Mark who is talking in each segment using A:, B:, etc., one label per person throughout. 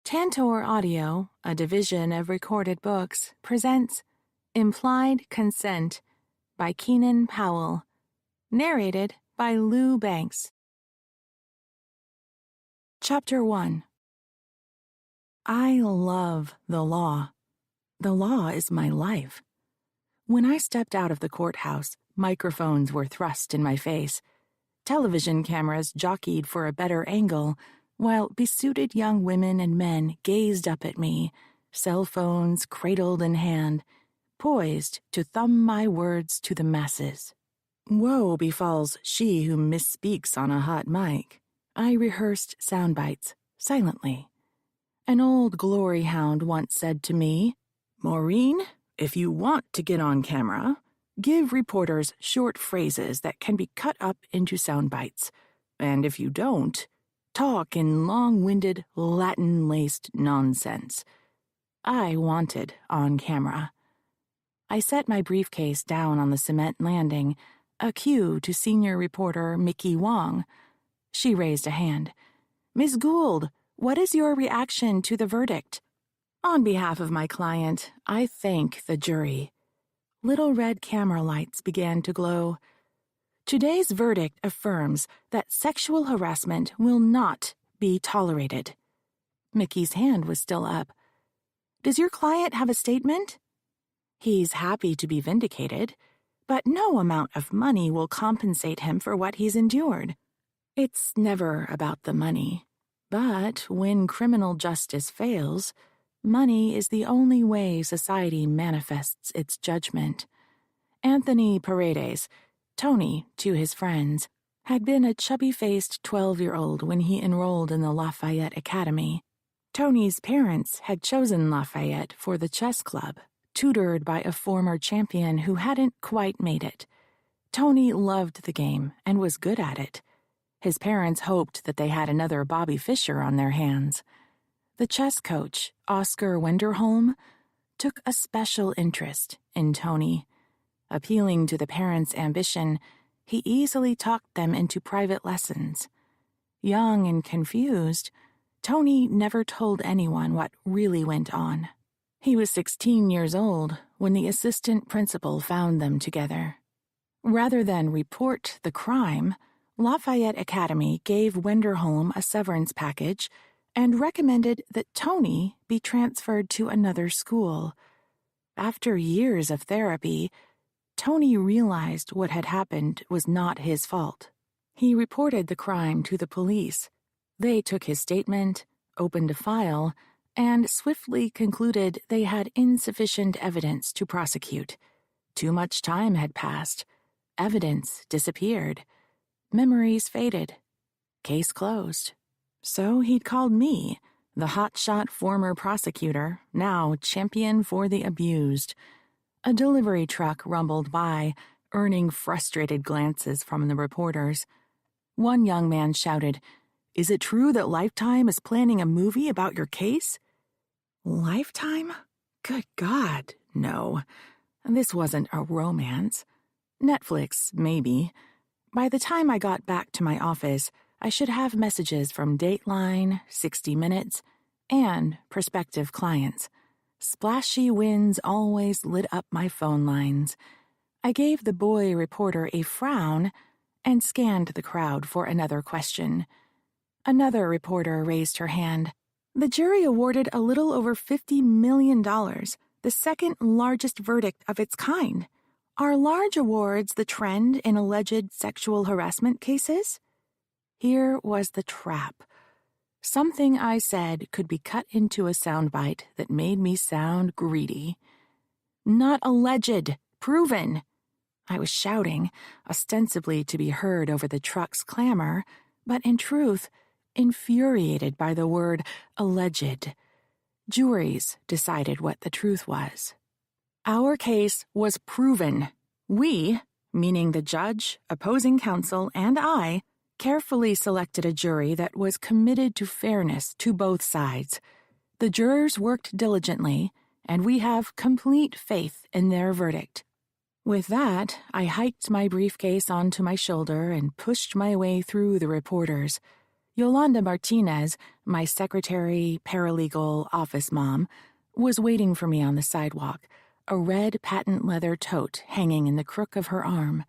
A: Tantor Audio, a division of Recorded Books, presents Implied Consent by Keenan Powell, narrated by Lou Banks. Chapter 1. I love the law. The law is my life. When I stepped out of the courthouse, microphones were thrust in my face. Television cameras jockeyed for a better angle, while besuited young women and men gazed up at me, cell phones cradled in hand, poised to thumb my words to the masses. Woe befalls she who misspeaks on a hot mic. I rehearsed sound bites, silently. An old glory hound once said to me, "Maureen, if you want to get on camera, give reporters short phrases that can be cut up into sound bites. And if you don't, talk in long-winded, Latin-laced nonsense." I wanted on camera. I set my briefcase down on the cement landing, a cue to senior reporter Mickey Wong. She raised a hand. "Ms. Gould, what is your reaction to the verdict?" On behalf of my client, I thank the jury. Little red camera lights began to glow. Today's verdict affirms that sexual harassment will not be tolerated. Mickey's hand was still up. "Does your client have a statement?" "He's happy to be vindicated, but no amount of money will compensate him for what he's endured. It's never about the money. But when criminal justice fails, money is the only way society manifests its judgment." Anthony Paredes, Tony to his friends, had been a chubby-faced 12-year-old when he enrolled in the Lafayette Academy. Tony's parents had chosen Lafayette for the chess club, tutored by a former champion who hadn't quite made it. Tony loved the game and was good at it. His parents hoped that they had another Bobby Fischer on their hands. The chess coach, Oscar Wenderholm, took a special interest in Tony. Appealing to the parents' ambition, he easily talked them into private lessons. Young and confused, Tony never told anyone what really went on. He was 16 years old when the assistant principal found them together. Rather than report the crime, Lafayette Academy gave Wenderholm a severance package and recommended that Tony be transferred to another school. After years of therapy, Tony realized what had happened was not his fault. He reported the crime to the police. They took his statement, opened a file, and swiftly concluded they had insufficient evidence to prosecute. Too much time had passed. Evidence disappeared. Memories faded. Case closed. So he'd called me, the hotshot former prosecutor, now champion for the abused. A delivery truck rumbled by, earning frustrated glances from the reporters. One young man shouted, "Is it true that Lifetime is planning a movie about your case?" Lifetime? Good God, no. This wasn't a romance. Netflix, maybe. By the time I got back to my office, I should have messages from Dateline, 60 Minutes, and prospective clients. Splashy winds always lit up my phone lines. I gave the boy reporter a frown and scanned the crowd for another question. Another reporter raised her hand. "The jury awarded a little over $50 million, the second largest verdict of its kind. Are large awards the trend in alleged sexual harassment cases?" Here was the trap. Something I said could be cut into a soundbite that made me sound greedy. "Not alleged, proven." I was shouting, ostensibly to be heard over the truck's clamor, but in truth, infuriated by the word alleged. Juries decided what the truth was. Our case was proven. We, meaning the judge, opposing counsel, and I, carefully selected a jury that was committed to fairness to both sides. The jurors worked diligently, and we have complete faith in their verdict. With that, I hiked my briefcase onto my shoulder and pushed my way through the reporters. Yolanda Martinez, my secretary, paralegal, office mom, was waiting for me on the sidewalk, a red patent leather tote hanging in the crook of her arm.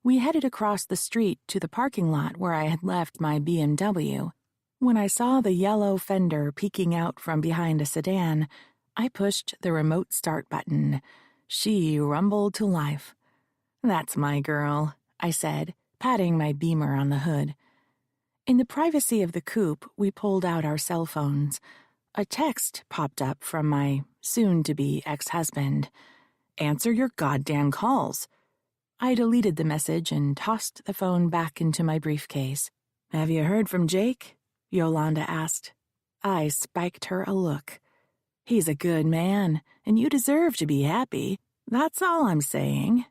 A: We headed across the street to the parking lot where I had left my BMW. When I saw the yellow fender peeking out from behind a sedan, I pushed the remote start button. She rumbled to life. "That's my girl," I said, patting my Beamer on the hood. In the privacy of the coupe, we pulled out our cell phones. A text popped up from my soon-to-be ex-husband. "Answer your goddamn calls." I deleted the message and tossed the phone back into my briefcase. "Have you heard from Jake?" Yolanda asked. I spiked her a look. "He's a good man, and you deserve to be happy. That's all I'm saying."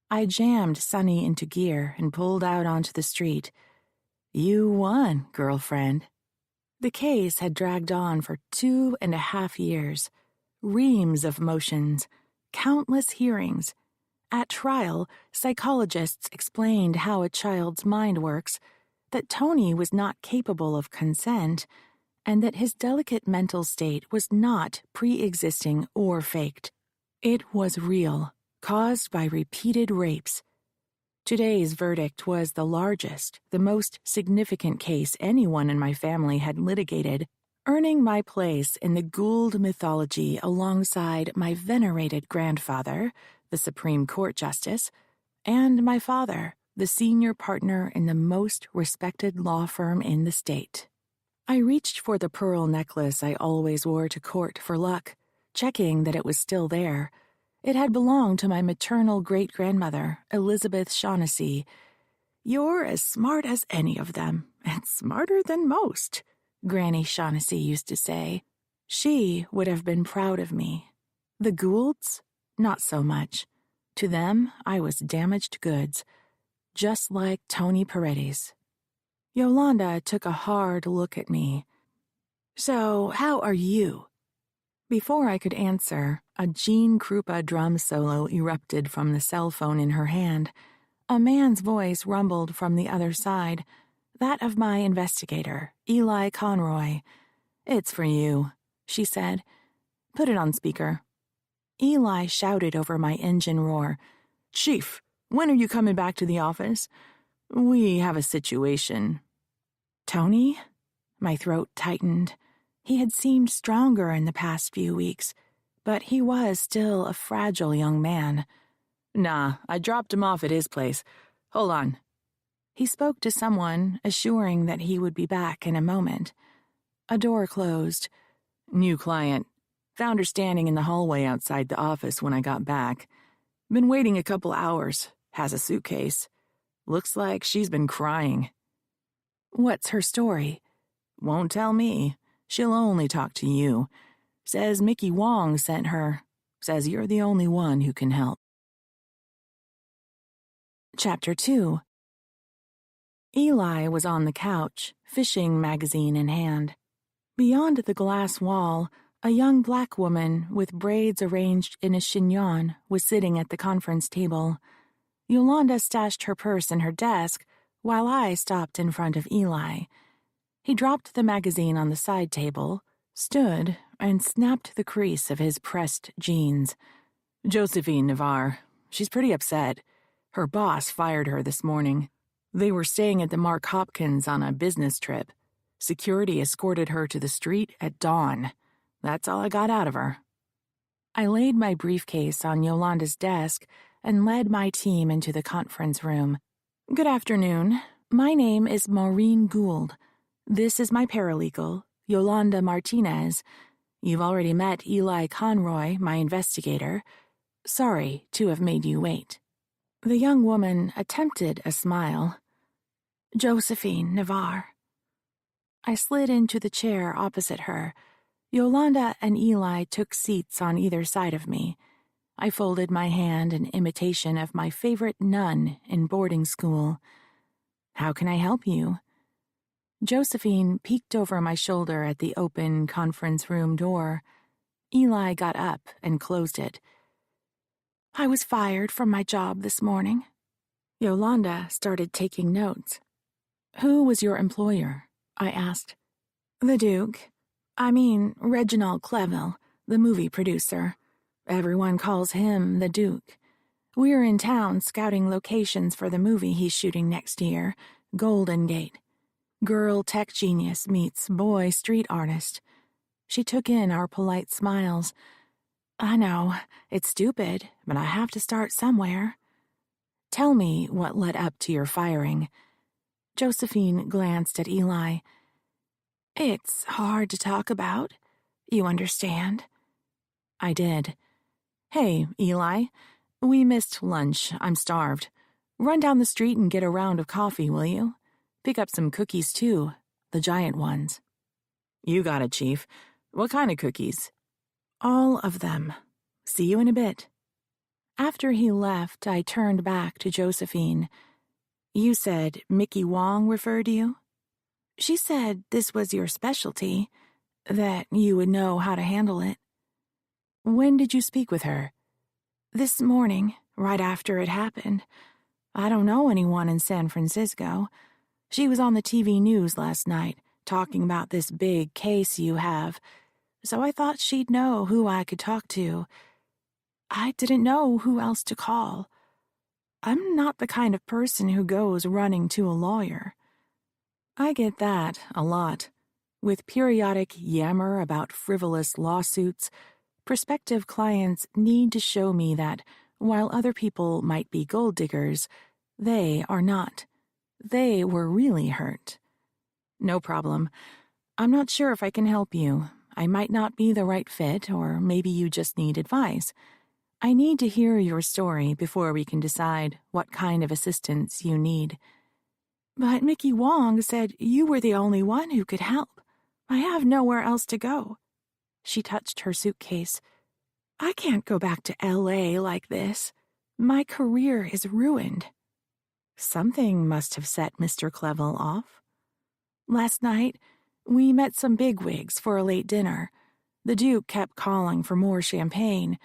A: I jammed Sonny into gear and pulled out onto the street. "You won, girlfriend." The case had dragged on for 2.5 years. Reams of motions, countless hearings. At trial, psychologists explained how a child's mind works, that Tony was not capable of consent, and that his delicate mental state was not pre-existing or faked. It was real, caused by repeated rapes. Today's verdict was the largest, the most significant case anyone in my family had litigated, earning my place in the Gould mythology alongside my venerated grandfather, the Supreme Court Justice, and my father, the senior partner in the most respected law firm in the state. I reached for the pearl necklace I always wore to court for luck, checking that it was still there. It had belonged to my maternal great-grandmother, Elizabeth Shaughnessy. "You're as smart as any of them, and smarter than most," Granny Shaughnessy used to say. She would have been proud of me. The Goulds? Not so much. To them, I was damaged goods, just like Tony Paredes. Yolanda took a hard look at me. "So, how are you?" Before I could answer, a Gene Krupa drum solo erupted from the cell phone in her hand. A man's voice rumbled from the other side, that of my investigator, Eli Conroy. "It's for you," she said. "Put it on speaker." Eli shouted over my engine roar. "Chief, when are you coming back to the office? We have a situation." "Tony?" My throat tightened. He had seemed stronger in the past few weeks, but he was still a fragile young man. "Nah, I dropped him off at his place. Hold on." He spoke to someone, assuring that he would be back in a moment. A door closed. "New client. Found her standing in the hallway outside the office when I got back. Been waiting a couple hours. Has a suitcase. Looks like she's been crying." "What's her story?" "Won't tell me. She'll only talk to you. Says Mickey Wong sent her. Says you're the only one who can help." Chapter 2. Eli was on the couch, fishing magazine in hand. Beyond the glass wall, a young black woman with braids arranged in a chignon was sitting at the conference table. Yolanda stashed her purse in her desk, while I stopped in front of Eli. He dropped the magazine on the side table, stood, and snapped the crease of his pressed jeans. "Josephine Navarre. She's pretty upset. Her boss fired her this morning. They were staying at the Mark Hopkins on a business trip. Security escorted her to the street at dawn. That's all I got out of her." I laid my briefcase on Yolanda's desk and led my team into the conference room. "Good afternoon. My name is Maureen Gould. This is my paralegal, Yolanda Martinez. You've already met Eli Conroy, my investigator. Sorry to have made you wait." The young woman attempted a smile. "Josephine Navarre." I slid into the chair opposite her. Yolanda and Eli took seats on either side of me. I folded my hand in imitation of my favorite nun in boarding school. "How can I help you?" Josephine peeked over my shoulder at the open conference room door. Eli got up and closed it. "I was fired from my job this morning." Yolanda started taking notes. "Who was your employer?" I asked. The Duke. I mean, Reginald Cleville, the movie producer. Everyone calls him the Duke. We're in town scouting locations for the movie he's shooting next year, Golden Gate. Girl tech genius meets boy street artist. She took in our polite smiles. I know, it's stupid, but I have to start somewhere. Tell me what led up to your firing. Josephine glanced at Eli. It's hard to talk about. You understand? I did. Hey, Eli, we missed lunch. I'm starved. Run down the street and get a round of coffee, will you? Pick up some cookies, too. The giant ones. You got it, Chief. What kind of cookies? All of them. See you in a bit. After he left, I turned back to Josephine. You said Mickey Wong referred you? She said this was your specialty, that you would know how to handle it. When did you speak with her? This morning, right after it happened. I don't know anyone in San Francisco. She was on the TV news last night, talking about this big case you have, so I thought she'd know who I could talk to. I didn't know who else to call. I'm not the kind of person who goes running to a lawyer. I get that a lot. With periodic yammer about frivolous lawsuits, prospective clients need to show me that while other people might be gold diggers, they are not. They were really hurt. No problem. I'm not sure if I can help you. I might not be the right fit, or maybe you just need advice. I need to hear your story before we can decide what kind of assistance you need. But Mickey Wong said you were the only one who could help. I have nowhere else to go. She touched her suitcase. I can't go back to L.A. like this. My career is ruined. Something must have set Mr. Cleville off. Last night, we met some bigwigs for a late dinner. The Duke kept calling for more champagne,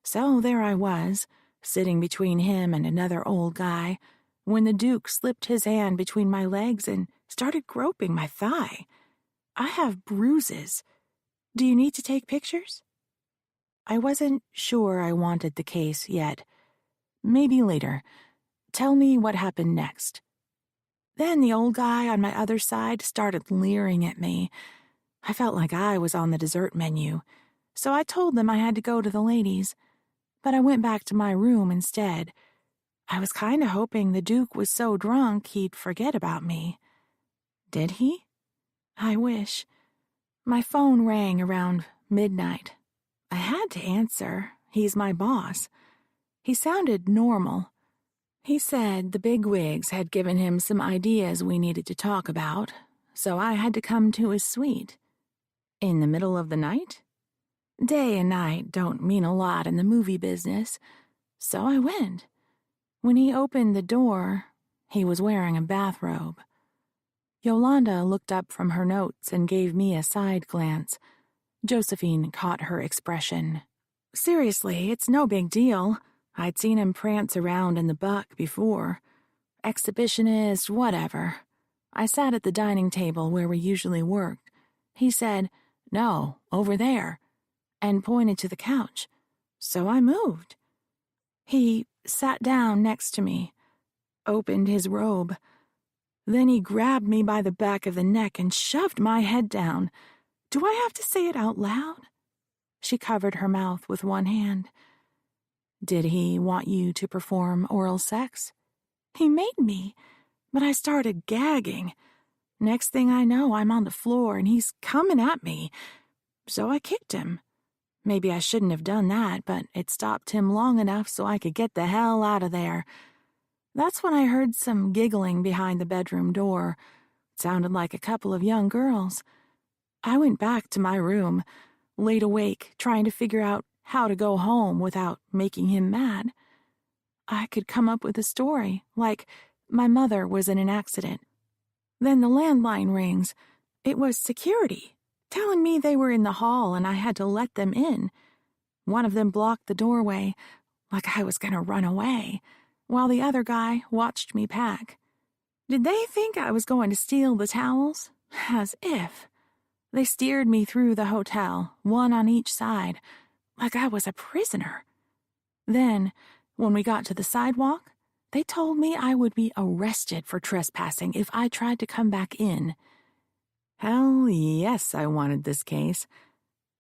A: so there I was, sitting between him and another old guy, when the Duke slipped his hand between my legs and started groping my thigh. I have bruises. Do you need to take pictures? I wasn't sure I wanted the case yet. Maybe later. Tell me what happened next. Then the old guy on my other side started leering at me. I felt like I was on the dessert menu, so I told them I had to go to the ladies, but I went back to my room instead. I was kind of hoping the Duke was so drunk he'd forget about me. Did he? I wish. My phone rang around midnight. I had to answer. He's my boss. He sounded normal. He said the bigwigs had given him some ideas we needed to talk about, so I had to come to his suite. In the middle of the night? Day and night don't mean a lot in the movie business, so I went. When he opened the door, he was wearing a bathrobe. Yolanda looked up from her notes and gave me a side glance. Josephine caught her expression. Seriously, it's no big deal. I'd seen him prance around in the Buck before. Exhibitionist, whatever. I sat at the dining table where we usually worked. He said, "No, over there," and pointed to the couch. So I moved. He sat down next to me, opened his robe. Then he grabbed me by the back of the neck and shoved my head down. Do I have to say it out loud? She covered her mouth with one hand. Did he want you to perform oral sex? He made me, but I started gagging. Next thing I know, I'm on the floor and he's coming at me. So I kicked him. Maybe I shouldn't have done that, but it stopped him long enough so I could get the hell out of there. That's when I heard some giggling behind the bedroom door. It sounded like a couple of young girls. I went back to my room, laid awake, trying to figure out how to go home without making him mad. I could come up with a story, like my mother was in an accident. Then the landline rings. It was security, telling me they were in the hall and I had to let them in. One of them blocked the doorway, like I was going to run away, while the other guy watched me pack. Did they think I was going to steal the towels? As if. They steered me through the hotel, one on each side, like I was a prisoner. Then, when we got to the sidewalk, they told me I would be arrested for trespassing if I tried to come back in. Hell yes, I wanted this case.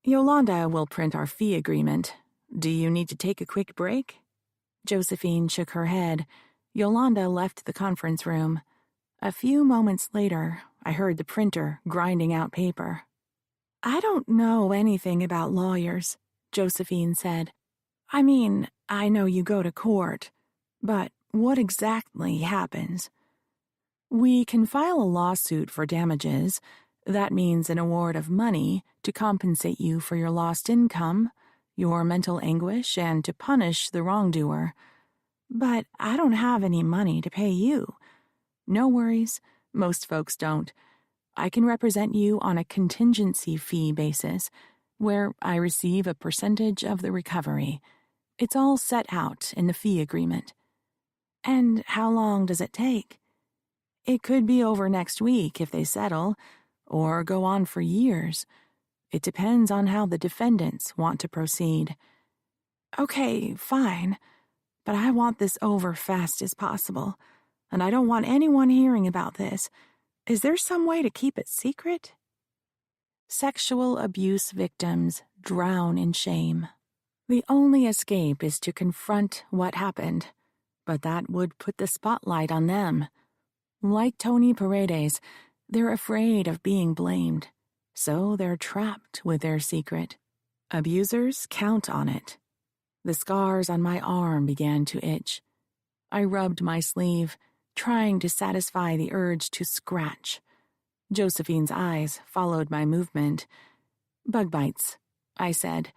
A: Yolanda will print our fee agreement. Do you need to take a quick break? Josephine shook her head. Yolanda left the conference room. A few moments later, I heard the printer grinding out paper. I don't know anything about lawyers, Josephine said. I mean, I know you go to court, but what exactly happens? We can file a lawsuit for damages. That means an award of money to compensate you for your lost income, your mental anguish, and to punish the wrongdoer. But I don't have any money to pay you. No worries, most folks don't. I can represent you on a contingency fee basis, where I receive a percentage of the recovery. It's all set out in the fee agreement. And how long does it take? It could be over next week if they settle, or go on for years. It depends on how the defendants want to proceed. Okay, fine, but I want this over fast as possible, and I don't want anyone hearing about this. Is there some way to keep it secret? Sexual abuse victims drown in shame. The only escape is to confront what happened, but that would put the spotlight on them. Like Tony Paredes, they're afraid of being blamed, so they're trapped with their secret. Abusers count on it. The scars on my arm began to itch. I rubbed my sleeve, trying to satisfy the urge to scratch. Josephine's eyes followed my movement. Bug bites, I said.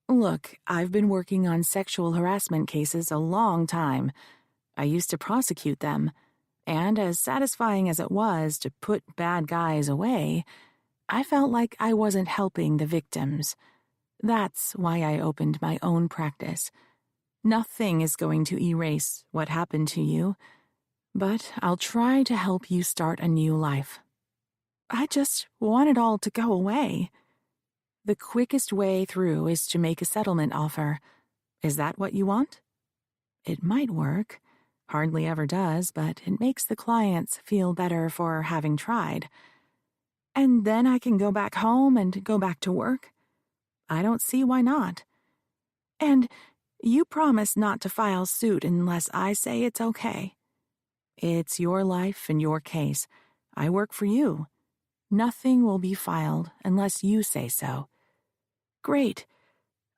A: Look, I've been working on sexual harassment cases a long time. I used to prosecute them, and as satisfying as it was to put bad guys away, I felt like I wasn't helping the victims. That's why I opened my own practice. Nothing is going to erase what happened to you, but I'll try to help you start a new life. I just want it all to go away. The quickest way through is to make a settlement offer. Is that what you want? It might work. Hardly ever does, but it makes the clients feel better for having tried. And then I can go back home and go back to work? I don't see why not. And you promise not to file suit unless I say it's okay. It's your life and your case. I work for you. Nothing will be filed unless you say so. Great.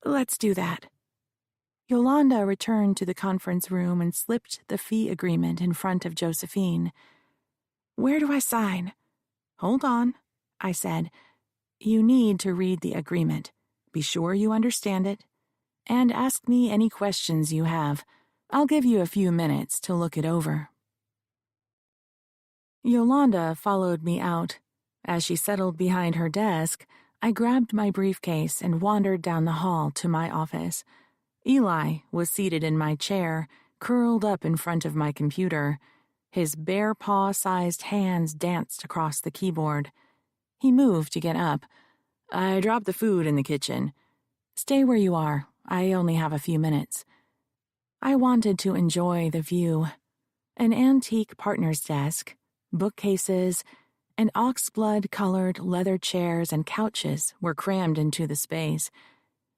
A: Let's do that. Yolanda returned to the conference room and slipped the fee agreement in front of Josephine. Where do I sign? Hold on, I said. You need to read the agreement. Be sure you understand it. And ask me any questions you have. I'll give you a few minutes to look it over. Yolanda followed me out. As she settled behind her desk, I grabbed my briefcase and wandered down the hall to my office. Eli was seated in my chair, curled up in front of my computer. His bare paw-sized hands danced across the keyboard. He moved to get up. I dropped the food in the kitchen. Stay where you are. I only have a few minutes. I wanted to enjoy the view. An antique partner's desk, bookcases, and oxblood-colored leather chairs and couches were crammed into the space.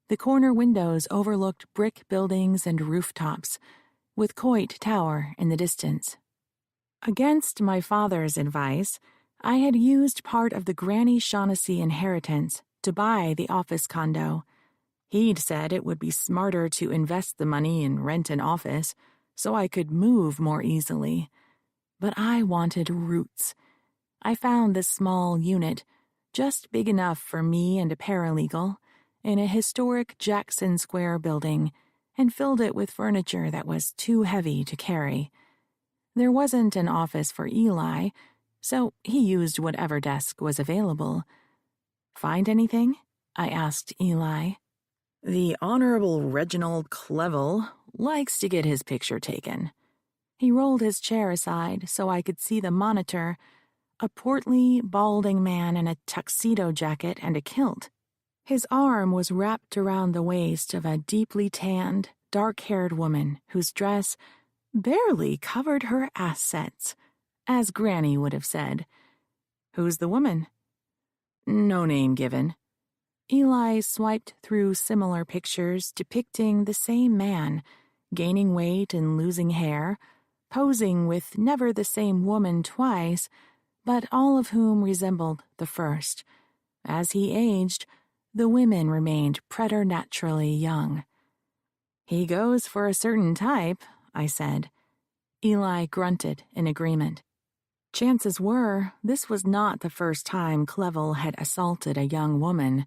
A: The corner windows overlooked brick buildings and rooftops, with Coit Tower in the distance. Against my father's advice, I had used part of the Granny Shaughnessy inheritance to buy the office condo. He'd said it would be smarter to invest the money and rent an office so I could move more easily. But I wanted roots. I found this small unit, just big enough for me and a paralegal, in a historic Jackson Square building, and filled it with furniture that was too heavy to carry. There wasn't an office for Eli, so he used whatever desk was available. Find anything? I asked Eli. The Honorable Reginald Clevel likes to get his picture taken. He rolled his chair aside so I could see the monitor. a portly, balding man in a tuxedo jacket and a kilt. His arm was wrapped around the waist of a deeply tanned, dark-haired woman whose dress barely covered her assets, as Granny would have said. Who's the woman? No name given. Eli swiped through similar pictures depicting the same man, gaining weight and losing hair, posing with never the same woman twice, but all of whom resembled the first. As he aged, the women remained preternaturally young. He goes for a certain type, I said. Eli grunted in agreement. Chances were, this was not the first time Clevel had assaulted a young woman.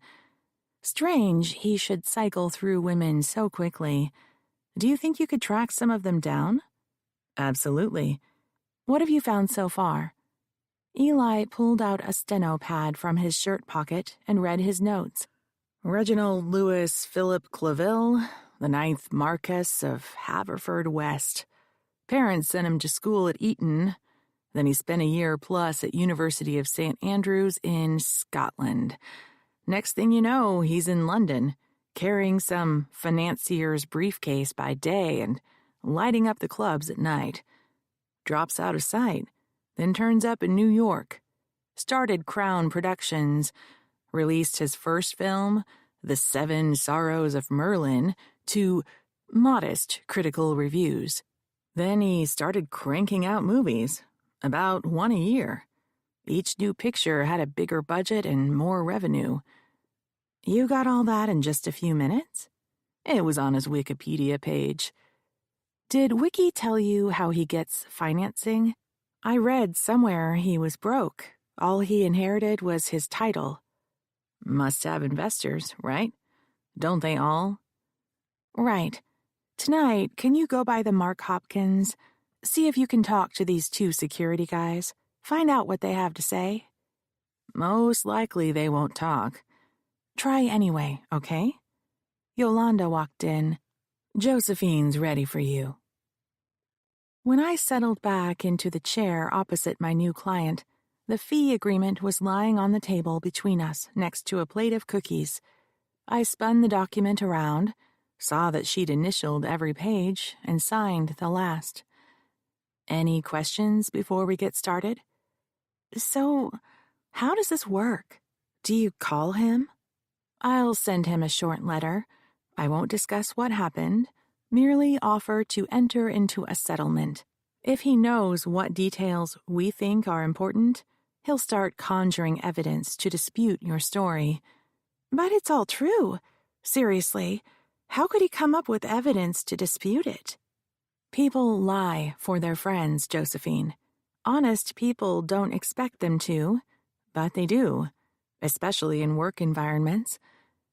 A: Strange he should cycle through women so quickly. Do you think you could track some of them down? Absolutely. What have you found so far? Eli pulled out a steno pad from his shirt pocket and read his notes. Reginald Louis Philip Clevel, the 9th Marquess of Haverford West. Parents sent him to school at Eton. Then he spent a year plus at University of St. Andrews in Scotland. Next thing you know, he's in London, carrying some financier's briefcase by day and lighting up the clubs at night. Drops out of sight, then turns up in New York. Started Crown Productions, released his first film, The 7 Sorrows of Merlin, to modest critical reviews. Then he started cranking out movies, about one a year. Each new picture had a bigger budget and more revenue. You got all that in just a few minutes? It was on his Wikipedia page. Did Wiki tell you how he gets financing? I read somewhere he was broke. All he inherited was his title. Must have investors, right? Don't they all? Right. Tonight, can you go by the Mark Hopkins? See if you can talk to these 2 security guys. Find out what they have to say. Most likely they won't talk. Try anyway, okay? Yolanda walked in. Josephine's ready for you. When I settled back into the chair opposite my new client, the fee agreement was lying on the table between us next to a plate of cookies. I spun the document around, saw that she'd initialed every page, and signed the last. Any questions before we get started? So, how does this work? Do you call him? I'll send him a short letter. I won't discuss what happened, merely offer to enter into a settlement. If he knows what details we think are important, he'll start conjuring evidence to dispute your story. But it's all true. Seriously, how could he come up with evidence to dispute it? People lie for their friends, Josephine. Honest people don't expect them to, but they do, especially in work environments.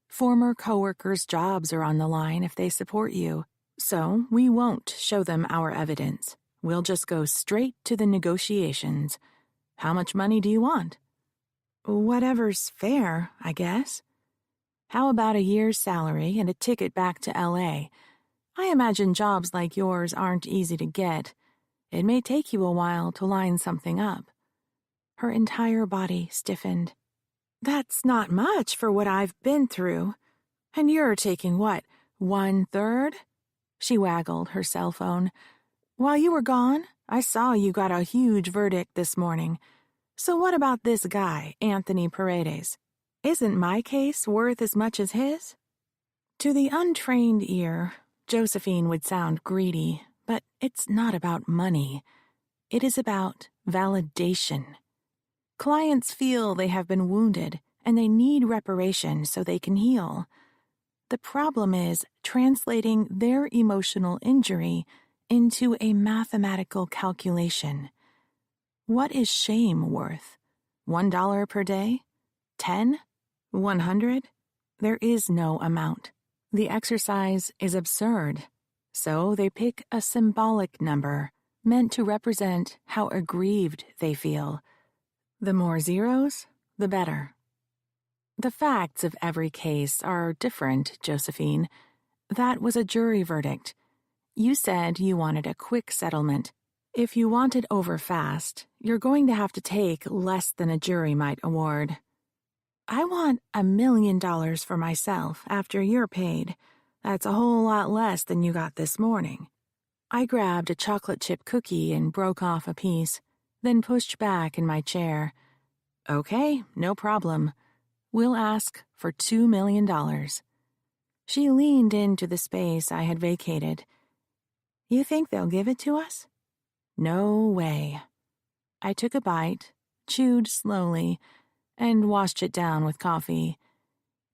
A: Former coworkers' jobs are on the line if they support you, so we won't show them our evidence. We'll just go straight to the negotiations. How much money do you want? Whatever's fair, I guess. How about a year's salary and a ticket back to L.A.? I imagine jobs like yours aren't easy to get. It may take you a while to line something up. Her entire body stiffened. That's not much for what I've been through. And you're taking what, 1/3? She waggled her cell phone. While you were gone, I saw you got a huge verdict this morning. So what about this guy, Anthony Paredes? Isn't my case worth as much as his? To the untrained ear, Josephine would sound greedy, but it's not about money. It is about validation. Clients feel they have been wounded and they need reparation so they can heal. The problem is translating their emotional injury into a mathematical calculation. What is shame worth? $1 per day? 10? 100? There is no amount. The exercise is absurd. So they pick a symbolic number meant to represent how aggrieved they feel. The more zeros, the better. The facts of every case are different, Josephine. That was a jury verdict. You said you wanted a quick settlement. If you want it over fast, you're going to have to take less than a jury might award. I want $1 million for myself after you're paid. That's a whole lot less than you got this morning. I grabbed a chocolate chip cookie and broke off a piece, then pushed back in my chair. Okay, no problem. We'll ask for $2 million. She leaned into the space I had vacated. You think they'll give it to us? No way. I took a bite, chewed slowly, and washed it down with coffee.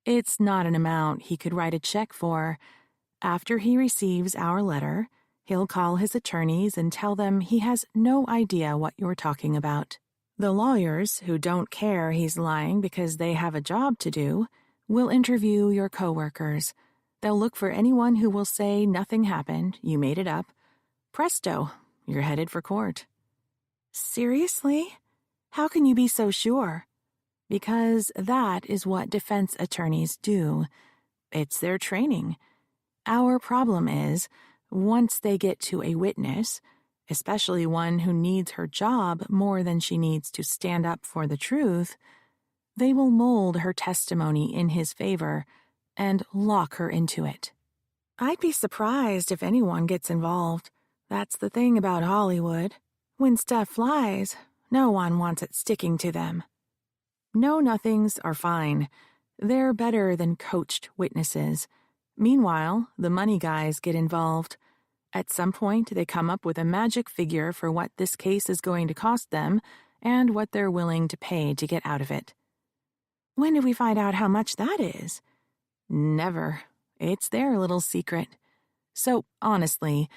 A: It's not an amount he could write a check for. After he receives our letter, he'll call his attorneys and tell them he has no idea what you're talking about. The lawyers, who don't care he's lying because they have a job to do, will interview your coworkers. They'll look for anyone who will say nothing happened, you made it up. Presto, you're headed for court. Seriously? How can you be so sure? Because that is what defense attorneys do. It's their training. Our problem is, once they get to a witness, especially one who needs her job more than she needs to stand up for the truth, they will mold her testimony in his favor and lock her into it. I'd be surprised if anyone gets involved. That's the thing about Hollywood. When stuff flies, no one wants it sticking to them. Know-nothings are fine. They're better than coached witnesses. Meanwhile, the money guys get involved. At some point, they come up with a magic figure for what this case is going to cost them and what they're willing to pay to get out of it. When do we find out how much that is? Never. It's their little secret. So, honestly,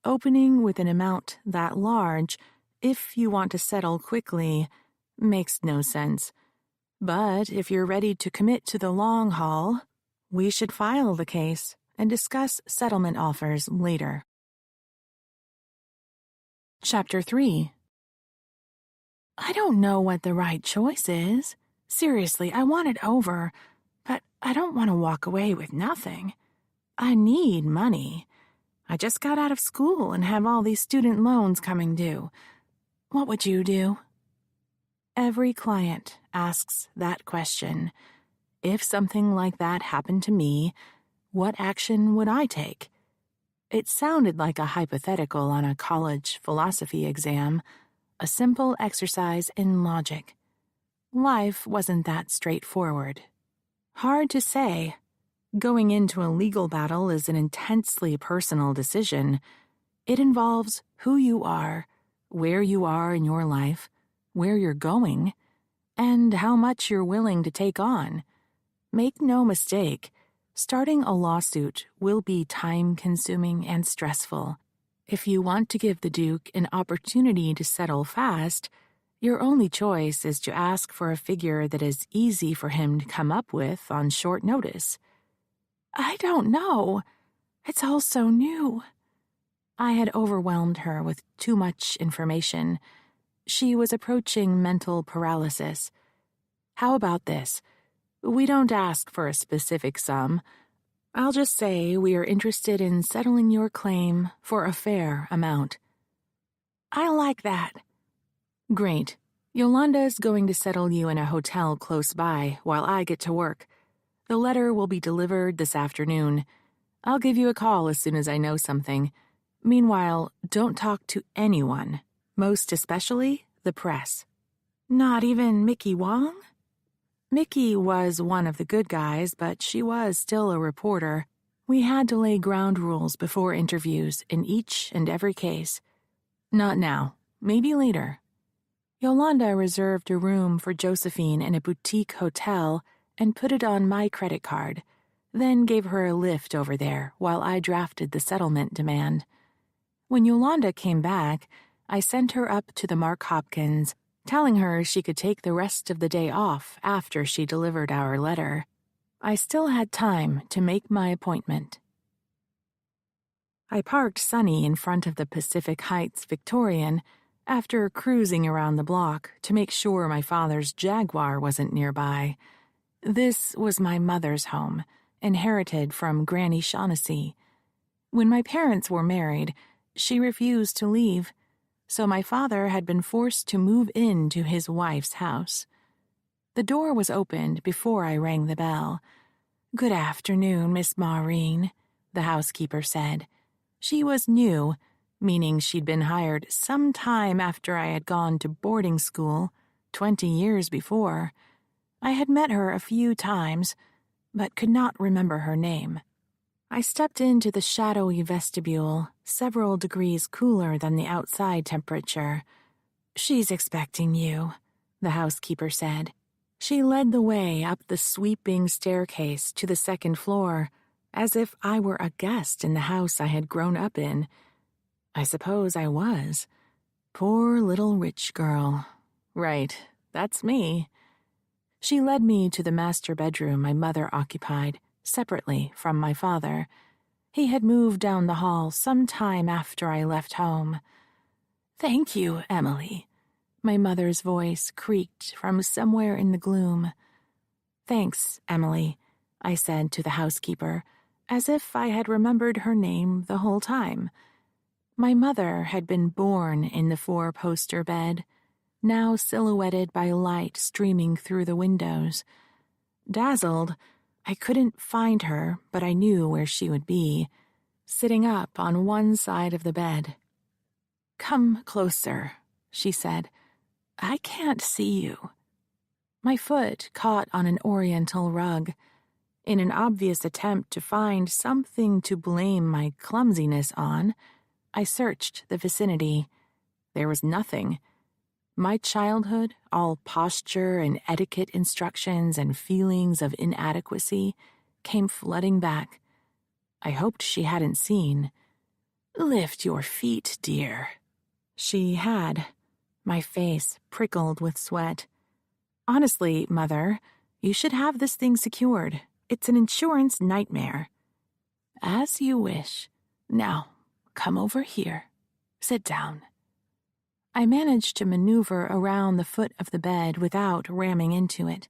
A: opening with an amount that large, if you want to settle quickly, makes no sense. But if you're ready to commit to the long haul, we should file the case and discuss settlement offers later. Chapter 3. I don't know what the right choice is. Seriously, I want it over, but I don't want to walk away with nothing. I need money. I just got out of school and have all these student loans coming due. What would you do? Every client asks that question. If something like that happened to me, what action would I take? It sounded like a hypothetical on a college philosophy exam, a simple exercise in logic. Life wasn't that straightforward. Hard to say. Going into a legal battle is an intensely personal decision. It involves who you are, where you are in your life, where you're going, and how much you're willing to take on. Make no mistake, starting a lawsuit will be time-consuming and stressful. If you want to give the Duke an opportunity to settle fast, your only choice is to ask for a figure that is easy for him to come up with on short notice. I don't know. It's all so new. I had overwhelmed her with too much information. She was approaching mental paralysis. How about this? We don't ask for a specific sum. I'll just say we are interested in settling your claim for a fair amount. I like that. Great. Yolanda is going to settle you in a hotel close by while I get to work. The letter will be delivered this afternoon. I'll give you a call as soon as I know something. Meanwhile, don't talk to anyone, most especially the press. Not even Mickey Wong? Mickey was one of the good guys, but she was still a reporter. We had to lay ground rules before interviews in each and every case. Not now. Maybe later. Yolanda reserved a room for Josephine in a boutique hotel and put it on my credit card, then gave her a lift over there while I drafted the settlement demand. When Yolanda came back, I sent her up to the Mark Hopkins, telling her she could take the rest of the day off after she delivered our letter. I still had time to make my appointment. I parked Sunny in front of the Pacific Heights Victorian after cruising around the block to make sure my father's Jaguar wasn't nearby. This was my mother's home, inherited from Granny Shaughnessy. When my parents were married, she refused to leave. so my father had been forced to move into his wife's house. The door was opened before I rang the bell. "Good afternoon, Miss Maureen," the housekeeper said. She was new, meaning she'd been hired some time after I had gone to boarding school, 20 years before. I had met her a few times, but could not remember her name. I stepped into the shadowy vestibule, several degrees cooler than the outside temperature. "She's expecting you," the housekeeper said. She led the way up the sweeping staircase to the second floor, as if I were a guest in the house I had grown up in. I suppose I was. Poor little rich girl. Right, that's me. She led me to the master bedroom my mother occupied, separately from my father. He had moved down the hall some time after I left home. "Thank you, Emily." My mother's voice creaked from somewhere in the gloom. "Thanks, Emily," I said to the housekeeper, as if I had remembered her name the whole time. My mother had been born in the four-poster bed, now silhouetted by light streaming through the windows. Dazzled, I couldn't find her, but I knew where she would be, sitting up on one side of the bed. "Come closer," she said. "I can't see you." My foot caught on an oriental rug. In an obvious attempt to find something to blame my clumsiness on, I searched the vicinity. There was nothing. My childhood, all posture and etiquette instructions and feelings of inadequacy, came flooding back. I hoped she hadn't seen. "Lift your feet, dear." She had. My face prickled with sweat. "Honestly, Mother, you should have this thing secured. It's an insurance nightmare." "As you wish. Now, come over here. Sit down." I managed to maneuver around the foot of the bed without ramming into it.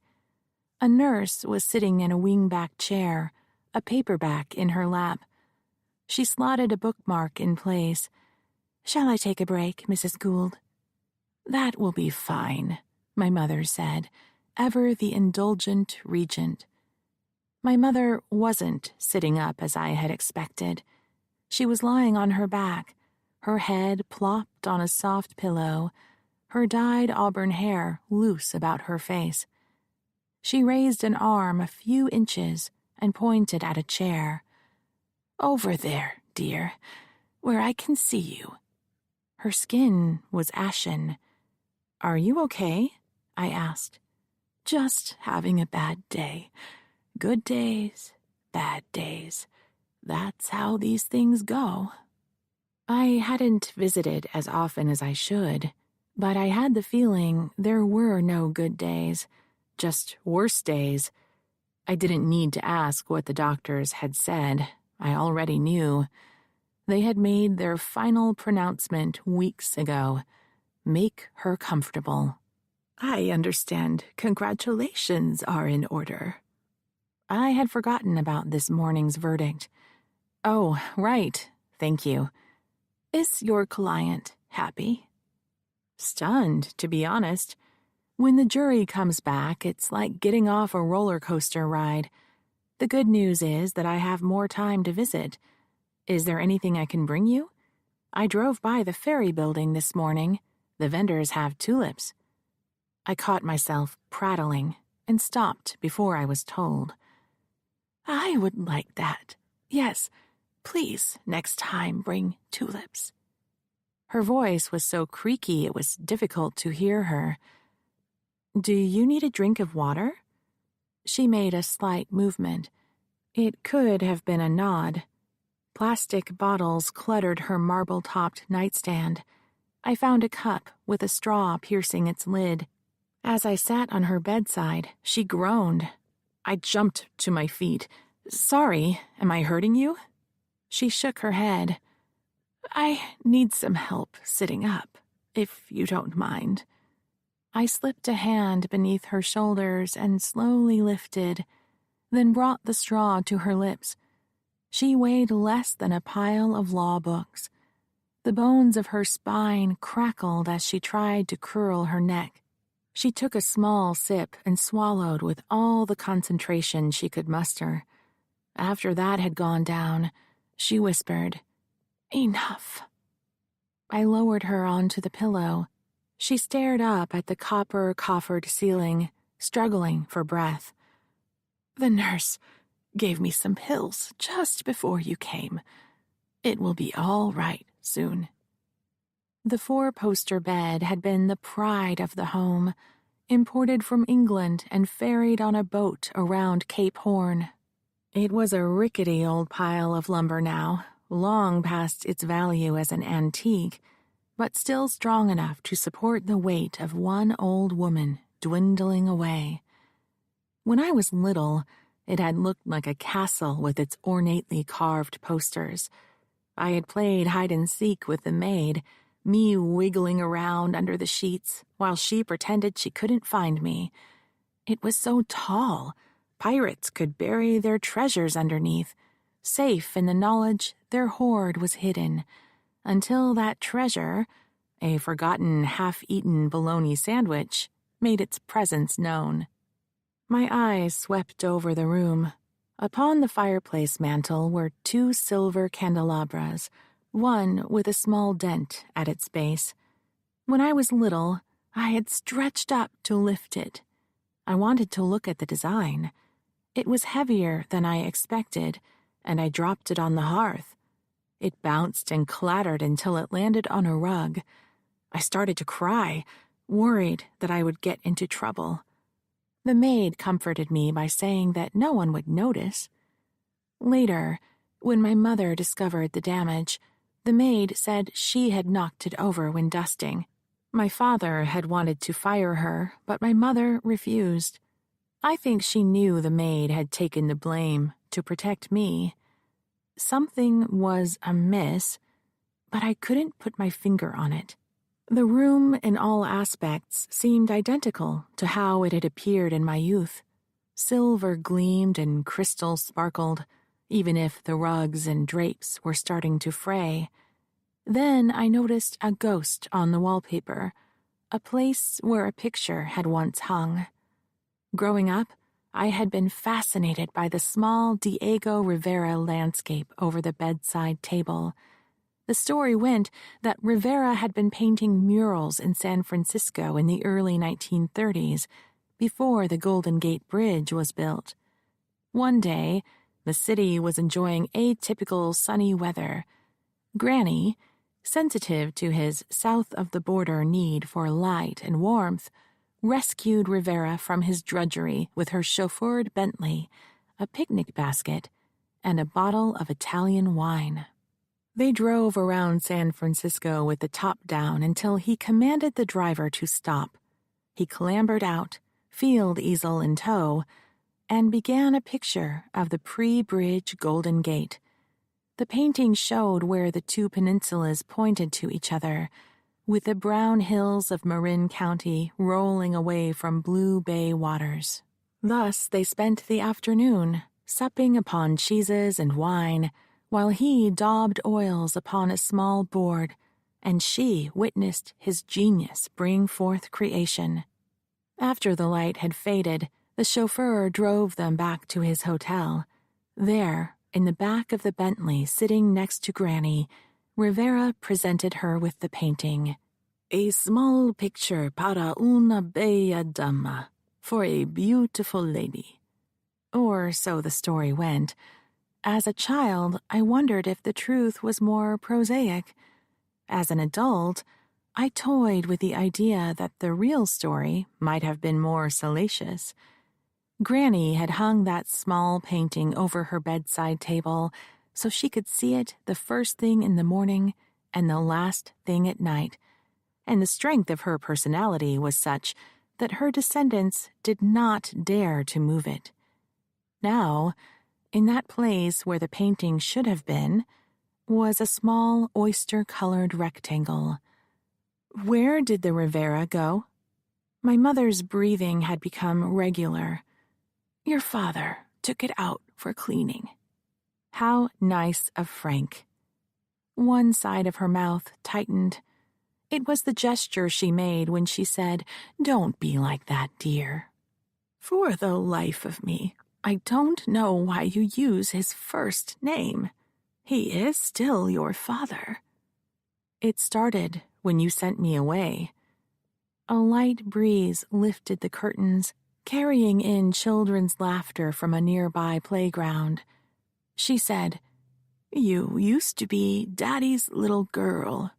A: A nurse was sitting in a wing-back chair, a paperback in her lap. She slotted a bookmark in place. "Shall I take a break, Mrs. Gould?" "That will be fine," my mother said, ever the indulgent regent. My mother wasn't sitting up as I had expected. She was lying on her back, her head plopped on a soft pillow, her dyed auburn hair loose about her face. She raised an arm a few inches and pointed at a chair. "Over there, dear, where I can see you." Her skin was ashen. "Are you okay?" I asked. "Just having a bad day. Good days, bad days. That's how these things go." I hadn't visited as often as I should, but I had the feeling there were no good days, just worse days. I didn't need to ask what the doctors had said. I already knew. They had made their final pronouncement weeks ago. Make her comfortable. "I understand congratulations are in order." I had forgotten about this morning's verdict. "Oh, right, thank you." "Is your client happy?" "Stunned, to be honest. When the jury comes back, it's like getting off a roller coaster ride. The good news is that I have more time to visit. Is there anything I can bring you? I drove by the ferry building this morning. The vendors have tulips." I caught myself prattling and stopped before I was told. "I would like that. Yes, please, next time bring tulips." Her voice was so creaky it was difficult to hear her. "Do you need a drink of water?" She made a slight movement. It could have been a nod. Plastic bottles cluttered her marble-topped nightstand. I found a cup with a straw piercing its lid. As I sat on her bedside, she groaned. I jumped to my feet. "Sorry, am I hurting you?" She shook her head. "I need some help sitting up, if you don't mind." I slipped a hand beneath her shoulders and slowly lifted, then brought the straw to her lips. She weighed less than a pile of law books. The bones of her spine crackled as she tried to curl her neck. She took a small sip and swallowed with all the concentration she could muster. After that had gone down, she whispered, "Enough." I lowered her onto the pillow. She stared up at the copper-coffered ceiling, struggling for breath. "The nurse gave me some pills just before you came. It will be all right soon." The four-poster bed had been the pride of the home, imported from England and ferried on a boat around Cape Horn. It was a rickety old pile of lumber now, long past its value as an antique, but still strong enough to support the weight of one old woman dwindling away. When I was little, it had looked like a castle with its ornately carved posters. I had played hide-and-seek with the maid, me wiggling around under the sheets while she pretended she couldn't find me. It was so tall, pirates could bury their treasures underneath, safe in the knowledge their hoard was hidden, until that treasure, a forgotten half-eaten bologna sandwich, made its presence known. My eyes swept over the room. Upon the fireplace mantel were 2 silver candelabras, one with a small dent at its base. When I was little, I had stretched up to lift it. I wanted to look at the design. It was heavier than I expected, and I dropped it on the hearth. It bounced and clattered until it landed on a rug. I started to cry, worried that I would get into trouble. The maid comforted me by saying that no one would notice. Later, when my mother discovered the damage, the maid said she had knocked it over when dusting. My father had wanted to fire her, but my mother refused. I think she knew the maid had taken the blame to protect me. Something was amiss, but I couldn't put my finger on it. The room in all aspects seemed identical to how it had appeared in my youth. Silver gleamed and crystal sparkled, even if the rugs and drapes were starting to fray. Then I noticed a ghost on the wallpaper, a place where a picture had once hung. Growing up, I had been fascinated by the small Diego Rivera landscape over the bedside table. The story went that Rivera had been painting murals in San Francisco in the early 1930s, before the Golden Gate Bridge was built. One day, the city was enjoying atypical sunny weather. Granny, sensitive to his south-of-the-border need for light and warmth, rescued Rivera from his drudgery with her chauffeured Bentley, a picnic basket, and a bottle of Italian wine. They drove around San Francisco with the top down until he commanded the driver to stop. He clambered out, field easel in tow, and began a picture of the pre-bridge Golden Gate. The painting showed where the 2 peninsulas pointed to each other, with the brown hills of Marin County rolling away from blue bay waters. Thus they spent the afternoon, supping upon cheeses and wine, while he daubed oils upon a small board, and she witnessed his genius bring forth creation. After the light had faded, the chauffeur drove them back to his hotel. There, in the back of the Bentley sitting next to Granny, Rivera presented her with the painting. "A small picture para una bella dama, for a beautiful lady." Or so the story went. As a child, I wondered if the truth was more prosaic. As an adult, I toyed with the idea that the real story might have been more salacious. Granny had hung that small painting over her bedside table so she could see it the first thing in the morning and the last thing at night, and the strength of her personality was such that her descendants did not dare to move it. Now, in that place where the painting should have been, was a small oyster-colored rectangle. Where did the Rivera go? My mother's breathing had become regular. "Your father took it out for cleaning." How nice of Frank. One side of her mouth tightened. It was the gesture she made when she said, "Don't be like that, dear." For the life of me, I don't know why you use his first name. He is still your father. It started when you sent me away. A light breeze lifted the curtains, carrying in children's laughter from a nearby playground. She said, "You used to be Daddy's little girl."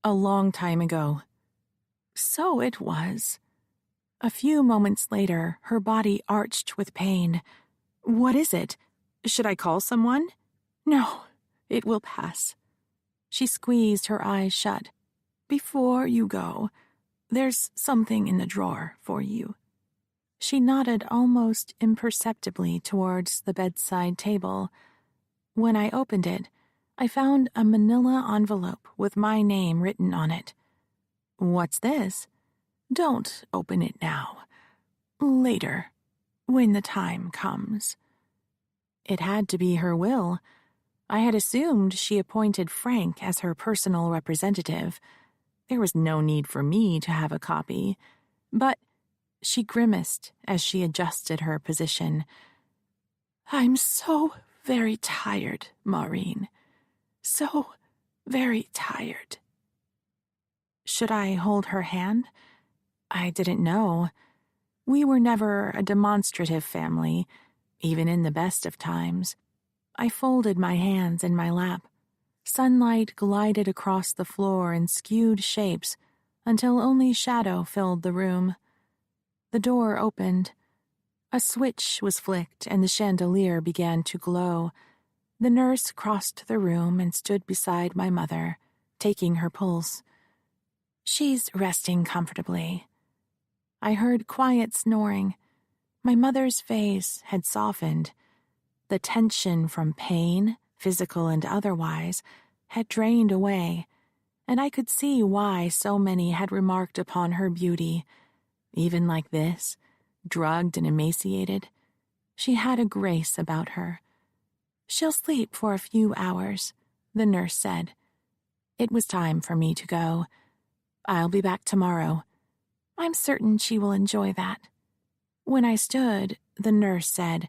A: A long time ago. So it was. A few moments later, her body arched with pain. "What is it? Should I call someone?" "No, it will pass." She squeezed her eyes shut. "Before you go, there's something in the drawer for you." She nodded almost imperceptibly towards the bedside table. When I opened it, I found a manila envelope with my name written on it. "What's this?" "Don't open it now. Later, when the time comes." It had to be her will. I had assumed she appointed Frank as her personal representative. There was no need for me to have a copy. But she grimaced as she adjusted her position. "I'm so very tired, Maureen. So very tired." Should I hold her hand? I didn't know. We were never a demonstrative family, even in the best of times. I folded my hands in my lap. Sunlight glided across the floor in skewed shapes until only shadow filled the room. The door opened. A switch was flicked and the chandelier began to glow. The nurse crossed the room and stood beside my mother, taking her pulse. "She's resting comfortably." I heard quiet snoring. My mother's face had softened. The tension from pain, physical and otherwise, had drained away, and I could see why so many had remarked upon her beauty. Even like this, drugged and emaciated, she had a grace about her. "She'll sleep for a few hours," the nurse said. It was time for me to go. "I'll be back tomorrow." "I'm certain she will enjoy that." When I stood, the nurse said,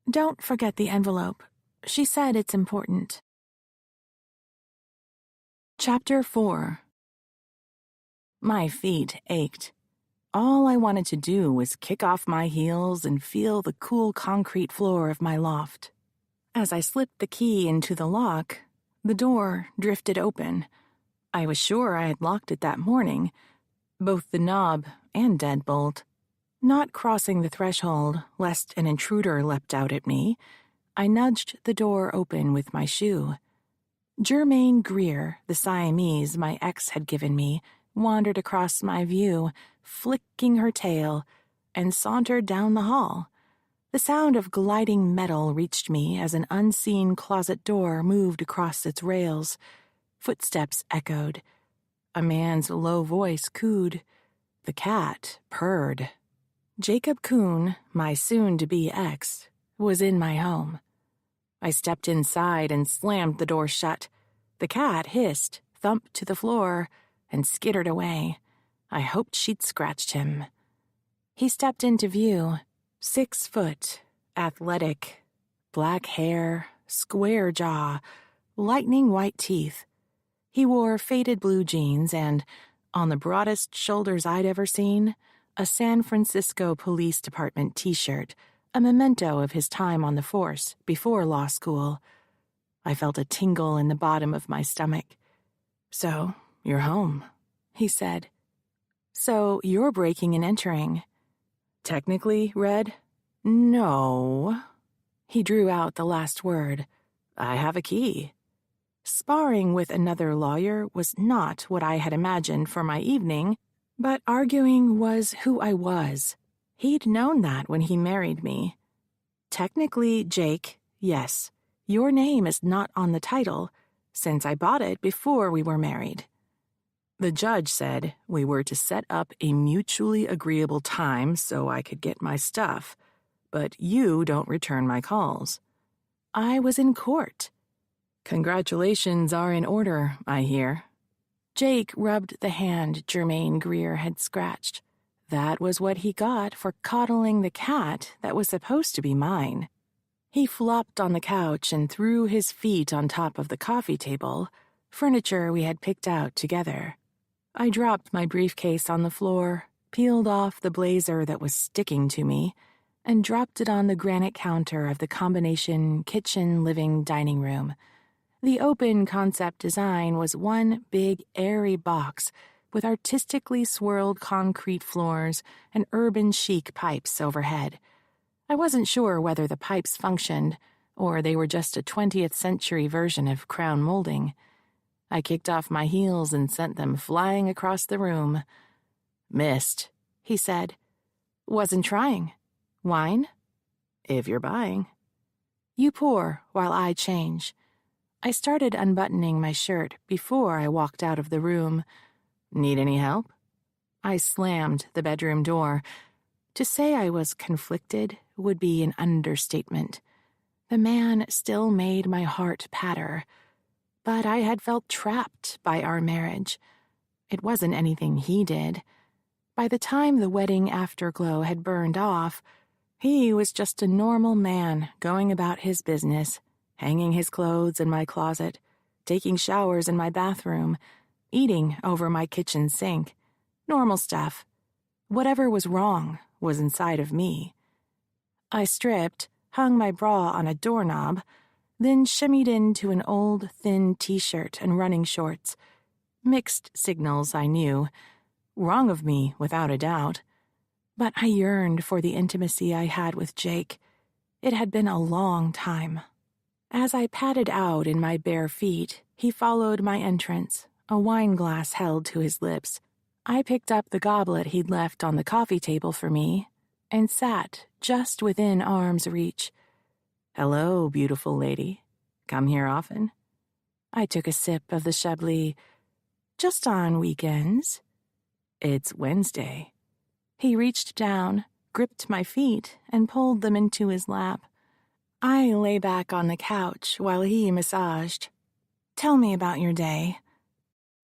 A: "Don't forget the envelope. She said it's important." Chapter 4. My feet ached. All I wanted to do was kick off my heels and feel the cool concrete floor of my loft. As I slipped the key into the lock, the door drifted open. I was sure I had locked it that morning, both the knob and deadbolt. Not crossing the threshold, lest an intruder leapt out at me, I nudged the door open with my shoe. Germaine Greer, the Siamese my ex had given me, wandered across my view, flicking her tail, and sauntered down the hall. The sound of gliding metal reached me as an unseen closet door moved across its rails. Footsteps echoed. A man's low voice cooed. The cat purred. Jacob Kuhn, my soon-to-be ex, was in my home. I stepped inside and slammed the door shut. The cat hissed, thumped to the floor, and skittered away. I hoped she'd scratched him. He stepped into view, 6 foot, athletic, black hair, square jaw, lightning white teeth. He wore faded blue jeans and, on the broadest shoulders I'd ever seen, a San Francisco Police Department t-shirt, a memento of his time on the force before law school. I felt a tingle in the bottom of my stomach. "So, you're home," he said. "So, you're breaking and entering." "Technically, Red? No." He drew out the last word. "I have a key." Sparring with another lawyer was not what I had imagined for my evening, but arguing was who I was. He'd known that when he married me. "Technically, Jake, yes. Your name is not on the title, since I bought it before we were married." The judge said we were to set up a mutually agreeable time so I could get my stuff, but you don't return my calls. I was in court. Congratulations are in order, I hear. Jake rubbed the hand Jermaine Greer had scratched. That was what he got for coddling the cat that was supposed to be mine. He flopped on the couch and threw his feet on top of the coffee table, furniture we had picked out together. I dropped my briefcase on the floor, peeled off the blazer that was sticking to me, and dropped it on the granite counter of the combination kitchen-living-dining room. The open concept design was one big airy box with artistically swirled concrete floors and urban chic pipes overhead. I wasn't sure whether the pipes functioned or they were just a 20th century version of crown molding. I kicked off my heels and sent them flying across the room. Missed, he said. Wasn't trying. Wine? If you're buying. You pour while I change. I started unbuttoning my shirt before I walked out of the room. Need any help? I slammed the bedroom door. To say I was conflicted would be an understatement. The man still made my heart patter, but I had felt trapped by our marriage. It wasn't anything he did. By the time the wedding afterglow had burned off, he was just a normal man going about his business, hanging his clothes in my closet, taking showers in my bathroom, eating over my kitchen sink. Normal stuff. Whatever was wrong was inside of me. I stripped, hung my bra on a doorknob, then shimmied into an old, thin t-shirt and running shorts. Mixed signals, I knew. Wrong of me, without a doubt. But I yearned for the intimacy I had with Jake. It had been a long time. As I padded out in my bare feet, he followed my entrance, a wine glass held to his lips. I picked up the goblet he'd left on the coffee table for me and sat just within arm's reach. Hello, beautiful lady. Come here often? I took a sip of the Chablis. Just on weekends. It's Wednesday. He reached down, gripped my feet, and pulled them into his lap. I lay back on the couch while he massaged. Tell me about your day.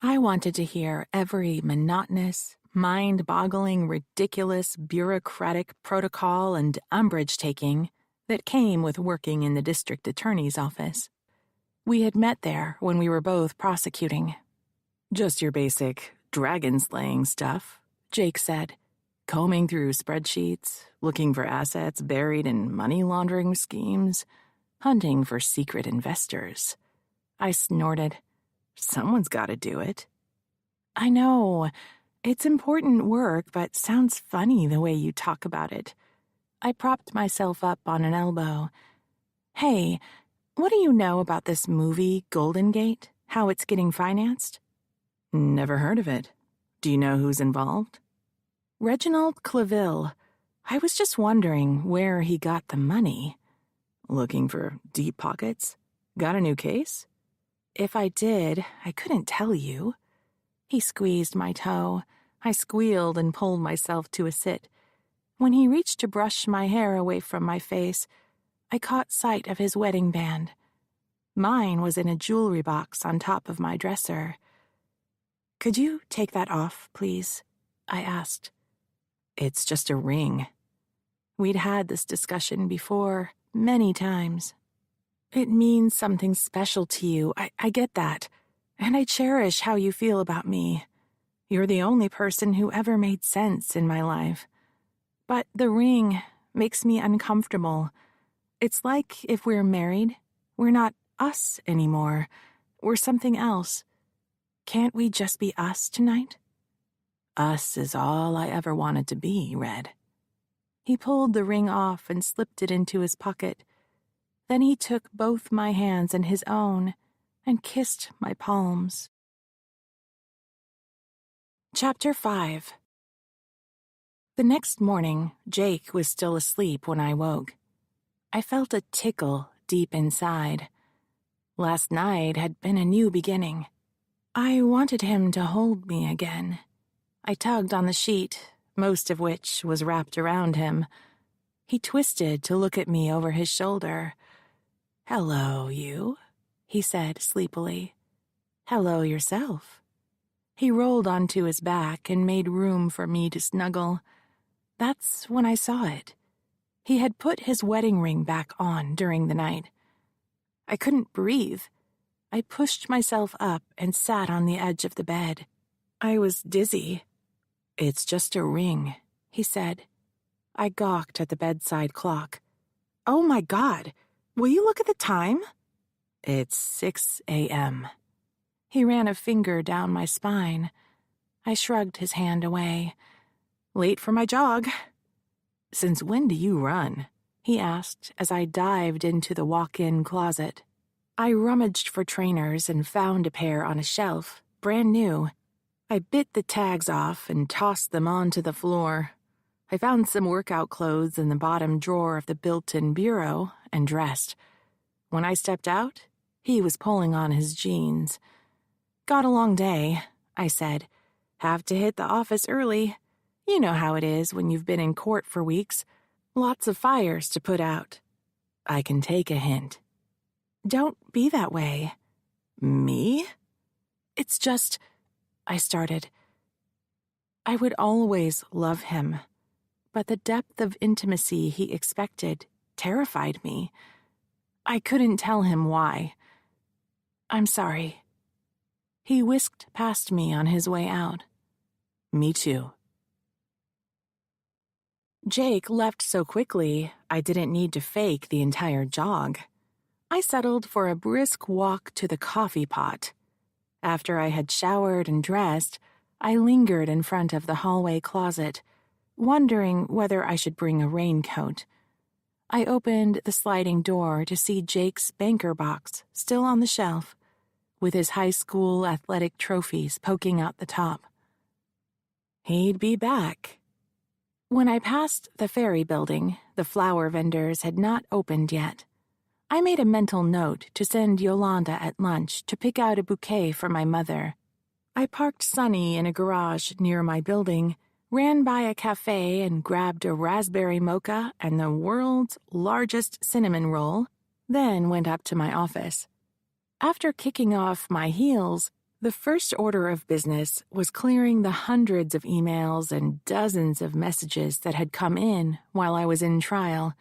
A: I wanted to hear every monotonous, mind-boggling, ridiculous, bureaucratic protocol and umbrage-taking that came with working in the district attorney's office. We had met there when we were both prosecuting. Just your basic dragon-slaying stuff, Jake said, combing through spreadsheets, looking for assets buried in money laundering schemes, hunting for secret investors. I snorted. Someone's got to do it. I know. It's important work, but sounds funny the way you talk about it. I propped myself up on an elbow. Hey, what do you know about this movie, Golden Gate? How it's getting financed? Never heard of it. Do you know who's involved? Reginald Claville. I was just wondering where he got the money. Looking for deep pockets? Got a new case? If I did, I couldn't tell you. He squeezed my toe. I squealed and pulled myself to a sit. When he reached to brush my hair away from my face, I caught sight of his wedding band. Mine was in a jewelry box on top of my dresser. Could you take that off, please? I asked. It's just a ring. We'd had this discussion before, many times. It means something special to you, I get that. And I cherish how you feel about me. You're the only person who ever made sense in my life. But the ring makes me uncomfortable. It's like if we're married, we're not us anymore. We're something else. Can't we just be us tonight? Us is all I ever wanted to be, Red. He pulled the ring off and slipped it into his pocket. Then he took both my hands in his own and kissed my palms. Chapter 5. The next morning, Jake was still asleep when I woke. I felt a tickle deep inside. Last night had been a new beginning. I wanted him to hold me again. I tugged on the sheet, most of which was wrapped around him. He twisted to look at me over his shoulder. Hello, you, he said sleepily. Hello yourself. He rolled onto his back and made room for me to snuggle. That's when I saw it. He had put his wedding ring back on during the night. I couldn't breathe. I pushed myself up and sat on the edge of the bed. I was dizzy. It's just a ring, he said. I gawked at the bedside clock. Oh my God, will you look at the time? It's 6 a.m. He ran a finger down my spine. I shrugged his hand away. Late for my jog. Since when do you run? He asked as I dived into the walk-in closet. I rummaged for trainers and found a pair on a shelf, brand new. I bit the tags off and tossed them onto the floor. I found some workout clothes in the bottom drawer of the built-in bureau and dressed. When I stepped out, he was pulling on his jeans. Got a long day, I said. Have to hit the office early. You know how it is when you've been in court for weeks. Lots of fires to put out. I can take a hint. Don't be that way. Me? It's just, I started. I would always love him, but the depth of intimacy he expected terrified me. I couldn't tell him why. I'm sorry. He whisked past me on his way out. Me too. Jake left so quickly, I didn't need to fake the entire jog. I settled for a brisk walk to the coffee pot. After I had showered and dressed, I lingered in front of the hallway closet, wondering whether I should bring a raincoat. I opened the sliding door to see Jake's banker box still on the shelf, with his high school athletic trophies poking out the top. He'd be back. When I passed the ferry building, the flower vendors had not opened yet. I made a mental note to send Yolanda at lunch to pick out a bouquet for my mother. I parked Sunny in a garage near my building, ran by a cafe and grabbed a raspberry mocha and the world's largest cinnamon roll, then went up to my office. After kicking off my heels, the first order of business was clearing the hundreds of emails and dozens of messages that had come in while I was in trial.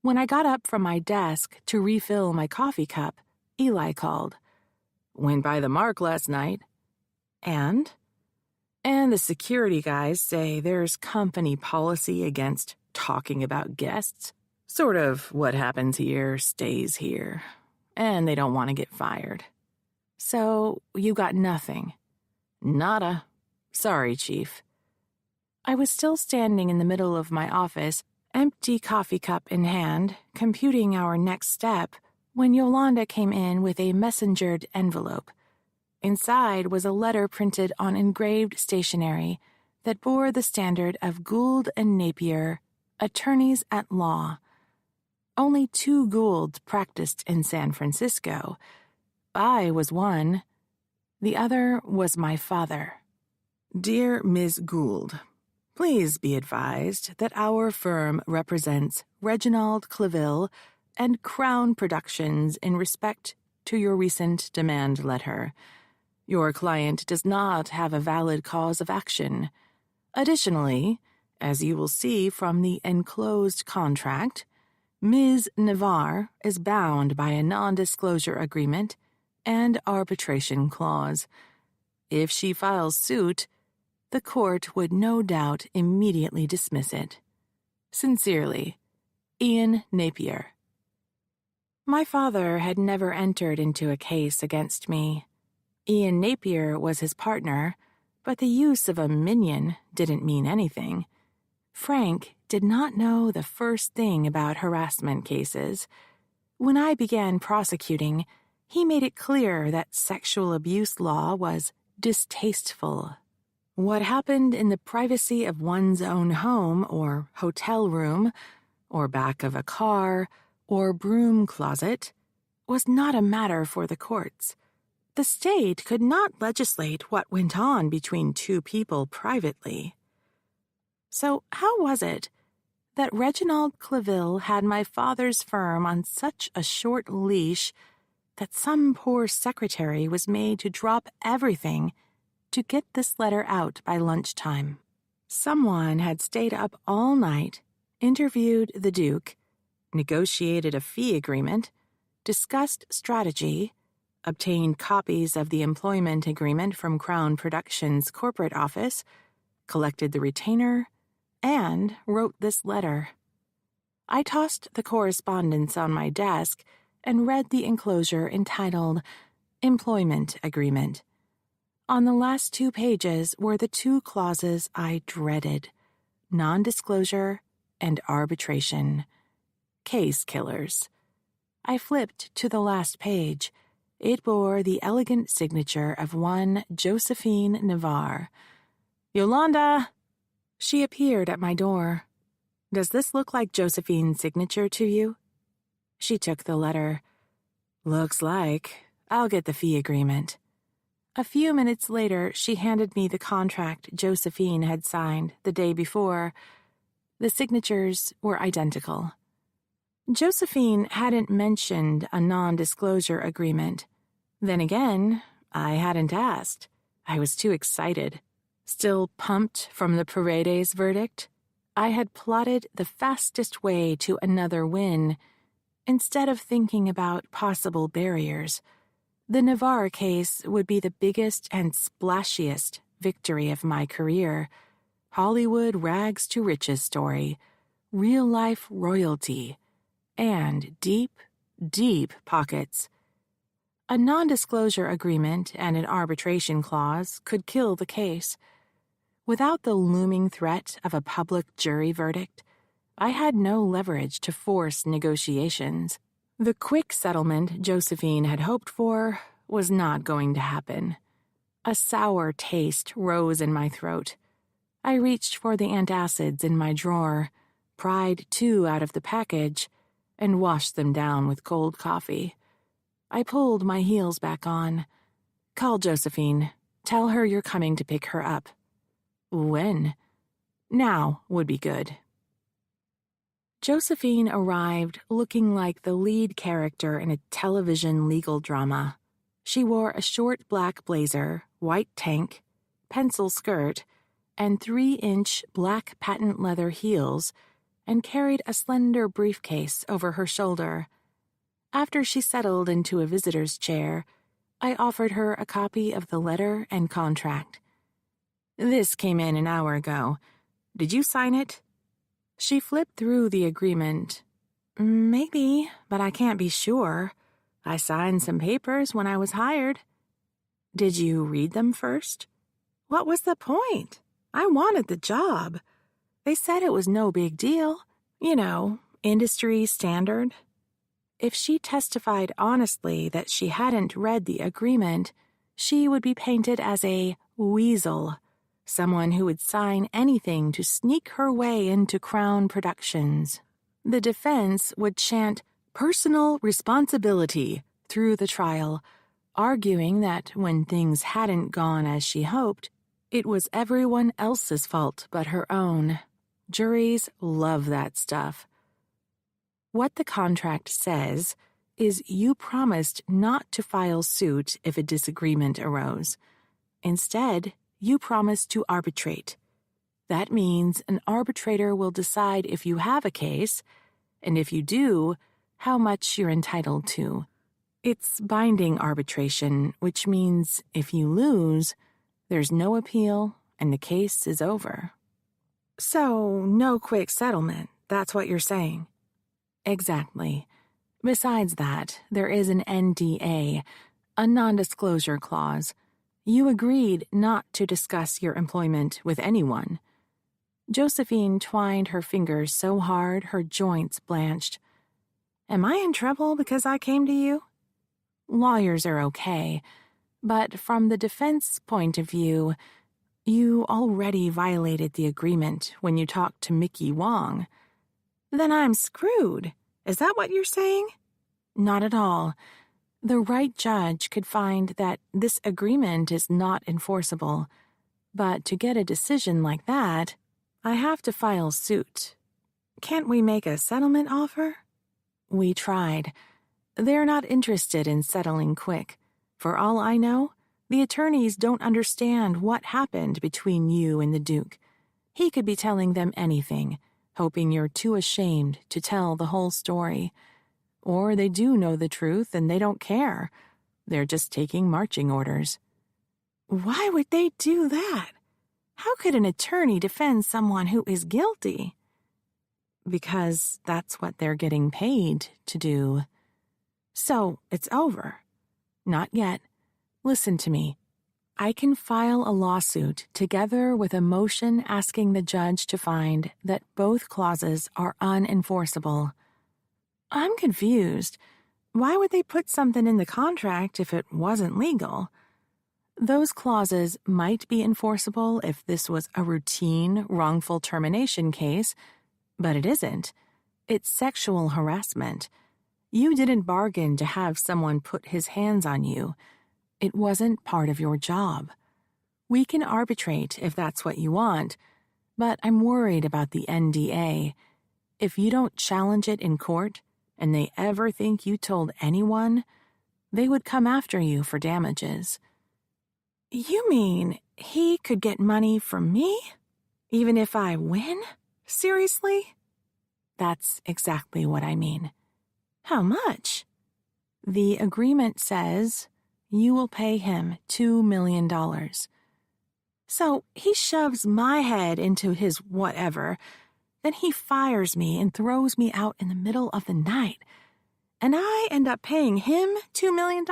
A: When I got up from my desk to refill my coffee cup, Eli called. Went by the mark last night. And the security guys say there's company policy against talking about guests. Sort of what happens here stays here. And they don't want to get fired. So you got nothing. Nada. Sorry, Chief. I was still standing in the middle of my office, empty coffee cup in hand, computing our next step, when Yolanda came in with a messengered envelope. Inside was a letter printed on engraved stationery that bore the standard of Gould and Napier, attorneys at law. Only 2 Goulds practiced in San Francisco. I was one. The other was my father. Dear Ms. Gould, please be advised that our firm represents Reginald Claville and Crown Productions in respect to your recent demand letter. Your client does not have a valid cause of action. Additionally, as you will see from the enclosed contract, Ms. Navarre is bound by a non-disclosure agreement and arbitration clause. If she files suit, the court would no doubt immediately dismiss it. Sincerely, Ian Napier. My father had never entered into a case against me. Ian Napier was his partner, but the use of a minion didn't mean anything. Frank did not know the first thing about harassment cases. When I began prosecuting, he made it clear that sexual abuse law was distasteful. What happened in the privacy of one's own home or hotel room, or back of a car, or broom closet, was not a matter for the courts. The state could not legislate what went on between 2 people privately. So how was it that Reginald Claville had my father's firm on such a short leash that some poor secretary was made to drop everything to get this letter out by lunchtime. Someone had stayed up all night, interviewed the Duke, negotiated a fee agreement, discussed strategy, obtained copies of the employment agreement from Crown Productions' corporate office, collected the retainer, and wrote this letter. I tossed the correspondence on my desk and read the enclosure entitled Employment Agreement. On the last 2 pages were the 2 clauses I dreaded: non-disclosure and arbitration. Case killers. I flipped to the last page. It bore the elegant signature of one Josephine Navarre. "Yolanda!" She appeared at my door. "Does this look like Josephine's signature to you?" She took the letter. "Looks like. I'll get the fee agreement." A few minutes later, she handed me the contract Josephine had signed the day before. The signatures were identical. Josephine hadn't mentioned a non-disclosure agreement. Then again, I hadn't asked. I was too excited. Still pumped from the Paredes verdict, I had plotted the fastest way to another win, instead of thinking about possible barriers. The Navarre case would be the biggest and splashiest victory of my career. Hollywood rags to riches story, real-life royalty, and deep, deep pockets. A non-disclosure agreement and an arbitration clause could kill the case. Without the looming threat of a public jury verdict, I had no leverage to force negotiations. The quick settlement Josephine had hoped for was not going to happen. A sour taste rose in my throat. I reached for the antacids in my drawer, pried 2 out of the package, and washed them down with cold coffee. I pulled my heels back on. "Call Josephine. Tell her you're coming to pick her up." "When?" "Now would be good." Josephine arrived looking like the lead character in a television legal drama. She wore a short black blazer, white tank, pencil skirt, and 3-inch black patent leather heels, and carried a slender briefcase over her shoulder. After she settled into a visitor's chair, I offered her a copy of the letter and contract. "This came in an hour ago. Did you sign it?" She flipped through the agreement. "Maybe, but I can't be sure. I signed some papers when I was hired." "Did you read them first?" "What was the point? I wanted the job. They said it was no big deal. You know, industry standard." If she testified honestly that she hadn't read the agreement, she would be painted as a weasel, someone who would sign anything to sneak her way into Crown Productions. The defense would chant personal responsibility through the trial, arguing that when things hadn't gone as she hoped, it was everyone else's fault but her own. Juries love that stuff. What the contract says is you promised not to file suit if a disagreement arose. Instead, you promised to arbitrate. That means an arbitrator will decide if you have a case, and if you do, how much you're entitled to. It's binding arbitration, which means if you lose, there's no appeal and the case is over. So, no quick settlement, that's what you're saying? Exactly. Besides that, there is an NDA, a non-disclosure clause. You agreed not to discuss your employment with anyone. Josephine twined her fingers so hard her joints blanched. Am I in trouble because I came to you? Lawyers are okay, but from the defense point of view, you already violated the agreement when you talked to Mickey Wong. Then I'm screwed. Is that what you're saying? Not at all. The right judge could find that this agreement is not enforceable, but to get a decision like that, I have to file suit. Can't we make a settlement offer? We tried. They're not interested in settling quick. For all I know, the attorneys don't understand what happened between you and the Duke. He could be telling them anything, hoping you're too ashamed to tell the whole story. Or they do know the truth and they don't care. They're just taking marching orders. Why would they do that? How could an attorney defend someone who is guilty? Because that's what they're getting paid to do. So, it's over. Not yet. Listen to me. I can file a lawsuit together with a motion asking the judge to find that both clauses are unenforceable. I'm confused. Why would they put something in the contract if it wasn't legal? Those clauses might be enforceable if this was a routine wrongful termination case, but it isn't. It's sexual harassment. You didn't bargain to have someone put his hands on you. It wasn't part of your job. We can arbitrate if that's what you want, but I'm worried about the NDA. If you don't challenge it in court, and they ever think you told anyone, they would come after you for damages. You mean he could get money from me? Even if I win? Seriously? That's exactly what I mean. How much? The agreement says you will pay him $2 million. So he shoves my head into his whatever, then he fires me and throws me out in the middle of the night, and I end up paying him $2 million?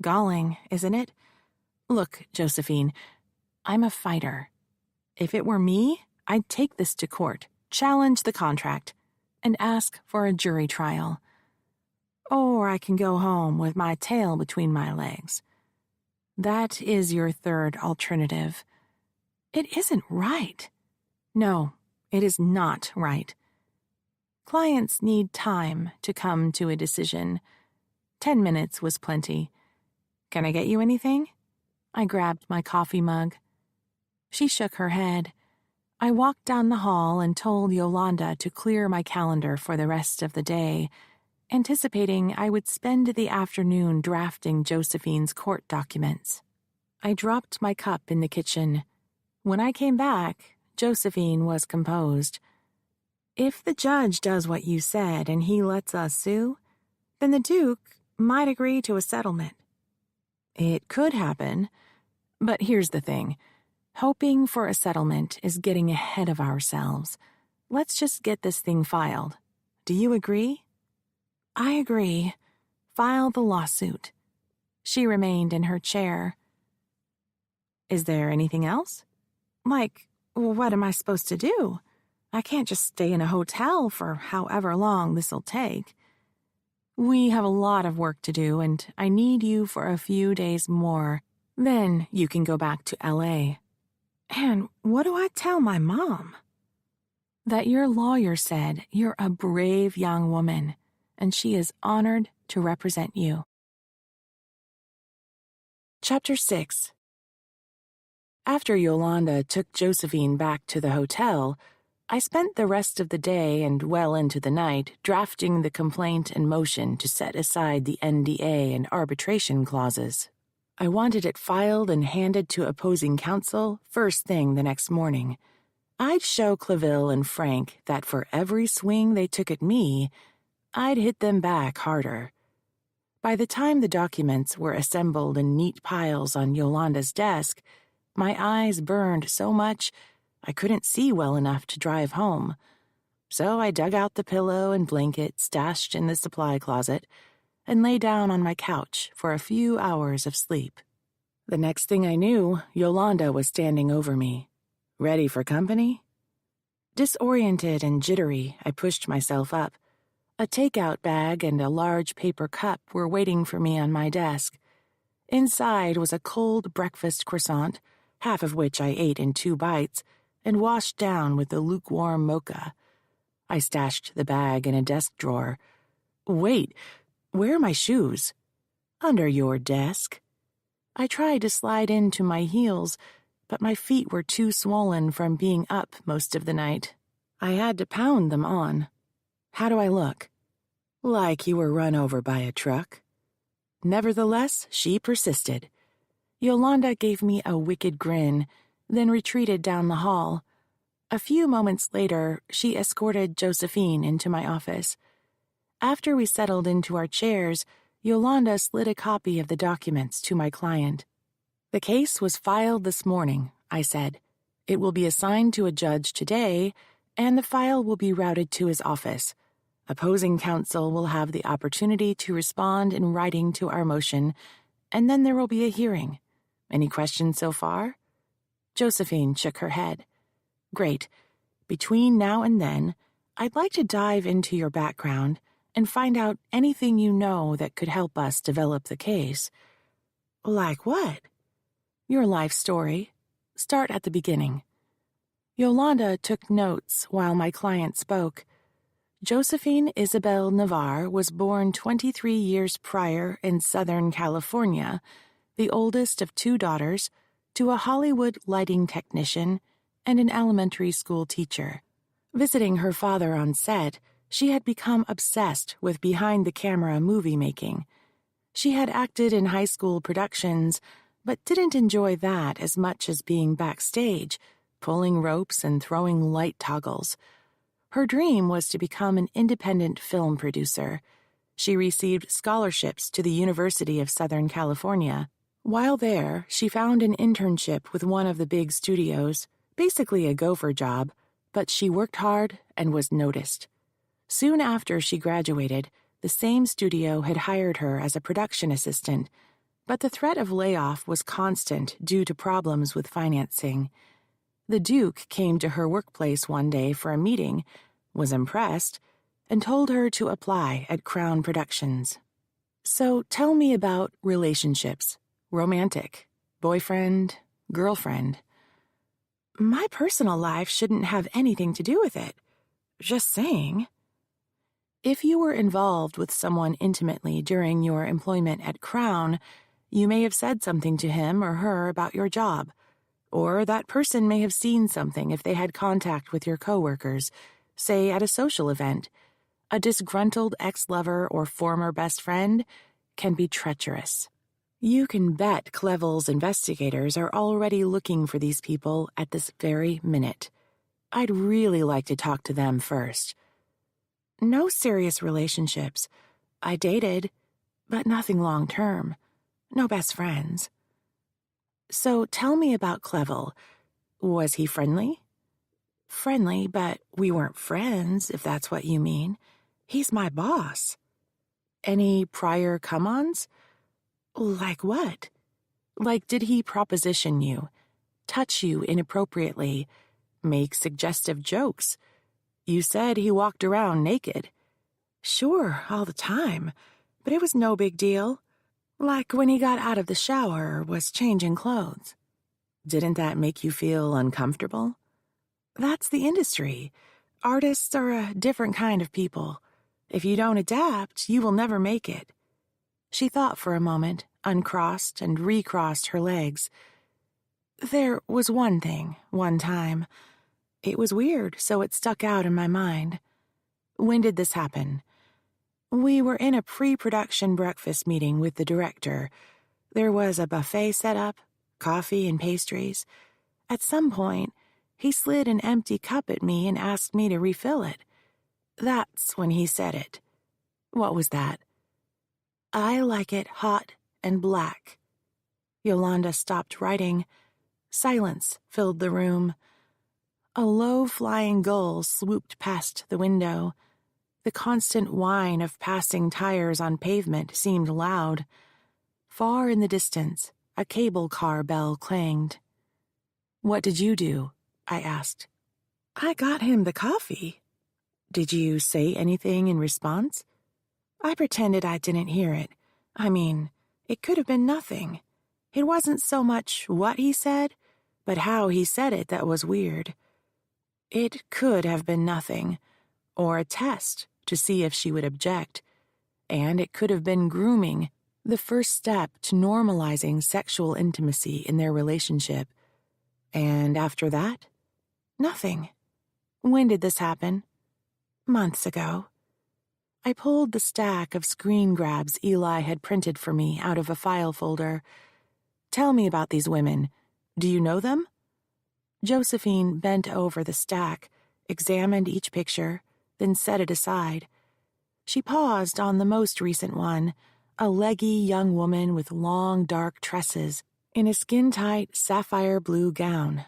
A: Galling, isn't it? Look, Josephine, I'm a fighter. If it were me, I'd take this to court, challenge the contract, and ask for a jury trial. Or I can go home with my tail between my legs. That is your third alternative. It isn't right. No, it is not right. Clients need time to come to a decision. 10 minutes was plenty. Can I get you anything? I grabbed my coffee mug. She shook her head. I walked down the hall and told Yolanda to clear my calendar for the rest of the day, anticipating I would spend the afternoon drafting Josephine's court documents. I dropped my cup in the kitchen. When I came back, Josephine was composed. If the judge does what you said and he lets us sue, then the Duke might agree to a settlement. It could happen, but here's the thing. Hoping for a settlement is getting ahead of ourselves. Let's just get this thing filed. Do you agree? I agree. File the lawsuit. She remained in her chair. Is there anything else? Like, what am I supposed to do? I can't just stay in a hotel for however long this'll take. We have a lot of work to do, and I need you for a few days more. Then you can go back to LA. And what do I tell my mom? That your lawyer said you're a brave young woman, and she is honored to represent you. Chapter 6. After Yolanda took Josephine back to the hotel, I spent the rest of the day and well into the night drafting the complaint and motion to set aside the NDA and arbitration clauses. I wanted it filed and handed to opposing counsel first thing the next morning. I'd show Claville and Frank that for every swing they took at me, I'd hit them back harder. By the time the documents were assembled in neat piles on Yolanda's desk, my eyes burned so much I couldn't see well enough to drive home. So I dug out the pillow and blanket stashed in the supply closet and lay down on my couch for a few hours of sleep. The next thing I knew, Yolanda was standing over me. Ready for company? Disoriented and jittery, I pushed myself up. A takeout bag and a large paper cup were waiting for me on my desk. Inside was a cold breakfast croissant, half of which I ate in 2 bites, and washed down with the lukewarm mocha. I stashed the bag in a desk drawer. Wait, where are my shoes? Under your desk. I tried to slide into my heels, but my feet were too swollen from being up most of the night. I had to pound them on. How do I look? Like you were run over by a truck. Nevertheless, she persisted. Yolanda gave me a wicked grin, then retreated down the hall. A few moments later, she escorted Josephine into my office. After we settled into our chairs, Yolanda slid a copy of the documents to my client. "The case was filed this morning," I said. "It will be assigned to a judge today, and the file will be routed to his office. Opposing counsel will have the opportunity to respond in writing to our motion, and then there will be a hearing. Any questions so far?" Josephine shook her head. "Great. Between now and then, I'd like to dive into your background and find out anything you know that could help us develop the case." "Like what?" "Your life story. Start at the beginning." Yolanda took notes while my client spoke. Josephine Isabel Navarre was born 23 years prior in Southern California, the oldest of 2 daughters, to a Hollywood lighting technician and an elementary school teacher. Visiting her father on set, she had become obsessed with behind-the-camera movie-making. She had acted in high school productions, but didn't enjoy that as much as being backstage, pulling ropes and throwing light toggles. Her dream was to become an independent film producer. She received scholarships to the University of Southern California. While there, she found an internship with one of the big studios, basically a gopher job, but she worked hard and was noticed. Soon after she graduated, the same studio had hired her as a production assistant, but the threat of layoff was constant due to problems with financing. The Duke came to her workplace one day for a meeting, was impressed, and told her to apply at Crown Productions. "So tell me about relationships. Romantic. Boyfriend, girlfriend." "My personal life shouldn't have anything to do with it. Just saying." "If you were involved with someone intimately during your employment at Crown, you may have said something to him or her about your job. Or that person may have seen something if they had contact with your coworkers, say at a social event. A disgruntled ex-lover or former best friend can be treacherous. You can bet Clevel's investigators are already looking for these people at this very minute. I'd really like to talk to them first." "No serious relationships. I dated, but nothing long-term. No best friends." "So tell me about Clevel. Was he friendly?" "Friendly, but we weren't friends, if that's what you mean. He's my boss." "Any prior come-ons?" "Like what?" "Like did he proposition you, touch you inappropriately, make suggestive jokes? You said he walked around naked." "Sure, all the time, but it was no big deal. Like when he got out of the shower or was changing clothes." "Didn't that make you feel uncomfortable?" "That's the industry. Artists are a different kind of people. If you don't adapt, you will never make it." She thought for a moment, uncrossed and recrossed her legs. "There was one thing, one time. It was weird, so it stuck out in my mind." "When did this happen?" "We were in a pre-production breakfast meeting with the director. There was a buffet set up, coffee and pastries. At some point, he slid an empty cup at me and asked me to refill it. That's when he said it." "What was that?" "I like it hot and black." Yolanda stopped writing. Silence filled the room. A low-flying gull swooped past the window. The constant whine of passing tires on pavement seemed loud. Far in the distance, a cable car bell clanged. "What did you do?" I asked. "I got him the coffee." "Did you say anything in response?" "I pretended I didn't hear it. I mean, it could have been nothing. It wasn't so much what he said, but how he said it that was weird. It could have been nothing, or a test to see if she would object, and it could have been grooming, the first step to normalizing sexual intimacy in their relationship. And after that, nothing." "When did this happen?" "Months ago." I pulled the stack of screen grabs Eli had printed for me out of a file folder. Tell me about these women. Do you know them? Josephine bent over the stack, examined each picture, then set it aside. She paused on the most recent one, a leggy young woman with long dark tresses in a skin-tight sapphire blue gown.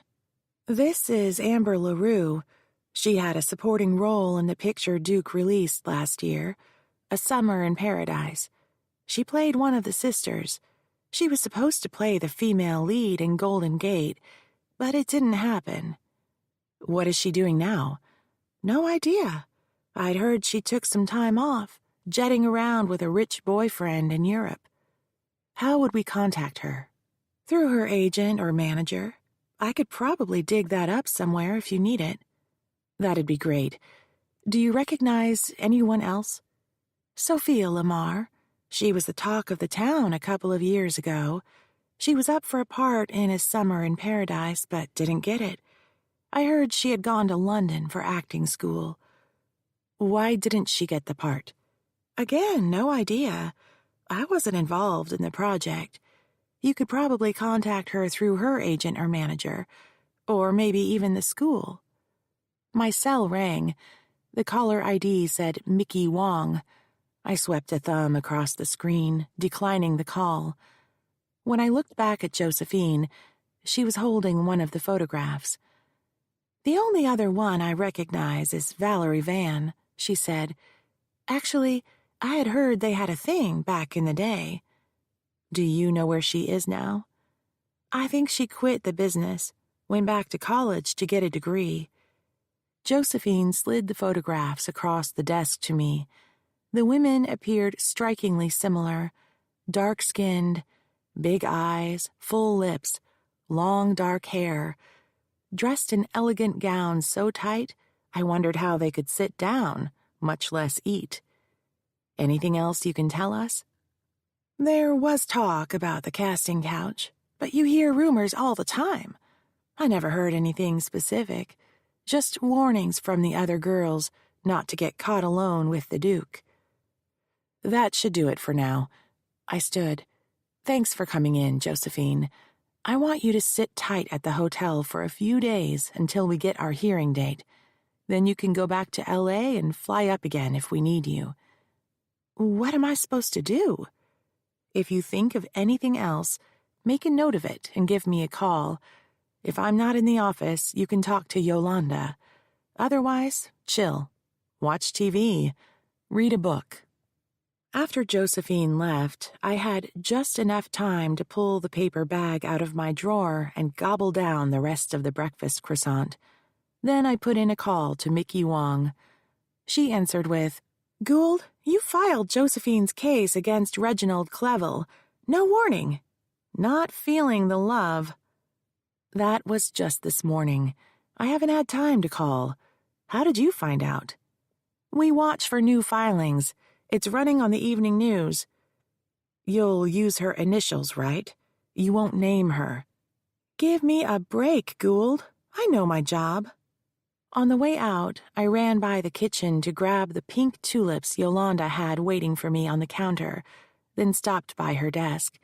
A: This is Amber LaRue. She had a supporting role in the picture Duke released last year, A Summer in Paradise. She played one of the sisters. She was supposed to play the female lead in Golden Gate, but it didn't happen. What is she doing now? No idea. I'd heard she took some time off, jetting around with a rich boyfriend in Europe. How would we contact her? Through her agent or manager. I could probably dig that up somewhere if you need it. That'd be great. Do you recognize anyone else? Sophia Lamar. She was the talk of the town a couple of years ago. She was up for a part in A Summer in Paradise, but didn't get it. I heard she had gone to London for acting school. Why didn't she get the part? Again, no idea. I wasn't involved in the project. You could probably contact her through her agent or manager, or maybe even the school. My cell rang. The caller ID said Mickey Wong. I swept a thumb across the screen, declining the call. When I looked back at Josephine, she was holding one of the photographs. The only other one I recognize is Valerie Van, she said. Actually, I had heard they had a thing back in the day. Do you know where she is now? I think she quit the business, went back to college to get a degree. Josephine slid the photographs across the desk to me. The women appeared strikingly similar, dark-skinned, big eyes, full lips, long dark hair, dressed in elegant gowns so tight I wondered how they could sit down, much less eat. Anything else you can tell us? There was talk about the casting couch, but you hear rumors all the time. I never heard anything specific, just warnings from the other girls not to get caught alone with the Duke. That should do it for now. I stood. Thanks for coming in, Josephine. I want you to sit tight at the hotel for a few days until we get our hearing date. Then you can go back to L.A. and fly up again if we need you. What am I supposed to do? If you think of anything else, make a note of it and give me a call. If I'm not in the office, you can talk to Yolanda. Otherwise, chill. Watch TV. Read a book. After Josephine left, I had just enough time to pull the paper bag out of my drawer and gobble down the rest of the breakfast croissant. Then I put in a call to Mickey Wong. She answered with, Gould, you filed Josephine's case against Reginald Clevel. No warning. Not feeling the love. That was just this morning. I haven't had time to call. How did you find out? We watch for new filings. It's running on the evening news. You'll use her initials, right? You won't name her. Give me a break, Gould. I know my job. On the way out, I ran by the kitchen to grab the pink tulips Yolanda had waiting for me on the counter, then stopped by her desk.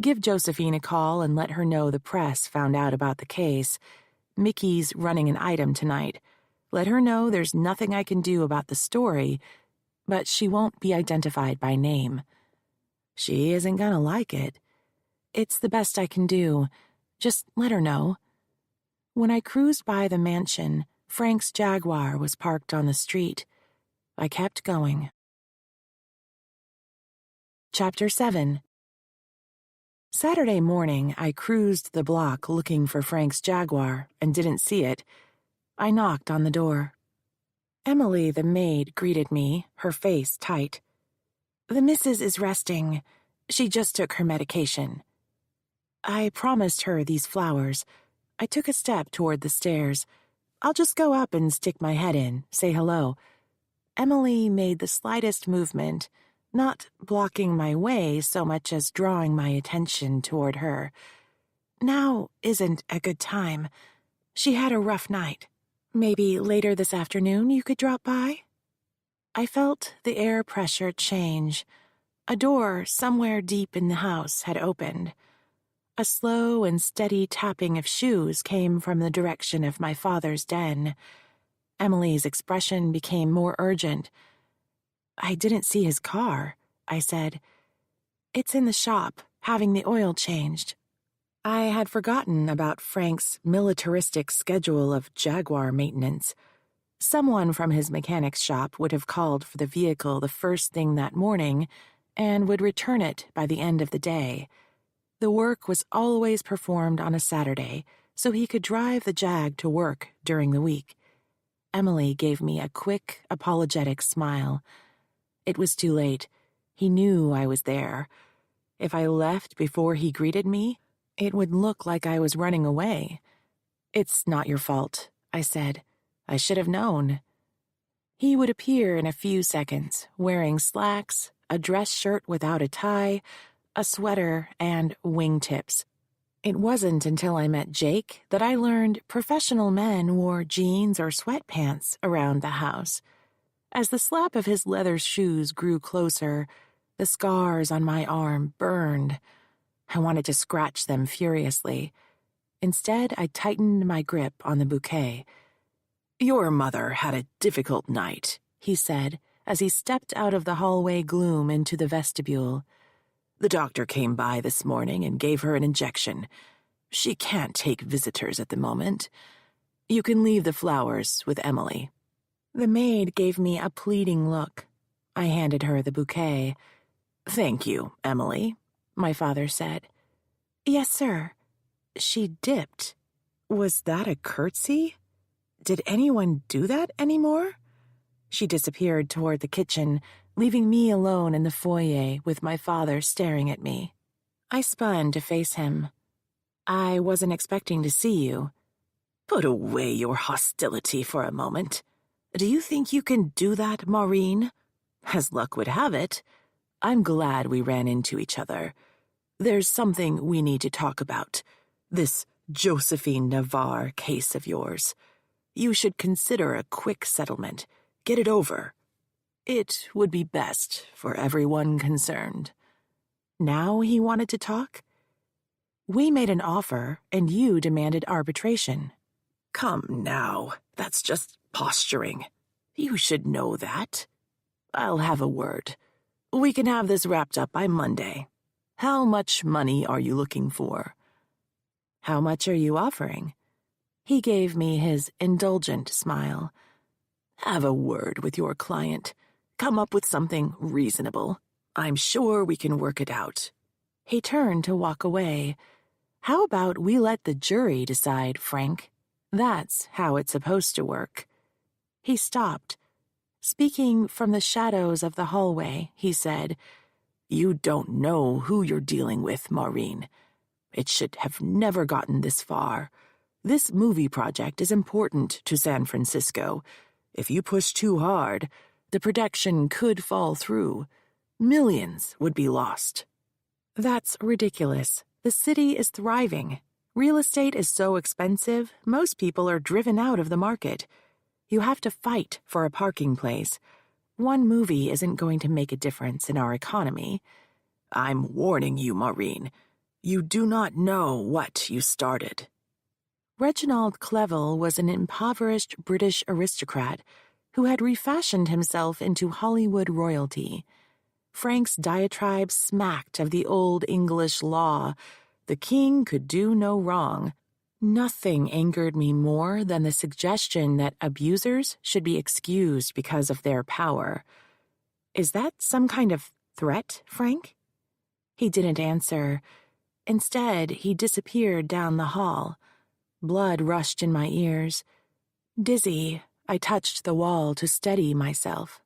A: Give Josephine a call and let her know the press found out about the case. Mickey's running an item tonight. Let her know there's nothing I can do about the story, but she won't be identified by name. She isn't gonna like it. It's the best I can do. Just let her know. When I cruised by the mansion, Frank's Jaguar was parked on the street. I kept going. Chapter 7. Saturday morning, I cruised the block looking for Frank's Jaguar and didn't see it. I knocked on the door. Emily, the maid, greeted me, her face tight. The missus is resting. She just took her medication. I promised her these flowers. I took a step toward the stairs. I'll just go up and stick my head in, say hello. Emily made the slightest movement, not blocking my way so much as drawing my attention toward her. Now isn't a good time. She had a rough night. Maybe later this afternoon you could drop by? I felt the air pressure change. A door somewhere deep in the house had opened. A slow and steady tapping of shoes came from the direction of my father's den. Emily's expression became more urgent. "I didn't see his car," I said. "It's in the shop, having the oil changed." I had forgotten about Frank's militaristic schedule of Jaguar maintenance. Someone from his mechanic's shop would have called for the vehicle the first thing that morning and would return it by the end of the day. The work was always performed on a Saturday, so he could drive the Jag to work during the week. Emily gave me a quick, apologetic smile. It was too late. He knew I was there. If I left before he greeted me, it would look like I was running away. "It's not your fault," I said. "I should have known." He would appear in a few seconds, wearing slacks, a dress shirt without a tie, a sweater, and wingtips. It wasn't until I met Jake that I learned professional men wore jeans or sweatpants around the house. As the slap of his leather shoes grew closer, the scars on my arm burned. I wanted to scratch them furiously. Instead, I tightened my grip on the bouquet. "Your mother had a difficult night," he said, as he stepped out of the hallway gloom into the vestibule. "The doctor came by this morning and gave her an injection. She can't take visitors at the moment. You can leave the flowers with Emily." The maid gave me a pleading look. I handed her the bouquet. "Thank you, Emily," my father said. "Yes, sir." She dipped. Was that a curtsy? Did anyone do that anymore? She disappeared toward the kitchen, leaving me alone in the foyer with my father staring at me. I spun to face him. "I wasn't expecting to see you." "Put away your hostility for a moment. Do you think you can do that, Maureen? As luck would have it, I'm glad we ran into each other. There's something we need to talk about. This Josephine Navarre case of yours. You should consider a quick settlement. Get it over. It would be best for everyone concerned." Now he wanted to talk? "We made an offer, and you demanded arbitration." "Come now, that's just posturing. You should know that. I'll have a word. We can have this wrapped up by Monday. How much money are you looking for?" "How much are you offering?" He gave me his indulgent smile. "Have a word with your client. Come up with something reasonable. I'm sure we can work it out." He turned to walk away. "How about we let the jury decide, Frank? That's how it's supposed to work." He stopped. Speaking from the shadows of the hallway, he said, "You don't know who you're dealing with, Maureen. It should have never gotten this far. This movie project is important to San Francisco. If you push too hard, the production could fall through. Millions would be lost." "That's ridiculous. The city is thriving. Real estate is so expensive, most people are driven out of the market. You have to fight for a parking place. One movie isn't going to make a difference in our economy." "I'm warning you, Maureen. You do not know what you started." Reginald Clevel was an impoverished British aristocrat who had refashioned himself into Hollywood royalty. Frank's diatribe smacked of the old English law. The king could do no wrong. Nothing angered me more than the suggestion that abusers should be excused because of their power. "Is that some kind of threat, Frank?" He didn't answer. Instead, he disappeared down the hall. Blood rushed in my ears. Dizzy, I touched the wall to steady myself.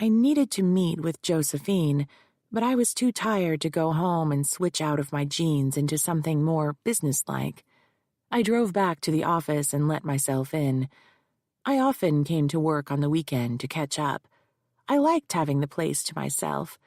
A: I needed to meet with Josephine, but I was too tired to go home and switch out of my jeans into something more businesslike. I drove back to the office and let myself in. I often came to work on the weekend to catch up. I liked having the place to myself.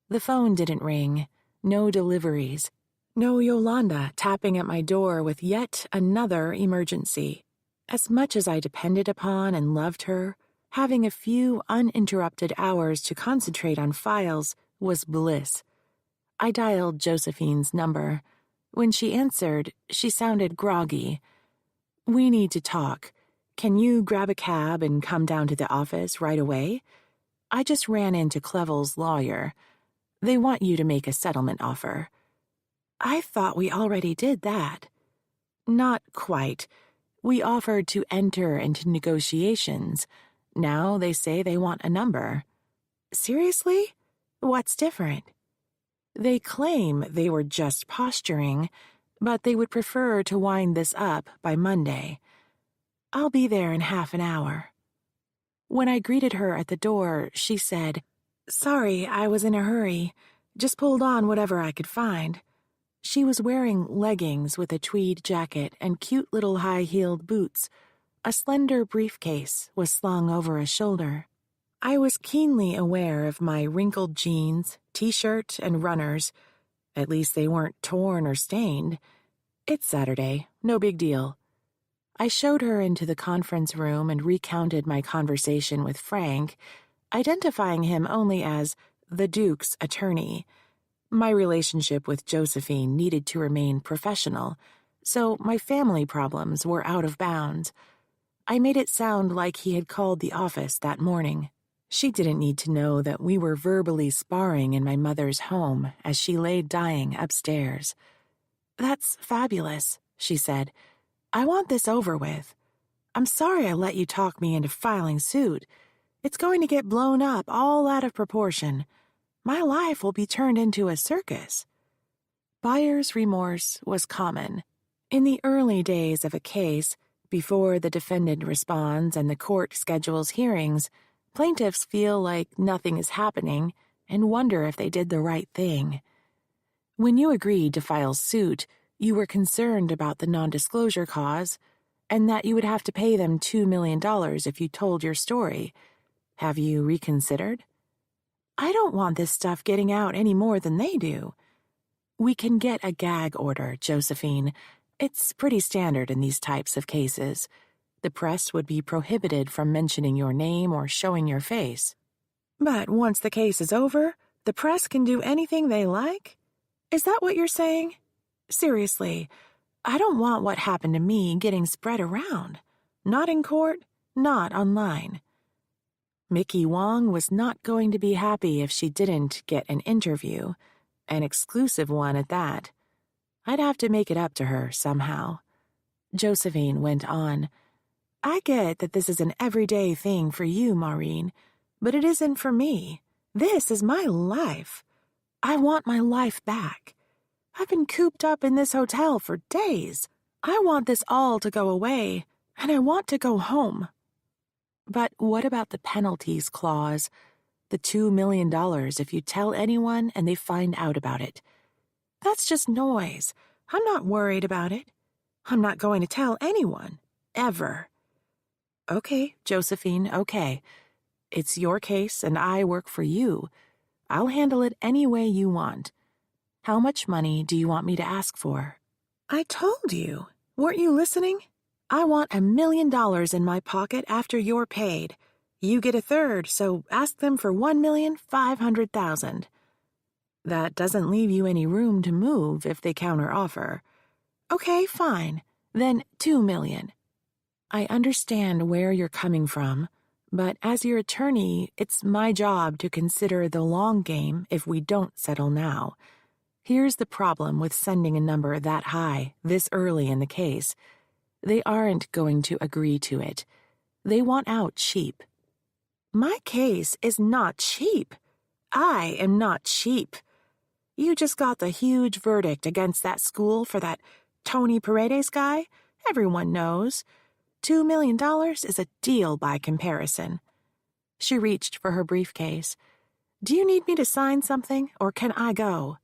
A: The phone didn't ring, no deliveries, no Yolanda tapping at my door with yet another emergency. As much as I depended upon and loved her, Having a few uninterrupted hours to concentrate on files was bliss. I dialed Josephine's number. When she answered, she sounded groggy. "We need to talk. Can you grab a cab and come down to the office right away? I just ran into Clevel's lawyer. They want you to make a settlement offer." I thought we already did that. Not quite. We offered to enter into negotiations. Now they say they want a number. Seriously? What's different? They claim they were just posturing, but they would prefer to wind this up by Monday. I'll be there in half an hour. When I greeted her at the door, she said, "Sorry, I was in a hurry. Just pulled on whatever I could find." She was wearing leggings with a tweed jacket and cute little high-heeled boots. A slender briefcase was slung over a shoulder. I was keenly aware of my wrinkled jeans, t-shirt, and runners. At least they weren't torn or stained. It's Saturday, no big deal. I showed her into the conference room and recounted my conversation with Frank, identifying him only as the Duke's attorney. My relationship with Josephine needed to remain professional, so my family problems were out of bounds. I made it sound like he had called the office that morning. She didn't need to know that we were verbally sparring in my mother's home as she lay dying upstairs. "That's fabulous," she said. "I want this over with. I'm sorry I let you talk me into filing suit. It's going to get blown up all out of proportion. My life will be turned into a circus." Buyer's remorse was common. In the early days of a case, before the defendant responds and the court schedules hearings, plaintiffs feel like nothing is happening and wonder if they did the right thing. When you agreed to file suit, you were concerned about the non-disclosure clause and that you would have to pay them $2 million if you told your story. Have you reconsidered? I don't want this stuff getting out any more than they do. We can get a gag order, Josephine. It's pretty standard in these types of cases. The press would be prohibited from mentioning your name or showing your face. But once the case is over, the press can do anything they like? Is that what you're saying? Seriously, I don't want what happened to me getting spread around. Not in court, not online. Mickey Wong was not going to be happy if she didn't get an interview, an exclusive one at that. I'd have to make it up to her somehow. Josephine went on. "I get that this is an everyday thing for you, Maureen, but it isn't for me. This is my life. I want my life back. I've been cooped up in this hotel for days. I want this all to go away, and I want to go home." But what about the penalties clause? The $2 million if you tell anyone and they find out about it. That's just noise. I'm not worried about it. I'm not going to tell anyone. Ever. Okay, Josephine, okay. It's your case and I work for you. I'll handle it any way you want. How much money do you want me to ask for? I told you. Weren't you listening? I want $1 million in my pocket after you're paid. You get a third, so ask them for $1,500,000. That doesn't leave you any room to move if they counteroffer. Okay, fine. Then $2 million. I understand where you're coming from, but as your attorney, it's my job to consider the long game if we don't settle now. Here's the problem with sending a number that high this early in the case. They aren't going to agree to it. They want out cheap. My case is not cheap. I am not cheap. You just got the huge verdict against that school for that Tony Paredes guy. Everyone knows. $2 million is a deal by comparison. She reached for her briefcase. Do you need me to sign something, or can I go?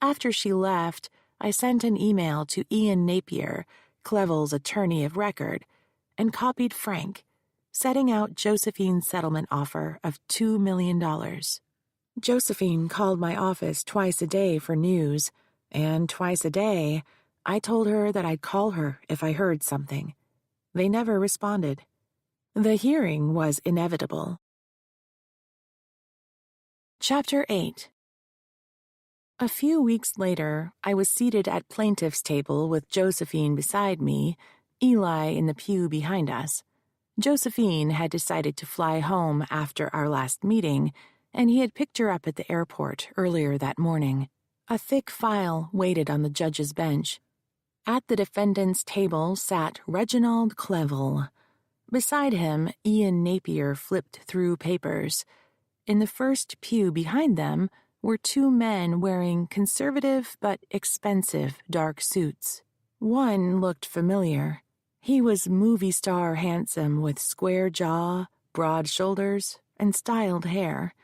A: After she left, I sent an email to Ian Napier, Clevel's attorney of record, and copied Frank, setting out Josephine's settlement offer of $2 million. Josephine called my office twice a day for news, and twice a day, I told her that I'd call her if I heard something. They never responded. The hearing was inevitable. Chapter 8. A few weeks later, I was seated at plaintiff's table with Josephine beside me, Eli in the pew behind us. Josephine had decided to fly home after our last meeting, and he had picked her up at the airport earlier that morning. A thick file waited on the judge's bench. At the defendant's table sat Reginald Clevel. Beside him, Ian Napier flipped through papers. In the first pew behind them were two men wearing conservative but expensive dark suits. One looked familiar. He was movie star handsome with square jaw, broad shoulders, and styled hair.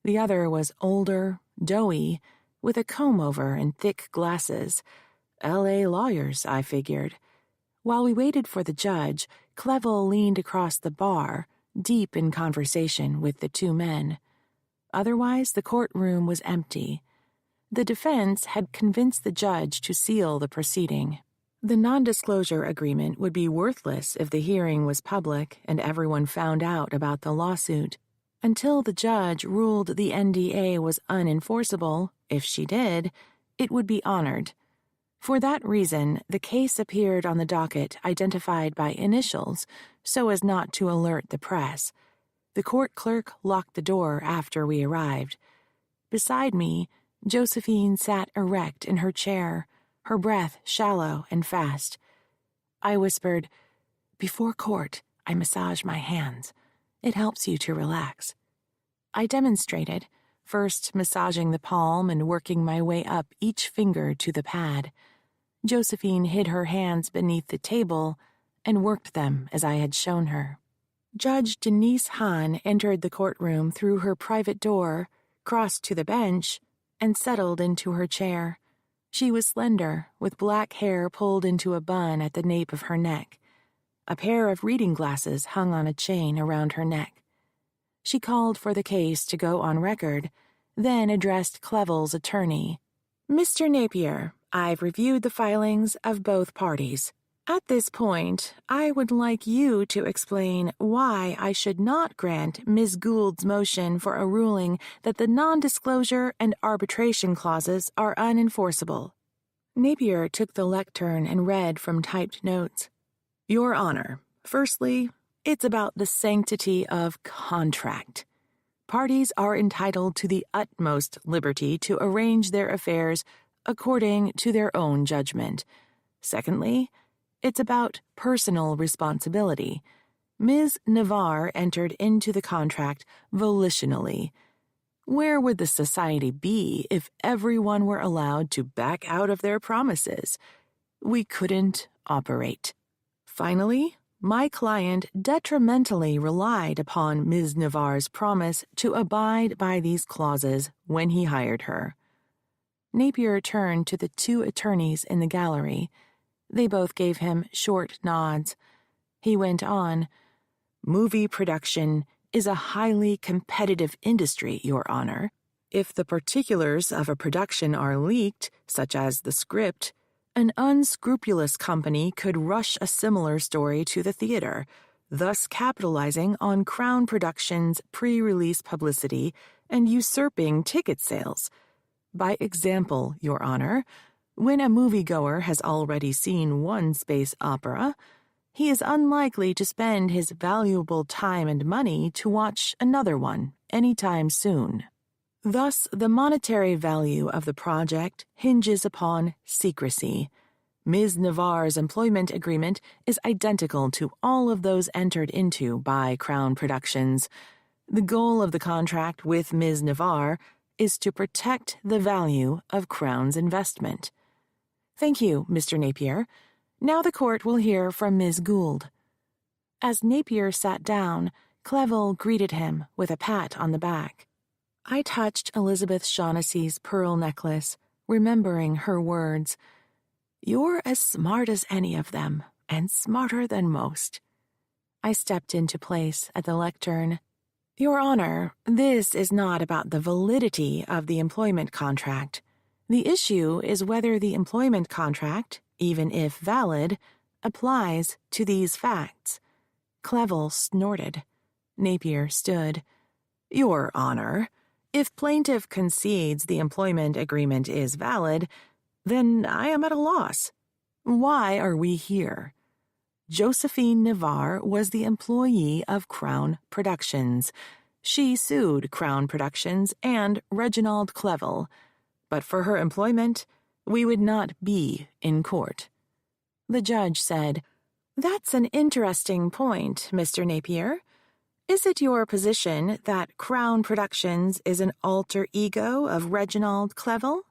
A: The other was older, doughy, with a comb-over and thick glasses. L.A. lawyers, I figured. While we waited for the judge, Clevel leaned across the bar, deep in conversation with the two men. Otherwise, the courtroom was empty. The defense had convinced the judge to seal the proceeding. The non-disclosure agreement would be worthless if the hearing was public and everyone found out about the lawsuit. Until the judge ruled the NDA was unenforceable, if she did, it would be honored. For that reason, the case appeared on the docket identified by initials so as not to alert the press. The court clerk locked the door after we arrived. Beside me, Josephine sat erect in her chair, her breath shallow and fast. I whispered, "Before court, I massage my hands. It helps you to relax." I demonstrated, first massaging the palm and working my way up each finger to the pad. Josephine hid her hands beneath the table and worked them as I had shown her. Judge Denise Hahn entered the courtroom through her private door, crossed to the bench, and settled into her chair. She was slender, with black hair pulled into a bun at the nape of her neck. A pair of reading glasses hung on a chain around her neck. She called for the case to go on record, then addressed Clevel's attorney. "Mr. Napier, I've reviewed the filings of both parties. At this point, I would like you to explain why I should not grant Ms. Gould's motion for a ruling that the non-disclosure and arbitration clauses are unenforceable." Napier took the lectern and read from typed notes. "Your Honor, firstly, it's about the sanctity of contract. Parties are entitled to the utmost liberty to arrange their affairs according to their own judgment. Secondly, it's about personal responsibility. Ms. Navarre entered into the contract volitionally. Where would the society be if everyone were allowed to back out of their promises? We couldn't operate. Finally, my client detrimentally relied upon Ms. Navarre's promise to abide by these clauses when he hired her." Napier turned to the two attorneys in the gallery. They both gave him short nods. He went on, "Movie production is a highly competitive industry, Your Honor. If the particulars of a production are leaked, such as the script, an unscrupulous company could rush a similar story to the theater, thus capitalizing on Crown Productions' pre-release publicity and usurping ticket sales. By example, Your Honor, when a moviegoer has already seen one space opera, he is unlikely to spend his valuable time and money to watch another one anytime soon. Thus, the monetary value of the project hinges upon secrecy. Ms. Navarre's employment agreement is identical to all of those entered into by Crown Productions. The goal of the contract with Ms. Navarre is to protect the value of Crown's investment." "Thank you, Mr. Napier. Now the court will hear from Ms. Gould." As Napier sat down, Clevel greeted him with a pat on the back. I touched Elizabeth Shaughnessy's pearl necklace, remembering her words, "You're as smart as any of them, and smarter than most." I stepped into place at the lectern. "Your Honor, this is not about the validity of the employment contract. The issue is whether the employment contract, even if valid, applies to these facts. Clevel snorted. Napier stood. Your Honor, if plaintiff concedes the employment agreement is valid, then I am at a loss. Why are we here? Josephine Navarre was the employee of Crown Productions. She sued Crown Productions and Reginald Clevel. But for her employment, we would not be in court. The judge said, That's an interesting point, Mr. Napier. Is it your position that Crown Productions is an alter ego of Reginald Clevel?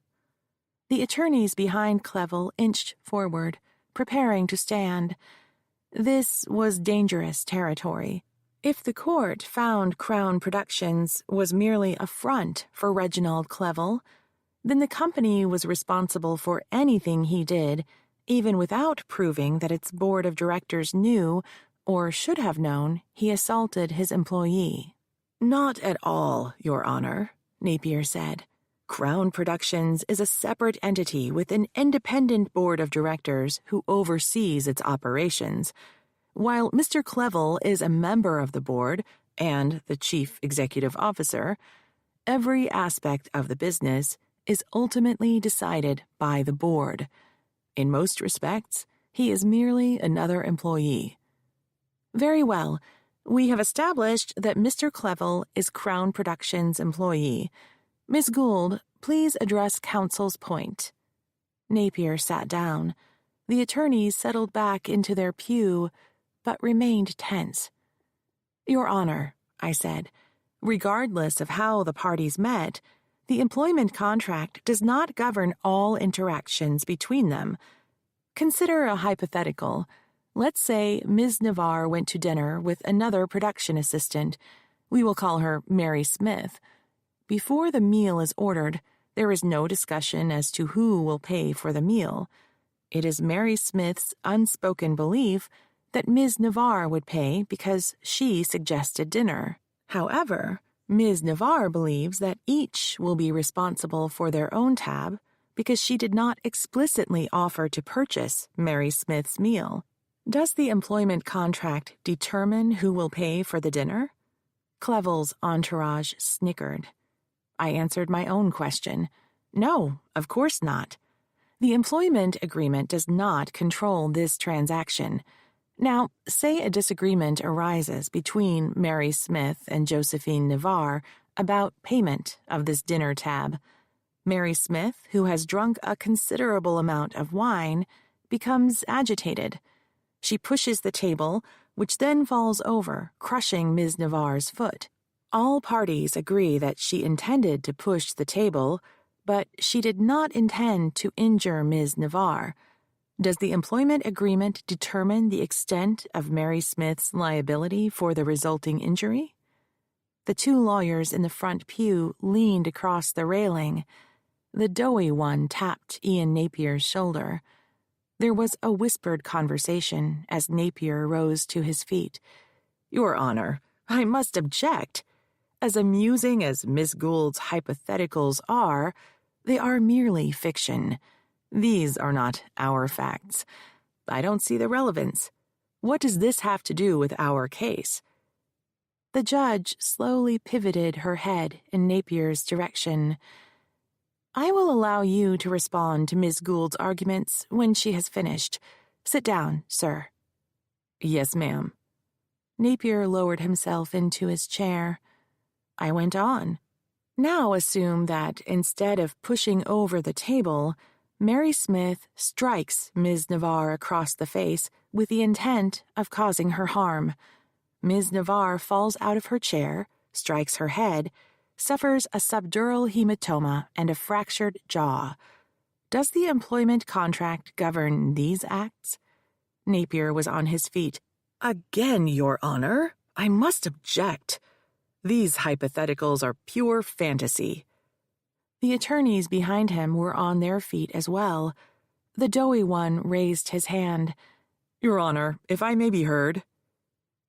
A: The attorneys behind Clevel inched forward, preparing to stand. This was dangerous territory. If the court found Crown Productions was merely a front for Reginald Clevel, then the company was responsible for anything he did, even without proving that its board of directors knew or should have known he assaulted his employee. Not at all, Your Honor, Napier said. Crown Productions is a separate entity with an independent board of directors who oversees its operations. While Mr. Clevel is a member of the board and the chief executive officer, every aspect of the business is ultimately decided by the board. In most respects, he is merely another employee. Very well. We have established that Mr. Clevel is Crown Productions' employee. Miss Gould, please address counsel's point. Napier sat down. The attorneys settled back into their pew, but remained tense. Your Honor, I said, regardless of how the parties met, the employment contract does not govern all interactions between them. Consider a hypothetical. Let's say Ms. Navarre went to dinner with another production assistant. We will call her Mary Smith. Before the meal is ordered, there is no discussion as to who will pay for the meal. It is Mary Smith's unspoken belief that Ms. Navarre would pay because she suggested dinner. However, Ms. Navarre believes that each will be responsible for their own tab because she did not explicitly offer to purchase Mary Smith's meal. Does the employment contract determine who will pay for the dinner? Clevel's entourage snickered. I answered my own question. No, of course not. The employment agreement does not control this transaction. Now, say a disagreement arises between Mary Smith and Josephine Navarre about payment of this dinner tab. Mary Smith, who has drunk a considerable amount of wine, becomes agitated. She pushes the table, which then falls over, crushing Ms. Navarre's foot. All parties agree that she intended to push the table, but she did not intend to injure Ms. Navarre. Does the employment agreement determine the extent of Mary Smith's liability for the resulting injury? The two lawyers in the front pew leaned across the railing. The doughy one tapped Ian Napier's shoulder. There was a whispered conversation as Napier rose to his feet. Your Honor, I must object. As amusing as Miss Gould's hypotheticals are, they are merely fiction. These are not our facts. I don't see the relevance. What does this have to do with our case? The judge slowly pivoted her head in Napier's direction. I will allow you to respond to Miss Gould's arguments when she has finished. Sit down, sir. Yes, ma'am. Napier lowered himself into his chair. I went on. Now assume that instead of pushing over the table, Mary Smith strikes Ms. Navarre across the face with the intent of causing her harm. Ms. Navarre falls out of her chair, strikes her head, suffers a subdural hematoma and a fractured jaw. Does the employment contract govern these acts? Napier was on his feet. Again, Your Honor, I must object. These hypotheticals are pure fantasy. The attorneys behind him were on their feet as well. The doughy one raised his hand. Your Honor, if I may be heard.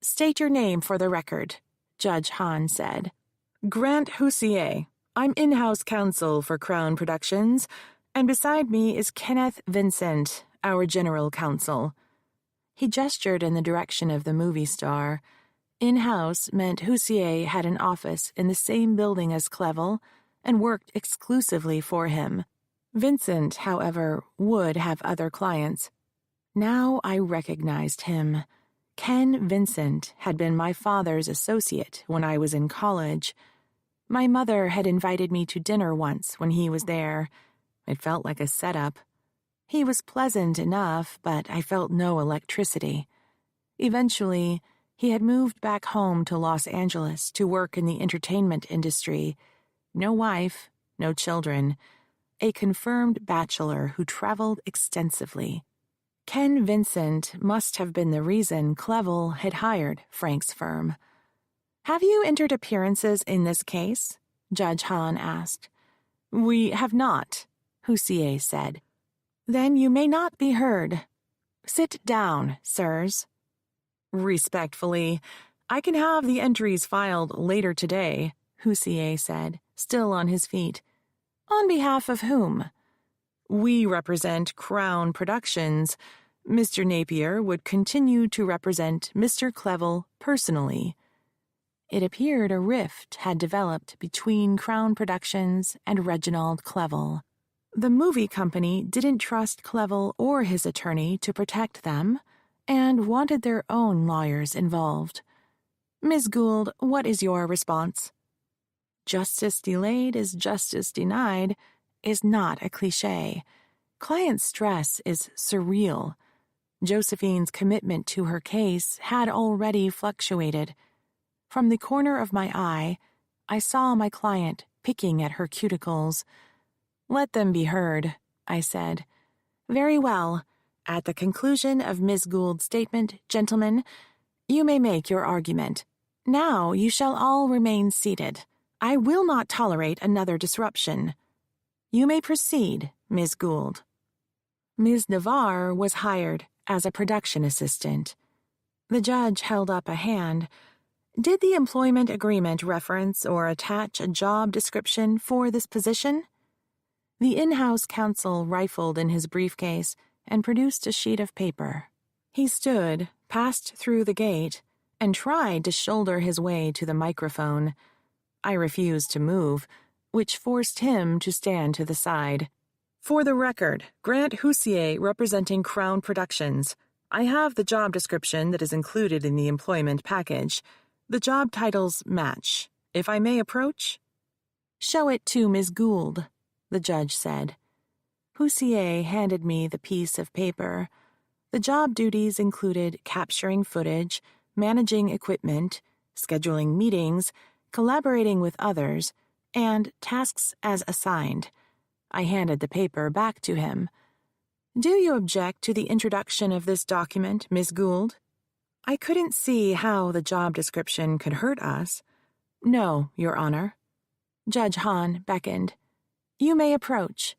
A: State your name for the record, Judge Hahn said. Grant Houssier. I'm in-house counsel for Crown Productions, and beside me is Kenneth Vincent, our general counsel. He gestured in the direction of the movie star. In-house meant Houssier had an office in the same building as Clevel and worked exclusively for him. Vincent, however, would have other clients. Now I recognized him. Ken Vincent had been my father's associate when I was in college. My mother had invited me to dinner once when he was there. It felt like a setup. He was pleasant enough, but I felt no electricity. Eventually, he had moved back home to Los Angeles to work in the entertainment industry. No wife, no children. A confirmed bachelor who traveled extensively. Ken Vincent must have been the reason Clevel had hired Frank's firm. "Have you entered appearances in this case?" Judge Hahn asked. "We have not," Houssier said. "Then you may not be heard. Sit down, sirs." "Respectfully, I can have the entries filed later today," Houssier said, still on his feet. "On behalf of whom?" "We represent Crown Productions. Mr. Napier would continue to represent Mr. Clevel personally." It appeared a rift had developed between Crown Productions and Reginald Clevel. The movie company didn't trust Clevel or his attorney to protect them, and wanted their own lawyers involved. "Ms. Gould, what is your response?" "Justice delayed is justice denied" is not a cliché. Client stress is surreal. Josephine's commitment to her case had already fluctuated. From the corner of my eye, I saw my client picking at her cuticles. "Let them be heard," I said. "Very well. At the conclusion of Miss Gould's statement, gentlemen, you may make your argument. Now you shall all remain seated. I will not tolerate another disruption. You may proceed, Miss Gould." Ms. Navarre was hired as a production assistant. The judge held up a hand. "Did the employment agreement reference or attach a job description for this position?" The in-house counsel rifled in his briefcase and produced a sheet of paper. He stood, passed through the gate, and tried to shoulder his way to the microphone. I refused to move, which forced him to stand to the side. "For the record, Grant Houssier representing Crown Productions. I have the job description that is included in the employment package. The job titles match. If I may approach?" "Show it to Miss Gould," the judge said. Houssier handed me the piece of paper. The job duties included capturing footage, managing equipment, scheduling meetings, collaborating with others, and tasks as assigned. I handed the paper back to him. "Do you object to the introduction of this document, Miss Gould?" I couldn't see how the job description could hurt us. "No, Your Honor." Judge Hahn beckoned. "You may approach."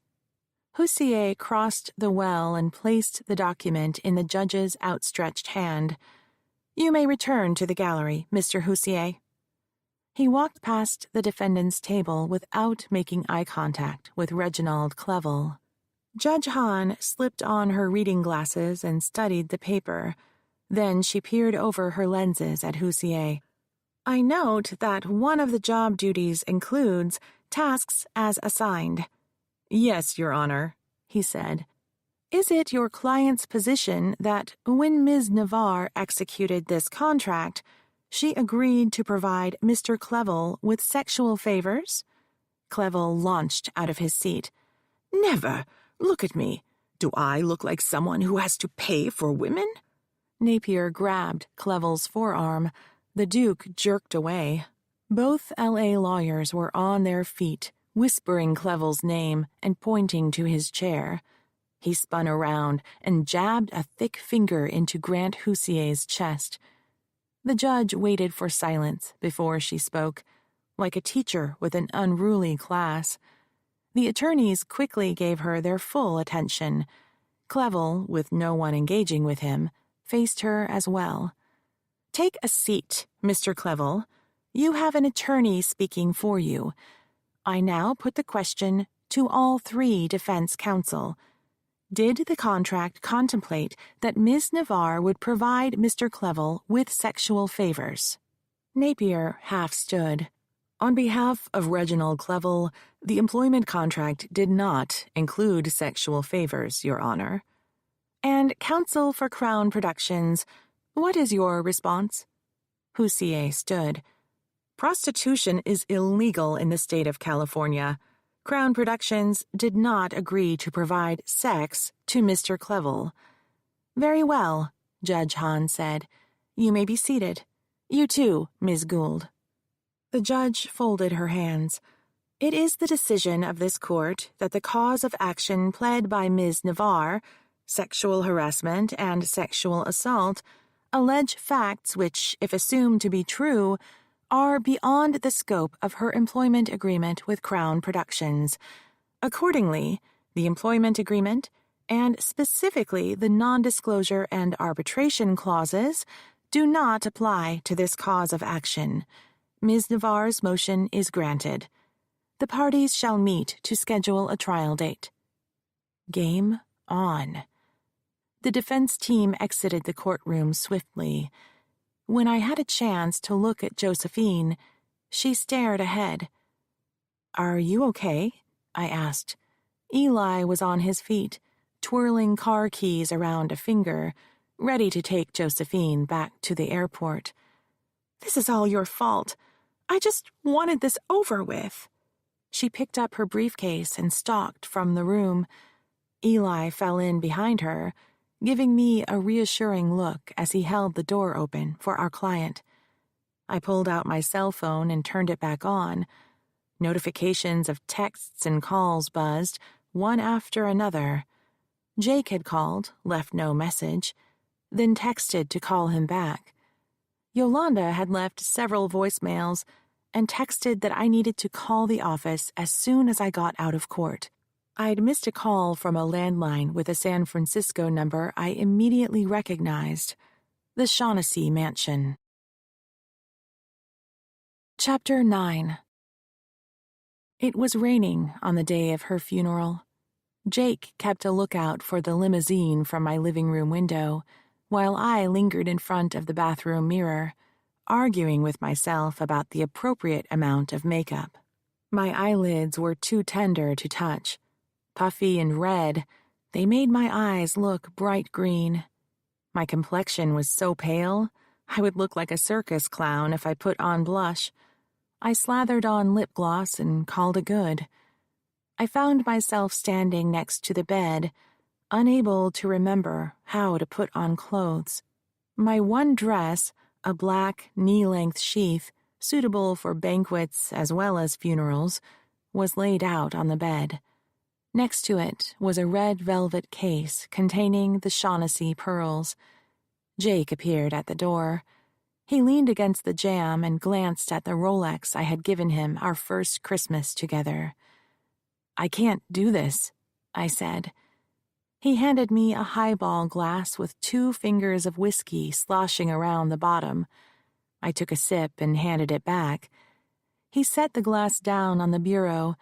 A: Houssier crossed the well and placed the document in the judge's outstretched hand. "You may return to the gallery, Mr. Houssier." He walked past the defendant's table without making eye contact with Reginald Clevel. Judge Hahn slipped on her reading glasses and studied the paper. Then she peered over her lenses at Houssier. "I note that one of the job duties includes tasks as assigned." "Yes, Your Honor," he said. "Is it your client's position that when Ms. Navarre executed this contract, she agreed to provide Mr. Clevel with sexual favors?" Clevel launched out of his seat. "Never. Look at me. Do I look like someone who has to pay for women?" Napier grabbed Clevel's forearm. The Duke jerked away. Both L.A. lawyers were on their feet, whispering Clevel's name and pointing to his chair. He spun around and jabbed a thick finger into Grant Houssier's chest. The judge waited for silence before she spoke, like a teacher with an unruly class. The attorneys quickly gave her their full attention. Clevel, with no one engaging with him, faced her as well. "Take a seat, Mr. Clevel. You have an attorney speaking for you. I now put the question to all three defense counsel. Did the contract contemplate that Ms. Navarre would provide Mr. Clevel with sexual favors? Napier half stood. On behalf of Reginald Clevel, the employment contract did not include sexual favors, Your Honor. And counsel for Crown Productions, what is your response? Houssier stood. Prostitution is illegal in the state of California. Crown Productions did not agree to provide sex to Mr. Clevel. Very well, Judge Hahn said. You may be seated. You too, Ms. Gould. The judge folded her hands. It is the decision of this court that the cause of action pled by Ms. Navarre, sexual harassment and sexual assault, allege facts which, if assumed to be true, are beyond the scope of her employment agreement with Crown Productions. Accordingly, the employment agreement, and specifically the non-disclosure and arbitration clauses, do not apply to this cause of action. Ms. Navarre's motion is granted. The parties shall meet to schedule a trial date. Game on. The defense team exited the courtroom swiftly. When I had a chance to look at Josephine, she stared ahead. Are you okay? I asked. Eli was on his feet, twirling car keys around a finger, ready to take Josephine back to the airport. This is all your fault. I just wanted this over with. She picked up her briefcase and stalked from the room. Eli fell in behind her, giving me a reassuring look as he held the door open for our client. I pulled out my cell phone and turned it back on. Notifications of texts and calls buzzed, one after another. Jake had called, left no message, then texted to call him back. Yolanda had left several voicemails and texted that I needed to call the office as soon as I got out of court. I'd missed a call from a landline with a San Francisco number I immediately recognized, the Shaughnessy Mansion. Chapter 9. It was raining on the day of her funeral. Jake kept a lookout for the limousine from my living room window, while I lingered in front of the bathroom mirror, arguing with myself about the appropriate amount of makeup. My eyelids were too tender to touch. Puffy and red, they made my eyes look bright green. My complexion was so pale, I would look like a circus clown if I put on blush. I slathered on lip gloss and called it good. I found myself standing next to the bed, unable to remember how to put on clothes. My one dress, a black knee-length sheath, suitable for banquets as well as funerals, was laid out on the bed. Next to it was a red velvet case containing the Shaughnessy pearls. Jake appeared at the door. He leaned against the jamb and glanced at the Rolex I had given him our first Christmas together. I can't do this, I said. He handed me a highball glass with 2 fingers of whiskey sloshing around the bottom. I took a sip and handed it back. He set the glass down on the bureau,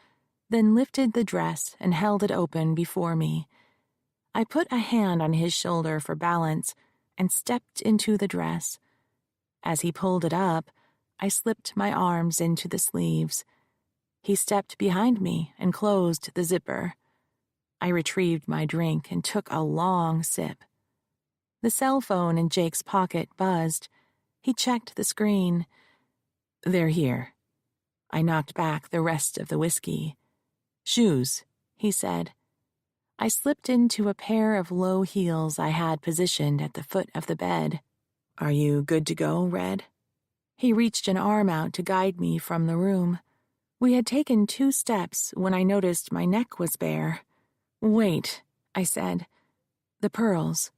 A: then lifted the dress and held it open before me. I put a hand on his shoulder for balance and stepped into the dress. As he pulled it up, I slipped my arms into the sleeves. He stepped behind me and closed the zipper. I retrieved my drink and took a long sip. The cell phone in Jake's pocket buzzed. He checked the screen. They're here. I knocked back the rest of the whiskey. Shoes, he said. I slipped into a pair of low heels I had positioned at the foot of the bed. Are you good to go, Red? He reached an arm out to guide me from the room. We had taken 2 steps when I noticed my neck was bare. Wait, I said. The pearls.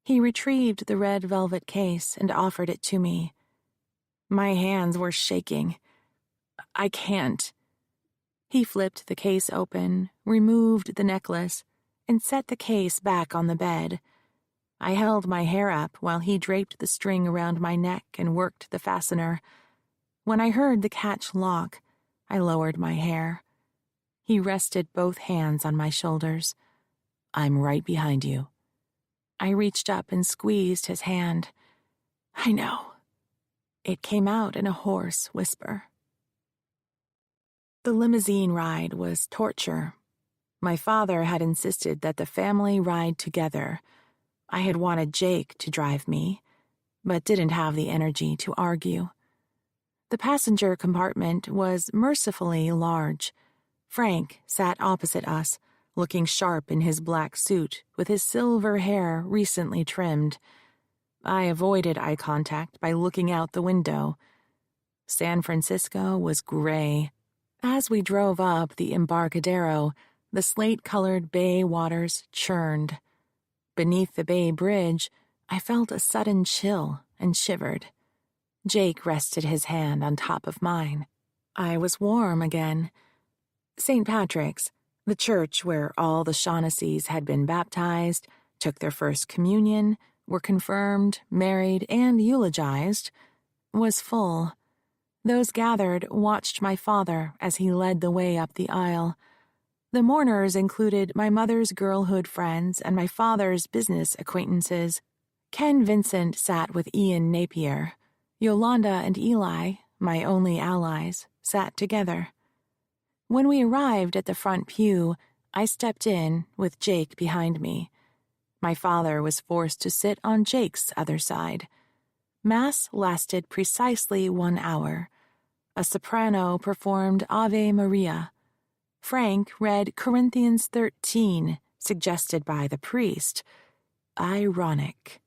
A: He retrieved the red velvet case and offered it to me. My hands were shaking. I can't. He flipped the case open, removed the necklace, and set the case back on the bed. I held my hair up while he draped the string around my neck and worked the fastener. When I heard the catch lock, I lowered my hair. He rested both hands on my shoulders. I'm right behind you." I reached up and squeezed his hand. "I know." It came out in a hoarse whisper. The limousine ride was torture. My father had insisted that the family ride together. I had wanted Jake to drive me, but didn't have the energy to argue. The passenger compartment was mercifully large. Frank sat opposite us, looking sharp in his black suit with his silver hair recently trimmed. I avoided eye contact by looking out the window. San Francisco was gray. As we drove up the Embarcadero, the slate-colored bay waters churned. Beneath the bay bridge, I felt a sudden chill and shivered. Jake rested his hand on top of mine. I was warm again. St. Patrick's, the church where all the Shaughnesseys had been baptized, took their first communion, were confirmed, married, and eulogized, was full. Those gathered watched my father as he led the way up the aisle. The mourners included my mother's girlhood friends and my father's business acquaintances. Ken Vincent sat with Ian Napier. Yolanda and Eli, my only allies, sat together. When we arrived at the front pew, I stepped in with Jake behind me. My father was forced to sit on Jake's other side. Mass lasted precisely 1 hour. A soprano performed Ave Maria. Frank read Corinthians 13, suggested by the priest. Ironic.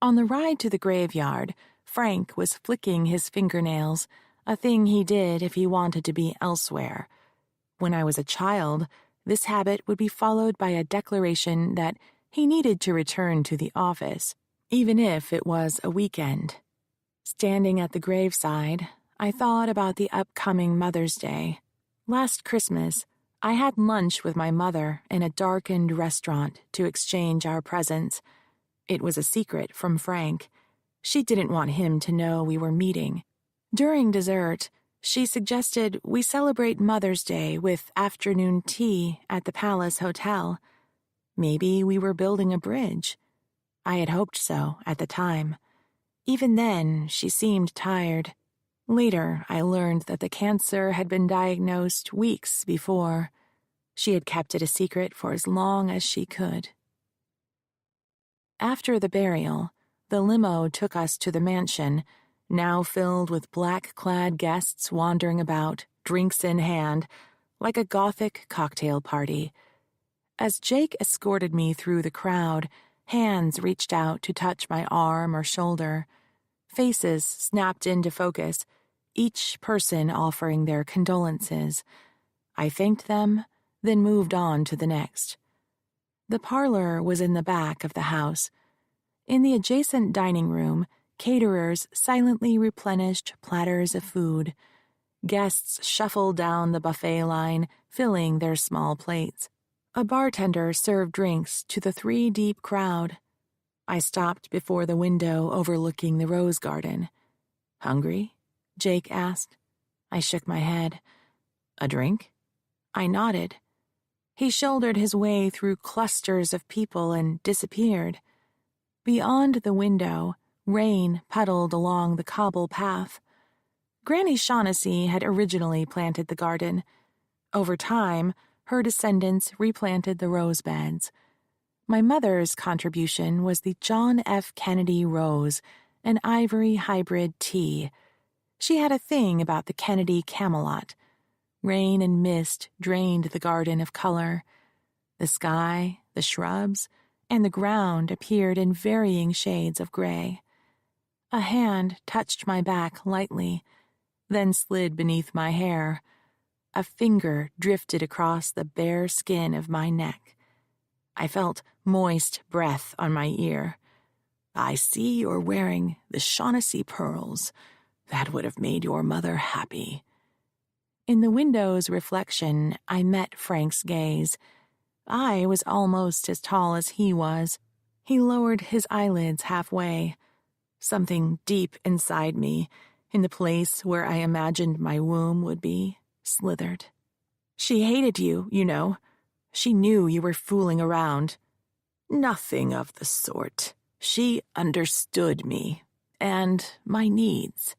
A: On the ride to the graveyard, Frank was flicking his fingernails, a thing he did if he wanted to be elsewhere. When I was a child, this habit would be followed by a declaration that he needed to return to the office, even if it was a weekend. Standing at the graveside, I thought about the upcoming Mother's Day. Last Christmas, I had lunch with my mother in a darkened restaurant to exchange our presents. It was a secret from Frank. She didn't want him to know we were meeting. During dessert, she suggested we celebrate Mother's Day with afternoon tea at the Palace Hotel. Maybe we were building a bridge. I had hoped so at the time. Even then, she seemed tired. Later, I learned that the cancer had been diagnosed weeks before. She had kept it a secret for as long as she could. After the burial, the limo took us to the mansion, now filled with black-clad guests wandering about, drinks in hand, like a Gothic cocktail party. As Jake escorted me through the crowd, hands reached out to touch my arm or shoulder. Faces snapped into focus, each person offering their condolences. I thanked them, then moved on to the next. The parlor was in the back of the house. In the adjacent dining room, caterers silently replenished platters of food. Guests shuffled down the buffet line, filling their small plates. A bartender served drinks to the 3-deep crowd. I stopped before the window overlooking the rose garden. "Hungry?" Jake asked. I shook my head. "A drink?" I nodded. He shouldered his way through clusters of people and disappeared. Beyond the window, rain puddled along the cobble path. Granny Shaughnessy had originally planted the garden. Over time, her descendants replanted the rose beds. My mother's contribution was the John F. Kennedy rose, an ivory hybrid tea. She had a thing about the Kennedy Camelot. Rain and mist drained the garden of color. The sky, the shrubs, and the ground appeared in varying shades of gray. A hand touched my back lightly, then slid beneath my hair. A finger drifted across the bare skin of my neck. I felt moist breath on my ear. "I see you're wearing the Shaughnessy pearls. That would have made your mother happy." In the window's reflection, I met Frank's gaze. I was almost as tall as he was. He lowered his eyelids halfway. Something deep inside me, in the place where I imagined my womb would be, slithered. "She hated you, you know. She knew you were fooling around." "Nothing of the sort. She understood me, and my needs."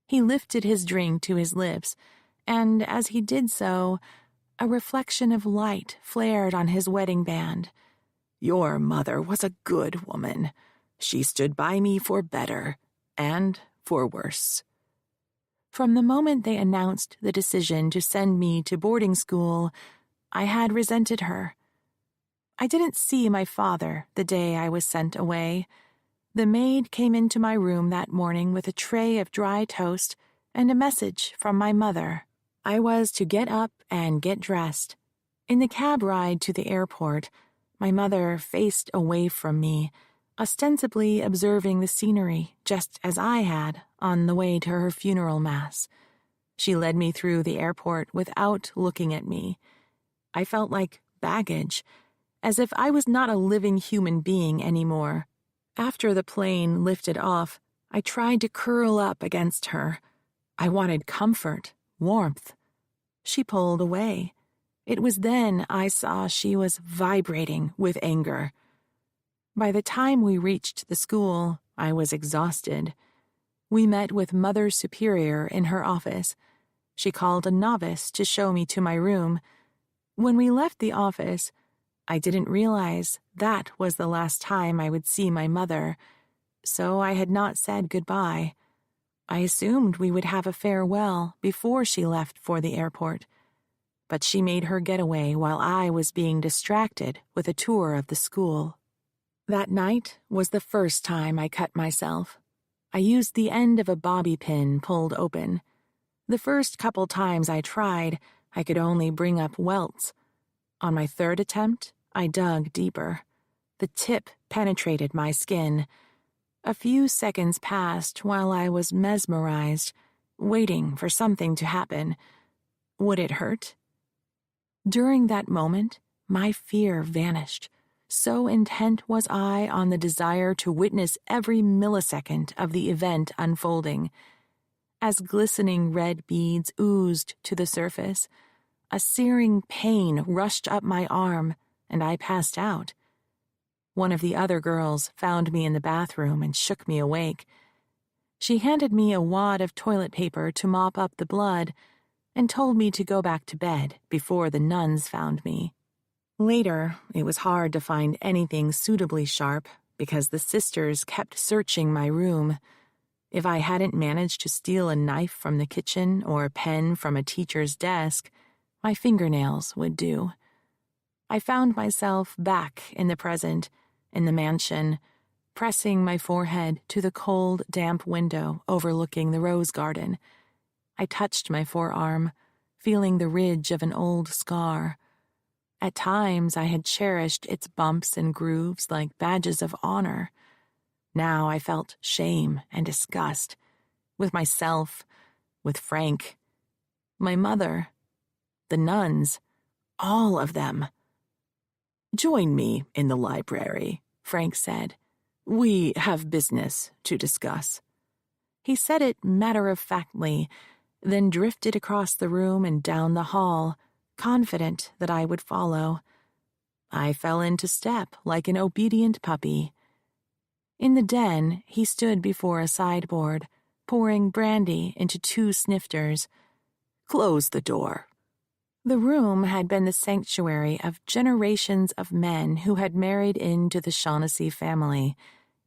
A: He lifted his drink to his lips, and as he did so, a reflection of light flared on his wedding band. "Your mother was a good woman. She stood by me for better and for worse." From the moment they announced the decision to send me to boarding school, I had resented her. I didn't see my father the day I was sent away. The maid came into my room that morning with a tray of dry toast and a message from my mother. I was to get up and get dressed. In the cab ride to the airport, my mother faced away from me, ostensibly observing the scenery, just as I had on the way to her funeral mass. She led me through the airport without looking at me. I felt like baggage, as if I was not a living human being anymore. After the plane lifted off, I tried to curl up against her. I wanted comfort, warmth. She pulled away. It was then I saw she was vibrating with anger. By the time we reached the school, I was exhausted. We met with Mother Superior in her office. She called a novice to show me to my room. When we left the office, I didn't realize that was the last time I would see my mother, so I had not said goodbye. I assumed we would have a farewell before she left for the airport, but she made her getaway while I was being distracted with a tour of the school. That night was the first time I cut myself. I used the end of a bobby pin pulled open. The first couple times I tried, I could only bring up welts. On my third attempt, I dug deeper. The tip penetrated my skin. A few seconds passed while I was mesmerized, waiting for something to happen. Would it hurt? During that moment, my fear vanished. So intent was I on the desire to witness every millisecond of the event unfolding. As glistening red beads oozed to the surface, a searing pain rushed up my arm, and I passed out. One of the other girls found me in the bathroom and shook me awake. She handed me a wad of toilet paper to mop up the blood and told me to go back to bed before the nuns found me. Later, it was hard to find anything suitably sharp because the sisters kept searching my room. If I hadn't managed to steal a knife from the kitchen or a pen from a teacher's desk, my fingernails would do. I found myself back in the present, in the mansion, pressing my forehead to the cold, damp window overlooking the rose garden. I touched my forearm, feeling the ridge of an old scar. At times I had cherished its bumps and grooves like badges of honor. Now I felt shame and disgust, with myself, with Frank, my mother, the nuns, all of them. "Join me in the library," Frank said. "We have business to discuss." He said it matter-of-factly, then drifted across the room and down the hall, confident that I would follow. I fell into step like an obedient puppy. In the den, he stood before a sideboard, pouring brandy into 2 snifters. "Close the door." The room had been the sanctuary of generations of men who had married into the Shaughnessy family.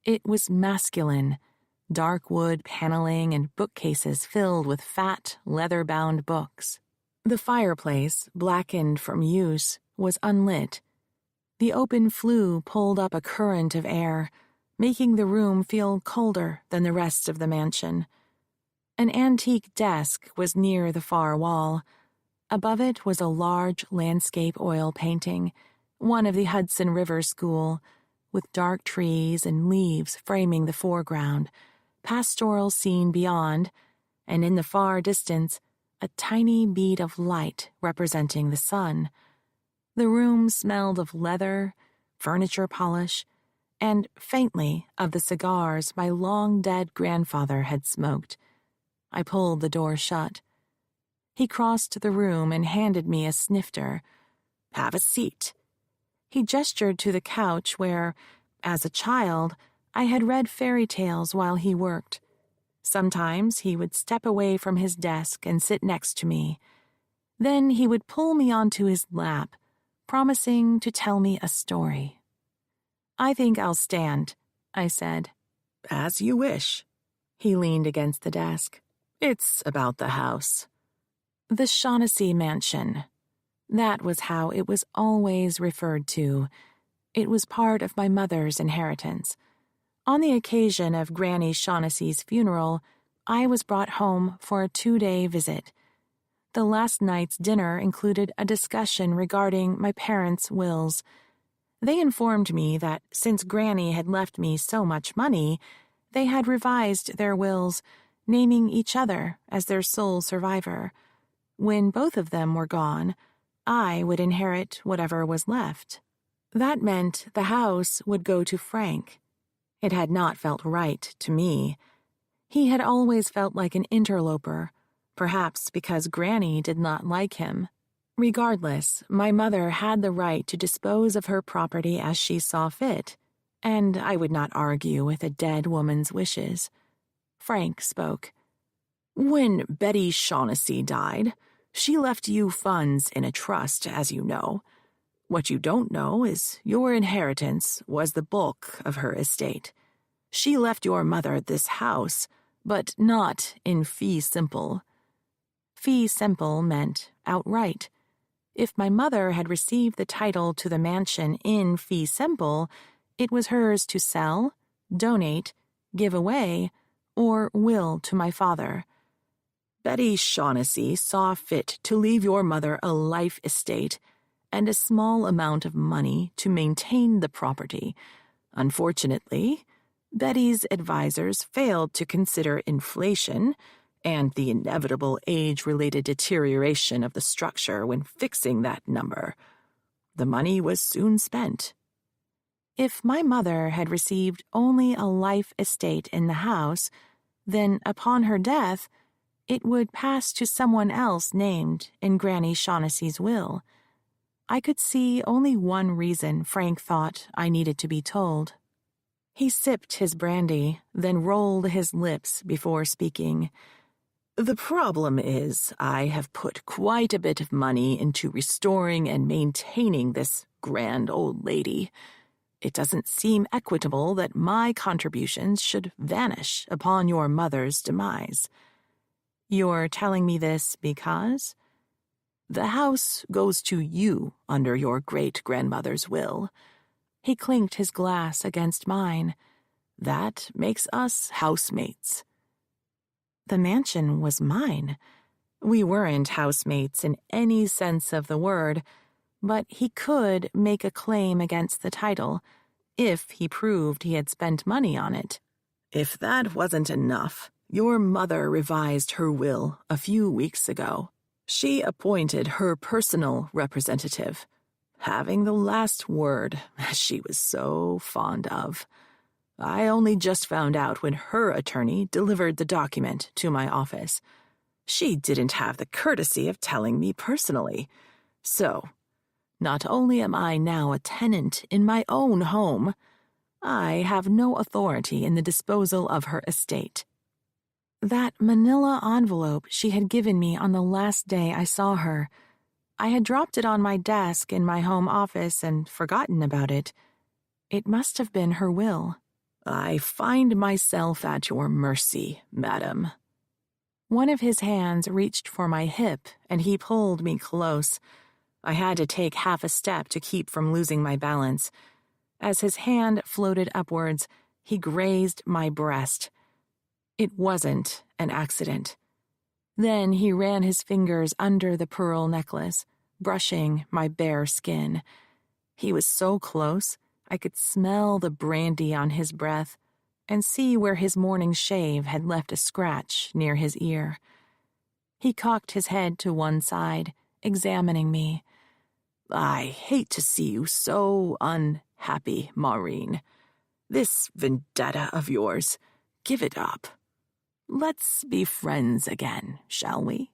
A: It was masculine, dark wood paneling and bookcases filled with fat, leather-bound books. The fireplace, blackened from use, was unlit. The open flue pulled up a current of air, making the room feel colder than the rest of the mansion. An antique desk was near the far wall. Above it was a large landscape oil painting, one of the Hudson River School, with dark trees and leaves framing the foreground, pastoral scene beyond, and in the far distance, a tiny bead of light representing the sun. The room smelled of leather, furniture polish, and faintly of the cigars my long-dead grandfather had smoked. I pulled the door shut. He crossed the room and handed me a snifter. Have a seat." He gestured to the couch where, as a child, I had read fairy tales while he worked. Sometimes he would step away from his desk and sit next to me. Then he would pull me onto his lap, promising to tell me a story. "I think I'll stand," I said. "As you wish." He leaned against the desk. "It's about the house." The Shaughnessy Mansion. That was how it was always referred to. It was part of my mother's inheritance. On the occasion of Granny Shaughnessy's funeral, I was brought home for a 2-day visit. The last night's dinner included a discussion regarding my parents' wills. They informed me that since Granny had left me so much money, they had revised their wills, naming each other as their sole survivor. When both of them were gone, I would inherit whatever was left. That meant the house would go to Frank. It had not felt right to me. He had always felt like an interloper, perhaps because Granny did not like him. Regardless, my mother had the right to dispose of her property as she saw fit, and I would not argue with a dead woman's wishes. Frank spoke. "When Betty Shaughnessy died, she left you funds in a trust, as you know. What you don't know is your inheritance was the bulk of her estate. She left your mother this house, but not in fee simple." Fee simple meant outright. If my mother had received the title to the mansion in fee simple, it was hers to sell, donate, give away, or will to my father. Betty Shaughnessy saw fit to leave your mother a life estate and a small amount of money to maintain the property. Unfortunately, Betty's advisors failed to consider inflation and the inevitable age-related deterioration of the structure when fixing that number. The money was soon spent. If my mother had received only a life estate in the house, then upon her death, it would pass to someone else named in Granny Shaughnessy's will. I could see only one reason Frank thought I needed to be told. He sipped his brandy, then rolled his lips before speaking. "The problem is I have put quite a bit of money into restoring and maintaining this grand old lady. It doesn't seem equitable that my contributions should vanish upon your mother's demise." "You're telling me this because?" "The house goes to you under your great-grandmother's will." He clinked his glass against mine. "That makes us housemates." The mansion was mine. We weren't housemates in any sense of the word, but he could make a claim against the title if he proved he had spent money on it. If that wasn't enough, your mother revised her will a few weeks ago. She appointed her personal representative, having the last word, as she was so fond of. I only just found out when her attorney delivered the document to my office. She didn't have the courtesy of telling me personally. So, not only am I now a tenant in my own home, I have no authority in the disposal of her estate. That manila envelope she had given me on the last day I saw her. I had dropped it on my desk in my home office and forgotten about it. It must have been her will. "I find myself at your mercy, madam." One of his hands reached for my hip, and he pulled me close. I had to take half a step to keep from losing my balance. As his hand floated upwards, he grazed my breast. It wasn't an accident. Then he ran his fingers under the pearl necklace, brushing my bare skin. He was so close, I could smell the brandy on his breath and see where his morning shave had left a scratch near his ear. He cocked his head to one side, examining me. "I hate to see you so unhappy, Maureen. This vendetta of yours, give it up. Let's be friends again, shall we?"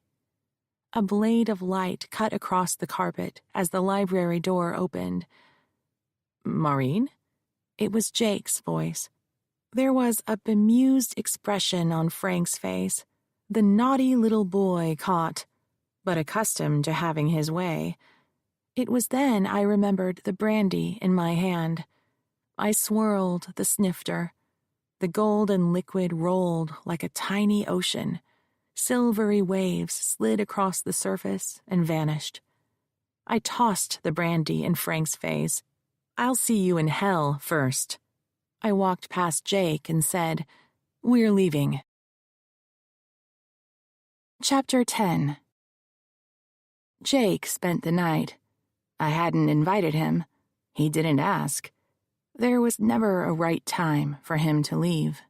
A: A blade of light cut across the carpet as the library door opened. "Maureen?" It was Jake's voice. There was a bemused expression on Frank's face, the naughty little boy caught, but accustomed to having his way. It was then I remembered the brandy in my hand. I swirled the snifter. The golden liquid rolled like a tiny ocean. Silvery waves slid across the surface and vanished. I tossed the brandy in Frank's face. "I'll see you in hell first." I walked past Jake and said, "We're leaving." Chapter 10. Jake spent the night. I hadn't invited him. He didn't ask. There was never a right time for him to leave.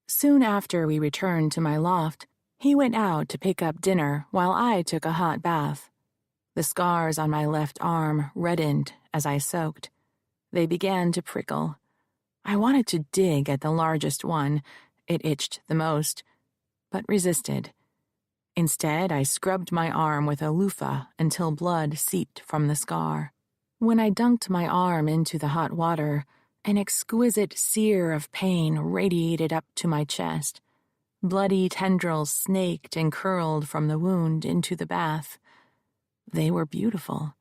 A: Soon after we returned to my loft, he went out to pick up dinner while I took a hot bath. The scars on my left arm reddened as I soaked. They began to prickle. I wanted to dig at the largest one, it itched the most, but resisted. Instead, I scrubbed my arm with a loofah until blood seeped from the scar. When I dunked my arm into the hot water, an exquisite sear of pain radiated up to my chest. Bloody tendrils snaked and curled from the wound into the bath. They were beautiful.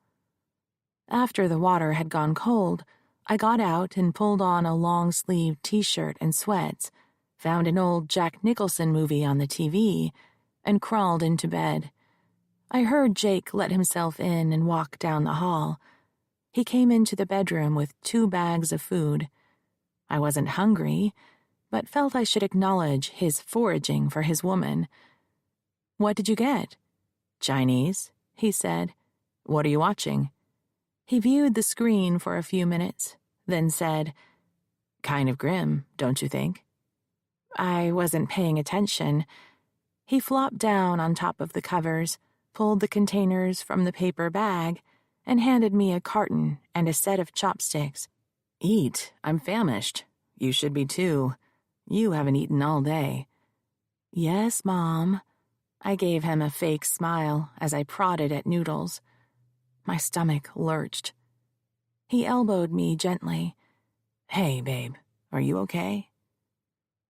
A: After the water had gone cold, I got out and pulled on a long-sleeved t-shirt and sweats, found an old Jack Nicholson movie on the TV, and crawled into bed. I heard Jake let himself in and walk down the hall. He came into the bedroom with 2 bags of food. I wasn't hungry, but felt I should acknowledge his foraging for his woman. "What did you get?" "Chinese," he said. "What are you watching?" He viewed the screen for a few minutes, then said, "Kind of grim, don't you think?" I wasn't paying attention. He flopped down on top of the covers, pulled the containers from the paper bag, and handed me a carton and a set of chopsticks. "Eat, I'm famished. You should be too. You haven't eaten all day." "Yes, Mom." I gave him a fake smile as I prodded at noodles. My stomach lurched. He elbowed me gently. "Hey, babe, are you okay?"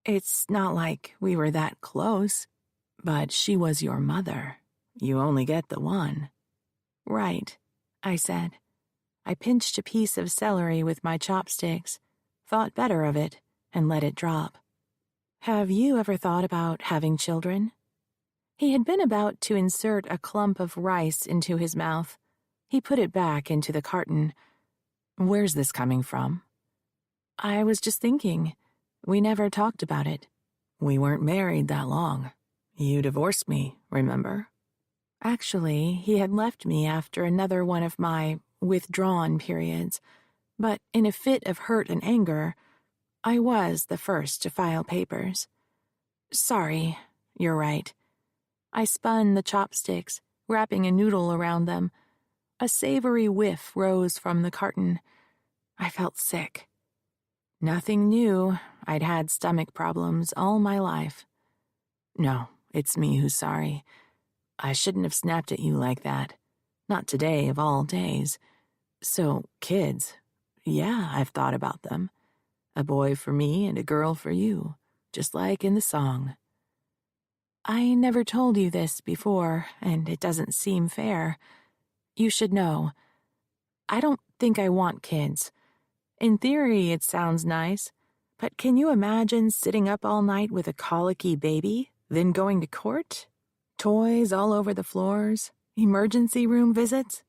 A: "It's not like we were that close." "But she was your mother. You only get the one." "Right," I said. I pinched a piece of celery with my chopsticks, thought better of it, and let it drop. "Have you ever thought about having children?" He had been about to insert a clump of rice into his mouth. He put it back into the carton. "Where's this coming from?" "I was just thinking. We never talked about it." "We weren't married that long. You divorced me, remember?" Actually, he had left me after another one of my withdrawn periods, but in a fit of hurt and anger, I was the first to file papers. "Sorry, you're right." I spun the chopsticks, wrapping a noodle around them. A savory whiff rose from the carton. I felt sick. Nothing new. I'd had stomach problems all my life. "No, it's me who's sorry. I shouldn't have snapped at you like that. Not today of all days. So, kids. Yeah, I've thought about them. A boy for me and a girl for you, just like in the song." "I never told you this before, and it doesn't seem fair. You should know. I don't think I want kids. In theory, it sounds nice, but can you imagine sitting up all night with a colicky baby, then going to court? Toys all over the floors, emergency room visits,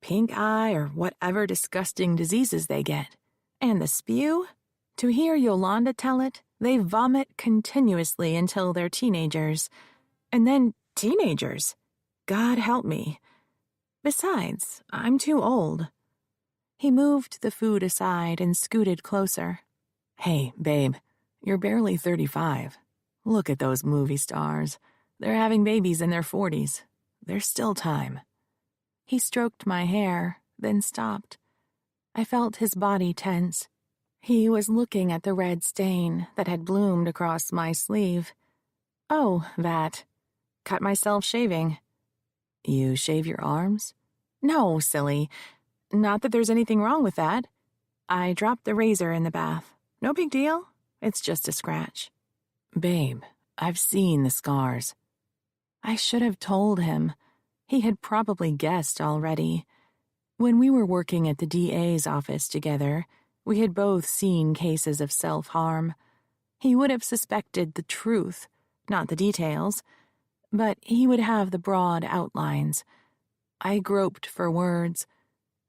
A: pink eye or whatever disgusting diseases they get. And the spew? To hear Yolanda tell it, they vomit continuously until they're teenagers. And then teenagers. God help me. Besides, I'm too old." He moved the food aside and scooted closer. "Hey, babe, you're barely 35. Look at those movie stars. They're having babies in their 40s. There's still time." He stroked my hair, then stopped. I felt his body tense. He was looking at the red stain that had bloomed across my sleeve. "Oh, that. Cut myself shaving." You shave your arms? No, silly. Not that there's anything wrong with that. I dropped the razor in the bath. No big deal. It's just a scratch. Babe, I've seen the scars. I should have told him. He had probably guessed already. When we were working at the DA's office together, we had both seen cases of self-harm. He would have suspected the truth, not the details, but he would have the broad outlines. I groped for words,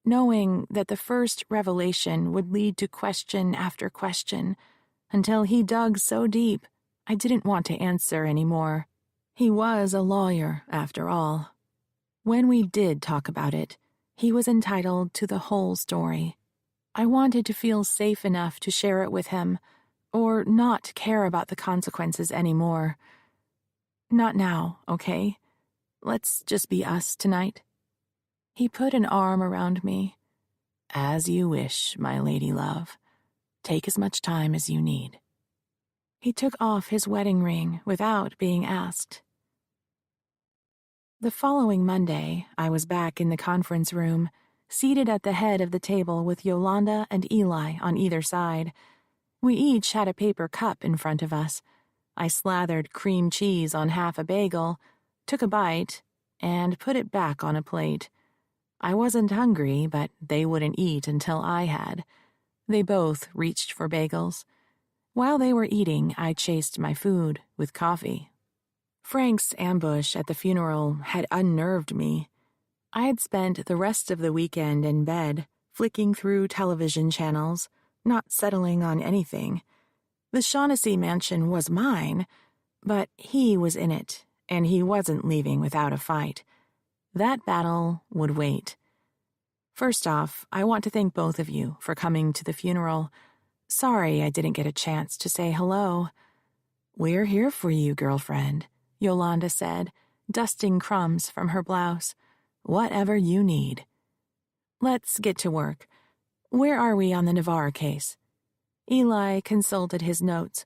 A: knowing that the first revelation would lead to question after question, until he dug so deep I didn't want to answer anymore. He was a lawyer, after all. When we did talk about it, he was entitled to the whole story. I wanted to feel safe enough to share it with him, or not care about the consequences anymore. Not now, okay? Let's just be us tonight. He put an arm around me. As you wish, my lady love. Take as much time as you need. He took off his wedding ring without being asked. The following Monday, I was back in the conference room, seated at the head of the table with Yolanda and Eli on either side. We each had a paper cup in front of us. I slathered cream cheese on half a bagel, took a bite, and put it back on a plate. I wasn't hungry, but they wouldn't eat until I had. They both reached for bagels. While they were eating, I chased my food with coffee. Frank's ambush at the funeral had unnerved me. I had spent the rest of the weekend in bed, flicking through television channels, not settling on anything. The Shaughnessy mansion was mine, but he was in it, and he wasn't leaving without a fight. That battle would wait. First off, I want to thank both of you for coming to the funeral. Sorry I didn't get a chance to say hello. We're here for you, girlfriend, Yolanda said, dusting crumbs from her blouse. Whatever you need. Let's get to work. Where are we on the Navarre case? Eli consulted his notes.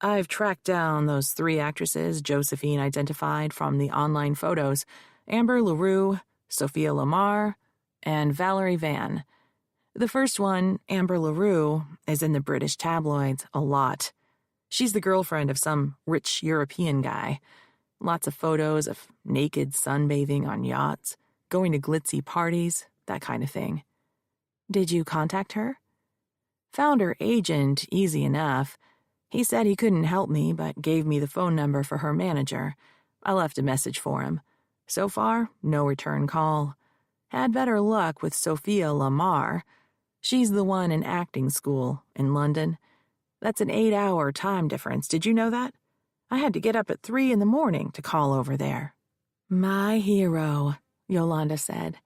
A: I've tracked down those 3 actresses Josephine identified from the online photos: Amber LaRue, Sophia Lamar, and Valerie Van. The first one, Amber LaRue, is in the British tabloids a lot. She's the girlfriend of some rich European guy. Lots of photos of naked sunbathing on yachts, going to glitzy parties, that kind of thing. Did you contact her? Found her agent easy enough. He said he couldn't help me, but gave me the phone number for her manager. I left a message for him. So far, no return call. Had better luck with Sophia Lamar. She's the one in acting school in London. That's an 8-hour time difference. Did you know that? I had to get up at 3 in the morning to call over there. My hero, Yolanda said.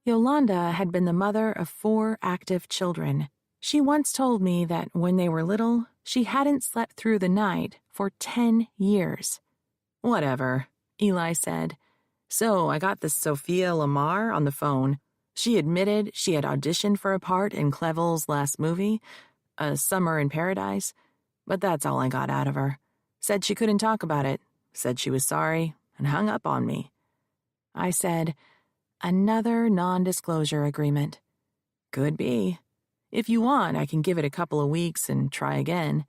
A: Yolanda had been the mother of 4 active children. She once told me that when they were little, she hadn't slept through the night for 10 years. Whatever, Eli said. So I got this Sophia Lamar on the phone. She admitted she had auditioned for a part in Clevel's last movie, A Summer in Paradise, but that's all I got out of her. Said she couldn't talk about it, said she was sorry, and hung up on me. I said, another non-disclosure agreement. Could be. If you want, I can give it a couple of weeks and try again.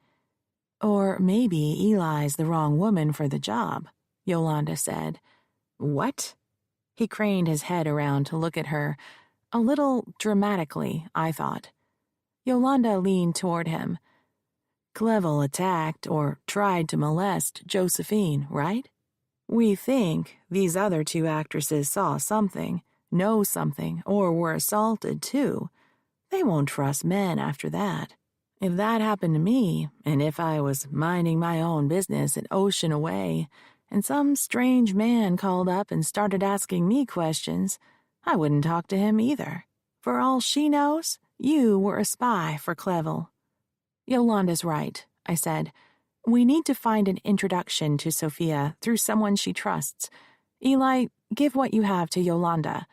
A: Or maybe Eli's the wrong woman for the job, Yolanda said. What? He craned his head around to look at her, a little dramatically, I thought. Yolanda leaned toward him. Clevel attacked or tried to molest Josephine, right? We think these other 2 actresses saw something, know something, or were assaulted too. They won't trust men after that. If that happened to me, and if I was minding my own business an ocean away, and some strange man called up and started asking me questions, I wouldn't talk to him either. For all she knows, you were a spy for Clevel. Yolanda's right, I said. We need to find an introduction to Sophia through someone she trusts. Eli, give what you have to Yolanda.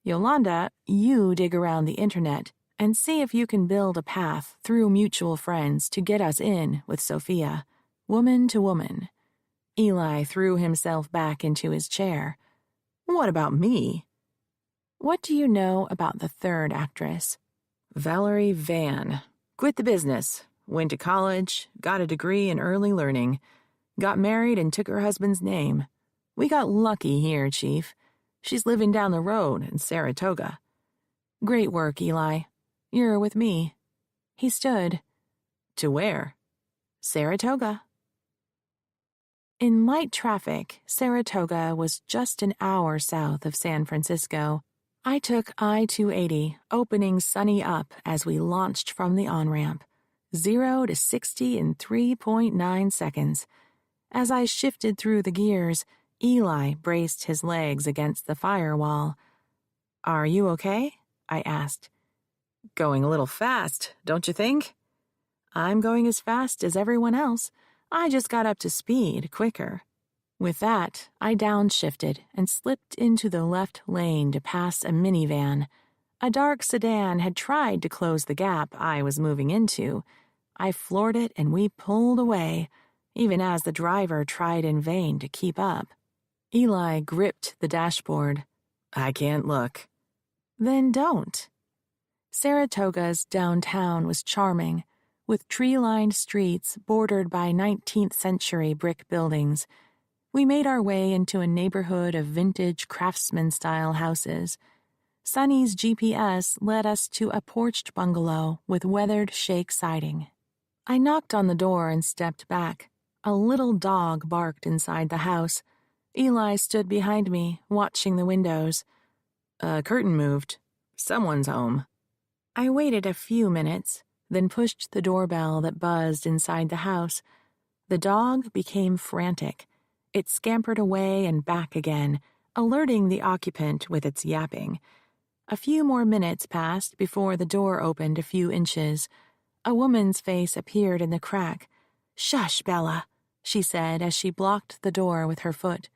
A: Yolanda, you dig around the internet and see if you can build a path through mutual friends to get us in with Sophia, woman to woman. Eli threw himself back into his chair. What about me? What do you know about the third actress? Valerie Van. Quit the business. Went to college, got a degree in early learning, got married and took her husband's name. We got lucky here, Chief. She's living down the road in Saratoga. Great work, Eli. You're with me. He stood. To where? Saratoga. In light traffic, Saratoga was just an hour south of San Francisco. I took I-280, opening sunny up as we launched from the on-ramp. 0 to 60 in 3.9 seconds. As I shifted through the gears, Eli braced his legs against the firewall. Are you okay? I asked. Going a little fast, don't you think? I'm going as fast as everyone else. I just got up to speed quicker. With that, I downshifted and slipped into the left lane to pass a minivan. A dark sedan had tried to close the gap I was moving into. I floored it and we pulled away, even as the driver tried in vain to keep up. Eli gripped the dashboard. I can't look. Then don't. Saratoga's downtown was charming, with tree-lined streets bordered by 19th-century brick buildings. We made our way into a neighborhood of vintage craftsman-style houses. Sonny's GPS led us to a porched bungalow with weathered shake siding. I knocked on the door and stepped back. A little dog barked inside the house. Eli stood behind me, watching the windows. A curtain moved. Someone's home. I waited a few minutes, then pushed the doorbell that buzzed inside the house. The dog became frantic. It scampered away and back again, alerting the occupant with its yapping. A few more minutes passed before the door opened a few inches. A woman's face appeared in the crack. Shush, Bella, she said as she blocked the door with her foot.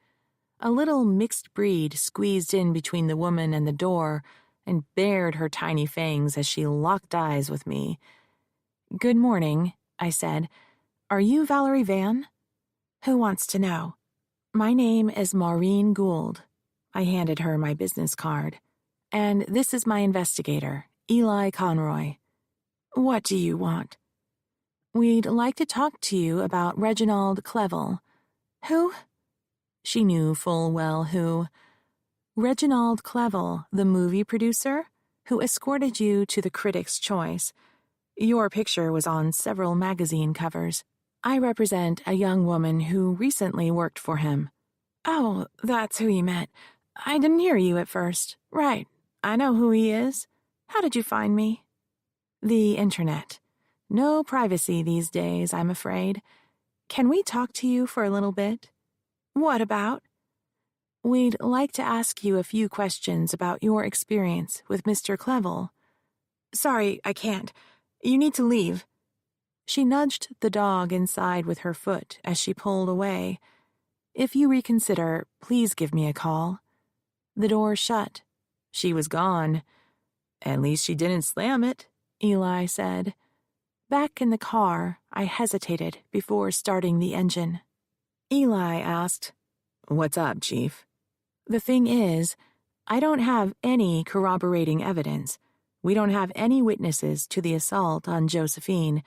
A: A little mixed breed squeezed in between the woman and the door and bared her tiny fangs as she locked eyes with me. Good morning, I said. Are you Valerie Van? Who wants to know? My name is Maureen Gould. I handed her my business card. And this is my investigator, Eli Conroy. What do you want? We'd like to talk to you about Reginald Clevel. Who? She knew full well who. Reginald Clevel, the movie producer, who escorted you to the Critics' Choice. Your picture was on several magazine covers. I represent a young woman who recently worked for him. Oh, that's who you meant. I didn't hear you at first. Right. I know who he is. How did you find me? The internet. No privacy these days, I'm afraid. Can we talk to you for a little bit? What about? We'd like to ask you a few questions about your experience with Mr. Clevel. Sorry, I can't. You need to leave. She nudged the dog inside with her foot as she pulled away. If you reconsider, please give me a call. The door shut. She was gone. At least she didn't slam it, Eli said. Back in the car, I hesitated before starting the engine. Eli asked, What's up, Chief? The thing is, I don't have any corroborating evidence. We don't have any witnesses to the assault on Josephine.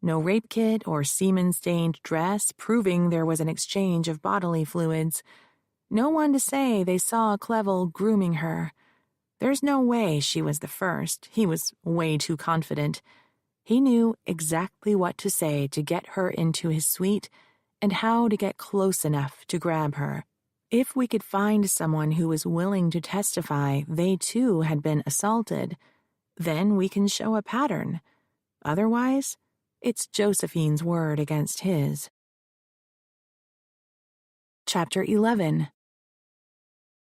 A: No rape kit or semen-stained dress proving there was an exchange of bodily fluids. No one to say they saw Clevel grooming her. There's no way she was the first. He was way too confident. He knew exactly what to say to get her into his suite and how to get close enough to grab her. If we could find someone who was willing to testify they too had been assaulted, then we can show a pattern. Otherwise, it's Josephine's word against his. Chapter 11.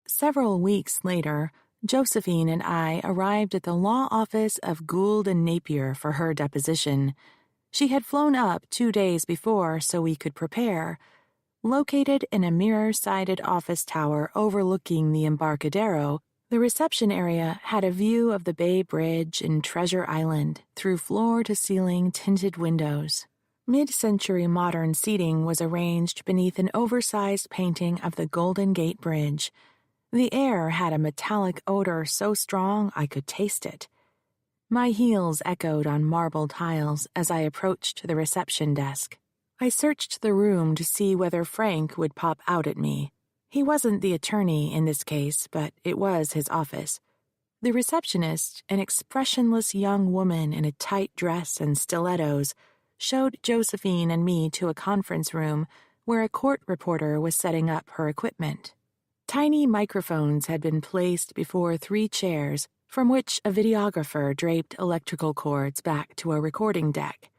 A: Several weeks later, Josephine and I arrived at the law office of Gould and Napier for her deposition. She had flown up 2 days before so we could prepare. Located in a mirror-sided office tower overlooking the Embarcadero, the reception area had a view of the Bay Bridge and Treasure Island through floor-to-ceiling tinted windows. Mid-century modern seating was arranged beneath an oversized painting of the Golden Gate Bridge. The air had a metallic odor so strong I could taste it. My heels echoed on marble tiles as I approached the reception desk. I searched the room to see whether Frank would pop out at me. He wasn't the attorney in this case, but it was his office. The receptionist, an expressionless young woman in a tight dress and stilettos, showed Josephine and me to a conference room where a court reporter was setting up her equipment. Tiny microphones had been placed before 3 chairs, from which a videographer draped electrical cords back to a recording deck.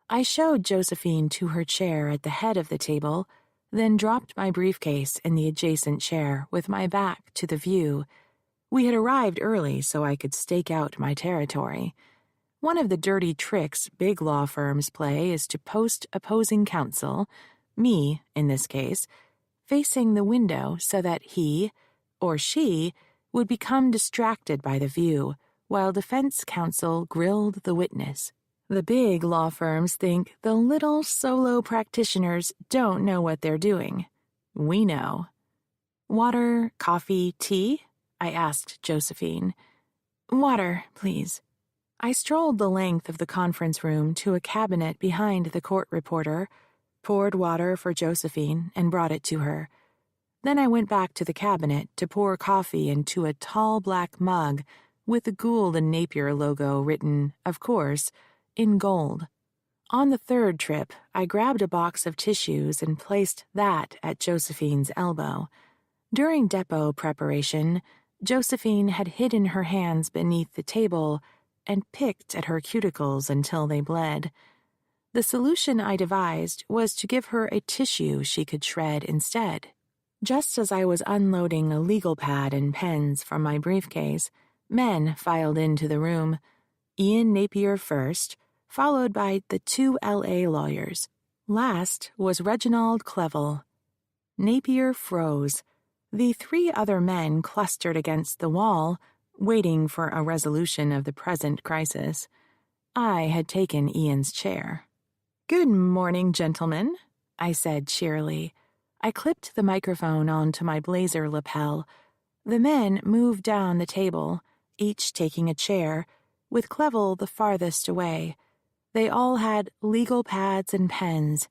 A: I showed Josephine to her chair at the head of the table, then dropped my briefcase in the adjacent chair with my back to the view. We had arrived early so I could stake out my territory. One of the dirty tricks big law firms play is to post opposing counsel, me in this case, facing the window so that he, or she, would become distracted by the view, while defense counsel grilled the witness. The big law firms think the little solo practitioners don't know what they're doing. We know. Water, coffee, tea? I asked Josephine. Water, please. I strolled the length of the conference room to a cabinet behind the court reporter, poured water for Josephine, and brought it to her. Then I went back to the cabinet to pour coffee into a tall black mug with the Gould and Napier logo written, of course, in gold. On the 3rd trip, I grabbed a box of tissues and placed that at Josephine's elbow. During depot preparation, Josephine had hidden her hands beneath the table and picked at her cuticles until they bled. The solution I devised was to give her a tissue she could shred instead. Just as I was unloading a legal pad and pens from my briefcase, men filed into the room. Ian Napier first, followed by the 2 L.A. lawyers. Last was Reginald Clevel. Napier froze. The 3 other men clustered against the wall, waiting for a resolution of the present crisis. I had taken Ian's chair. "Good morning, gentlemen," I said cheerily. I clipped the microphone onto my blazer lapel. The men moved down the table, each taking a chair, with Clevel the farthest away. They all had legal pads and pens.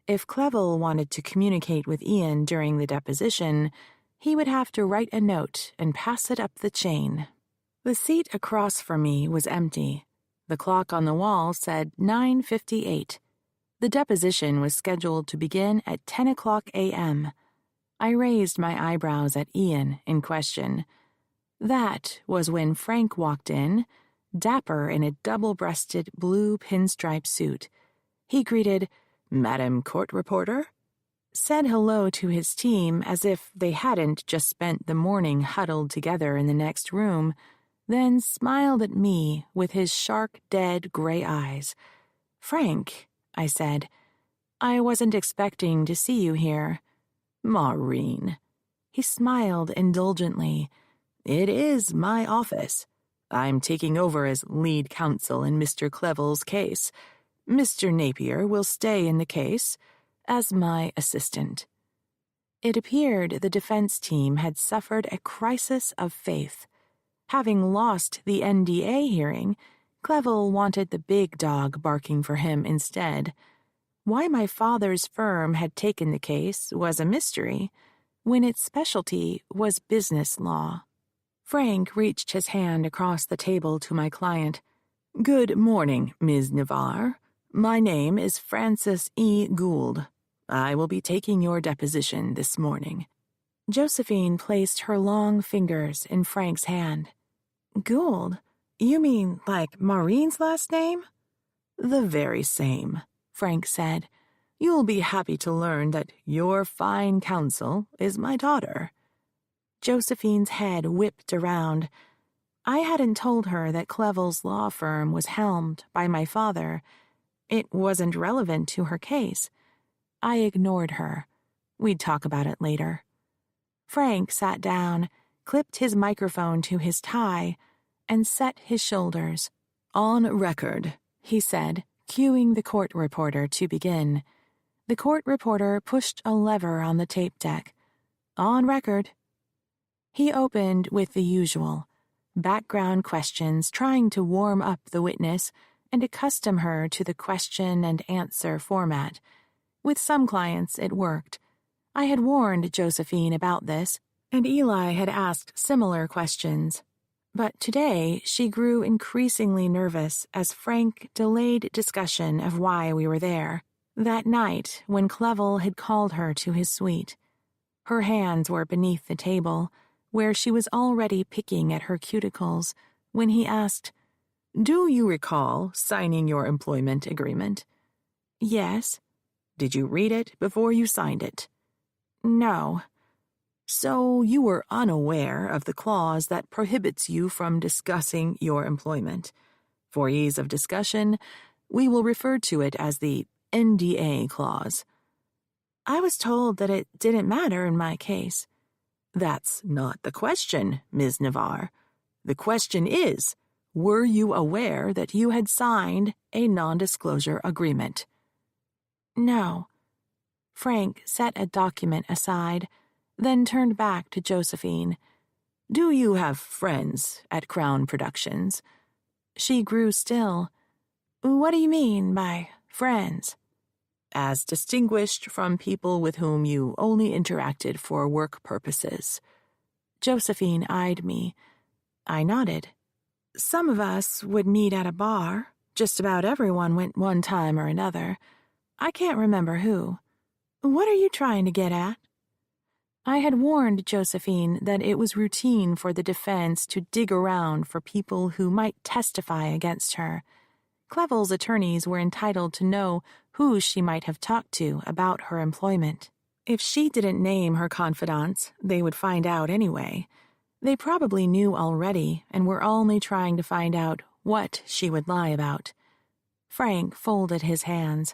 A: If Clevel wanted to communicate with Ian during the deposition, he would have to write a note and pass it up the chain. The seat across from me was empty. The clock on the wall said 9:58. The deposition was scheduled to begin at 10 o'clock a.m. I raised my eyebrows at Ian in question. That was when Frank walked in, dapper in a double-breasted blue pinstripe suit. He greeted, "Madam Court Reporter?" said hello to his team as if they hadn't just spent the morning huddled together in the next room, then smiled at me with his shark dead gray eyes. "Frank," I said, "I wasn't expecting to see you here." "Maureen." He smiled indulgently. "It is my office. I'm taking over as lead counsel in Mr. Clevel's case. Mr. Napier will stay in the case as my assistant." It appeared the defense team had suffered a crisis of faith. Having lost the NDA hearing, Clevel wanted the big dog barking for him instead. Why my father's firm had taken the case was a mystery, when its specialty was business law. Frank reached his hand across the table to my client. "Good morning, Ms. Navarre. My name is Francis E. Gould. I will be taking your deposition this morning." Josephine placed her long fingers in Frank's hand. "Gould? You mean like Maureen's last name?" "The very same," Frank said. "You'll be happy to learn that your fine counsel is my daughter." Josephine's head whipped around. I hadn't told her that Clevel's law firm was helmed by my father. It wasn't relevant to her case. I ignored her. We'd talk about it later. Frank sat down, clipped his microphone to his tie, and set his shoulders. "On record," he said, cuing the court reporter to begin. The court reporter pushed a lever on the tape deck. "On record." He opened with the usual background questions, trying to warm up the witness and accustom her to the question and answer format. With some clients, it worked. I had warned Josephine about this, and Eli had asked similar questions. But today, she grew increasingly nervous as Frank delayed discussion of why we were there, that night when Clevel had called her to his suite. Her hands were beneath the table, where she was already picking at her cuticles, when he asked, "Do you recall signing your employment agreement?" "Yes." "Did you read it before you signed it?" "No." "So you were unaware of the clause that prohibits you from discussing your employment. For ease of discussion, we will refer to it as the NDA clause." "I was told that it didn't matter in my case." "That's not the question, Ms. Navarre. The question is, were you aware that you had signed a non-disclosure agreement?" "No." Frank set a document aside, then turned back to Josephine. "Do you have friends at Crown Productions?" She grew still. "What do you mean by friends?" "As distinguished from people with whom you only interacted for work purposes." Josephine eyed me. I nodded. "Some of us would meet at a bar. Just about everyone went one time or another. I can't remember who. What are you trying to get at?" I had warned Josephine that it was routine for the defense to dig around for people who might testify against her. Clevel's attorneys were entitled to know who she might have talked to about her employment. If she didn't name her confidants, they would find out anyway. They probably knew already and were only trying to find out what she would lie about. Frank folded his hands.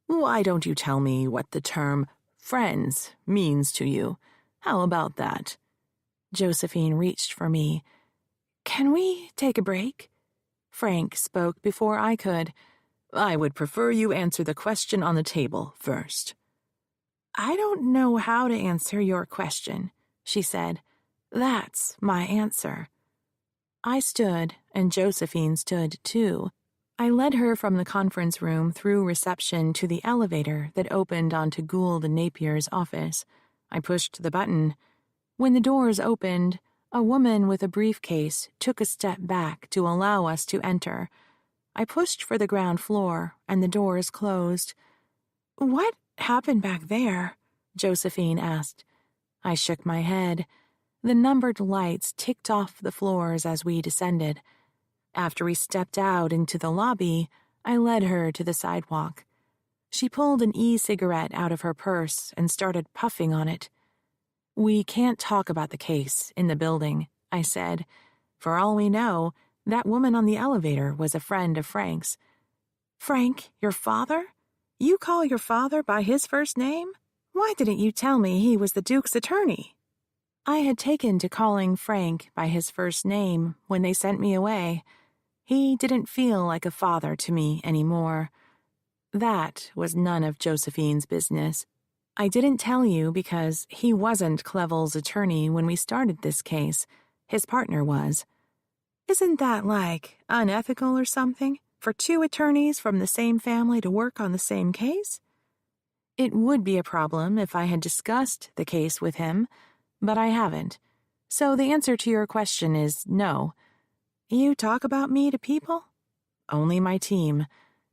A: "Why don't you tell me what the term friends means to you? How about that?" Josephine reached for me. "Can we take a break?" Frank spoke before I could. "I would prefer you answer the question on the table first." "I don't know how to answer your question," she said. "That's my answer." I stood, and Josephine stood too. I led her from the conference room through reception to the elevator that opened onto Gould and Napier's office. I pushed the button. When the doors opened, a woman with a briefcase took a step back to allow us to enter. I pushed for the ground floor, and the doors closed. "What happened back there?" Josephine asked. I shook my head. The numbered lights ticked off the floors as we descended. After we stepped out into the lobby, I led her to the sidewalk. She pulled an e-cigarette out of her purse and started puffing on it. "We can't talk about the case in the building," I said. "For all we know, that woman on the elevator was a friend of Frank's." "Frank, your father? You call your father by his first name? Why didn't you tell me he was the Duke's attorney?" I had taken to calling Frank by his first name when they sent me away. He didn't feel like a father to me anymore. That was none of Josephine's business. I didn't tell you because he wasn't Clevel's attorney when we started this case. His partner was. Isn't that, unethical or something? For two attorneys from the same family to work on the same case? It would be a problem if I had discussed the case with him, but I haven't. So the answer to your question is no. You talk about me to people? Only my team.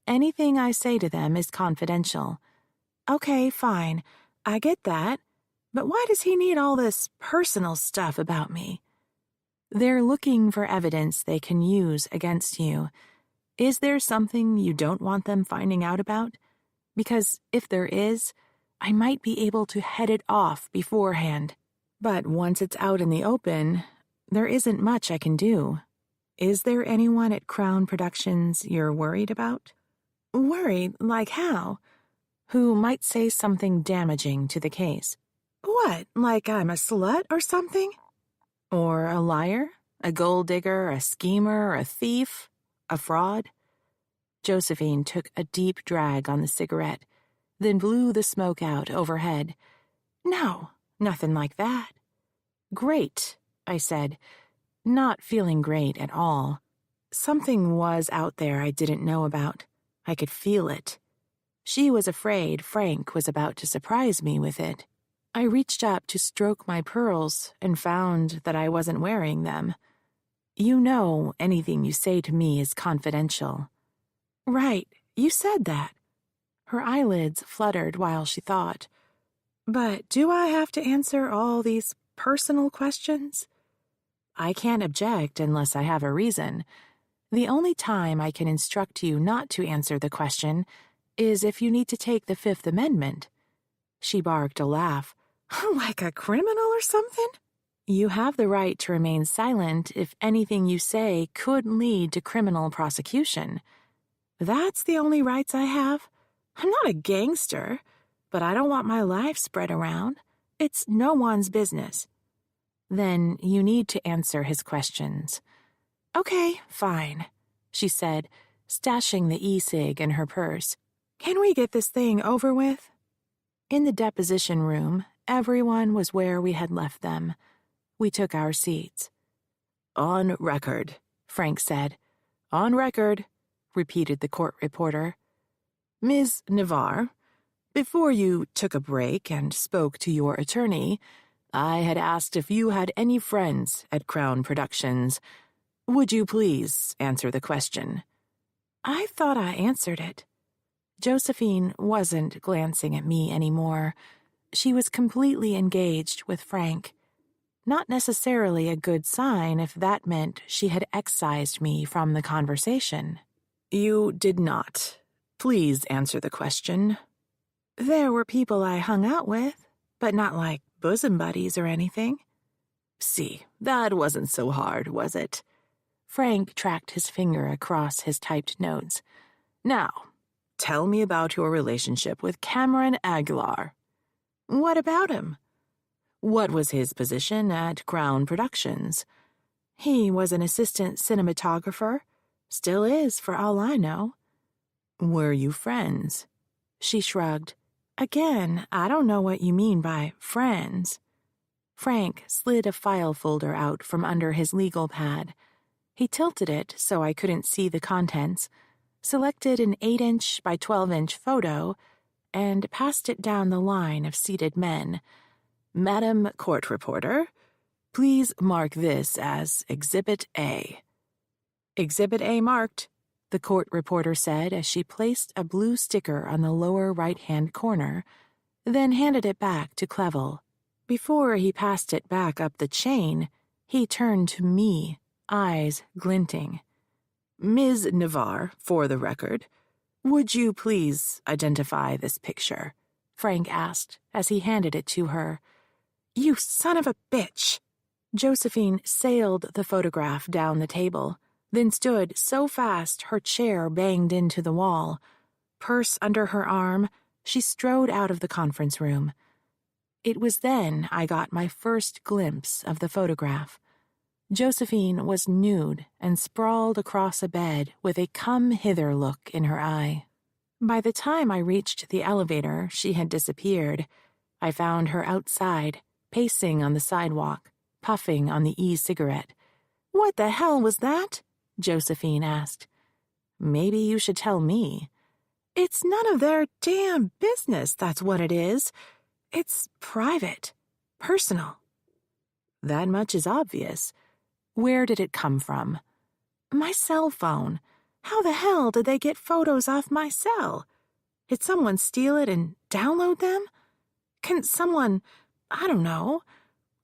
A: Anything I say to them is confidential. Okay, fine. I get that. But why does he need all this personal stuff about me? They're looking for evidence they can use against you. Is there something you don't want them finding out about? Because if there is, I might be able to head it off beforehand. But once it's out in the open, there isn't much I can do. Is there anyone at Crown Productions you're worried about? Worried? Like how? Who might say something damaging to the case. What, like I'm a slut or something? Or a liar? A gold digger? A schemer? A thief? A fraud? Josephine took a deep drag on the cigarette, then blew the smoke out overhead. No, nothing like that. Great, I said, not feeling great at all. Something was out there I didn't know about. I could feel it. She was afraid Frank was about to surprise me with it. I reached up to stroke my pearls and found that I wasn't wearing them. You know anything you say to me is confidential. Right, you said that. Her eyelids fluttered while she thought. But do I have to answer all these personal questions? I can't object unless I have a reason. The only time I can instruct you not to answer the question is if you need to take the Fifth Amendment. She barked a laugh. Like a criminal or something? You have the right to remain silent if anything you say could lead to criminal prosecution. That's the only rights I have. I'm not a gangster, but I don't want my life spread around. It's no one's business. Then you need to answer his questions. Okay, fine, she said, stashing the e-cig in her purse. Can we get this thing over with? In the deposition room, everyone was where we had left them. We took our seats. On record, Frank said. On record, repeated the court reporter. Ms. Navarre, before you took a break and spoke to your attorney, I had asked if you had any friends at Crown Productions. Would you please answer the question? I thought I answered it. Josephine wasn't glancing at me anymore. She was completely engaged with Frank. Not necessarily a good sign if that meant she had excised me from the conversation. You did not. Please answer the question. There were people I hung out with, but not like bosom buddies or anything. See, that wasn't so hard, was it? Frank tracked his finger across his typed notes. Now, tell me about your relationship with Cameron Aguilar. What about him? What was his position at Crown Productions? He was an assistant cinematographer. Still is, for all I know. Were you friends? She shrugged. Again, I don't know what you mean by friends. Frank slid a file folder out from under his legal pad. He tilted it so I couldn't see the contents, selected an 8-inch by 12-inch photo, and passed it down the line of seated men. Madam Court Reporter, please mark this as Exhibit A. Exhibit A marked, the court reporter said as she placed a blue sticker on the lower right-hand corner, then handed it back to Clevel. Before he passed it back up the chain, he turned to me, eyes glinting. Ms. Navarre, for the record, would you please identify this picture? Frank asked as he handed it to her. You son of a bitch! Josephine sailed the photograph down the table, then stood so fast her chair banged into the wall. Purse under her arm, she strode out of the conference room. It was then I got my first glimpse of the photograph. Josephine was nude and sprawled across a bed with a come-hither look in her eye. By the time I reached the elevator, she had disappeared. I found her outside, pacing on the sidewalk, puffing on the e-cigarette. What the hell was that? Josephine asked. Maybe you should tell me. It's none of their damn business, that's what it is. It's private, personal. That much is obvious. Where did it come from? My cell phone. How the hell did they get photos off my cell? Did someone steal it and download them? Can someone, I don't know,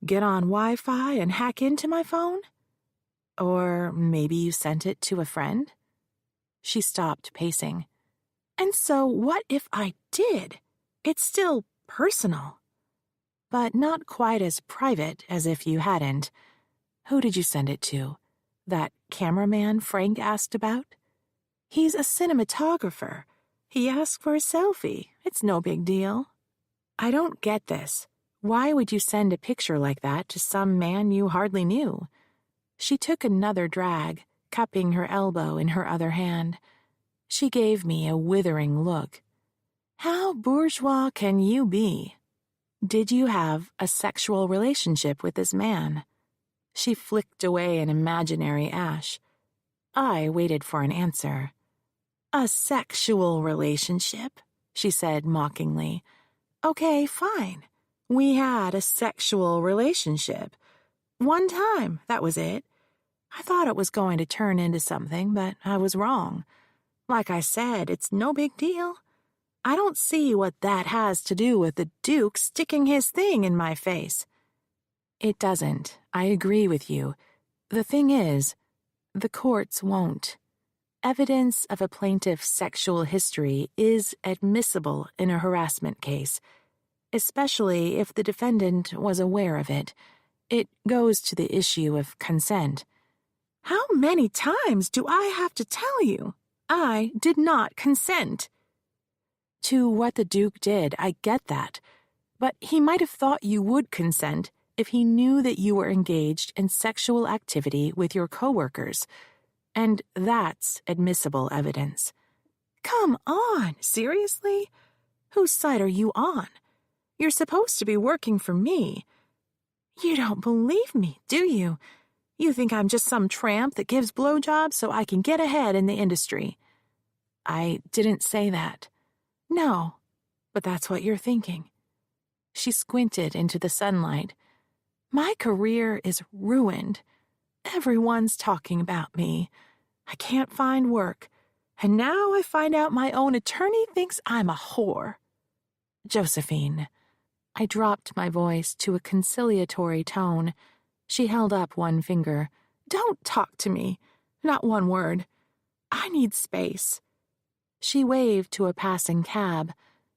A: get on Wi-Fi and hack into my phone? Or maybe you sent it to a friend? She stopped pacing. And so what if I did? It's still personal. But not quite as private as if you hadn't. Who did you send it to? That cameraman Frank asked about? He's a cinematographer. He asked for a selfie. It's no big deal. I don't get this. Why would you send a picture like that to some man you hardly knew? She took another drag, cupping her elbow in her other hand. She gave me a withering look. How bourgeois can you be? Did you have a sexual relationship with this man? She flicked away an imaginary ash. I waited for an answer. A sexual relationship, she said mockingly. Okay, fine. We had a sexual relationship. One time, that was it. I thought it was going to turn into something, but I was wrong. Like I said, it's no big deal. I don't see what that has to do with the Duke sticking his thing in my face. It doesn't. I agree with you. The thing is, the courts won't. Evidence of a plaintiff's sexual history is admissible in a harassment case, especially if the defendant was aware of it. It goes to the issue of consent. How many times do I have to tell you? I did not consent. To what the Duke did, I get that. But he might have thought you would consent if he knew that you were engaged in sexual activity with your coworkers. And that's admissible evidence. Come on, seriously? Whose side are you on? You're supposed to be working for me. You don't believe me, do you? You think I'm just some tramp that gives blowjobs so I can get ahead in the industry. I didn't say that. No, but that's what you're thinking. She squinted into the sunlight. My career is ruined. Everyone's talking about me. I can't find work. And now I find out my own attorney thinks I'm a whore. Josephine. I dropped my voice to a conciliatory tone. She held up one finger. Don't talk to me. Not one word. I need space. She waved to a passing cab.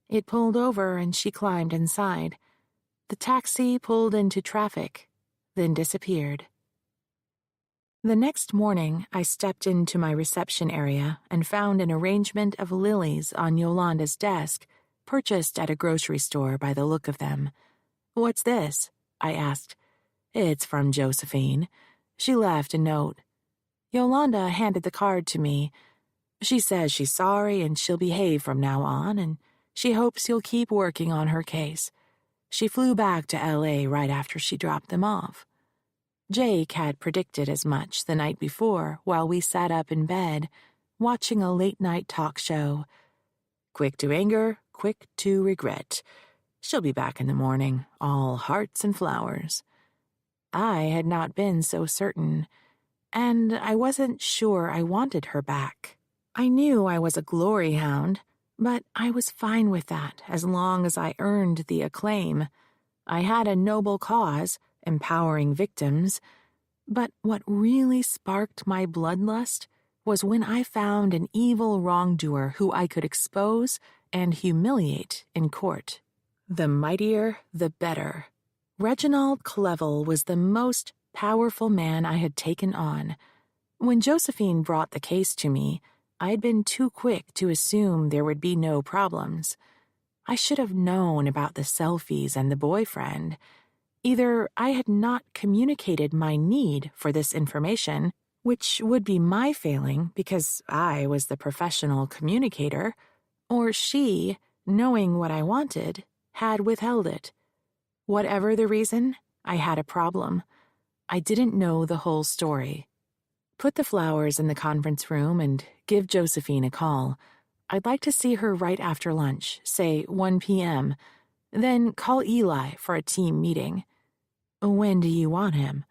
A: It pulled over and she climbed inside. The taxi pulled into traffic, then disappeared. The next morning, I stepped into my reception area and found an arrangement of lilies on Yolanda's desk, purchased at a grocery store by the look of them. What's this? I asked. It's from Josephine. She left a note. Yolanda handed the card to me. She says she's sorry and she'll behave from now on, and she hopes you'll keep working on her case. She flew back to L.A. right after she dropped them off. Jake had predicted as much the night before while we sat up in bed, watching a late-night talk show. Quick to anger, quick to regret. She'll be back in the morning, all hearts and flowers. I had not been so certain, and I wasn't sure I wanted her back. I knew I was a glory hound, but I was fine with that as long as I earned the acclaim. I had a noble cause, empowering victims, but what really sparked my bloodlust was when I found an evil wrongdoer who I could expose and humiliate in court. The mightier, the better. Reginald Clevel was the most powerful man I had taken on. When Josephine brought the case to me, I'd been too quick to assume there would be no problems. I should have known about the selfies and the boyfriend. Either I had not communicated my need for this information, which would be my failing because I was the professional communicator, or she, knowing what I wanted, had withheld it. Whatever the reason, I had a problem. I didn't know the whole story. Put the flowers in the conference room and give Josephine a call. I'd like to see her right after lunch, say 1 p.m., then call Eli for a team meeting. When do you want him?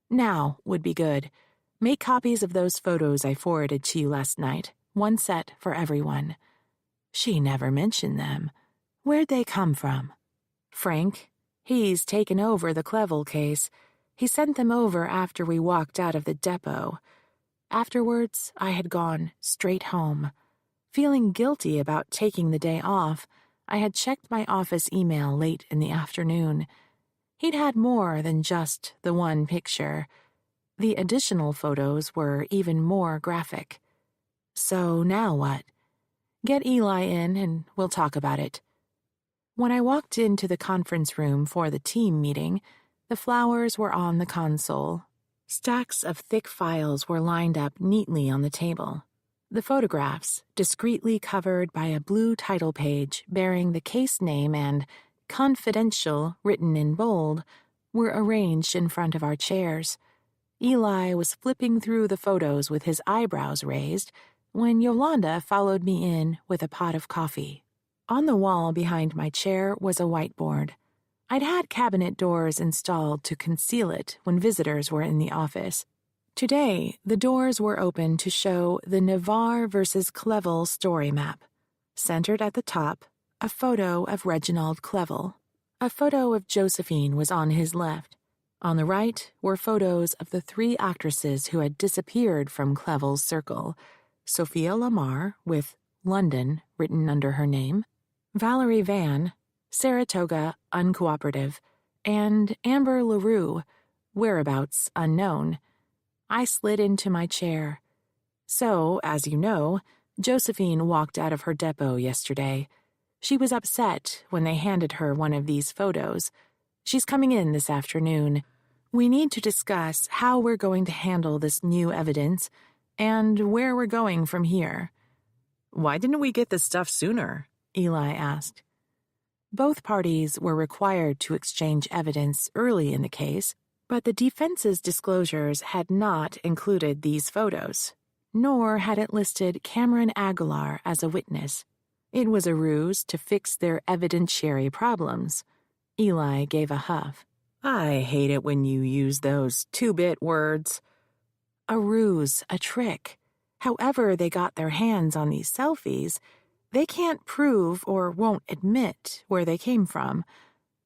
A: Now would be good. Make copies of those photos I forwarded to you last night, one set for everyone. She never mentioned them. Where'd they come from? Frank. He's taken over the Clevel case. He sent them over after we walked out of the depot. Afterwards, I had gone straight home. Feeling guilty about taking the day off, I had checked my office email late in the afternoon. He'd had more than just the one picture. The additional photos were even more graphic. So now what? Get Eli in and we'll talk about it. When I walked into the conference room for the team meeting, the flowers were on the console. Stacks of thick files were lined up neatly on the table. The photographs, discreetly covered by a blue title page bearing the case name and "Confidential" written in bold, were arranged in front of our chairs. Eli was flipping through the photos with his eyebrows raised when Yolanda followed me in with a pot of coffee. On the wall behind my chair was a whiteboard. I'd had cabinet doors installed to conceal it when visitors were in the office. Today, the doors were open to show the Navarre versus Clevel story map. Centered at the top, a photo of Reginald Clevel. A photo of Josephine was on his left. On the right were photos of the 3 actresses who had disappeared from Clevel's circle: Sophia Lamar, with London written under her name, Valerie Van, Saratoga uncooperative, and Amber LaRue, whereabouts unknown. I slid into my chair. So, as you know, Josephine walked out of her depot yesterday. She was upset when they handed her one of these photos. She's coming in this afternoon. We need to discuss how we're going to handle this new evidence and where we're going from here.
B: Why didn't we get this stuff sooner?
A: Eli asked. Both parties were required to exchange evidence early in the case, but the defense's disclosures had not included these photos, nor had it listed Cameron Aguilar as a witness. It was a ruse to fix their evidentiary problems. Eli gave a huff.
B: I hate it when you use those 2-bit words.
A: A ruse, a trick. However they got their hands on these selfies, they can't prove or won't admit where they came from.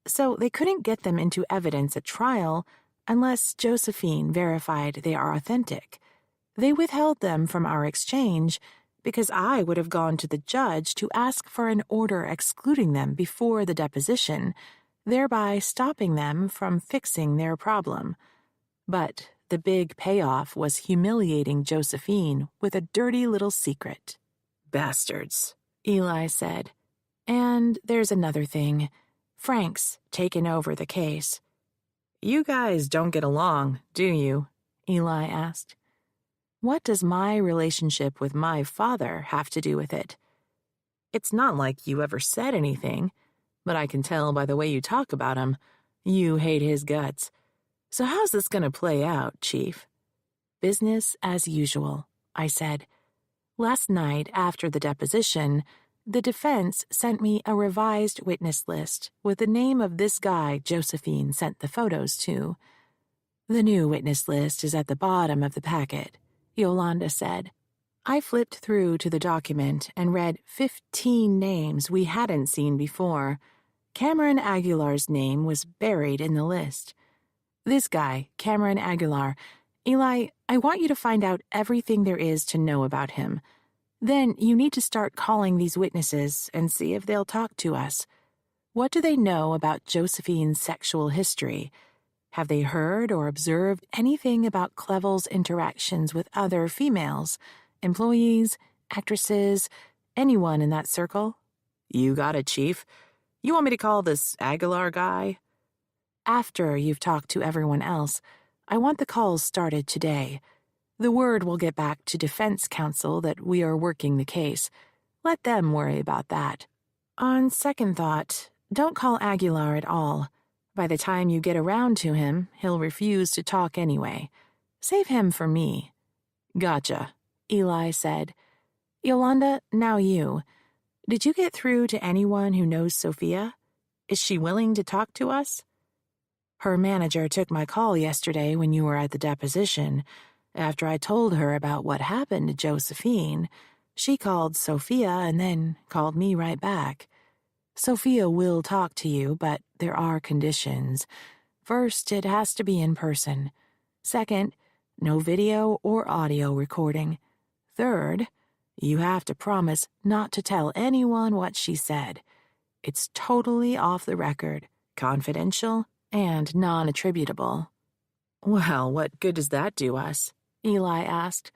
A: So they couldn't get them into evidence at trial unless Josephine verified they are authentic. They withheld them from our exchange because I would have gone to the judge to ask for an order excluding them before the deposition, thereby stopping them from fixing their problem. But the big payoff was humiliating Josephine with a dirty little secret.
B: Bastards,
A: Eli said. And there's another thing. Frank's taken over the case.
B: You guys don't get along, do you?
A: Eli asked. What does my relationship with my father have to do with it?
B: It's not like you ever said anything, but I can tell by the way you talk about him. You hate his guts. So how's this going to play out, Chief?
A: Business as usual, I said. Last night, after the deposition, the defense sent me a revised witness list with the name of this guy Josephine sent the photos to. The new witness list is at the bottom of the packet, Yolanda said. I flipped through to the document and read 15 names we hadn't seen before. Cameron Aguilar's name was buried in the list. This guy, Cameron Aguilar. Eli, I want you to find out everything there is to know about him. Then you need to start calling these witnesses and see if they'll talk to us. What do they know about Josephine's sexual history? Have they heard or observed anything about Clevel's interactions with other females, employees, actresses, anyone in that circle?
B: You got it, Chief. You want me to call this Aguilar guy?
A: After you've talked to everyone else, I want the calls started today. The word will get back to defense counsel that we are working the case. Let them worry about that. On second thought, don't call Aguilar at all. By the time you get around to him, he'll refuse to talk anyway. Save him for me.
B: Gotcha,
A: Eli said. Yolanda, now you. Did you get through to anyone who knows Sophia? Is she willing to talk to us? Her manager took my call yesterday when you were at the deposition. After I told her about what happened to Josephine, she called Sophia and then called me right back. Sophia will talk to you, but there are conditions. First, it has to be in person. Second, no video or audio recording. Third, you have to promise not to tell anyone what she said. It's totally off the record, confidential, and non-attributable.
B: Well, what good does that do us?
A: Eli asked.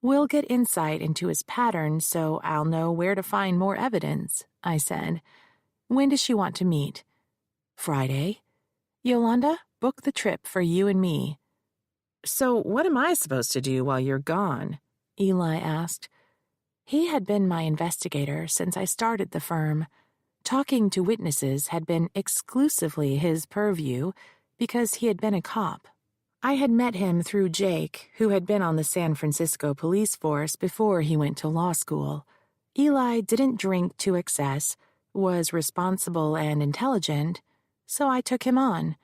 A: We'll get insight into his pattern so I'll know where to find more evidence, I said. When does she want to meet? Friday. Yolanda, book the trip for you and me.
B: So what am I supposed to do while you're gone?
A: Eli asked. He had been my investigator since I started the firm.
B: Talking to witnesses had been exclusively his purview because he had been a cop. I had met him through Jake, who had been on the San Francisco police force before he went to law school. Eli didn't drink to excess, was responsible and intelligent, so I took him on.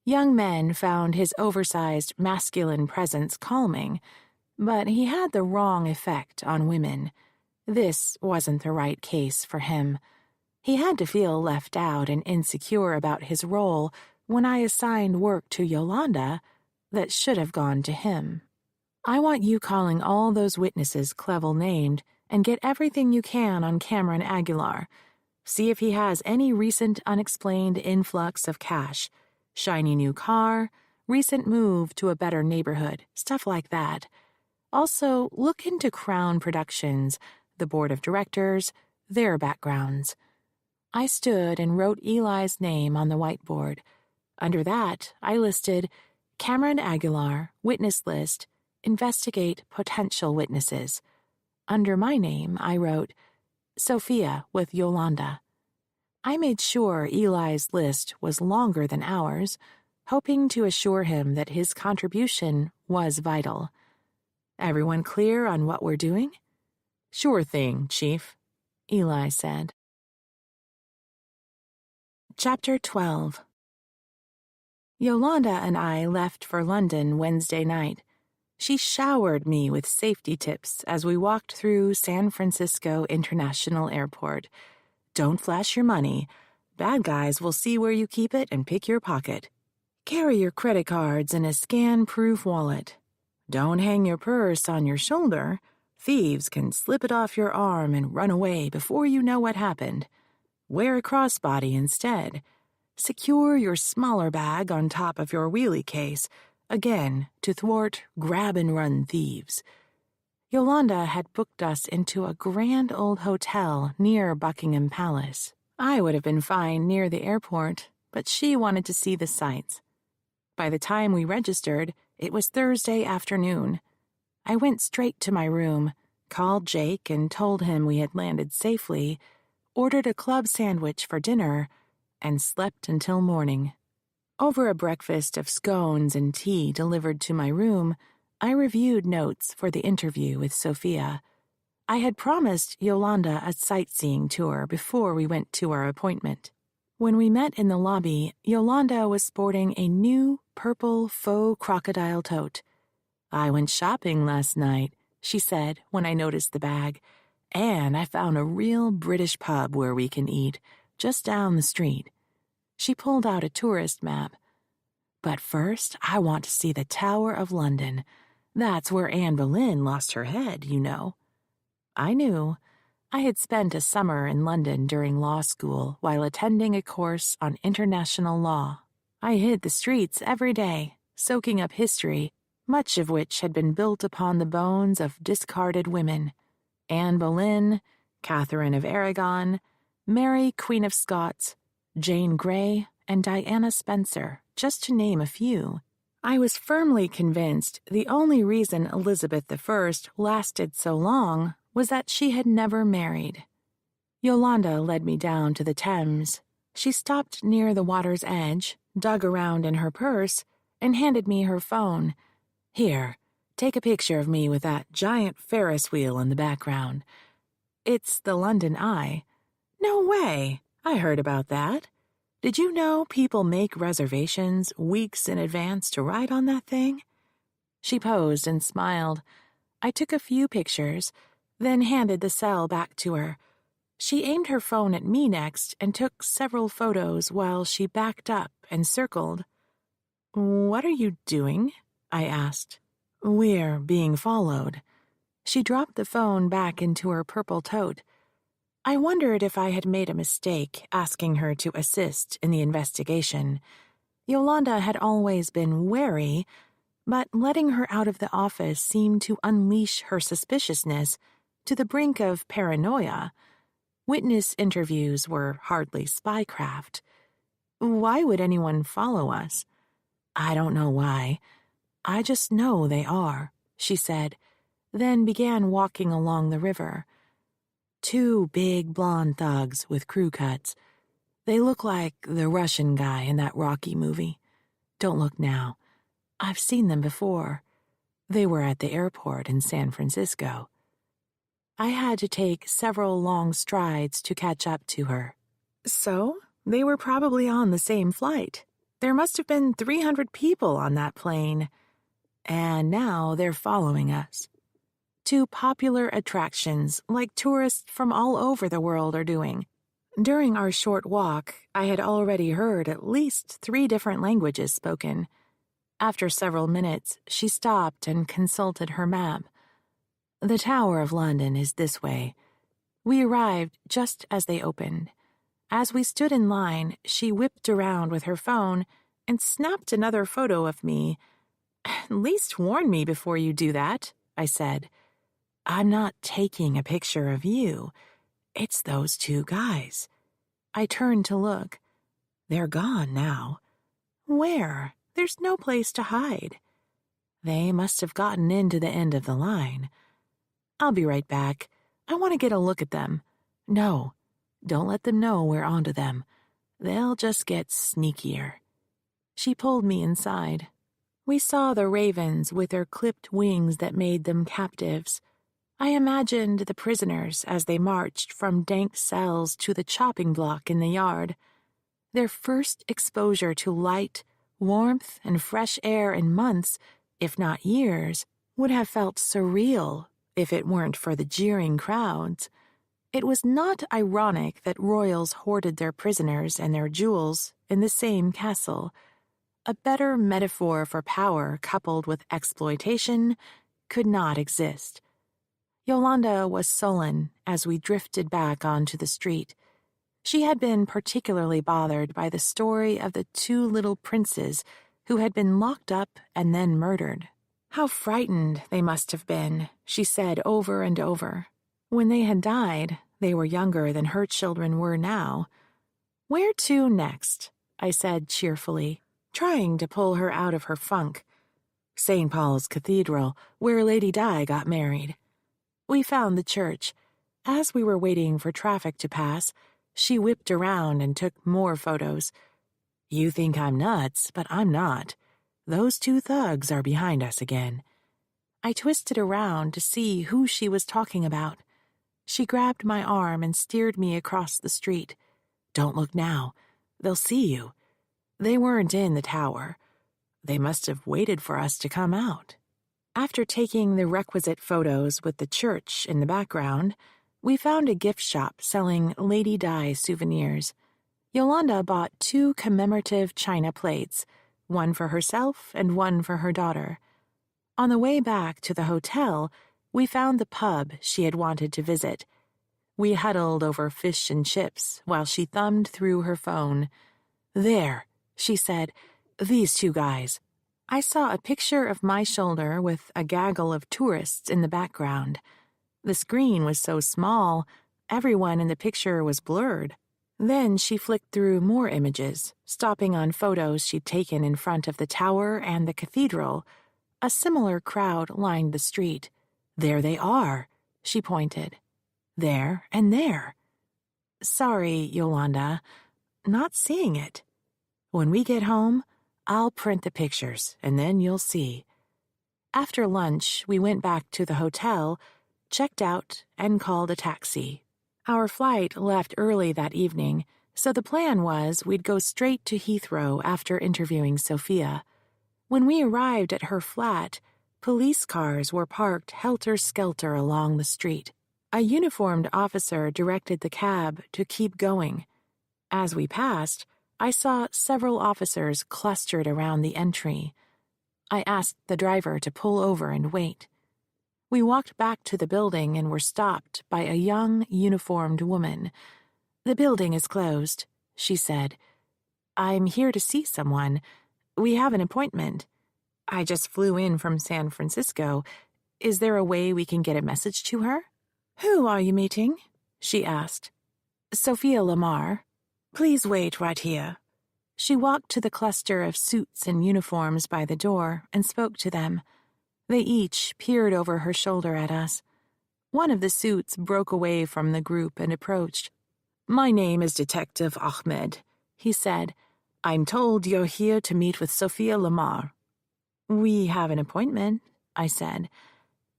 B: Young men found his oversized masculine presence calming, but he had the wrong effect on women. This wasn't the right case for him. He had to feel left out and insecure about his role when I assigned work to Yolanda that should have gone to him. I want you calling all those witnesses Clevel named and get everything you can on Cameron Aguilar. See if he has any recent unexplained influx of cash. Shiny new car, recent move to a better neighborhood, stuff like that. Also, look into Crown Productions, the board of directors, their backgrounds. I stood and wrote Eli's name on the whiteboard. Under that, I listed Cameron Aguilar, witness list, investigate potential witnesses. Under my name, I wrote Sophia with Yolanda. I made sure Eli's list was longer than ours, hoping to assure him that his contribution was vital. Everyone clear on what we're doing?
A: Sure thing, Chief, Eli said. Chapter 12. Yolanda and I left for London Wednesday night. She showered me with safety tips as we walked through San Francisco International Airport. Don't flash your money. Bad guys will see where you keep it and pick your pocket. Carry your credit cards in a scan-proof wallet. Don't hang your purse on your shoulder. Thieves can slip it off your arm and run away before you know what happened. Wear a crossbody instead. Secure your smaller bag on top of your wheelie case, again, to thwart grab-and-run thieves. Yolanda had booked us into a grand old hotel near Buckingham Palace. I would have been fine near the airport, but she wanted to see the sights. By the time we registered, it was Thursday afternoon. I went straight to my room, called Jake and told him we had landed safely, ordered a club sandwich for dinner, and slept until morning. Over a breakfast of scones and tea delivered to my room, I reviewed notes for the interview with Sophia. I had promised Yolanda a sightseeing tour before we went to our appointment. When we met in the lobby, Yolanda was sporting a new purple faux crocodile tote. I went shopping last night, she said when I noticed the bag, and I found a real British pub where we can eat, just down the street. She pulled out a tourist map. But first, I want to see the Tower of London. That's where Anne Boleyn lost her head, you know. I knew. I had spent a summer in London during law school while attending a course on international law. I hit the streets every day, soaking up history, much of which had been built upon the bones of discarded women. Anne Boleyn, Catherine of Aragon, Mary, Queen of Scots, Jane Grey, and Diana Spencer, just to name a few. I was firmly convinced the only reason Elizabeth I lasted so long was that she had never married. Yolanda led me down to the Thames. She stopped near the water's edge, dug around in her purse, and handed me her phone. Here, take a picture of me with that giant Ferris wheel in the background. It's the London Eye. No way! I heard about that. Did you know people make reservations weeks in advance to ride on that thing? She posed and smiled. I took a few pictures, then handed the cell back to her. She aimed her phone at me next and took several photos while she backed up and circled. "What are you doing?" I asked. "We're being followed." She dropped the phone back into her purple tote. I wondered if I had made a mistake asking her to assist in the investigation. Yolanda had always been wary, but letting her out of the office seemed to unleash her suspiciousness to the brink of paranoia. Witness interviews were hardly spycraft. Why would anyone follow us? I don't know why. I just know they are, she said, then began walking along the river.
B: 2 big blonde thugs with crew cuts. They look like the Russian guy in that Rocky movie. Don't look now. I've seen them before. They were at the airport in San Francisco. I had to take several long strides to catch up to her. So, they were probably on the same flight. There must have been 300 people on that plane. And now they're following us. 2 popular attractions like tourists from all over the world are doing. During our short walk, I had already heard at least 3 different languages spoken. After several minutes, she stopped and consulted her map. The Tower of London is this way. We arrived just as they opened. As we stood in line, she whipped around with her phone and snapped another photo of me. "At least warn me before you do that," I said. "I'm not taking a picture of you. It's those 2 guys." I turned to look. They're gone now. Where? There's no place to hide. They must have gotten into the end of the line. I'll be right back. I want to get a look at them. No, don't let them know we're onto them. They'll just get sneakier. She pulled me inside. We saw the ravens with their clipped wings that made them captives. I imagined the prisoners as they marched from dank cells to the chopping block in the yard. Their first exposure to light, warmth, and fresh air in months, if not years, would have felt surreal if it weren't for the jeering crowds. It was not ironic that royals hoarded their prisoners and their jewels in the same castle. A better metaphor for power coupled with exploitation could not exist. Yolanda was sullen as we drifted back onto the street. She had been particularly bothered by the story of the 2 little princes who had been locked up and then murdered. How frightened they must have been, she said over and over. When they had died, they were younger than her children were now. "Where to next?" I said cheerfully, trying to pull her out of her funk. "St. Paul's Cathedral, where Lady Di got married." We found the church. As we were waiting for traffic to pass, she whipped around and took more photos. "You think I'm nuts, but I'm not. Those 2 thugs are behind us again." I twisted around to see who she was talking about. She grabbed my arm and steered me across the street. "Don't look now. They'll see you. They weren't in the tower. They must have waited for us to come out." After taking the requisite photos with the church in the background, we found a gift shop selling Lady Di souvenirs. Yolanda bought 2 commemorative china plates, one for herself and one for her daughter. On the way back to the hotel, we found the pub she had wanted to visit. We huddled over fish and chips while she thumbed through her phone. "There," she said, "these 2 guys." I saw a picture of my shoulder with a gaggle of tourists in the background. The screen was so small, everyone in the picture was blurred. Then she flicked through more images, stopping on photos she'd taken in front of the tower and the cathedral. A similar crowd lined the street. "There they are," she pointed. "There and there." "Sorry, Yolanda, not seeing it. When we get home, I'll print the pictures, and then you'll see." After lunch, we went back to the hotel, checked out, and called a taxi. Our flight left early that evening, so the plan was we'd go straight to Heathrow after interviewing Sophia. When we arrived at her flat, police cars were parked helter-skelter along the street. A uniformed officer directed the cab to keep going. As we passed, I saw several officers clustered around the entry. I asked the driver to pull over and wait. We walked back to the building and were stopped by a young, uniformed woman. "The building is closed," she said. "I'm here to see someone. We have an appointment. I just flew in from San Francisco. Is there a way we can get a message to her?" "Who are you meeting?" she asked. "Sophia Lamar. Please wait right here." She walked to the cluster of suits and uniforms by the door and spoke to them. They each peered over her shoulder at us. One of the suits broke away from the group and approached. "My name is Detective Ahmed," he said. "I'm told you're here to meet with Sophia Lamar." "We have an appointment," I said.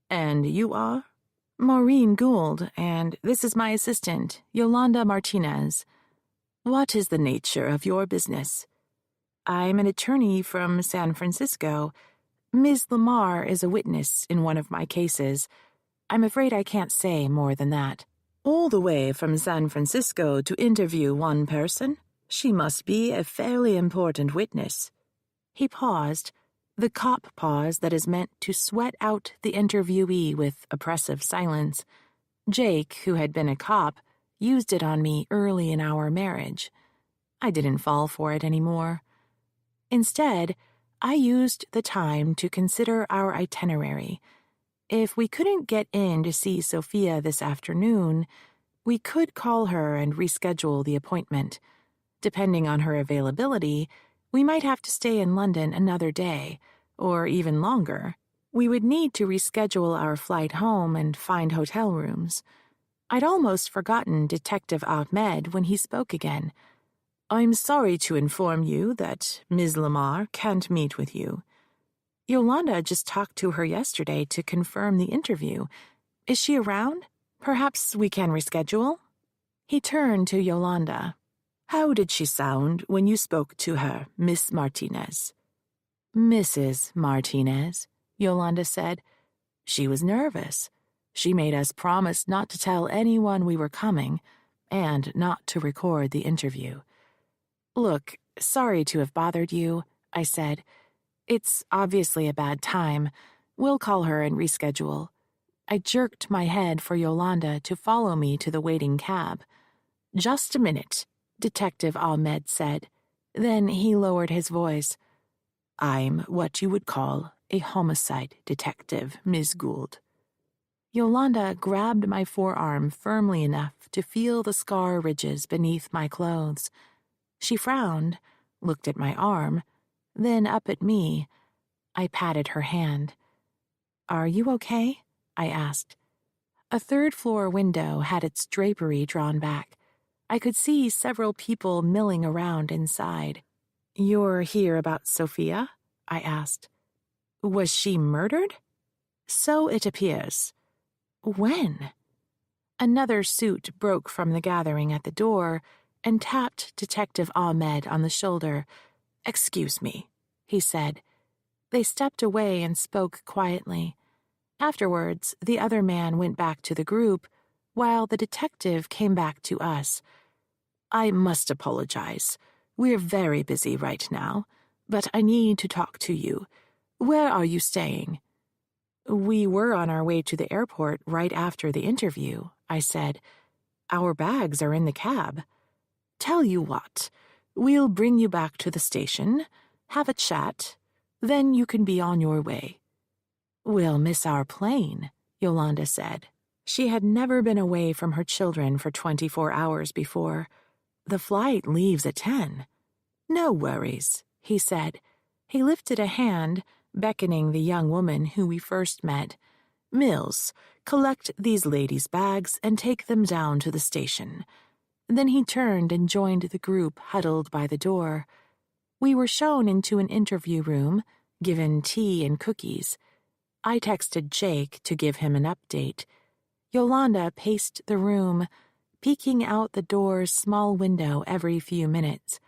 B: "And you are?" "Maureen Gould, and this is my assistant, Yolanda Martinez." "What is the nature of your business?" "I'm an attorney from San Francisco. Ms. Lamar is a witness in one of my cases. I'm afraid I can't say more than that." "All the way from San Francisco to interview one person? She must be a fairly important witness." He paused, the cop pause that is meant to sweat out the interviewee with oppressive silence. Jake, who had been a cop, used it on me early in our marriage. I didn't fall for it anymore. Instead, I used the time to consider our itinerary. If we couldn't get in to see Sophia this afternoon, we could call her and reschedule the appointment. Depending on her availability, we might have to stay in London another day, or even longer. We would need to reschedule our flight home and find hotel rooms. I'd almost forgotten Detective Ahmed when he spoke again. "I'm sorry to inform you that Ms. Lamar can't meet with you. Yolanda just talked to her yesterday to confirm the interview. Is she around? Perhaps we can reschedule?" He turned to Yolanda. "How did she sound when you spoke to her, Miss Martinez?" "Mrs. Martinez," Yolanda said. "She was nervous. She made us promise not to tell anyone we were coming, and not to record the interview." "Look, sorry to have bothered you," I said. "It's obviously a bad time. We'll call her and reschedule." I jerked my head for Yolanda to follow me to the waiting cab. "Just a minute," Detective Ahmed said. Then he lowered his voice. "I'm what you would call a homicide detective, Ms. Gould." Yolanda grabbed my forearm firmly enough to feel the scar ridges beneath my clothes. She frowned, looked at my arm, then up at me. I patted her hand. "Are you okay?" I asked. A third-floor window had its drapery drawn back. I could see several people milling around inside. "You're here about Sophia?" I asked. "Was she murdered?" "So it appears." "When?" Another suit broke from the gathering at the door and tapped Detective Ahmed on the shoulder. "Excuse me," he said. They stepped away and spoke quietly. Afterwards, the other man went back to the group, while the detective came back to us. "I must apologize. We're very busy right now, but I need to talk to you. Where are you staying?" "We were on our way to the airport right after the interview," I said. "Our bags are in the cab." "Tell you what, we'll bring you back to the station, have a chat, then you can be on your way." "We'll miss our plane," Yolanda said. She had never been away from her children for 24 hours before. "The flight leaves at 10. "No worries," he said. He lifted a hand, beckoning the young woman who we first met. "Mills, collect these ladies' bags and take them down to the station." Then he turned and joined the group huddled by the door. We were shown into an interview room, given tea and cookies. I texted Jake to give him an update. Yolanda paced the room, peeking out the door's small window every few minutes.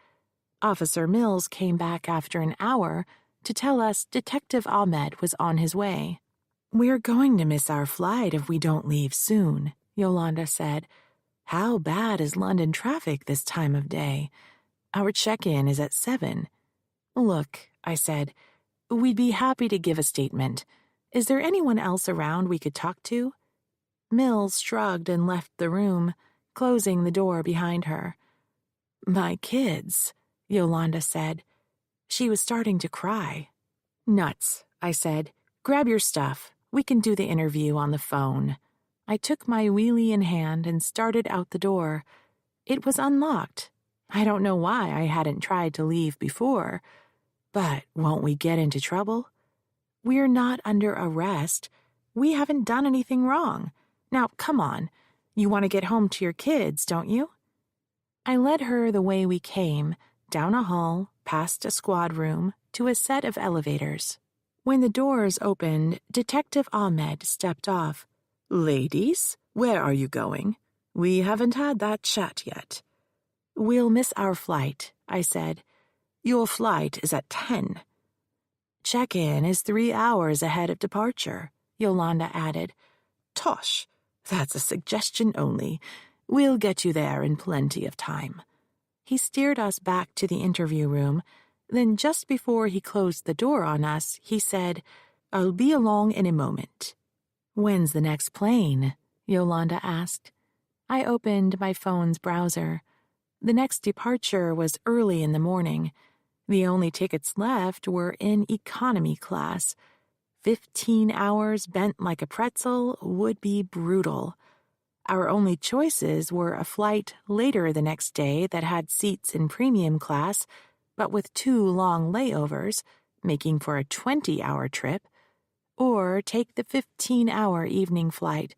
B: Officer Mills came back after an hour to tell us Detective Ahmed was on his way. "We're going to miss our flight if we don't leave soon," Yolanda said. "How bad is London traffic this time of day? Our check-in is at 7. "Look," I said, "we'd be happy to give a statement. Is there anyone else around we could talk to?" Mills shrugged and left the room, closing the door behind her. "My kids," Yolanda said. She was starting to cry. "Nuts," I said. "Grab your stuff. We can do the interview on the phone." I took my wheelie in hand and started out the door. It was unlocked. I don't know why I hadn't tried to leave before. But won't we get into trouble? We're not under arrest. We haven't done anything wrong. Now, come on. You want to get home to your kids, don't you? I led her the way we came, down a hall, past a squad room, to a set of elevators. When the doors opened, Detective Ahmed stepped off. "Ladies, where are you going? We haven't had that chat yet." "We'll miss our flight," I said. "Your flight is at 10. "Check-in is 3 hours ahead of departure," Yolanda added. "Tosh, that's a suggestion only. We'll get you there in plenty of time." He steered us back to the interview room. Then just before he closed the door on us, he said, "I'll be along in a moment." "When's the next plane?" Yolanda asked. I opened my phone's browser. The next departure was early in the morning. The only tickets left were in economy class. 15 hours bent like a pretzel would be brutal. Our only choices were a flight later the next day that had seats in premium class, but with 2 long layovers, making for a 20-hour trip, or take the 15-hour evening flight,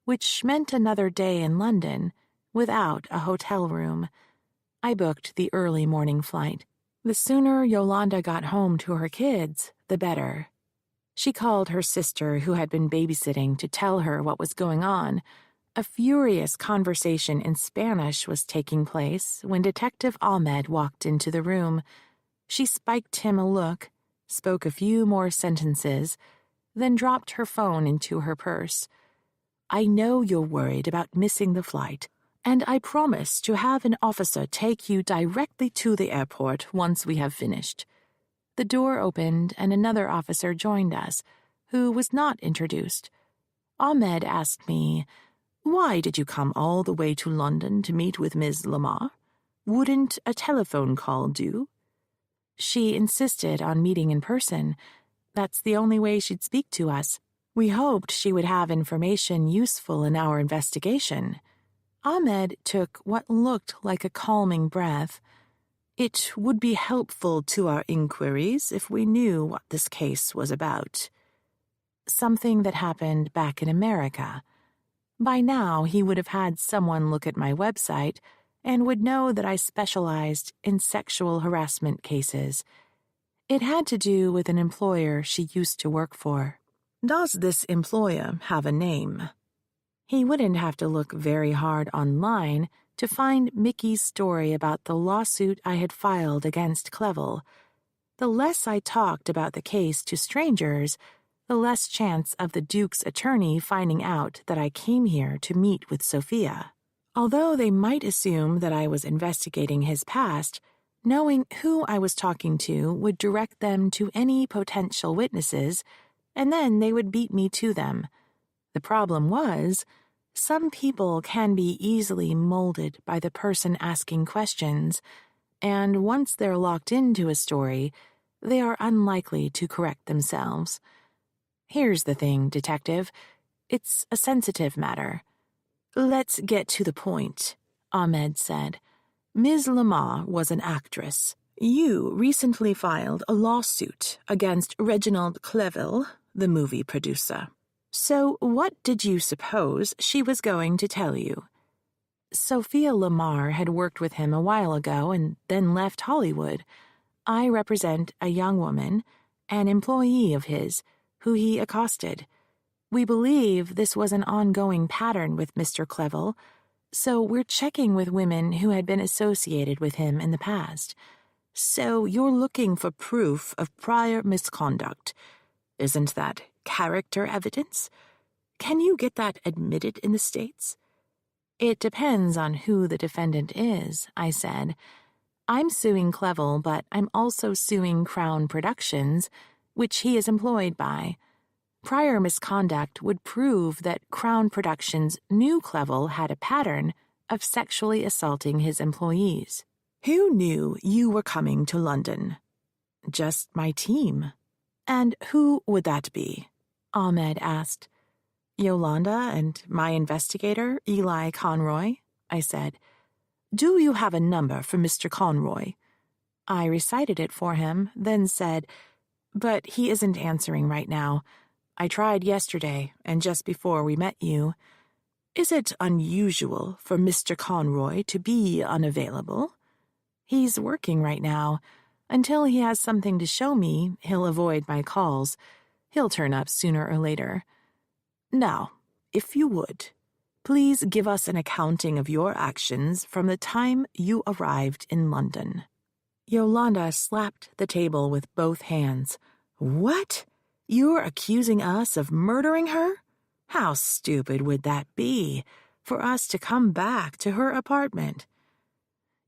B: which meant another day in London, without a hotel room. I booked the early morning flight. The sooner Yolanda got home to her kids, the better. She called her sister, who had been babysitting, to tell her what was going on. A furious conversation in Spanish was taking place when Detective Ahmed walked into the room. She spiked him a look, spoke a few more sentences, then dropped her phone into her purse. "I know you're worried about missing the flight, and I promise to have an officer take you directly to the airport once we have finished." The door opened and another officer joined us, who was not introduced. Ahmed asked me, "Why did you come all the way to London to meet with Ms. Lamar? Wouldn't a telephone call do?" "She insisted on meeting in person. That's the only way she'd speak to us. We hoped she would have information useful in our investigation." Ahmed took what looked like a calming breath. "It would be helpful to our inquiries if we knew what this case was about." Something that happened back in America. By now, he would have had someone look at my website and would know that I specialized in sexual harassment cases. It had to do with an employer she used to work for. "Does this employer have a name?" He wouldn't have to look very hard online to find Mickey's story about the lawsuit I had filed against Clevel. The less I talked about the case to strangers, the less chance of the Duke's attorney finding out that I came here to meet with Sophia. Although they might assume that I was investigating his past, knowing who I was talking to would direct them to any potential witnesses, and then they would beat me to them. The problem was, some people can be easily molded by the person asking questions, and once they're locked into a story, they are unlikely to correct themselves. "Here's the thing, Detective. It's a sensitive matter." "Let's get to the point," Ahmed said. "Ms. Lamar was an actress. You recently filed a lawsuit against Reginald Clevel, the movie producer. So what did you suppose she was going to tell you?" Sophia Lamar had worked with him a while ago and then left Hollywood. I represent a young woman, an employee of his, who he accosted. We believe this was an ongoing pattern with Mr. Clevel, so we're checking with women who had been associated with him in the past. "So you're looking for proof of prior misconduct. Isn't that character evidence? Can you get that admitted in the States?" "It depends on who the defendant is," I said. "I'm suing Clevel, but I'm also suing Crown Productions, which he is employed by. Prior misconduct would prove that Crown Productions knew Clevel had a pattern of sexually assaulting his employees." "Who knew you were coming to London?" "Just my team." "And who would that be?" Ahmed asked. "Yolanda and my investigator, Eli Conroy," I said. "Do you have a number for Mr. Conroy?" I recited it for him, then said, "But he isn't answering right now. I tried yesterday and just before we met you. Is it unusual for Mr. Conroy to be unavailable? He's working right now. Until he has something to show me, he'll avoid my calls. He'll turn up sooner or later. Now, if you would, please give us an accounting of your actions from the time you arrived in London." Yolanda slapped the table with both hands. "What? You're accusing us of murdering her? How stupid would that be, for us to come back to her apartment?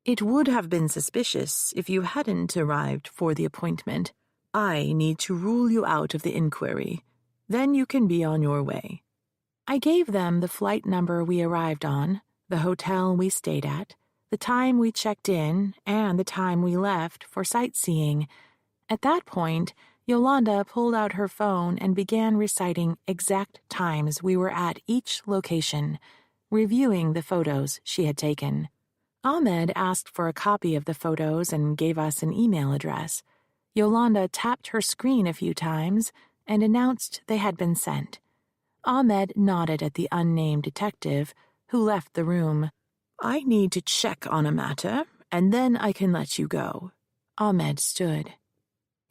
B: It would have been suspicious if you hadn't arrived for the appointment. I need to rule you out of the inquiry. Then you can be on your way." I gave them the flight number we arrived on, the hotel we stayed at, the time we checked in, and the time we left for sightseeing. At that point, Yolanda pulled out her phone and began reciting exact times we were at each location, reviewing the photos she had taken. Ahmed asked for a copy of the photos and gave us an email address. Yolanda tapped her screen a few times and announced they had been sent. Ahmed nodded at the unnamed detective, who left the room. "I need to check on a matter, and then I can let you go." Ahmed stood.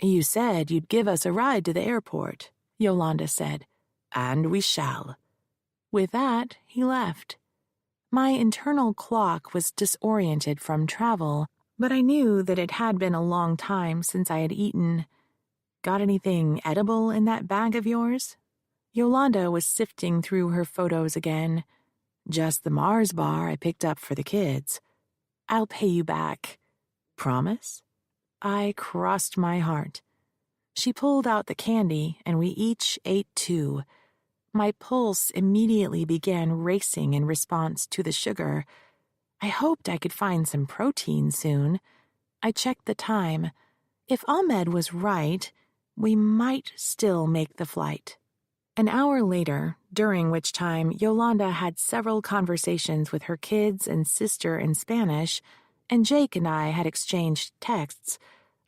B: "You said you'd give us a ride to the airport," Yolanda said. "And we shall." With that, he left. My internal clock was disoriented from travel, but I knew that it had been a long time since I had eaten. "Got anything edible in that bag of yours?" Yolanda was sifting through her photos again. "Just the Mars bar I picked up for the kids." "I'll pay you back." "Promise?" I crossed my heart. She pulled out the candy, and we each ate 2. My pulse immediately began racing in response to the sugar. I hoped I could find some protein soon. I checked the time. If Ahmed was right, we might still make the flight. An hour later, during which time Yolanda had several conversations with her kids and sister in Spanish, and Jake and I had exchanged texts,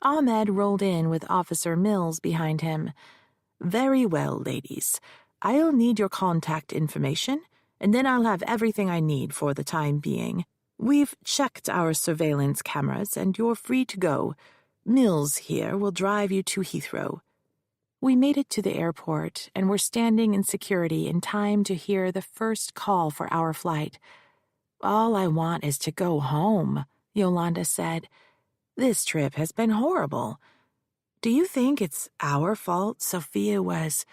B: Ahmed rolled in with Officer Mills behind him. "Very well, ladies. I'll need your contact information, and then I'll have everything I need for the time being. We've checked our surveillance cameras, and you're free to go. Mills here will drive you to Heathrow." We made it to the airport and were standing in security in time to hear the first call for our flight. "All I want is to go home," Yolanda said. "This trip has been horrible. Do you think it's our fault Sophia was—"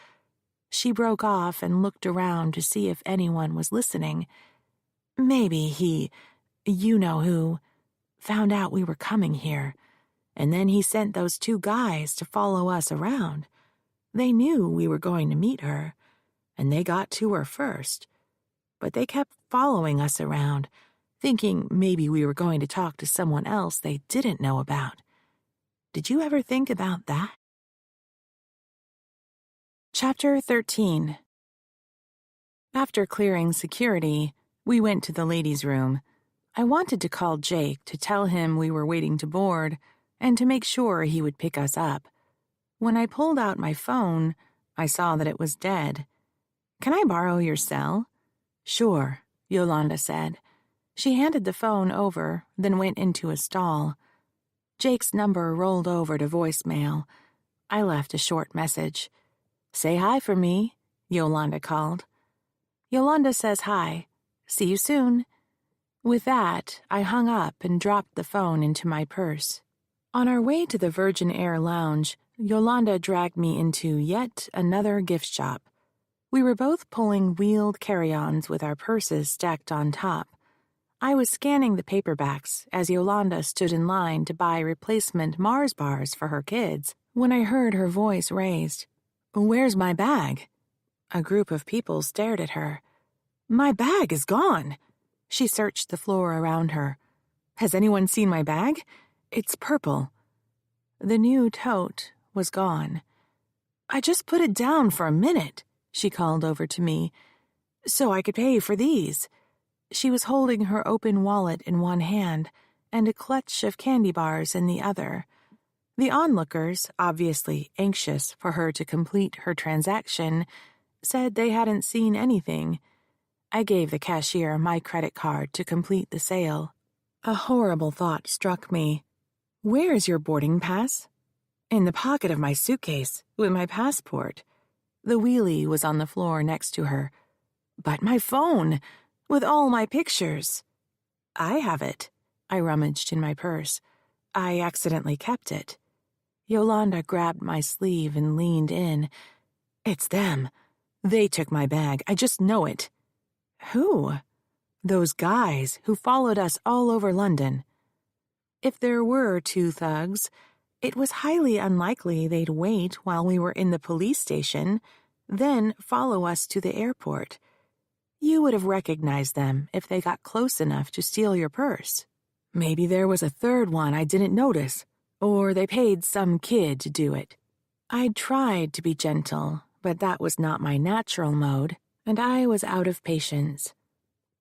B: She broke off and looked around to see if anyone was listening. "Maybe he, you know who, found out we were coming here, and then he sent those 2 guys to follow us around. They knew we were going to meet her, and they got to her first. But they kept following us around, thinking maybe we were going to talk to someone else they didn't know about. Did you ever think about that?" Chapter 13. After clearing security, we went to the ladies' room. I wanted to call Jake to tell him we were waiting to board and to make sure he would pick us up. When I pulled out my phone, I saw that it was dead. "Can I borrow your cell?" "Sure," Yolanda said. She handed the phone over, then went into a stall. Jake's number rolled over to voicemail. I left a short message. "Say hi for me," Yolanda called. "Yolanda says hi. See you soon." With that, I hung up and dropped the phone into my purse. On our way to the Virgin Air Lounge, Yolanda dragged me into yet another gift shop. We were both pulling wheeled carry-ons with our purses stacked on top. I was scanning the paperbacks as Yolanda stood in line to buy replacement Mars bars for her kids when I heard her voice raised. "Where's my bag?" A group of people stared at her. "My bag is gone." She searched the floor around her. "Has anyone seen my bag? It's purple." The new tote was gone. "I just put it down for a minute," she called over to me, "so I could pay for these." She was holding her open wallet in one hand and a clutch of candy bars in the other. The onlookers, obviously anxious for her to complete her transaction, said they hadn't seen anything. I gave the cashier my credit card to complete the sale. A horrible thought struck me. Where's your boarding pass? In the pocket of my suitcase, with my passport. The wheelie was on the floor next to her. But my phone, with all my pictures. I have it. I rummaged in my purse. I accidentally kept it. Yolanda grabbed my sleeve and leaned in. It's them. They took my bag. I just know it. Who? Those guys who followed us all over London. If there were two thugs, it was highly unlikely they'd wait while we were in the police station, then follow us to the airport. You would have recognized them if they got close enough to steal your purse. Maybe there was a third one I didn't notice, or they paid some kid to do it. I'd tried to be gentle, but that was not my natural mode, and I was out of patience.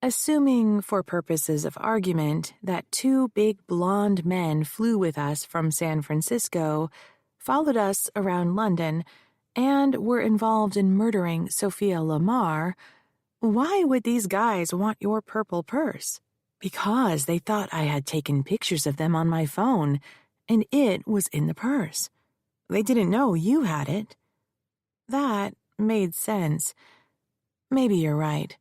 B: Assuming, for purposes of argument, that two big blonde men flew with us from San Francisco, followed us around London, and were involved in murdering Sophia Lamar, why would these guys want your purple purse? Because they thought I had taken pictures of them on my phone, and it was in the purse. They didn't know you had it. That made sense. Maybe you're right.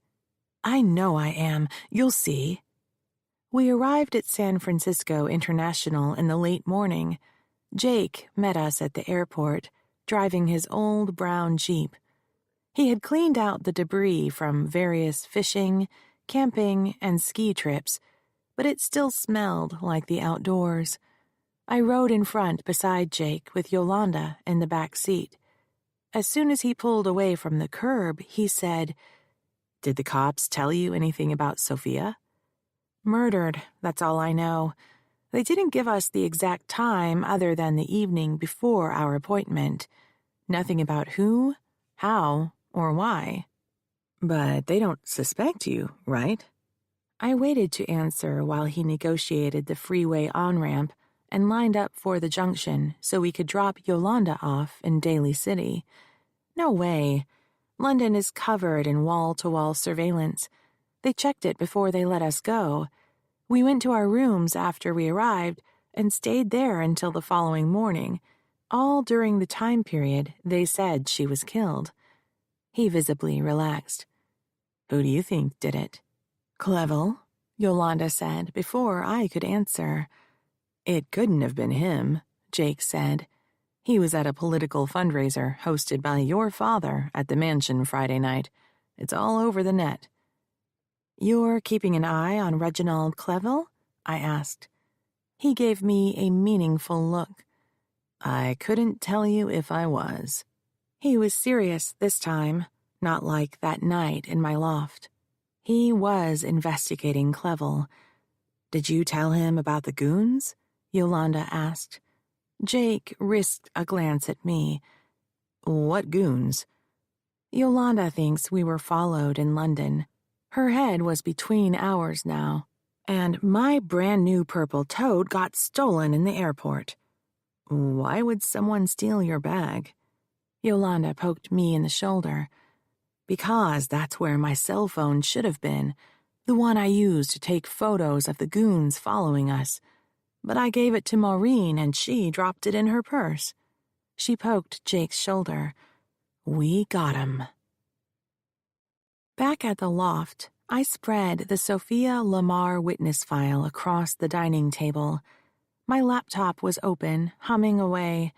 B: I know I am. You'll see. We arrived at San Francisco International in the late morning. Jake met us at the airport, driving his old brown Jeep. He had cleaned out the debris from various fishing, camping, and ski trips, but it still smelled like the outdoors. I rode in front beside Jake with Yolanda in the back seat. As soon as he pulled away from the curb, he said, "Did the cops tell you anything about Sophia?" "Murdered, that's all I know. They didn't give us the exact time other than the evening before our appointment. Nothing about who, how, or why." "But they don't suspect you, right?" I waited to answer while he negotiated the freeway on-ramp and lined up for the junction so we could drop Yolanda off in Daly City. No way. London is covered in wall-to-wall surveillance. They checked it before they let us go. We went to our rooms after we arrived and stayed there until the following morning, all during the time period they said she was killed. He visibly relaxed. "Who do you think did it?" "Clevel," Yolanda said before I could answer. "It couldn't have been him," Jake said. "He was at a political fundraiser hosted by your father at the mansion Friday night. It's all over the net." "You're keeping an eye on Reginald Clevel?" I asked. He gave me a meaningful look. "I couldn't tell you if I was." He was serious this time, not like that night in my loft. He was investigating Clevel. "Did you tell him about the goons?" Yolanda asked. Jake risked a glance at me. "What goons?" "Yolanda thinks we were followed in London. Her head was between ours now. And my brand new purple toad got stolen in the airport." "Why would someone steal your bag?" Yolanda poked me in the shoulder. "Because that's where my cell phone should have been, the one I used to take photos of the goons following us. But I gave it to Maureen and she dropped it in her purse." She poked Jake's shoulder. "We got him." Back at the loft, I spread the Sophia Lamar witness file across the dining table. My laptop was open, humming away.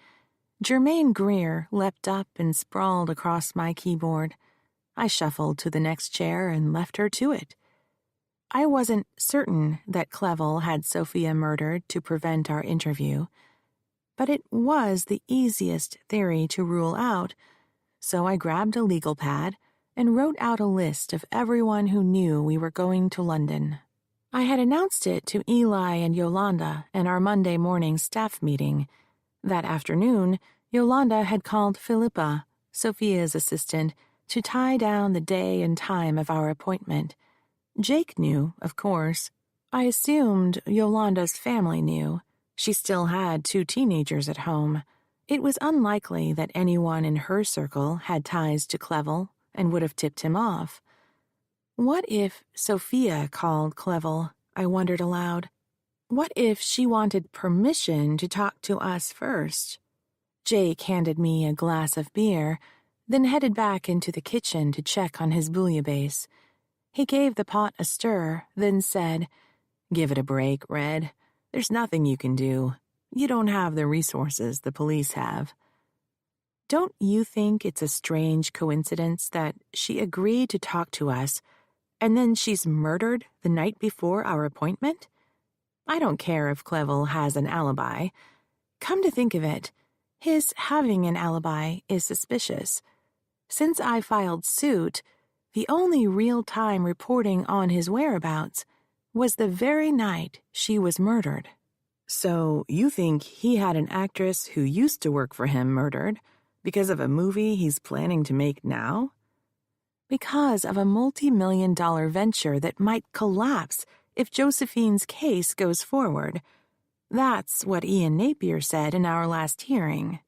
B: Jermaine Greer leapt up and sprawled across my keyboard. I shuffled to the next chair and left her to it. I wasn't certain that Clevel had Sophia murdered to prevent our interview, but it was the easiest theory to rule out, so I grabbed a legal pad and wrote out a list of everyone who knew we were going to London. I had announced it to Eli and Yolanda in our Monday morning staff meeting. That afternoon, Yolanda had called Philippa, Sophia's assistant, to tie down the day and time of our appointment. Jake knew, of course. I assumed Yolanda's family knew. She still had 2 teenagers at home. It was unlikely that anyone in her circle had ties to Clevel and would have tipped him off. What if Sophia called Clevel? I wondered aloud. What if she wanted permission to talk to us first? Jake handed me a glass of beer, then headed back into the kitchen to check on his bouillabaisse. He gave the pot a stir, then said, "Give it a break, Red. There's nothing you can do. You don't have the resources the police have." Don't you think it's a strange coincidence that she agreed to talk to us, and then she's murdered the night before our appointment? I don't care if Clevel has an alibi. Come to think of it, his having an alibi is suspicious. Since I filed suit, the only real-time reporting on his whereabouts was the very night she was murdered. So you think he had an actress who used to work for him murdered because of a movie he's planning to make now? Because of a multi-million-dollar venture that might collapse if Josephine's case goes forward. That's what Ian Napier said in our last hearing.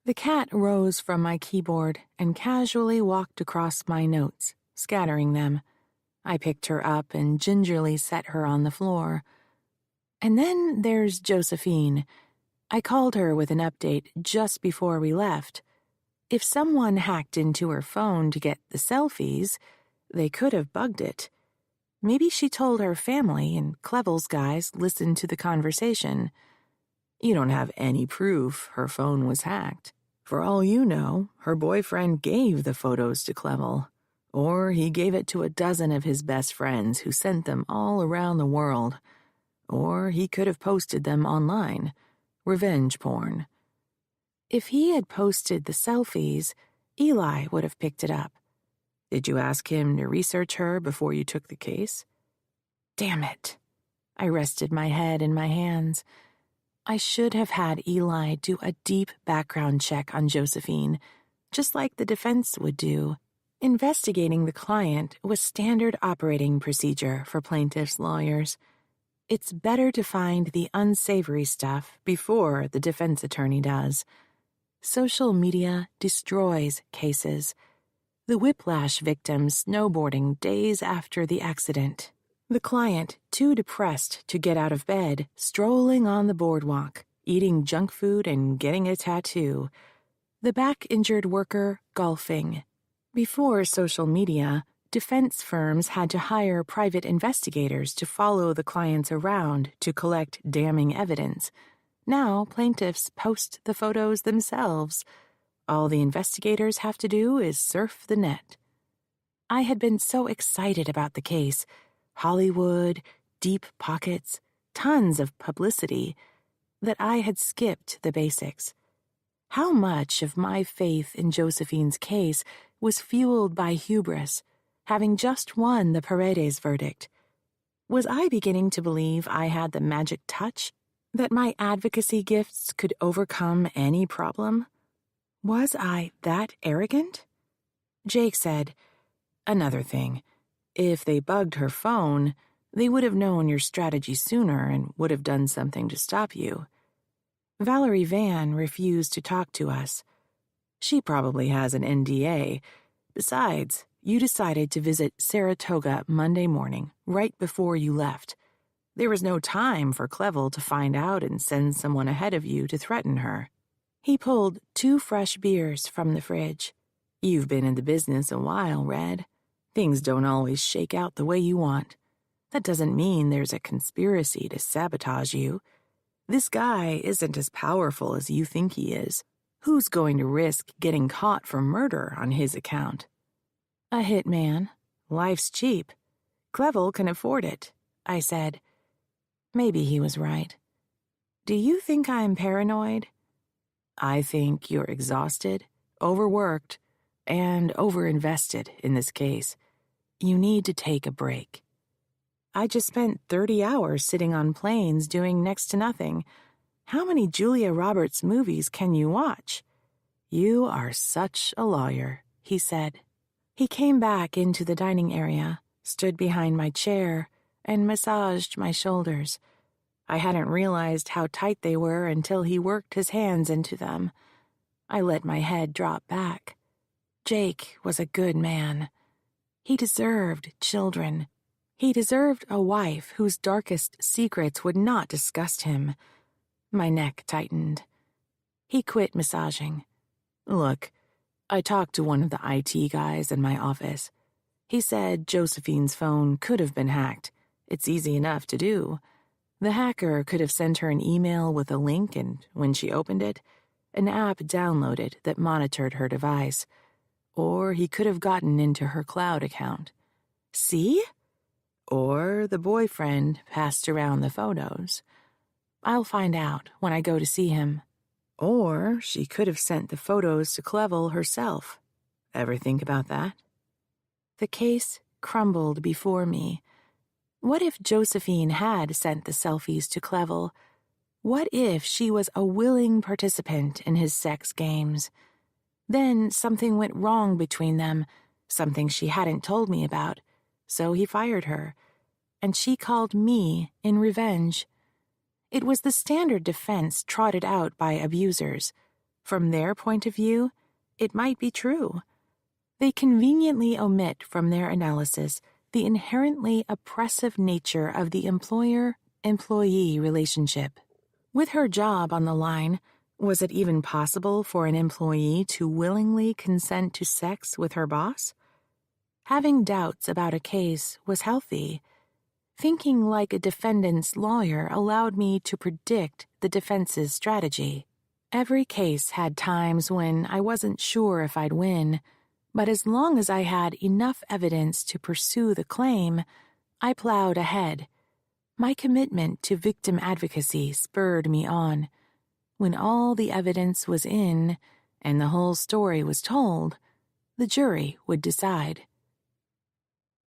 B: The cat rose from my keyboard and casually walked across my notes, scattering them. I picked her up and gingerly set her on the floor. And then there's Josephine. I called her with an update just before we left. If someone hacked into her phone to get the selfies, they could have bugged it. Maybe she told her family and Clevel's guys listened to the conversation. You don't have any proof her phone was hacked. For all you know, her boyfriend gave the photos to Clevel. Or he gave it to a dozen of his best friends who sent them all around the world. Or he could have posted them online. Revenge porn. If he had posted the selfies, Eli would have picked it up. Did you ask him to research her before you took the case? Damn it. I rested my head in my hands. I should have had Eli do a deep background check on Josephine, just like the defense would do. Investigating the client was standard operating procedure for plaintiffs' lawyers. It's better to find the unsavory stuff before the defense attorney does. Social media destroys cases. The whiplash victim snowboarding days after the accident. The client, too depressed to get out of bed, strolling on the boardwalk, eating junk food and getting a tattoo. The back-injured worker golfing. Before social media, defense firms had to hire private investigators to follow the clients around to collect damning evidence. Now plaintiffs post the photos themselves. All the investigators have to do is surf the net. I had been so excited about the case. Hollywood, deep pockets, tons of publicity, that I had skipped the basics. How much of my faith in Josephine's case was fueled by hubris, having just won the Paredes verdict? Was I beginning to believe I had the magic touch, that my advocacy gifts could overcome any problem? Was I that arrogant? Jake said, "Another thing. If they bugged her phone, they would have known your strategy sooner and would have done something to stop you." Valerie Van refused to talk to us. She probably has an NDA. Besides, you decided to visit Saratoga Monday morning, right before you left. There was no time for Clevel to find out and send someone ahead of you to threaten her. He pulled 2 fresh beers from the fridge. You've been in the business a while, Red. Things don't always shake out the way you want. That doesn't mean there's a conspiracy to sabotage you. This guy isn't as powerful as you think he is. Who's going to risk getting caught for murder on his account? A hitman. Life's cheap. Clevel can afford it, I said. Maybe he was right. Do you think I'm paranoid? I think you're exhausted, overworked, and overinvested in this case. You need to take a break. I just spent 30 hours sitting on planes doing next to nothing. How many Julia Roberts movies can you watch? You are such a lawyer, he said. He came back into the dining area, stood behind my chair, and massaged my shoulders. I hadn't realized how tight they were until he worked his hands into them. I let my head drop back. Jake was a good man. He deserved children. He deserved a wife whose darkest secrets would not disgust him. My neck tightened. He quit massaging. Look, I talked to one of the IT guys in my office. He said Josephine's phone could have been hacked. It's easy enough to do. The hacker could have sent her an email with a link, and when she opened it, an app downloaded that monitored her device. Or he could have gotten into her cloud account. See? Or the boyfriend passed around the photos. I'll find out when I go to see him. Or she could have sent the photos to Clevel herself. Ever think about that? The case crumbled before me. What if Josephine had sent the selfies to Clevel? What if she was a willing participant in his sex games? Then something went wrong between them, something she hadn't told me about, so he fired her, and she called me in revenge. It was the standard defense trotted out by abusers. From their point of view, it might be true. They conveniently omit from their analysis the inherently oppressive nature of the employer-employee relationship. With her job on the line, was it even possible for an employee to willingly consent to sex with her boss? Having doubts about a case was healthy. Thinking like a defendant's lawyer allowed me to predict the defense's strategy. Every case had times when I wasn't sure if I'd win, but as long as I had enough evidence to pursue the claim, I plowed ahead. My commitment to victim advocacy spurred me on. When all the evidence was in and the whole story was told, the jury would decide.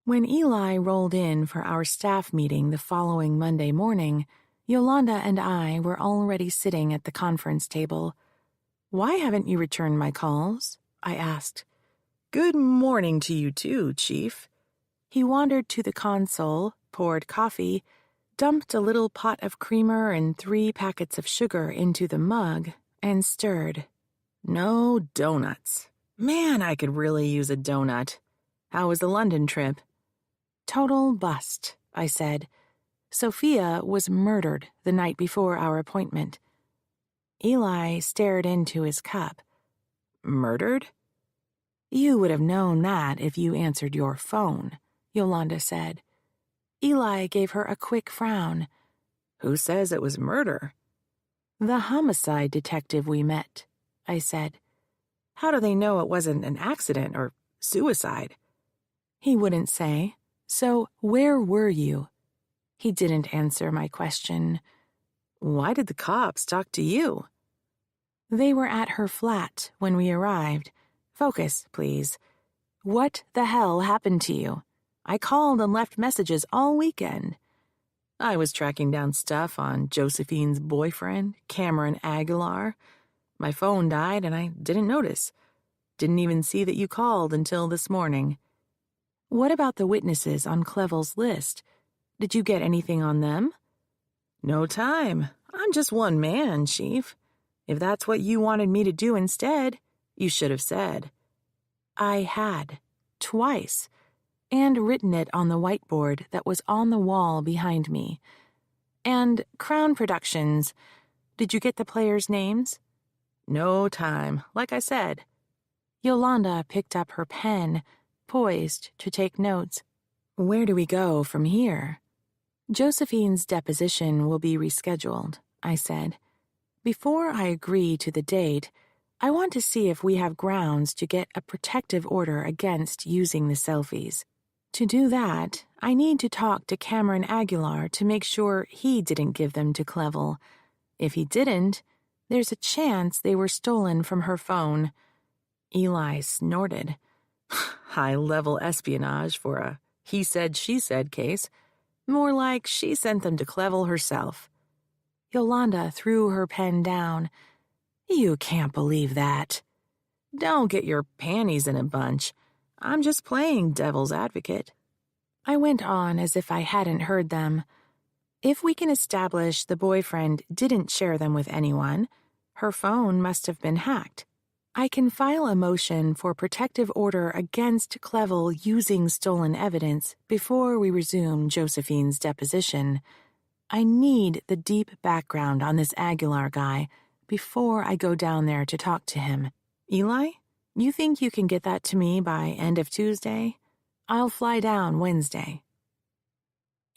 B: When Eli rolled in for our staff meeting the following Monday morning, Yolanda and I were already sitting at the conference table. "Why haven't you returned my calls?" I asked. "Good morning to you too, Chief." He wandered to the console, poured coffee, dumped a little pot of creamer and 3 packets of sugar into the mug, and stirred. "No donuts. Man, I could really use a donut. How was the London trip?" "Total bust," I said. Sophia was murdered the night before our appointment. Eli stared into his cup. "Murdered?" "You would have known that if you answered your phone," Yolanda said. Eli gave her a quick frown. "Who says it was murder?" "The homicide detective we met," I said. "How do they know it wasn't an accident or suicide?" "He wouldn't say. So where were you?" He didn't answer my question. "Why did the cops talk to you?" "They were at her flat when we arrived. Focus, please. What the hell happened to you? I called and left messages all weekend." "I was tracking down stuff on Josephine's boyfriend, Cameron Aguilar. My phone died and I didn't notice. Didn't even see that you called until this morning." "What about the witnesses on Clevel's list? Did you get anything on them?" "No time. I'm just one man, Chief. If that's what you wanted me to do instead, you should have said." I had, twice, and written it on the whiteboard that was on the wall behind me. "And Crown Productions, did you get the players' names?" "No time, like I said." Yolanda picked up her pen, poised to take notes. "Where do we go from here?" "Josephine's deposition will be rescheduled," I said. "Before I agree to the date, I want to see if we have grounds to get a protective order against using the selfies. To do that, I need to talk to Cameron Aguilar to make sure he didn't give them to Clevel. If he didn't, there's a chance they were stolen from her phone." Eli snorted. "High-level espionage for a he-said-she-said case. More like she sent them to Clevel herself." Yolanda threw her pen down. "You can't believe that." "Don't get your panties in a bunch. I'm just playing devil's advocate." I went on as if I hadn't heard them. "If we can establish the boyfriend didn't share them with anyone, her phone must have been hacked. I can file a motion for protective order against Clevel using stolen evidence before we resume Josephine's deposition. I need the deep background on this Aguilar guy before I go down there to talk to him. Eli, you think you can get that to me by end of Tuesday? I'll fly down Wednesday.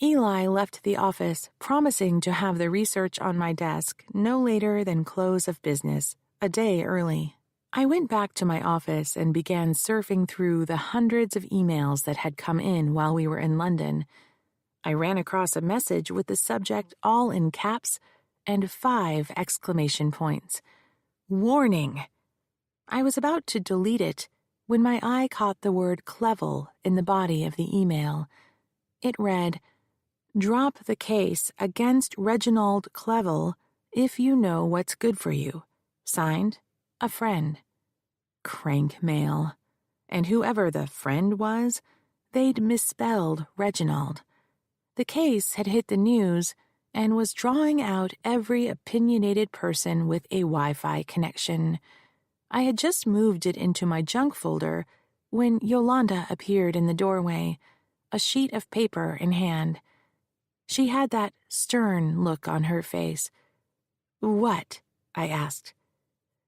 B: Eli left the office, promising to have the research on my desk no later than close of business, a day early. I went back to my office and began surfing through the hundreds of emails that had come in while we were in London. I ran across a message with the subject all in caps and 5 exclamation points. Warning! I was about to delete it when my eye caught the word Clevel in the body of the email. It read, "Drop the case against Reginald Clevel if you know what's good for you. Signed, a friend." Crank mail. And whoever the friend was, they'd misspelled Reginald. The case had hit the news and was drawing out every opinionated person with a Wi-Fi connection. I had just moved it into my junk folder when Yolanda appeared in the doorway, a sheet of paper in hand. She had that stern look on her face. "What?" I asked.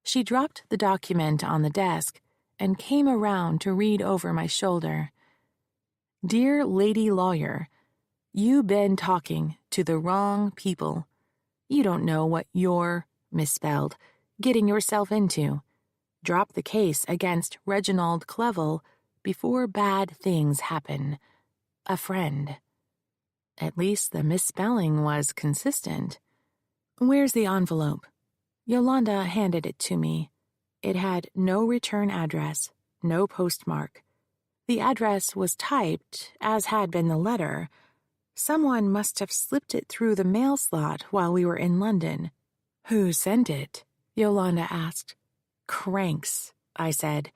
B: She dropped the document on the desk and came around to read over my shoulder. "Dear Lady Lawyer, you been talking to the wrong people. You don't know what you're, misspelled, getting yourself into. Drop the case against Reginald Clevel before bad things happen. A friend." At least the misspelling was consistent. "Where's the envelope?" Yolanda handed it to me. It had no return address, no postmark. The address was typed, as had been the letter. Someone must have slipped it through the mail slot while we were in London. "Who sent it?" Yolanda asked. "Cranks," I said.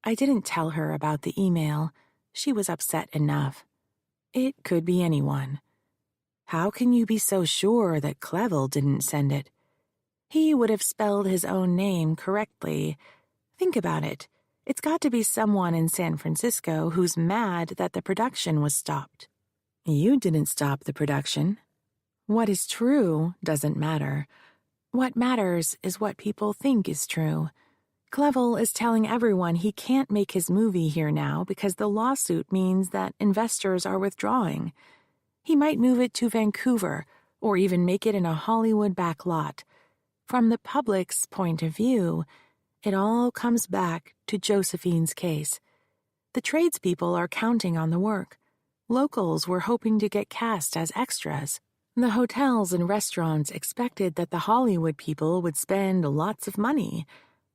B: I didn't tell her about the email. She was upset enough. "It could be anyone." "How can you be so sure that Clevel didn't send it?" "He would have spelled his own name correctly. Think about it. It's got to be someone in San Francisco who's mad that the production was stopped." "You didn't stop the production." "What is true doesn't matter. What matters is what people think is true. Clevel is telling everyone he can't make his movie here now because the lawsuit means that investors are withdrawing. He might move it to Vancouver or even make it in a Hollywood back lot. From the public's point of view, it all comes back to Josephine's case. The tradespeople are counting on the work. Locals were hoping to get cast as extras. The hotels and restaurants expected that the Hollywood people would spend lots of money,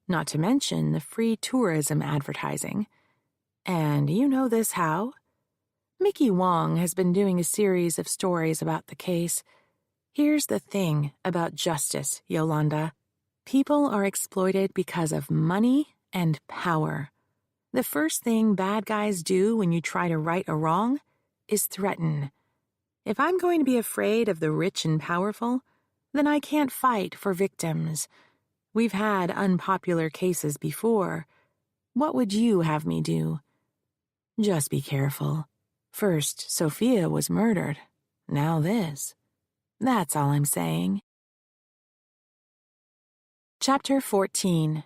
B: not to mention the free tourism advertising. And you know this how? Mickey Wong has been doing a series of stories about the case. Here's the thing about justice, Yolanda. People are exploited because of money and power. The first thing bad guys do when you try to right a wrong is threaten. If I'm going to be afraid of the rich and powerful, then I can't fight for victims. We've had unpopular cases before. What would you have me do? Just be careful. First, Sophia was murdered. Now this. That's all I'm saying. Chapter 14.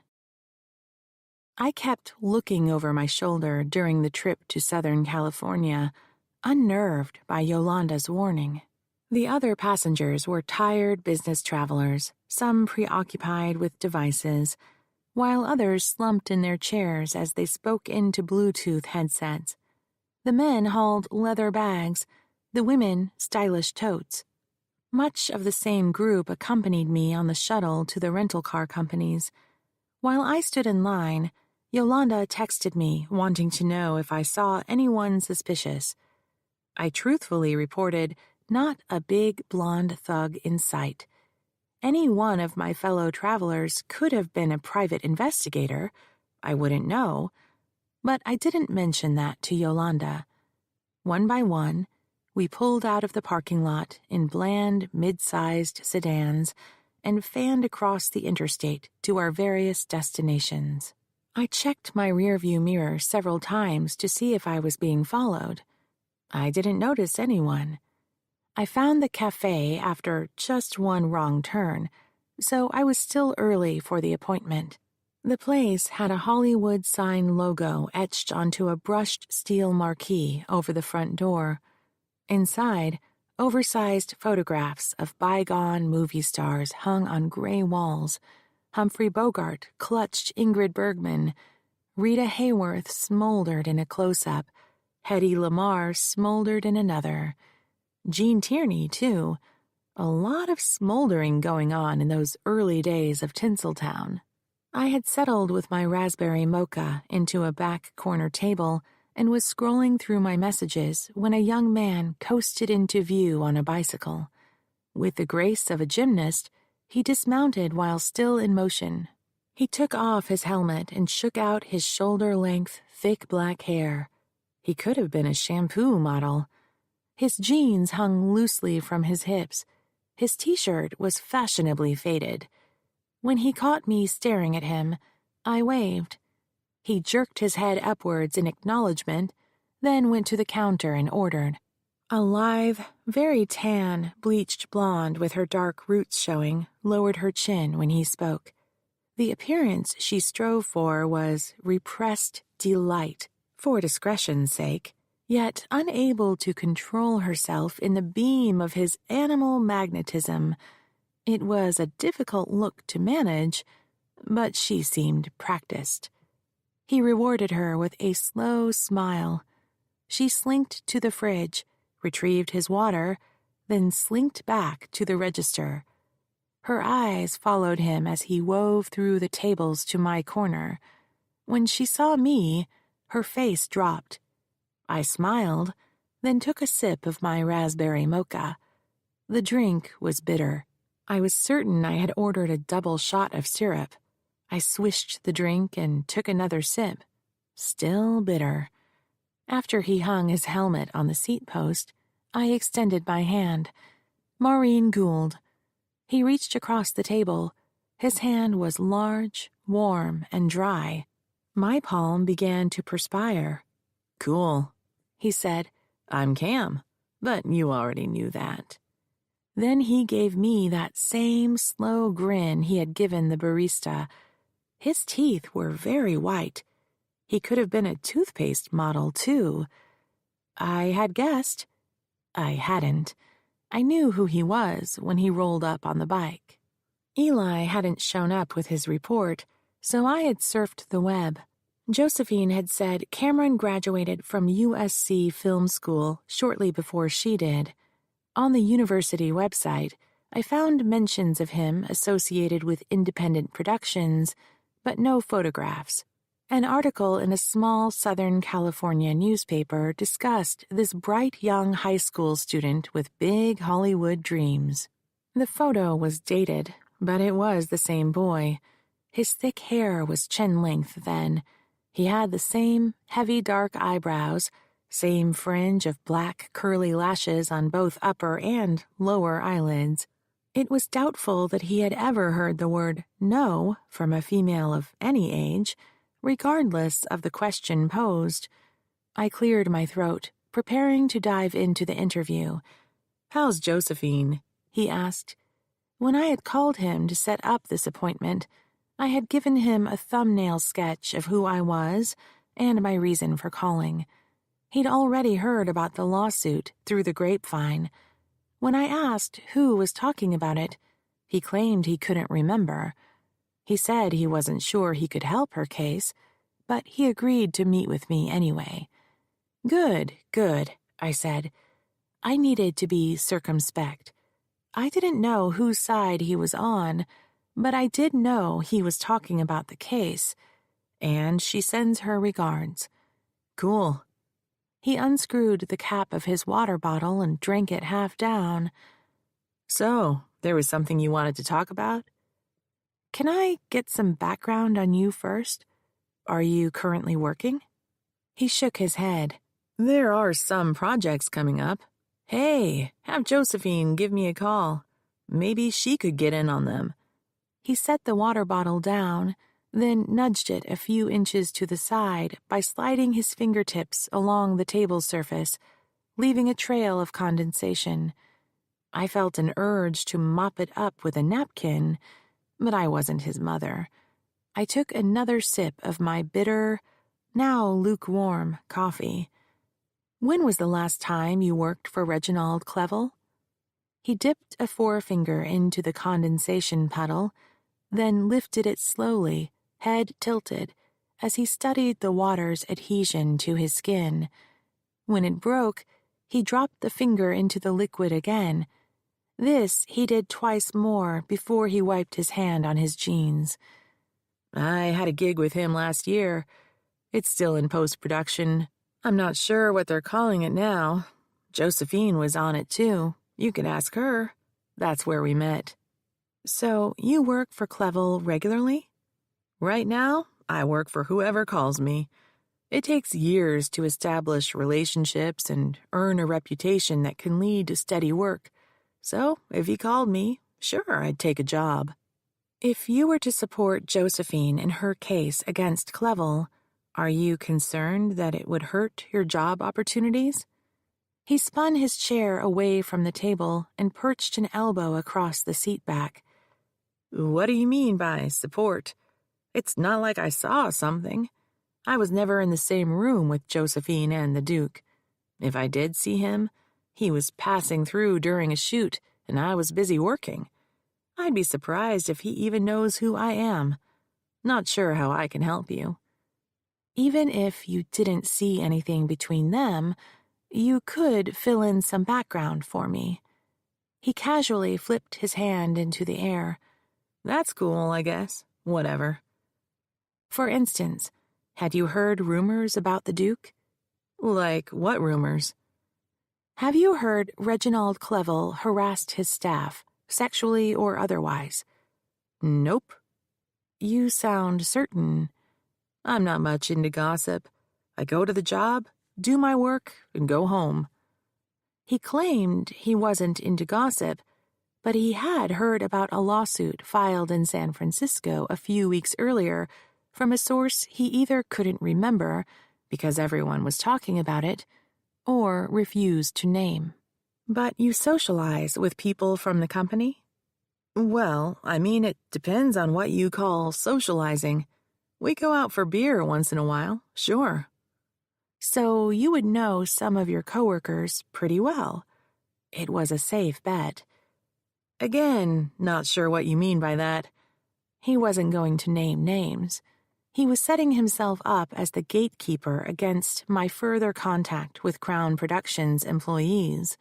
B: I kept looking over my shoulder during the trip to Southern California, unnerved by Yolanda's warning. The other passengers were tired business travelers, some preoccupied with devices, while others slumped in their chairs as they spoke into Bluetooth headsets. The men hauled leather bags, the women stylish totes. Much of the same group accompanied me on the shuttle to the rental car companies. While I stood in line, Yolanda texted me, wanting to know if I saw anyone suspicious. I truthfully reported not a big blonde thug in sight. Any one of my fellow travelers could have been a private investigator. I wouldn't know. But I didn't mention that to Yolanda. One by one, we pulled out of the parking lot in bland, mid-sized sedans and fanned across the interstate to our various destinations. I checked my rearview mirror several times to see if I was being followed. I didn't notice anyone. I found the cafe after just one wrong turn, so I was still early for the appointment. The place had a Hollywood sign logo etched onto a brushed steel marquee over the front door. Inside, oversized photographs of bygone movie stars hung on gray walls. Humphrey Bogart clutched Ingrid Bergman. Rita Hayworth smoldered in a close-up. Hedy Lamarr smoldered in another. Gene Tierney, too. A lot of smoldering going on in those early days of Tinseltown. I had settled with my raspberry mocha into a back corner table and was scrolling through my messages when a young man coasted into view on a bicycle. With the grace of a gymnast, he dismounted while still in motion. He took off his helmet and shook out his shoulder-length, thick black hair. He could have been a shampoo model. His jeans hung loosely from his hips. His t-shirt was fashionably faded. When he caught me staring at him, I waved. He jerked his head upwards in acknowledgement, then went to the counter and ordered. A lithe, very tan, bleached blonde with her dark roots showing lowered her chin when he spoke. The appearance she strove for was repressed delight, for discretion's sake, yet unable to control herself in the beam of his animal magnetism. It was a difficult look to manage, but she seemed practiced. He rewarded her with a slow smile. She slinked to the fridge, retrieved his water, then slinked back to the register. Her eyes followed him as he wove through the tables to my corner. When she saw me, her face dropped. I smiled, then took a sip of my raspberry mocha. The drink was bitter. I was certain I had ordered a double shot of syrup. I swished the drink and took another sip. Still bitter. After he hung his helmet on the seat post, I extended my hand. Maureen Gould. He reached across the table. His hand was large, warm, and dry. My palm began to perspire. "Cool," he said. "I'm Cam, but you already knew that." Then he gave me that same slow grin he had given the barista. His teeth were very white. He could have been a toothpaste model, too. I had guessed. I hadn't. I knew who he was when he rolled up on the bike. Eli hadn't shown up with his report, so I had surfed the web. Josephine had said Cameron graduated from USC Film School shortly before she did. On the university website, I found mentions of him associated with independent productions, but no photographs. An article in a small Southern California newspaper discussed this bright young high school student with big Hollywood dreams. The photo was dated, but it was the same boy. His thick hair was chin-length then. He had the same heavy dark eyebrows, same fringe of black curly lashes on both upper and lower eyelids. It was doubtful that he had ever heard the word no from a female of any age, regardless of the question posed. I cleared my throat, preparing to dive into the interview. "How's Josephine?" he asked. When I had called him to set up this appointment, I had given him a thumbnail sketch of who I was and my reason for calling. He'd already heard about the lawsuit through the grapevine. When I asked who was talking about it, he claimed he couldn't remember. He said he wasn't sure he could help her case, but he agreed to meet with me anyway. Good, I said. I needed to be circumspect. I didn't know whose side he was on, but I did know he was talking about the case, and she sends her regards. Cool. He unscrewed the cap of his water bottle and drank it half down. So, there was something you wanted to talk about? Can I get some background on you first? Are you currently working? He shook his head. There are some projects coming up. Hey, have Josephine give me a call. Maybe she could get in on them. He set the water bottle down, then nudged it a few inches to the side by sliding his fingertips along the table surface, leaving a trail of condensation. I felt an urge to mop it up with a napkin, but I wasn't his mother. I took another sip of my bitter, now lukewarm, coffee. When was the last time you worked for Reginald Clevel? He dipped a forefinger into the condensation puddle, then lifted it slowly, head tilted, as he studied the water's adhesion to his skin. When it broke, he dropped the finger into the liquid again. This he did twice more before he wiped his hand on his jeans. I had a gig with him last year. It's still in post-production. I'm not sure what they're calling it now. Josephine was on it too. You could ask her. That's where we met. So you work for Clevel regularly? Right now, I work for whoever calls me. It takes years to establish relationships and earn a reputation that can lead to steady work. So if he called me, sure, I'd take a job. If you were to support Josephine in her case against Clevel, are you concerned that it would hurt your job opportunities? He spun his chair away from the table and perched an elbow across the seat back. What do you mean by support? It's not like I saw something. I was never in the same room with Josephine and the Duke. If I did see him, he was passing through during a shoot, and I was busy working. I'd be surprised if he even knows who I am. Not sure how I can help you. Even if you didn't see anything between them, you could fill in some background for me. He casually flipped his hand into the air. That's cool, I guess. Whatever. For instance, had you heard rumors about the Duke? Like what rumors? Have you heard Reginald Clevel harassed his staff, sexually or otherwise? Nope. You sound certain. I'm not much into gossip. I go to the job, do my work, and go home. He claimed he wasn't into gossip, but he had heard about a lawsuit filed in San Francisco a few weeks earlier from a source he either couldn't remember because everyone was talking about it, or refused to name. But you socialize with people from the company? Well, I mean, it depends on what you call socializing. We go out for beer once in a while, sure. So you would know some of your coworkers pretty well. It was a safe bet. Again, not sure what you mean by that. He wasn't going to name names. He was setting himself up as the gatekeeper against my further contact with Crown Productions employees.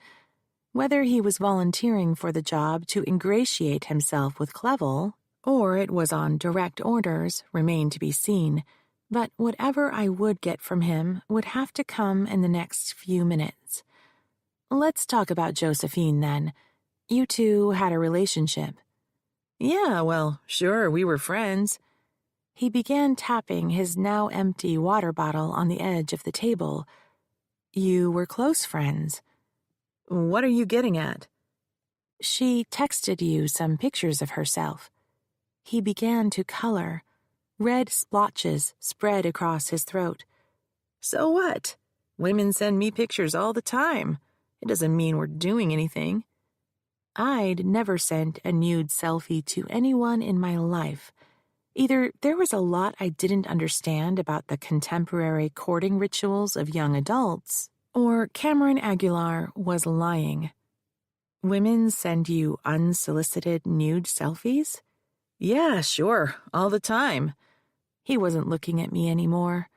B: Whether he was volunteering for the job to ingratiate himself with Clevel, or it was on direct orders, remained to be seen, but whatever I would get from him would have to come in the next few minutes. Let's talk about Josephine, then. You two had a relationship. Yeah, well, sure, we were friends. He began tapping his now empty water bottle on the edge of the table. You were close friends. What are you getting at? She texted you some pictures of herself. He began to color. Red splotches spread across his throat. So what? Women send me pictures all the time. It doesn't mean we're doing anything. I'd never sent a nude selfie to anyone in my life. Either there was a lot I didn't understand about the contemporary courting rituals of young adults, or Cameron Aguilar was lying. Women send you unsolicited nude selfies? Yeah, sure, all the time. He wasn't looking at me anymore.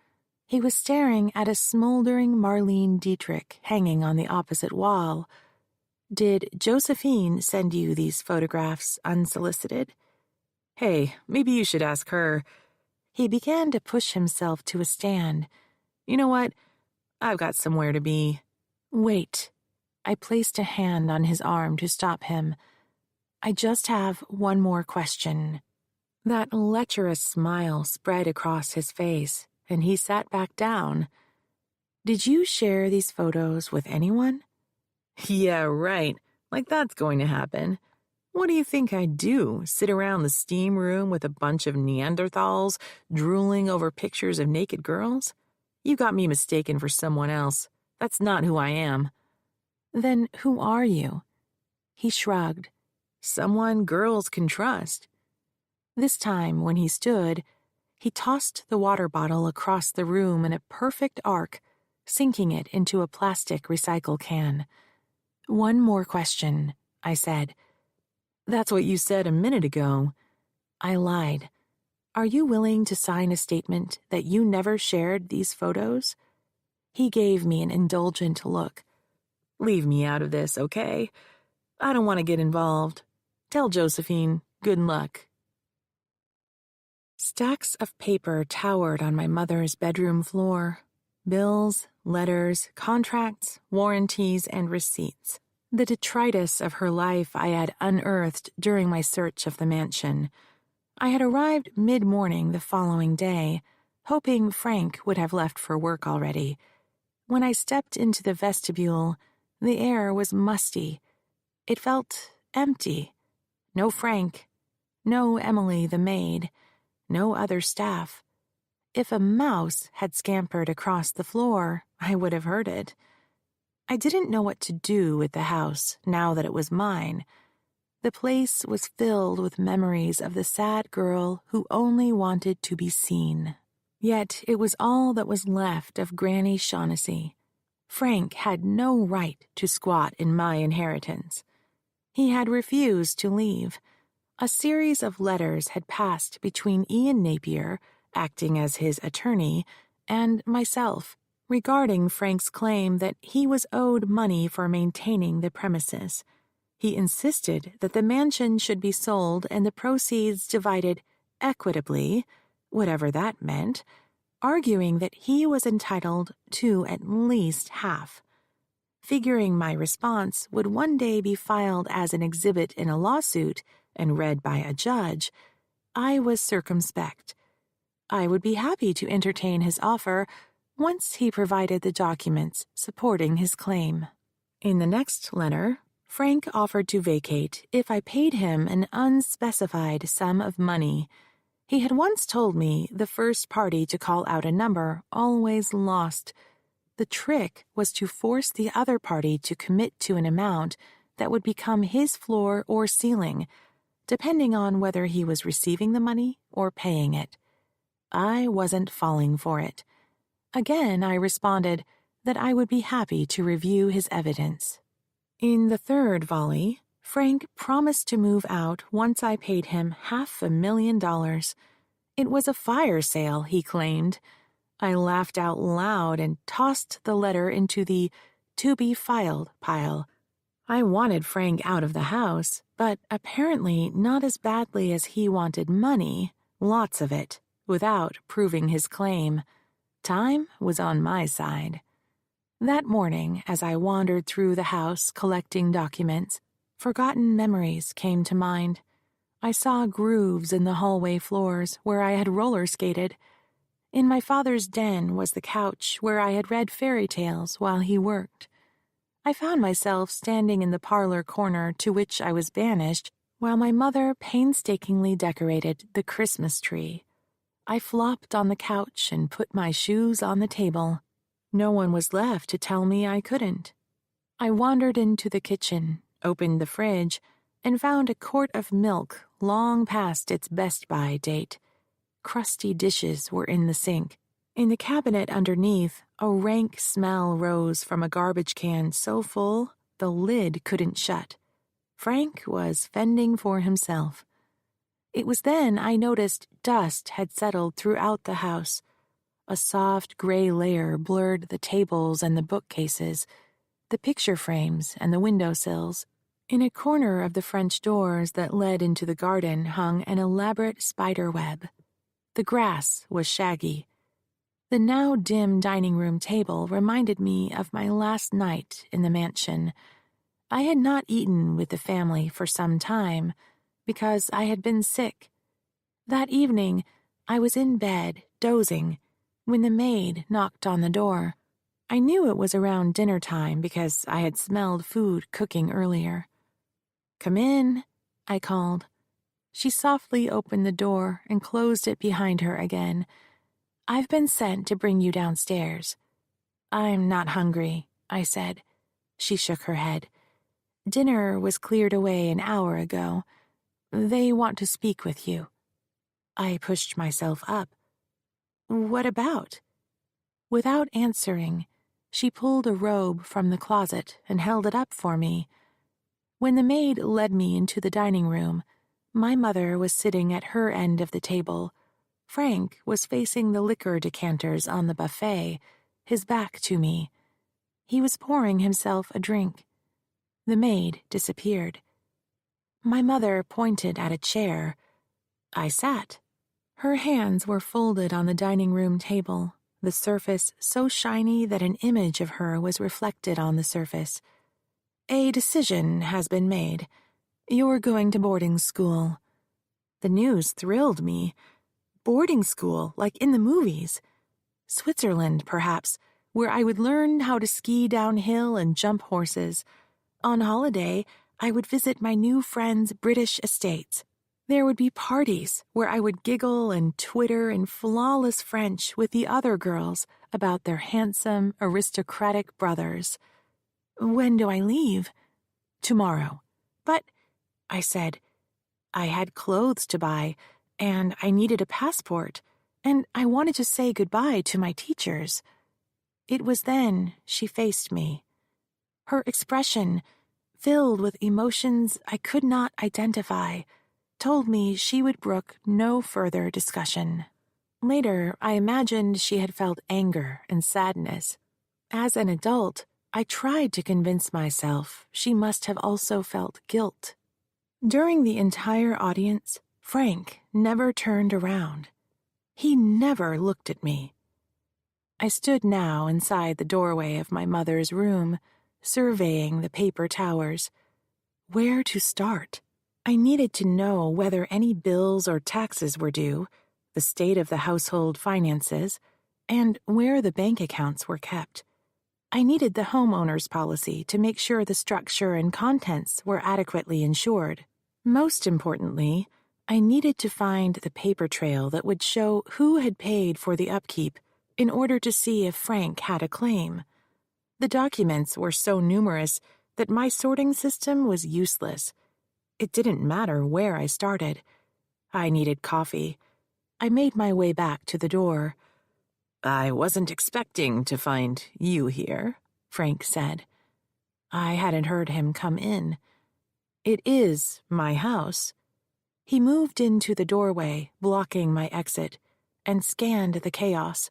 B: He was staring at a smoldering Marlene Dietrich hanging on the opposite wall. Did Josephine send you these photographs unsolicited? Hey, maybe you should ask her. He began to push himself to a stand. You know what? I've got somewhere to be. Wait. I placed a hand on his arm to stop him. I just have one more question. That lecherous smile spread across his face, and he sat back down. Did you share these photos with anyone? Yeah, right. Like that's going to happen. What do you think I'd do? Sit around the steam room with a bunch of Neanderthals drooling over pictures of naked girls? You got me mistaken for someone else. That's not who I am.
A: Then who are you? He shrugged.
B: Someone girls can trust.
A: This time, when he stood, he tossed the water bottle across the room in a perfect arc, sinking it into a plastic recycle can. One more question, I said.
B: That's what you said a minute ago.
A: I lied. Are you willing to sign a statement that you never shared these photos? He gave me an indulgent look.
B: Leave me out of this, okay? I don't want to get involved. Tell Josephine, good luck.
A: Stacks of paper towered on my mother's bedroom floor. Bills, letters, contracts, warranties, and receipts. The detritus of her life I had unearthed during my search of the mansion. I had arrived mid-morning the following day, hoping Frank would have left for work already. When I stepped into the vestibule, the air was musty. It felt empty. No Frank. No Emily the maid. No other staff. If a mouse had scampered across the floor, I would have heard it. I didn't know what to do with the house now that it was mine. The place was filled with memories of the sad girl who only wanted to be seen. Yet it was all that was left of Granny Shaughnessy. Frank had no right to squat in my inheritance. He had refused to leave. A series of letters had passed between Ian Napier, acting as his attorney, and myself, regarding Frank's claim that he was owed money for maintaining the premises. He insisted that the mansion should be sold and the proceeds divided equitably, whatever that meant, arguing that he was entitled to at least half. Figuring my response would one day be filed as an exhibit in a lawsuit and read by a judge, I was circumspect. I would be happy to entertain his offer once he provided the documents supporting his claim. In the next letter, Frank offered to vacate if I paid him an unspecified sum of money. He had once told me the first party to call out a number always lost. The trick was to force the other party to commit to an amount that would become his floor or ceiling, depending on whether he was receiving the money or paying it. I wasn't falling for it. Again, I responded that I would be happy to review his evidence. In the third volley, Frank promised to move out once I paid him $500,000. It was a fire sale, he claimed. I laughed out loud and tossed the letter into the to-be-filed pile. I wanted Frank out of the house, but apparently not as badly as he wanted money, lots of it, without proving his claim. Time was on my side. That morning, as I wandered through the house collecting documents, forgotten memories came to mind. I saw grooves in the hallway floors where I had roller skated. In my father's den was the couch where I had read fairy tales while he worked. I found myself standing in the parlor corner to which I was banished while my mother painstakingly decorated the Christmas tree. I flopped on the couch and put my shoes on the table. No one was left to tell me I couldn't. I wandered into the kitchen, opened the fridge, and found a quart of milk long past its best-by date. Crusty dishes were in the sink. In the cabinet underneath, a rank smell rose from a garbage can so full the lid couldn't shut. Frank was fending for himself. It was then I noticed dust had settled throughout the house. A soft gray layer blurred the tables and the bookcases, the picture frames and the windowsills. In a corner of the French doors that led into the garden hung an elaborate spider web. The grass was shaggy. The now dim dining room table reminded me of my last night in the mansion. I had not eaten with the family for some time because I had been sick. That evening, I was in bed, dozing, when the maid knocked on the door. I knew it was around dinner time because I had smelled food cooking earlier. "Come in,"
B: I called. She softly opened the door and closed it behind her again. I've been sent to bring you downstairs. I'm not hungry, I said. She shook her head. Dinner was cleared away an hour ago. They want to speak with you. I pushed myself up. What about? Without answering, she pulled a robe from the closet and held it up for me. When the maid led me into the dining room, my mother was sitting at her end of the table. Frank was facing the liquor decanters on the buffet, his back to me. He was pouring himself a drink. The maid disappeared. My mother pointed at a chair. I sat. Her hands were folded on the dining room table, the surface so shiny that an image of her was reflected on the surface. A decision has been made. You're going to boarding school. The news thrilled me. Boarding school, like in the movies. Switzerland, perhaps, where I would learn how to ski downhill and jump horses. On holiday, I would visit my new friends' British estates. There would be parties where I would giggle and twitter in flawless French with the other girls about their handsome, aristocratic brothers. When do I leave? Tomorrow. But, I said, I had clothes to buy, and I needed a passport, and I wanted to say goodbye to my teachers. It was then she faced me. Her expression, filled with emotions I could not identify, told me she would brook no further discussion. Later, I imagined she had felt anger and sadness. As an adult, I tried to convince myself she must have also felt guilt. During the entire audience, Frank never turned around. He never looked at me. I stood now inside the doorway of my mother's room, surveying the paper towers. Where to start? I needed to know whether any bills or taxes were due, the state of the household finances, and where the bank accounts were kept. I needed the homeowner's policy to make sure the structure and contents were adequately insured. Most importantly, I needed to find the paper trail that would show who had paid for the upkeep in order to see if Frank had a claim. The documents were so numerous that my sorting system was useless. It didn't matter where I started. I needed coffee. I made my way back to the door. I wasn't expecting to find you here, Frank said. I hadn't heard him come in. It is my house. He moved into the doorway, blocking my exit, and scanned the chaos.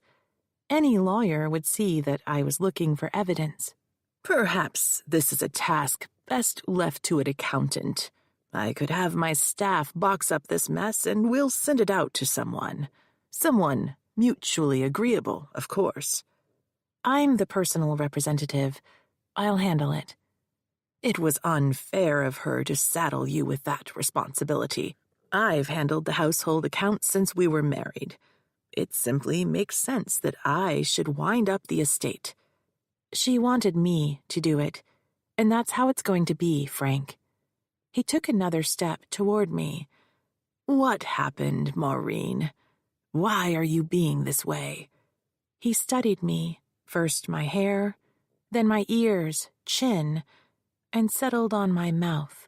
B: Any lawyer would see that I was looking for evidence. Perhaps this is a task best left to an accountant. I could have my staff box up this mess and we'll send it out to someone. Someone mutually agreeable, of course. I'm the personal representative. I'll handle it. It was unfair of her to saddle you with that responsibility. I've handled the household accounts since we were married. It simply makes sense that I should wind up the estate. She wanted me to do it, and that's how it's going to be, Frank. He took another step toward me. What happened, Maureen? Why are you being this way? He studied me, first my hair, then my ears, chin, and settled on my mouth.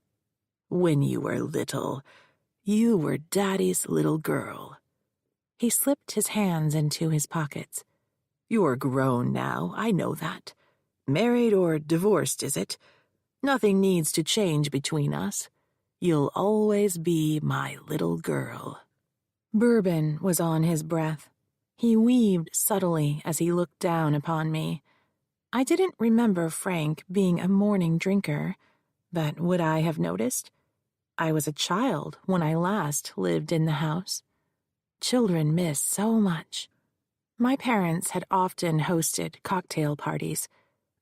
B: When you were little, you were Daddy's little girl. He slipped his hands into his pockets. You're grown now, I know that. Married or divorced, is it? Nothing needs to change between us. You'll always be my little girl. Bourbon was on his breath. He weaved subtly as he looked down upon me. I didn't remember Frank being a morning drinker, but would I have noticed? I was a child when I last lived in the house. Children miss so much. My parents had often hosted cocktail parties.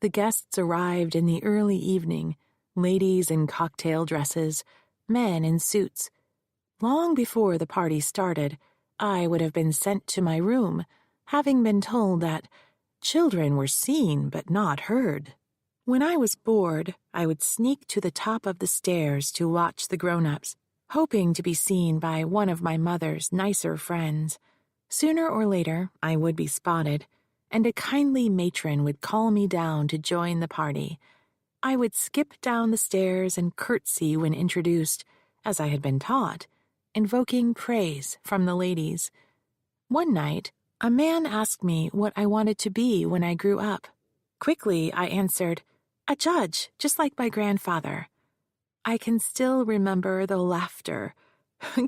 B: The guests arrived in the early evening, ladies in cocktail dresses, men in suits. Long before the party started, I would have been sent to my room, having been told that children were seen but not heard. When I was bored, I would sneak to the top of the stairs to watch the grown-ups, hoping to be seen by one of my mother's nicer friends. Sooner or later, I would be spotted, and a kindly matron would call me down to join the party. I would skip down the stairs and curtsy when introduced, as I had been taught, invoking praise from the ladies. One night, a man asked me what I wanted to be when I grew up. Quickly, I answered, "A judge, just like my grandfather." I can still remember the laughter.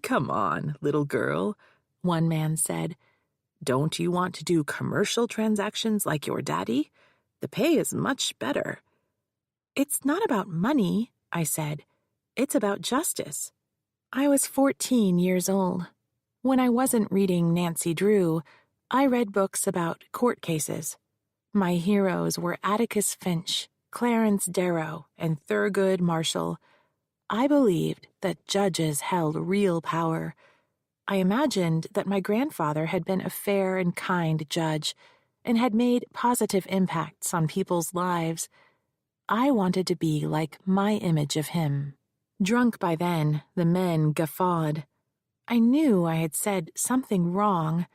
A: "Come on, little girl," one man said. "Don't you want to do commercial transactions like your daddy? The pay is much better."
B: "It's not about money," I said. "It's about justice." I was 14 years old. When I wasn't reading Nancy Drew, I read books about court cases. My heroes were Atticus Finch, Clarence Darrow, and Thurgood Marshall. I believed that judges held real power. I imagined that my grandfather had been a fair and kind judge and had made positive impacts on people's lives. I wanted to be like my image of him. Drunk by then, the men guffawed. I knew I had said something wrong,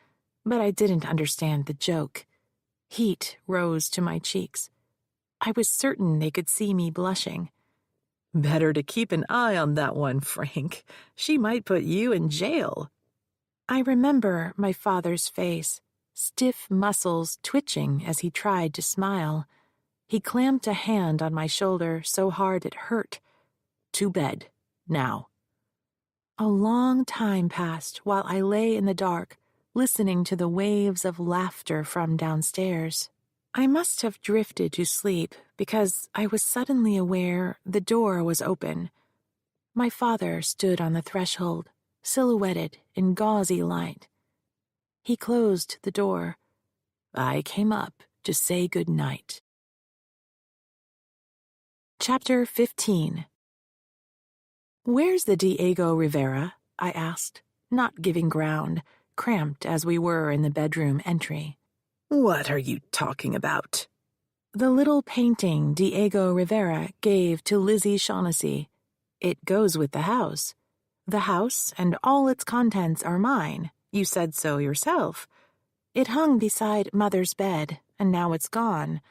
B: but I didn't understand the joke. Heat rose to my cheeks. I was certain they could see me blushing.
A: "Better to keep an eye on that one, Frank. She might put you in jail."
B: I remember my father's face, stiff muscles twitching as he tried to smile. He clamped a hand on my shoulder so hard it hurt.
A: "To bed, now."
B: A long time passed while I lay in the dark, listening to the waves of laughter from downstairs. I must have drifted to sleep because I was suddenly aware the door was open. My father stood on the threshold, silhouetted in gauzy light. He closed the door.
A: I came up to say good night.
B: Chapter 15. "Where's the Diego Rivera?" I asked, not giving ground, cramped as we were in the bedroom entry.
A: "What are you talking about?"
B: "The little painting Diego Rivera gave to Lizzie Shaughnessy. It goes with the house. The house and all its contents are mine. You said so yourself. It hung beside Mother's bed, and now it's gone.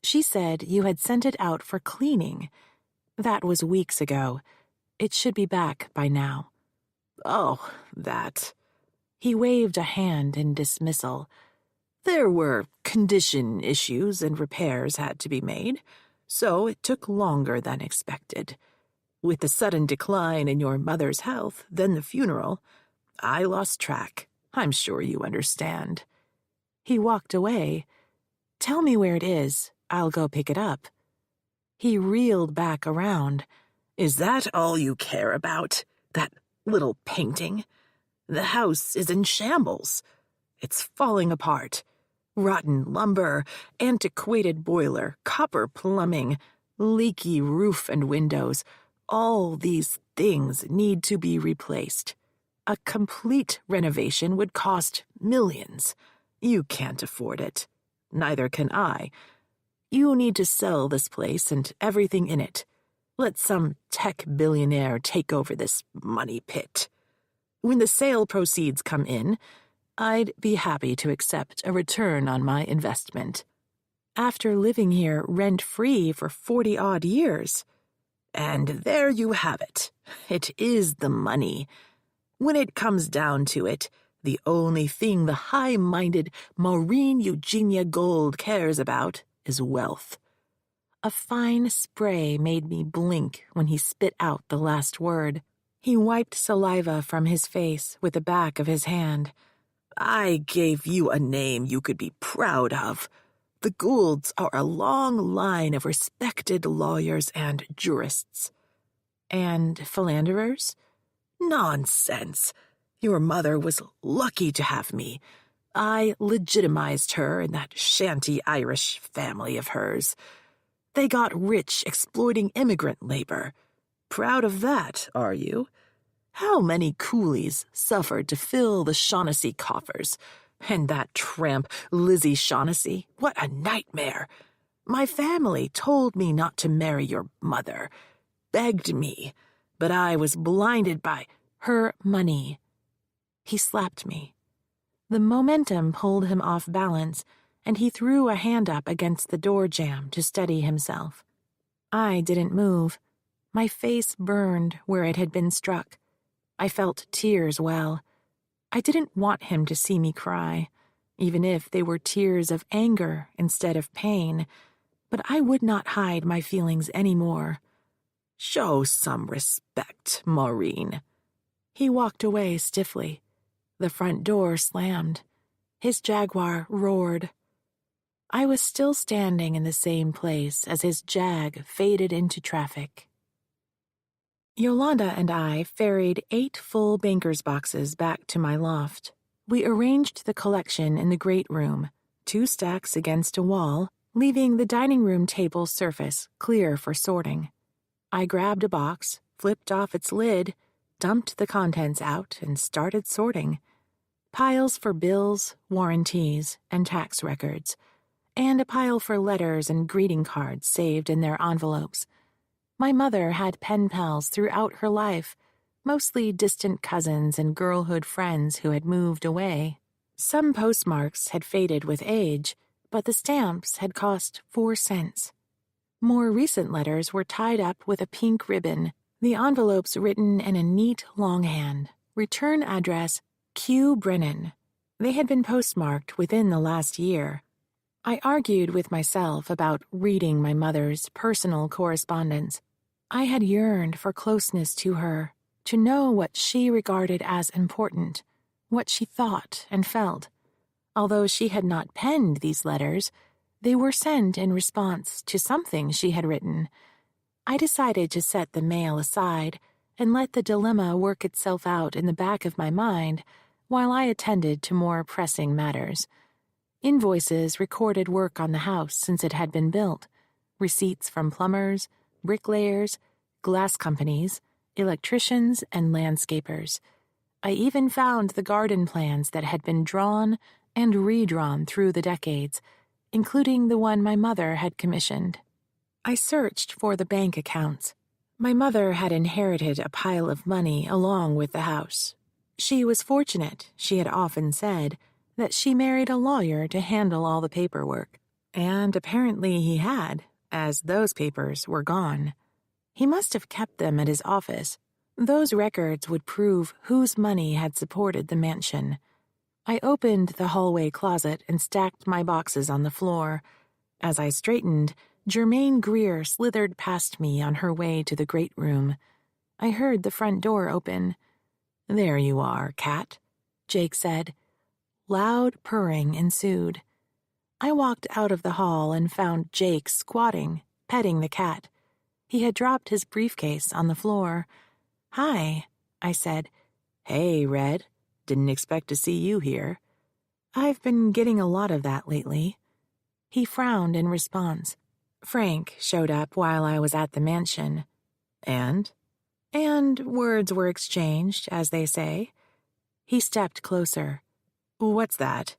B: She said you had sent it out for cleaning. That was weeks ago. It should be back by now."
A: "Oh, that."
B: He waved a hand in dismissal.
A: "There were condition issues and repairs had to be made, so it took longer than expected. With the sudden decline in your mother's health, then the funeral, I lost track. I'm sure you understand."
B: He walked away. "Tell me where it is. I'll go pick it up." He reeled back around.
A: "Is that all you care about? That little painting? The house is in shambles. It's falling apart. Rotten lumber, antiquated boiler, copper plumbing, leaky roof and windows. All these things need to be replaced. A complete renovation would cost millions. You can't afford it. Neither can I. You need to sell this place and everything in it. Let some tech billionaire take over this money pit. When the sale proceeds come in, I'd be happy to accept a return on my investment.
B: After living here rent-free for 40-odd years."
A: "And there you have it. It is the money. When it comes down to it, the only thing the high-minded Maureen Eugenia Gold cares about is wealth."
B: A fine spray made me blink when he spit out the last word. He wiped saliva from his face with the back of his hand.
A: "I gave you a name you could be proud of. The Goulds are a long line of respected lawyers and jurists."
B: "And philanderers?"
A: "Nonsense. Your mother was lucky to have me. I legitimized her in that shanty Irish family of hers. They got rich exploiting immigrant labor. Proud of that, are you? How many coolies suffered to fill the Shaughnessy coffers? And that tramp, Lizzie Shaughnessy, what a nightmare.
B: My family told me not to marry your mother, begged me, but I was blinded by her money." He slapped me. The momentum pulled him off balance, and he threw a hand up against the door jamb to steady himself. I didn't move. My face burned where it had been struck. I felt tears well. I didn't want him to see me cry, even if they were tears of anger instead of pain, but I would not hide my feelings any more. "Show some respect, Maureen." He walked away stiffly. The front door slammed. His Jaguar roared. I was still standing in the same place as his Jag faded into traffic. Yolanda and I ferried 8 full banker's boxes back to my loft. We arranged the collection in the great room, 2 stacks against a wall, leaving the dining room table surface clear for sorting. I grabbed a box, flipped off its lid, dumped the contents out, and started sorting. Piles for bills, warranties, and tax records, and a pile for letters and greeting cards saved in their envelopes. My mother had pen pals throughout her life, mostly distant cousins and girlhood friends who had moved away. Some postmarks had faded with age, but the stamps had cost 4 cents. More recent letters were tied up with a pink ribbon, the envelopes written in a neat longhand. Return address, Q. Brennan. They had been postmarked within the last year. I argued with myself about reading my mother's personal correspondence. I had yearned for closeness to her, to know what she regarded as important, what she thought and felt. Although she had not penned these letters, they were sent in response to something she had written. I decided to set the mail aside and let the dilemma work itself out in the back of my mind while I attended to more pressing matters. Invoices recorded work on the house since it had been built, receipts from plumbers, bricklayers, glass companies, electricians, and landscapers. I even found the garden plans that had been drawn and redrawn through the decades, including the one my mother had commissioned. I searched for the bank accounts. My mother had inherited a pile of money along with the house. She was fortunate, she had often said, that she married a lawyer to handle all the paperwork. And apparently he had, as those papers were gone. He must have kept them at his office. Those records would prove whose money had supported the mansion. I opened the hallway closet and stacked my boxes on the floor. As I straightened, Germaine Greer slithered past me on her way to the great room. I heard the front door open. "There you are, cat," Jake said. Loud purring ensued. I walked out of the hall and found Jake squatting, petting the cat. He had dropped his briefcase on the floor. "Hi," I said. "Hey, Red. Didn't expect to see you here." "I've been getting a lot of that lately." He frowned in response. Frank showed up while I was at the mansion. And words were exchanged, as they say. He stepped closer. "What's that?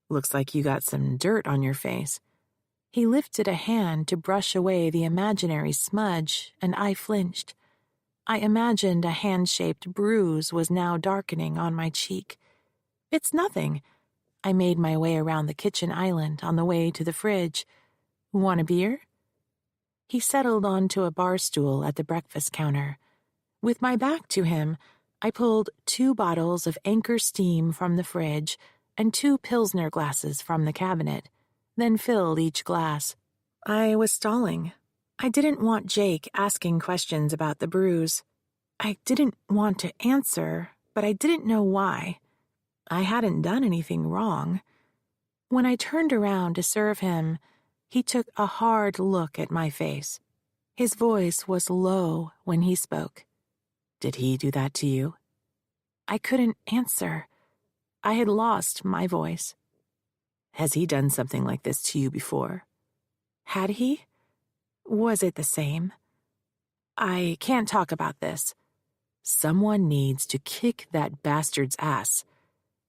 B: Looks like you got some dirt on your face." He lifted a hand to brush away the imaginary smudge, and I flinched. I imagined a hand-shaped bruise was now darkening on my cheek. "It's nothing." I made my way around the kitchen island on the way to the fridge. "Want a beer?" He settled onto a bar stool at the breakfast counter. With my back to him, I pulled 2 bottles of Anchor Steam from the fridge and 2 Pilsner glasses from the cabinet, then filled each glass. I was stalling. I didn't want Jake asking questions about the bruise. I didn't want to answer, but I didn't know why. I hadn't done anything wrong. When I turned around to serve him, he took a hard look at my face. His voice was low when he spoke. "Did he do that to you?" I couldn't answer. I had lost my voice. "Has he done something like this to you before?" Had he? Was it the same? "I can't talk about this." "Someone needs to kick that bastard's ass."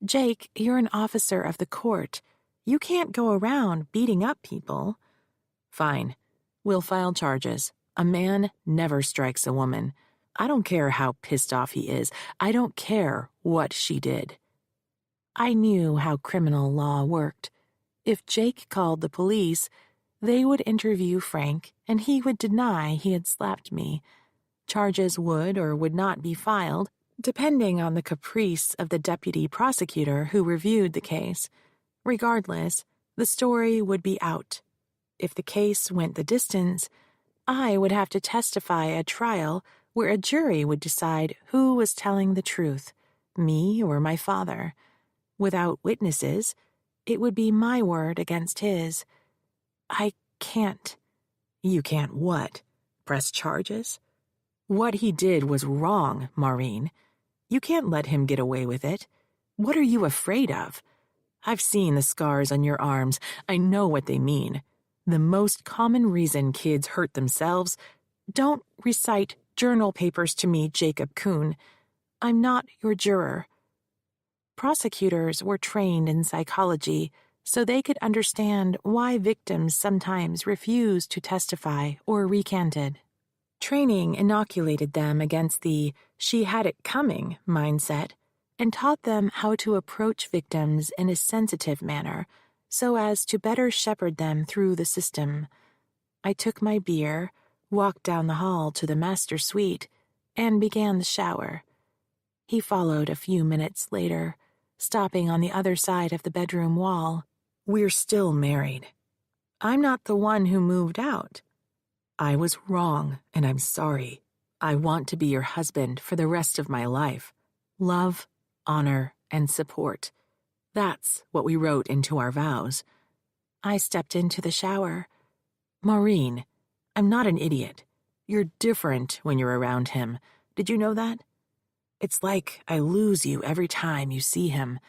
B: "Jake, you're an officer of the court. You can't go around beating up people."
A: Fine. We'll file charges. A man never strikes a woman. I don't care how pissed off he is. I don't care what she did. I knew how criminal law worked. If Jake called the police, they would interview Frank, and he would deny he had slapped me. Charges would or would not be filed, depending on the caprice of the deputy prosecutor who reviewed the case. Regardless, the story would be out. If the case went the distance, I would have to testify at trial where a jury would decide who was telling the truth, me or my father. Without witnesses, it would be my word against his. I can't. You can't what? Press charges? What he did was wrong, Maureen. You can't let him get away with it. What are you afraid of? I've seen the scars on your arms. I know what they mean. The most common reason kids hurt themselves. Don't recite journal papers to me, Jacob Kuhn. I'm not your juror. Prosecutors were trained in psychology, so they could understand why victims sometimes refused to testify or recanted. Training inoculated them against the "she had it coming" mindset and taught them how to approach victims in a sensitive manner so as to better shepherd them through the system. I took my beer, walked down the hall to the master suite, and began the shower. He followed a few minutes later, stopping on the other side of the bedroom wall. We're still married. I'm not the one who moved out. I was wrong, and I'm sorry. I want to be your husband for the rest of my life. Love, honor, and support. That's what we wrote into our vows. I stepped into the shower. Maureen, I'm not an idiot. You're different when you're around him. Did you know that? It's like I lose you every time you see him,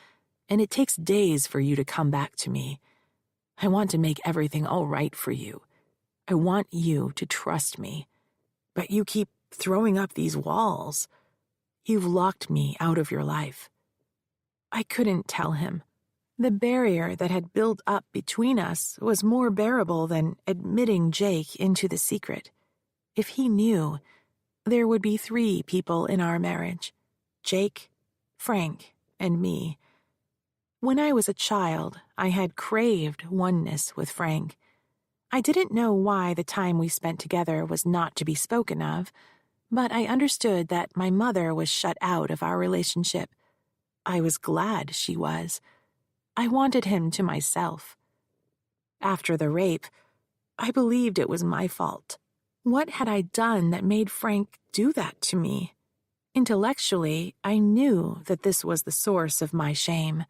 A: and it takes days for you to come back to me. I want to make everything all right for you. I want you to trust me. But you keep throwing up these walls. You've locked me out of your life. I couldn't tell him. The barrier that had built up between us was more bearable than admitting Jake into the secret. If he knew, there would be 3 people in our marriage: Jake, Frank, and me. When I was a child, I had craved oneness with Frank. I didn't know why the time we spent together was not to be spoken of, but I understood that my mother was shut out of our relationship. I was glad she was. I wanted him to myself. After the rape, I believed it was my fault. What had I done that made Frank do that to me? Intellectually, I knew that this was the source of my shame.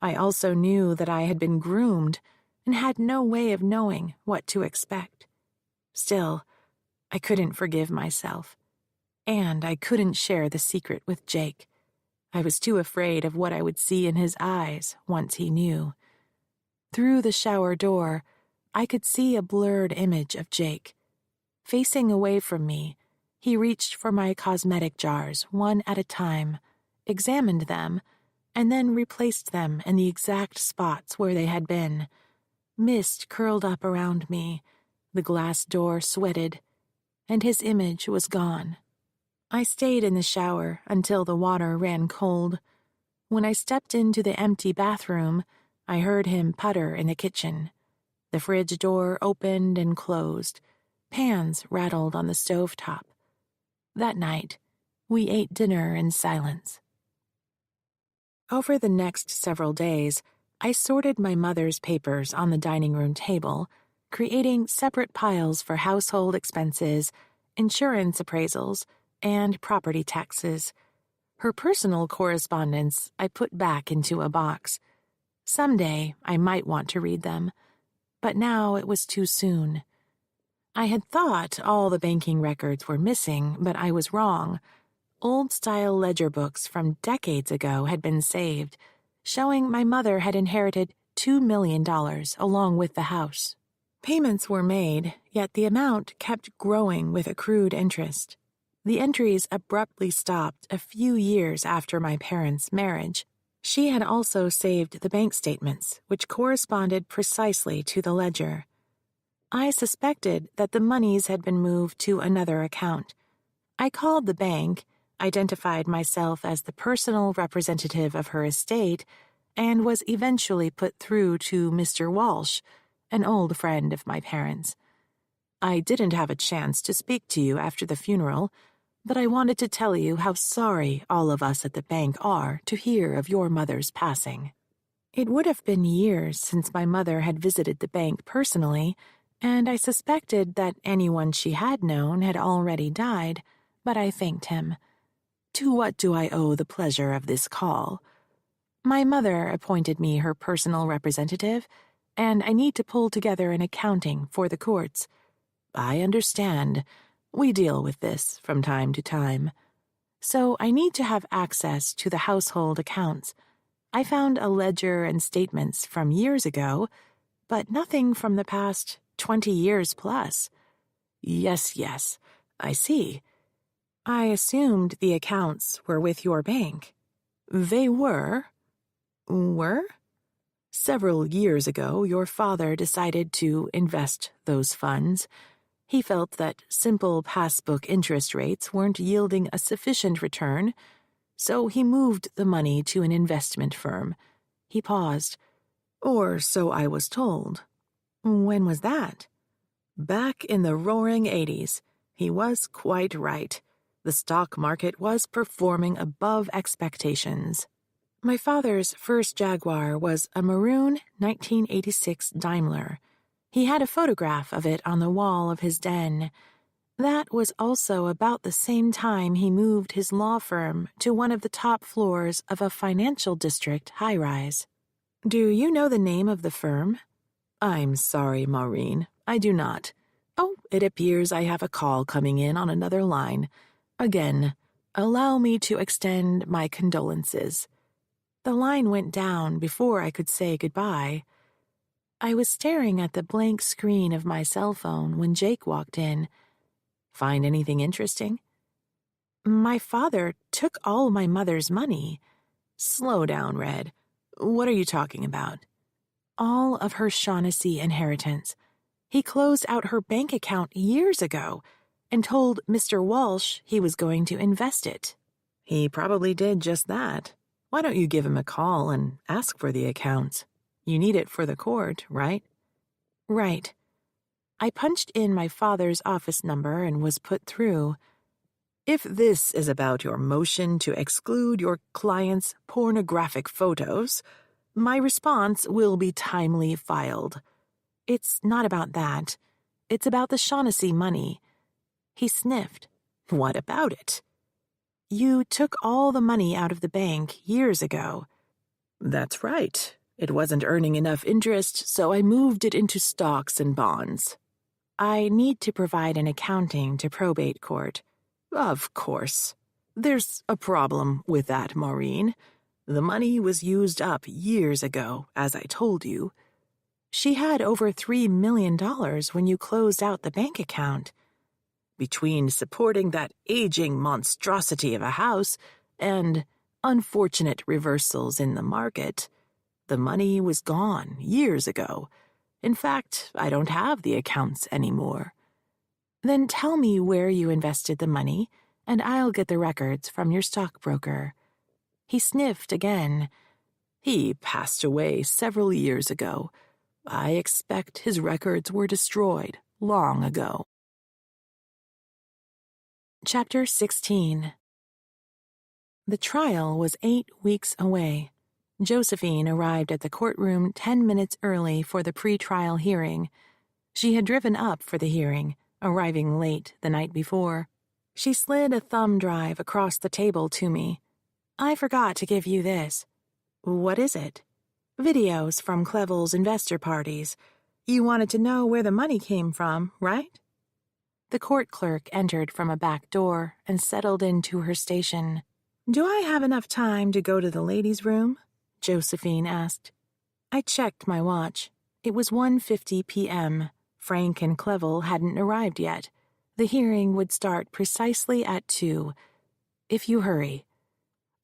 A: I also knew that I had been groomed and had no way of knowing what to expect. Still, I couldn't forgive myself. And I couldn't share the secret with Jake. I was too afraid of what I would see in his eyes once he knew. Through the shower door, I could see a blurred image of Jake. Facing away from me, he reached for my cosmetic jars one at a time, examined them, and then replaced them in the exact spots where they had been. Mist curled up around me, the glass door sweated, and his image was gone. I stayed in the shower until the water ran cold. When I stepped into the empty bathroom, I heard him putter in the kitchen. The fridge door opened and closed. Pans rattled on the stovetop. That night, we ate dinner in silence. Over the next several days, I sorted my mother's papers on the dining room table, creating separate piles for household expenses, insurance appraisals, and property taxes. Her personal correspondence I put back into a box. Someday I might want to read them, but now it was too soon. I had thought all the banking records were missing, but I was wrong. Old-style ledger books from decades ago had been saved, showing my mother had inherited $2 million along with the house. Payments were made, yet the amount kept growing with accrued interest. The entries abruptly stopped a few years after my parents' marriage. She had also saved the bank statements, which corresponded precisely to the ledger.
B: I suspected that the monies had been moved to another account. I called the bank, identified myself as the personal representative of her estate, and was eventually put through to Mr. Walsh, an old friend of my parents. I didn't have a chance to speak to you after the funeral, but I wanted to tell you how sorry all of us at the bank are to hear of your mother's passing. It would have been years since my mother had visited the bank personally, and I suspected that anyone she had known had already died, but I thanked him. To what do I owe the pleasure of this call? My mother appointed me her personal representative, and I need to pull together an accounting for the courts. I understand. We deal with this from time to time. So I need to have access to the household accounts. I found a ledger and statements from years ago, but nothing from the past 20 years plus. Yes, I see. I assumed the accounts were with your bank. They were? Were? Several years ago, your father decided to invest those funds. He felt that simple passbook interest rates weren't yielding a sufficient return, so he moved the money to an investment firm. He paused. Or so I was told. When was that? Back in the roaring 80s. He was quite right. The stock market was performing above expectations. My father's first Jaguar was a maroon 1986 Daimler. He had a photograph of it on the wall of his den. That was also about the same time he moved his law firm to one of the top floors of a financial district high-rise. Do you know the name of the firm? I'm sorry, Maureen, I do not. Oh, it appears I have a call coming in on another line. Again, allow me to extend my condolences. The line went down before I could say goodbye. I was staring at the blank screen of my cell phone when Jake walked in. Find anything interesting? My father took all my mother's money. Slow down, Red. What are you talking about? All of her Shaughnessy inheritance. He closed out her bank account years ago and told Mr. Walsh he was going to invest it. He probably did just that. Why don't you give him a call and ask for the accounts? You need it for the court, right? Right. I punched in my father's office number and was put through. If this is about your motion to exclude your client's pornographic photos, my response will be timely filed. It's not about that. It's about the Shaughnessy money. He sniffed. What about it? You took all the money out of the bank years ago. That's right. It wasn't earning enough interest, so I moved it into stocks and bonds. I need to provide an accounting to probate court. Of course. There's a problem with that, Maureen. The money was used up years ago, as I told you. She had over $3 million when you closed out the bank account. Between supporting that aging monstrosity of a house and unfortunate reversals in the market, the money was gone years ago. In fact, I don't have the accounts anymore. Then tell me where you invested the money, and I'll get the records from your stockbroker. He sniffed again. He passed away several years ago. I expect his records were destroyed long ago. Chapter 16. The trial was 8 weeks away. Josephine arrived at the courtroom 10 minutes early for the pre-trial hearing. She had driven up for the hearing, arriving late the night before. She slid a thumb drive across the table to me. I forgot to give you this. What is it? Videos from Clevel's investor parties. You wanted to know where the money came from, right? The court clerk entered from a back door and settled into her station. Do I have enough time to go to the ladies' room? Josephine asked. I checked my watch. It was 1:50 p.m. Frank and Clevel hadn't arrived yet. The hearing would start precisely at 2. If you hurry.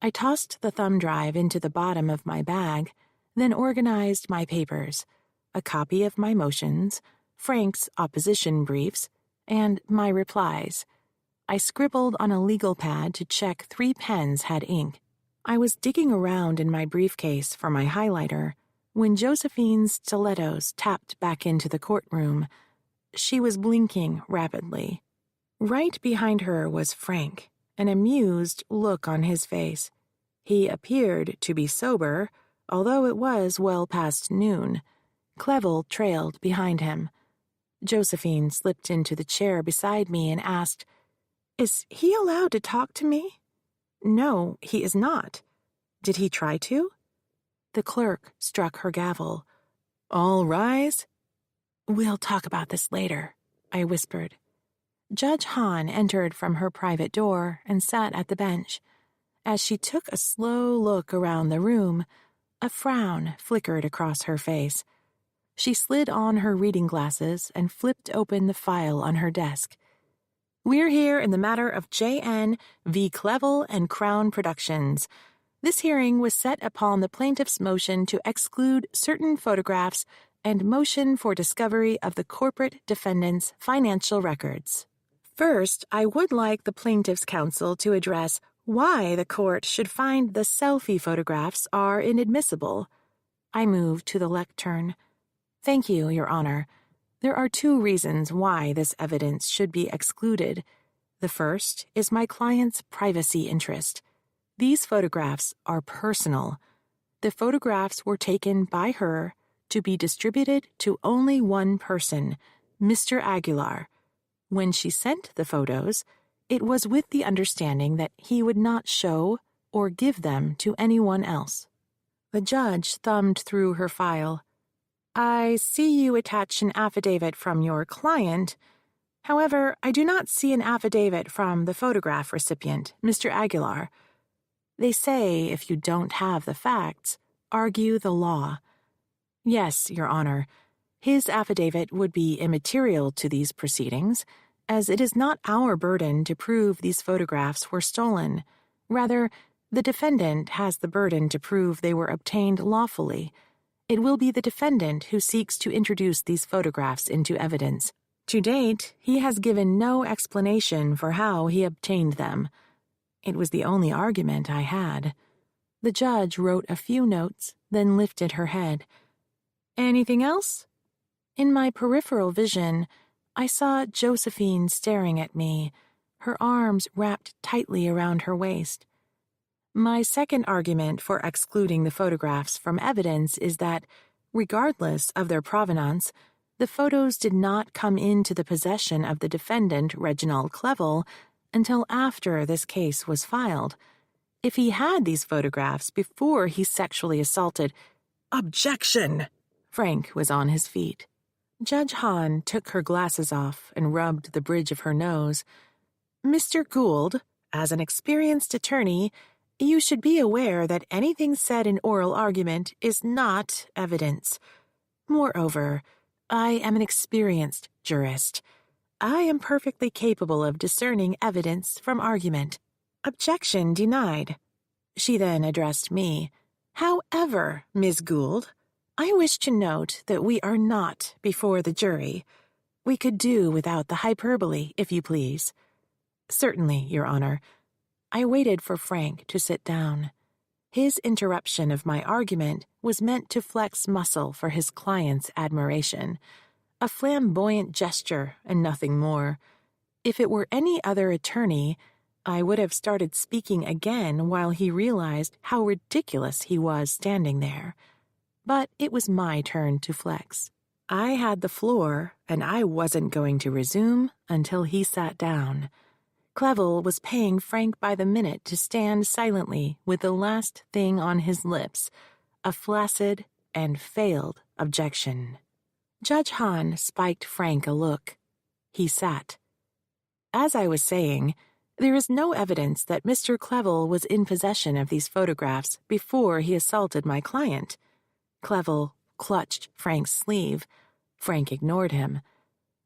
B: I tossed the thumb drive into the bottom of my bag, then organized my papers, a copy of my motions, Frank's opposition briefs, and my replies. I scribbled on a legal pad to check 3 pens had ink. I was digging around in my briefcase for my highlighter when Josephine's stilettos tapped back into the courtroom. She was blinking rapidly. Right behind her was Frank, an amused look on his face. He appeared to be sober, although it was well past noon. Clevel trailed behind him. Josephine slipped into the chair beside me and asked, "Is he allowed to talk to me?" "No, he is not. Did he try to?" The clerk struck her gavel. "All rise." "We'll talk about this later," I whispered. Judge Hahn entered from her private door and sat at the bench. As she took a slow look around the room, a frown flickered across her face. She slid on her reading glasses and flipped open the file on her desk. "We're here in the matter of J.N. v. Clevel and Crown Productions. This hearing was set upon the plaintiff's motion to exclude certain photographs and motion for discovery of the corporate defendant's financial records. First, I would like the plaintiff's counsel to address why the court should find the selfie photographs are inadmissible." I moved to the lectern. "Thank you, Your Honor. There are 2 reasons why this evidence should be excluded. The first is my client's privacy interest. These photographs are personal. The photographs were taken by her to be distributed to only one person, Mr. Aguilar. When she sent the photos, it was with the understanding that he would not show or give them to anyone else." The judge thumbed through her file. "I see you attach an affidavit from your client. However, I do not see an affidavit from the photograph recipient, Mr. Aguilar. They say if you don't have the facts, argue the law. Yes, Your Honor, his affidavit would be immaterial to these proceedings, as it is not our burden to prove these photographs were stolen. Rather, the defendant has the burden to prove they were obtained lawfully. It will be the defendant who seeks to introduce these photographs into evidence. To date, he has given no explanation for how he obtained them. It was the only argument I had." The judge wrote a few notes, then lifted her head. "Anything else?" In my peripheral vision, I saw Josephine staring at me, her arms wrapped tightly around her waist. "My second argument for excluding the photographs from evidence is that, regardless of their provenance, the photos did not come into the possession of the defendant, Reginald Clevel, until after this case was filed. If he had these photographs before he sexually assaulted—" "Objection!" Frank was on his feet. Judge Hahn took her glasses off and rubbed the bridge of her nose. "Mr. Gould, as an experienced attorney, you should be aware that anything said in oral argument is not evidence. Moreover, I am an experienced jurist. I am perfectly capable of discerning evidence from argument. Objection denied." She then addressed me. "However, Ms. Gould, I wish to note that we are not before the jury. We could do without the hyperbole, if you please." "Certainly, Your Honor." I waited for Frank to sit down. His interruption of my argument was meant to flex muscle for his client's admiration. A flamboyant gesture and nothing more. If it were any other attorney, I would have started speaking again while he realized how ridiculous he was standing there. But it was my turn to flex. I had the floor, and I wasn't going to resume until he sat down. Clevel was paying Frank by the minute to stand silently with the last thing on his lips, a flaccid and failed objection. Judge Hahn spiked Frank a look. He sat. As I was saying, there is no evidence that Mr. Clevel was in possession of these photographs before he assaulted my client. Clevel clutched Frank's sleeve. Frank ignored him.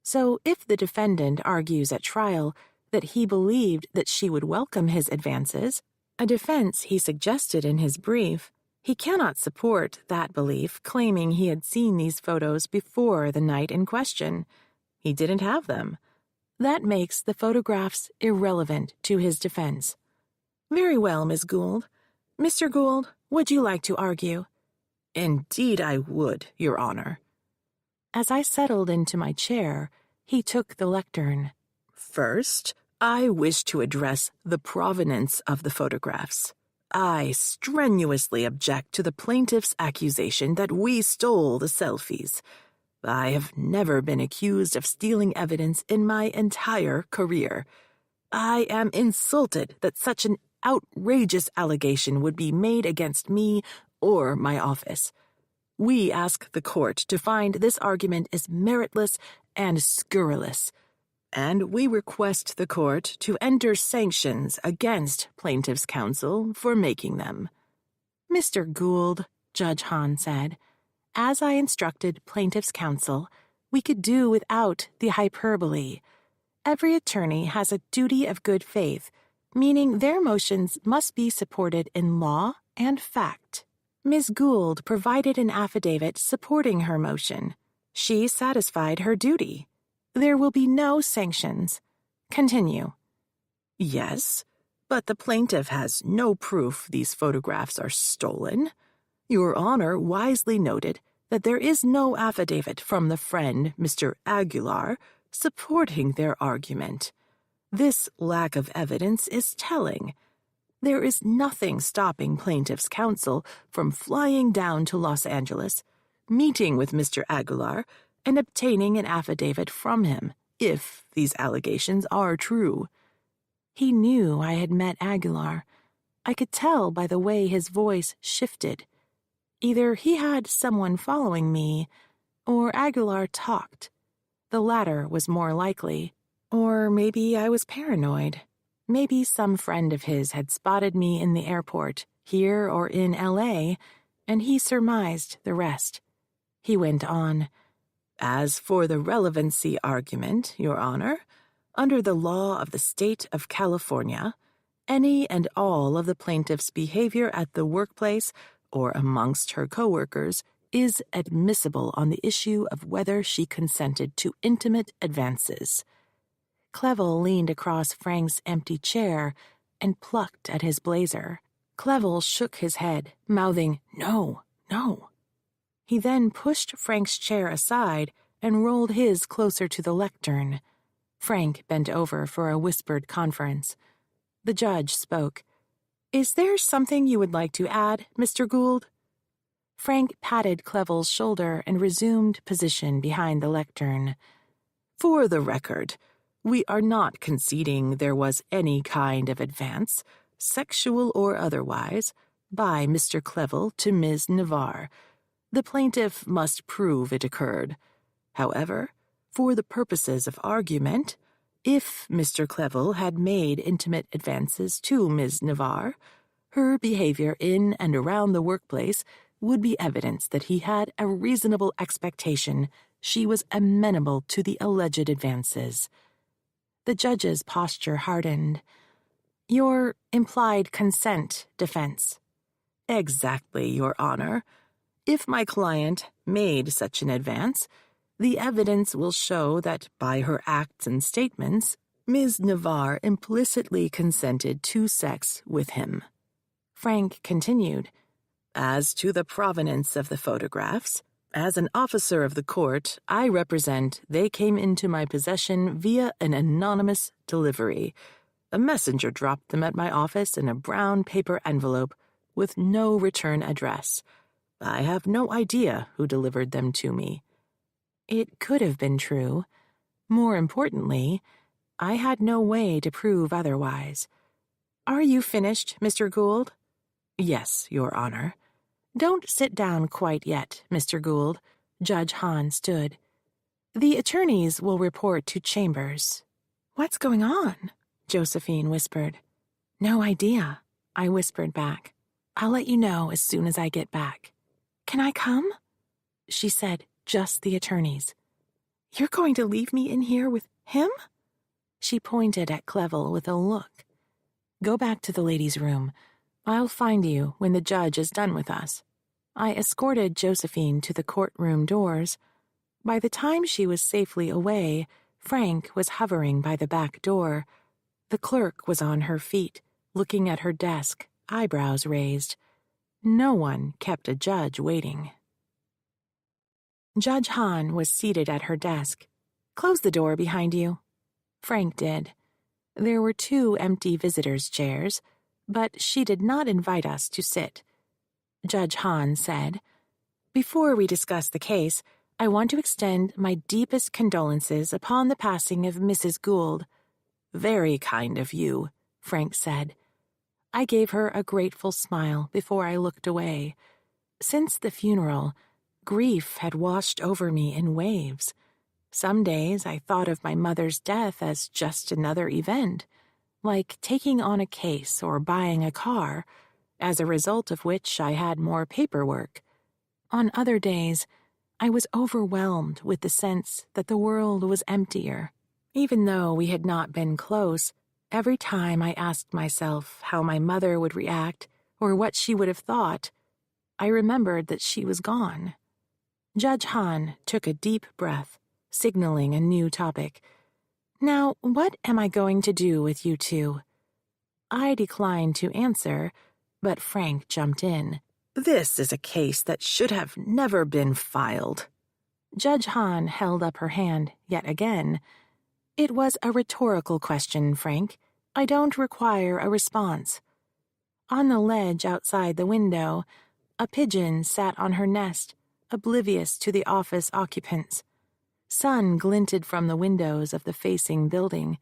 B: So if the defendant argues at trial that he believed that she would welcome his advances, a defense he suggested in his brief, He cannot support that belief, claiming he had seen these photos before the night in question. He didn't have them. That makes the photographs irrelevant to his defense. Very well, Miss Gould. Mr. Gould, would you like to argue?
A: Indeed I would, Your Honor.
B: As I settled into my chair, he took the lectern.
A: First, I wish to address the provenance of the photographs. I strenuously object to the plaintiff's accusation that we stole the selfies. I have never been accused of stealing evidence in my entire career. I am insulted that such an outrageous allegation would be made against me or my office. We ask the court to find this argument is meritless and scurrilous, and we request the court to enter sanctions against plaintiff's counsel for making them.
B: Mr. Gould, Judge Hahn said, as I instructed plaintiff's counsel, we could do without the hyperbole. Every attorney has a duty of good faith, meaning their motions must be supported in law and fact. Ms. Gould provided an affidavit supporting her motion. She satisfied her duty. There will be no sanctions. Continue.
A: Yes, but the plaintiff has no proof these photographs are stolen. Your Honor wisely noted that there is no affidavit from the friend, Mr. Aguilar, supporting their argument. This lack of evidence is telling. There is nothing stopping plaintiff's counsel from flying down to Los Angeles, meeting with Mr. Aguilar, and obtaining an affidavit from him, if these allegations are true.
B: He knew I had met Aguilar. I could tell by the way his voice shifted. Either he had someone following me, or Aguilar talked. The latter was more likely. Or maybe I was paranoid. Maybe some friend of his had spotted me in the airport, here or in L.A., and he surmised the rest. He went on,
A: As for the relevancy argument, Your Honor, under the law of the state of California, any and all of the plaintiff's behavior at the workplace or amongst her coworkers is admissible on the issue of whether she consented to intimate advances.
B: Clevel leaned across Frank's empty chair and plucked at his blazer. Clevel shook his head, mouthing, "No, no." He then pushed Frank's chair aside and rolled his closer to the lectern. Frank bent over for a whispered conference. The judge spoke. "Is there something you would like to add, Mr. Gould?" Frank patted Clevel's shoulder and resumed position behind the lectern.
A: For the record, we are not conceding there was any kind of advance, sexual or otherwise, by Mr. Clevel to Ms. Navarre. The plaintiff must prove it occurred. However, for the purposes of argument, if Mr. Clevel had made intimate advances to Ms. Navarre, her behavior in and around the workplace would be evidence that he had a reasonable expectation she was amenable to the alleged advances. The judge's posture hardened. "Your implied consent defense." Exactly, Your Honor. If my client made such an advance, the evidence will show that by her acts and statements, Ms. Navarre implicitly consented to sex with him.
B: Frank continued,
A: As to the provenance of the photographs, as an officer of the court, I represent they came into my possession via an anonymous delivery. A messenger dropped them at my office in a brown paper envelope with no return address. I have no idea who delivered them to me.
B: It could have been true. More importantly, I had no way to prove otherwise. Are you finished, Mr. Gould?
A: Yes, Your Honor.
B: Don't sit down quite yet, Mr. Gould. Judge Hahn stood. The attorneys will report to Chambers. What's going on? Josephine whispered. No idea, I whispered back. I'll let you know as soon as I get back. Can I come? She said, just the attorneys. You're going to leave me in here with him? She pointed at Clevel with a look. Go back to the ladies' room. I'll find you when the judge is done with us. I escorted Josephine to the courtroom doors. By the time she was safely away, Frank was hovering by the back door. The clerk was on her feet, looking at her desk, eyebrows raised. No one kept a judge waiting. Judge Hahn was seated at her desk. "Close the door behind you." Frank did. There were 2 empty visitors' chairs, but she did not invite us to sit. Judge Hahn said, "Before we discuss the case, I want to extend my deepest condolences upon the passing of Mrs. Gould." "Very kind of you," Frank said. I gave her a grateful smile before I looked away. Since the funeral, grief had washed over me in waves. Some days I thought of my mother's death as just another event, like taking on a case or buying a car, as a result of which I had more paperwork. On other days, I was overwhelmed with the sense that the world was emptier. Even though we had not been close, every time I asked myself how my mother would react or what she would have thought, I remembered that she was gone. Judge Hahn took a deep breath, signaling a new topic. "Now, what am I going to do with you 2?" I declined to answer, but Frank jumped in. "This is a case that should have never been filed." Judge Hahn held up her hand yet again. "It was a rhetorical question, Frank. I don't require a response." On the ledge outside the window, a pigeon sat on her nest, oblivious to the office occupants. Sun glinted from the windows of the facing building.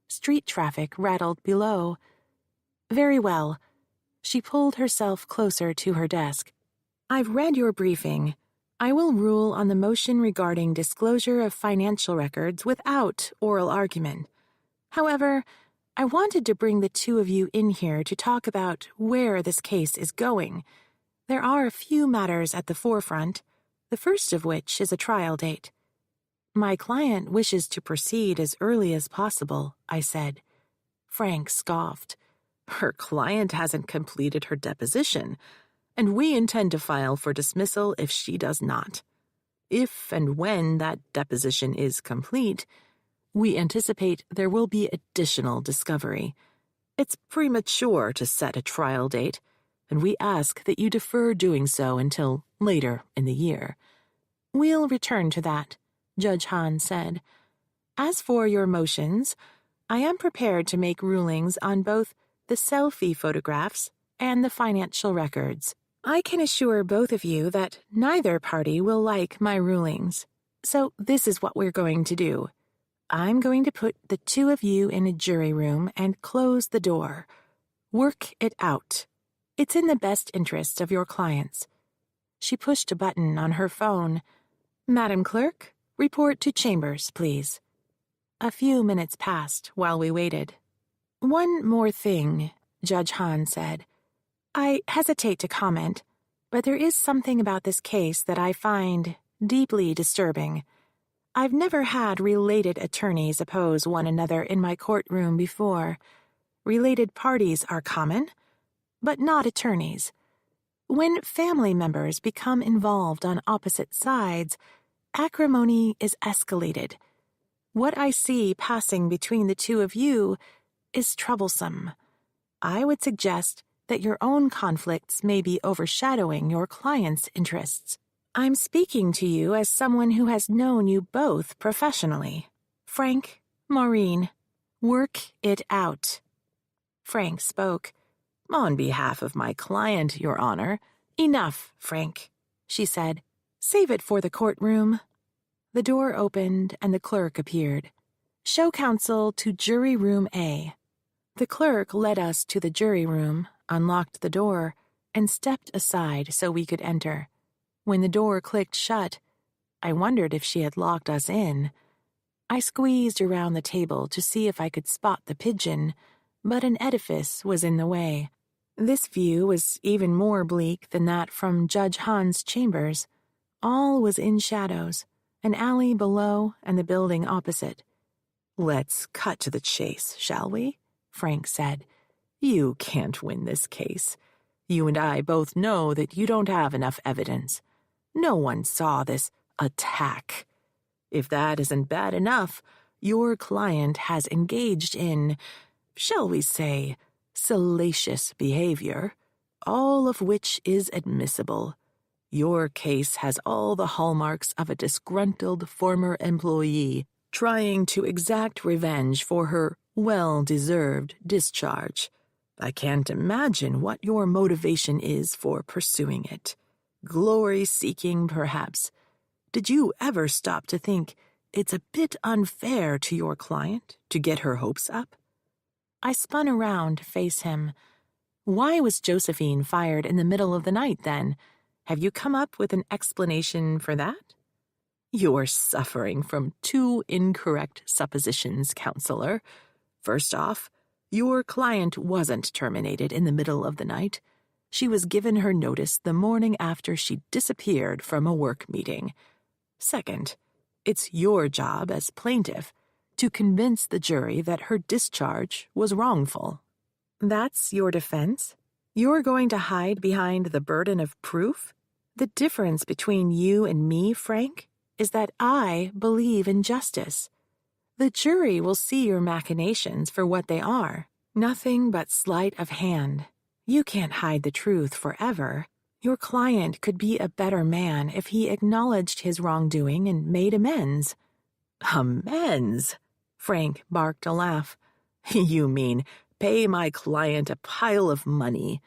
B: Street traffic rattled below. "Very well." She pulled herself closer to her desk. "I've read your briefing. I will rule on the motion regarding disclosure of financial records without oral argument. However, I wanted to bring the 2 of you in here to talk about where this case is going. There are a few matters at the forefront, the first of which is a trial date." "My client wishes to proceed as early as possible," I said. Frank scoffed. "Her client hasn't completed her deposition, and we intend to file for dismissal if she does not. If and when that deposition is complete, we anticipate there will be additional discovery. It's premature to set a trial date, and we ask that you defer doing so until later in the year." "We'll return to that," Judge Hahn said. "As for your motions, I am prepared to make rulings on both the selfie photographs and the financial records. I can assure both of you that neither party will like my rulings. So this is what we're going to do. I'm going to put the 2 of you in a jury room and close the door. Work it out. It's in the best interest of your clients." She pushed a button on her phone. "Madam Clerk, report to Chambers, please." A few minutes passed while we waited. "One more thing," Judge Hahn said. "I hesitate to comment, but there is something about this case that I find deeply disturbing. I've never had related attorneys oppose one another in my courtroom before. Related parties are common, but not attorneys. When family members become involved on opposite sides, acrimony is escalated. What I see passing between the 2 of you is troublesome. I would suggest that your own conflicts may be overshadowing your client's interests. I'm speaking to you as someone who has known you both professionally. Frank, Maureen, work it out." Frank spoke. "On behalf of my client, Your Honor." "Enough, Frank," she said. "Save it for the courtroom." The door opened and the clerk appeared. "Show counsel to Jury Room A." The clerk led us to the jury room, unlocked the door, and stepped aside so we could enter. When the door clicked shut, I wondered if she had locked us in. I squeezed around the table to see if I could spot the pigeon, but an edifice was in the way. This view was even more bleak than that from Judge Hahn's chambers. All was in shadows, an alley below and the building opposite. "Let's cut to the chase, shall we?" Frank said. "You can't win this case. You and I both know that you don't have enough evidence. No one saw this attack. If that isn't bad enough, your client has engaged in, shall we say, salacious behavior, all of which is admissible. Your case has all the hallmarks of a disgruntled former employee trying to exact revenge for her well-deserved discharge. I can't imagine what your motivation is for pursuing it. Glory-seeking, perhaps. Did you ever stop to think it's a bit unfair to your client to get her hopes up? I spun around to face him. Why was Josephine fired in the middle of the night, then? Have you come up with an explanation for that? You're suffering from two incorrect suppositions, counselor. First off, your client wasn't terminated in the middle of the night. She was given her notice the morning after she disappeared from a work meeting. Second, it's your job as plaintiff to convince the jury that her discharge was wrongful. That's your defense? You're going to hide behind the burden of proof? The difference between you and me, Frank, is that I believe in justice. The jury will see your machinations for what they are, nothing but sleight of hand. You can't hide the truth forever. Your client could be a better man if he acknowledged his wrongdoing and made amends. Amends? Frank barked a laugh. You mean pay my client a pile of money,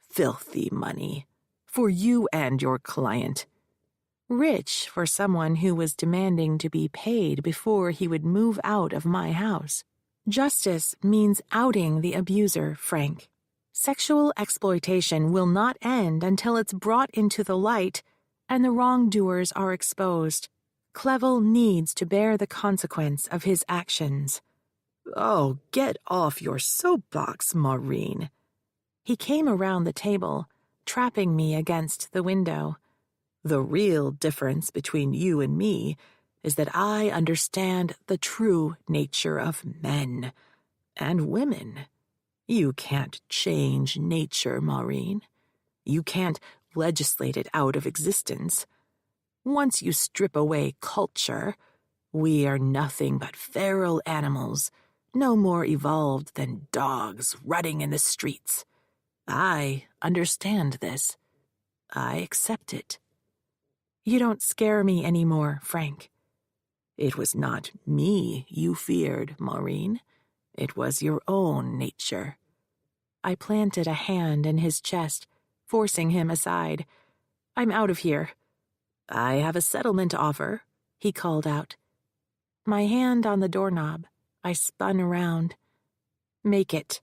B: filthy money, for you and your client. Rich for someone who was demanding to be paid before he would move out of my house. Justice means outing the abuser, Frank. Sexual exploitation will not end until it's brought into the light and the wrongdoers are exposed. Clevel needs to bear the consequence of his actions. Oh, get off your soapbox, Maureen. He came around the table, trapping me against the window. The real difference between you and me is that I understand the true nature of men and women. You can't change nature, Maureen. You can't legislate it out of existence. Once you strip away culture, we are nothing but feral animals, no more evolved than dogs rutting in the streets. I understand this. I accept it. You don't scare me anymore, Frank. It was not me you feared, Maureen. It was your own nature. I planted a hand in his chest, forcing him aside. I'm out of here. I have a settlement offer, he called out. My hand on the doorknob, I spun around. Make it.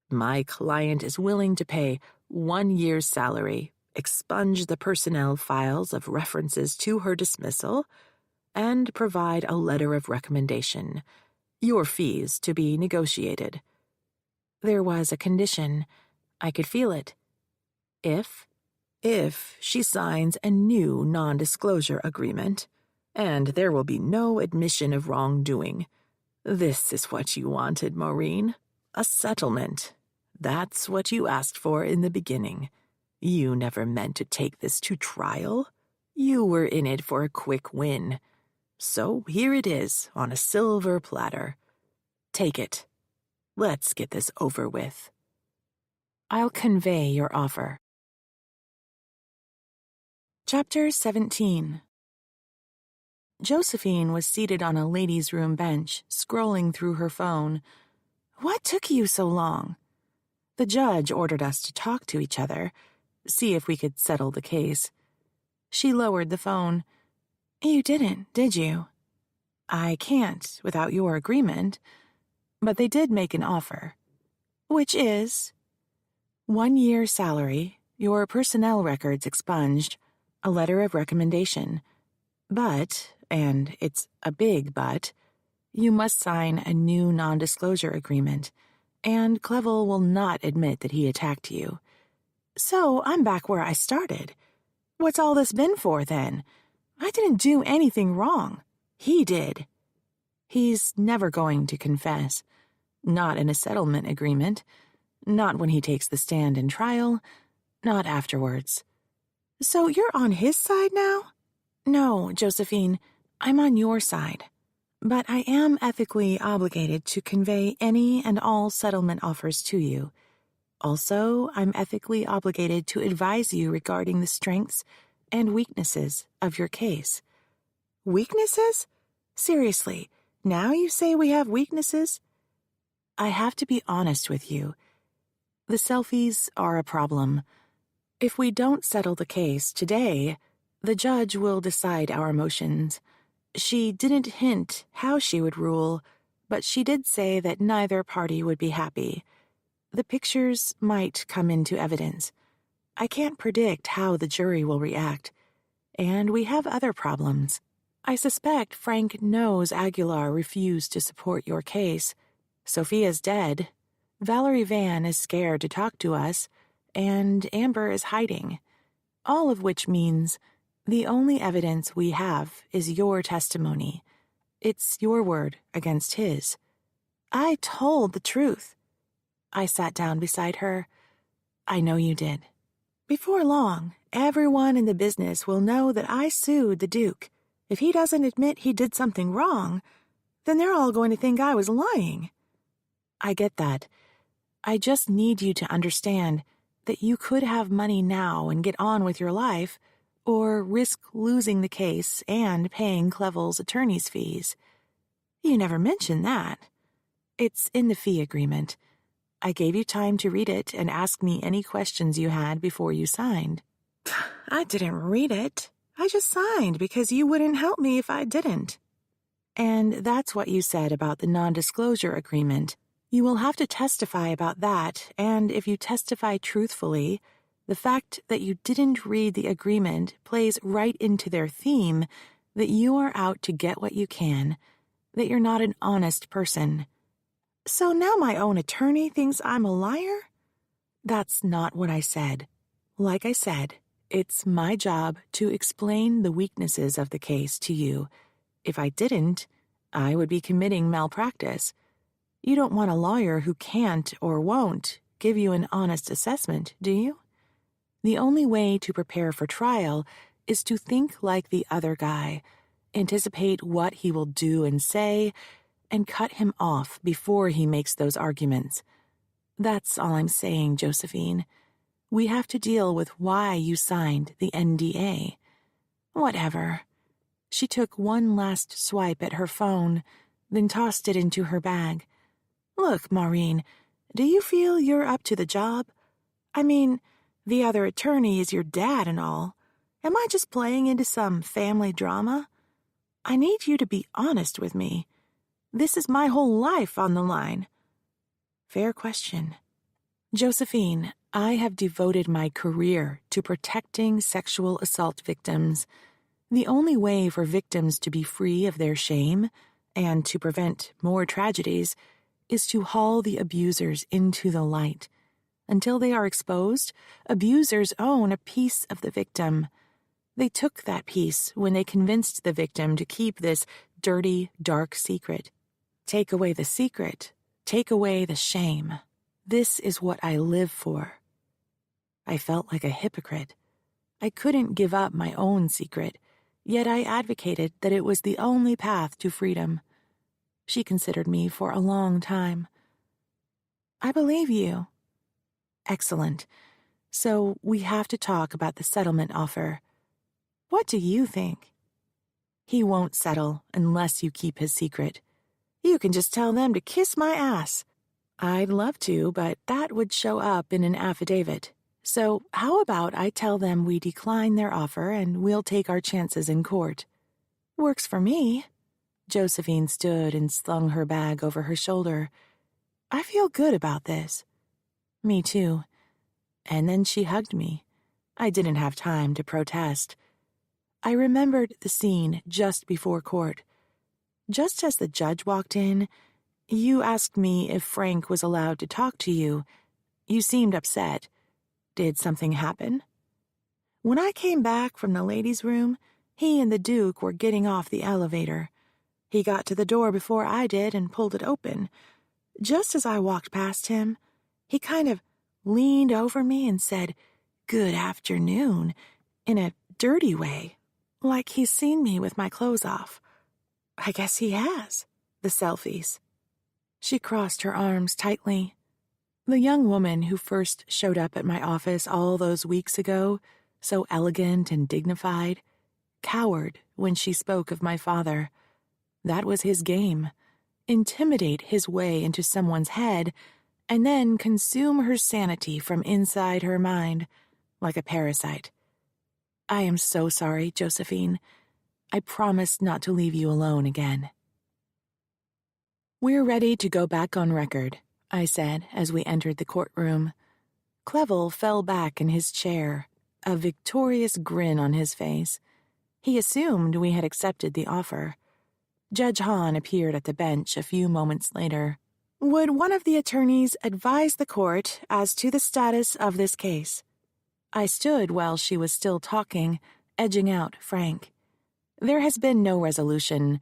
B: My client is willing to pay 1 year's salary, expunge the personnel files of references to her dismissal, and provide a letter of recommendation. Your fees to be negotiated. There was a condition. I could feel it. If she signs a new non-disclosure agreement, and there will be no admission of wrongdoing. This is what you wanted, Maureen. A settlement. That's what you asked for in the beginning. You never meant to take this to trial. You were in it for a quick win. So here it is on a silver platter. Take it. Let's get this over with. I'll convey your offer. Chapter 17. Josephine was seated on a ladies' room bench, scrolling through her phone. What took you so long? The judge ordered us to talk to each other, see if we could settle the case. She lowered the phone. You didn't, did you? I can't without your agreement. But they did make an offer. Which is? 1 year's salary, your personnel records expunged, a letter of recommendation. But, and it's a big but, you must sign a new non-disclosure agreement, and Clevel will not admit that he attacked you. So I'm back where I started. What's all this been for, then? I didn't do anything wrong. He did. He's never going to confess. Not in a settlement agreement. Not when he takes the stand in trial. Not afterwards. So you're on his side now? No, Josephine, I'm on your side. But I am ethically obligated to convey any and all settlement offers to you. Also, I'm ethically obligated to advise you regarding the strengths and weaknesses of your case. Weaknesses? Seriously, now you say we have weaknesses? I have to be honest with you. The selfies are a problem. If we don't settle the case today, the judge will decide our motions. She didn't hint how she would rule, but she did say that neither party would be happy. The pictures might come into evidence. I can't predict how the jury will react. And we have other problems. I suspect Frank knows Aguilar refused to support your case. Sophia's dead. Valerie Van is scared to talk to us, and Amber is hiding. All of which means the only evidence we have is your testimony. It's your word against his. I told the truth. I sat down beside her. I know you did. Before long, everyone in the business will know that I sued the Duke. If he doesn't admit he did something wrong, then they're all going to think I was lying. I get that. I just need you to understand that you could have money now and get on with your life, or risk losing the case and paying Clevel's attorney's fees. You never mentioned that. It's in the fee agreement. I gave you time to read it and ask me any questions you had before you signed. I didn't read it. I just signed because you wouldn't help me if I didn't. And that's what you said about the non-disclosure agreement. You will have to testify about that, and if you testify truthfully, the fact that you didn't read the agreement plays right into their theme that you are out to get what you can, that you're not an honest person. So now my own attorney thinks I'm a liar? That's not what I said. Like I said, it's my job to explain the weaknesses of the case to you. If I didn't, I would be committing malpractice. You don't want a lawyer who can't or won't give you an honest assessment, do you? The only way to prepare for trial is to think like the other guy, anticipate what he will do and say, and cut him off before he makes those arguments. That's all I'm saying, Josephine. We have to deal with why you signed the NDA. Whatever. She took one last swipe at her phone, then tossed it into her bag. Look, Maureen, do you feel you're up to the job? I mean, the other attorney is your dad and all. Am I just playing into some family drama? I need you to be honest with me. This is my whole life on the line. Fair question. Josephine, I have devoted my career to protecting sexual assault victims. The only way for victims to be free of their shame and to prevent more tragedies is to haul the abusers into the light. Until they are exposed, abusers own a piece of the victim. They took that piece when they convinced the victim to keep this dirty, dark secret. Take away the secret. Take away the shame. This is what I live for. I felt like a hypocrite. I couldn't give up my own secret, yet I advocated that it was the only path to freedom. She considered me for a long time. I believe you. Excellent. So we have to talk about the settlement offer. What do you think? He won't settle unless you keep his secret. You can just tell them to kiss my ass. I'd love to, but that would show up in an affidavit. So how about I tell them we decline their offer and we'll take our chances in court? Works for me. Josephine stood and slung her bag over her shoulder. I feel good about this. Me too. And then she hugged me. I didn't have time to protest. I remembered the scene just before court. Just as the judge walked in, you asked me if Frank was allowed to talk to you. You seemed upset. Did something happen? When I came back from the ladies' room, he and the Duke were getting off the elevator. He got to the door before I did and pulled it open. Just as I walked past him, he kind of leaned over me and said,
A: "Good afternoon" in a dirty way, like he's seen me with my clothes off. I guess he has. The selfies. She crossed her arms tightly. The young woman who first showed up at my office all those weeks ago, so elegant and dignified, cowered when she spoke of my father. That was his game. Intimidate his way into someone's head, and then consume her sanity from inside her mind, like a parasite. I am so sorry, Josephine. I promise not to leave you alone again. We're ready to go back on record, I said as we entered the courtroom. Clevel fell back in his chair, a victorious grin on his face. He assumed we had accepted the offer. Judge Hahn appeared at the bench a few moments later. Would one of the attorneys advise the court as to the status of this case? I stood while she was still talking, edging out Frank. There has been no resolution.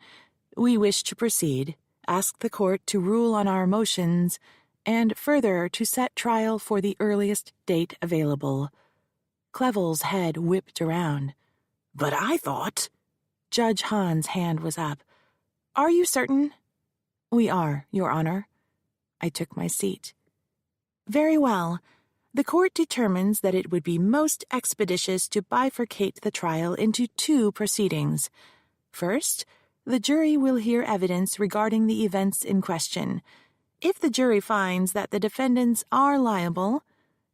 A: We wish to proceed, ask the court to rule on our motions, and further to set trial for the earliest date available. Clevel's head whipped around. But I thought... Judge Hahn's hand was up. Are you certain? We are, Your Honor. I took my seat. Very well. The court determines that it would be most expeditious to bifurcate the trial into two proceedings. First, the jury will hear evidence regarding the events in question. If the jury finds that the defendants are liable,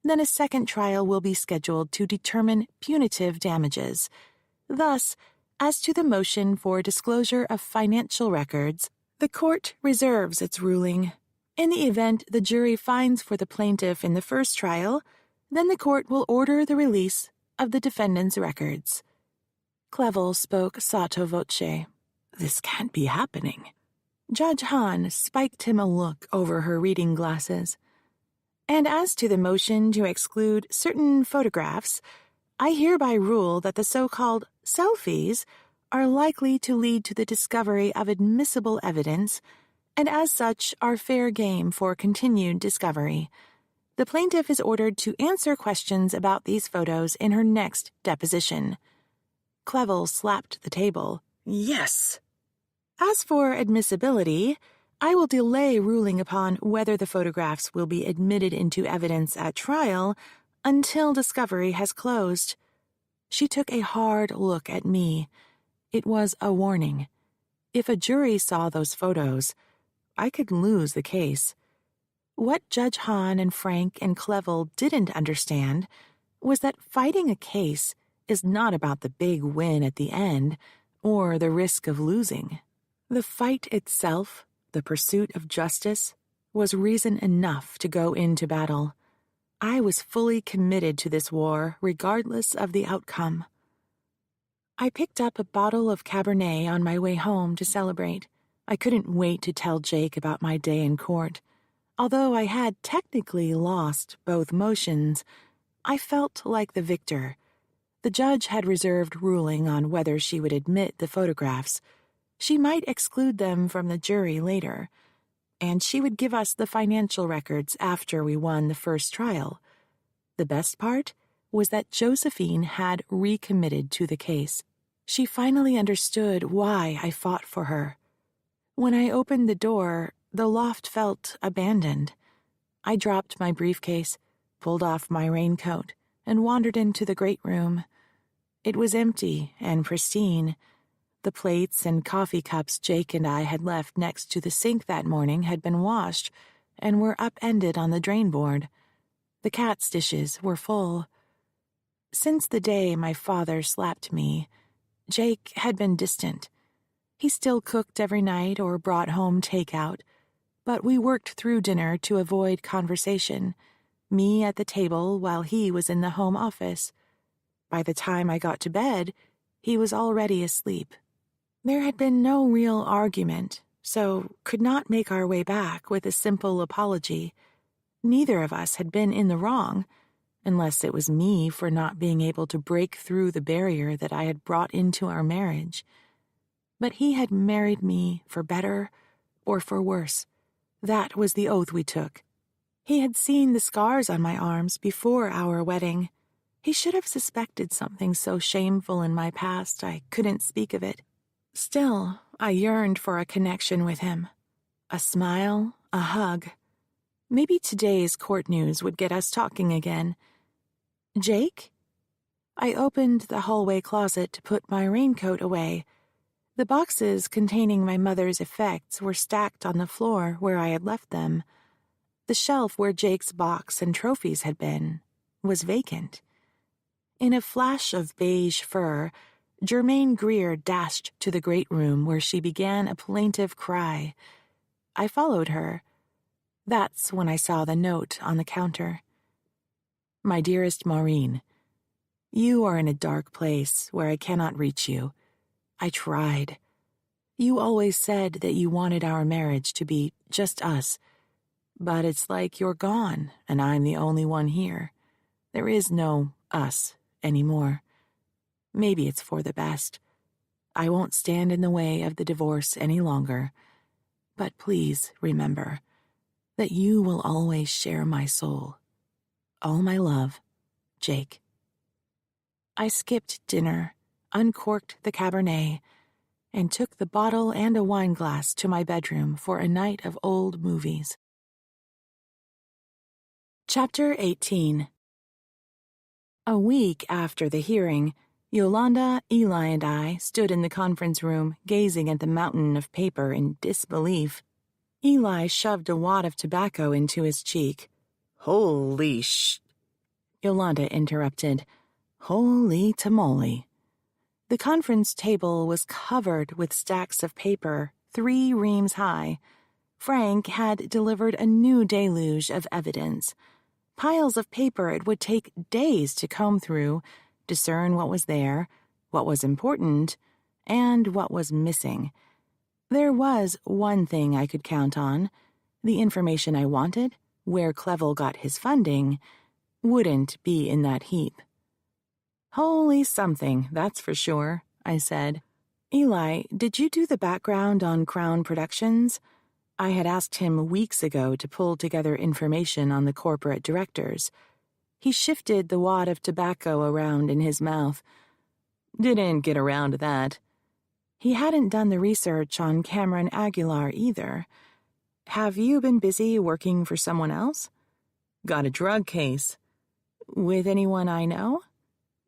A: then a second trial will be scheduled to determine punitive damages. Thus, as to the motion for disclosure of financial records, the court reserves its ruling. In the event the jury finds for the plaintiff in the first trial, then the court will order the release of the defendant's records. Clevel spoke sotto voce. This can't be happening. Judge Hahn spiked him a look over her reading glasses. And as to the motion to exclude certain photographs, I hereby rule that the so-called selfies are likely to lead to the discovery of admissible evidence, and as such are fair game for continued discovery. The plaintiff is ordered to answer questions about these photos in her next deposition. Clevel slapped the table. Yes. As for admissibility, I will delay ruling upon whether the photographs will be admitted into evidence at trial until discovery has closed. She took a hard look at me. It was a warning. If a jury saw those photos, I could lose the case. What Judge Hahn and Frank and Clevel didn't understand was that fighting a case is not about the big win at the end or the risk of losing. The fight itself, the pursuit of justice, was reason enough to go into battle. I was fully committed to this war, regardless of the outcome. I picked up a bottle of Cabernet on my way home to celebrate. I couldn't wait to tell Jake about my day in court. Although I had technically lost both motions, I felt like the victor. The judge had reserved ruling on whether she would admit the photographs. She might exclude them from the jury later, and she would give us the financial records after we won the first trial. The best part was that Josephine had recommitted to the case. She finally understood why I fought for her. When I opened the door, the loft felt abandoned. I dropped my briefcase, pulled off my raincoat, and wandered into the great room. It was empty and pristine. The plates and coffee cups Jake and I had left next to the sink that morning had been washed and were upended on the drain board. The cat's dishes were full. Since the day my father slapped me, Jake had been distant. He still cooked every night or brought home takeout, but we worked through dinner to avoid conversation, me at the table while he was in the home office. By the time I got to bed, he was already asleep. There had been no real argument, so could not make our way back with a simple apology. Neither of us had been in the wrong, unless it was me for not being able to break through the barrier that I had brought into our marriage. But he had married me for better or for worse. That was the oath we took. He had seen the scars on my arms before our wedding. He should have suspected something so shameful in my past I couldn't speak of it. Still, I yearned for a connection with him. A smile, a hug. Maybe today's court news would get us talking again. Jake? I opened the hallway closet to put my raincoat away. The boxes containing my mother's effects were stacked on the floor where I had left them. The shelf where Jake's box and trophies had been was vacant. In a flash of beige fur, Germaine Greer dashed to the great room where she began a plaintive cry. I followed her. That's when I saw the note on the counter. My dearest Maureen, you are in a dark place where I cannot reach you. I tried. You always said that you wanted our marriage to be just us. But it's like you're gone, and I'm the only one here. There is no us anymore. Maybe it's for the best. I won't stand in the way of the divorce any longer. But please remember that you will always share my soul. All my love, Jake. I skipped dinner, uncorked the Cabernet, and took the bottle and a wine glass to my bedroom for a night of old movies. Chapter 18. A week after the hearing, Yolanda, Eli, and I stood in the conference room gazing at the mountain of paper in disbelief. Eli shoved a wad of tobacco into his cheek. "Holy sh..." Yolanda interrupted. "Holy tamale." The conference table was covered with stacks of paper, 3 reams high. Frank had delivered a new deluge of evidence. Piles of paper it would take days to comb through, discern what was there, what was important, and what was missing. There was one thing I could count on. The information I wanted, where Clevel got his funding, wouldn't be in that heap. "Holy something, that's for sure," I said. "Eli, did you do the background on Crown Productions?" I had asked him weeks ago to pull together information on the corporate directors. He shifted the wad of tobacco around in his mouth. "Didn't get around to that." He hadn't done the research on Cameron Aguilar either. "Have you been busy working for someone else?" "Got a drug case." "With anyone I know?"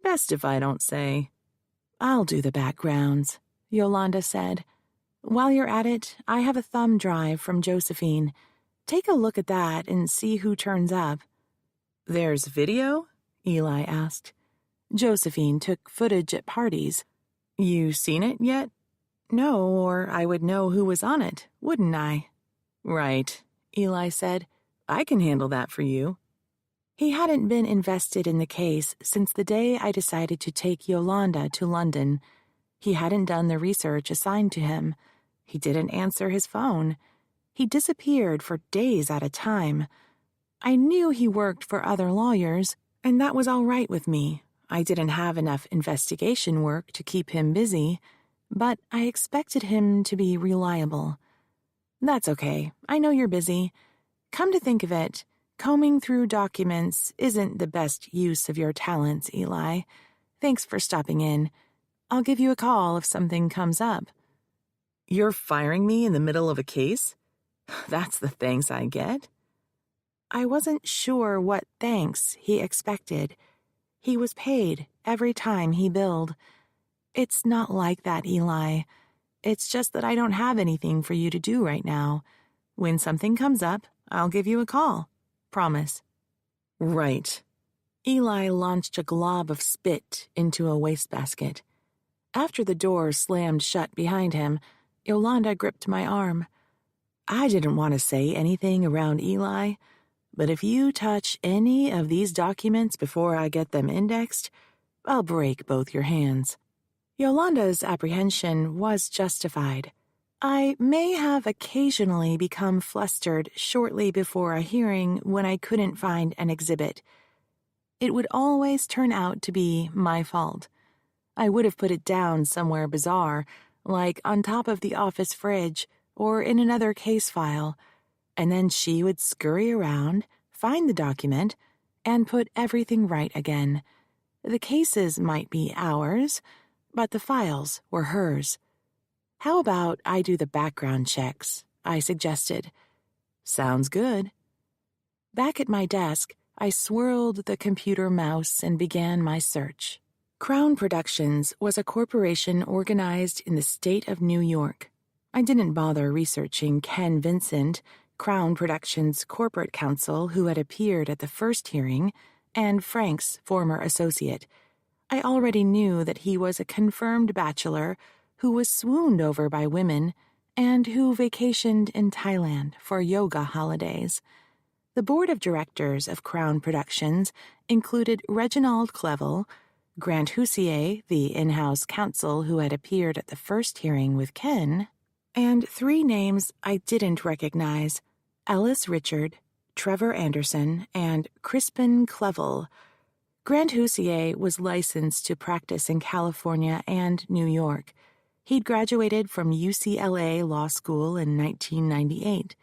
A: "Best if I don't say." "I'll do the backgrounds," Yolanda said. "While you're at it, I have a thumb drive from Josephine. Take a look at that and see who turns up." "There's video?" Eli asked. "Josephine took footage at parties." "You seen it yet?" "No, or I would know who was on it, wouldn't I?" "Right," Eli said. "I can handle that for you." He hadn't been invested in the case since the day I decided to take Yolanda to London. He hadn't done the research assigned to him. He didn't answer his phone. He disappeared for days at a time. I knew he worked for other lawyers, and that was all right with me. I didn't have enough investigation work to keep him busy, but I expected him to be reliable. "That's okay. I know you're busy. Come to think of it, combing through documents isn't the best use of your talents, Eli. Thanks for stopping in. I'll give you a call if something comes up." "You're firing me in the middle of a case? That's the thanks I get?" I wasn't sure what thanks he expected. He was paid every time he billed. "It's not like that, Eli. It's just that I don't have anything for you to do right now. When something comes up, I'll give you a call. Promise." "Right." Eli launched a glob of spit into a wastebasket. After the door slammed shut behind him, Yolanda gripped my arm. "I didn't want to say anything around Eli, but if you touch any of these documents before I get them indexed, I'll break both your hands." Yolanda's apprehension was justified. I may have occasionally become flustered shortly before a hearing when I couldn't find an exhibit. It would always turn out to be my fault. I would have put it down somewhere bizarre, like on top of the office fridge or in another case file, and then she would scurry around, find the document, and put everything right again.
B: The cases might be ours, but the files were hers. How about I do the background checks? I suggested. Sounds good. Back at my desk, I swirled the computer mouse and began my search. Crown Productions was a corporation organized in the state of New York. I didn't bother researching Ken Vincent, Crown Productions' corporate counsel who had appeared at the first hearing, and Frank's former associate. I already knew that he was a confirmed bachelor who was swooned over by women and who vacationed in Thailand for yoga holidays. The board of directors of Crown Productions included Reginald Clevel, Grant Houssier, the in-house counsel who had appeared at the first hearing with Ken, and three names I didn't recognize: Ellis Richard, Trevor Anderson, and Crispin Clevel. Grant Houssier was licensed to practice in California and New York. He'd graduated from UCLA Law School in 1998.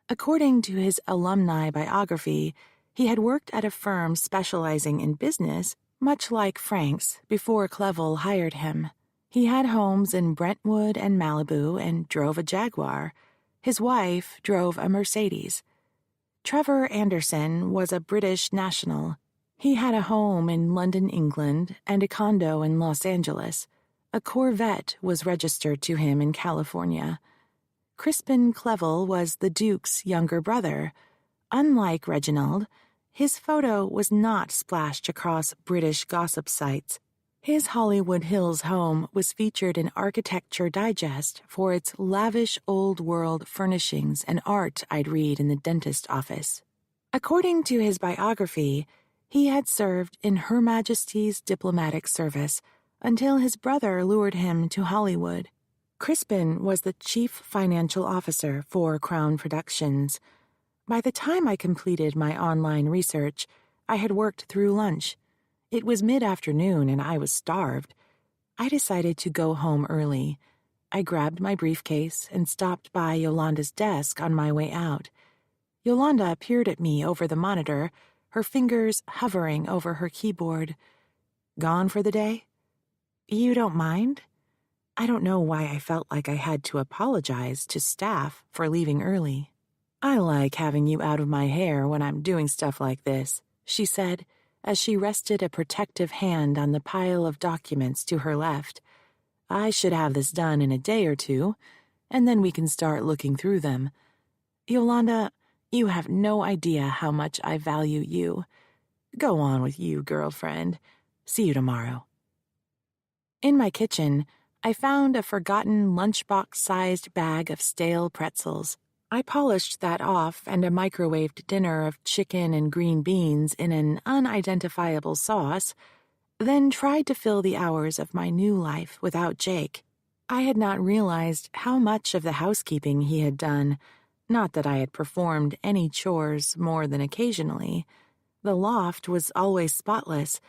B: According to his alumni biography, he had worked at a firm specializing in business, much like Frank's, before Clevel hired him. He had homes in Brentwood and Malibu and drove a Jaguar. His wife drove a Mercedes. Trevor Anderson was a British national. He had a home in London, England, and a condo in Los Angeles. A Corvette was registered to him in California. Crispin Clevel was the Duke's younger brother. Unlike Reginald, his photo was not splashed across British gossip sites. His Hollywood Hills home was featured in Architecture Digest for its lavish old-world furnishings and art I'd read in the dentist office. According to his biography, he had served in Her Majesty's diplomatic service until his brother lured him to Hollywood. Crispin was the chief financial officer for Crown Productions. By the time I completed my online research, I had worked through lunch. It was mid-afternoon and I was starved. I decided to go home early. I grabbed my briefcase and stopped by Yolanda's desk on my way out. Yolanda peered at me over the monitor, her fingers hovering over her keyboard. Gone for the day? You don't mind? I don't know why I felt like I had to apologize to staff for leaving early. I like having you out of my hair when I'm doing stuff like this, she said, as she rested a protective hand on the pile of documents to her left. I should have this done in a day or two, and then we can start looking through them. Yolanda, you have no idea how much I value you. Go on with you, girlfriend. See you tomorrow. In my kitchen, I found a forgotten lunchbox-sized bag of stale pretzels. I polished that off and a microwaved dinner of chicken and green beans in an unidentifiable sauce, then tried to fill the hours of my new life without Jake. I had not realized how much of the housekeeping he had done, not that I had performed any chores more than occasionally. The loft was always spotless,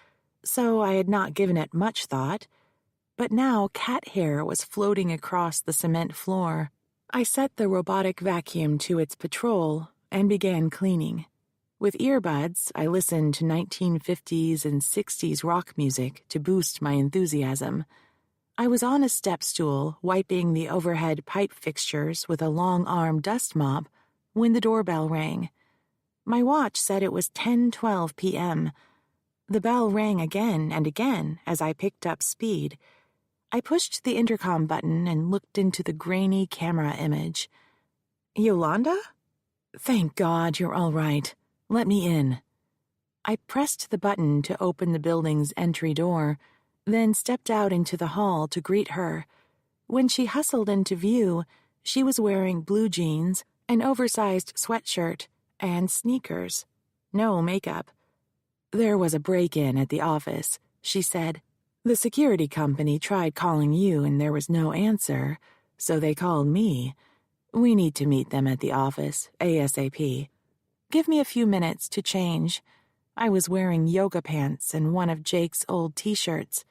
B: so I had not given it much thought. But now cat hair was floating across the cement floor. I set the robotic vacuum to its patrol and began cleaning. With earbuds, I listened to 1950s and 60s rock music to boost my enthusiasm. I was on a step stool, wiping the overhead pipe fixtures with a long-arm dust mop, when the doorbell rang. My watch said it was 10:12 p.m. The bell rang again and again as I picked up speed. I pushed the intercom button and looked into the grainy camera image. Yolanda? Thank God you're all right. Let me in. I pressed the button to open the building's entry door, then stepped out into the hall to greet her. When she hustled into view, she was wearing blue jeans, an oversized sweatshirt, and sneakers. No makeup. There was a break-in at the office, she said. The security company tried calling you and there was no answer, so they called me. We need to meet them at the office, ASAP. Give me a few minutes to change. I was wearing yoga pants and one of Jake's old t-shirts.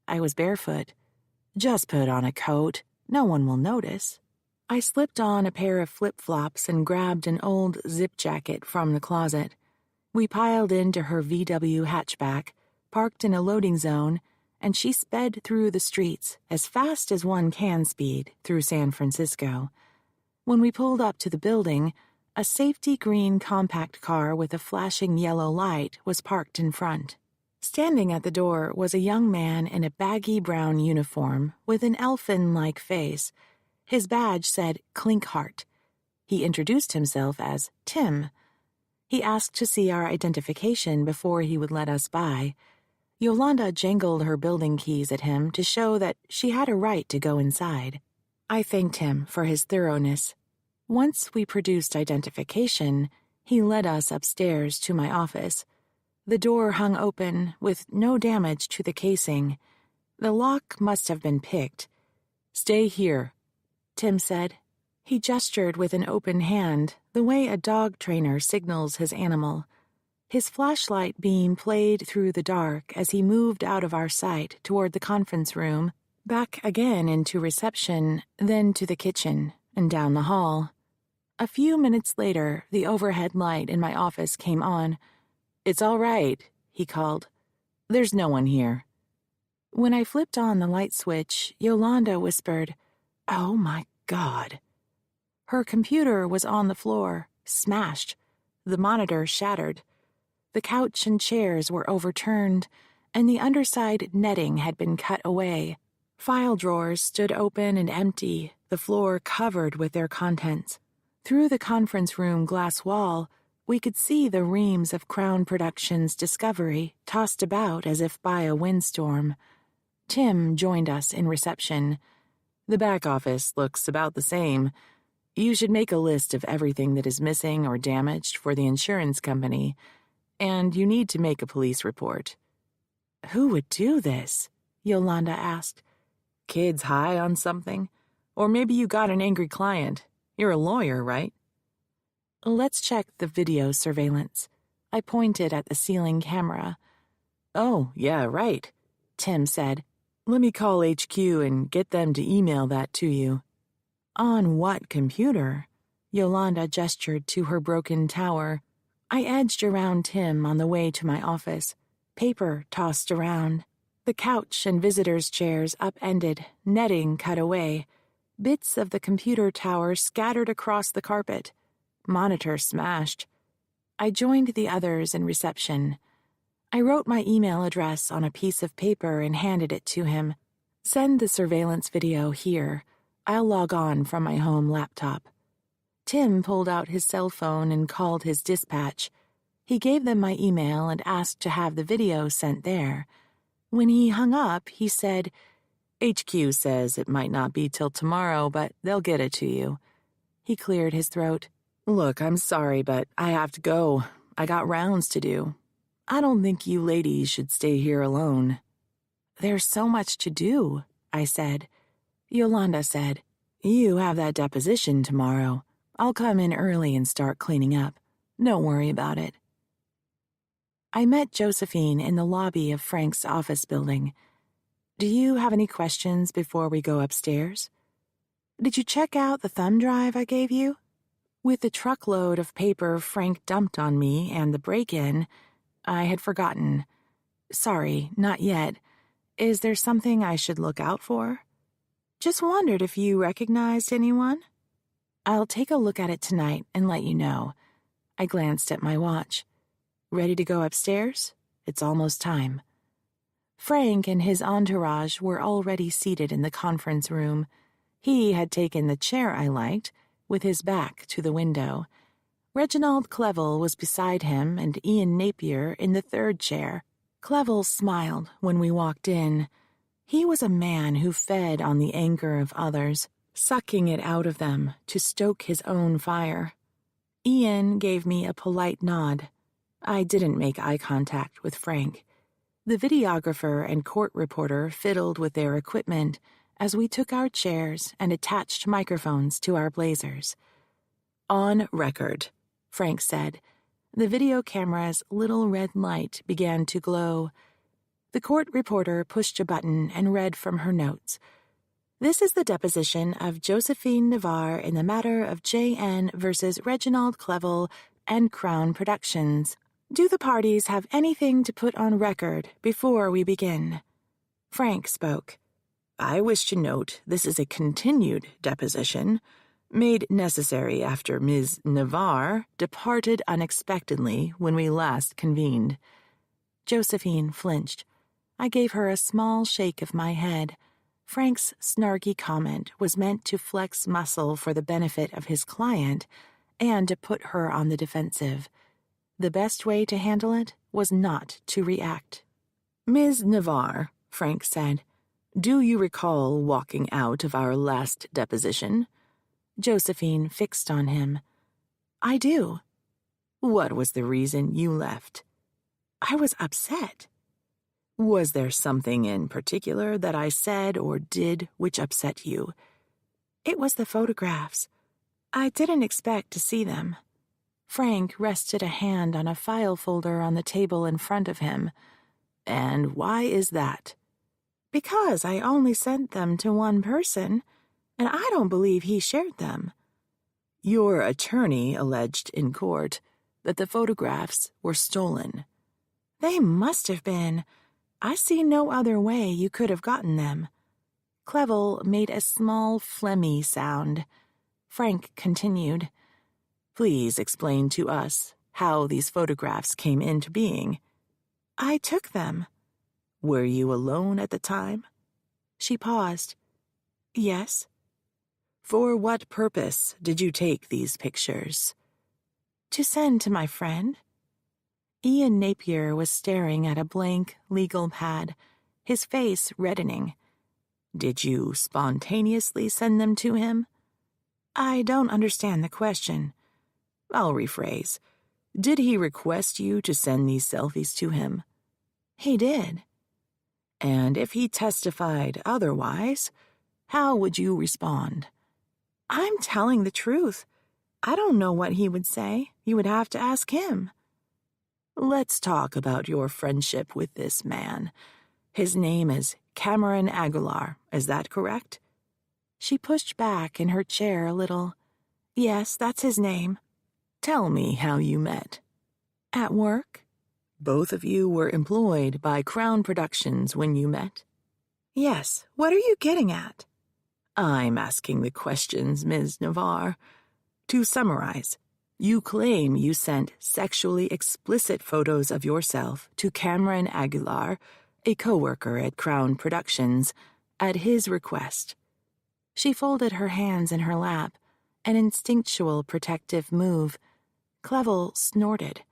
B: I was barefoot. Just put on a coat. No one will notice. I slipped on a pair of flip-flops and grabbed an old zip jacket from the closet. We piled into her VW hatchback,
A: parked in a loading zone, and she sped through the streets as fast as one can speed through San Francisco. When we pulled up to the building, a safety green compact car with a flashing yellow light was parked in front. Standing at the door was a young man in a baggy brown uniform with an elfin-like face. His badge said Clinkheart. He introduced himself as Tim. He asked to see our identification before he would let us by. Yolanda jangled her building keys at him to show that she had a right to go inside. I thanked him for his thoroughness. Once we produced identification, he led us upstairs to my office. The door hung open, with no damage to the casing. The lock must have been picked. "Stay here," Tim said. He gestured with an open hand, the way a dog trainer signals his animal. His flashlight beam played through the dark as he moved out of our sight toward the conference room, back again into reception, then to the kitchen, and down the hall. A few minutes later, the overhead light in my office came on. "It's all right," he called. "There's no one here." When I flipped on the light switch, Yolanda whispered, "Oh my God." Her computer was on the floor, smashed. The monitor shattered. The couch and chairs were overturned, and the underside netting had been cut away. File drawers stood open and empty, the floor covered with their contents. Through the conference room glass wall, we could see the reams of Crown Productions' Discovery tossed about as if by a windstorm. Tim joined us in reception. "The back office looks about the same. You should make a list of everything that is missing or damaged for the insurance company, and you need to make a police report." "Who would do this?" Yolanda asked. "Kids high on something? Or maybe you got an angry client. You're a lawyer, right?" "Let's check the video surveillance." I pointed at the ceiling camera. "Oh, yeah, right," Tim said. "Let me call HQ and get them to email that to you." "On what computer?" Yolanda gestured to her broken tower. I edged around Tim on the way to my office. Paper tossed around. The couch and visitors' chairs upended, netting cut away. Bits of the computer tower scattered across the carpet. Monitor smashed. I joined the others in reception. I wrote my email address on a piece of paper and handed it to him. "Send the surveillance video here. I'll log on from my home laptop." Tim pulled out his cell phone and called his dispatch. He gave them my email and asked to have the video sent there. When he hung up, he said, "HQ says it might not be till tomorrow, but they'll get it to you." He cleared his throat. "Look, I'm sorry, but I have to go. I got rounds to do. I don't think you ladies should stay here alone." "There's so much to do," I said. Yolanda said, "You have that deposition tomorrow. I'll come in early and start cleaning up. Don't worry about it." I met Josephine in the lobby of Frank's office building. "Do you have any questions before we go upstairs?" "Did you check out the thumb drive I gave you?" With the truckload of paper Frank dumped on me and the break-in, I had forgotten. "Sorry, not yet. Is there something I should look out for?" "Just wondered if you recognized anyone." "I'll take a look at it tonight and let you know." I glanced at my watch. "Ready to go upstairs? It's almost time." Frank and his entourage were already seated in the conference room. He had taken the chair I liked, with his back to the window. Reginald Clevel was beside him and Ian Napier in the third chair. Clevel smiled when we walked in. He was a man who fed on the anger of others, sucking it out of them to stoke his own fire. Ian gave me a polite nod. I didn't make eye contact with Frank. The videographer and court reporter fiddled with their equipment as we took our chairs and attached microphones to our blazers. "On record," Frank said. The video camera's little red light began to glow. The court reporter pushed a button and read from her notes. "This is the deposition of Josephine Navarre in the matter of J.N. versus Reginald Clevel and Crown Productions.
B: Do the parties have anything to put on record before we begin? Frank spoke.
A: I wish to note this is a continued deposition, made necessary after Ms. Navarre departed unexpectedly when we last convened.
B: Josephine flinched. I gave her a small shake of my head. Frank's snarky comment was meant to flex muscle for the benefit of his client and to put her on the defensive. The best way to handle it was not to react.
A: Ms. Navarre, Frank said, do you recall walking out of our last deposition?
B: Josephine fixed on him. I do.
A: What was the reason you left?
B: I was upset.
A: Was there something in particular that I said or did which upset you?
B: It was the photographs. I didn't expect to see them. Frank rested a hand on a file folder on the table in front of him.
A: And why is that?
B: Because I only sent them to one person, and I don't believe he shared them.
A: Your attorney alleged in court that the photographs were stolen.
B: They must have been. I see no other way you could have gotten them. Clevel made a small phlegmy sound. Frank continued.
A: Please explain to us how these photographs came into being.
B: I took them.
A: Were you alone at the time?
B: She paused. Yes.
A: For what purpose did you take these pictures?
B: To send to my friend. Ian Napier was staring at a blank legal pad, his face reddening.
A: Did you spontaneously send them to him?
B: I don't understand the question.
A: I'll rephrase. Did he request you to send these selfies to him?
B: He did.
A: And if he testified otherwise, how would you respond?
B: I'm telling the truth. I don't know what he would say. You would have to ask him.
A: Let's talk about your friendship with this man. His name is Cameron Aguilar, is that correct?
B: She pushed back in her chair a little. Yes, that's his name.
A: Tell me how you met.
B: At work.
A: Both of you were employed by Crown Productions when you met?
B: Yes, what are you getting at?
A: I'm asking the questions, Ms. Navarre. To summarize, you claim you sent sexually explicit photos of yourself to Cameron Aguilar, a coworker at Crown Productions, at his request.
B: She folded her hands in her lap, an instinctual protective move. Clevel snorted.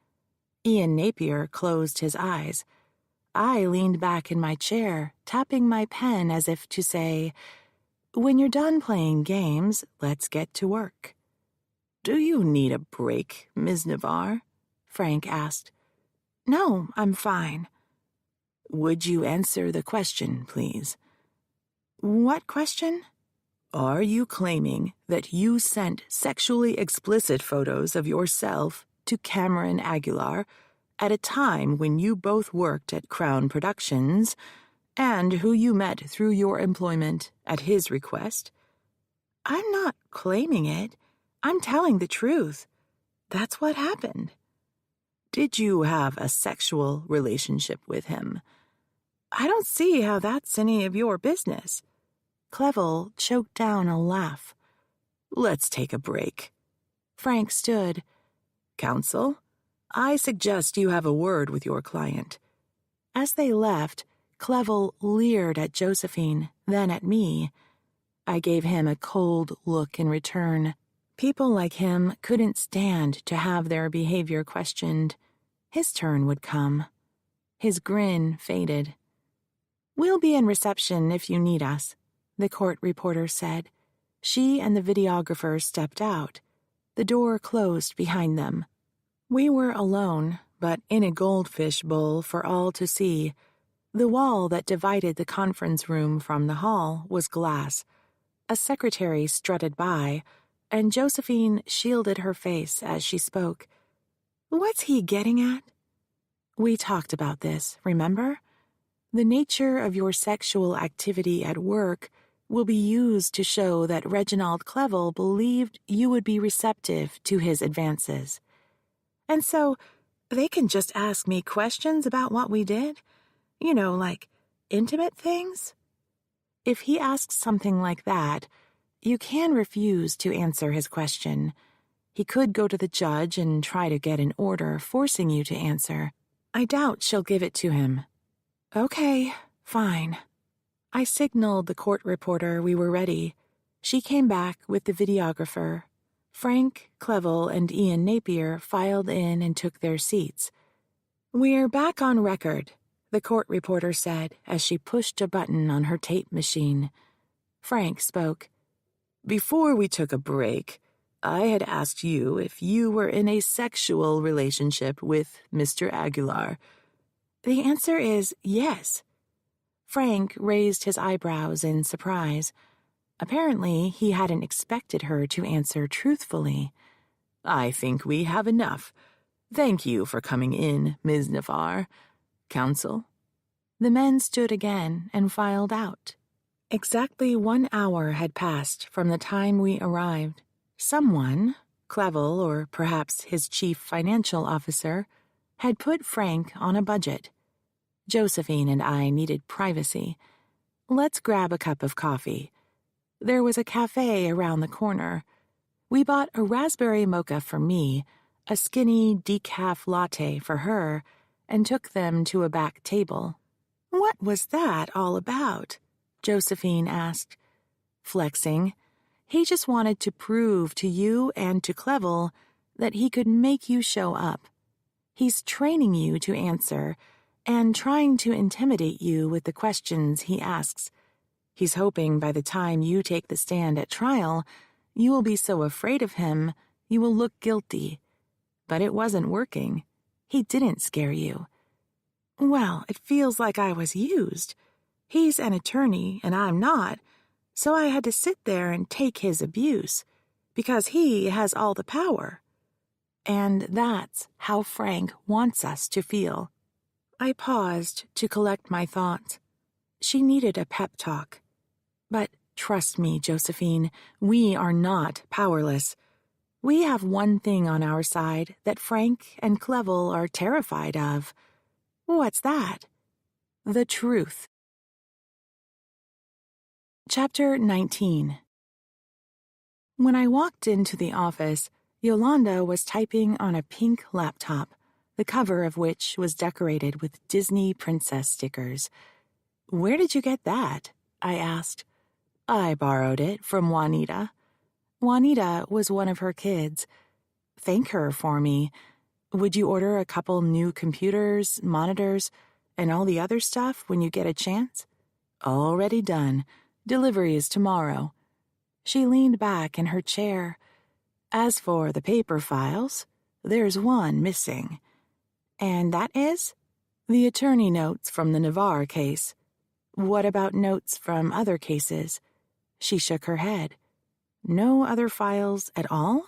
B: Ian Napier closed his eyes. I leaned back in my chair, tapping my pen as if to say, "When you're done playing games, let's get to work."
A: "Do you need a break, Ms. Navarre?" Frank asked.
B: "No, I'm fine."
A: "Would you answer the question, please?"
B: "What question?"
A: "Are you claiming that you sent sexually explicit photos of yourself to Cameron Aguilar at a time when you both worked at Crown Productions and who you met through your employment at his request?"
B: "I'm not claiming it. I'm telling the truth. That's what happened."
A: "Did you have a sexual relationship with him?"
B: "I don't see how that's any of your business." Clevel choked down a laugh.
A: "Let's take a break."
B: Frank stood.
A: "Counsel, I suggest you have a word with your client."
B: As they left, Clevel leered at Josephine, then at me. I gave him a cold look in return. People like him couldn't stand to have their behavior questioned. His turn would come. His grin faded. "We'll be in reception if you need us," the court reporter said. She and the videographer stepped out. The door closed behind them. We were alone, but in a goldfish bowl for all to see. The wall that divided the conference room from the hall was glass. A secretary strutted by, and Josephine shielded her face as she spoke. "What's he getting at?" "We talked about this, remember? The nature of your sexual activity at work will be used to show that Reginald Clevel believed you would be receptive to his advances. And so, They can just ask me questions about what we did. Like intimate things. If he asks something like that, you can refuse to answer his question. He could go to the judge and try to get an order forcing you to answer. I doubt she'll give it to him. Okay, fine. I signaled the court reporter we were ready. She came back with the videographer. Frank, Clevel, and Ian Napier filed in and took their seats. "We're back on record," the court reporter said as she pushed a button on her tape machine. Frank spoke. "Before we took a break, I had asked you if you were in a sexual relationship with Mr. Aguilar." "The answer is yes." Frank raised his eyebrows in surprise. Apparently, he hadn't expected her to answer truthfully. "I think we have enough. Thank you for coming in, Ms. Navarre. Counsel?" The men stood again and filed out. Exactly 1 hour had passed from the time we arrived. Someone, Clevel or perhaps his chief financial officer, had put Frank on a budget. Josephine and I needed privacy. Let's grab a cup of coffee. There was a cafe around the corner. We bought a raspberry mocha for me, a skinny decaf latte for her, and took them to a back table. "What was that all about?" Josephine asked. "Flexing. He just wanted to prove to you and to Clevel that he could make you show up. He's training you to answer and trying to intimidate you with the questions he asks. He's hoping by the time you take the stand at trial, you will be so afraid of him you will look guilty. But it wasn't working. He didn't scare you." "Well, it feels like I was used. He's an attorney and I'm not, so I had to sit there and take his abuse, because he has all the power." And that's how Frank wants us to feel. I paused to collect my thoughts. She needed a pep talk. But trust me, Josephine, we are not powerless. We have one thing on our side that Frank and Clevel are terrified of. What's that? The truth. Chapter 19. When I walked into the office, Yolanda was typing on a pink laptop, the cover of which was decorated with Disney princess stickers. "Where did you get that?" I asked. "I borrowed it from Juanita." Juanita was one of her kids. "Thank her for me. Would you order a couple new computers, monitors, and all the other stuff when you get a chance?" "Already done. Delivery is tomorrow." She leaned back in her chair. "As for the paper files, there's one missing." "And that is?" "The attorney notes from the Navarre case." "What about notes from other cases?" She shook her head. "No other files at all?"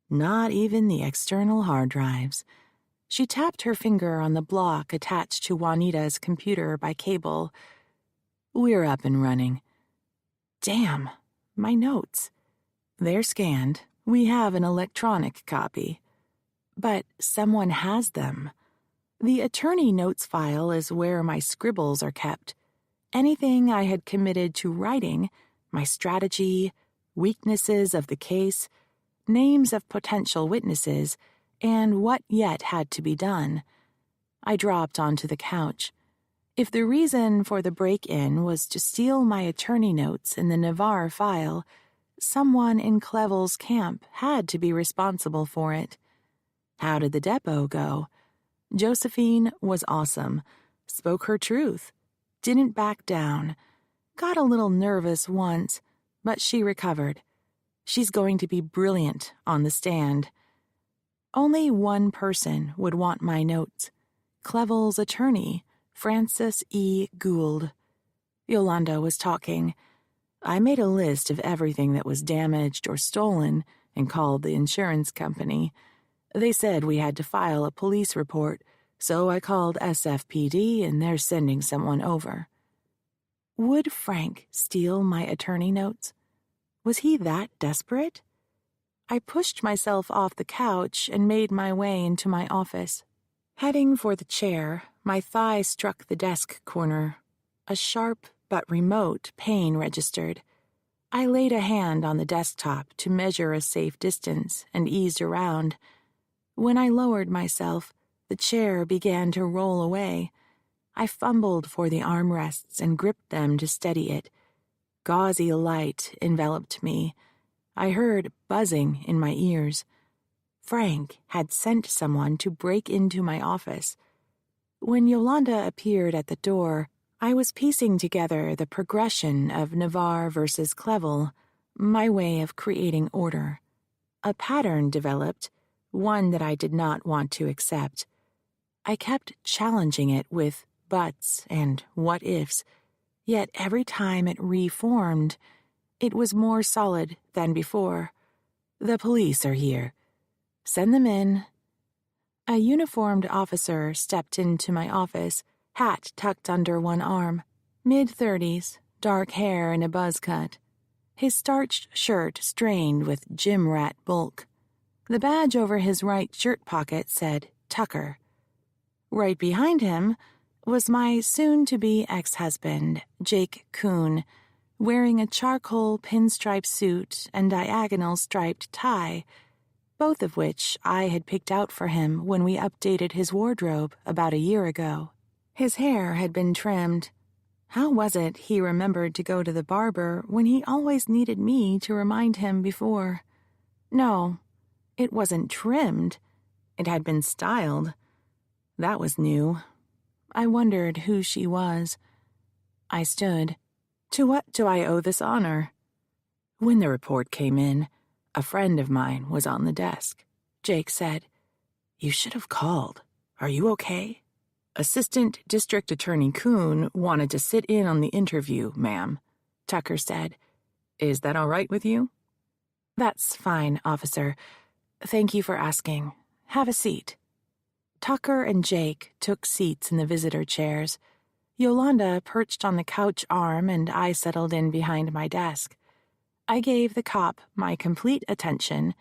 B: "Not even the external hard drives." She tapped her finger on the block attached to Juanita's computer by cable. "We're up and running." "Damn, my notes." "They're scanned. We have an electronic copy." "But someone has them." "The attorney notes file is where my scribbles are kept. Anything I had committed to writing, my strategy, weaknesses of the case, names of potential witnesses, and what yet had to be done." I dropped onto the couch. If the reason for the break-in was to steal my attorney notes in the Navarre file, someone in Clevel's camp had to be responsible for it. How did the depot go? Josephine was awesome, spoke her truth, didn't back down, got a little nervous once, but she recovered. She's going to be brilliant on the stand. Only one person would want my notes: Clevel's attorney, Francis E. Gould. Yolanda was talking. "I made a list of everything that was damaged or stolen and called the insurance company. They said we had to file a police report, so I called SFPD and they're sending someone over." Would Frank steal my attorney notes? Was he that desperate? I pushed myself off the couch and made my way into my office. Heading for the chair, my thigh struck the desk corner. A sharp but remote pain registered. I laid a hand on the desktop to measure a safe distance and eased around. When I lowered myself, the chair began to roll away. I fumbled for the armrests and gripped them to steady it. Gauzy light enveloped me. I heard buzzing in my ears. Frank had sent someone to break into my office. When Yolanda appeared at the door, I was piecing together the progression of Navarre versus Clevel, my way of creating order. A pattern developed, one that I did not want to accept. I kept challenging it with buts and what-ifs, yet every time it reformed, it was more solid than before. The police are here. Send them in. A uniformed officer stepped into my office, hat tucked under one arm, mid-30s, dark hair in a buzz cut. His starched shirt strained with gym rat bulk. The badge over his right shirt pocket said Tucker. Right behind him was my soon-to-be ex-husband, Jake Kuhn, wearing a charcoal pinstripe suit and diagonal striped tie, both of which I had picked out for him when we updated his wardrobe about a year ago. His hair had been trimmed. How was it he remembered to go to the barber when he always needed me to remind him before? No, it wasn't trimmed. It had been styled. That was new. I wondered who she was. I stood. To what do I owe this honor? When the report came in, a friend of mine was on the desk. Jake said, "You should have called. Are you okay?" Assistant District Attorney Kuhn wanted to sit in on the interview, ma'am, Tucker said. Is that all right with you? That's fine, officer. Thank you for asking. Have a seat. Tucker and Jake took seats in the visitor chairs. Yolanda perched on the couch arm and I settled in behind my desk. I gave the cop my complete attention,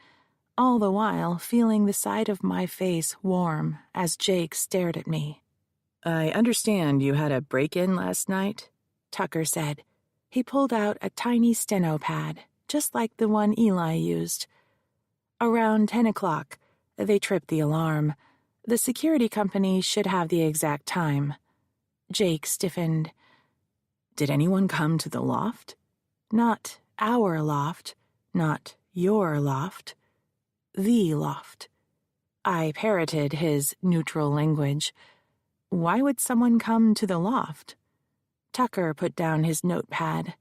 B: all the while feeling the side of my face warm as Jake stared at me. I understand you had a break-in last night, Tucker said. He pulled out a tiny steno pad, just like the one Eli used. Around 10 o'clock, they tripped the alarm. The security company should have the exact time. Jake stiffened. Did anyone come to the loft? Not our loft, not your loft. The loft. I parroted his neutral language. Why would someone come to the loft? Tucker put down his notepad.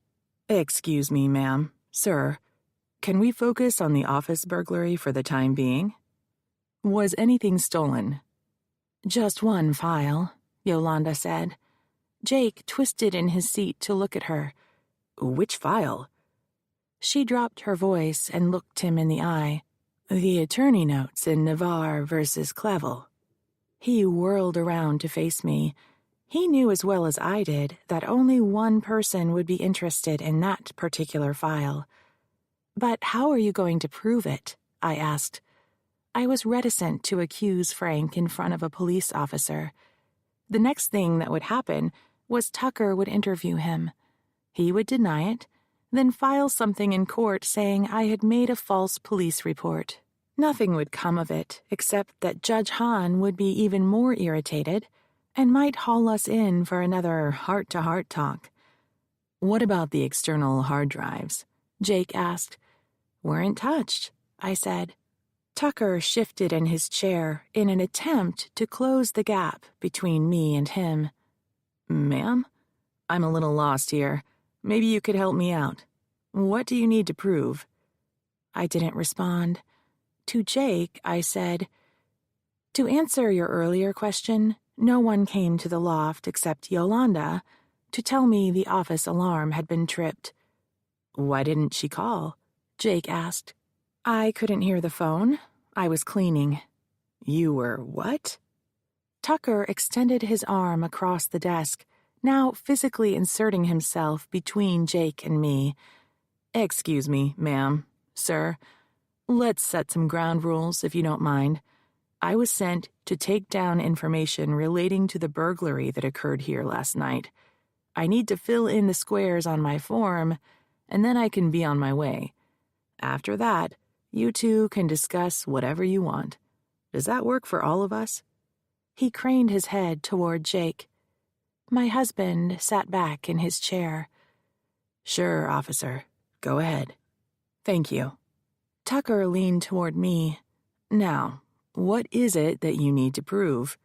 B: Excuse me, ma'am. Sir, can we focus on the office burglary for the time being? Was anything stolen? Just one file, Yolanda said. Jake twisted in his seat to look at her. Which file? She dropped her voice and looked him in the eye. The attorney notes in Navarre versus Clevel. He whirled around to face me. He knew as well as I did that only one person would be interested in that particular file. But how are you going to prove it? I asked. I was reticent to accuse Frank in front of a police officer. The next thing that would happen was Tucker would interview him. He would deny it, then file something in court saying I had made a false police report. Nothing would come of it except that Judge Hahn would be even more irritated and might haul us in for another heart-to-heart talk. What about the external hard drives? Jake asked. Weren't touched, I said. Tucker shifted in his chair in an attempt to close the gap between me and him. Ma'am, I'm a little lost here. Maybe you could help me out. What do you need to prove? I didn't respond. To Jake, I said, to answer your earlier question, no one came to the loft except Yolanda to tell me the office alarm had been tripped. Why didn't she call? Jake asked. I couldn't hear the phone. I was cleaning. You were what? Tucker extended his arm across the desk, now physically inserting himself between Jake and me. Excuse me, ma'am, sir. Let's set some ground rules, if you don't mind.
A: I was sent to take down information relating to the burglary that occurred here last night. I need to fill in the squares on my form, and then I can be on my way. After that, you two can discuss whatever you want. Does that work for all of us?"
B: He craned his head toward Jake. My husband sat back in his chair.
A: "Sure, officer. Go ahead." "Thank you."
B: Tucker leaned toward me.
A: "Now, what is it that you need to prove?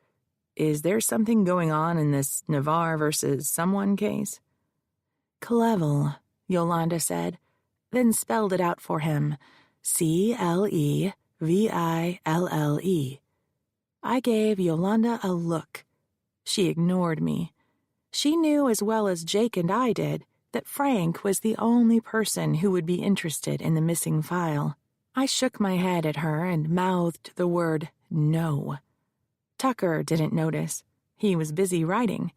A: Is there something going on in this Navarre versus someone case?"
B: "Clevel," Yolanda said, then spelled it out for him. Cleville. I gave Yolanda a look. She ignored me. She knew as well as Jake and I did that Frank was the only person who would be interested in the missing file. I shook my head at her and mouthed the word no. Tucker didn't notice. He was busy writing.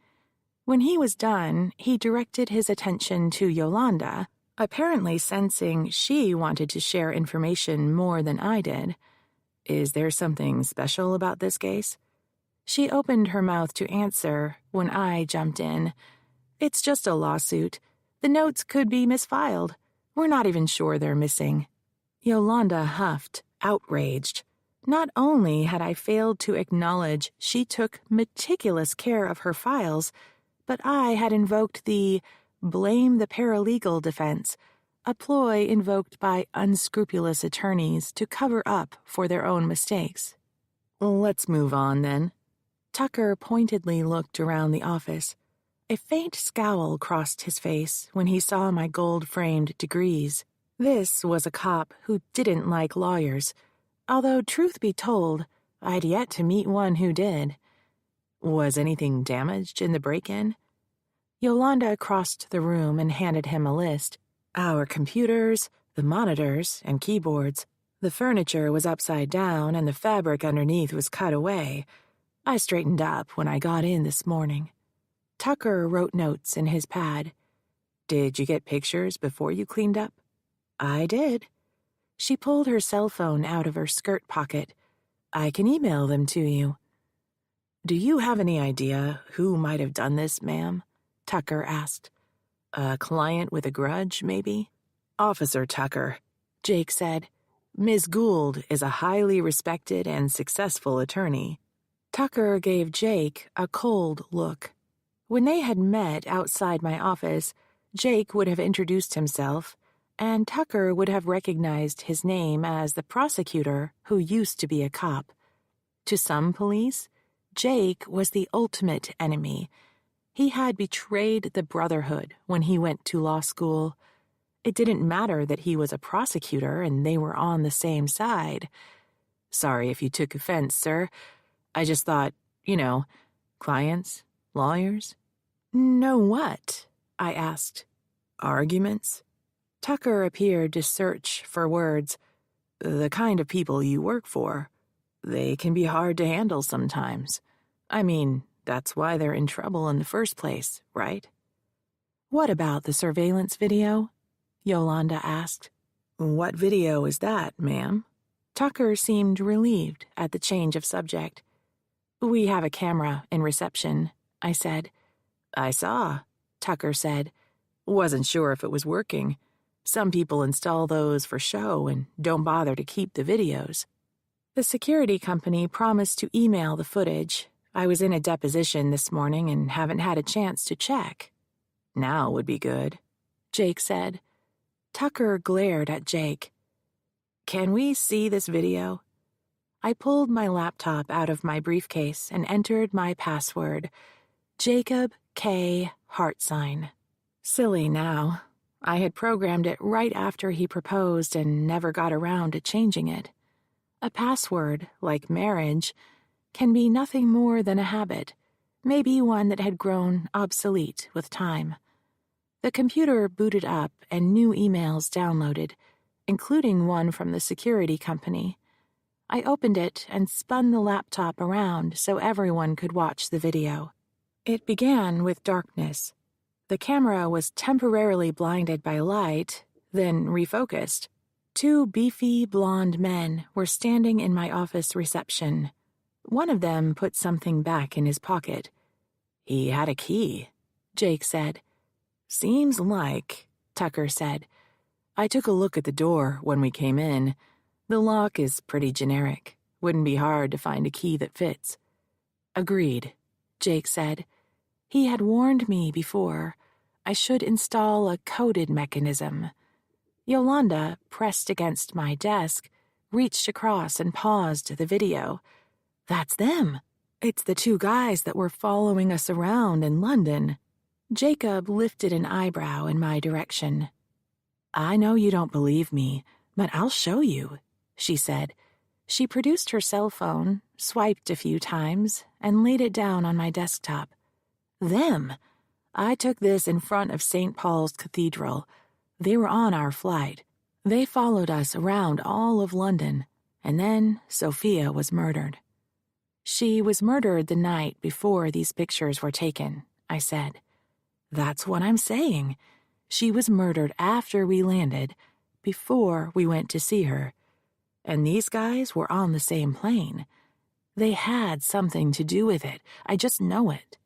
B: When he was done, he directed his attention to Yolanda, apparently sensing she wanted to share information more than I did.
A: "Is there something special about this case?"
B: She opened her mouth to answer when I jumped in. "It's just a lawsuit. The notes could be misfiled. We're not even sure they're missing." Yolanda huffed, outraged. Not only had I failed to acknowledge she took meticulous care of her files, but I had invoked the blame the paralegal defense, a ploy invoked by unscrupulous attorneys to cover up for their own mistakes.
A: "Let's move on, then."
B: Tucker pointedly looked around the office. A faint scowl crossed his face when he saw my gold-framed degrees. This was a cop who didn't like lawyers, although, truth be told, I'd yet to meet one who did.
A: "Was anything damaged in the break-in?"
B: Yolanda crossed the room and handed him a list.
A: "Our computers, the monitors, and keyboards. The furniture was upside down and the fabric underneath was cut away. I straightened up when I got in this morning."
B: Tucker wrote notes in his pad.
A: "Did you get pictures before you cleaned up?"
B: "I did." She pulled her cell phone out of her skirt pocket.
A: "I can email them to you." "Do you have any idea who might have done this, ma'am?" Tucker asked. "A client with a grudge, maybe?" "Officer Tucker," Jake said, "Ms. Gould is a highly respected and successful attorney."
B: Tucker gave Jake a cold look. When they had met outside my office, Jake would have introduced himself, and Tucker would have recognized his name as the prosecutor who used to be a cop. To some police, Jake was the ultimate enemy. He had betrayed the Brotherhood when he went to law school. It didn't matter that he was a prosecutor and they were on the same side.
A: "Sorry if you took offense, sir. I just thought, clients, lawyers."
B: "Know what?" I asked.
A: "Arguments?"
B: Tucker appeared to search for words.
A: "The kind of people you work for. They can be hard to handle sometimes. I mean, that's why they're in trouble in the first place, right?"
B: "What about the surveillance video?" Yolanda asked.
A: "What video is that, ma'am?"
B: Tucker seemed relieved at the change of subject. "We have a camera in reception," I said.
A: "I saw," Tucker said. "Wasn't sure if it was working. Some people install those for show and don't bother to keep the videos."
B: "The security company promised to email the footage. I was in a deposition this morning and haven't had a chance to check."
A: "Now would be good,"
B: Jake said. Tucker glared at Jake.
A: "Can we see this video?"
B: I pulled my laptop out of my briefcase and entered my password, Jacob K. Heartsign. Silly now. I had programmed it right after he proposed and never got around to changing it. A password, like marriage, can be nothing more than a habit, maybe one that had grown obsolete with time. The computer booted up and new emails downloaded, including one from the security company. I opened it and spun the laptop around so everyone could watch the video. It began with darkness. The camera was temporarily blinded by light, then refocused. Two beefy, blonde men were standing in my office reception, One of them put something back in his pocket. "He had a key," Jake said. "Seems like," Tucker said. "I took a look at the door when we came in. The lock is pretty generic. Wouldn't be hard to find a key that fits." "Agreed," Jake said. He had warned me before. I should install a coded mechanism. Yolanda, pressed against my desk, reached across and paused the video. "That's them. It's the two guys that were following us around in London." Jacob lifted an eyebrow in my direction. "I know you don't believe me, but I'll show you," she said. She produced her cell phone, swiped a few times, and laid it down on my desktop. "Them. I took this in front of St. Paul's Cathedral. They were on our flight. They followed us around all of London, and then Sophia was murdered." "She was murdered the night before these pictures were taken," I said. "That's what I'm saying. She was murdered after we landed, before we went to see her. And these guys were on the same plane. They had something to do with it. I just know it."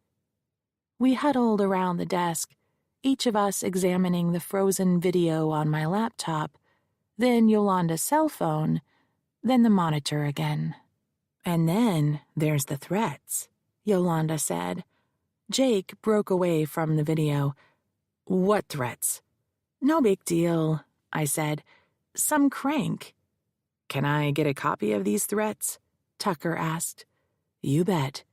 B: We huddled around the desk, each of us examining the frozen video on my laptop, then Yolanda's cell phone, then the monitor again. "And then there's the threats," Yolanda said. Jake broke away from the video. "What threats?" "No big deal," I said. "Some crank." "Can I get a copy of these threats?" Tucker asked. "You bet."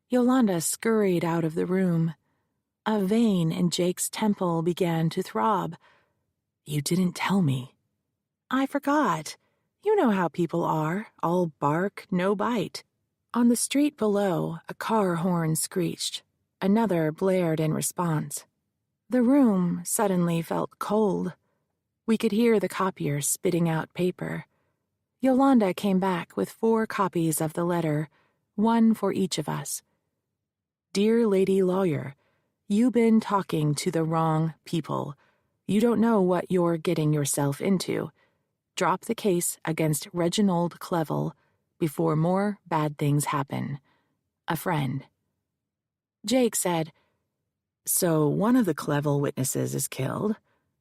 B: Yolanda scurried out of the room. A vein in Jake's temple began to throb. "You didn't tell me." "I forgot. You know how people are, all bark, no bite." On the street below, a car horn screeched. Another blared in response. The room suddenly felt cold. We could hear the copier spitting out paper. Yolanda came back with 4 copies of the letter, one for each of us. "Dear Lady Lawyer, you've been talking to the wrong people. You don't know what you're getting yourself into. Drop the case against Reginald Clevel before more bad things happen. A friend." Jake said, "So one of the Clevel witnesses is killed.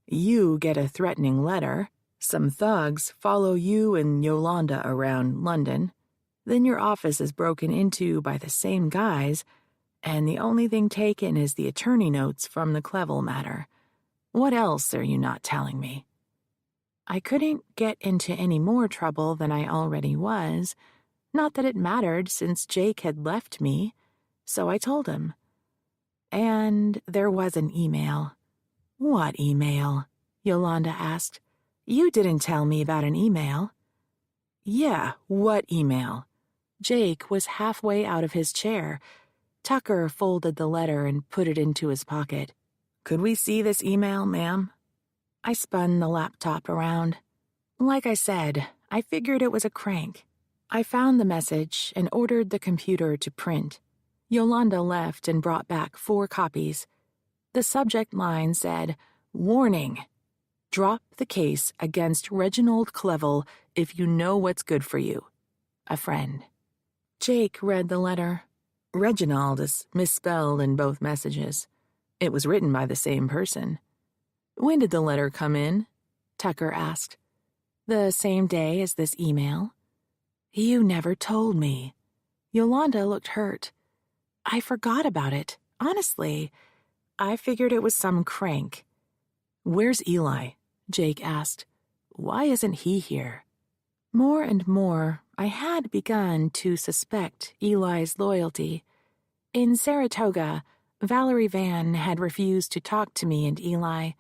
B: You get a threatening letter. Some thugs follow you and Yolanda around London. Then your office is broken into by the same guys, and the only thing taken is the attorney notes from the Clevel matter. What else are you not telling me?" I couldn't get into any more trouble than I already was, not that it mattered since Jake had left me, so I told him. "And there was an email." "What email?" Yolanda asked. "You didn't tell me about an email." "Yeah, what email?" Jake was halfway out of his chair. Tucker folded the letter and put it into his pocket. "Could we see this email, ma'am?" I spun the laptop around. Like I said, I figured it was a crank. I found the message and ordered the computer to print. Yolanda left and brought back 4 copies. The subject line said, "Warning. Drop the case against Reginald Clevel if you know what's good for you. A friend." Jake read the letter. Reginald is misspelled in both messages. It was written by the same person. "When did the letter come in?" Tucker asked. "The same day as this email." "You never told me." Yolanda looked hurt. "I forgot about it, honestly. I figured it was some crank." "Where's Eli?" Jake asked. "Why isn't he here?" More and more, I had begun to suspect Eli's loyalty. In Saratoga, Valerie Van had refused to talk to me and Eli.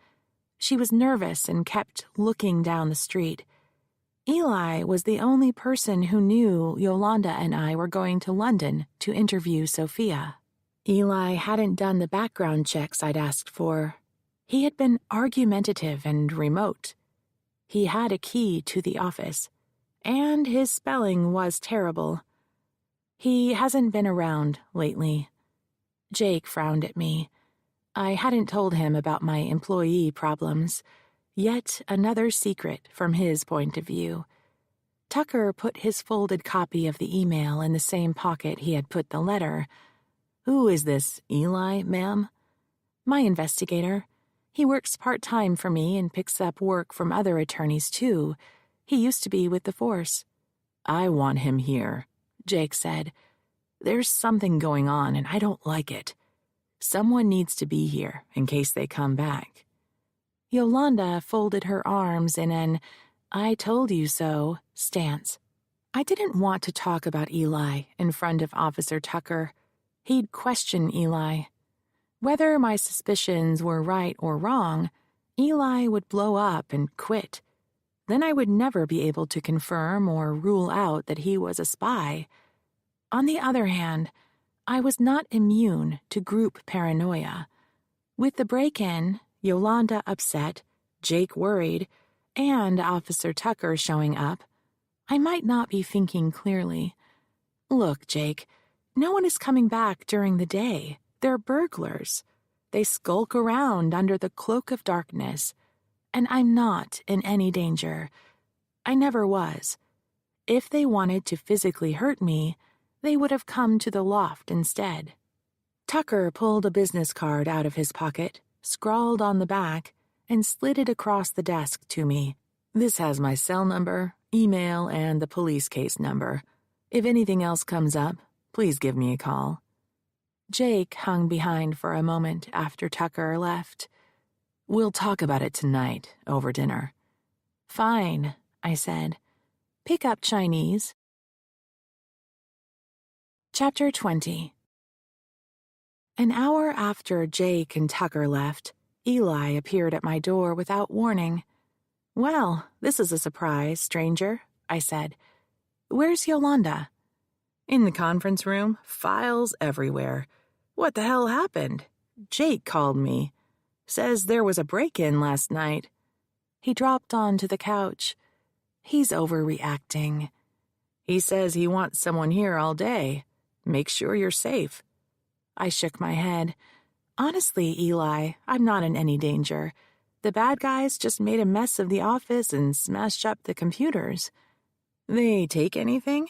B: She was nervous and kept looking down the street. Eli was the only person who knew Yolanda and I were going to London to interview Sophia. Eli hadn't done the background checks I'd asked for. He had been argumentative and remote. He had a key to the office, and his spelling was terrible. He hasn't been around lately. Jake frowned at me. I hadn't told him about my employee problems, yet another secret from his point of view. Tucker put his folded copy of the email in the same pocket he had put the letter.
A: "Who is this, Eli, ma'am?"
B: "My investigator. He works part-time for me and picks up work from other attorneys, too. He used to be with the force."
A: "I want him here," Jake said. "There's something going on and I don't like it. Someone needs to be here in case they come back."
B: Yolanda folded her arms in an "I told you so" stance. I didn't want to talk about Eli in front of Officer Tucker. He'd question Eli. Whether my suspicions were right or wrong, Eli would blow up and quit. Then I would never be able to confirm or rule out that he was a spy. On the other hand, I was not immune to group paranoia. With the break-in, Yolanda upset, Jake worried, and Officer Tucker showing up, I might not be thinking clearly. Look, Jake, no one is coming back during the day. They're burglars. They skulk around under the cloak of darkness, and I'm not in any danger. I never was. If they wanted to physically hurt me, they would have come to the loft instead. Tucker pulled a business card out of his pocket, scrawled on the back, and slid it across the desk to me.
A: "This has my cell number, email, and the police case number. If anything else comes up, please give me a call."
B: Jake hung behind for a moment after Tucker left.
A: "We'll talk about it tonight, over dinner."
B: "Fine," I said. "Pick up Chinese." Chapter 20. An hour after Jake and Tucker left, Eli appeared at my door without warning. "Well, this is a surprise, stranger," I said. "Where's Yolanda?"
A: "In the conference room, files everywhere. What the hell happened? Jake called me. Says there was a break-in last night."
B: He dropped onto the couch. "He's overreacting."
A: "He says he wants someone here all day. Make sure you're safe."
B: I shook my head. "Honestly, Eli, I'm not in any danger. The bad guys just made a mess of the office and smashed up the computers."
A: "They take anything?"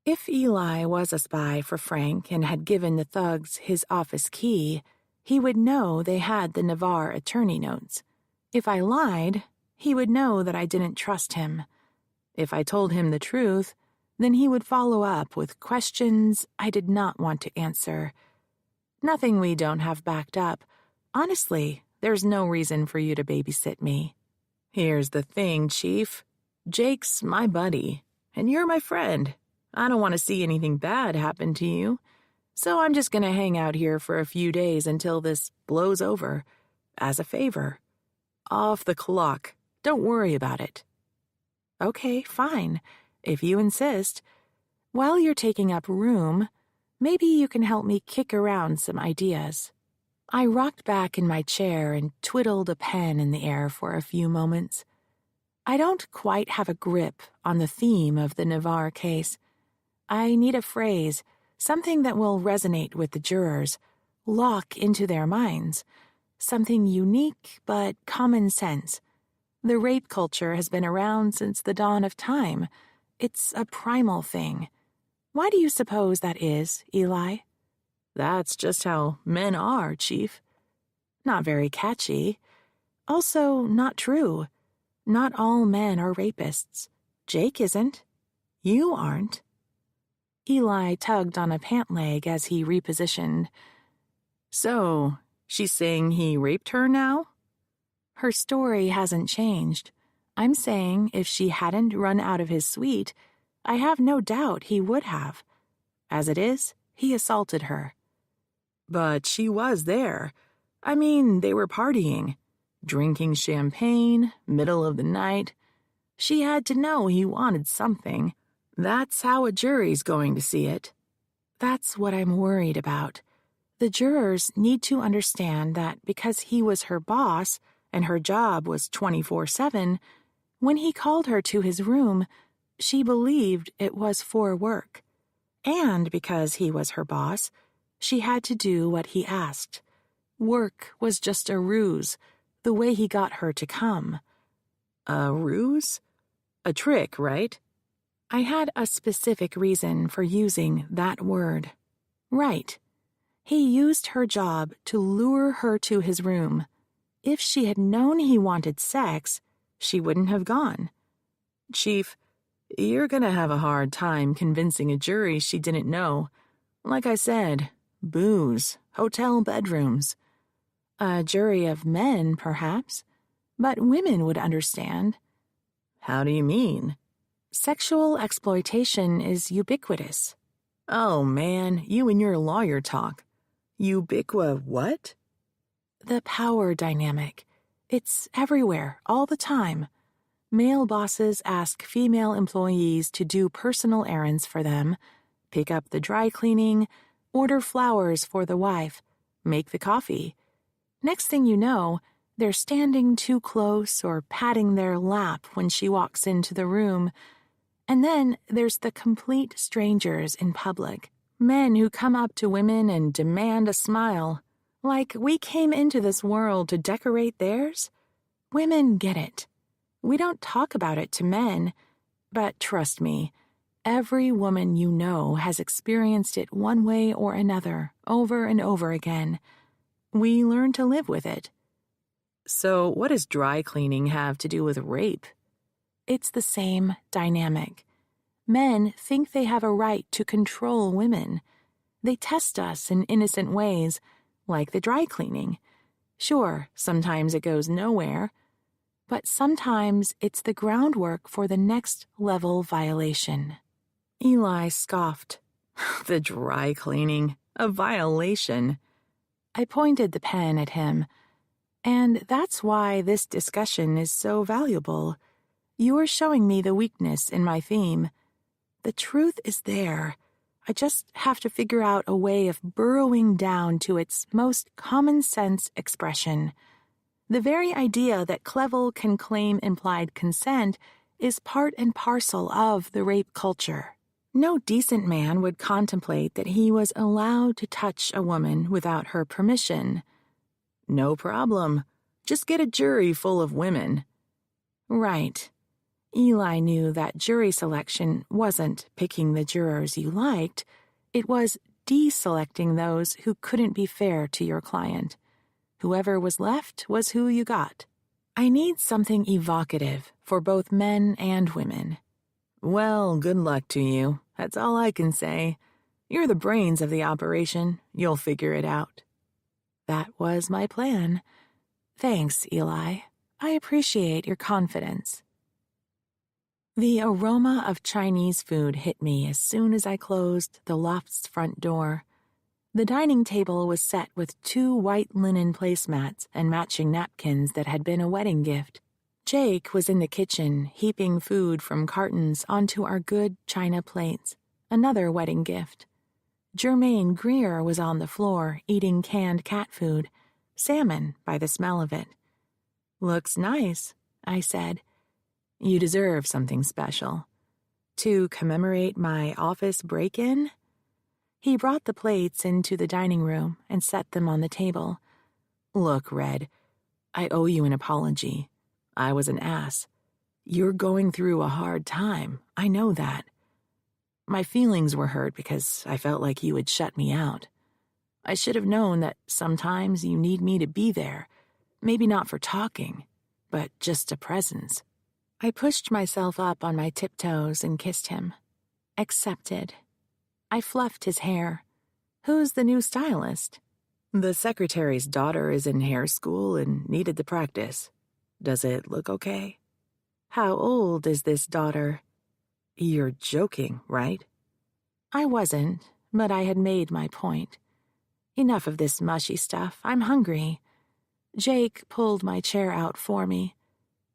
B: If Eli was a spy for Frank and had given the thugs his office key, he would know they had the Navarre attorney notes. If I lied, he would know that I didn't trust him. If I told him the truth, then he would follow up with questions I did not want to answer. Nothing we don't have backed up. Honestly, there's no reason for you to babysit me.
A: "Here's the thing, Chief. Jake's my buddy, and you're my friend. I don't want to see anything bad happen to you, so I'm just going to hang out here for a few days until this blows over, as a favor. Off the clock. Don't worry about it."
B: "Okay, fine, if you insist. While you're taking up room, maybe you can help me kick around some ideas." I rocked back in my chair and twiddled a pen in the air for a few moments. I don't quite have a grip on the theme of the Navarre case. I need a phrase, something that will resonate with the jurors, lock into their minds, something unique but common sense. The rape culture has been around since the dawn of time. It's a primal thing. Why do you suppose that is, Eli?
A: "That's just how men are, Chief."
B: Not very catchy. Also, not true. Not all men are rapists. Jake isn't. You aren't. Eli tugged on a pant leg as he repositioned.
A: "So, she's saying he raped her now?"
B: Her story hasn't changed. I'm saying if she hadn't run out of his suite, I have no doubt he would have. As it is, he assaulted her.
A: "But she was there. I mean, they were partying, drinking champagne, middle of the night. She had to know he wanted something. That's how a jury's going to see it."
B: That's what I'm worried about. The jurors need to understand that because he was her boss and her job was 24/7, when he called her to his room, she believed it was for work. And because he was her boss, she had to do what he asked. Work was just a ruse, the way he got her to come.
A: A ruse? A trick, right?
B: I had a specific reason for using that word. Right. He used her job to lure her to his room. If she had known he wanted sex, she wouldn't have gone. Chief, you're gonna have a hard time convincing a jury she didn't know. Like I said, booze, hotel bedrooms. A jury of men, perhaps, but women would understand. How do you mean? Sexual exploitation is ubiquitous. Oh, man, you and your lawyer talk. What? The power dynamic. It's everywhere, all the time. Male bosses ask female employees to do personal errands for them, pick up the dry cleaning, order flowers for the wife, make the coffee. Next thing you know, they're standing too close or patting their lap when she walks into the room. And then there's the complete strangers in public. Men who come up to women and demand a smile. Like we came into this world to decorate theirs? Women get it. We don't talk about it to men, but trust me, every woman you know has experienced it one way or another, over and over again. We learn to live with it. So what does dry cleaning have to do with rape? It's the same dynamic. Men think they have a right to control women. They test us in innocent ways, like the dry cleaning. Sure, sometimes it goes nowhere, but sometimes it's the groundwork for the next level violation. Eli scoffed. The dry cleaning, a violation. I pointed the pen at him. And that's why this discussion is so valuable. You're showing me the weakness in my theme. The truth is there. I just have to figure out a way of burrowing down to its most common-sense expression. The very idea that Clevel can claim implied consent is part and parcel of the rape culture. No decent man would contemplate that he was allowed to touch a woman without her permission. No problem. Just get a jury full of women. Right. Eli knew that jury selection wasn't picking the jurors you liked. It was deselecting those who couldn't be fair to your client. Whoever was left was who you got. I need something evocative for both men and women. Well, good luck to you. That's all I can say. You're the brains of the operation. You'll figure it out. That was my plan. Thanks, Eli. I appreciate your confidence. The aroma of Chinese food hit me as soon as I closed the loft's front door. The dining table was set with 2 white linen placemats and matching napkins that had been a wedding gift. Jake was in the kitchen, heaping food from cartons onto our good china plates, another wedding gift. Jermaine Greer was on the floor, eating canned cat food, salmon by the smell of it. Looks nice, I said. You deserve something special. To commemorate my office break-in? He brought the plates into the dining room and set them on the table. Look, Red, I owe you an apology. I was an ass. You're going through a hard time, I know that. My feelings were hurt because I felt like you had shut me out. I should have known that sometimes you need me to be there, maybe not for talking, but just a presence. I pushed myself up on my tiptoes and kissed him. Accepted. I fluffed his hair. Who's the new stylist? The secretary's daughter is in hair school and needed the practice. Does it look okay? How old is this daughter? You're joking, right? I wasn't, but I had made my point. Enough of this mushy stuff. I'm hungry. Jake pulled my chair out for me.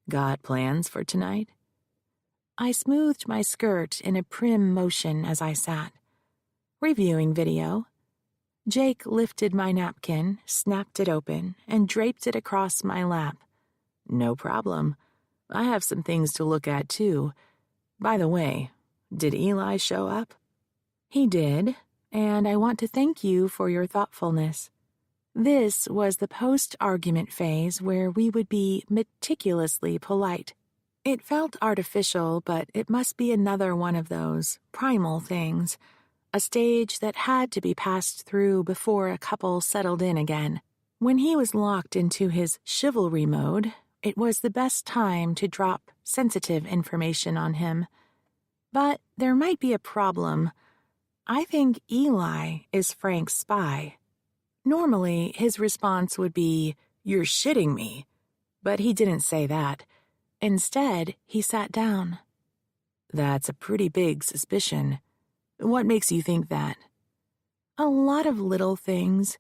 B: Got plans for tonight? I smoothed my skirt in a prim motion as I sat. Reviewing video. Jake lifted my napkin, snapped it open, and draped it across my lap. No problem. I have some things to look at, too. By the way, did Eli show up? He did, and I want to thank you for your thoughtfulness. This was the post-argument phase where we would be meticulously polite.
A: It felt artificial, but it must be another one of those primal things, a stage that had to be passed through before a couple settled in again. When he was locked into his chivalry mode, it was the best time to drop sensitive information on him. But there might be a problem. I think Eli is Frank's spy. Normally, his response would be, "You're shitting me." But he didn't say that. Instead, he sat down. "That's a pretty big suspicion. What makes you think that?" "A lot of little things.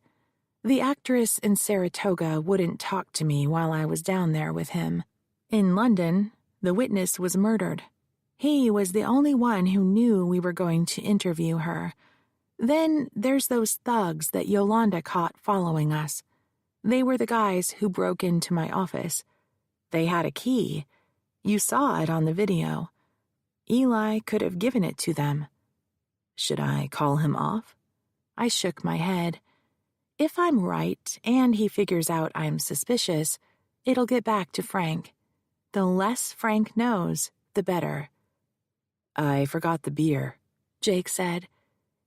A: The actress in Saratoga wouldn't talk to me while I was down there with him. In London, the witness was murdered. He was the only one who knew we were going to interview her. Then there's those thugs that Yolanda caught following us. They were the guys who broke into my office. They had a key. You saw it on the video. Eli could have given it to them." "Should I call him off?" I shook my head. If I'm right and he figures out I'm suspicious, it'll get back to Frank. The less Frank knows, the better. "I forgot the beer," Jake said.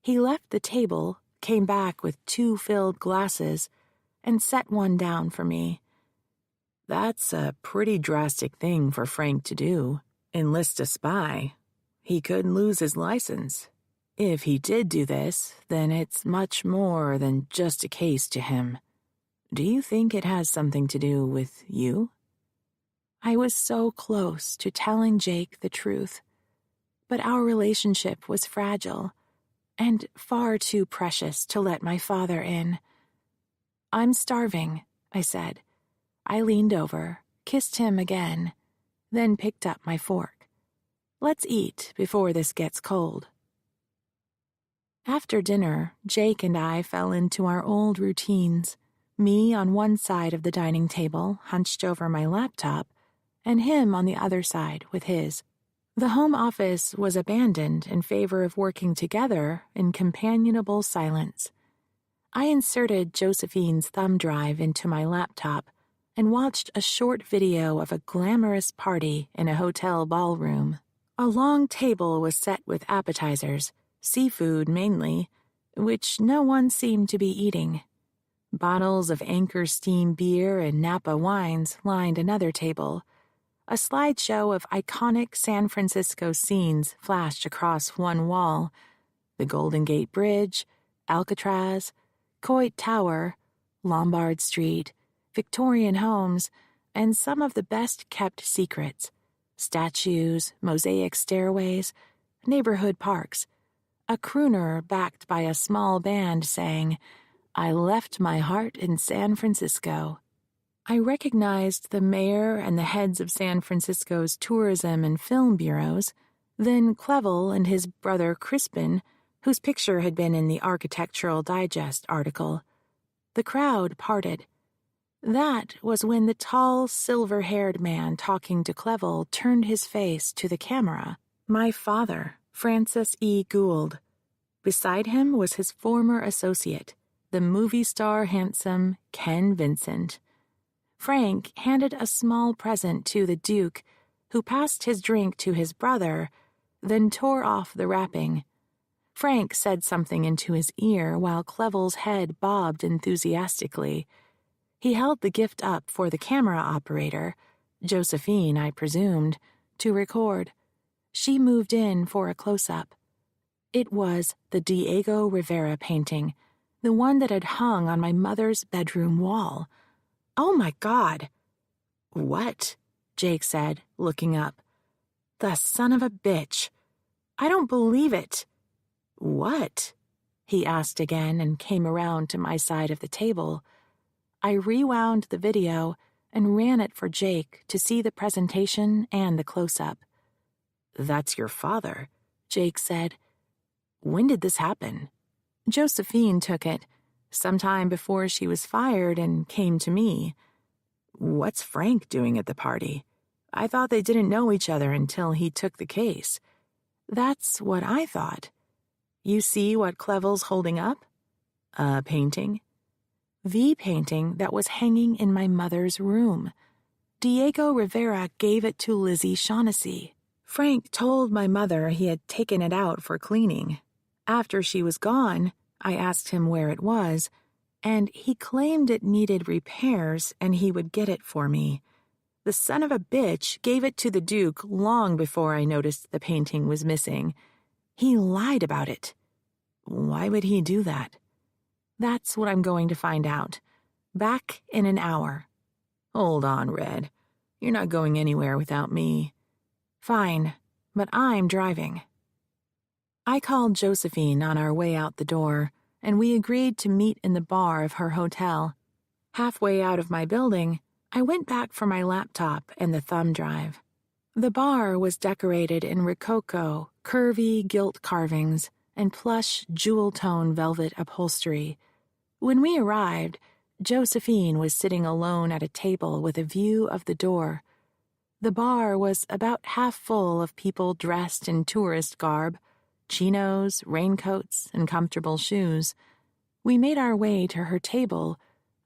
A: He left the table, came back with 2 filled glasses, and set one down for me. "That's a pretty drastic thing for Frank to do. Enlist a spy. He could lose his license. If he did do this, then it's much more than just a case to him. Do you think it has something to do with you?" I was so close to telling Jake the truth. But our relationship was fragile and far too precious to let my father in. "I'm starving," I said. I leaned over, kissed him again, then picked up my fork. "Let's eat before this gets cold." After dinner, Jake and I fell into our old routines, me on one side of the dining table, hunched over my laptop, and him on the other side with his. The home office was abandoned in favor of working together in companionable silence. I inserted Josephine's thumb drive into my laptop and watched a short video of a glamorous party in a hotel ballroom. A long table was set with appetizers, seafood mainly, which no one seemed to be eating. Bottles of Anchor Steam beer and Napa wines lined another table. A slideshow of iconic San Francisco scenes flashed across one wall: the Golden Gate Bridge, Alcatraz, Coit Tower, Lombard Street, Victorian homes, and some of the best-kept secrets: statues, mosaic stairways, neighborhood parks. A crooner backed by a small band sang, "I left my heart in San Francisco." I recognized the mayor and the heads of San Francisco's tourism and film bureaus, then Clevel and his brother Crispin, whose picture had been in the Architectural Digest article. The crowd parted. That was when the tall, silver-haired man talking to Clevel turned his face to the camera. My father, Francis E. Gould. Beside him was his former associate, the movie star handsome Ken Vincent. Frank handed a small present to the Duke, who passed his drink to his brother, then tore off the wrapping. Frank said something into his ear while Clevel's head bobbed enthusiastically. He held the gift up for the camera operator, Josephine, I presumed, to record. She moved in for a close-up. It was the Diego Rivera painting, the one that had hung on my mother's bedroom wall. "Oh, my God!" "What?" Jake said, looking up. "The son of a bitch! I don't believe it!" "What?" he asked again and came around to my side of the table. I rewound the video and ran it for Jake to see the presentation and the close-up. "That's your father," Jake said. "When did this happen?" Josephine took it, sometime before she was fired, and came to me. "What's Frank doing at the party? I thought they didn't know each other until he took the case." That's what I thought. "You see what Clevel's holding up?" "A painting?" The painting that was hanging in my mother's room. Diego Rivera gave it to Lizzie Shaughnessy. Frank told my mother he had taken it out for cleaning. After she was gone, I asked him where it was, and he claimed it needed repairs and he would get it for me. The son of a bitch gave it to the Duke long before I noticed the painting was missing. He lied about it. Why would he do that? That's what I'm going to find out. Back in an hour. Hold on, Red. You're not going anywhere without me. Fine, but I'm driving. I called Josephine on our way out the door, and we agreed to meet in the bar of her hotel. Halfway out of my building, I went back for my laptop and the thumb drive. The bar was decorated in rococo, curvy gilt carvings, and plush jewel-tone velvet upholstery. When we arrived, Josephine was sitting alone at a table with a view of the door. The bar was about half full of people dressed in tourist garb, chinos, raincoats, and comfortable shoes. We made our way to her table,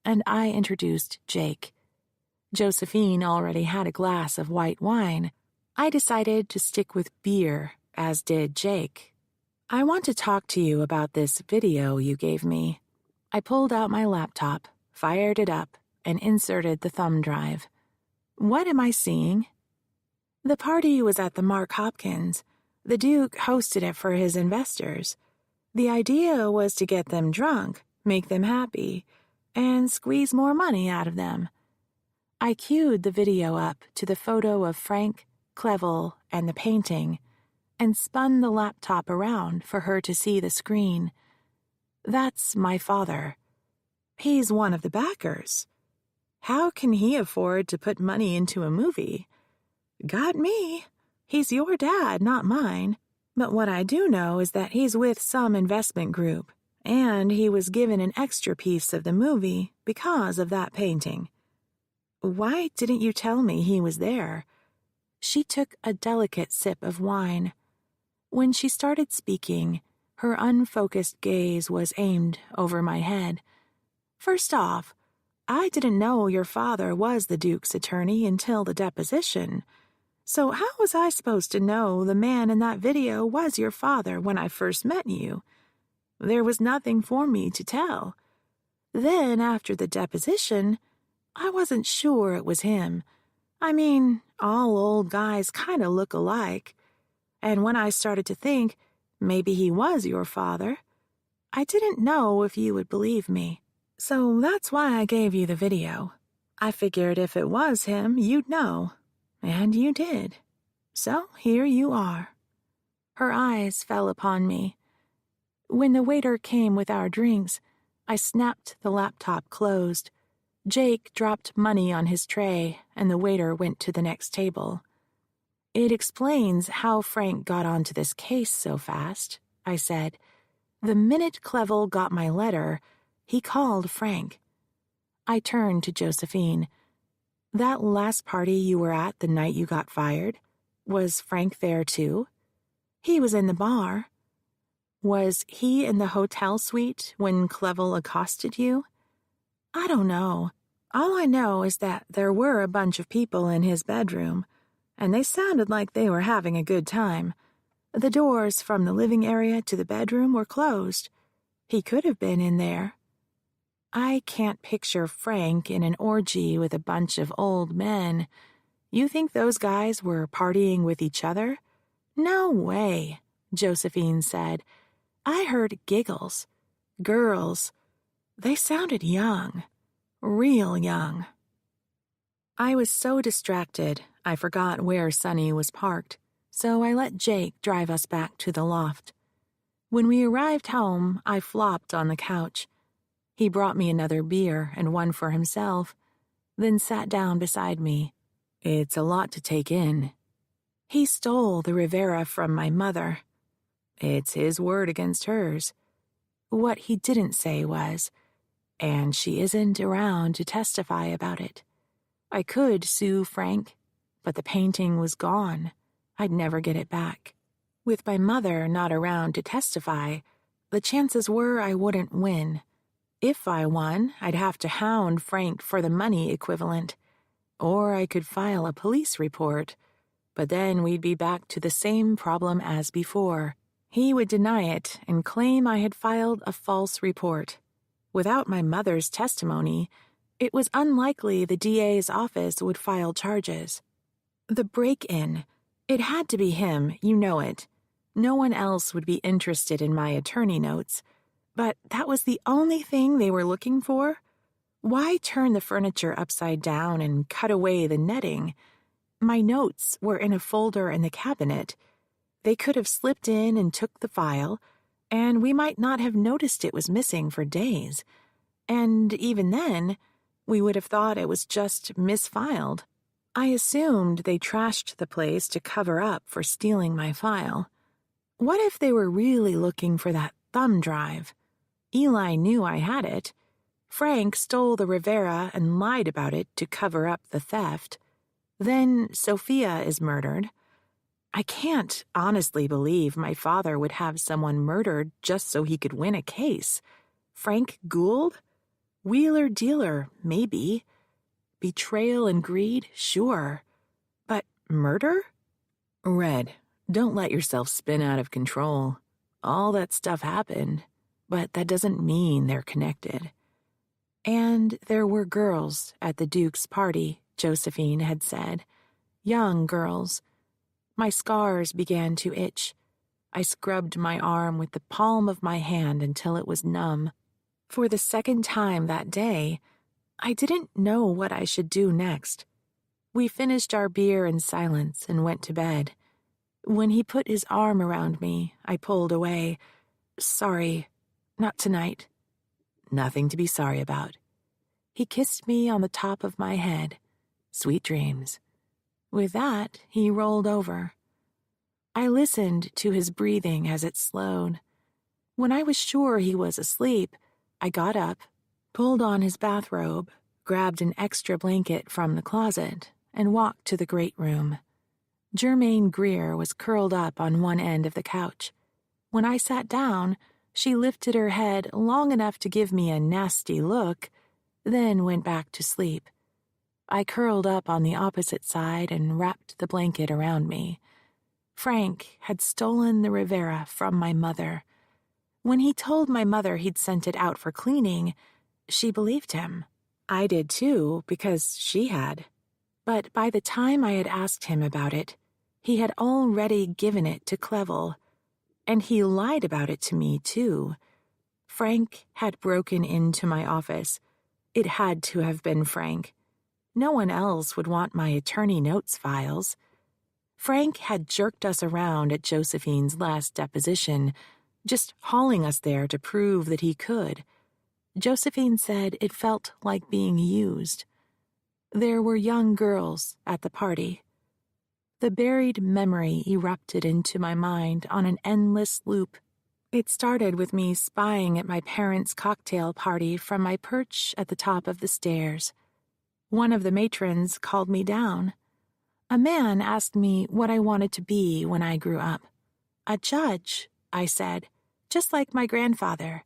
A: and I introduced Jake. Josephine already had a glass of white wine. I decided to stick with beer, as did Jake. I want to talk to you about this video you gave me. I pulled out my laptop, fired it up, and inserted the thumb drive. What am I seeing? The party was at the Mark Hopkins. The Duke hosted it for his investors. The idea was to get them drunk, make them happy, and squeeze more money out of them. I queued the video up to the photo of Frank, Clevel, and the painting, and spun the laptop around for her to see the screen. That's my father. He's one of the backers. How can he afford to put money into a movie? Got me. He's your dad, not mine. But what I do know is that he's with some investment group, and he was given an extra piece of the movie because of that painting. Why didn't you tell me he was there? She took a delicate sip of wine. When she started speaking, her unfocused gaze was aimed over my head. First off, I didn't know your father was the Duke's attorney until the deposition. So how was I supposed to know the man in that video was your father when I first met you? There was nothing for me to tell. Then, after the deposition, I wasn't sure it was him. I mean, all old guys kind of look alike. And when I started to think maybe he was your father, I didn't know if you would believe me. So that's why I gave you the video. I figured if it was him, you'd know. And you did. So here you are. Her eyes fell upon me. When the waiter came with our drinks, I snapped the laptop closed. Jake dropped money on his tray, and the waiter went to the next table. It explains how Frank got onto this case so fast, I said. The minute Clevel got my letter, he called Frank. I turned to Josephine. That last party you were at the night you got fired, was Frank there too? He was in the bar. Was he in the hotel suite when Clevel accosted you? I don't know. All I know is that there were a bunch of people in his bedroom, and they sounded like they were having a good time. The doors from the living area to the bedroom were closed. He could have been in there. I can't picture Frank in an orgy with a bunch of old men. You think those guys were partying with each other? No way, Josephine said. I heard giggles. Girls. They sounded young. Real young. I was so distracted, I forgot where Sonny was parked, so I let Jake drive us back to the loft. When we arrived home, I flopped on the couch. He brought me another beer and one for himself, then sat down beside me. It's a lot to take in. He stole the Rivera from my mother. It's his word against hers. What he didn't say was, and she isn't around to testify about it. I could sue Frank, but the painting was gone. I'd never get it back. With my mother not around to testify, the chances were I wouldn't win. If I won, I'd have to hound Frank for the money equivalent.
B: Or I could file a police report, but then we'd be back to the same problem as before. He would deny it and claim I had filed a false report. Without my mother's testimony, it was unlikely the DA's office would file charges. The break-in. It had to be him, you know it. No one else would be interested in my attorney notes. But that was the only thing they were looking for? Why turn the furniture upside down and cut away the netting? My notes were in a folder in the cabinet. They could have slipped in and took the file, and we might not have noticed it was missing for days. And even then, we would have thought it was just misfiled. I assumed they trashed the place to cover up for stealing my file. What if they were really looking for that thumb drive? Eli knew I had it. Frank stole the Rivera and lied about it to cover up the theft. Then Sophia is murdered. I can't honestly believe my father would have someone murdered just so he could win a case. Frank Gould? Wheeler-dealer, maybe. Betrayal and greed, sure. But murder? Red, don't let yourself spin out of control. All that stuff happened, but that doesn't mean they're connected. And there were girls at the Duke's party, Josephine had said. Young girls. My scars began to itch. I scrubbed my arm with the palm of my hand until it was numb. For the second time that day, I didn't know what I should do next. We finished our beer in silence and went to bed. When he put his arm around me, I pulled away. Sorry, not tonight. Nothing to be sorry about. He kissed me on the top of my head. Sweet dreams. With that, he rolled over. I listened to his breathing as it slowed. When I was sure he was asleep, I got up, pulled on his bathrobe, grabbed an extra blanket from the closet, and walked to the great room. Germaine Greer was curled up on one end of the couch. When I sat down, she lifted her head long enough to give me a nasty look, then went back to sleep. I curled up on the opposite side and wrapped the blanket around me. Frank had stolen the Rivera from my mother. When he told my mother he'd sent it out for cleaning, she believed him. I did too, because she had. But by the time I had asked him about it, he had already given it to Clevel. And he lied about it to me, too. Frank had broken into my office. It had to have been Frank. No one else would want my attorney notes files. Frank had jerked us around at Josephine's last deposition, just hauling us there to prove that he could. Josephine said it felt like being used. There were young girls at the party. The buried memory erupted into my mind on an endless loop. It started with me spying at my parents' cocktail party from my perch at the top of the stairs. One of the matrons called me down. A man asked me what I wanted to be when I grew up. A judge, I said, just like my grandfather.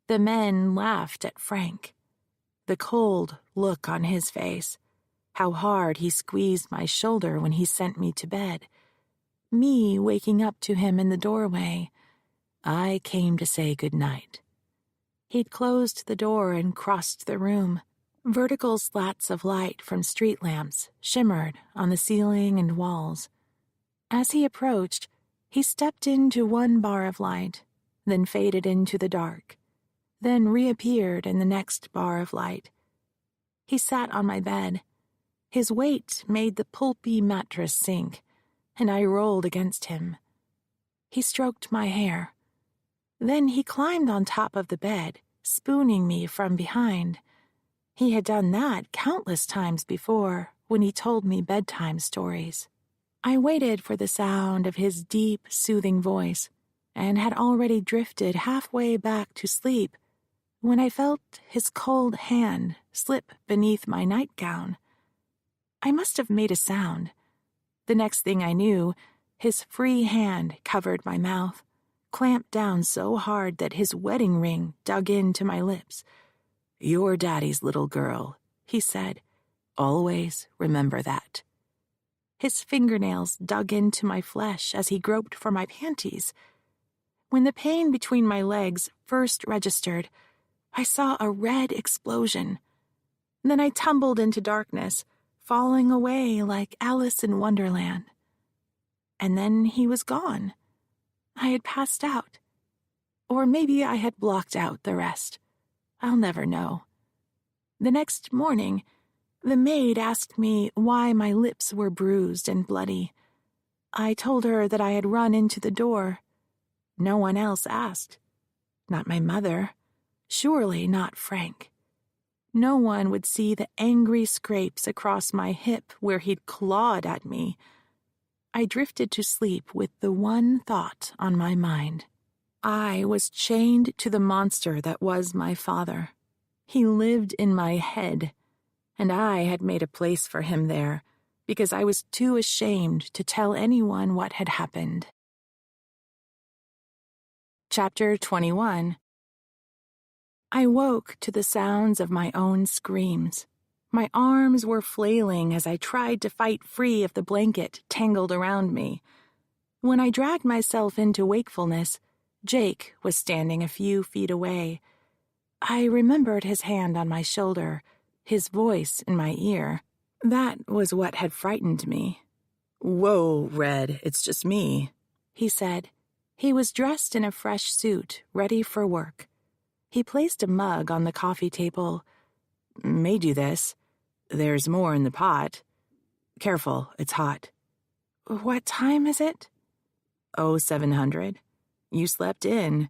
B: The men laughed at Frank. The cold look on his face. How hard he squeezed my shoulder when he sent me to bed. Me waking up to him in the doorway. I came to say goodnight. He'd closed the door and crossed the room. Vertical slats of light from street lamps shimmered on the ceiling and walls. As he approached, he stepped into one bar of light, then faded into the dark, then reappeared in the next bar of light. He sat on my bed. His weight made the pulpy mattress sink, and I rolled against him. He stroked my hair. Then he climbed on top of the bed, spooning me from behind. He had done that countless times before when he told me bedtime stories. I waited for the sound of his deep, soothing voice, and had already drifted halfway back to sleep when I felt his cold hand slip beneath my nightgown. I must have made a sound. The next thing I knew, his free hand covered my mouth, clamped down so hard that his wedding ring dug into my lips. "You're Daddy's little girl," he said.
A: Always remember that. His fingernails dug into my flesh as he groped for my panties. When the pain between my legs first registered, I saw a red explosion. Then I tumbled into darkness, falling away like Alice in Wonderland. And then he was gone. I had passed out. Or maybe I had blocked out the rest. I'll never know. The next morning, the maid asked me why my lips were bruised and bloody. I told her that I had run into the door. No one else asked. Not my mother. Surely not Frank. No one would see the angry scrapes across my hip where he'd clawed at me. I drifted to sleep with the one thought on my mind. I was chained to the monster that was my father. He lived in my head, and I had made a place for him there because I was too ashamed to tell anyone what had happened. Chapter 21. I woke to the sounds of my own screams. My arms were flailing as I tried to fight free of the blanket tangled around me. When I dragged myself into wakefulness, Jake was standing a few feet away. I remembered his hand on my shoulder, his voice in my ear. That was what had frightened me. "Whoa, Red, it's just me," he said. He was dressed in a fresh suit, ready for work. He placed a mug on the coffee table. "Made you this. There's more in the pot. Careful, it's hot." "What time is it?" "Oh, 700. You slept in.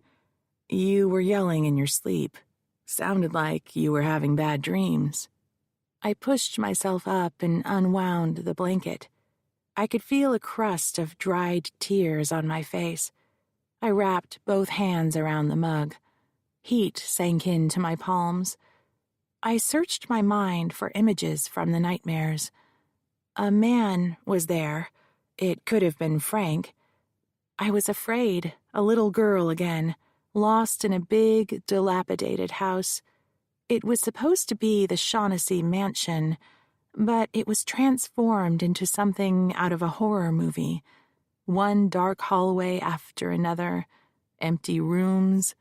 A: You were yelling in your sleep. Sounded like you were having bad dreams." I pushed myself up and unwound the blanket. I could feel a crust of dried tears on my face. I wrapped both hands around the mug. Heat sank into my palms. I searched my mind for images from the nightmares. A man was there. It could have been Frank. I was afraid, a little girl again, lost in a big, dilapidated house. It was supposed to be the Shaughnessy mansion, but it was transformed into something out of a horror movie. One dark hallway after another, empty rooms,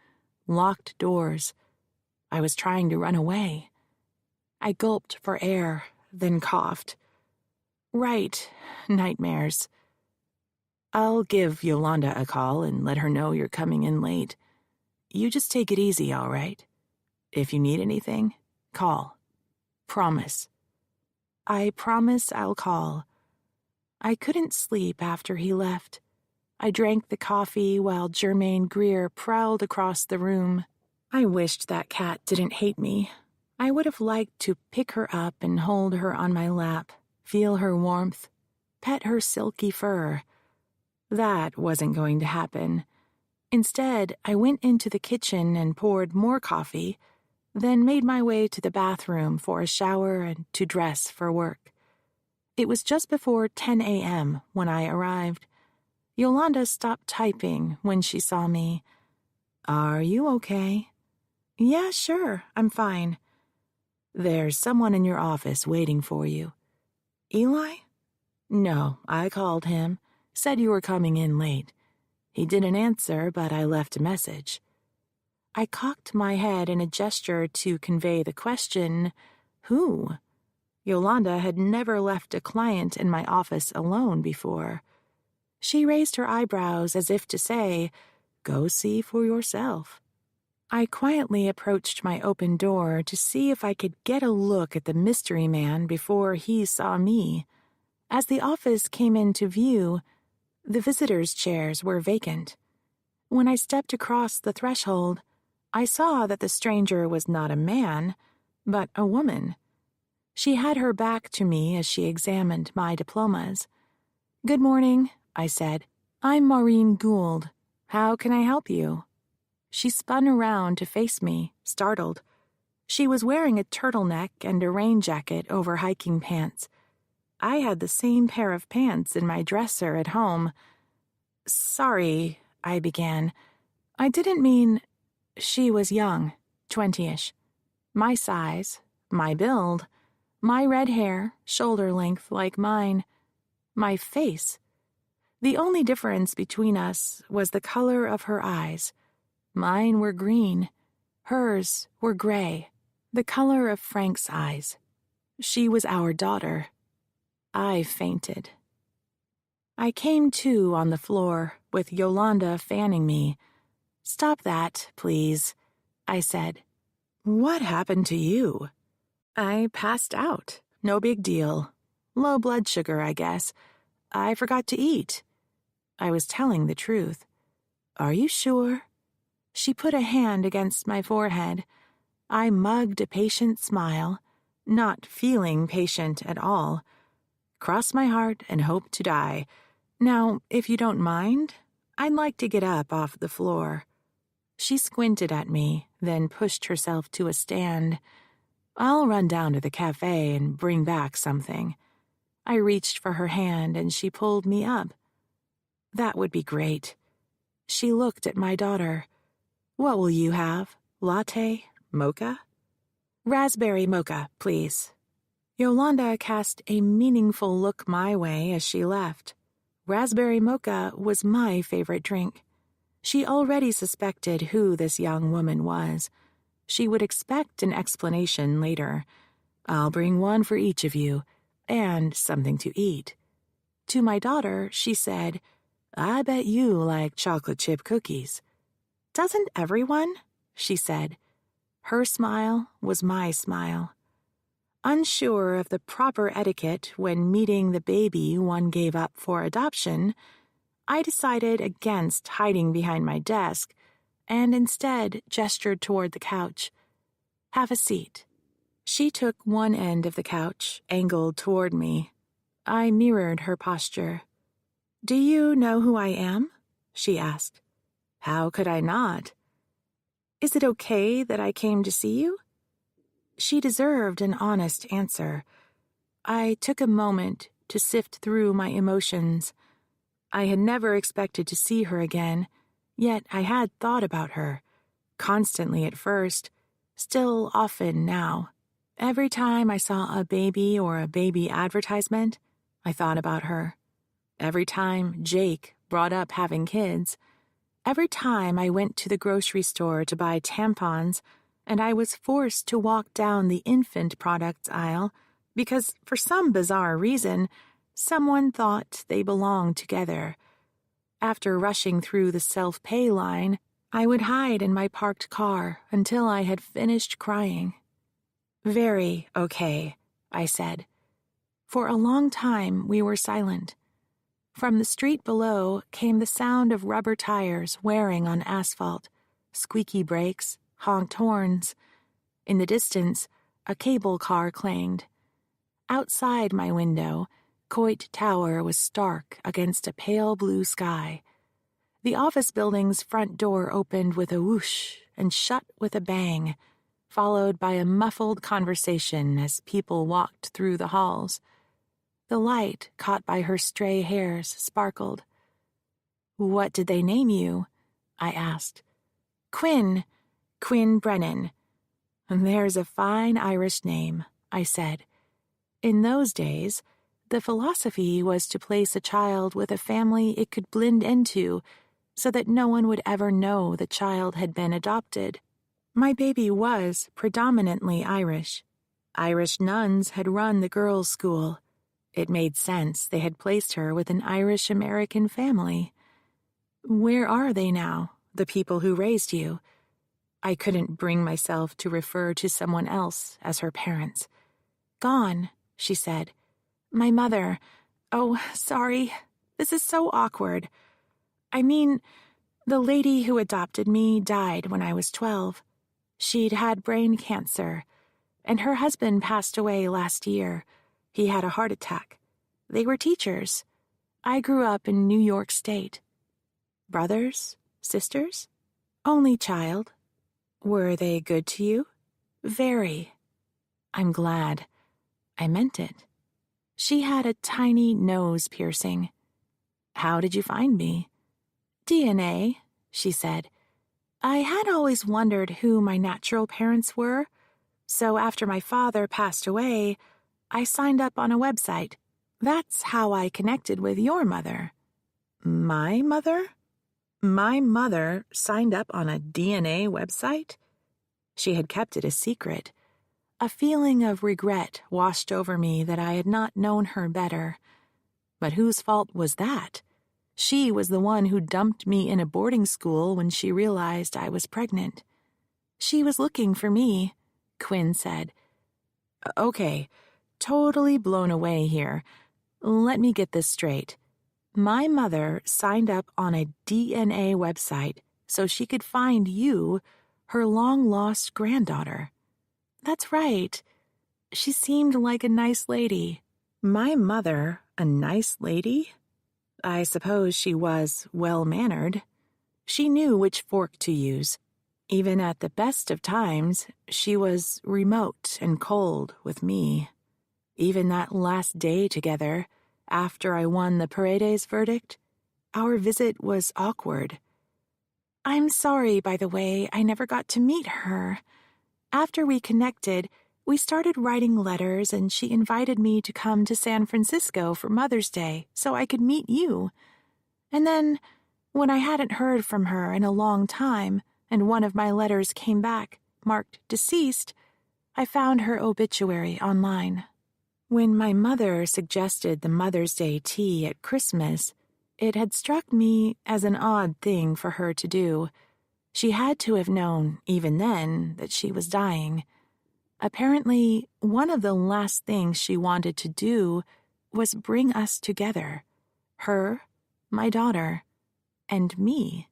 A: locked doors. I was trying to run away. I gulped for air, then coughed. Right, nightmares. "I'll give Yolanda a call and let her know you're coming in late. You just take it easy, all right? If you need anything, call. Promise." I promise I'll call. I couldn't sleep after he left. I drank the coffee while Jermaine Greer prowled across the room. I wished that cat didn't hate me. I would have liked to pick her up and hold her on my lap, feel her warmth, pet her silky fur. That wasn't going to happen. Instead, I went into the kitchen and poured more coffee, then made my way to the bathroom for a shower and to dress for work. It was just before 10 a.m. when I arrived. Yolanda stopped typing when she saw me. "Are you okay?" "Yeah, sure, I'm fine." "There's someone in your office waiting for you." "Eli?" "No, I called him. Said you were coming in late. He didn't answer, but I left a message." I cocked my head in a gesture to convey the question, "Who?" Yolanda had never left a client in my office alone before. She raised her eyebrows as if to say, "Go see for yourself." I quietly approached my open door to see if I could get a look at the mystery man before he saw me. As the office came into view, the visitors' chairs were vacant. When I stepped across the threshold, I saw that the stranger was not a man, but a woman. She had her back to me as she examined my diplomas. "Good morning," I said. "I'm Maureen Gould. How can I help you?" She spun around to face me, startled. She was wearing a turtleneck and a rain jacket over hiking pants. I had the same pair of pants in my dresser at home. "Sorry," I began. "I didn't mean—" She was young, 20-ish. My size, my build,
B: My red hair, shoulder length like mine. My face. The only difference between us was the color of her eyes. Mine were green. Hers were gray, the color of Frank's eyes. She was our daughter. I fainted. I came to on the floor, with Yolanda fanning me. "Stop that, please," I said. "What happened to you?" "I passed out. No big deal. Low blood sugar, I guess. I forgot to eat." I was telling the truth. "Are you sure?" She put a hand against my forehead. I mugged a patient smile, not feeling patient at all. "Cross my heart and hope to die. Now, if you don't mind, I'd like to get up off the floor." She squinted at me, then pushed herself to a stand. "I'll run down to the cafe and bring back something." I reached for her hand and she pulled me up. "That would be great." She looked at my daughter. "What will you have? Latte? Mocha?" "Raspberry mocha, please." Yolanda cast a meaningful look my way as she left. Raspberry mocha was my favorite drink. She already suspected who this young woman was. She would expect an explanation later. "I'll bring one for each of you, and something to eat." To my daughter, she said, "I bet you like chocolate chip cookies." "Doesn't everyone?" she said. Her smile was my smile. Unsure of the proper etiquette when meeting the baby one gave up for adoption, I decided against hiding behind my desk and instead gestured toward the couch. "Have a seat." She took one end of the couch, angled toward me. I mirrored her posture. "Do you know who I am?" she asked. "How could I not?" "Is it okay that I came to see you?" She deserved an honest answer. I took a moment to sift through my emotions. I had never expected to see her again, yet I had thought about her. Constantly at first, still often now. Every time I saw a baby or a baby advertisement, I thought about her. Every time Jake brought up having kids. Every time I went to the grocery store to buy tampons, and I was forced to walk down the infant products aisle because, for some bizarre reason, someone thought they belonged together. After rushing through the self-pay line, I would hide in my parked car until I had finished crying. "Very okay," I said. For a long time we were silent. From the street below came the sound of rubber tires wearing on asphalt, squeaky brakes, honked horns. In the distance, a cable car clanged. Outside my window, Coit Tower was stark against a pale blue sky. The office building's front door opened with a whoosh and shut with a bang, followed by a muffled conversation as people walked through the halls. The light caught by her stray hairs sparkled. "What did they name you?" I asked. Quinn Brennan." "There's a fine Irish name," I said. In those days, the philosophy was to place a child with a family it could blend into so that no one would ever know the child had been adopted. My baby was predominantly Irish. Irish nuns had run the girls' school. It made sense they had placed her with an Irish-American family. "Where are they now, the people who raised you?" I couldn't bring myself to refer to someone else as her parents. "Gone," she said. "My mother... Oh, sorry. This is so awkward. I mean, the lady who adopted me died when I was 12. She'd had brain cancer, and her husband passed away last year. He had a heart attack. They were teachers. I grew up in New York State. Brothers? Sisters? Only child. Were they good to you? Very. I'm glad. I meant it. She had a tiny nose piercing. How did you find me? DNA, she said. I had always wondered who my natural parents were, so after my father passed away,
A: I signed up on a website. That's how I connected with your mother."
B: My mother? My mother signed up on a DNA website? She had kept it a secret. A feeling of regret washed over me that I had not known her better. But whose fault was that? She was the one who dumped me in a boarding school when she realized I was pregnant.
A: "She was looking for me," Quinn said.
B: Okay, totally blown away here. Let me get this straight. My mother signed up on a DNA website so she could find you, her long-lost granddaughter.
A: "That's right. She seemed like a nice lady."
B: My mother, a nice lady? I suppose she was well-mannered. She knew which fork to use. Even at the best of times, she was remote and cold with me. Even that last day together, after I won the Paredes verdict, our visit was awkward.
A: "I'm sorry, by the way, I never got to meet her. After we connected, we started writing letters and she invited me to come to San Francisco for Mother's Day so I could meet you. And then, when I hadn't heard from her in a long time and one of my letters came back, marked deceased, I found her obituary online."
B: When my mother suggested the Mother's Day tea at Christmas, it had struck me as an odd thing for her to do. She had to have known, even then, that she was dying. Apparently, one of the last things she wanted to do was bring us together. Her, my daughter, and me.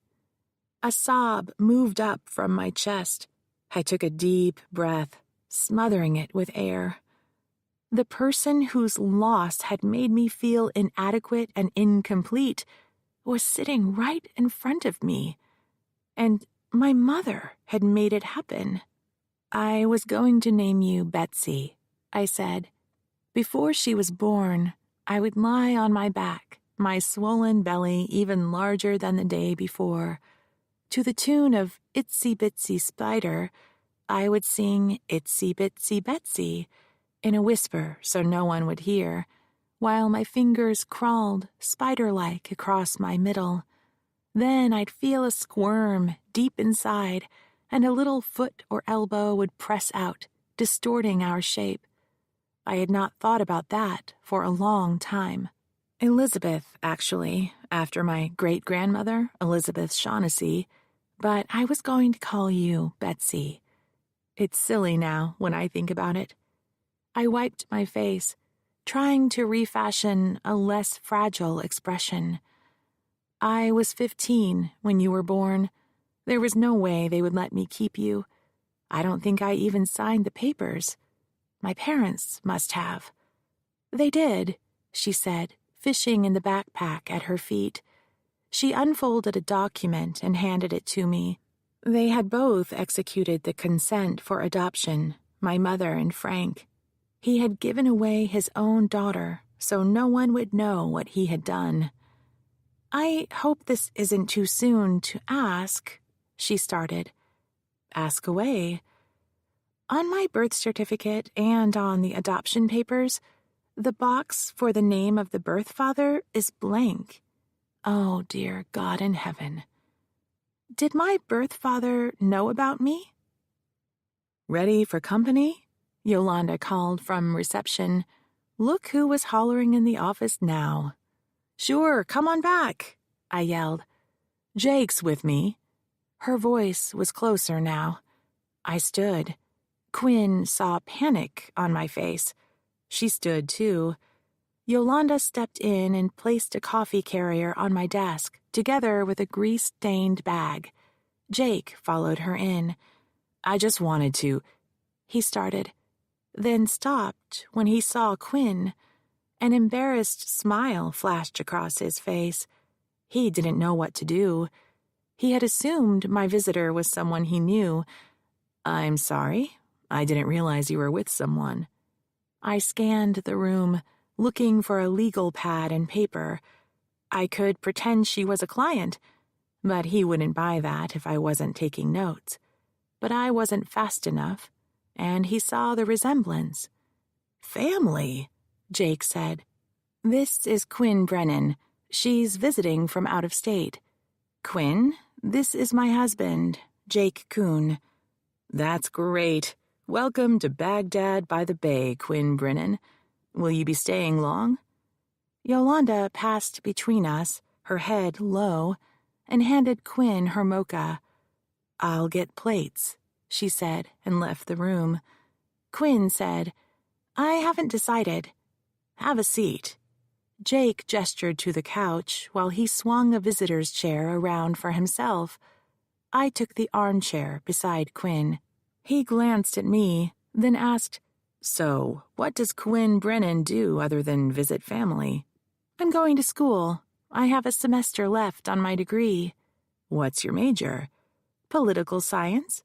B: A sob moved up from my chest. I took a deep breath, smothering it with air. The person whose loss had made me feel inadequate and incomplete was sitting right in front of me. And my mother had made it happen.
A: "I was going to name you Betsy," I said. "Before she was born, I would lie on my back, my swollen belly even larger than the day before. To the tune of Itsy Bitsy Spider, I would sing Itsy Bitsy Betsy in a whisper so no one would hear, while my fingers crawled spider-like across my middle. Then I'd feel a squirm deep inside, and a little foot or elbow would press out, distorting our shape. I had not thought about that for a long time. Elizabeth, actually, after my great-grandmother, Elizabeth Shaughnessy, but I was going to call you Betsy. It's silly now when I think about it. I wiped my face, trying to refashion a less fragile expression. I was 15 when you were born. There was no way they would let me keep you. I don't think I even signed the papers. My parents must have. "They did," she said, fishing in the backpack at her feet. She unfolded a document and handed it to me. They had both executed the consent for adoption, my mother and Frank. He had given away his own daughter, so no one would know what he had done. "I hope this isn't too soon to ask," she started. "Ask away." "On my birth certificate and on the adoption papers, the box for the name of the birth father is blank. Oh, dear God in heaven. Did my birth father know about me?" "Ready for company?" Yolanda called from reception. Look who was hollering in the office now. "Sure, come on back," I yelled. "Jake's with me." Her voice was closer now. I stood. Quinn saw panic on my face. She stood too. Yolanda stepped in and placed a coffee carrier on my desk, together with a grease-stained bag. Jake followed her in. "I just wanted to," he started, then stopped when he saw Quinn. An embarrassed smile flashed across his face. He didn't know what to do. He had assumed my visitor was someone he knew. "I'm sorry. I didn't realize you were with someone." I scanned the room, looking for a legal pad and paper. I could pretend she was a client, but he wouldn't buy that if I wasn't taking notes. But I wasn't fast enough, and he saw the resemblance.
B: Family, Jake said. This is Quinn Brennan. She's visiting from out of state. Quinn, this is my husband, Jake Kuhn. That's great. Welcome to Baghdad by the Bay, Quinn Brennan. Will you be staying long? Yolanda passed between us, her head low, and handed Quinn her mocha. I'll get plates, she said, and left the room. Quinn said, I haven't decided. Have a seat. Jake gestured to the couch while he swung a visitor's chair around for himself. I took the armchair beside Quinn. He glanced at me, then asked, So, what does Quinn Brennan do other than visit family? I'm going to school. I have a semester left on my degree. What's your major? Political science.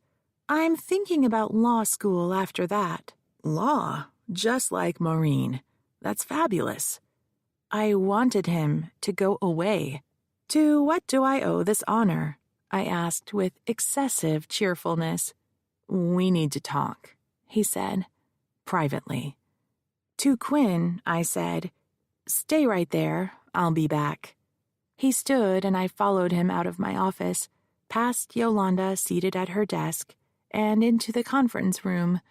B: I'm thinking about law school after that. Law? Just like Maureen. That's fabulous. I wanted him to go away. To what do I owe this honor? I asked with excessive cheerfulness. We need to talk, he said, privately. To Quinn, I said, Stay right there, I'll be back. He stood and I followed him out of my office, past Yolanda seated at her desk, and into the conference room.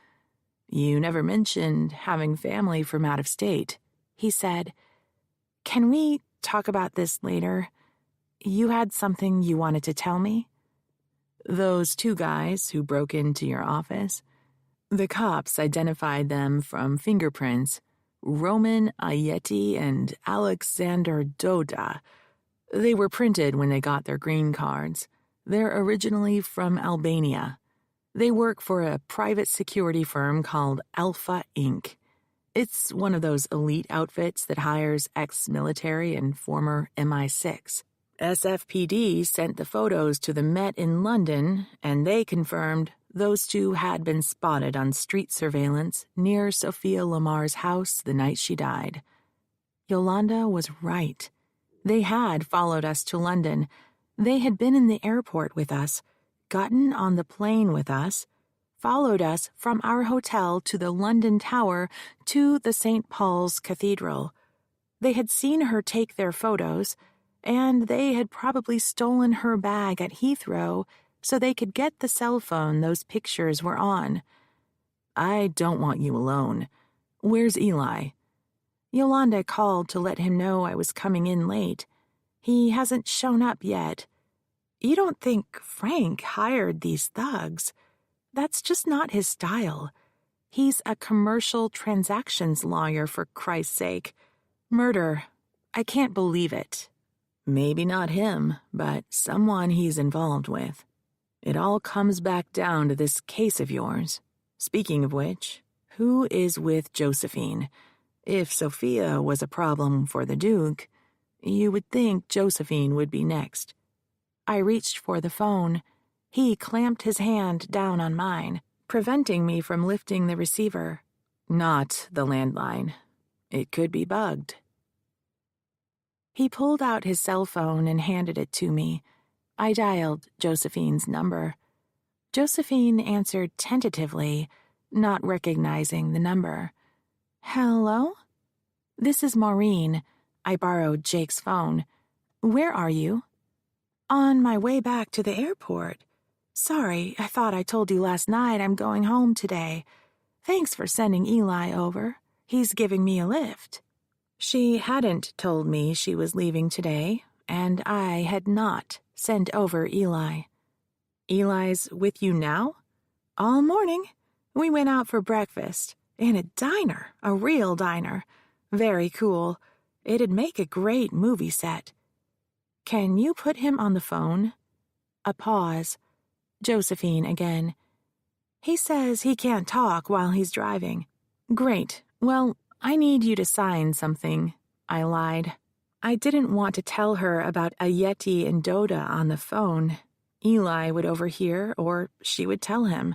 B: You never mentioned having family from out of state, he said. Can we talk about this later? You had something you wanted to tell me? Those two guys who broke into your office? The cops identified them from fingerprints, Roman Ayeti and Alexander Doda. They were printed when they got their green cards. They're originally from Albania. They work for a private security firm called Alpha Inc. It's one of those elite outfits that hires ex-military and former MI6. SFPD sent the photos to the Met in London, and they confirmed those two had been spotted on street surveillance near Sophia Lamar's house the night she died. Yolanda was right. They had followed us to London. They had been in the airport with us, gotten on the plane with us, followed us from our hotel to the London Tower to the St. Paul's Cathedral. They had seen her take their photos, and they had probably stolen her bag at Heathrow so they could get the cell phone those pictures were on. I don't want you alone. Where's Eli? Yolanda called to let him know I was coming in late. He hasn't shown up yet. You don't think Frank hired these thugs? That's just not his style. He's a commercial transactions lawyer, for Christ's sake. Murder. I can't believe it. Maybe not him, but someone he's involved with. It all comes back down to this case of yours. Speaking of which, who is with Josephine? If Sophia was a problem for the Duke, you would think Josephine would be next. I reached for the phone. He clamped his hand down on mine, preventing me from lifting the receiver. Not the landline. It could be bugged. He pulled out his cell phone and handed it to me. I dialed Josephine's number. Josephine answered tentatively, not recognizing the number. Hello? This is Maureen. I borrowed Jake's phone. Where are you? On my way back to the airport. Sorry, I thought I told you last night I'm going home today. Thanks for sending Eli over. He's giving me a lift. She hadn't told me she was leaving today, and I had not sent over Eli. Eli's with you now? All morning. We went out for breakfast. In a diner, a real diner. Very cool. It'd make a great movie set. Can you put him on the phone? A pause. Josephine again. He says he can't talk while he's driving. Great. Well, I need you to sign something. I lied. I didn't want to tell her about Ayeti and Doda on the phone. Eli would overhear, or she would tell him.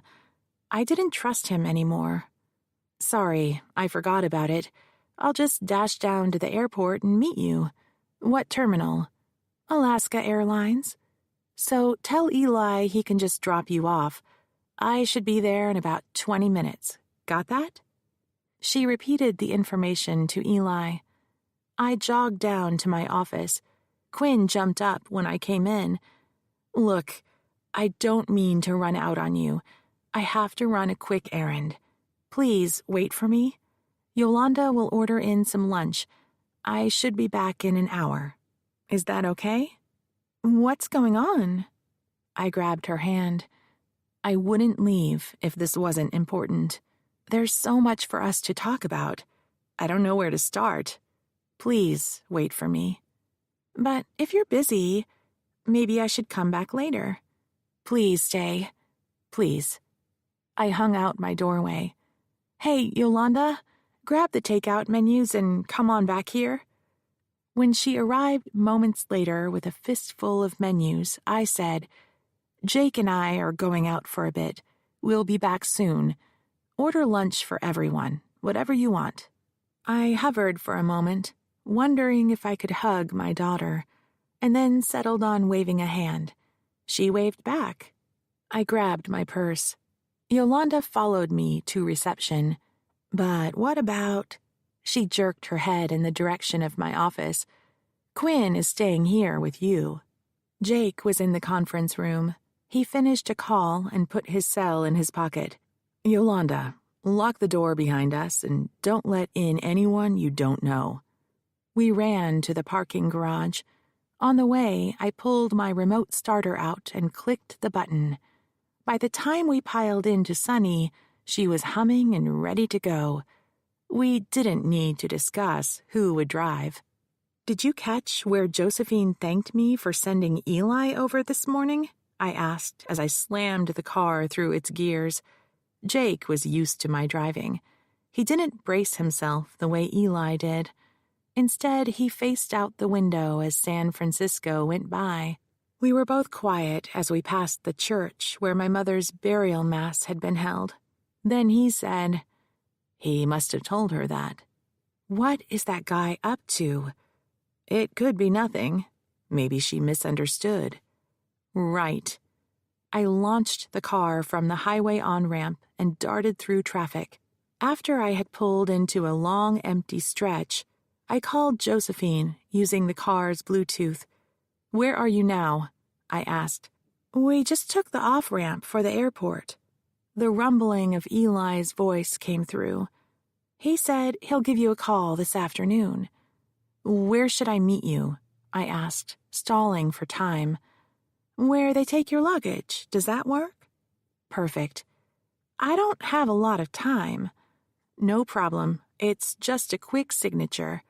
B: I didn't trust him anymore. Sorry, I forgot about it. I'll just dash down to the airport and meet you. What terminal? Alaska Airlines. So tell Eli he can just drop you off. I should be there in about 20 minutes. Got that? She repeated the information to Eli. I jogged down to my office. Quinn jumped up when I came in. Look, I don't mean to run out on you. I have to run a quick errand. Please wait for me. Yolanda will order in some lunch. I should be back in an hour. Is that okay? What's going on? I grabbed her hand. I wouldn't leave if this wasn't important. There's so much for us to talk about. I don't know where to start. Please wait for me. But if you're busy, maybe I should come back later. Please stay. Please. I hung out my doorway. Hey, Yolanda, grab the takeout menus and come on back here. When she arrived moments later with a fistful of menus, I said, Jake and I are going out for a bit. We'll be back soon. Order lunch for everyone, whatever you want. I hovered for a moment, wondering if I could hug my daughter, and then settled on waving a hand. She waved back. I grabbed my purse. Yolanda followed me to reception. But what about... She jerked her head in the direction of my office. Quinn is staying here with you. Jake was in the conference room. He finished a call and put his cell in his pocket. Yolanda, lock the door behind us and don't let in anyone you don't know. We ran to the parking garage. On the way, I pulled my remote starter out and clicked the button. By the time we piled into Sunny, she was humming and ready to go. We didn't need to discuss who would drive. Did you catch where Josephine thanked me for sending Eli over this morning? I asked as I slammed the car through its gears. Jake was used to my driving. He didn't brace himself the way Eli did. Instead, he faced out the window as San Francisco went by. We were both quiet as we passed the church where my mother's burial mass had been held. Then he said, He must have told her that. What is that guy up to? It could be nothing. Maybe she misunderstood. Right. I launched the car from the highway on-ramp and darted through traffic. After I had pulled into a long, empty stretch, I called Josephine using the car's Bluetooth. Where are you now? I asked. We just took the off-ramp for the airport. The rumbling of Eli's voice came through. He said he'll give you a call this afternoon. Where should I meet you? I asked, stalling for time. Where they take your luggage. Does that work? Perfect. I don't have a lot of time. No problem. It's just a quick signature.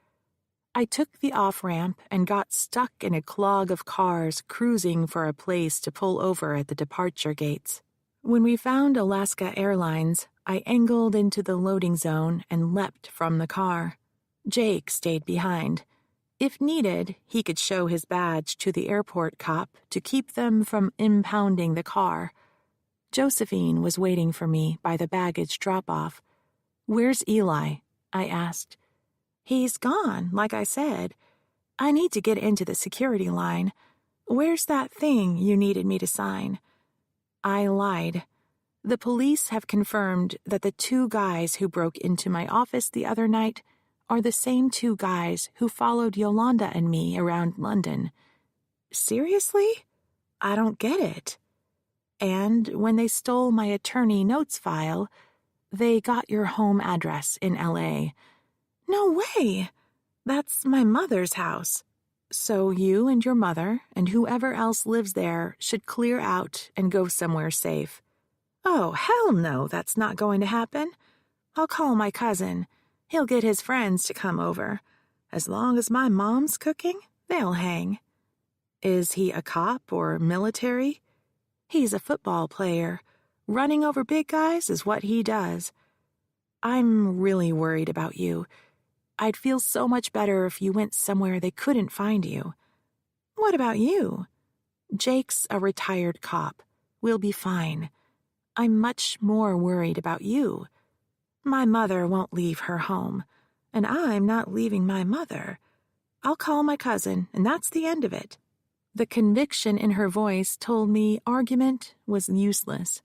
B: I took the off-ramp and got stuck in a clog of cars cruising for a place to pull over at the departure gates. When we found Alaska Airlines, I angled into the loading zone and leapt from the car. Jake stayed behind. If needed, he could show his badge to the airport cop to keep them from impounding the car. Josephine was waiting for me by the baggage drop-off. Where's Eli? I asked. He's gone, like I said. I need to get into the security line. Where's that thing you needed me to sign? I lied. The police have confirmed that the two guys who broke into my office the other night are the same two guys who followed Yolanda and me around London. Seriously? I don't get it. And when they stole my attorney notes file, they got your home address in L.A. No way! That's my mother's house. So you and your mother and whoever else lives there should clear out and go somewhere safe. Oh, hell no, that's not going to happen. I'll call my cousin. He'll get his friends to come over. As long as my mom's cooking, they'll hang. Is he a cop or military? He's a football player. Running over big guys is what he does. I'm really worried about you. I'd feel so much better if you went somewhere they couldn't find you. What about you? Jake's a retired cop. We'll be fine. I'm much more worried about you. My mother won't leave her home, and I'm not leaving my mother. I'll call my cousin, and that's the end of it. The conviction in her voice told me argument was useless.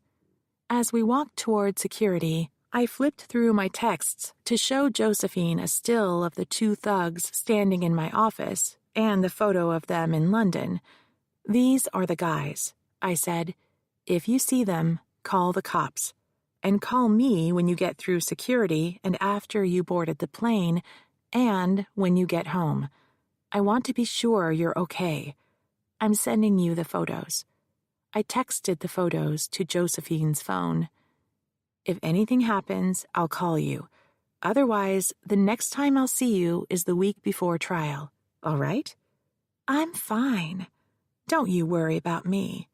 B: As we walked toward security, I flipped through my texts to show Josephine a still of the two thugs standing in my office and the photo of them in London. "These are the guys," I said. "If you see them, call the cops. And call me when you get through security and after you boarded the plane and when you get home. I want to be sure you're okay. I'm sending you the photos." I texted the photos to Josephine's phone. "If anything happens, I'll call you. Otherwise, the next time I'll see you is the week before trial. All right?" "I'm fine. Don't you worry about me."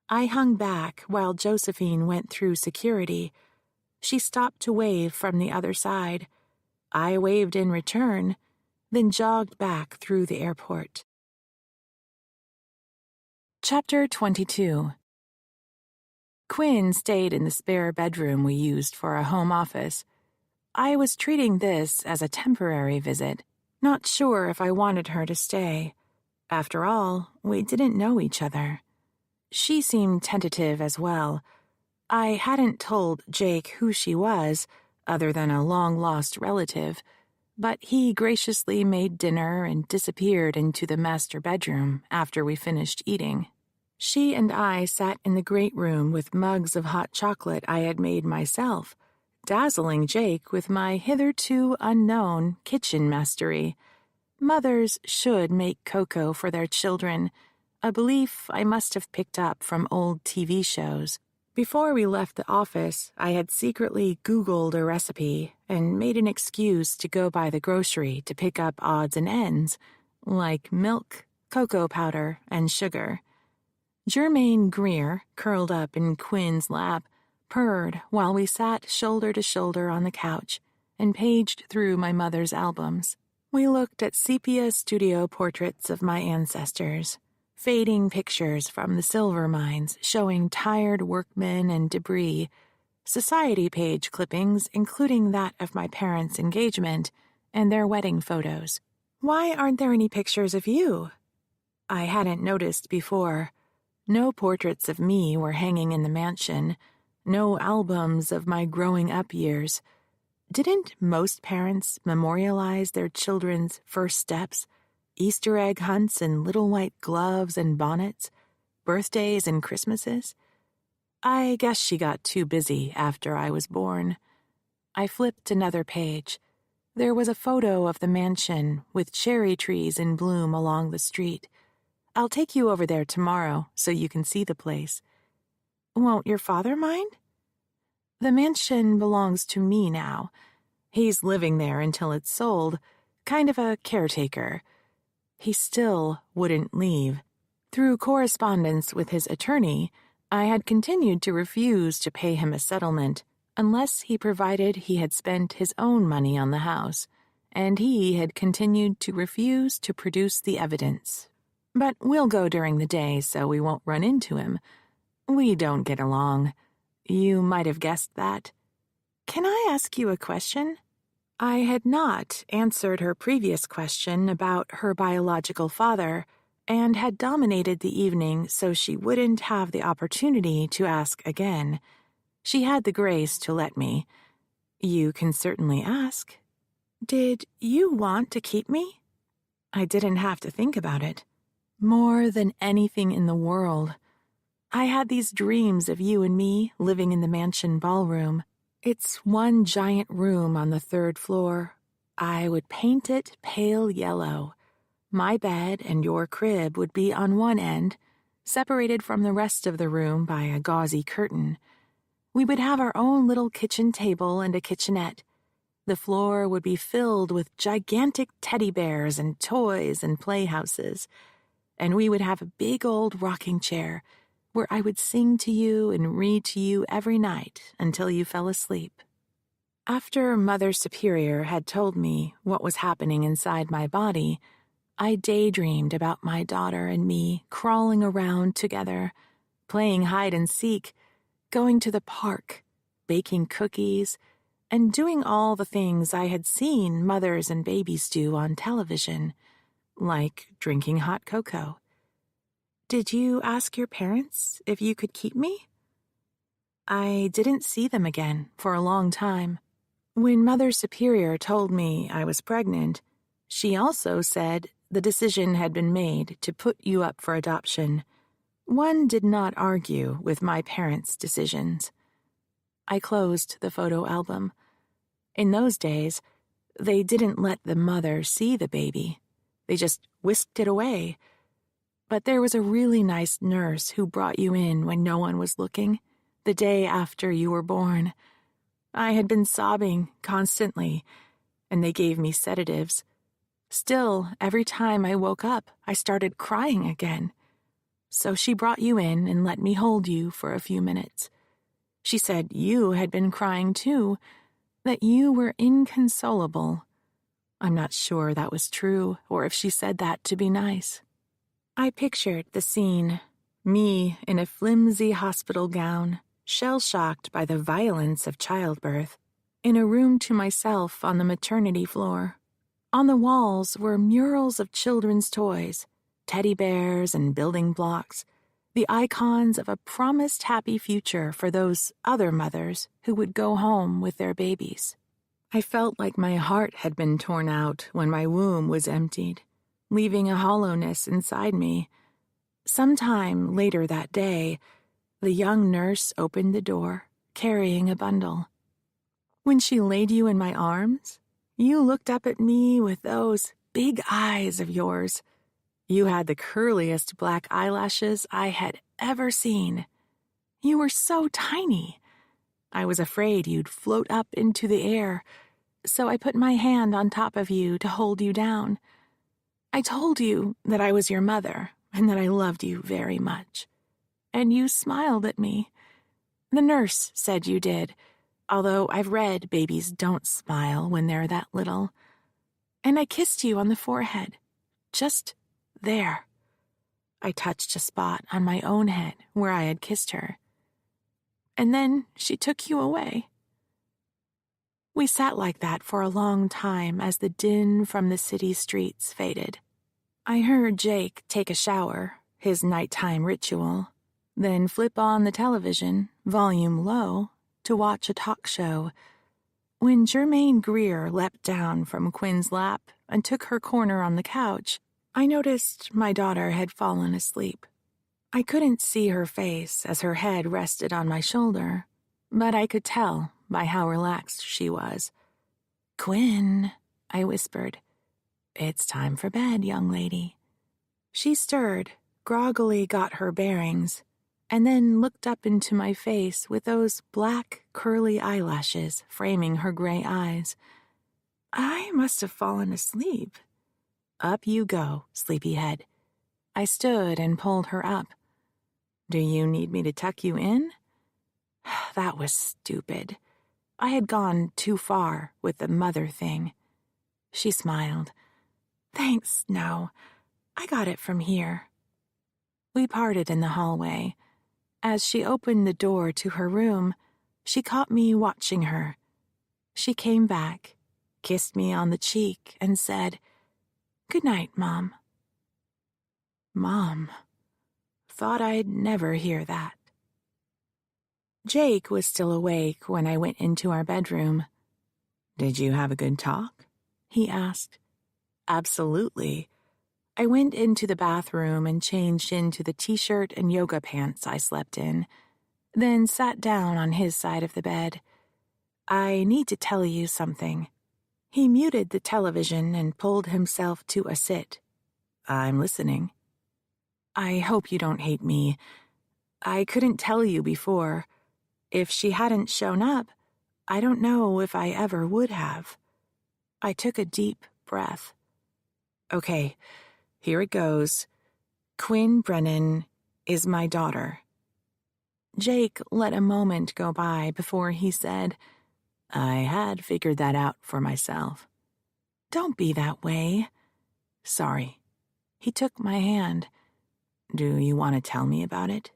B: I hung back while Josephine went through security. She stopped to wave from the other side. I waved in return, then jogged back through the airport. Chapter 22. Quinn stayed in the spare bedroom we used for a home office. I was treating this as a temporary visit, not sure if I wanted her to stay. After all, we didn't know each other. She seemed tentative as well. I hadn't told Jake who she was, other than a long-lost relative, but he graciously made dinner and disappeared into the master bedroom after we finished eating. She and I sat in the great room with mugs of hot chocolate I had made myself, dazzling Jake with my hitherto unknown kitchen mastery. Mothers should make cocoa for their children, a belief I must have picked up from old TV shows. Before we left the office, I had secretly Googled a recipe and made an excuse to go by the grocery to pick up odds and ends, like milk, cocoa powder, and sugar. Jermaine Greer, curled up in Quinn's lap, purred while we sat shoulder to shoulder on the couch and paged through my mother's albums. We looked at sepia studio portraits of my ancestors, fading pictures from the silver mines showing tired workmen and debris, society page clippings including that of my parents' engagement and their wedding photos. "Why aren't there any pictures of you?" I hadn't noticed before. No portraits of me were hanging in the mansion, no albums of my growing-up years. Didn't most parents memorialize their children's first steps, Easter egg hunts and little white gloves and bonnets, birthdays and Christmases? I guess she got too busy after I was born. I flipped another page. There was a photo of the mansion with cherry trees in bloom along the street. "I'll take you over there tomorrow so you can see the place." "Won't your father mind?" "The mansion belongs to me now. He's living there until it's sold, kind of a caretaker." He still wouldn't leave. Through correspondence with his attorney, I had continued to refuse to pay him a settlement unless he provided he had spent his own money on the house, and he had continued to refuse to produce the evidence. "But we'll go during the day so we won't run into him. We don't get along. You might have guessed that." "Can I ask you a question?" I had not answered her previous question about her biological father and had dominated the evening so she wouldn't have the opportunity to ask again. She had the grace to let me. "You can certainly ask." "Did you want to keep me?" I didn't have to think about it. More than anything in the world. I had these dreams of you and me living in the mansion ballroom. It's one giant room on the 3rd floor. I would paint it pale yellow. My bed and your crib would be on one end, separated from the rest of the room by a gauzy curtain. We would have our own little kitchen table and a kitchenette. The floor would be filled with gigantic teddy bears and toys and playhouses. And we would have a big old rocking chair where I would sing to you and read to you every night until you fell asleep. After Mother Superior had told me what was happening inside my body, I daydreamed about my daughter and me crawling around together, playing hide and seek, going to the park, baking cookies, and doing all the things I had seen mothers and babies do on television, like drinking hot cocoa. "Did you ask your parents if you could keep me?" I didn't see them again for a long time. When Mother Superior told me I was pregnant, she also said the decision had been made to put you up for adoption. One did not argue with my parents' decisions. I closed the photo album. In those days, they didn't let the mother see the baby. They just whisked it away. But there was a really nice nurse who brought you in when no one was looking, the day after you were born. I had been sobbing constantly, and they gave me sedatives. Still, every time I woke up, I started crying again. So she brought you in and let me hold you for a few minutes. She said you had been crying too, that you were inconsolable. I'm not sure that was true, or if she said that to be nice. I pictured the scene, me in a flimsy hospital gown, shell-shocked by the violence of childbirth, in a room to myself on the maternity floor. On the walls were murals of children's toys, teddy bears and building blocks, the icons of a promised happy future for those other mothers who would go home with their babies. I felt like my heart had been torn out when my womb was emptied, leaving a hollowness inside me. Sometime later that day, the young nurse opened the door, carrying a bundle. When she laid you in my arms, you looked up at me with those big eyes of yours. You had the curliest black eyelashes I had ever seen. You were so tiny. I was afraid you'd float up into the air, so I put my hand on top of you to hold you down. I told you that I was your mother and that I loved you very much. And you smiled at me. The nurse said you did, although I've read babies don't smile when they're that little. And I kissed you on the forehead, just there. I touched a spot on my own head where I had kissed her. And then she took you away. We sat like that for a long time as the din from the city streets faded. I heard Jake take a shower, his nighttime ritual, then flip on the television, volume low, to watch a talk show. When Jermaine Greer leapt down from Quinn's lap and took her corner on the couch, I noticed my daughter had fallen asleep. I couldn't see her face as her head rested on my shoulder, but I could tell by how relaxed she was. "Quinn," I whispered. "It's time for bed, young lady." She stirred, groggily got her bearings, and then looked up into my face with those black, curly eyelashes framing her gray eyes. I must have fallen asleep. "Up you go, sleepyhead." I stood and pulled her up. "Do you need me to tuck you in?" That was stupid. I had gone too far with the mother thing. She smiled. "Thanks, no. I got it from here." We parted in the hallway. As she opened the door to her room, she caught me watching her. She came back, kissed me on the cheek, and said, "Good night, Mom." Mom. Thought I'd never hear that. Jake was still awake when I went into our bedroom. "Did you have a good talk?" he asked. "Absolutely." I went into the bathroom and changed into the t-shirt and yoga pants I slept in, then sat down on his side of the bed. "I need to tell you something." He muted the television and pulled himself to a sit. "I'm listening." "I hope you don't hate me. I couldn't tell you before. If she hadn't shown up, I don't know if I ever would have." I took a deep breath. "Okay, here it goes. Quinn Brennan is my daughter." Jake let a moment go by before he said, "I had figured that out for myself." "Don't be that way." "Sorry." He took my hand. "Do you want to tell me about it?"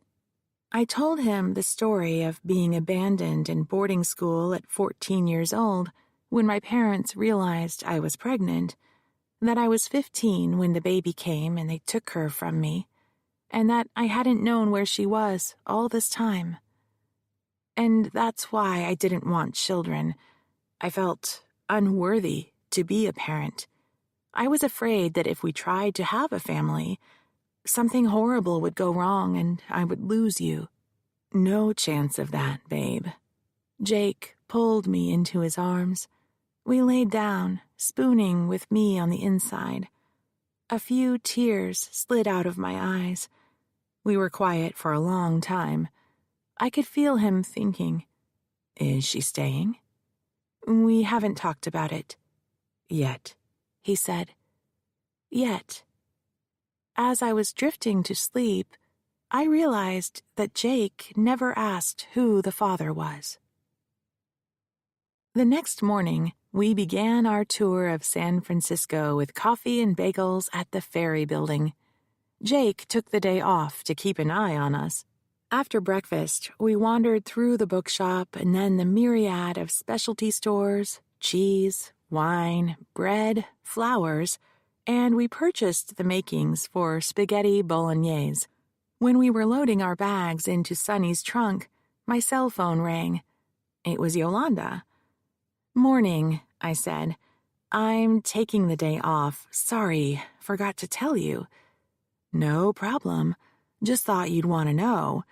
B: I told him the story of being abandoned in boarding school at 14 years old when my parents realized I was pregnant, that I was 15 when the baby came and they took her from me, and that I hadn't known where she was all this time. And that's why I didn't want children. I felt unworthy to be a parent. I was afraid that if we tried to have a family, something horrible would go wrong and I would lose you. No chance of that, babe. Jake pulled me into his arms. We laid down, spooning with me on the inside. A few tears slid out of my eyes. We were quiet for a long time. I could feel him thinking, is she staying? We haven't talked about it. Yet, he said. Yet. As I was drifting to sleep, I realized that Jake never asked who the father was. The next morning, we began our tour of San Francisco with coffee and bagels at the Ferry Building. Jake took the day off to keep an eye on us. After breakfast, we wandered through the bookshop and then the myriad of specialty stores, cheese, wine, bread, flowers, and we purchased the makings for spaghetti bolognese. When we were loading our bags into Sonny's trunk, my cell phone rang. It was Yolanda. "Morning," I said. "I'm taking the day off. Sorry, forgot to tell you." "No problem. Just thought you'd want to know.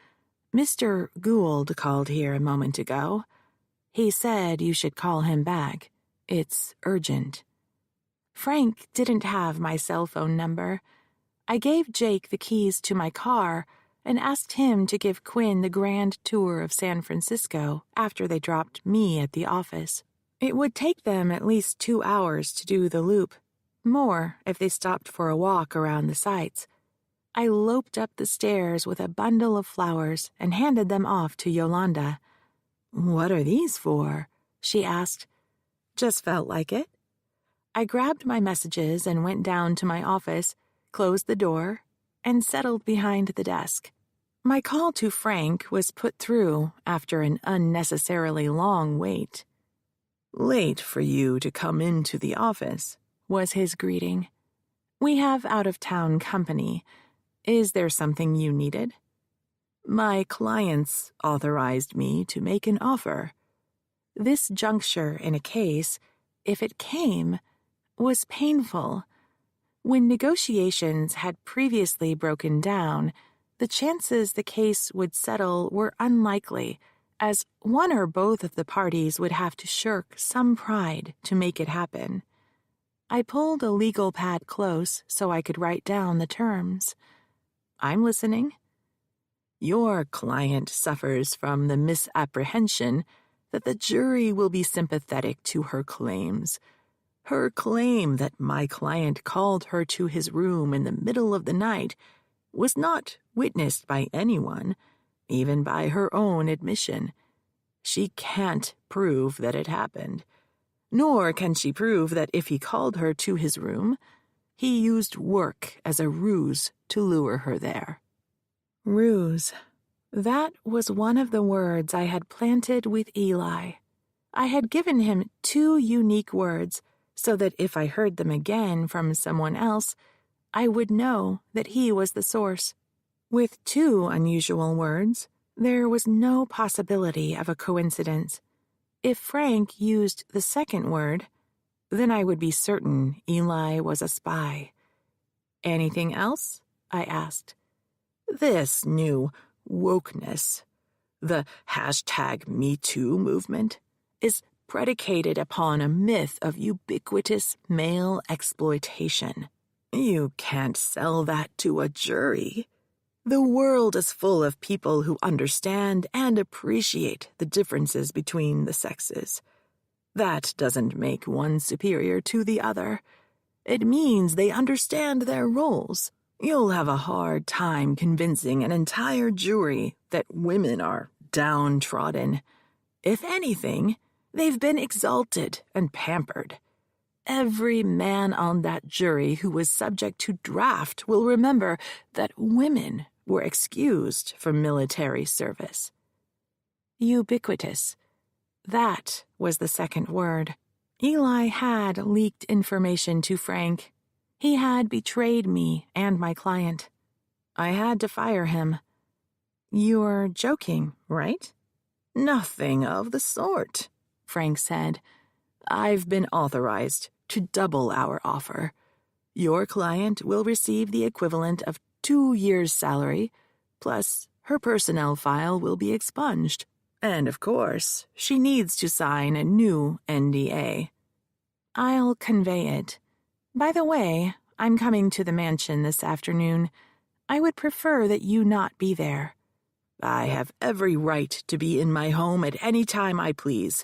B: Mr. Gould called here a moment ago. He said you should call him back. It's urgent." Frank didn't have my cell phone number. I gave Jake the keys to my car and asked him to give Quinn the grand tour of San Francisco after they dropped me at the office. It would take them at least 2 hours to do the loop, more if they stopped for a walk around the sights. I loped up the stairs with a bundle of flowers and handed them off to Yolanda. "What are these for?" she asked. "Just felt like it." I grabbed my messages and went down to my office, closed the door, and settled behind the desk. My call to Frank was put through after an unnecessarily long wait. "Late for you to come into the office," was his greeting. "We have out-of-town company. Is there something you needed?" "My clients authorized me to make an offer." This juncture in a case, if it came, was painful. When negotiations had previously broken down, the chances the case would settle were unlikely, as one or both of the parties would have to shirk some pride to make it happen. I pulled a legal pad close so I could write down the terms. "I'm listening." "Your client suffers from the misapprehension that the jury will be sympathetic to her claims. Her claim that my client called her to his room in the middle of the night was not witnessed by anyone, even by her own admission. She can't prove that it happened. Nor can she prove that if he called her to his room, he used work as a ruse to lure her there." Ruse. That was one of the words I had planted with Eli. I had given him 2 unique words so that if I heard them again from someone else, I would know that he was the source. With 2 unusual words, there was no possibility of a coincidence. If Frank used the second word, then I would be certain Eli was a spy. "Anything else?" I asked. "This new wokeness, the #MeToo movement, is predicated upon a myth of ubiquitous male exploitation. You can't sell that to a jury. The world is full of people who understand and appreciate the differences between the sexes. That doesn't make one superior to the other. It means they understand their roles. You'll have a hard time convincing an entire jury that women are downtrodden. If anything, they've been exalted and pampered. Every man on that jury who was subject to draft will remember that women were excused from military service." Ubiquitous. That was the second word. Eli had leaked information to Frank. He had betrayed me and my client. I had to fire him. "You're joking, right?"
A: Nothing of the sort, Frank said. I've been authorized to double our offer. Your client will receive the equivalent of 2 years' salary, plus her personnel file will be expunged. And, of course, she needs to sign a new NDA. I'll convey it. By the way, I'm coming to the mansion this afternoon. I would prefer that you not be there. I have every right to be in my home at any time I please.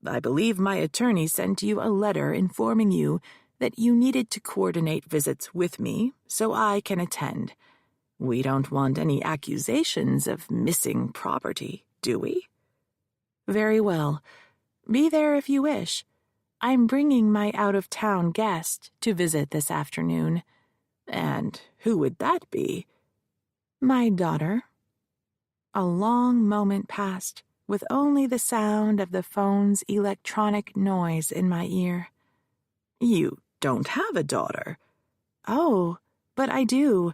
A: I believe my attorney sent you a letter informing you that you needed to coordinate visits with me so I can attend. We don't want any accusations of missing property, do we? Very well. Be there if you wish. I'm bringing my out-of-town guest to visit this afternoon. And who would that be? My daughter. A long moment passed, with only the sound of the phone's electronic noise in my ear. You don't have a daughter. Oh, but I do,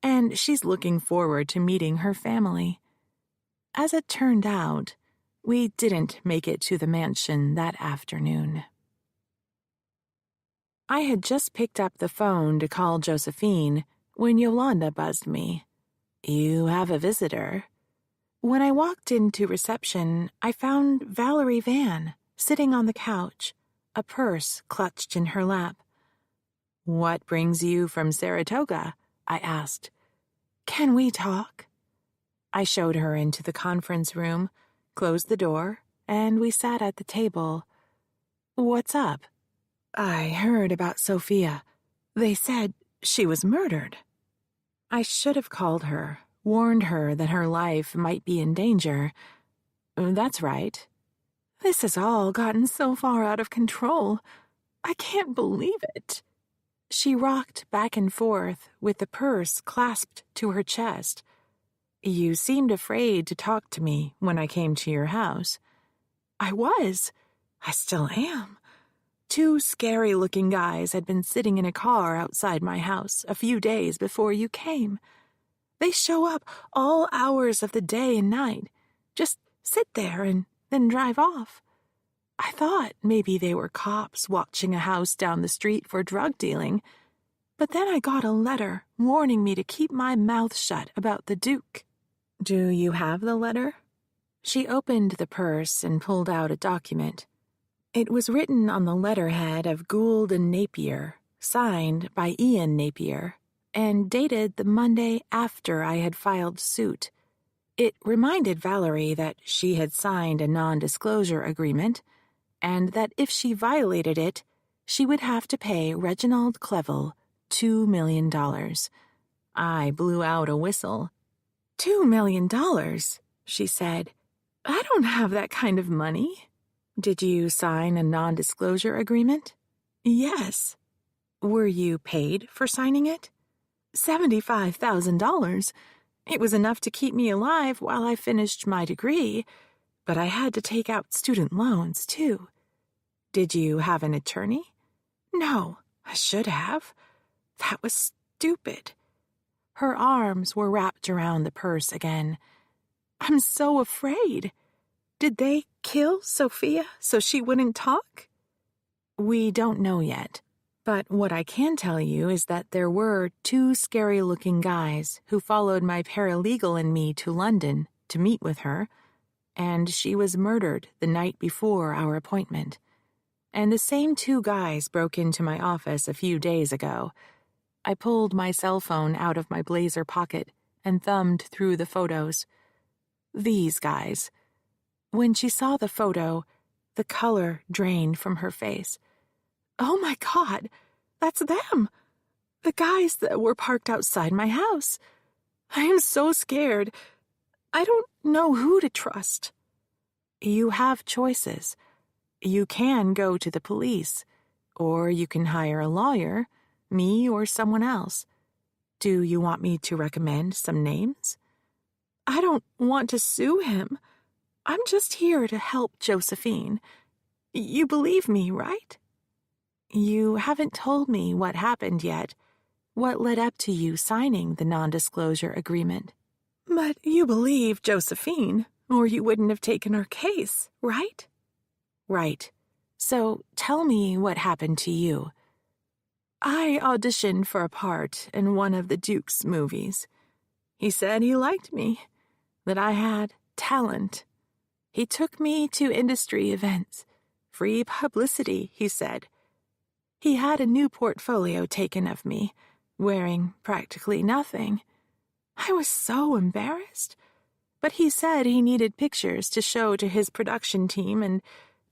A: and she's looking forward to meeting her family. As it turned out, we didn't make it to the mansion that afternoon. I had just picked up the phone to call Josephine when Yolanda buzzed me. You have a visitor. When I walked into reception, I found Valerie Van sitting on the couch, a purse clutched in her lap. What brings you from Saratoga? I asked. Can we talk? I showed her into the conference room, closed the door, and we sat at the table. What's up? I heard about Sophia. They said she was murdered. I should have called her, warned her that her life might be in danger. That's right. This has all gotten so far out of control. I can't believe it. She rocked back and forth with the purse clasped to her chest. You seemed afraid to talk to me when I came to your house. I was. I still am. 2 scary-looking guys had been sitting in a car outside my house a few days before you came. They show up all hours of the day and night, just sit there and then drive off. I thought maybe they were cops watching a house down the street for drug dealing, but then I got a letter warning me to keep my mouth shut about the Duke. Do you have the letter? She opened the purse and pulled out a document. It was written on the letterhead of Gould and Napier, signed by Ian Napier, and dated the Monday after I had filed suit. It reminded Valerie that she had signed a non-disclosure agreement, and that if she violated it, she would have to pay Reginald Clevel $2 million. I blew out a whistle. $2 million, she said. I don't have that kind of money. Did you sign a non-disclosure agreement? Yes. Were you paid for signing it? $75,000. It was enough to keep me alive while I finished my degree, but I had to take out student loans, too. Did you have an attorney? No, I should have. That was stupid. Her arms were wrapped around the purse again. I'm so afraid. Did they kill Sophia so she wouldn't talk? We don't know yet, but what I can tell you is that there were 2 scary-looking guys who followed my paralegal and me to London to meet with her, and she was murdered the night before our appointment. And the same 2 guys broke into my office a few days ago. I pulled my cell phone out of my blazer pocket and thumbed through the photos. These guys. When she saw the photo, the color drained from her face. Oh my God, that's them! The guys that were parked outside my house. I am so scared. I don't know who to trust. You have choices. You can go to the police, or you can hire a lawyer, me or someone else. Do you want me to recommend some names? I don't want to sue him. I'm just here to help Josephine. You believe me, right? You haven't told me what happened yet. What led up to you signing the non-disclosure agreement? But you believe Josephine,
B: or you wouldn't have taken her case, right?
A: Right. So tell me what happened to you.
B: I auditioned for a part in one of the Duke's movies. He said he liked me, that I had talent. He took me to industry events. Free publicity, he said. He had a new portfolio taken of me, wearing practically nothing. I was so embarrassed. But he said he needed pictures to show to his production team, and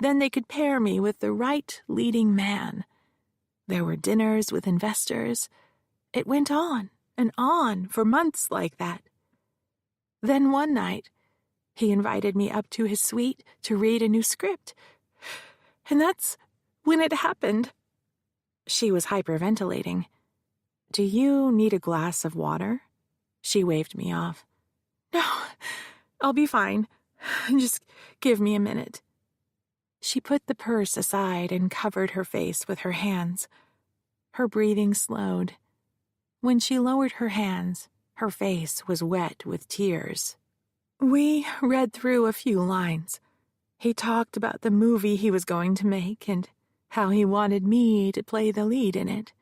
B: then they could pair me with the right leading man. There were dinners with investors. It went on and on for months like that. Then one night, he invited me up to his suite to read a new script. And that's when it happened.
A: She was hyperventilating. Do you need a glass of water? She waved me off.
B: No, I'll be fine. Just give me a minute.
A: She put the purse aside and covered her face with her hands. Her breathing slowed. When she lowered her hands, her face was wet with tears.
B: We read through a few lines. He talked about the movie he was going to make and how he wanted me to play the lead in it.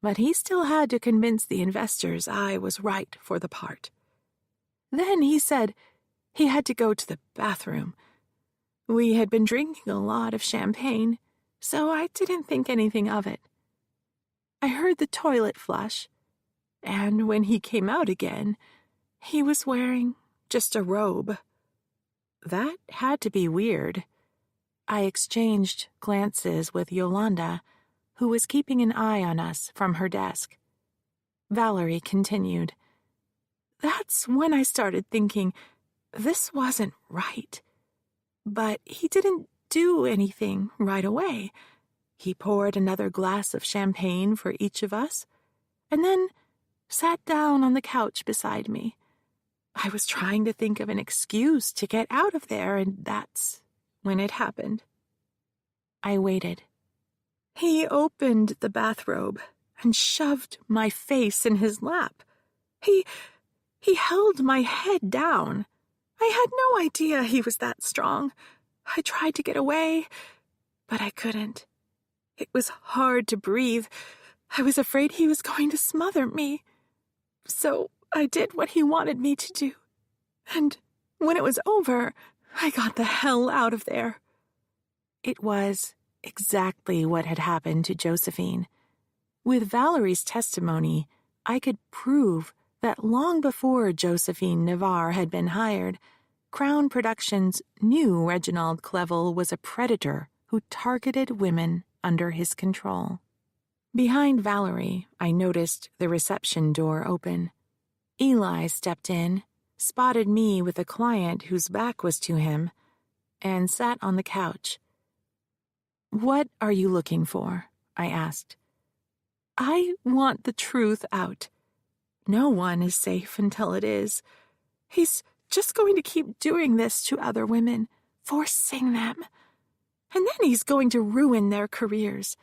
B: But he still had to convince the investors I was right for the part. Then he said he had to go to the bathroom. We had been drinking a lot of champagne, so I didn't think anything of it. I heard the toilet flush, and when he came out again, he was wearing just a robe.
A: That had to be weird. I exchanged glances with Yolanda, who was keeping an eye on us from her desk. Valerie continued.
B: That's when I started thinking this wasn't right. But he didn't do anything right away. He poured another glass of champagne for each of us, and then sat down on the couch beside me. I was trying to think of an excuse to get out of there, and that's when it happened.
A: I waited.
B: He opened the bathrobe and shoved my face in his lap. He held my head down. I had no idea he was that strong. I tried to get away, but I couldn't. It was hard to breathe. I was afraid he was going to smother me. So I did what he wanted me to do. And when it was over, I got the hell out of there.
A: It was exactly what had happened to Josephine. With Valerie's testimony, I could prove that long before Josephine Navarre had been hired, Crown Productions knew Reginald Clevel was a predator who targeted women under his control. Behind Valerie, I noticed the reception door open. Eli stepped in, spotted me with a client whose back was to him, and sat on the couch. "What are you looking for?" I asked.
B: "I want the truth out. No one is safe until it is. He's just going to keep doing this to other women, forcing them. And then he's going to ruin their careers.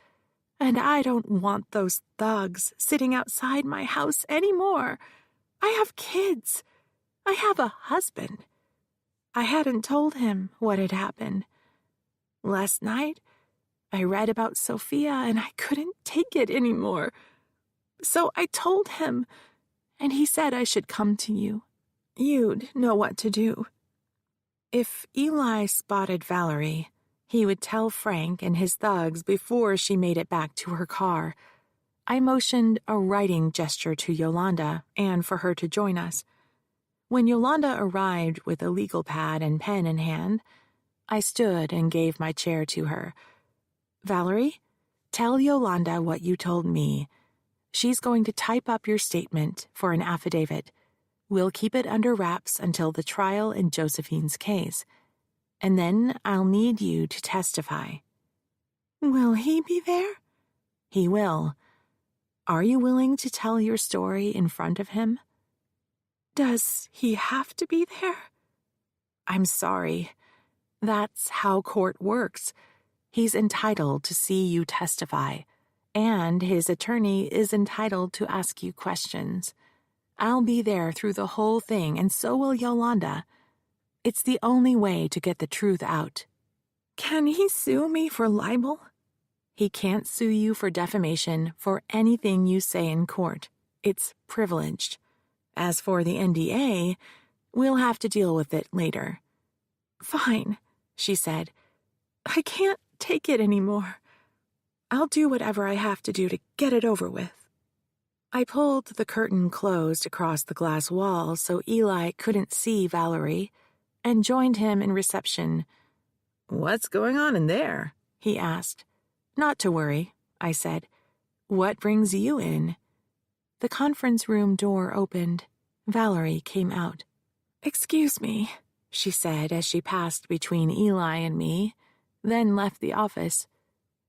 B: And I don't want those thugs sitting outside my house anymore. I have kids. I have a husband." I hadn't told him what had happened. Last night, I read about Sophia and I couldn't take it anymore. So I told him, and he said I should come to you. You'd know what to do.
A: If Eli spotted Valerie, he would tell Frank and his thugs before she made it back to her car. I motioned a writing gesture to Yolanda and for her to join us. When Yolanda arrived with a legal pad and pen in hand, I stood and gave my chair to her. "Valerie, tell Yolanda what you told me. She's going to type up your statement for an affidavit. We'll keep it under wraps until the trial in Josephine's case. And then I'll need you to testify."
B: "Will he be there?"
A: "He will. Are you willing to tell your story in front of him?"
B: "Does he have to be there?"
A: "I'm sorry. That's how court works. He's entitled to see you testify, and his attorney is entitled to ask you questions. I'll be there through the whole thing, and so will Yolanda.
B: It's the only way to get the truth out.
A: Can he sue me for libel?
B: He can't sue you for defamation for anything you say in court. It's privileged. As for the NDA, we'll have to deal with it later.
A: Fine, she said. I can't take it anymore. I'll do whatever I have to do to get it over with.
B: I pulled the curtain closed across the glass wall so Eli couldn't see Valerie, and joined him in reception.
A: "What's going on in there?" he asked.
B: "Not to worry," I said. "What brings you in?" The conference room door opened. Valerie came out.
A: "Excuse me,"
B: she said as she passed between Eli and me, then left the office.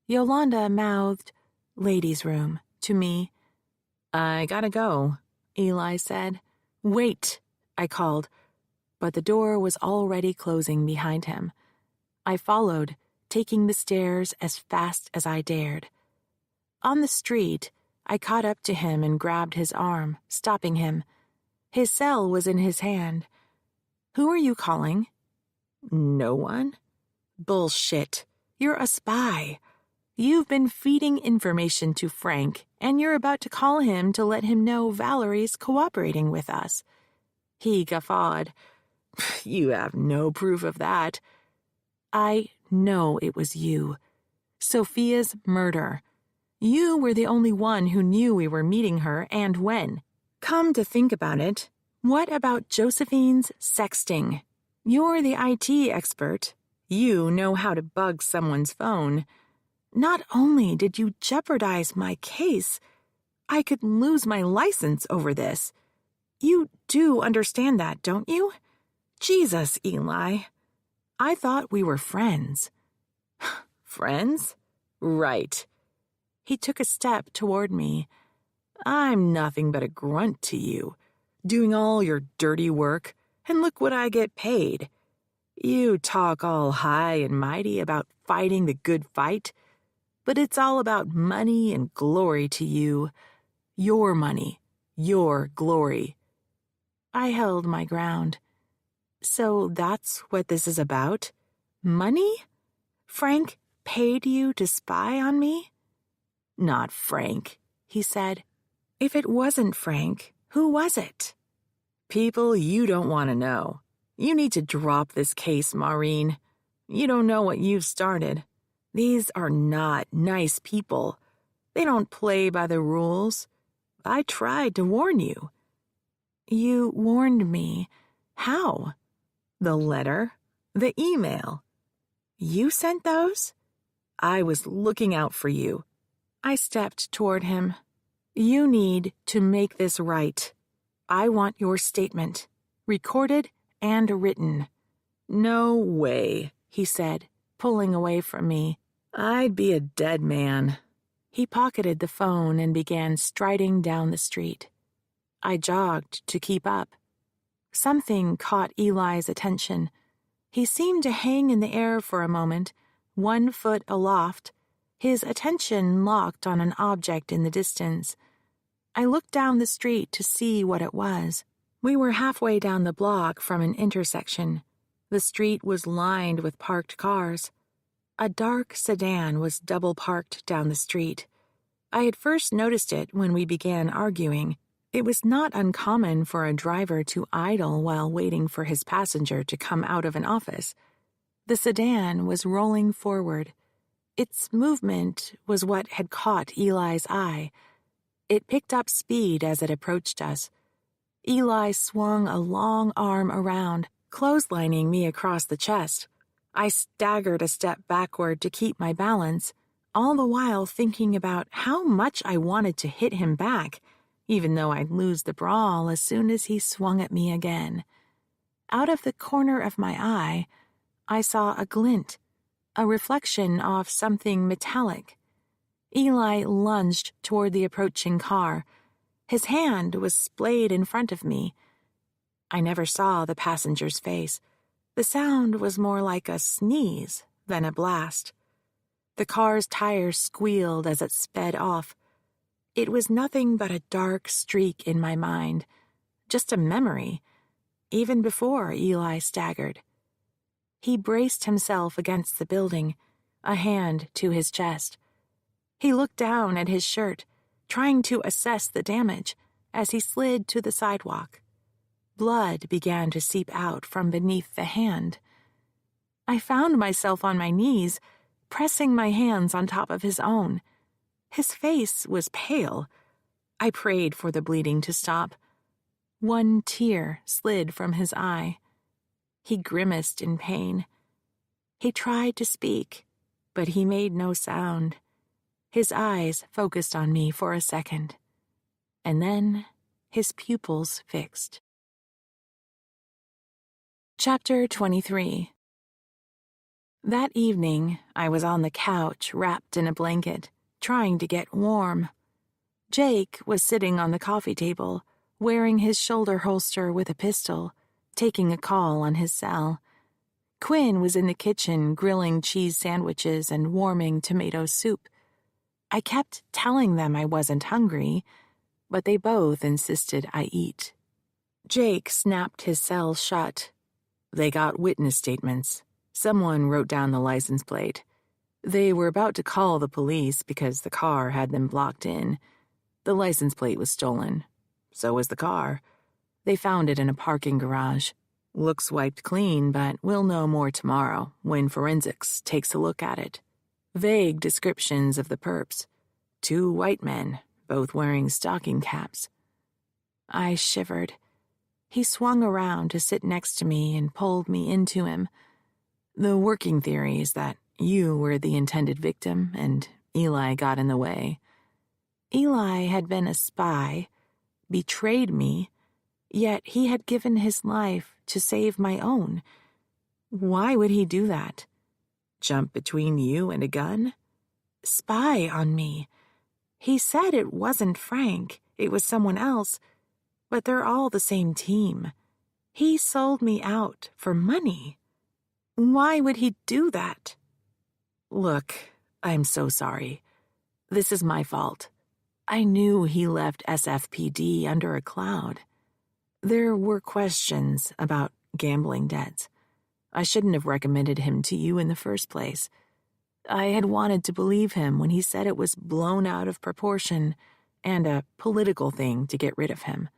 B: Yolanda mouthed, "Ladies' room," to me.
A: "I gotta go," Eli said.
B: "Wait," I called, but the door was already closing behind him. I followed, taking the stairs as fast as I dared. On the street, I caught up to him and grabbed his arm, stopping him. His cell was in his hand. "Who are you calling?"
A: "No one."
B: "Bullshit. You're a spy. You've been feeding information to Frank, and you're about to call him to let him know Valerie's cooperating with us." He guffawed.
A: "You have no proof of that."
B: "I know it was you. Sophia's murder. You were the only one who knew we were meeting her and when. Come to think about it, what about Josephine's sexting? You're the IT expert. You know how to bug someone's phone. Not only did you jeopardize my case, I could lose my license over this. You do understand that, don't you? Jesus, Eli. I thought we were friends."
A: "Friends? Right."
B: He took a step toward me.
A: "I'm nothing but a grunt to you, doing all your dirty work, and look what I get paid. You talk all high and mighty about fighting the good fight, but it's all about money and glory to you. Your money, your glory."
B: I held my ground. "So that's what this is about? Money? Frank paid you to spy on me?"
A: "Not Frank," he said.
B: "If it wasn't Frank, who was it?"
A: "People you don't want to know. You need to drop this case, Maureen. You don't know what you've started. These are not nice people. They don't play by the rules. I tried to warn you."
B: "You warned me. How?"
A: "The letter, the email."
B: "You sent those?"
A: "I was looking out for you."
B: I stepped toward him. "You need to make this right. I want your statement, recorded and written."
A: "No way," he said,
B: pulling away from me.
A: "I'd be a dead man."
B: He pocketed the phone and began striding down the street. I jogged to keep up. Something caught Eli's attention. He seemed to hang in the air for a moment, 1 foot aloft, his attention locked on an object in the distance. I looked down the street to see what it was. We were halfway down the block from an intersection. The street was lined with parked cars. A dark sedan was double parked down the street. I had first noticed it when we began arguing. It was not uncommon for a driver to idle while waiting for his passenger to come out of an office. The sedan was rolling forward. Its movement was what had caught Eli's eye. It picked up speed as it approached us. Eli swung a long arm around, clotheslining me across the chest. I staggered a step backward to keep my balance, all the while thinking about how much I wanted to hit him back, even though I'd lose the brawl as soon as he swung at me again. Out of the corner of my eye, I saw a glint, a reflection off something metallic. Eli lunged toward the approaching car. His hand was splayed in front of me. I never saw the passenger's face. The sound was more like a sneeze than a blast. The car's tires squealed as it sped off. It was nothing but a dark streak in my mind, just a memory. even before Eli staggered. He braced himself against the building, a hand to his chest. He looked down at his shirt, trying to assess the damage, as he slid to the sidewalk. Blood began to seep out from beneath the hand. I found myself on my knees, pressing my hands on top of his own. His face was pale. I prayed for the bleeding to stop. One tear slid from his eye. He grimaced in pain. He tried to speak, but he made no sound. His eyes focused on me for a second, and then his pupils fixed. Chapter 23. That evening, I was on the couch wrapped in a blanket, trying to get warm. Jake was sitting on the coffee table, wearing his shoulder holster with a pistol, taking a call on his cell. Quinn was in the kitchen grilling cheese sandwiches and warming tomato soup. I kept telling them I wasn't hungry, but they both insisted I eat. Jake snapped his cell shut. They got witness statements. Someone wrote down the license plate. They were about to call the police because the car had them blocked in. The license plate was stolen. So was the car. They found it in a parking garage. Looks wiped clean, but we'll know more tomorrow when forensics takes a look at it. Vague descriptions of the perps. 2 white men, both wearing stocking caps. I shivered. He swung around to sit next to me and pulled me into him. The working theory is that you were the intended victim and Eli got in the way. Eli had been a spy, betrayed me, yet he had given his life to save my own. Why would he do that? Jump between you and a gun? Spy on me. He said it wasn't Frank, it was someone else, but they're all the same team. He sold me out for money. Why would he do that? Look, I'm so sorry. This is my fault. I knew he left SFPD under a cloud. There were questions about gambling debts. I shouldn't have recommended him to you in the first place. I had wanted to believe him when he said it was blown out of proportion and a political thing to get rid of him.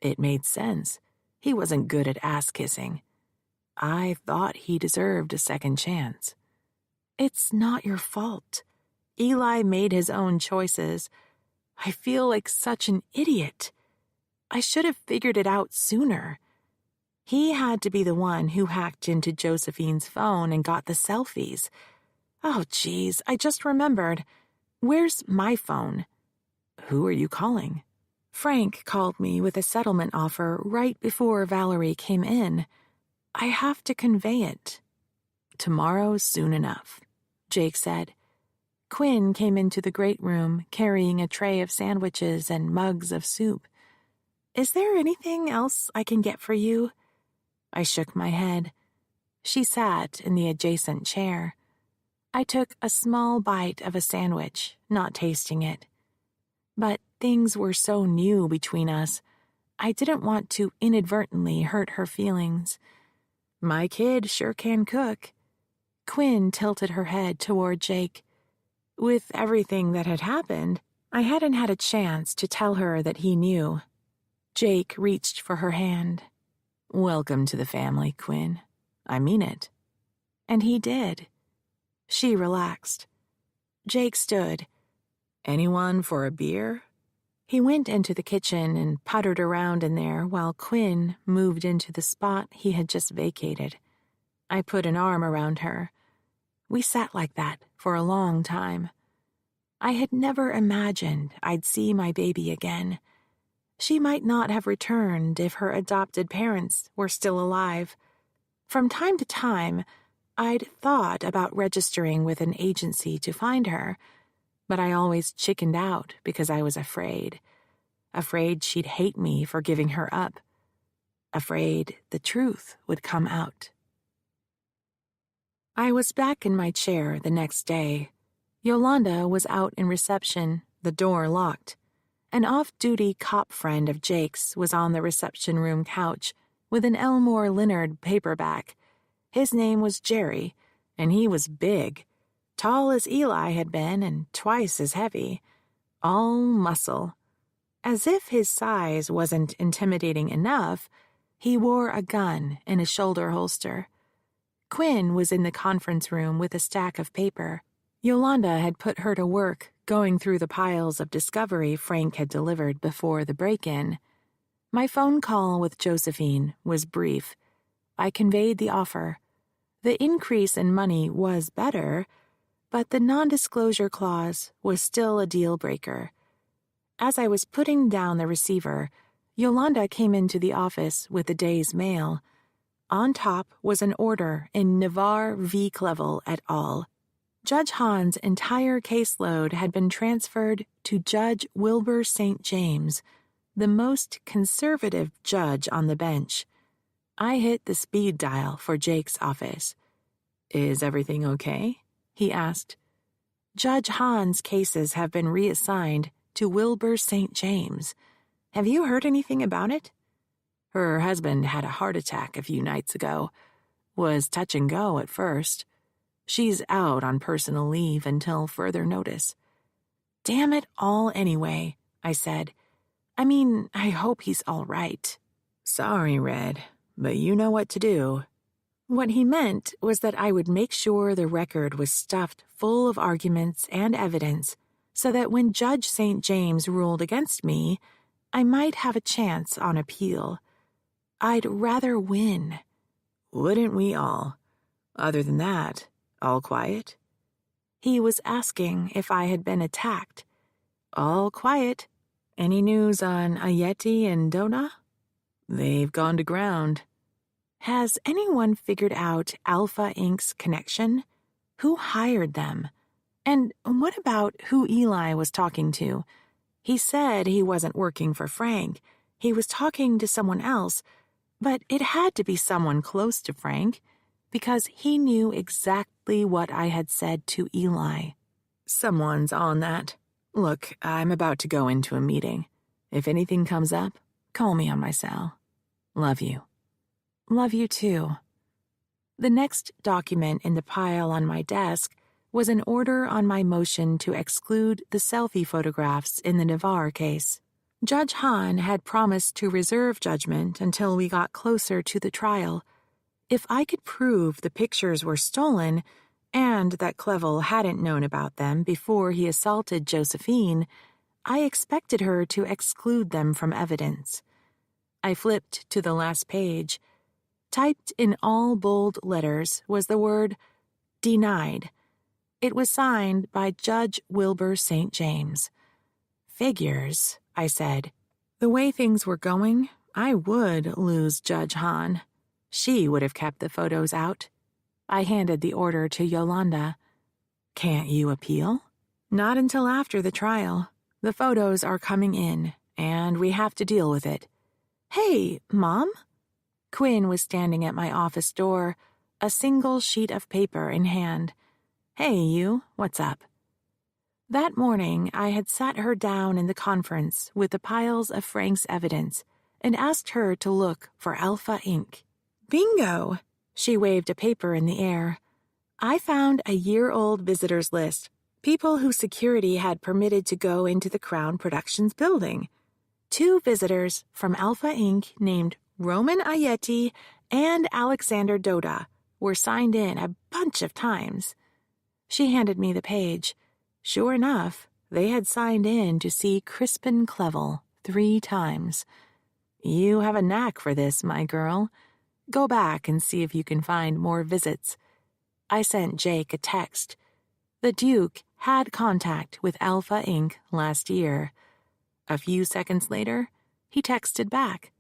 B: It made sense. He wasn't good at ass-kissing. I thought he deserved a second chance. It's not your fault. Eli made his own choices. I feel like such an idiot. I should have figured it out sooner. He had to be the one who hacked into Josephine's phone and got the selfies. Oh, geez, I just remembered. Where's my phone? Who are you calling? Frank called me with a settlement offer right before Valerie came in. I have to convey it. Tomorrow soon enough, Jake said. Quinn came into the great room carrying a tray of sandwiches and mugs of soup. Is there anything else I can get for you? I shook my head. She sat in the adjacent chair. I took a small bite of a sandwich, not tasting it. But things were so new between us, I didn't want to inadvertently hurt her feelings. My kid sure can cook. Quinn tilted her head toward Jake. With everything that had happened, I hadn't had a chance to tell her that he knew. Jake reached for her hand. Welcome to the family, Quinn. I mean it. And he did. She relaxed. Jake stood. Anyone for a beer? He went into the kitchen and puttered around in there while Quinn moved into the spot he had just vacated. I put an arm around her. We sat like that for a long time. I had never imagined I'd see my baby again. She might not have returned if her adopted parents were still alive. From time to time, I'd thought about registering with an agency to find her, but I always chickened out because I was afraid. Afraid she'd hate me for giving her up. Afraid the truth would come out. I was back in my chair the next day. Yolanda was out in reception, the door locked. An off-duty cop friend of Jake's was on the reception room couch, with an Elmore Leonard paperback. His name was Jerry, and he was big, tall as Eli had been and twice as heavy, all muscle. As if his size wasn't intimidating enough, he wore a gun in a shoulder holster. Quinn was in the conference room with a stack of paper. Yolanda had put her to work going through the piles of discovery Frank had delivered before the break-in. My phone call with Josephine was brief. I conveyed the offer. The increase in money was better, but the non-disclosure clause was still a deal-breaker. As I was putting down the receiver, Yolanda came into the office with the day's mail. On top was an order in Navarre v. Clevel et al. Judge Hahn's entire caseload had been transferred to Judge Wilbur St. James, the most conservative judge on the bench. I hit the speed dial for Jake's office. "Is everything okay?" he asked. "Judge Hahn's cases have been reassigned to Wilbur St. James. Have you heard anything about it? Her husband had a heart attack a few nights ago. Was touch and go at first. She's out on personal leave until further notice." "Damn it all anyway," I said. "I mean, I hope he's all right." "Sorry, Red, but you know what to do." What he meant was that I would make sure the record was stuffed full of arguments and evidence so that when Judge St. James ruled against me, I might have a chance on appeal. I'd rather win. Wouldn't we all? Other than that, all quiet? He was asking if I had been attacked. All quiet. Any news on Ayeti and Dona? They've gone to ground. Has anyone figured out Alpha Inc.'s connection? Who hired them? And what about who Eli was talking to? He said he wasn't working for Frank. He was talking to someone else, but it had to be someone close to Frank, because he knew exactly what I had said to Eli. Someone's on that. Look, I'm about to go into a meeting. If anything comes up, call me on my cell. Love you. Love you too. The next document in the pile on my desk was an order on my motion to exclude the selfie photographs in the Navarre case. Judge Hahn had promised to reserve judgment until we got closer to the trial. If I could prove the pictures were stolen and that Clevel hadn't known about them before he assaulted Josephine, I expected her to exclude them from evidence. I flipped to the last page. Typed in all bold letters was the word denied. It was signed by Judge Wilbur St. James. Figures, I said. The way things were going, I would lose Judge Hahn. She would have kept the photos out. I handed the order to Yolanda. Can't you appeal? Not until after the trial. The photos are coming in, and we have to deal with it. Hey, Mom? Quinn was standing at my office door, a single sheet of paper in hand. Hey, you, what's up? That morning, I had sat her down in the conference with the piles of Frank's evidence and asked her to look for Alpha Inc. Bingo! She waved a paper in the air. I found a year-old visitors list, people who security had permitted to go into the Crown Productions building. 2 visitors from Alpha Inc. named Roman Ayeti and Alexander Doda were signed in a bunch of times. She handed me the page. Sure enough, they had signed in to see Crispin Clevel 3 times. You have a knack for this, my girl. Go back and see if you can find more visits. I sent Jake a text. The Duke had contact with Alpha Inc. last year. A few seconds later, he texted back.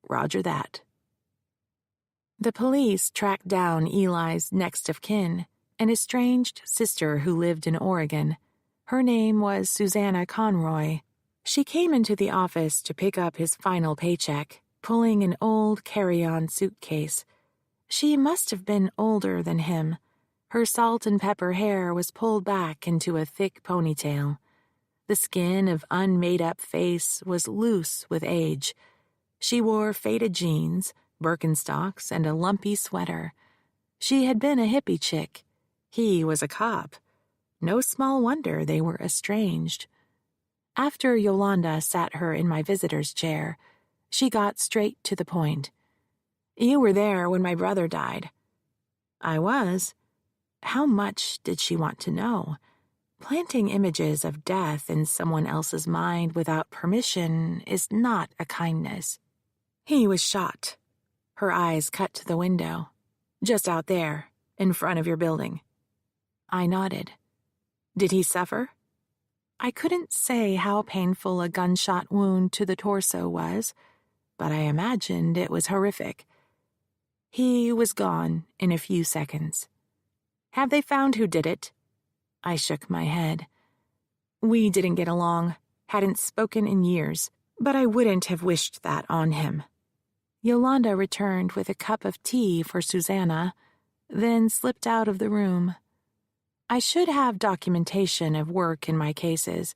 B: Roger that. The police tracked down Eli's next of kin, an estranged sister who lived in Oregon. Her name was Susanna Conroy. She came into the office to pick up his final paycheck, pulling an old carry-on suitcase. She must have been older than him. Her salt and pepper hair was pulled back into a thick ponytail. The skin of unmade-up face was loose with age. She wore faded jeans, Birkenstocks, and a lumpy sweater. She had been a hippie chick. He was a cop. No small wonder they were estranged. After Yolanda sat her in my visitor's chair, she got straight to the point. "You were there when my brother died." I was. How much did she want to know? Planting images of death in someone else's mind without permission is not a kindness. "He was shot." Her eyes cut to the window. "Just out there, in front of your building." I nodded. "Did he suffer?" I couldn't say how painful a gunshot wound to the torso was, but I imagined it was horrific. "He was gone in a few seconds." "Have they found who did it?" I shook my head. "We didn't get along, hadn't spoken in years, but I wouldn't have wished that on him." Yolanda returned with a cup of tea for Susanna, then slipped out of the room. I should have documentation of work in my cases,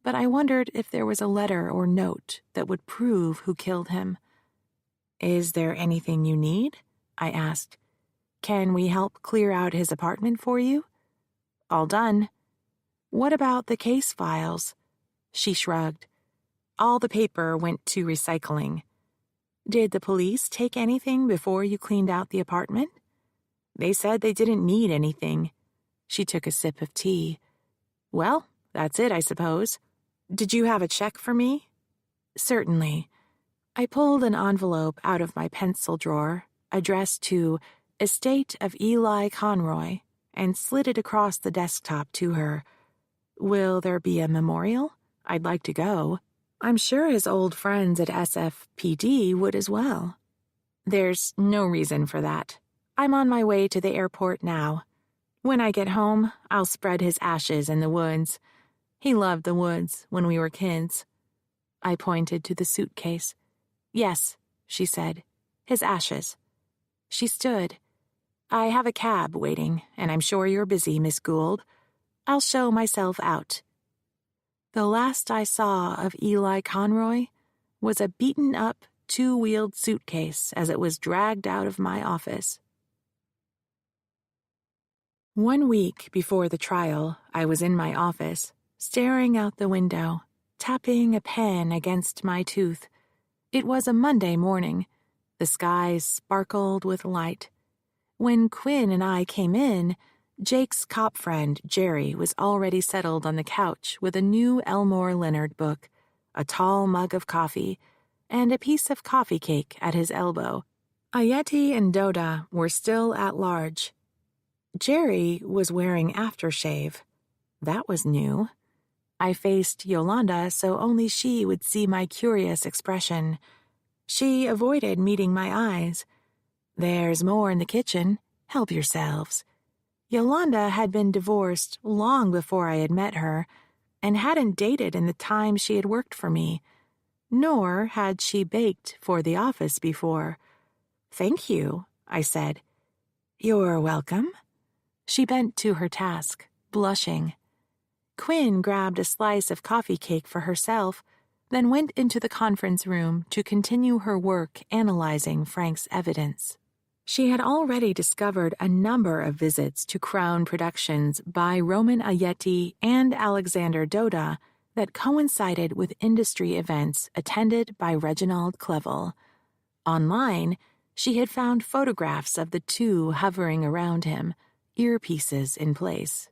B: but I wondered if there was a letter or note that would prove who killed him. "Is there anything you need?" I asked. "Can we help clear out his apartment for you?" "All done." "What about the case files?" She shrugged. "All the paper went to recycling." "Did the police take anything before you cleaned out the apartment?" "They said they didn't need anything." She took a sip of tea. "Well, that's it, I suppose. Did you have a check for me?" "Certainly." I pulled an envelope out of my pencil drawer, addressed to Estate of Eli Conroy, and slid it across the desktop to her. "Will there be a memorial? I'd like to go. I'm sure his old friends at SFPD would as well." "There's no reason for that. I'm on my way to the airport now. When I get home, I'll spread his ashes in the woods. He loved the woods when we were kids." I pointed to the suitcase. "Yes," she said, "his ashes." She stood. "I have a cab waiting, and I'm sure you're busy, Miss Gould. I'll show myself out." The last I saw of Eli Conroy was a beaten-up, two-wheeled suitcase as it was dragged out of my office. 1 week before the trial, I was in my office, staring out the window, tapping a pen against my tooth. It was a Monday morning. The skies sparkled with light. When Quinn and I came in, Jake's cop friend, Jerry, was already settled on the couch with a new Elmore Leonard book, a tall mug of coffee, and a piece of coffee cake at his elbow. Ayeti and Doda were still at large. Jerry was wearing aftershave. That was new. I faced Yolanda so only she would see my curious expression. She avoided meeting my eyes. "There's more in the kitchen. Help yourselves." Yolanda had been divorced long before I had met her, and hadn't dated in the time she had worked for me, nor had she baked for the office before. "Thank you," I said. "You're welcome." She bent to her task, blushing. Quinn grabbed a slice of coffee cake for herself, then went into the conference room to continue her work analyzing Frank's evidence. She had already discovered a number of visits to Crown Productions by Roman Ayeti and Alexander Doda that coincided with industry events attended by Reginald Clevel. Online, she had found photographs of the two hovering around him, earpieces in place.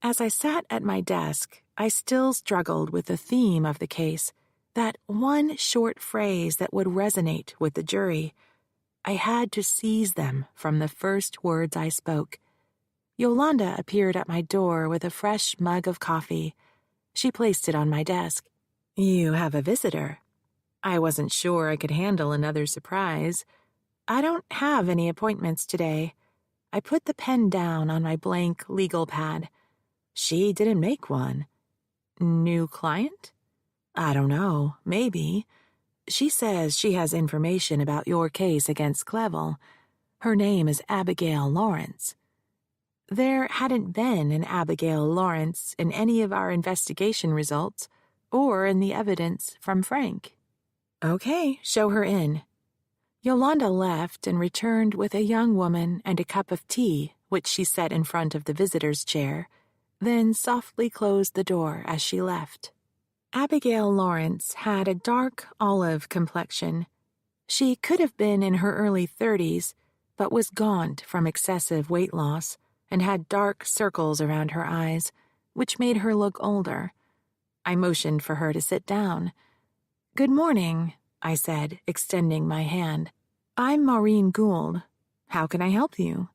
B: As I sat at my desk, I still struggled with the theme of the case, that one short phrase that would resonate with the jury. I had to seize them from the first words I spoke. Yolanda appeared at my door with a fresh mug of coffee. She placed it on my desk. "You have a visitor." I wasn't sure I could handle another surprise. "I don't have any appointments today." I put the pen down on my blank legal pad. She didn't make one. "New client?" "I don't know, maybe. She says she has information about your case against Clevel. Her name is Abigail Lawrence." There hadn't been an Abigail Lawrence in any of our investigation results or in the evidence from Frank. "Okay, show her in." Yolanda left and returned with a young woman and a cup of tea, which she set in front of the visitor's chair, then softly closed the door as she left. Abigail Lawrence had a dark olive complexion. She could have been in her early 30s, but was gaunt from excessive weight loss and had dark circles around her eyes, which made her look older. I motioned for her to sit down. "Good morning," I said, extending my hand. "I'm Maureen Gould. How can I help you?"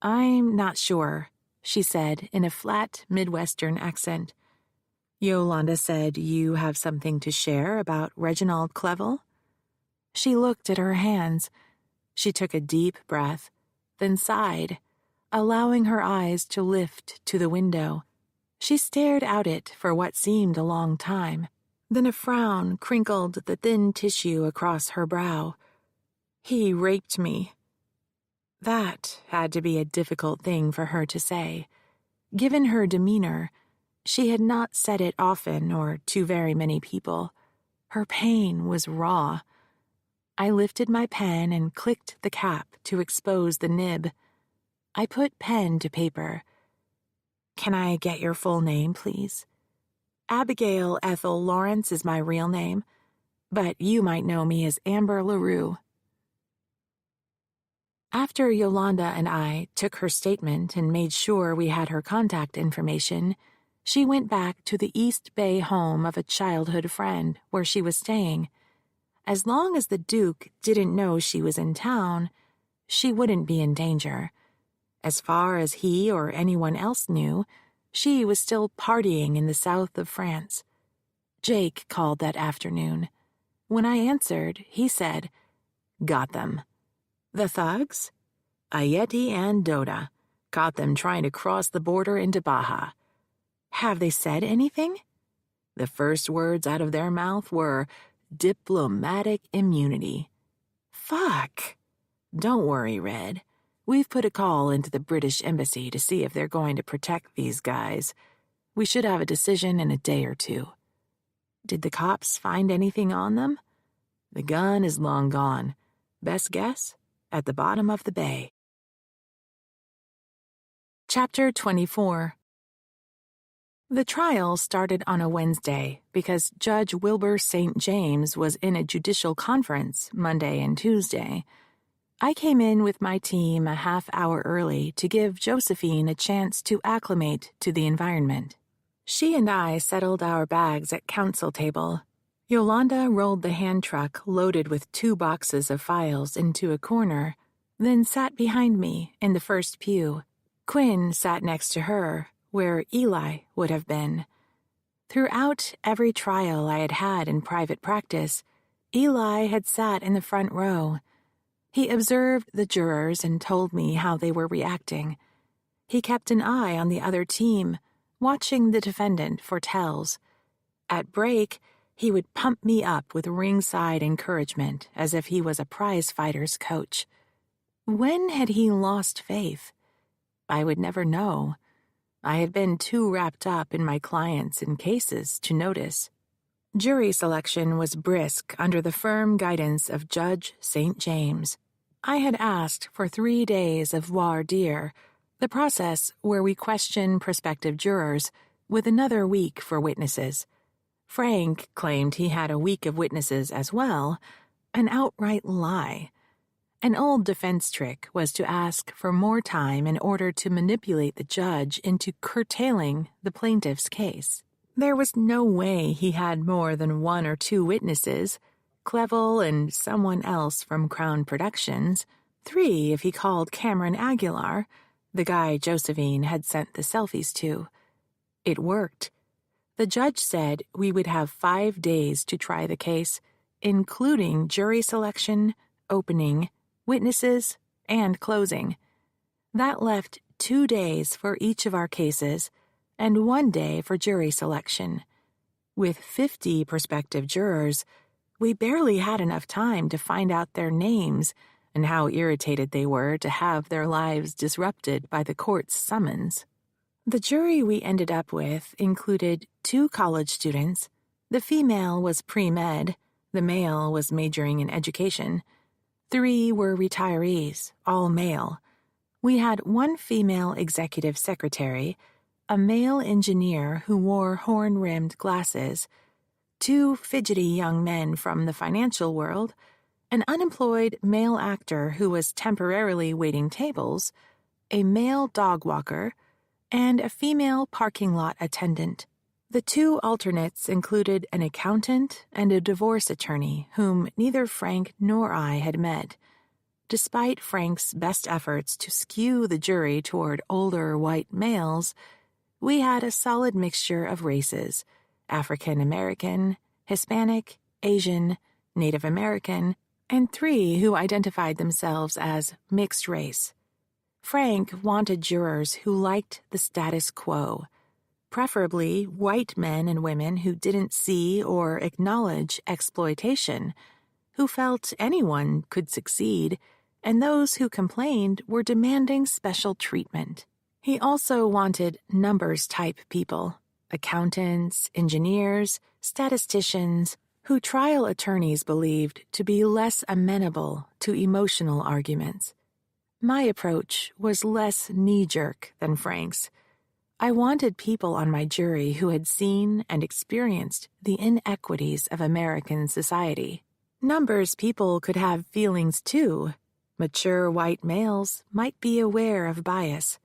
B: "I'm not sure," she said in a flat Midwestern accent. "Yolanda said you have something to share about Reginald Clevel?" She looked at her hands. She took a deep breath, then sighed, allowing her eyes to lift to the window. She stared out it for what seemed a long time. Then a frown crinkled the thin tissue across her brow. "He raped me." That had to be a difficult thing for her to say. Given her demeanor, she had not said it often or to very many people. Her pain was raw. I lifted my pen and clicked the cap to expose the nib. I put pen to paper. "Can I get your full name, please?" "Abigail Ethel Lawrence is my real name, but you might know me as Amber LaRue." After Yolanda and I took her statement and made sure we had her contact information, she went back to the East Bay home of a childhood friend where she was staying. As long as the Duke didn't know she was in town, she wouldn't be in danger. As far as he or anyone else knew, she was still partying in the south of France. Jake called that afternoon. When I answered, he said, "Got them." "The thugs?" "Ayeti and Doda. Caught them trying to cross the border into Baja." "Have they said anything?" "The first words out of their mouth were, 'diplomatic immunity.'" "Fuck." "Don't worry, Red. We've put a call into the British Embassy to see if they're going to protect these guys. We should have a decision in a day or two." "Did the cops find anything on them?" "The gun is long gone. Best guess? At the bottom of the bay." Chapter 24. The trial started on a Wednesday because Judge Wilbur St. James was in a judicial conference Monday and Tuesday. I came in with my team a half hour early to give Josephine a chance to acclimate to the environment. She and I settled our bags at counsel table. Yolanda rolled the hand truck loaded with 2 boxes of files into a corner, then sat behind me in the first pew. Quinn sat next to her, where Eli would have been. Throughout every trial I had had in private practice, Eli had sat in the front row. He observed the jurors and told me how they were reacting. He kept an eye on the other team, watching the defendant for tells. At break, he would pump me up with ringside encouragement as if he was a prize-fighter's coach. When had he lost faith? I would never know. I had been too wrapped up in my clients and cases to notice. Jury selection was brisk under the firm guidance of Judge St. James. I had asked for 3 days of voir dire, the process where we question prospective jurors, with another week for witnesses. Frank claimed he had a week of witnesses as well, an outright lie. An old defense trick was to ask for more time in order to manipulate the judge into curtailing the plaintiff's case. There was no way he had more than 1 or 2 witnesses, Clevel and someone else from Crown Productions, 3 if he called Cameron Aguilar, the guy Josephine had sent the selfies to. It worked. The judge said we would have 5 days to try the case, including jury selection, opening, witnesses, and closing. That left 2 days for each of our cases, and 1 day for jury selection. With 50 prospective jurors, we barely had enough time to find out their names and how irritated they were to have their lives disrupted by the court's summons. The jury we ended up with included 2 college students. The female was pre-med, the male was majoring in education. 3 were retirees, all male. We had 1 female executive secretary, a male engineer who wore horn-rimmed glasses, 2 fidgety young men from the financial world, an unemployed male actor who was temporarily waiting tables, a male dog walker, and a female parking lot attendant. The 2 alternates included an accountant and a divorce attorney whom neither Frank nor I had met. Despite Frank's best efforts to skew the jury toward older white males, we had a solid mixture of races: African American, Hispanic, Asian, Native American, and 3 who identified themselves as mixed race. Frank wanted jurors who liked the status quo, preferably white men and women who didn't see or acknowledge exploitation, who felt anyone could succeed, and those who complained were demanding special treatment. He also wanted numbers-type people, accountants, engineers, statisticians, who trial attorneys believed to be less amenable to emotional arguments. My approach was less knee-jerk than Frank's. I wanted people on my jury who had seen and experienced the inequities of American society. Numbers people could have feelings too. Mature white males might be aware of bias.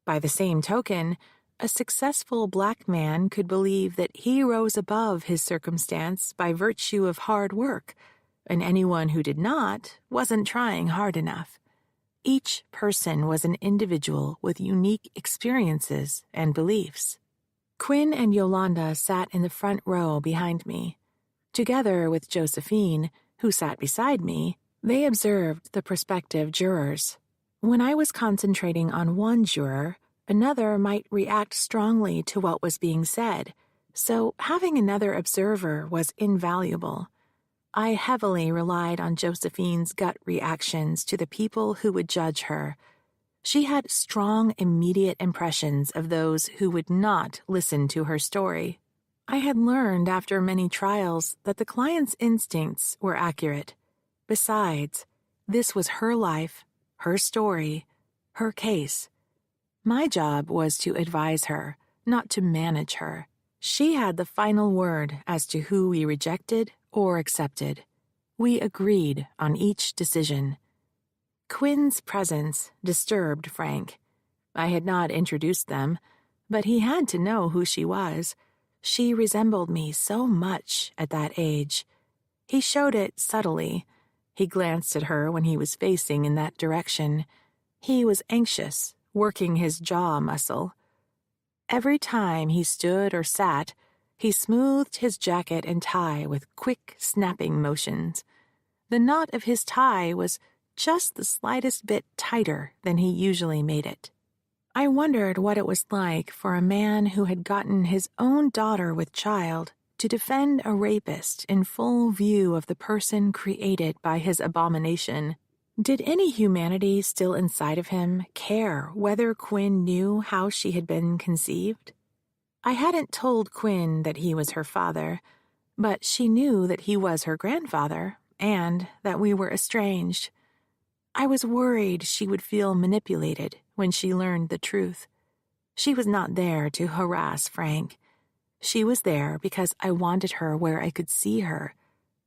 B: By the same token, a successful black man could believe that he rose above his circumstance by virtue of hard work, and anyone who did not wasn't trying hard enough. Each person was an individual with unique experiences and beliefs. Quinn and Yolanda sat in the front row behind me. Together with Josephine, who sat beside me, they observed the prospective jurors. When I was concentrating on one juror, another might react strongly to what was being said, so having another observer was invaluable. I heavily relied on Josephine's gut reactions to the people who would judge her. She had strong, immediate impressions of those who would not listen to her story. I had learned after many trials that the client's instincts were accurate. Besides, this was her life, her story, her case. My job was to advise her, not to manage her. She had the final word as to who we rejected or accepted. We agreed on each decision. Quinn's presence disturbed Frank. I had not introduced them, but he had to know who she was. She resembled me so much at that age. He showed it subtly. He glanced at her when he was facing in that direction. He was anxious, working his jaw muscle. Every time he stood or sat, he smoothed his jacket and tie with quick, snapping motions. The knot of his tie was just the slightest bit tighter than he usually made it. I wondered what it was like for a man who had gotten his own daughter with child to defend a rapist in full view of the person created by his abomination. Did any humanity still inside of him care whether Quinn knew how she had been conceived? I hadn't told Quinn that he was her father, but she knew that he was her grandfather and that we were estranged. I was worried she would feel manipulated when she learned the truth. She was not there to harass Frank. She was there because I wanted her where I could see her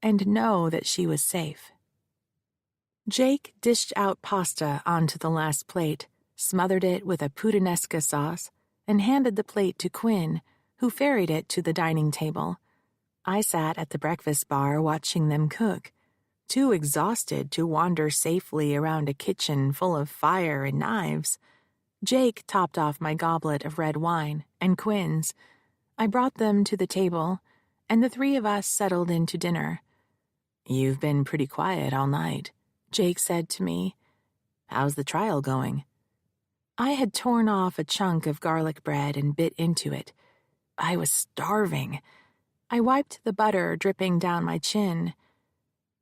B: and know that she was safe. Jake dished out pasta onto the last plate, smothered it with a puttanesca sauce, and handed the plate to Quinn, who ferried it to the dining table. I sat at the breakfast bar watching them cook, too exhausted to wander safely around a kitchen full of fire and knives. Jake topped off my goblet of red wine and Quinn's. I brought them to the table, and the 3 of us settled into dinner. "You've been pretty quiet all night," Jake said to me. "How's the trial going?" I had torn off a chunk of garlic bread and bit into it. I was starving. I wiped the butter dripping down my chin.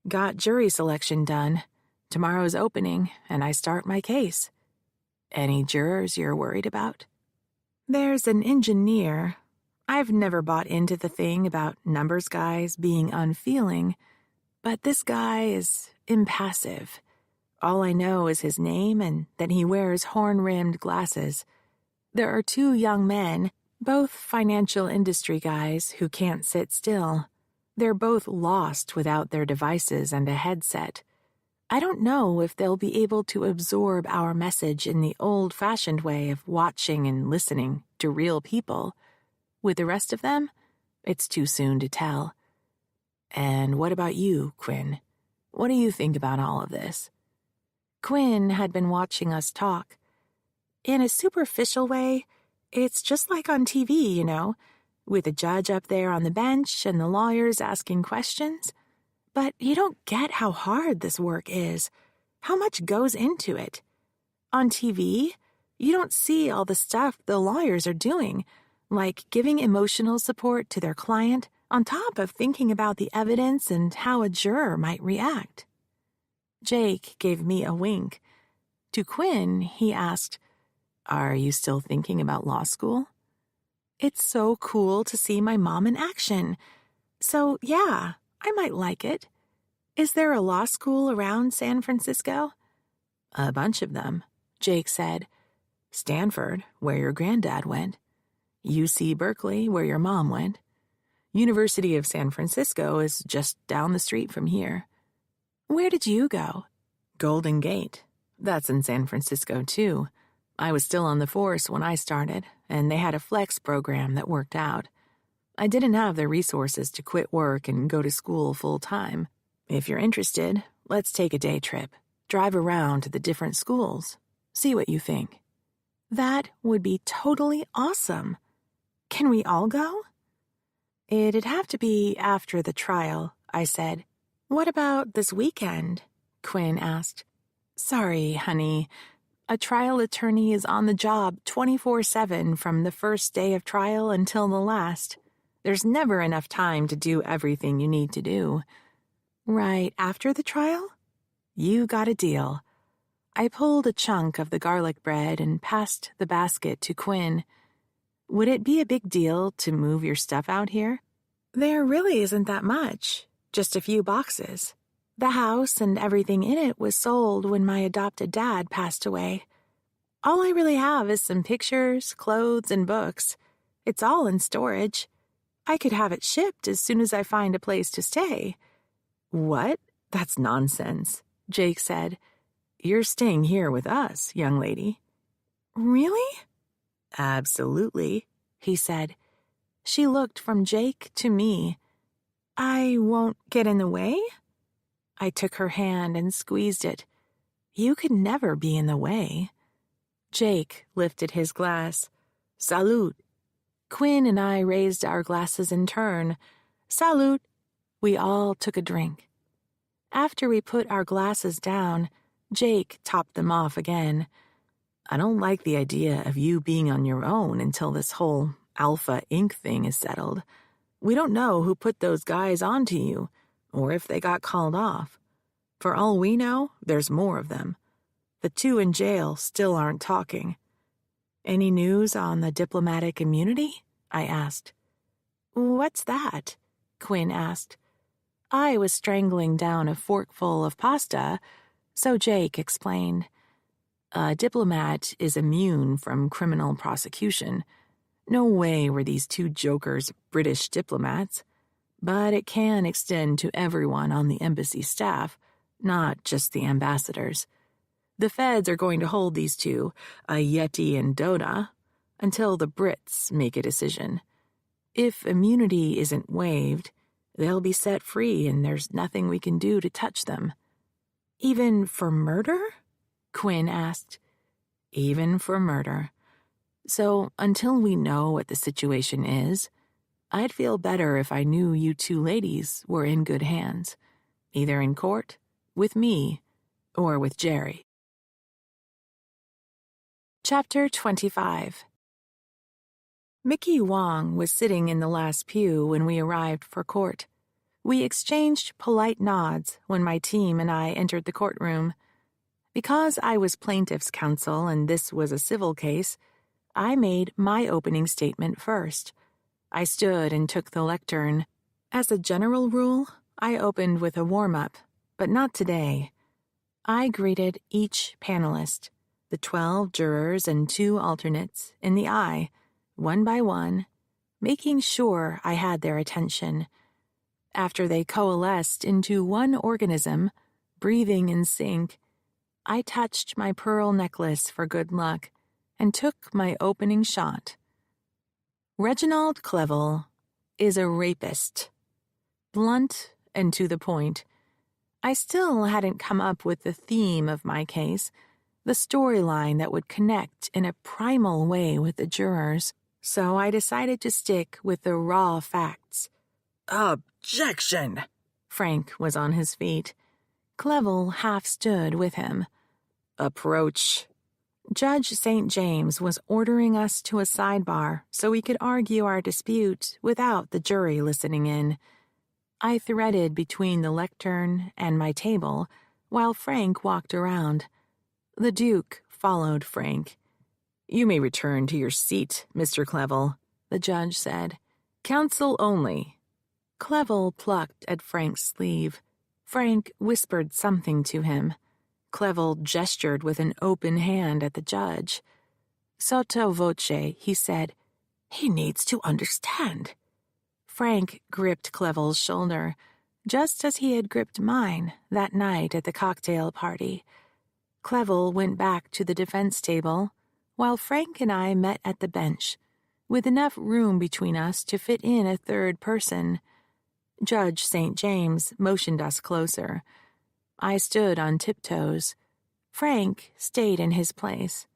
B: "Got jury selection done. Tomorrow's opening, and I start my case. Any jurors you're worried about?" "There's an engineer. I've never bought into the thing about numbers guys being unfeeling, but this guy is impassive. All I know is his name and that he wears horn-rimmed glasses. There are 2 young men, both financial industry guys who can't sit still. They're both lost without their devices and a headset. I don't know if they'll be able to absorb our message in the old-fashioned way of watching and listening to real people. With the rest of them, it's too soon to tell. And what about you, Quinn? What do you think about all of this? Quinn had been watching us talk. In a superficial way, it's just like on TV, with the judge up there on the bench and the lawyers asking questions. But you don't get how hard this work is, how much goes into it. On TV, you don't see all the stuff the lawyers are doing, like giving emotional support to their client on top of thinking about the evidence and how a juror might react. Jake gave me a wink. To Quinn, he asked, "Are you still thinking about law school?" It's so cool to see my mom in action. So, yeah, I might like it. Is there a law school around San Francisco? A bunch of them, Jake said. Stanford, where your granddad went. UC Berkeley, where your mom went. University of San Francisco is just down the street from here. Where did you go? Golden Gate. That's in San Francisco, too. I was still on the force when I started, and they had a flex program that worked out. I didn't have the resources to quit work and go to school full-time. If you're interested, let's take a day trip. Drive around to the different schools. See what you think. That would be totally awesome. Can we all go? It'd have to be after the trial, I said. What about this weekend? Quinn asked. Sorry, honey. A trial attorney is on the job 24/7 from the first day of trial until the last. There's never enough time to do everything you need to do. Right after the trial? You got a deal. I pulled a chunk of the garlic bread and passed the basket to Quinn. Would it be a big deal to move your stuff out here? There really isn't that much. Just a few boxes. The house and everything in it was sold when my adopted dad passed away. All I really have is some pictures, clothes, and books. It's all in storage. I could have it shipped as soon as I find a place to stay. What? That's nonsense, Jake said. You're staying here with us, young lady. Really? Absolutely, he said. She looked from Jake to me. I won't get in the way? I took her hand and squeezed it. You could never be in the way. Jake lifted his glass. Salute. Quinn and I raised our glasses in turn. Salute. We all took a drink. After we put our glasses down, Jake topped them off again. I don't like the idea of you being on your own until this whole Alpha Inc. thing is settled. We don't know who put those guys onto you, or if they got called off. For all we know, there's more of them. The 2 in jail still aren't talking. Any news on the diplomatic immunity? I asked. What's that? Quinn asked. I was strangling down a forkful of pasta, so Jake explained. A diplomat is immune from criminal prosecution. No way were these 2 jokers British diplomats. But it can extend to everyone on the embassy staff, not just the ambassadors. The feds are going to hold these 2, a Yeti and Doda, until the Brits make a decision. If immunity isn't waived, they'll be set free and there's nothing we can do to touch them. Even for murder? Quinn asked. Even for murder. So until we know what the situation is, I'd feel better if I knew you 2 ladies were in good hands, either in court, with me, or with Jerry. Chapter 25. Mickey Wong was sitting in the last pew when we arrived for court. We exchanged polite nods when my team and I entered the courtroom. Because I was plaintiff's counsel and this was a civil case, I made my opening statement first. I stood and took the lectern. As a general rule, I opened with a warm-up, but not today. I greeted each panelist, the 12 jurors and 2 alternates, in the eye, one by one, making sure I had their attention. After they coalesced into one organism, breathing in sync, I touched my pearl necklace for good luck and took my opening shot. Reginald Clevel is a rapist. Blunt and to the point. I still hadn't come up with the theme of my case, the storyline that would connect in a primal way with the jurors, so I decided to stick with the raw facts.
C: Objection!
B: Frank was on his feet. Clevel half stood with him.
C: Approach.
B: Judge St. James was ordering us to a sidebar so we could argue our dispute without the jury listening in. I threaded between the lectern and my table while Frank walked around. The Duke followed Frank.
C: You may return to your seat, Mr. Clevel, the judge said. Counsel only.
B: Clevel plucked at Frank's sleeve. Frank whispered something to him. Clevel gestured with an open hand at the judge. Sotto voce, he said, "He needs to understand." Frank gripped Clevel's shoulder, just as he had gripped mine that night at the cocktail party. Clevel went back to the defense table, while Frank and I met at the bench, with enough room between us to fit in a third person. Judge St. James motioned us closer. I stood on tiptoes. Frank stayed in his place.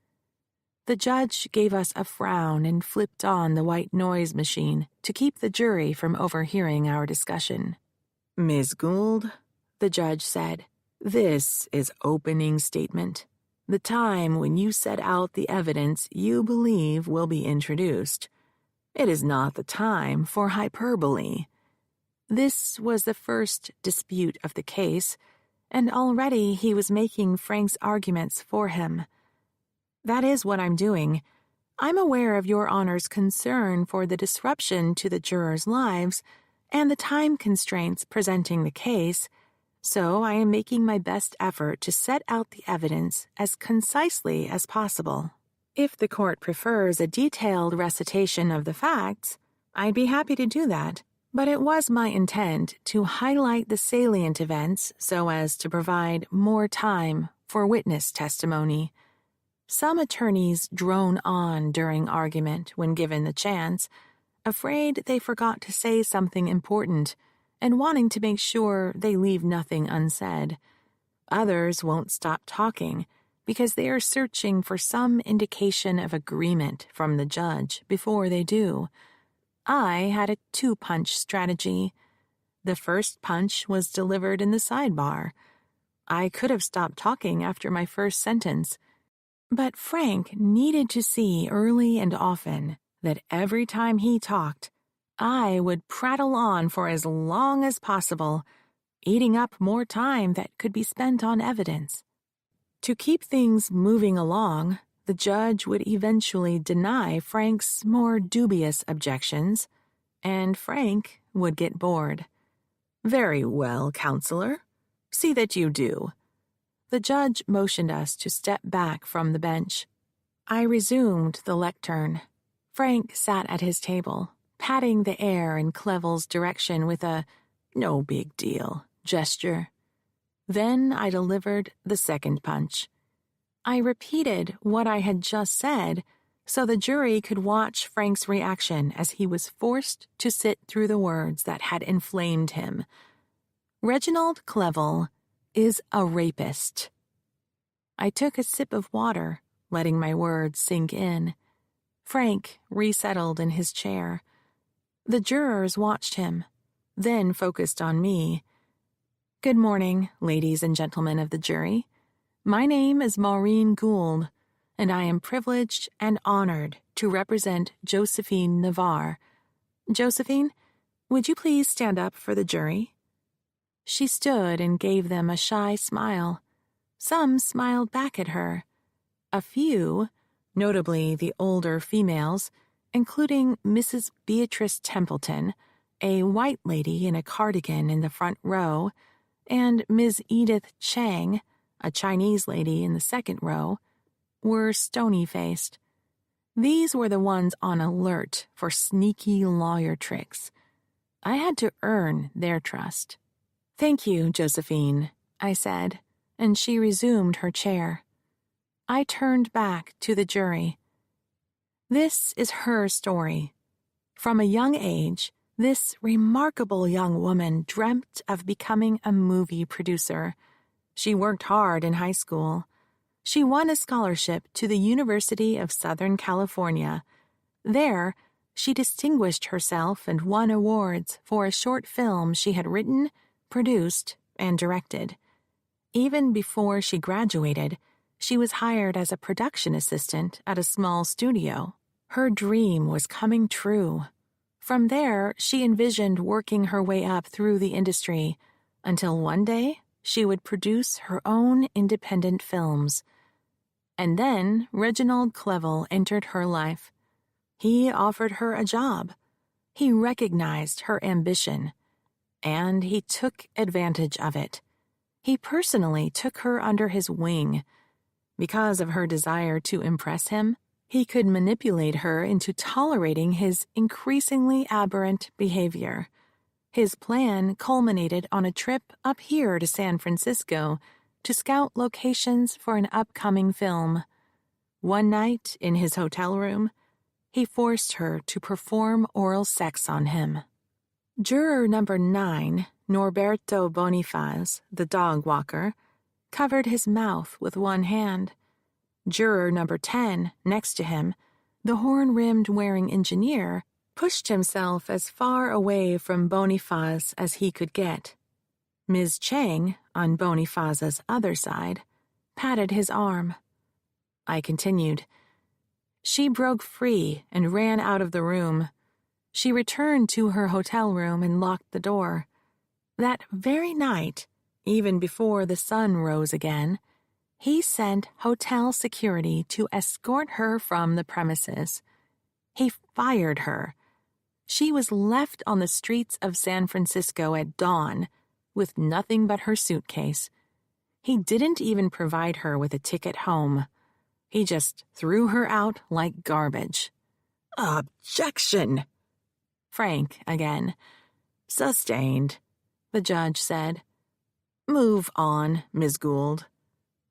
B: The judge gave us a frown and flipped on the white noise machine to keep the jury from overhearing our discussion.
C: Ms. Gould,
B: the judge said,
C: this is opening statement. The time when you set out the evidence you believe will be introduced. It is not the time for hyperbole.
B: This was the first dispute of the case, and already he was making Frank's arguments for him. That is what I'm doing. I'm aware of Your Honor's concern for the disruption to the jurors' lives and the time constraints presenting the case, so I am making my best effort to set out the evidence as concisely as possible. If the court prefers a detailed recitation of the facts, I'd be happy to do that, but it was my intent to highlight the salient events so as to provide more time for witness testimony. Some attorneys drone on during argument when given the chance, afraid they forgot to say something important and wanting to make sure they leave nothing unsaid. Others won't stop talking because they are searching for some indication of agreement from the judge before they do. I had a 2-punch strategy. The first punch was delivered in the sidebar. I could have stopped talking after my first sentence, but Frank needed to see early and often that every time he talked, I would prattle on for as long as possible, eating up more time that could be spent on evidence. To keep things moving along, the judge would eventually deny Frank's more dubious objections, and Frank would get bored.
C: Very well, counselor. See that you do.
B: The judge motioned us to step back from the bench. I resumed the lectern. Frank sat at his table, patting the air in Clevel's direction with a "no big deal" gesture. Then I delivered the second punch. I repeated what I had just said so the jury could watch Frank's reaction as he was forced to sit through the words that had inflamed him. Reginald Clevel is a rapist. I took a sip of water, letting my words sink in. Frank resettled in his chair. The jurors watched him, then focused on me. Good morning, ladies and gentlemen of the jury. My name is Maureen Gould, and I am privileged and honored to represent Josephine Navarre. Josephine, would you please stand up for the jury? She stood and gave them a shy smile. Some smiled back at her. A few, notably the older females, including Mrs. Beatrice Templeton, a white lady in a cardigan in the front row, and Ms. Edith Chang, a Chinese lady in the second row, were stony-faced. These were the ones on alert for sneaky lawyer tricks. I had to earn their trust. "Thank you, Josephine," I said, and she resumed her chair. I turned back to the jury. This is her story. From a young age, this remarkable young woman dreamt of becoming a movie producer. She worked hard in high school. She won a scholarship to the University of Southern California. There, she distinguished herself and won awards for a short film she had written, produced, and directed. Even before she graduated, she was hired as a production assistant at a small studio. Her dream was coming true. From there, she envisioned working her way up through the industry until one day she would produce her own independent films. And then Reginald Clevel entered her life. He offered her a job. He recognized her ambition, and he took advantage of it. He personally took her under his wing. Because of her desire to impress him, he could manipulate her into tolerating his increasingly aberrant behavior. His plan culminated on a trip up here to San Francisco to scout locations for an upcoming film. One night, in his hotel room, he forced her to perform oral sex on him. Juror number 9, Norberto Bonifaz, the dog walker, covered his mouth with one hand. Juror number 10, next to him, the horn-rimmed wearing engineer, pushed himself as far away from Bonifaz as he could get. Ms. Chang, on Bonifaz's other side, patted his arm. I continued. She broke free and ran out of the room. She returned to her hotel room and locked the door. That very night, even before the sun rose again, he sent hotel security to escort her from the premises. He fired her. She was left on the streets of San Francisco at dawn, with nothing but her suitcase. He didn't even provide her with a ticket home. He just threw her out like garbage. "Objection!" Frank again. "Sustained," the judge said. "Move on, Ms. Gould."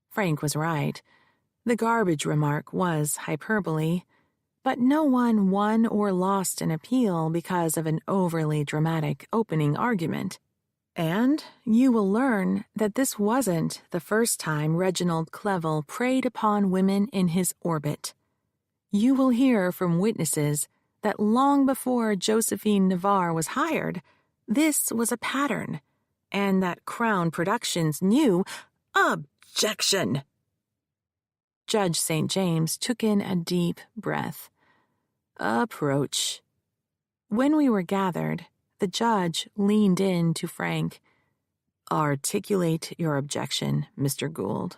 B: Frank was right. The garbage remark was hyperbole, but no one won or lost an appeal because of an overly dramatic opening argument. And you will learn that this wasn't the first time Reginald Clevel preyed upon women in his orbit. You will hear from witnesses that long before Josephine Navarre was hired, this was a pattern, and that Crown Productions knew. Objection! Judge St. James took in a deep breath. Approach. When we were gathered, the judge leaned in to Frank. Articulate your objection, Mr. Gould.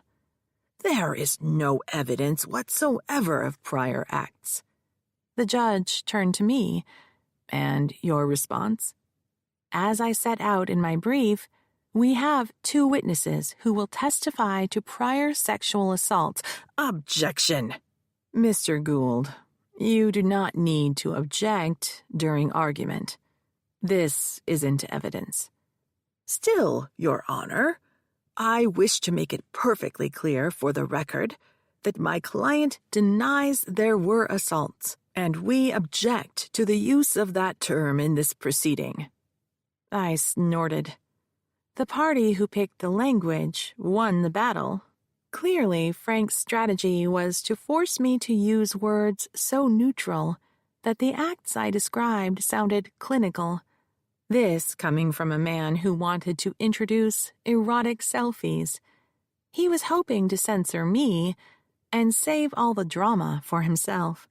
B: There is no evidence whatsoever of prior acts. The judge turned to me. And your response? As I set out in my brief, we have 2 witnesses who will testify to prior sexual assaults. Objection! Mr. Gould, you do not need to object during argument. This isn't evidence. Still, Your Honor, I wish to make it perfectly clear for the record that my client denies there were assaults, and we object to the use of that term in this proceeding. I snorted. The party who picked the language won the battle. Clearly, Frank's strategy was to force me to use words so neutral that the acts I described sounded clinical. This coming from a man who wanted to introduce erotic selfies. He was hoping to censor me and save all the drama for himself.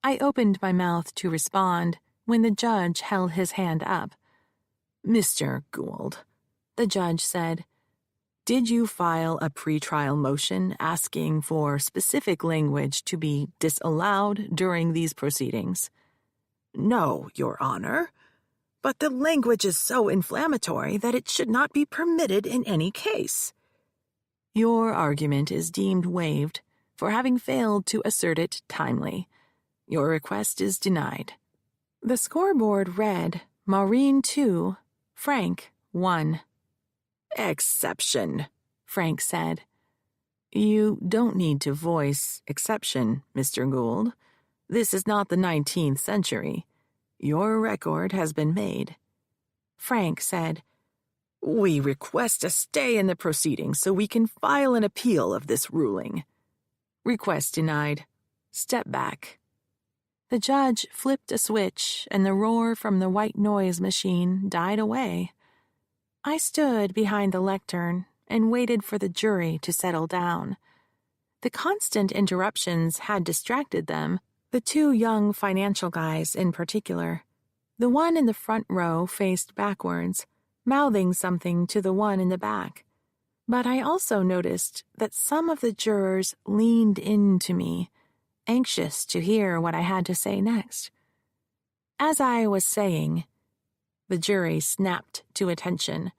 B: I opened my mouth to respond when the judge held his hand up. Mr. Gould, the judge said, did you file a pretrial motion asking for specific language to be disallowed during these proceedings? No, Your Honor.
C: but the language is so inflammatory that it should not be permitted in any case. Your argument is deemed waived for having failed to assert it timely. Your request is denied. The scoreboard read Maureen 2, Frank 1. Exception, Frank said. You don't need to voice exception, Mr. Gould. This is not the 19th century. Your record has been made. Frank said, We request a stay in the proceedings so we can file an appeal of this ruling. Request denied. Step back. The judge flipped a switch, and the roar from the white noise machine died away. I stood behind the lectern and waited for the jury to settle down. The constant interruptions had distracted them, the two young financial guys in particular. The one in the front row faced backwards, mouthing something to the one in the back. But I also noticed that some of the jurors leaned into me, anxious to hear what I had to say next. As I was saying, the jury snapped to attention.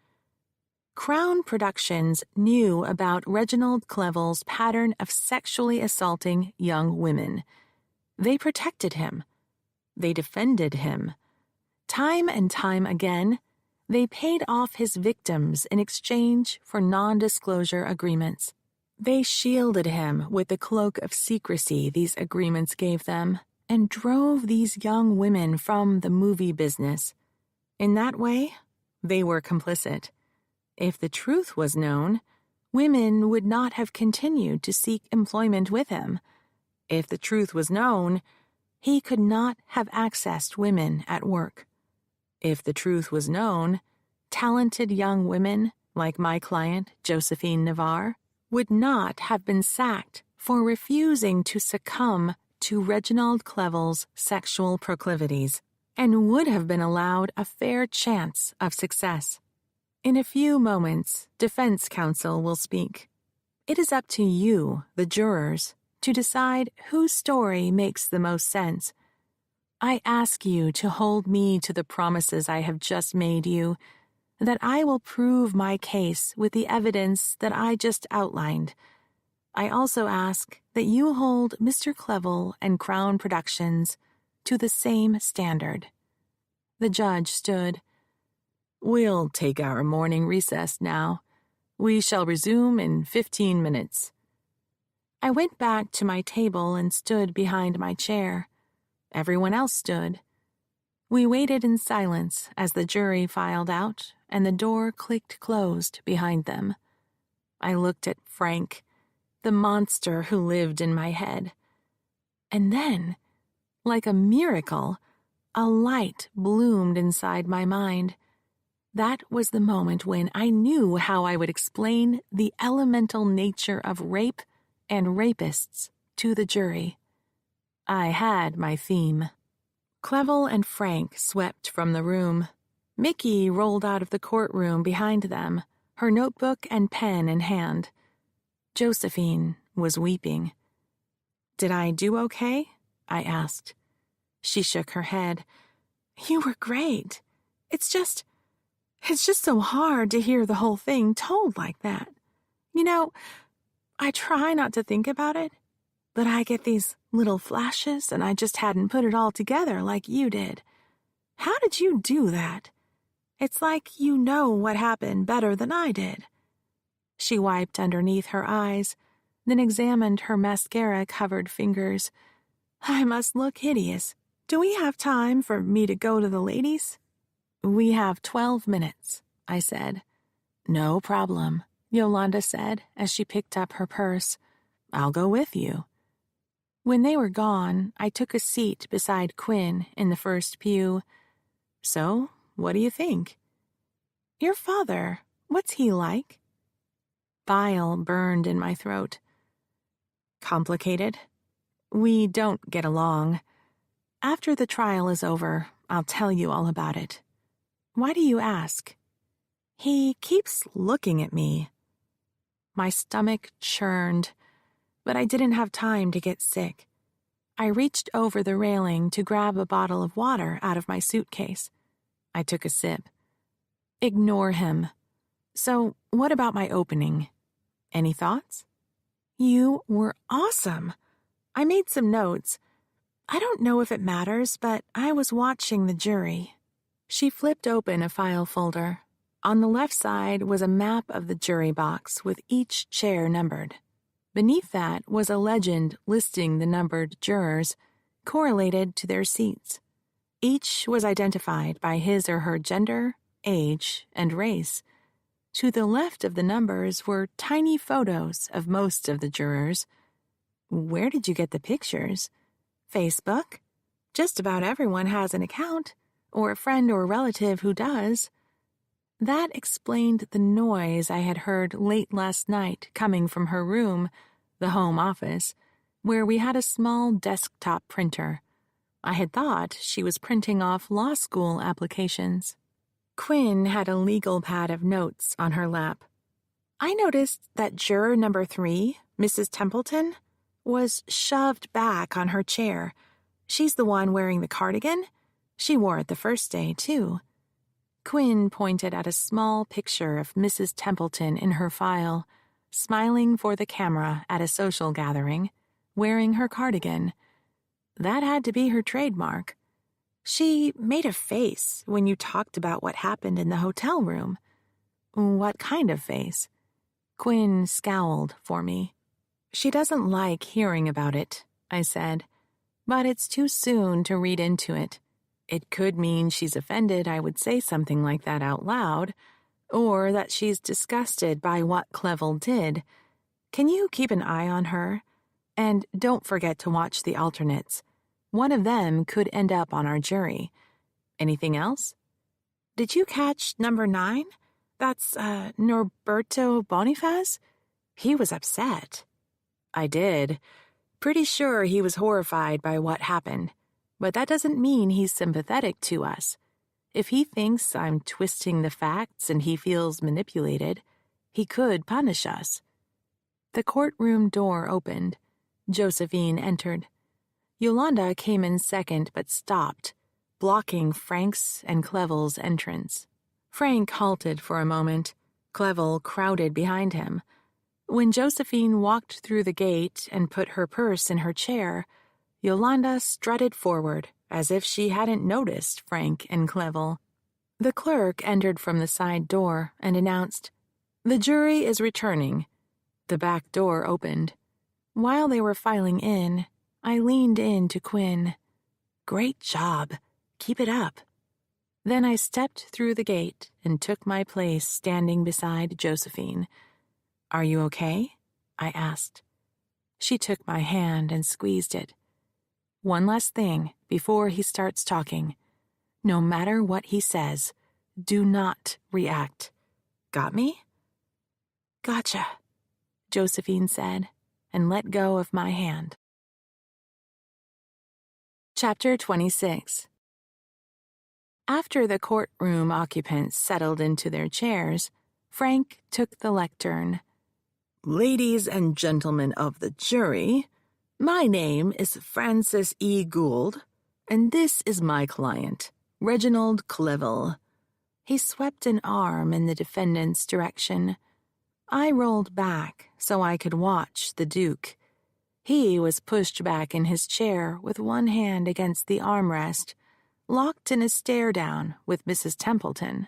C: Crown Productions knew about Reginald Cleville's pattern of sexually assaulting young women. They protected him. They defended him. Time and time again, they paid off his victims in exchange for non-disclosure agreements. They shielded him with the cloak of secrecy these agreements gave them and drove these young women from the movie business. In that way, they were complicit. If the truth was known, women would not have continued to seek employment with him. If the truth was known, he could not have accessed women at work. If the truth was known, talented young women, like my client, Josephine Navarre, would not have been sacked for refusing to succumb to Reginald Cleville's sexual proclivities, and would have been allowed a fair chance of success. In a few moments, defense counsel will speak. It is up to you, the jurors, to decide whose story makes the most sense. I ask you to hold me to the promises I have just made you, that I will prove my case with the evidence that I just outlined. I also ask that you hold Mr. Cleville and Crown Productions to the same standard. The judge stood. We'll take our morning recess now. We shall resume in 15 minutes. I went back to my table and stood behind my chair. Everyone else stood. We waited in silence as the jury filed out and the door clicked closed behind them. I looked at Frank, the monster who lived in my head. And then, like a miracle, a light bloomed inside my mind. That was the moment when I knew how I would explain the elemental nature of rape and rapists to the jury. I had my theme. Cleville and Frank swept from the room. Mickey rolled out of the courtroom behind them, her notebook and pen in hand. Josephine was weeping. Did I do okay? I asked. She shook her head. You were great. It's just so hard to hear the whole thing told like that. You know, I try not to think about it, but I get these little flashes and I just hadn't put it all together like you did. How did you do that? It's like you know what happened better than I did. She wiped underneath her eyes, then examined her mascara-covered fingers. I must look hideous. Do we have time for me to go to the ladies? We have 12 minutes, I said. No problem, Yolanda said as she picked up her purse. I'll go with you. When they were gone, I took a seat beside Quinn in the first pew. So, what do you think? Your father, what's he like? Bile burned in my throat. Complicated. We don't get along. After the trial is over, I'll tell you all about it. Why do you ask? He keeps looking at me. My stomach churned, but I didn't have time to get sick. I reached over the railing to grab a bottle of water out of my suitcase.
B: I took a sip. Ignore him. So, what about my opening? Any thoughts? You were awesome. I made some notes. I don't know if it matters, but I was watching the jury. She flipped open a file folder. On the left side was a map of the jury box with each chair numbered. Beneath that was a legend listing the numbered jurors, correlated to their seats. Each was identified by his or her gender, age, and race. To the left of the numbers were tiny photos of most of the jurors. Where did you get the pictures? Facebook? Just about everyone has an account, or a friend or relative who does. That explained the noise I had heard late last night coming from her room, the home office, where we had a small desktop printer. I had thought she was printing off law school applications. Quinn had a legal pad of notes on her lap. I noticed that juror number 3, Mrs. Templeton, was shoved back on her chair. She's the one wearing the cardigan. She wore it the first day, too. Quinn pointed at a small picture of Mrs. Templeton in her file, smiling for the camera at a social gathering, wearing her cardigan. That had to be her trademark. She made a face when you talked about what happened in the hotel room. What kind of face? Quinn scowled for me. She doesn't like hearing about it, I said, but it's too soon to read into it. It could mean she's offended I would say something like that out loud, or that she's disgusted by what Clevel did. Can you keep an eye on her? And don't forget to watch the alternates. One of them could end up on our jury. Anything else? Did you catch number 9? That's, Norberto Bonifaz? He was upset. I did. Pretty sure he was horrified by what happened. But that doesn't mean he's sympathetic to us. If he thinks I'm twisting the facts and he feels manipulated, he could punish us. The courtroom door opened. Josephine entered. Yolanda came in second but stopped, blocking Frank's and Clevel's entrance. Frank halted for a moment. Clevel crowded behind him. When Josephine walked through the gate and put her purse in her chair, Yolanda strutted forward as if she hadn't noticed Frank and Clevel. The clerk entered from the side door and announced, "The jury is returning." The back door opened. While they were filing in, I leaned in to Quinn. "Great job. Keep it up." Then I stepped through the gate and took my place standing beside Josephine. "Are you okay?" I asked. She took my hand and squeezed it. "One last thing before he starts talking. No matter what he says, do not react. Got me?" "Gotcha," Josephine said, and let go of my hand. Chapter 26. After the courtroom occupants settled into their chairs, Frank took the lectern. "Ladies and gentlemen of the jury, my name is Francis E. Gould, and this is my client, Reginald Clevel." He swept an arm in the defendant's direction. I rolled back so I could watch the Duke. He was pushed back in his chair with one hand against the armrest, locked in a stare-down with Mrs. Templeton.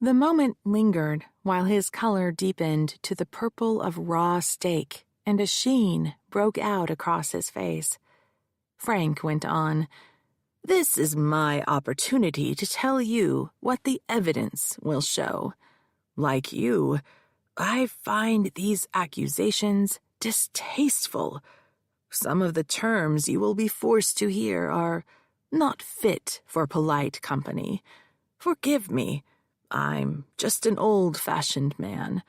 B: The moment lingered while his color deepened to the purple of raw steak and a sheen broke out across his face. Frank went on, "This is my opportunity to tell you what the evidence will show. Like you, I find these accusations distasteful. Some of the terms you will be forced to hear are not fit for polite company. Forgive me, I'm just an old-fashioned man.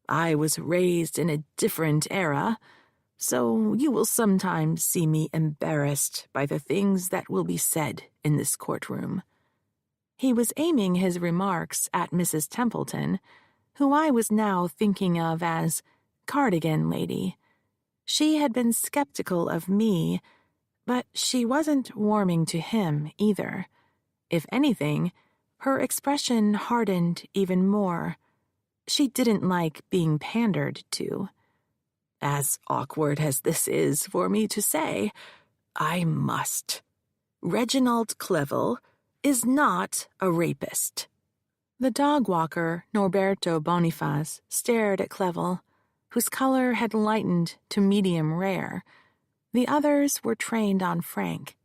B: I was raised in a different era, so you will sometimes see me embarrassed by the things that will be said in this courtroom." He was aiming his remarks at Mrs. Templeton, who I was now thinking of as Cardigan Lady. She had been skeptical of me, but she wasn't warming to him either. If anything, Her expression hardened even more. She didn't like being pandered to.
C: As awkward as this is for me to say, I must. Reginald Clevel is not a rapist.
B: The dog walker, Norberto Bonifaz, stared at Clevel, whose color had lightened to medium rare. The others were trained on Frank.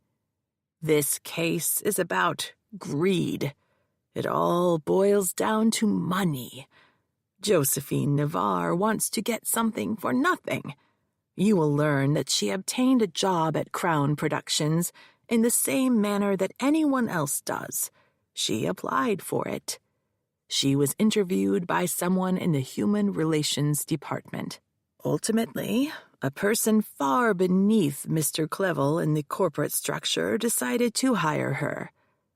C: This case is about greed. It all boils down to money. Josephine Navarre wants to get something for nothing. You will learn that she obtained a job at Crown Productions in the same manner that anyone else does. She applied for it. She was interviewed by someone in the Human Relations Department. Ultimately, a person far beneath Mr. Clevel in the corporate structure decided to hire her.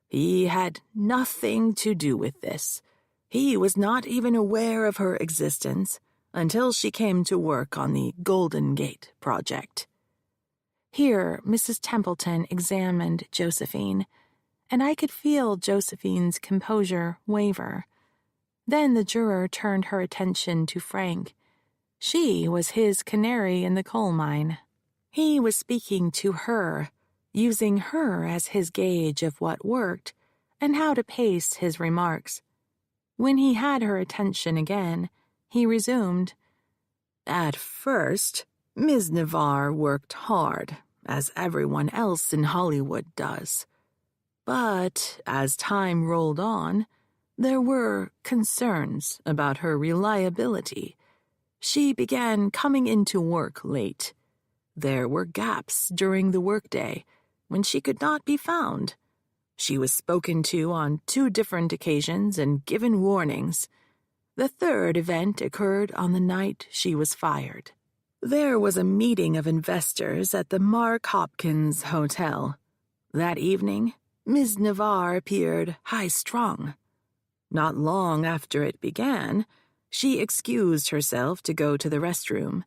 C: He had nothing to do with this. He was not even aware of her existence until she came to work on the Golden Gate project.
B: Here, Mrs. Templeton examined Josephine, and I could feel Josephine's composure waver. Then the juror turned her attention to Frank. She was his canary in the coal mine. He was speaking to her, using her as his gauge of what worked and how to pace his remarks. When he had her attention again, he resumed.
C: At first, Ms. Navarre worked hard, as everyone else in Hollywood does. But as time rolled on, there were concerns about her reliability. She began coming into work late. There were gaps during the workday when she could not be found. She was spoken to on 2 different occasions and given warnings. The third event occurred on the night she was fired. There was a meeting of investors at the Mark Hopkins Hotel. That evening, Ms. Navarre appeared high-strung. Not long after it began, she excused herself to go to the restroom.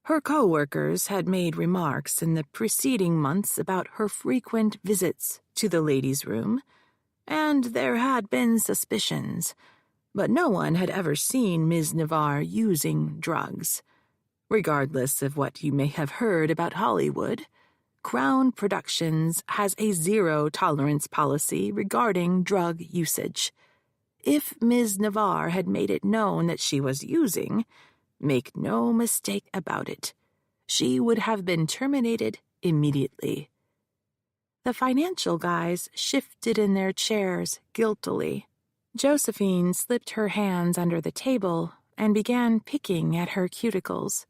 C: Her co-workers had made remarks in the preceding months about her frequent visits to the ladies' room, and there had been suspicions, but no one had ever seen Ms. Navarre using drugs. Regardless of what you may have heard about Hollywood, Crown Productions has a zero-tolerance policy regarding drug usage. If Ms. Navarre had made it known that she was using, make no mistake about it, she would have been terminated immediately.
B: The financial guys shifted in their chairs guiltily. Josephine slipped her hands under the table and began picking at her cuticles.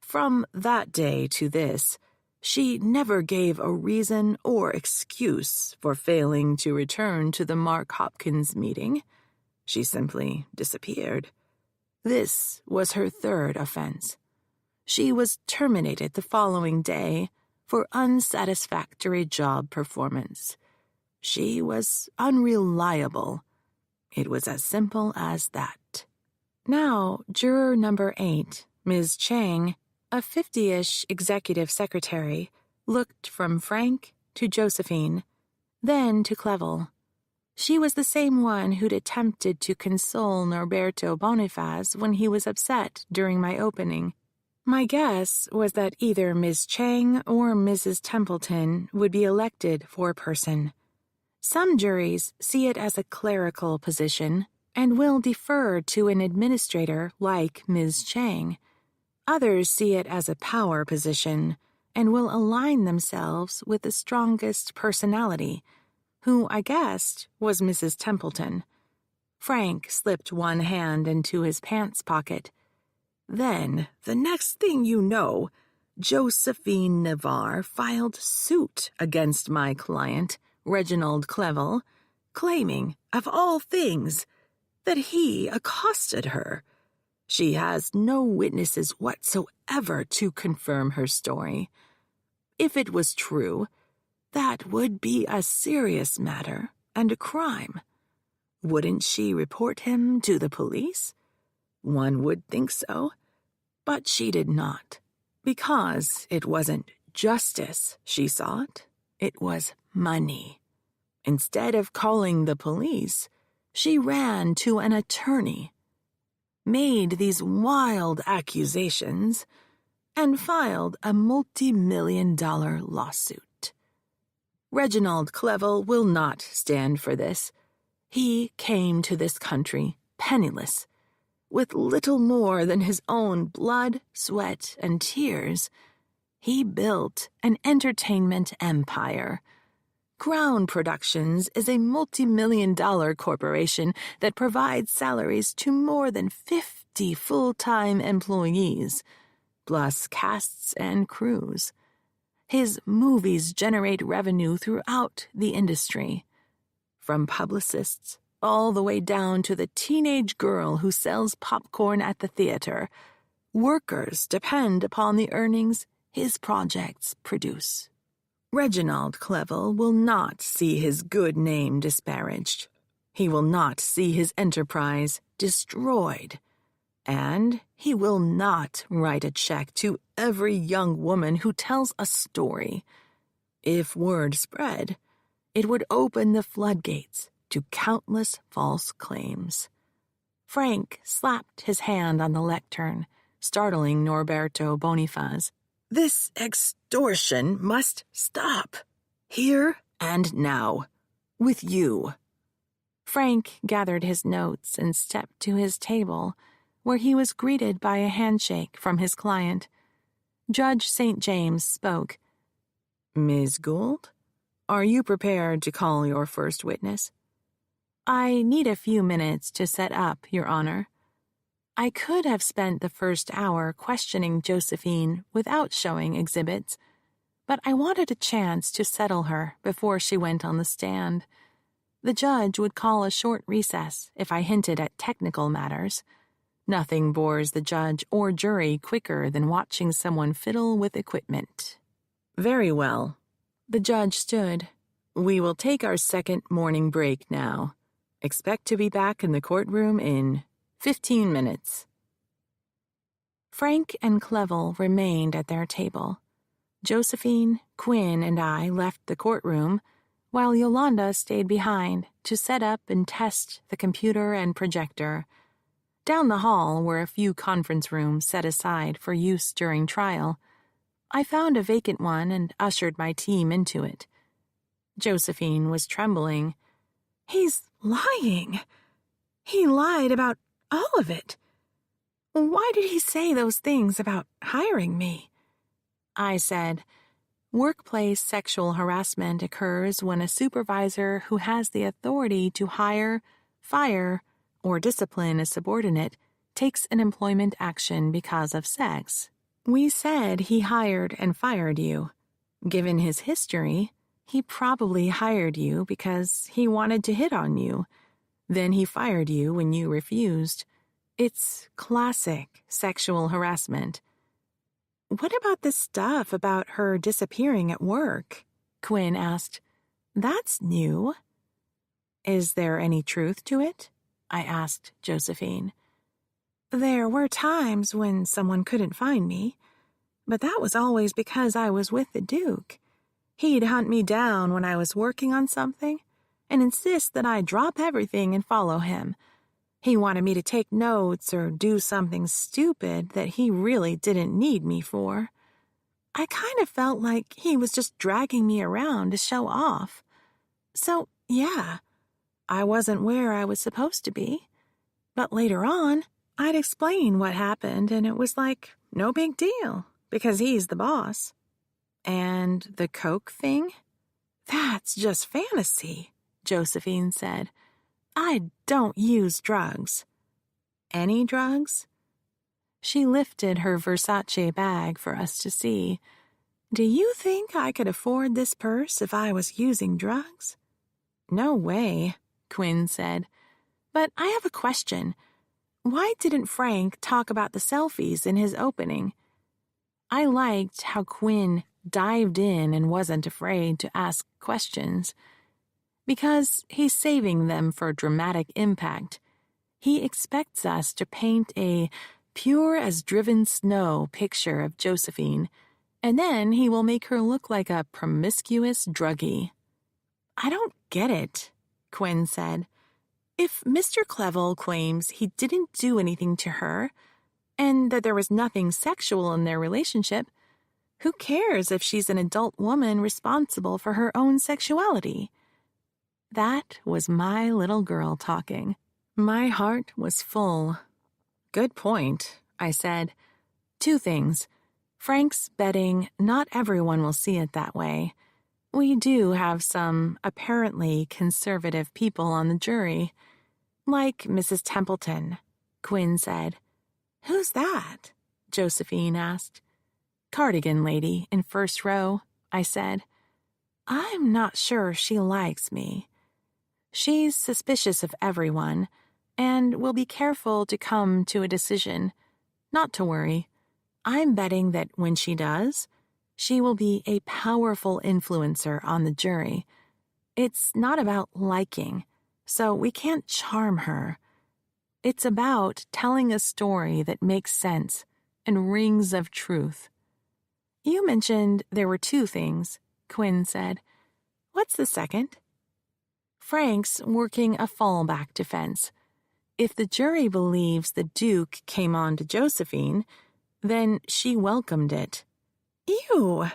C: From that day to this, she never gave a reason or excuse for failing to return to the Mark Hopkins meeting. She simply disappeared. This was her 3rd offense. She was terminated the following day for unsatisfactory job performance. She was unreliable. It was as simple as that.
B: Now, juror number 8, Ms. Chang, a 50-ish executive secretary, looked from Frank to Josephine, then to Clevel. She was the same one who'd attempted to console Norberto Bonifaz when he was upset during my opening. My guess was that either Miss Chang or Mrs. Templeton would be elected foreperson. Some juries see it as a clerical position and will defer to an administrator like Ms. Chang. Others see it as a power position and will align themselves with the strongest personality, who I guessed was Mrs. Templeton. Frank slipped one hand into his pants pocket.
C: Then, the next thing you know, Josephine Navarre filed suit against my client, Reginald Clevel, claiming, of all things, that he accosted her. She has no witnesses whatsoever to confirm her story. If it was true, that would be a serious matter and a crime. Wouldn't she report him to the police? One would think so, but she did not, because it wasn't justice she sought, it was money. Instead of calling the police, she ran to an attorney, made these wild accusations, and filed a multi-million-dollar lawsuit. Reginald Clevel will not stand for this. He came to this country penniless, with little more than his own blood, sweat, and tears. He built an entertainment empire. Crown Productions is a multi-million-dollar corporation that provides salaries to more than 50 full-time employees, plus casts and crews. His movies generate revenue throughout the industry, from publicists all the way down to the teenage girl who sells popcorn at the theater. Workers depend upon the earnings his projects produce. Reginald Clevel will not see his good name disparaged. He will not see his enterprise destroyed. And he will not write a check to every young woman who tells a story. If word spread, it would open the floodgates to countless false claims. Frank slapped his hand on the lectern, startling Norberto Bonifaz. This extortion must stop, here and now, with you. Frank gathered his notes and stepped to his table, where he was greeted by a handshake from his client. Judge St. James spoke. Ms. Gould, are you prepared to call your first witness? I need a few minutes to set up, Your Honor. I could have spent the first hour questioning Josephine without showing exhibits, but I wanted a chance to settle her before she went on the stand. The judge would call a short recess if I hinted at technical matters. Nothing bores the judge or jury quicker than watching someone fiddle with equipment. Very well. The judge stood. We will take our second morning break now. Expect to be back in the courtroom in 15 minutes. Frank and Clevel remained at their table. Josephine, Quinn, and I left the courtroom, while Yolanda stayed behind to set up and test the computer and projector. Down the hall were a few conference rooms set aside for use during trial. I found a vacant one and ushered my team into it. Josephine was trembling. He's lying. He lied about all of it. Why did he say those things about hiring me? I said, workplace sexual harassment occurs when a supervisor who has the authority to hire, fire, or discipline a subordinate takes an employment action because of sex. We said he hired and fired you. Given his history, he probably hired you because he wanted to hit on you. Then he fired you when you refused. It's classic sexual harassment. What about this stuff about her disappearing at work? Quinn asked. That's new. Is there any truth to it? I asked Josephine. There were times when someone couldn't find me, but that was always because I was with the Duke. He'd hunt me down when I was working on something and insist that I drop everything and follow him. He wanted me to take notes or do something stupid that he really didn't need me for. I kind of felt like he was just dragging me around to show off. So, yeah, I wasn't where I was supposed to be. But later on, I'd explain what happened, and it was like, no big deal, because he's the boss. And the coke thing? That's just fantasy, Josephine said. I don't use drugs. Any drugs? She lifted her Versace bag for us to see. Do you think I could afford this purse if I was using drugs? No way, Quinn said. But I have a question. Why didn't Frank talk about the selfies in his opening? I liked how Quinn dived in and wasn't afraid to ask questions. Because he's saving them for dramatic impact. He expects us to paint a pure as driven snow picture of Josephine, and then he will make her look like a promiscuous druggie.
B: I don't get it, Quinn said. If Mr. Clevel claims he didn't do anything to her, and that there was nothing sexual in their relationship, who cares if she's an adult woman responsible for her own sexuality? That was my little girl talking. My heart was full. Good point, I said. 2 things. Frank's betting not everyone will see it that way. We do have some apparently conservative people on the jury. Like Mrs. Templeton, Quinn said. Who's that? Josephine asked. Cardigan lady in first row, I said. I'm not sure she likes me. She's suspicious of everyone, and will be careful to come to a decision. Not to worry. I'm betting that when she does, she will be a powerful influencer on the jury. It's not about liking, so we can't charm her. It's about telling a story that makes sense and rings of truth. You mentioned there were 2 things, Quinn said. What's the second? Frank's working a fallback defense. If the jury believes the Duke came on to Josephine, then she welcomed it. Ew.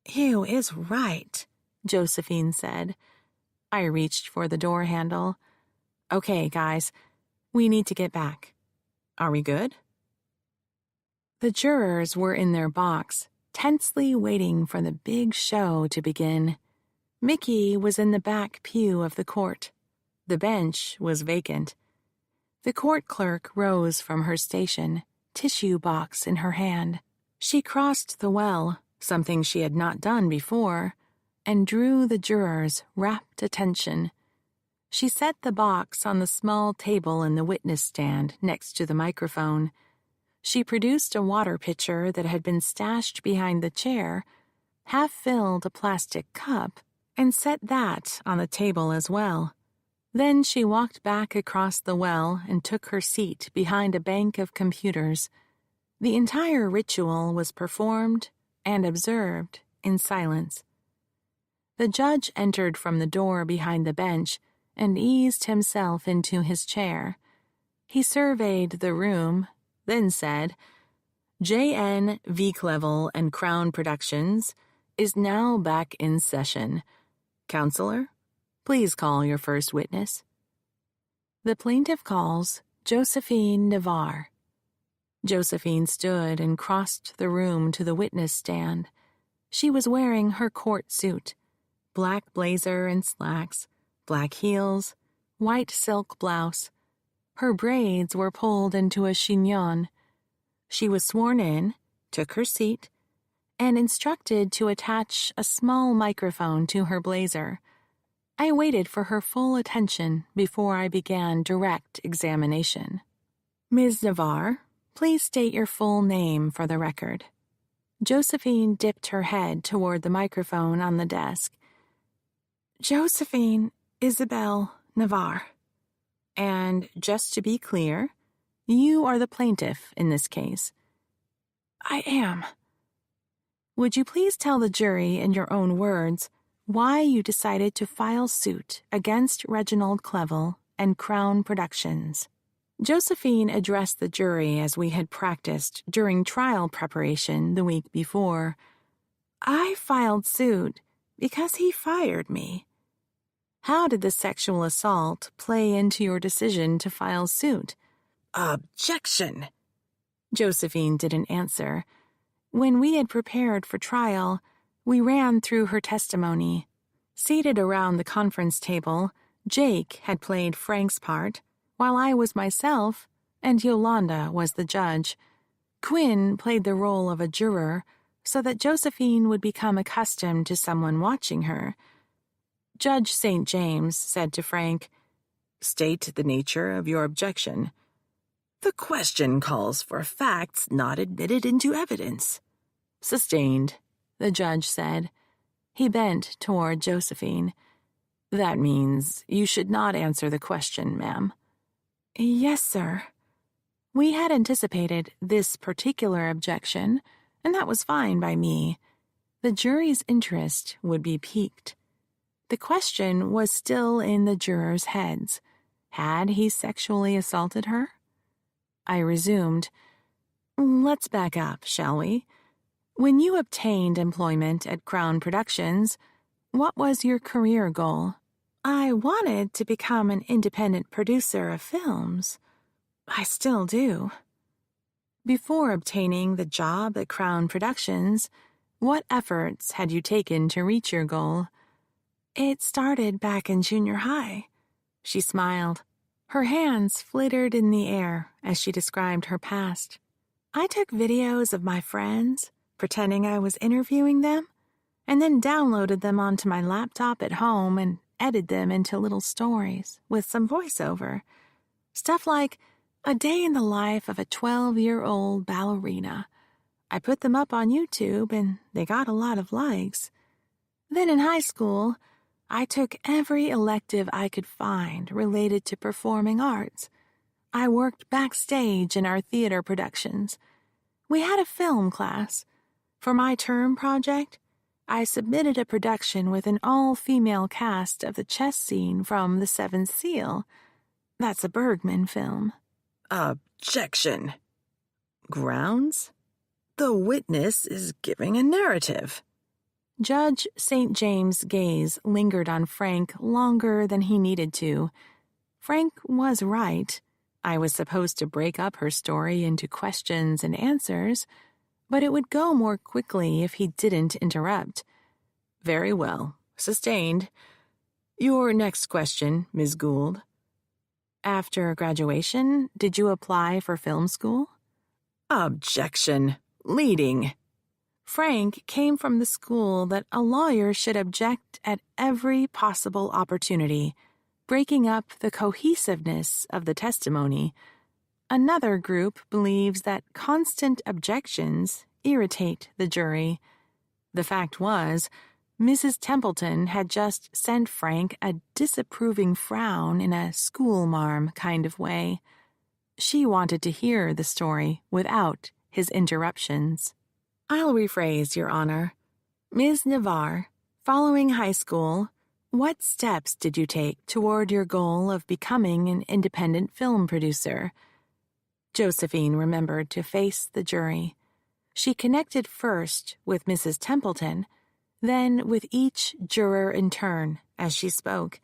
B: Ew is right, Josephine said. I reached for the door handle. Okay, guys, we need to get back. Are we good? The jurors were in their box, tensely waiting for the big show to begin. Mickey was in the back pew of the court. The bench was vacant. The court clerk rose from her station, tissue box in her hand. She crossed the well, something she had not done before, and drew the jurors' rapt attention. She set the box on the small table in the witness stand next to the microphone. She produced a water pitcher that had been stashed behind the chair, half-filled a plastic cup, and set that on the table as well. Then she walked back across the well and took her seat behind a bank of computers. The entire ritual was performed and observed in silence. The judge entered from the door behind the bench and eased himself into his chair. He surveyed the room, then said, J.N. V. Clevel and Crown Productions is now back in session. Counselor, please call your first witness. The plaintiff calls Josephine Navarre. Josephine stood and crossed the room to the witness stand. She was wearing her court suit, black blazer and slacks, black heels, white silk blouse. Her braids were pulled into a chignon. She was sworn in, took her seat, and instructed to attach a small microphone to her blazer. I waited for her full attention before I began direct examination. Ms. Navarre, please state your full name for the record. Josephine dipped her head toward the microphone on the desk. Josephine Isabel Navarre. And just to be clear, you are the plaintiff in this case. I am. Would you please tell the jury in your own words why you decided to file suit against Reginald Clevel and Crown Productions? Josephine addressed the jury as we had practiced during trial preparation the week before. I filed suit because he fired me. How did the sexual assault play into your decision to file suit? Objection! Josephine didn't answer. When we had prepared for trial, we ran through her testimony. Seated around the conference table, Jake had played Frank's part, while I was myself, and Yolanda was the judge. Quinn played the role of a juror, so that Josephine would become accustomed to someone watching her. Judge St. James said to Frank, State the nature of your objection. The question calls for facts not admitted into evidence. Sustained, the judge said. He bent toward Josephine. That means you should not answer the question, ma'am. Yes, sir. We had anticipated this particular objection, and that was fine by me. The jury's interest would be piqued. The question was still in the jurors' heads. Had he sexually assaulted her? I resumed. Let's back up, shall we? When you obtained employment at Crown Productions, what was your career goal? I wanted to become an independent producer of films. I still do. Before obtaining the job at Crown Productions, what efforts had you taken to reach your goal? It started back in junior high. She smiled. Her hands flittered in the air as she described her past. I took videos of my friends, pretending I was interviewing them, and then downloaded them onto my laptop at home and edited them into little stories with some voiceover. Stuff like a day in the life of a 12-year-old ballerina. I put them up on YouTube and they got a lot of likes. Then in high school, I took every elective I could find related to performing arts. I worked backstage in our theater productions. We had a film class. For my term project, I submitted a production with an all-female cast of the chess scene from The Seventh Seal. That's a Bergman film.
C: Objection. Grounds? The witness is giving a narrative.
B: Judge St. James' gaze lingered on Frank longer than he needed to. Frank was right. I was supposed to break up her story into questions and answers, but it would go more quickly if he didn't interrupt.
C: Very well. Sustained. Your next question, Ms. Gould.
B: After graduation, did you apply for film school?
C: Objection. Leading.
B: Frank came from the school that a lawyer should object at every possible opportunity, breaking up the cohesiveness of the testimony. Another group believes that constant objections irritate the jury. The fact was, Mrs. Templeton had just sent Frank a disapproving frown in a schoolmarm kind of way. She wanted to hear the story without his interruptions. I'll rephrase, Your Honor. Ms. Navarre, following high school, what steps did you take toward your goal of becoming an independent film producer? Josephine remembered to face the jury. She connected first with Mrs. Templeton, then with each juror in turn as she spoke.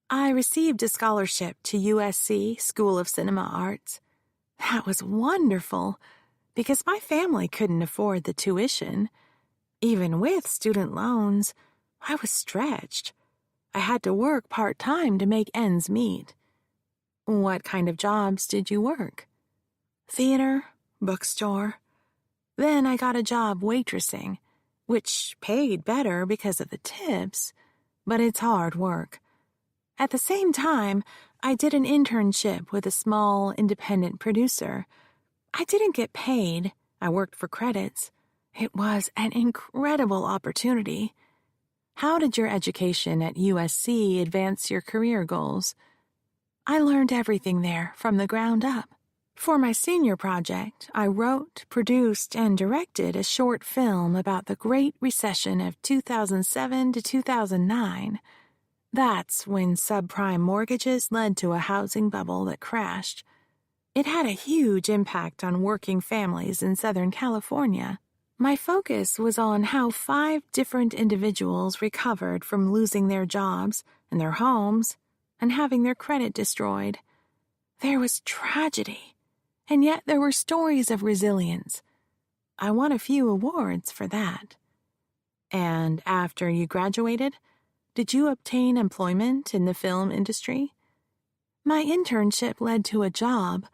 B: I received a scholarship to USC School of Cinema Arts. That was wonderful, because my family couldn't afford the tuition. Even with student loans, I was stretched. I had to work part-time to make ends meet. What kind of jobs did you work? Theater, bookstore. Then I got a job waitressing, which paid better because of the tips, but it's hard work. At the same time, I did an internship with a small independent producer. I didn't get paid. I worked for credits. It was an incredible opportunity. How did your education at USC advance your career goals? I learned everything there from the ground up. For my senior project, I wrote, produced, and directed a short film about the Great Recession of 2007 to 2009. That's when subprime mortgages led to a housing bubble that crashed. It had a huge impact on working families in Southern California. My focus was on how 5 different individuals recovered from losing their jobs and their homes and having their credit destroyed. There was tragedy, and yet there were stories of resilience. I won a few awards for that. And after you graduated, did you obtain employment in the film industry? My internship led to a job,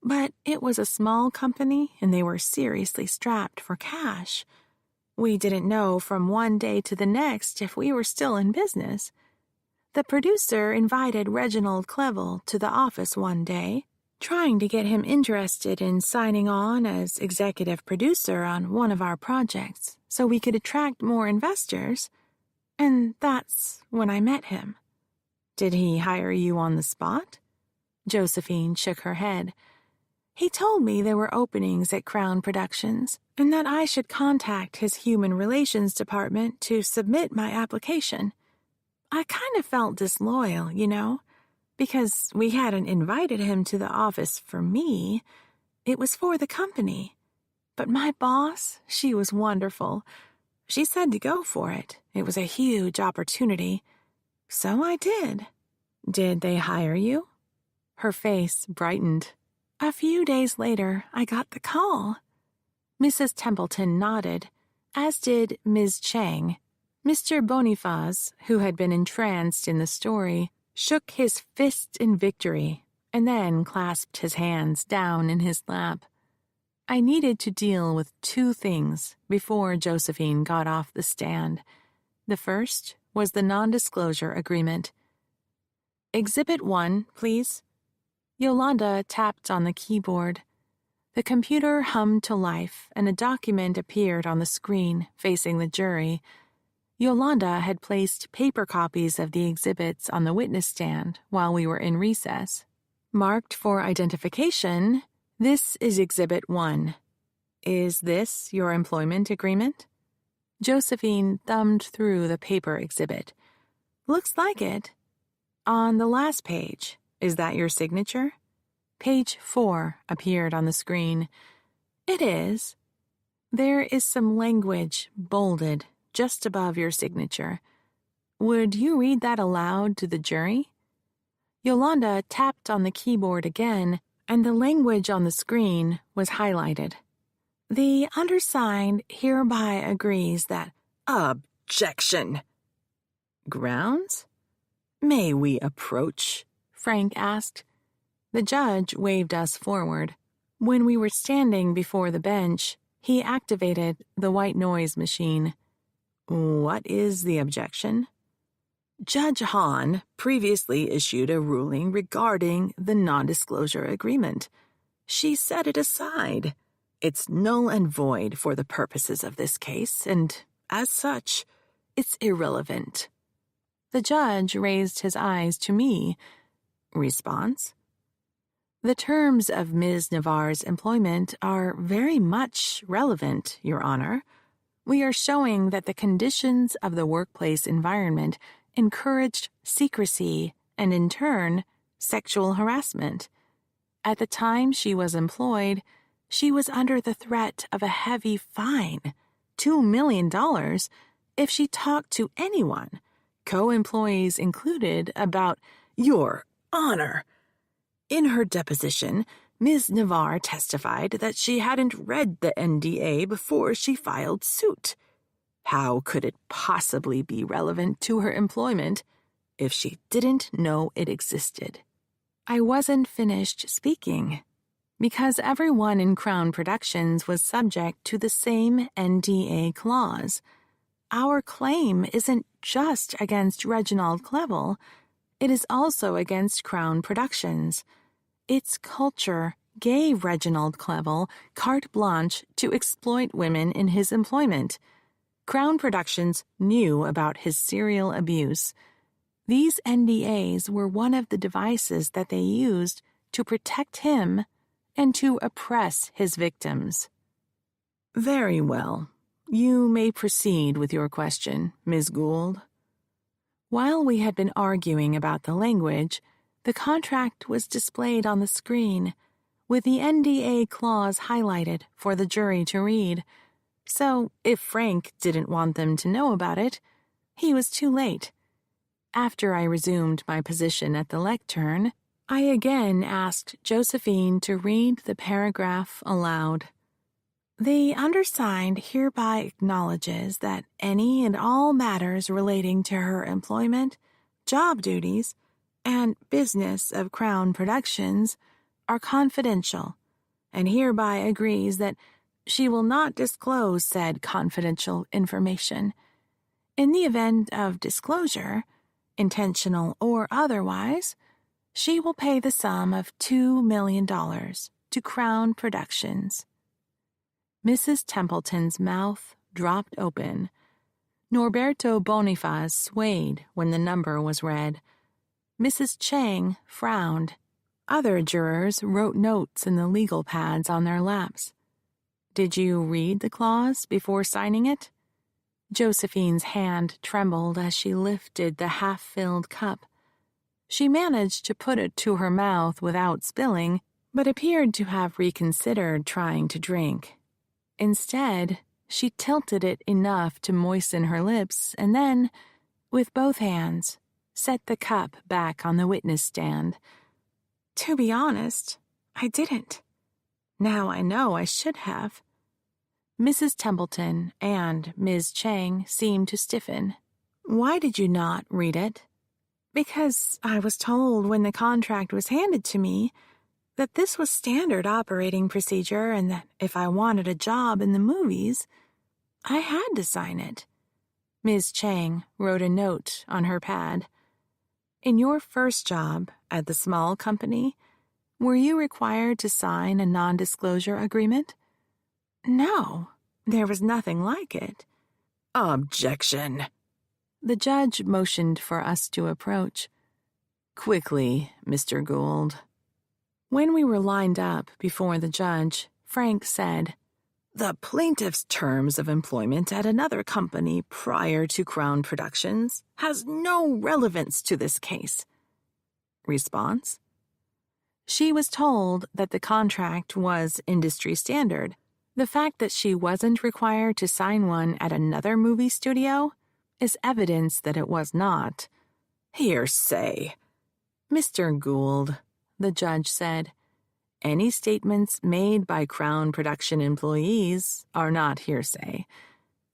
B: but it was a small company and they were seriously strapped for cash. We didn't know from one day to the next if we were still in business. The producer invited Reginald Clevel to the office one day, trying to get him interested in signing on as executive producer on one of our projects so we could attract more investors. And that's when I met him. Did he hire you on the spot? Josephine shook her head. He told me there were openings at Crown Productions and that I should contact his human relations department to submit my application. I kind of felt disloyal, because we hadn't invited him to the office for me. It was for the company. But my boss, she was wonderful. She said to go for it. It was a huge opportunity. So I did.
A: Did they hire you? Her face brightened.
B: A few days later, I got the call.
A: Mrs. Templeton nodded, as did Ms. Chang. Mr. Boniface, who had been entranced in the story, shook his fist in victory and then clasped his hands down in his lap. I needed to deal with two things before Josephine got off the stand. The first was the non-disclosure agreement. Exhibit 1, please. Yolanda tapped on the keyboard. The computer hummed to life, and a document appeared on the screen facing the jury. Yolanda had placed paper copies of the exhibits on the witness stand while we were in recess. Marked for identification, this is Exhibit 1. Is this your employment agreement? Josephine thumbed through the paper exhibit. Looks like it. On the last page, is that your signature? Page 4 appeared on the screen. It is. There is some language bolded just above your signature. Would you read that aloud to the jury? Yolanda tapped on the keyboard again, and the language on the screen was highlighted. The undersigned hereby agrees that...
C: Objection!
A: Grounds?
C: May we approach?
A: Frank asked. The judge waved us forward. When we were standing before the bench, he activated the white noise machine.
C: What is the objection? Judge Hahn previously issued a ruling regarding the non-disclosure agreement. She set it aside. It's null and void for the purposes of this case, and, as such, it's irrelevant.
A: The judge raised his eyes to me.
C: Response?
A: The terms of Ms. Navarre's employment are very much relevant, Your Honor. We are showing that the conditions of the workplace environment encouraged secrecy and, in turn, sexual harassment. At the time she was employed, she was under the threat of a heavy fine, $2 million, if she talked to anyone, co-employees included, about
C: Your Honor. In her deposition, Ms. Navarre testified that she hadn't read the NDA before she filed suit. How could it possibly be relevant to her employment if she didn't know it existed?
A: I wasn't finished speaking, because everyone in Crown Productions was subject to the same NDA clause. Our claim isn't just against Reginald Clevel, it is also against Crown Productions. Its culture gave Reginald Clevel carte blanche to exploit women in his employment. Crown Productions knew about his serial abuse. These NDAs were one of the devices that they used to protect him and to oppress his victims.
C: Very well. You may proceed with your question, Ms. Gould.
A: While we had been arguing about the language, the contract was displayed on the screen, with the NDA clause highlighted for the jury to read. So, if Frank didn't want them to know about it, he was too late. After I resumed my position at the lectern, I again asked Josephine to read the paragraph aloud. The undersigned hereby acknowledges that any and all matters relating to her employment, job duties, and business of Crown Productions are confidential, and hereby agrees that she will not disclose said confidential information. In the event of disclosure, intentional or otherwise, she will pay the sum of $2 million to Crown Productions. Mrs. Templeton's mouth dropped open. Norberto Boniface swayed when the number was read. Mrs. Chang frowned. Other jurors wrote notes in the legal pads on their laps. Did you read the clause before signing it?
B: Josephine's hand trembled as she lifted the half-filled cup. She managed to put it to her mouth without spilling, but appeared to have reconsidered trying to drink. Instead, she tilted it enough to moisten her lips and then, with both hands, set the cup back on the witness stand. To be honest, I didn't. Now I know I should have. Mrs. Templeton and Ms. Chang seemed to stiffen. Why did you not read it? Because I was told when the contract was handed to me that this was standard operating procedure and that if I wanted a job in the movies, I had to sign it. Ms. Chang wrote a note on her pad. In your first job at the small company, were you required to sign a non-disclosure agreement? No, there was nothing like it.
C: Objection.
B: The judge motioned for us to approach.
C: Quickly, Mr. Gould.
B: When we were lined up before the judge, Frank said,
C: The plaintiff's terms of employment at another company prior to Crown Productions has no relevance to this case. Response?
B: She was told that the contract was industry standard. The fact that she wasn't required to sign one at another movie studio is evidence that it was not.
C: Hearsay.
B: Mr. Gould, the judge said, any statements made by Crown Production employees are not hearsay.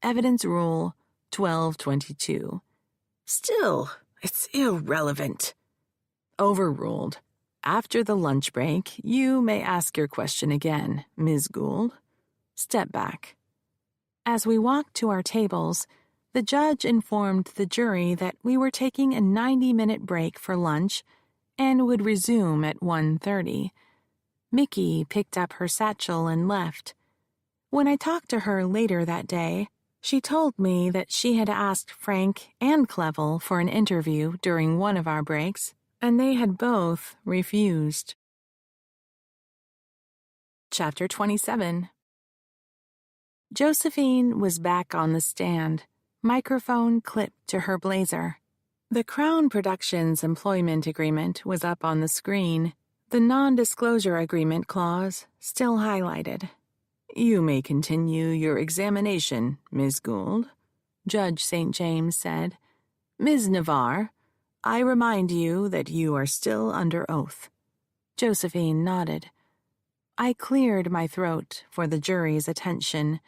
B: Evidence Rule 1222.
C: Still, it's irrelevant.
B: Overruled. After the lunch break, you may ask your question again, Ms. Gould. Step back. As we walked to our tables, the judge informed the jury that we were taking a 90-minute break for lunch and would resume at 1:30. Mickey picked up her satchel and left. When I talked to her later that day, she told me that she had asked Frank and Clevel for an interview during one of our breaks, and they had both refused. Chapter 27. Josephine was back on the stand, microphone clipped to her blazer. The Crown Productions employment agreement was up on the screen, the non-disclosure agreement clause still highlighted.
C: You may continue your examination, Ms. Gould,
B: Judge St. James said.
C: Ms. Navarre, I remind you that you are still under oath.
B: Josephine nodded. I cleared my throat for the jury's attention.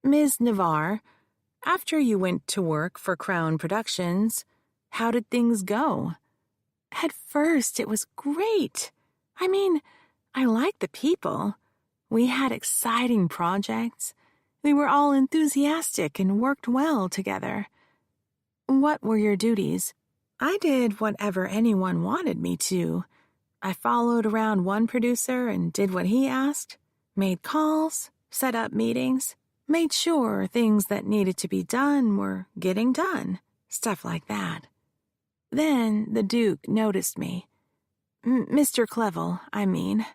B: Ms. Navarre, after you went to work for Crown Productions, how did things go? At first, it was great. I mean, I liked the people. We had exciting projects. We were all enthusiastic and worked well together. What were your duties? I did whatever anyone wanted me to. I followed around one producer and did what he asked, made calls, set up meetings, made sure things that needed to be done were getting done, stuff like that. Then the Duke noticed me. Mr. Clevel, I mean.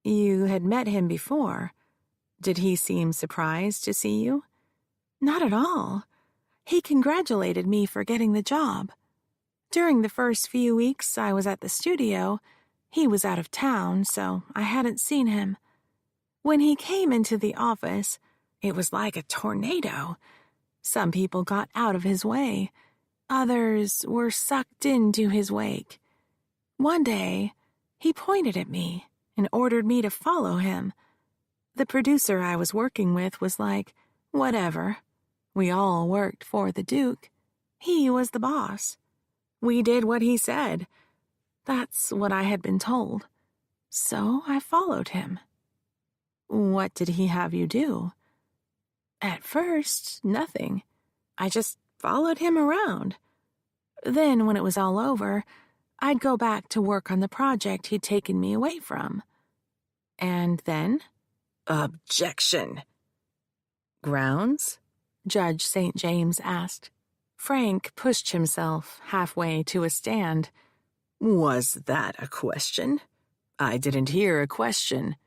B: You had met him before. Did he seem surprised to see you? Not at all. He congratulated me for getting the job. During the first few weeks I was at the studio, he was out of town, so I hadn't seen him. When he came into the office, it was like a tornado. Some people got out of his way. Others were sucked into his wake. One day, he pointed at me and ordered me to follow him. The producer I was working with was like, whatever. We all worked for the Duke. He was the boss. We did what he said. That's what I had been told. So I followed him. What did he have you do? At first, nothing. I just followed him around. Then, when it was all over, I'd go back to work on the project he'd taken me away from. And then?
C: Objection.
B: Grounds? Judge St. James asked. Frank pushed himself halfway to a stand.
C: Was that a question? I didn't hear a question.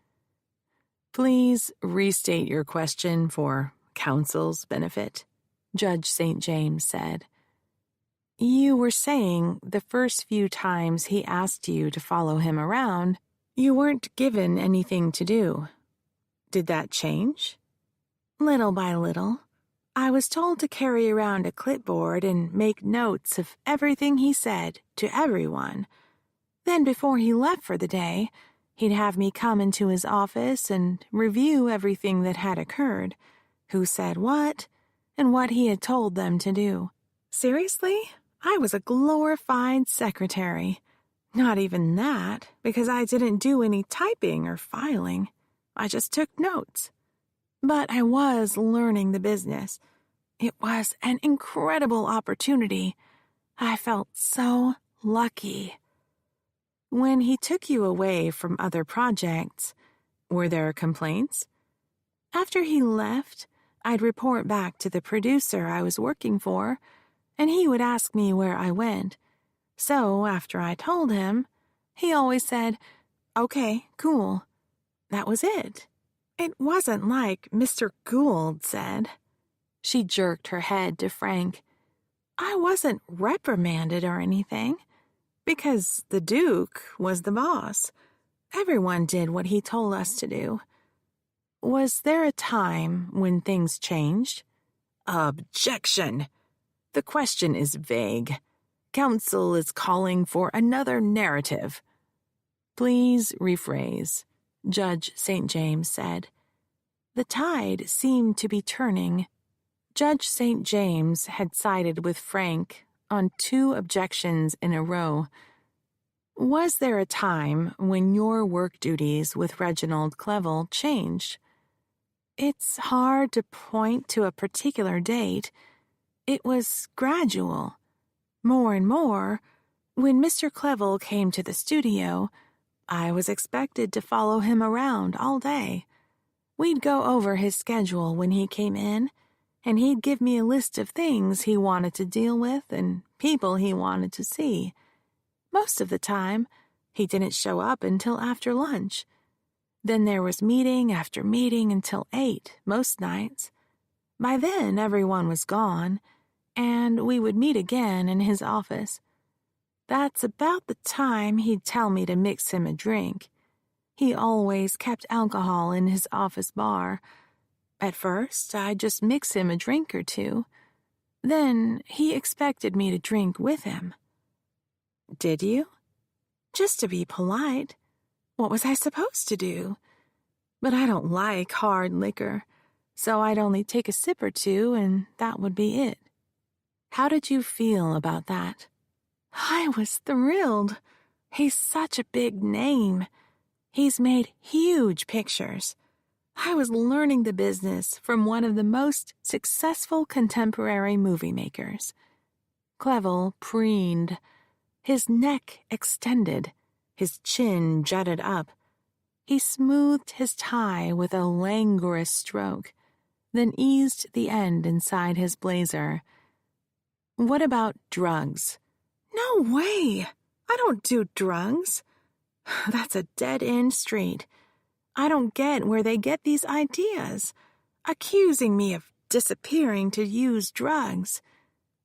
B: Please restate your question for counsel's benefit. Judge St. James said. You were saying the first few times he asked you to follow him around, you weren't given anything to do. Did that change? Little by little. I was told to carry around a clipboard and make notes of everything he said to everyone. Then before he left for the day, he'd have me come into his office and review everything that had occurred, who said what, and what he had told them to do. Seriously? I was a glorified secretary. Not even that, because I didn't do any typing or filing. I just took notes. But I was learning the business. It was an incredible opportunity. I felt so lucky. When he took you away from other projects, were there complaints? After he left, I'd report back to the producer I was working for, and he would ask me where I went. So after I told him, he always said, "Okay, cool." That was it. It wasn't like Mr. Gould said. She jerked her head to Frank. I wasn't reprimanded or anything, because the Duke was the boss. Everyone did what he told us to do. Was there a time when things changed? Objection! The question is vague. Counsel is calling for another narrative. Please rephrase, Judge St. James said. The tide seemed to be turning. Judge St. James had sided with Frank on 2 objections in a row. Was there a time when your work duties with Reginald Clevel changed? It's hard to point to a particular date. It was gradual. More and more, when Mr. Clevel came to the studio, I was expected to follow him around all day. We'd go over his schedule when he came in, and he'd give me a list of things he wanted to deal with and people he wanted to see. Most of the time, he didn't show up until after lunch. Then there was meeting after meeting until 8, most nights. By then, everyone was gone, and we would meet again in his office. That's about the time he'd tell me to mix him a drink. He always kept alcohol in his office bar. At first, I'd just mix him a drink or 2. Then he expected me to drink with him. Did you? Just to be polite. What was I supposed to do? But I don't like hard liquor, so I'd only take a sip or 2, and that would be it. How did you feel about that? I was thrilled. He's such a big name. He's made huge pictures. I was learning the business from one of the most successful contemporary movie makers. Clevel preened. His neck extended. His chin jutted up. He smoothed his tie with a languorous stroke, then eased the end inside his blazer. What about drugs? No way! I don't do drugs. That's a dead-end street. I don't get where they get these ideas, accusing me of disappearing to use drugs.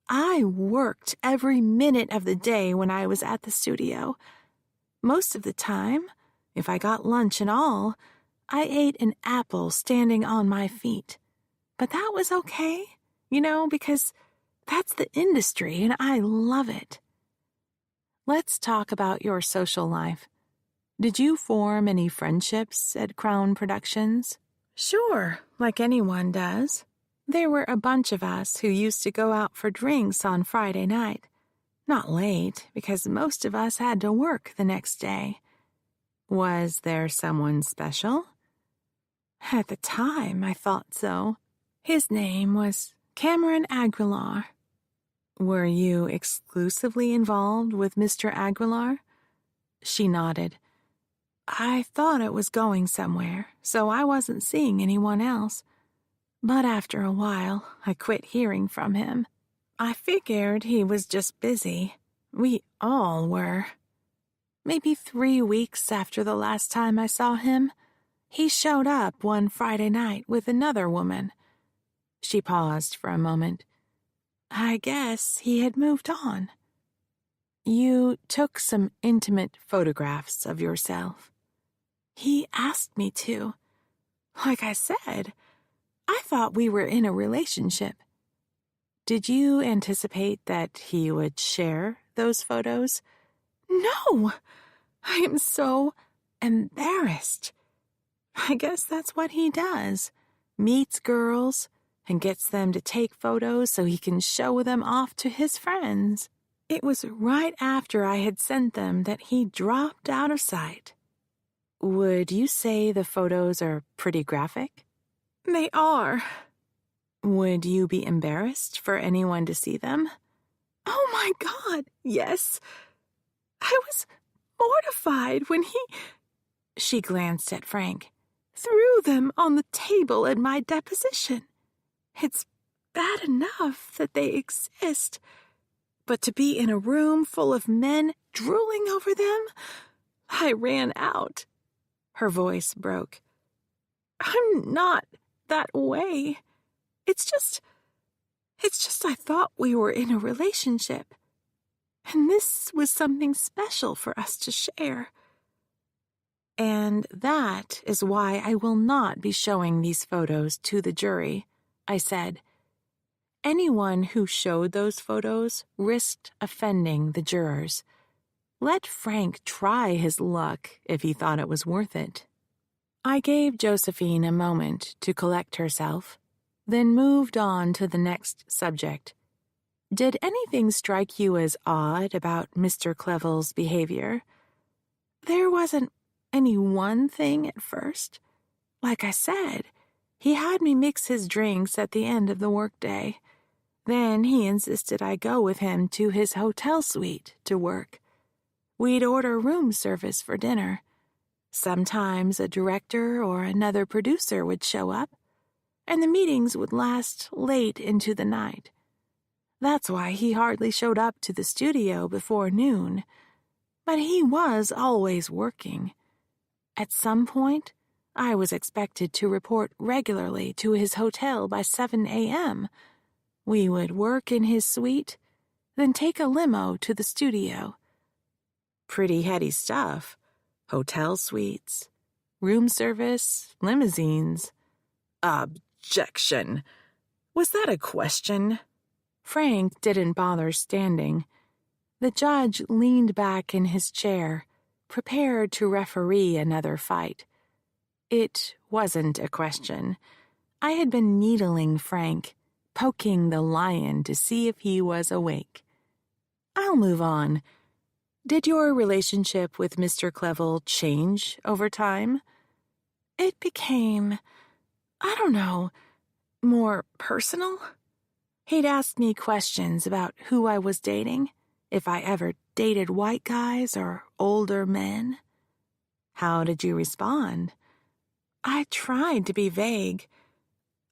B: I worked every minute of the day when I was at the studio. Most of the time, if I got lunch and all, I ate an apple standing on my feet. But that was okay, because that's the industry and I love it. Let's talk about your social life. Did you form any friendships at Crown Productions? Sure, like anyone does. There were a bunch of us who used to go out for drinks on Friday night. Not late, because most of us had to work the next day. Was there someone special? At the time, I thought so. His name was Cameron Aguilar. Were you exclusively involved with Mr. Aguilar? She nodded. I thought it was going somewhere, so I wasn't seeing anyone else. But after a while, I quit hearing from him. I figured he was just busy. We all were. Maybe 3 weeks after the last time I saw him, he showed up one Friday night with another woman. She paused for a moment. I guess he had moved on. You took some intimate photographs of yourself. He asked me to. Like I said, I thought we were in a relationship. Did you anticipate that he would share those photos? No! I am so embarrassed. I guess that's what he does. Meets girls and gets them to take photos so he can show them off to his friends. It was right after I had sent them that he dropped out of sight. Would you say the photos are pretty graphic? They are. Would you be embarrassed for anyone to see them? Oh my God, yes. I was mortified when he... She glanced at Frank. Threw them on the table at my deposition. It's bad enough that they exist, but to be in a room full of men drooling over them, I ran out. Her voice broke. I'm not that way. It's just I thought we were in a relationship, and this was something special for us to share. And that is why I will not be showing these photos to the jury, I said. Anyone who showed those photos risked offending the jurors. Let Frank try his luck if he thought it was worth it. I gave Josephine a moment to collect herself, then moved on to the next subject. Did anything strike you as odd about Mr. Clevele's behavior? There wasn't any one thing at first. Like I said, he had me mix his drinks at the end of the workday. Then he insisted I go with him to his hotel suite to work. We'd order room service for dinner. Sometimes a director or another producer would show up, and the meetings would last late into the night. That's why he hardly showed up to the studio before noon. But he was always working. At some point, I was expected to report regularly to his hotel by 7 a.m. We would work in his suite, then take a limo to the studio. Pretty heady stuff. Hotel suites, room service, limousines. Objection. Was that a question? Frank didn't bother standing. The judge leaned back in his chair, prepared to referee another fight. It wasn't a question. I had been needling Frank, poking the lion to see if he was awake. I'll move on. Did your relationship with Mr. Clevele change over time? It became, I don't know, more personal. He'd ask me questions about who I was dating, if I ever dated white guys or older men. How did you respond? I tried to be vague.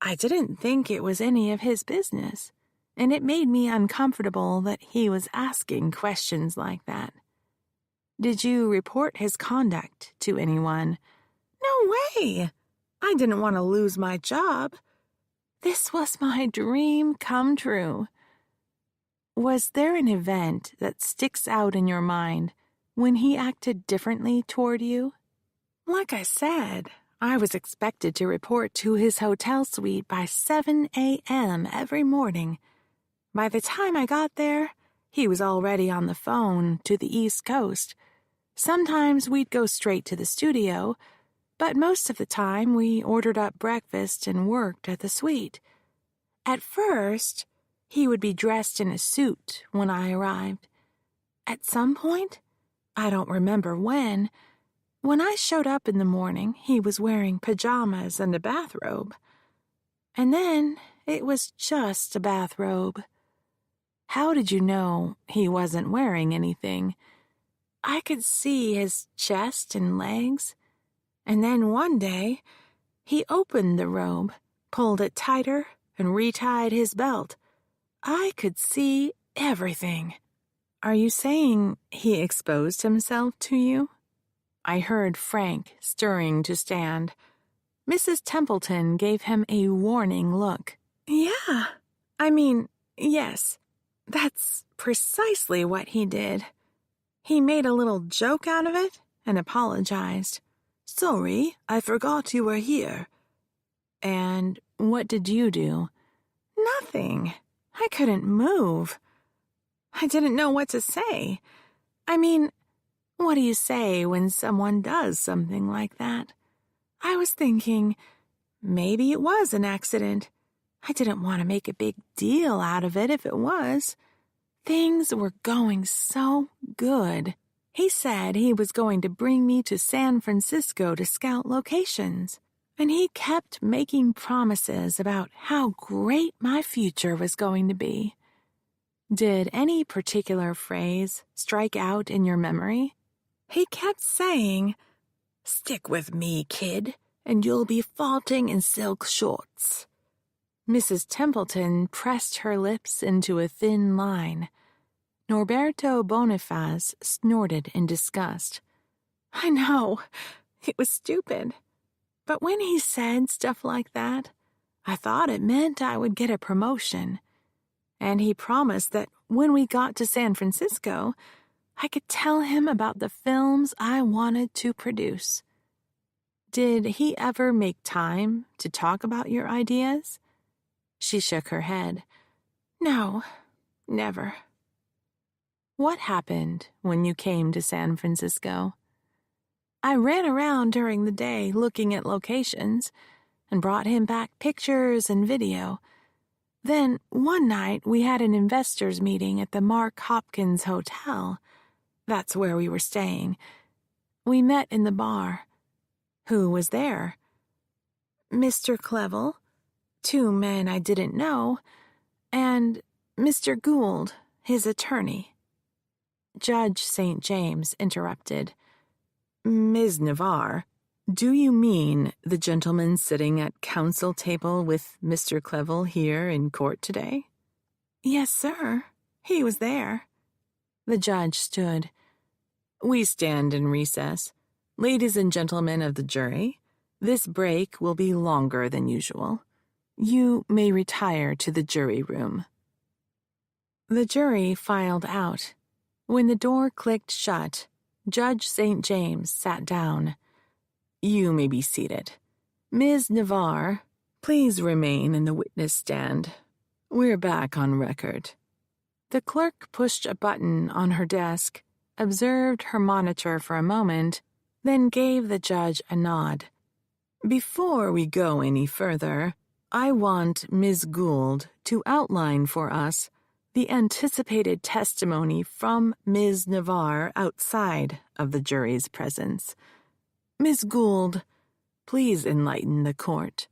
B: I didn't think it was any of his business, and it made me uncomfortable that he was asking questions like that. Did you report his conduct to anyone? No way! I didn't want to lose my job. This was my dream come true. Was there an event that sticks out in your mind when he acted differently toward you? Like I said, I was expected to report to his hotel suite by 7 a.m. every morning. By the time I got there, he was already on the phone to the East Coast. Sometimes we'd go straight to the studio, but most of the time we ordered up breakfast and worked at the suite. At first, he would be dressed in a suit when I arrived. At some point, I don't remember when I showed up in the morning, he was wearing pajamas and a bathrobe. And then it was just a bathrobe. How did you know he wasn't wearing anything? I could see his chest and legs. And then one day, he opened the robe, pulled it tighter, and retied his belt. I could see everything. Are you saying he exposed himself to you? I heard Frank stirring to stand. Mrs. Templeton gave him a warning look. Yeah, I mean, Yes, that's precisely what he did. He made a little joke out of it and apologized.
C: Sorry, I forgot you were here.
B: And what did you do? Nothing. I couldn't move. I didn't know what to say. I mean, what do you say when someone does something like that? I was thinking, maybe it was an accident. I didn't want to make a big deal out of it if it was. Things were going so good. He said he was going to bring me to San Francisco to scout locations, and he kept making promises about how great my future was going to be. Did any particular phrase strike out in your memory? He kept saying,
C: "Stick with me, kid, and you'll be farting in silk shorts."
B: Mrs. Templeton pressed her lips into a thin line. Norberto Boniface snorted in disgust. I know, it was stupid. But when he said stuff like that, I thought it meant I would get a promotion. And he promised that when we got to San Francisco, I could tell him about the films I wanted to produce. Did he ever make time to talk about your ideas? She shook her head. No, never. What happened when you came to San Francisco? I ran around during the day looking at locations and brought him back pictures and video. Then one night we had an investors meeting at the Mark Hopkins Hotel. That's where we were staying. We met in the bar. Who was there? Mr. Clevel, 2 men I didn't know, and Mr. Gould, his attorney. Judge St. James interrupted.
C: Ms. Navarre, do you mean the gentleman sitting at counsel table with Mr. Clevel here in court today?
B: Yes, sir. He was there. The judge stood.
C: We stand in recess. Ladies and gentlemen of the jury, this break will be longer than usual. You may retire to the jury room.
B: The jury filed out. When the door clicked shut, Judge St. James sat down.
C: You may be seated. Ms. Navarre, please remain in the witness stand. We're back on record.
B: The clerk pushed a button on her desk, observed her monitor for a moment, then gave the judge a nod.
C: Before we go any further, I want Ms. Gould to outline for us the anticipated testimony from Ms. Navarre outside of the jury's presence. Ms. Gould, please enlighten the court.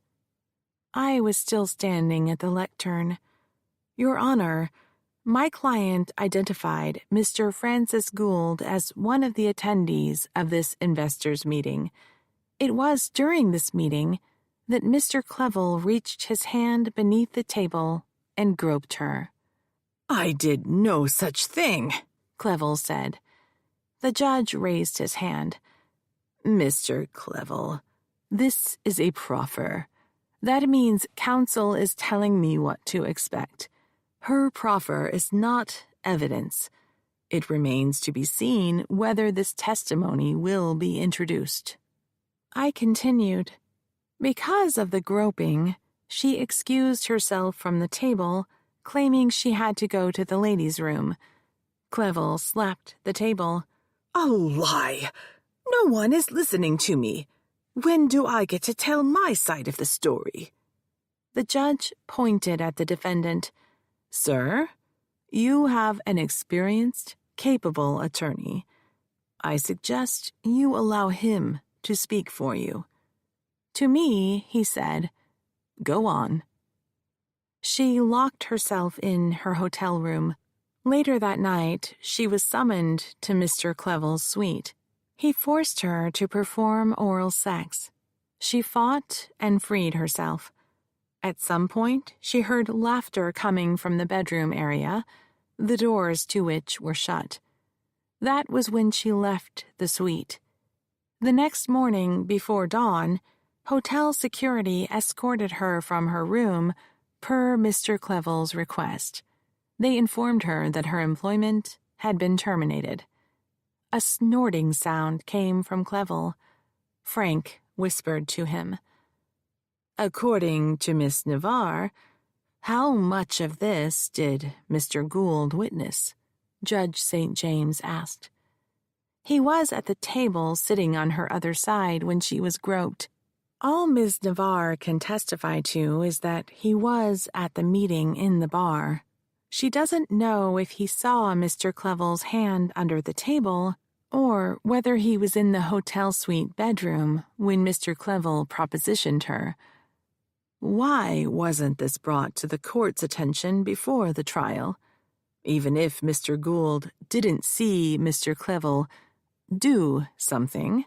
B: I was still standing at the lectern. Your Honor, my client identified Mr. Francis Gould as one of the attendees of this investors' meeting. It was during this meeting that Mr. Clevel reached his hand beneath the table and groped her.
C: I did no such thing,
B: Clevel said. The judge raised his hand.
C: Mr. Clevel, this is a proffer. That means counsel is telling me what to expect. Her proffer is not evidence. It remains to be seen whether this testimony will be introduced.
B: I continued. Because of the groping, she excused herself from the table, claiming she had to go to the ladies' room. Clevel slapped the table.
C: A lie! No one is listening to me. When do I get to tell my side of the story?
B: The judge pointed at the defendant.
C: Sir, you have an experienced, capable attorney. I suggest you allow him to speak for you.
B: To me, he said,
C: Go on.
B: She locked herself in her hotel room. Later that night, she was summoned to Mr. Clevel's suite. He forced her to perform oral sex. She fought and freed herself. At some point, she heard laughter coming from the bedroom area, the doors to which were shut. That was when she left the suite. The next morning, before dawn, hotel security escorted her from her room per Mr. Clevel's request. They informed her that her employment had been terminated. A snorting sound came from Clevel. Frank whispered to him.
C: According to Miss Navarre, how much of this did Mr. Gould witness? Judge St. James asked.
B: He was at the table sitting on her other side when she was groped.
A: All Ms. Navarre can testify to is that he was at the meeting in the bar. She doesn't know if he saw Mr. Clevel's hand under the table or whether he was in the hotel suite bedroom when Mr. Clevel propositioned her.
C: Why wasn't this brought to the court's attention before the trial? Even if Mr. Gould didn't see Mr. Clevel do something,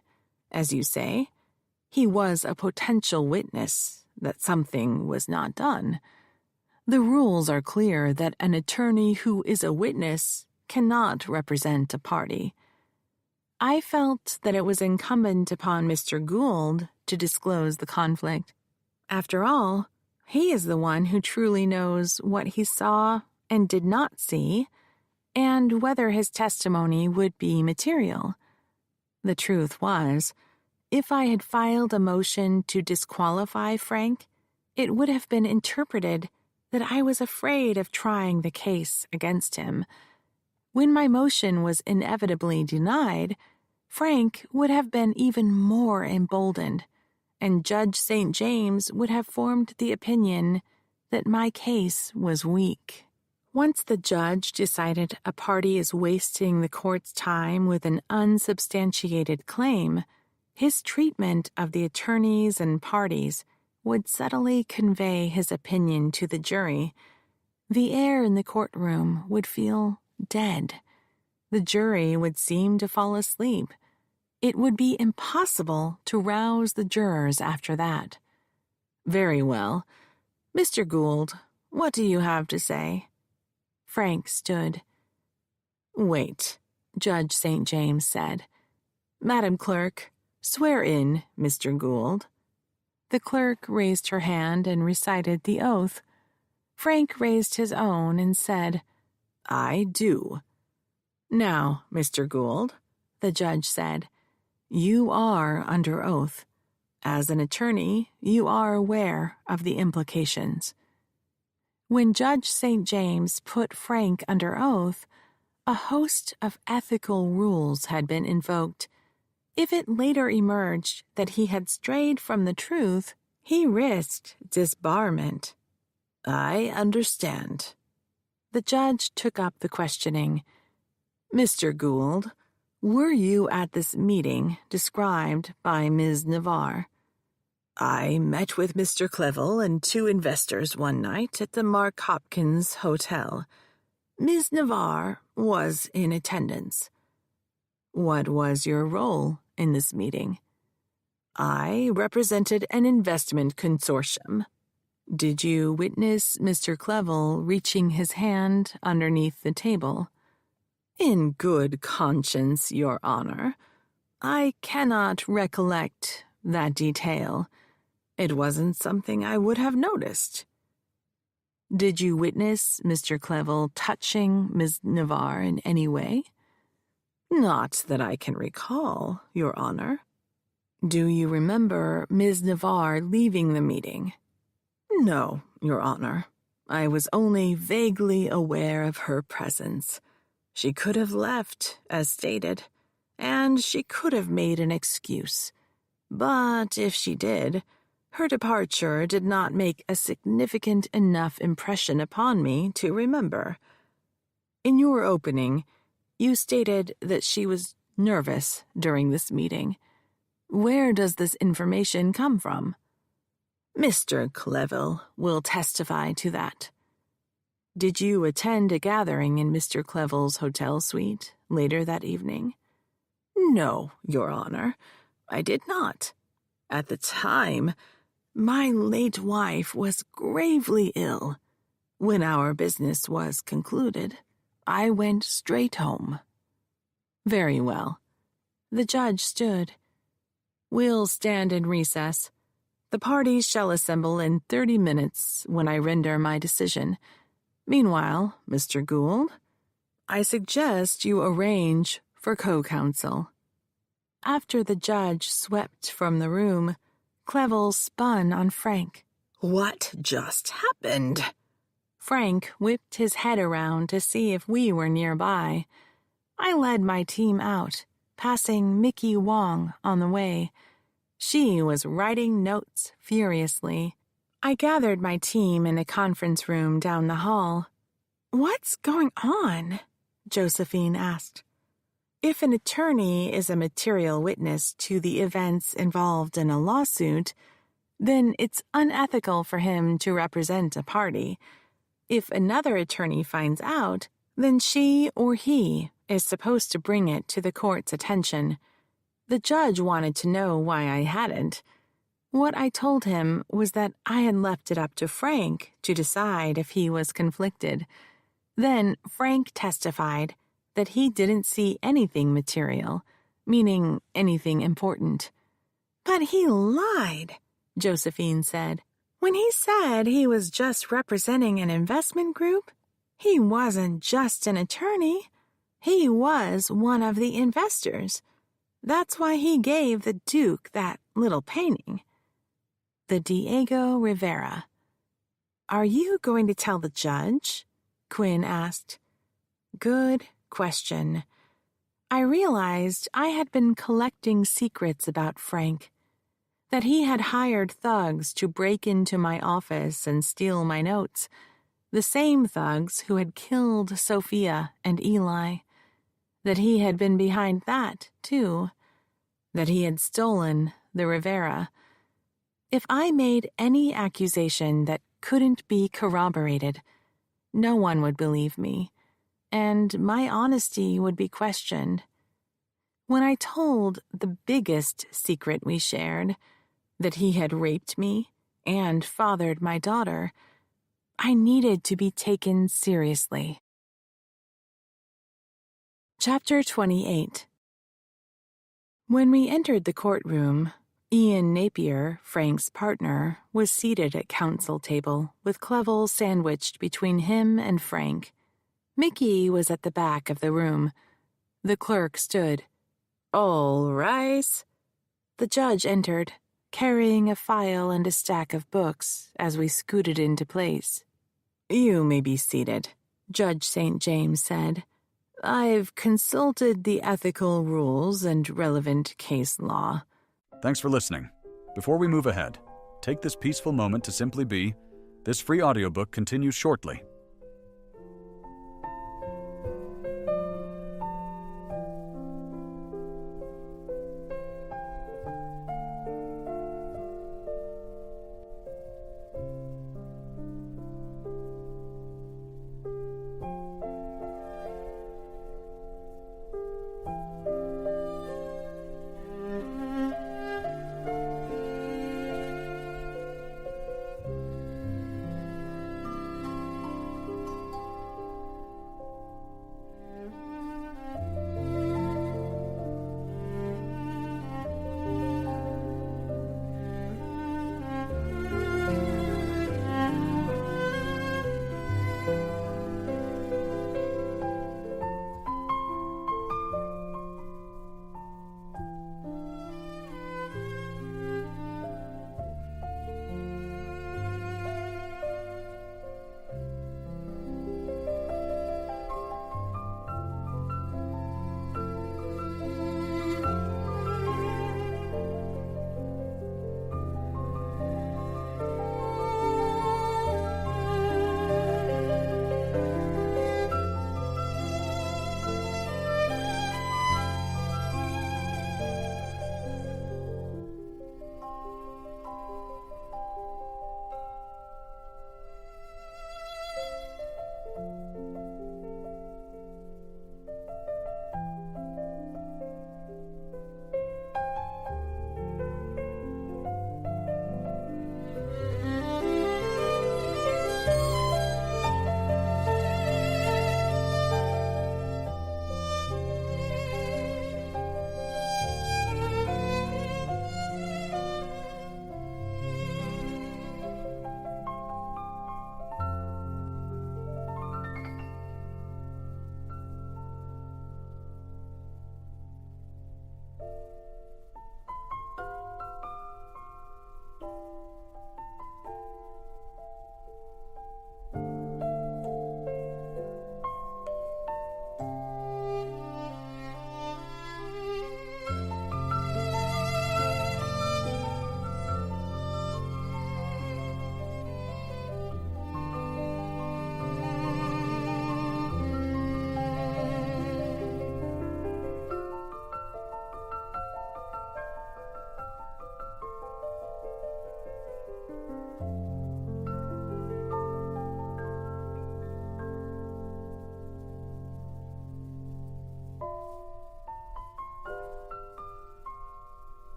C: as you say, he was a potential witness that something was not done. The rules are clear that an attorney who is a witness cannot represent a party.
B: I felt that it was incumbent upon Mr. Gould to disclose the conflict. After all, he is the one who truly knows what he saw and did not see, and whether his testimony would be material. The truth was, if I had filed a motion to disqualify Frank, it would have been interpreted that I was afraid of trying the case against him. When my motion was inevitably denied, Frank would have been even more emboldened, and Judge St. James would have formed the opinion that my case was weak.
A: Once the judge decided a party is wasting the court's time with an unsubstantiated claim, his treatment of the attorneys and parties would subtly convey his opinion to the jury. The air in the courtroom would feel dead. The jury would seem to fall asleep. It would be impossible to rouse the jurors after that.
C: Very well. Mr. Gould, what do you have to say?
B: Frank stood.
C: Wait, Judge St. James said. Madam Clerk, swear in Mr. Gould.
B: The clerk raised her hand and recited the oath. Frank raised his own and said,
C: I do. Now, Mr. Gould, the judge said, you are under oath. As an attorney, you are aware of the implications.
B: When Judge St. James put Frank under oath, a host of ethical rules had been invoked. If it later emerged that he had strayed from the truth, he risked disbarment.
C: I understand.
B: The judge took up the questioning.
C: Mr. Gould, were you at this meeting described by Ms. Navarre? I met with Mr. Clevel and 2 investors one night at the Mark Hopkins Hotel. Ms. Navarre was in attendance. What was your role in this meeting? I represented an investment consortium. Did you witness Mr. Clevel reaching his hand underneath the table? In good conscience, Your Honor, I cannot recollect that detail. It wasn't something I would have noticed. Did you witness Mr. Clevel touching Ms. Navarre in any way? Not that I can recall, Your Honor. Do you remember Ms. Navarre leaving the meeting? No, Your Honor. I was only vaguely aware of her presence. She could have left, as stated, and she could have made an excuse. But if she did, her departure did not make a significant enough impression upon me to remember. In your opening, you stated that she was nervous during this meeting. Where does this information come from? Mr. Clevel will testify to that. Did you attend a gathering in Mr. Clevel's hotel suite later that evening? No, Your Honor, I did not. At the time, my late wife was gravely ill. When our business was concluded, I went straight home. Very well. The judge stood. We'll stand in recess. The parties shall assemble in 30 minutes when I render my decision. Meanwhile, Mr. Gould, I suggest you arrange for co-counsel."
B: After the judge swept from the room, Clevel spun on Frank.
C: "What just happened?"
B: Frank whipped his head around to see if we were nearby. I led my team out, passing Mickey Wong on the way. She was writing notes furiously. I gathered my team in a conference room down the hall. "What's going on?" Josephine asked. If an attorney is a material witness to the events involved in a lawsuit, then it's unethical for him to represent a party. If another attorney finds out, then she or he is supposed to bring it to the court's attention. The judge wanted to know why I hadn't. What I told him was that I had left it up to Frank to decide if he was conflicted. Then Frank testified that he didn't see anything material, meaning anything important. "But he lied," Josephine said. "When he said he was just representing an investment group, he wasn't just an attorney. He was one of the investors. That's why he gave the Duke that little painting." The Diego Rivera. "Are you going to tell the judge?" Quinn asked. Good question. I realized I had been collecting secrets about Frank, that he had hired thugs to break into my office and steal my notes, the same thugs who had killed Sophia and Eli, that he had been behind that, too, that he had stolen the Rivera. If I made any accusation that couldn't be corroborated, no one would believe me, and my honesty would be questioned. When I told the biggest secret we shared, that he had raped me and fathered my daughter, I needed to be taken seriously. Chapter 28. When we entered the courtroom, Ian Napier, Frank's partner, was seated at counsel table with Clevel sandwiched between him and Frank. Mickey was at the back of the room. The clerk stood. "All rise." The judge entered, carrying a file and a stack of books as we scooted into place. "You may be seated," Judge St. James said. "I've consulted the ethical rules and relevant case law."
D: Thanks for listening. Before we move ahead, take this peaceful moment to simply be. This free audiobook continues shortly.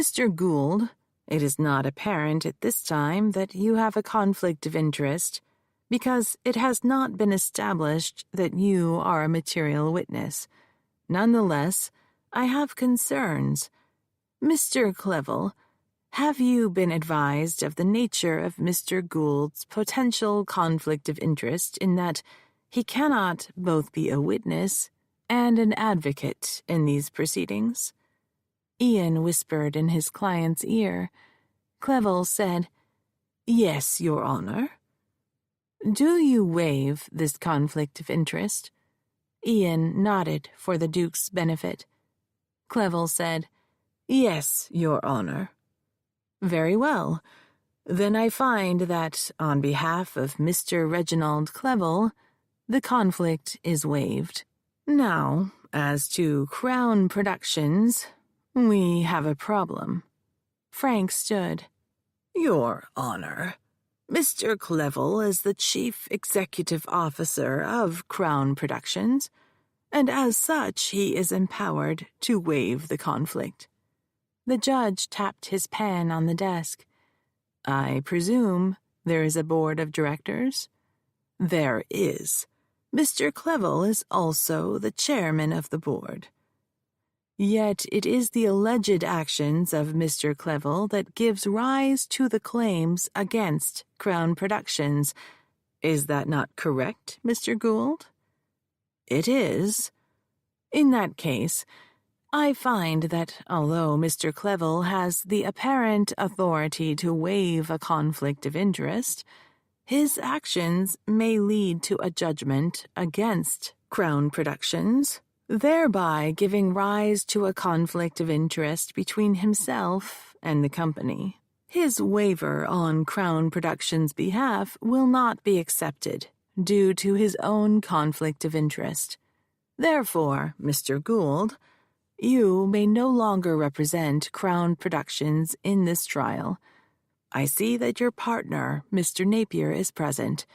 C: Mr. Gould, it is not apparent at this time that you have a conflict of interest because it has not been established that you are a material witness. Nonetheless, I have concerns. Mr. Clevel, have you been advised of the nature of Mr. Gould's potential conflict of interest in that he cannot both be a witness and an advocate in these proceedings? Ian whispered in his client's ear. Clevel said, "Yes, Your Honor." "Do you waive this conflict of interest?" Ian nodded for the Duke's benefit. Clevel said, "Yes, Your Honor." "Very well. Then I find that, on behalf of Mr. Reginald Clevel, the conflict is waived. Now, as to Crown Productions, we have a problem." Frank stood. "Your Honor, Mr. Clevel is the Chief Executive Officer of Crown Productions, and as such he is empowered to waive the conflict." The judge tapped his pen on the desk. "I presume there is a board of directors?" "There is. Mr. Clevel is also the chairman of the board." "Yet it is the alleged actions of Mr. Clevel that gives rise to the claims against Crown Productions. Is that not correct, Mr. Gould?" "It is." "In that case, I find that although Mr. Clevel has the apparent authority to waive a conflict of interest, his actions may lead to a judgment against Crown Productions, thereby giving rise to a conflict of interest between himself and the company. His waiver on Crown Productions' behalf will not be accepted due to his own conflict of interest. Therefore, Mr. Gould, you may no longer represent Crown Productions in this trial. I see that your partner, Mr. Napier, is present.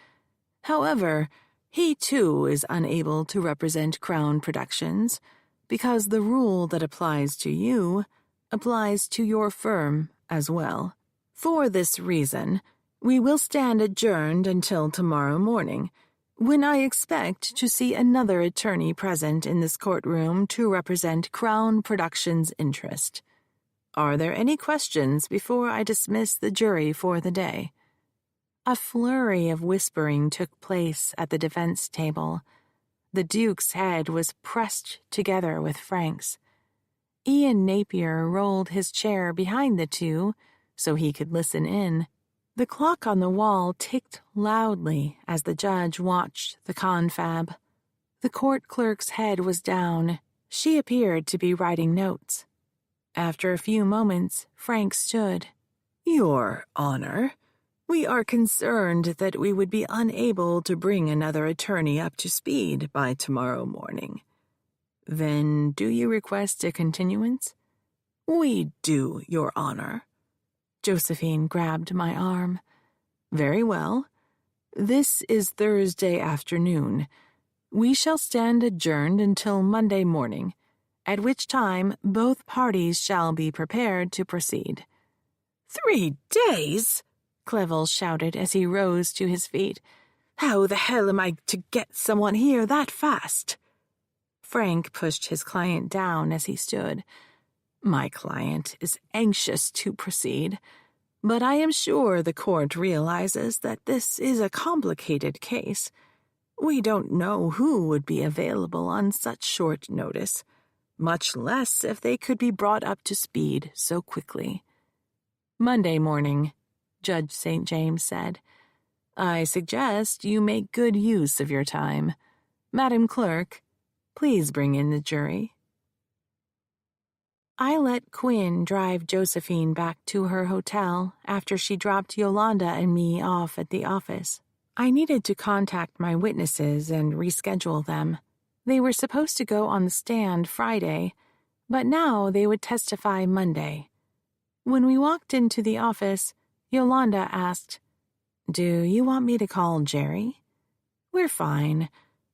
C: However, he too is unable to represent Crown Productions because the rule that applies to you applies to your firm as well. For this reason, we will stand adjourned until tomorrow morning, when I expect to see another attorney present in this courtroom to represent Crown Productions' interest. Are there any questions before I dismiss the jury for the day?" A flurry of whispering took place at the defense table. The Duke's head was pressed together with Frank's. Ian Napier rolled his chair behind the two so he could listen in. The clock on the wall ticked loudly as the judge watched the confab. The court clerk's head was down. She appeared to be writing notes. After a few moments, Frank stood. "Your Honor, we are concerned that we would be unable to bring another attorney up to speed by tomorrow morning." "Then do you request a continuance?" "We do, Your Honor." Josephine grabbed my arm. "Very well. This is Thursday afternoon. We shall stand adjourned until Monday morning, at which time both parties shall be prepared to proceed." "3 days?" Clevel shouted as he rose to his feet. "How the hell am I to get someone here that fast?" Frank pushed his client down as he stood. "My client is anxious to proceed, but I am sure the court realizes that this is a complicated case. We don't know who would be available on such short notice, much less if they could be brought up to speed so quickly." "Monday morning," Judge St. James said. "I suggest you make good use of your time. Madam Clerk, please bring in the jury." I let Quinn drive Josephine back to her hotel after she dropped Yolanda and me off at the office. I needed to contact my witnesses and reschedule them. They were supposed to go on the stand Friday, but now they would testify Monday. When we walked into the office, Yolanda asked, "Do you want me to call Jerry?" "We're fine.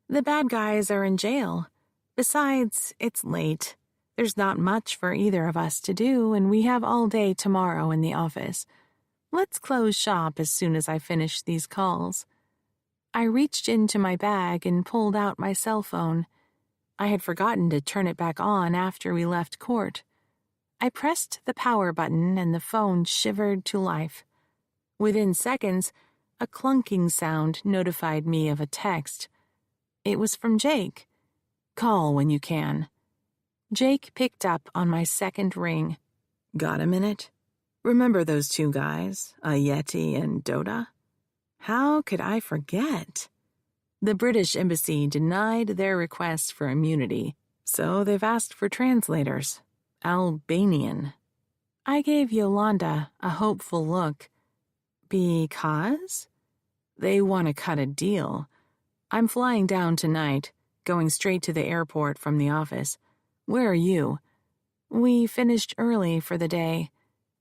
C: The bad guys are in jail. Besides, it's late.
B: There's not much for either of us to do, and we have all day tomorrow in the office. Let's close shop as soon as I finish these calls. I reached into my bag and pulled out my cell phone. I had forgotten to turn it back on after we left court. I pressed the power button and the phone shivered to life. Within seconds, a clunking sound notified me of a text. It was from Jake. Call when you can. Jake picked up on my second ring.
C: Got a minute? Remember those two guys, Yeti and Doda? How could I forget? The British Embassy denied their request for immunity, so they've asked for translators. Albanian.
B: I gave Yolanda a hopeful look. Because?
C: They want to cut a deal. I'm flying down tonight, going straight to the airport from the office. Where are you?
B: We finished early for the day.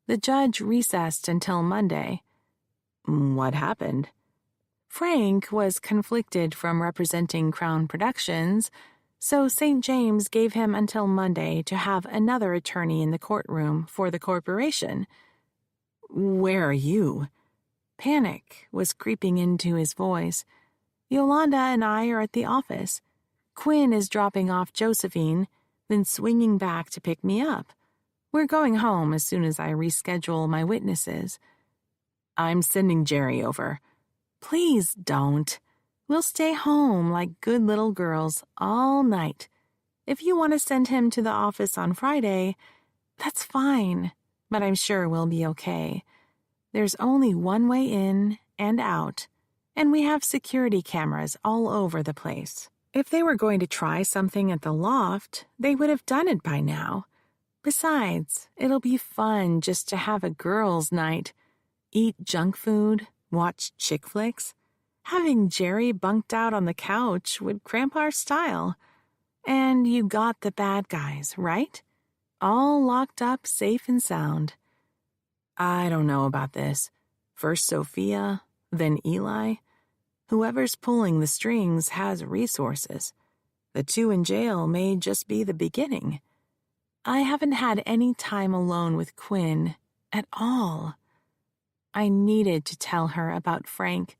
B: The judge recessed until Monday.
C: What happened?
B: Frank was conflicted from representing Crown Productions, so St. James gave him until Monday to have another attorney in the courtroom for the corporation.
C: Where are you?
B: Panic was creeping into his voice. Yolanda and I are at the office. Quinn is dropping off Josephine, then swinging back to pick me up. We're going home as soon as I reschedule my witnesses.
C: I'm sending Jerry over.
B: Please don't. We'll stay home like good little girls all night. If you want to send him to the office on Friday, that's fine, but I'm sure we'll be okay. There's only one way in and out, and we have security cameras all over the place. If they were going to try something at the loft, they would have done it by now. Besides, it'll be fun just to have a girls' night. Eat junk food, watch chick flicks. Having Jerry bunked out on the couch would cramp our style. And you got the bad guys, right? All locked up safe and sound.
C: I don't know about this. First Sophia, then Eli. Whoever's pulling the strings has resources. The two in jail may just be the beginning.
B: I haven't had any time alone with Quinn at all. I needed to tell her about Frank,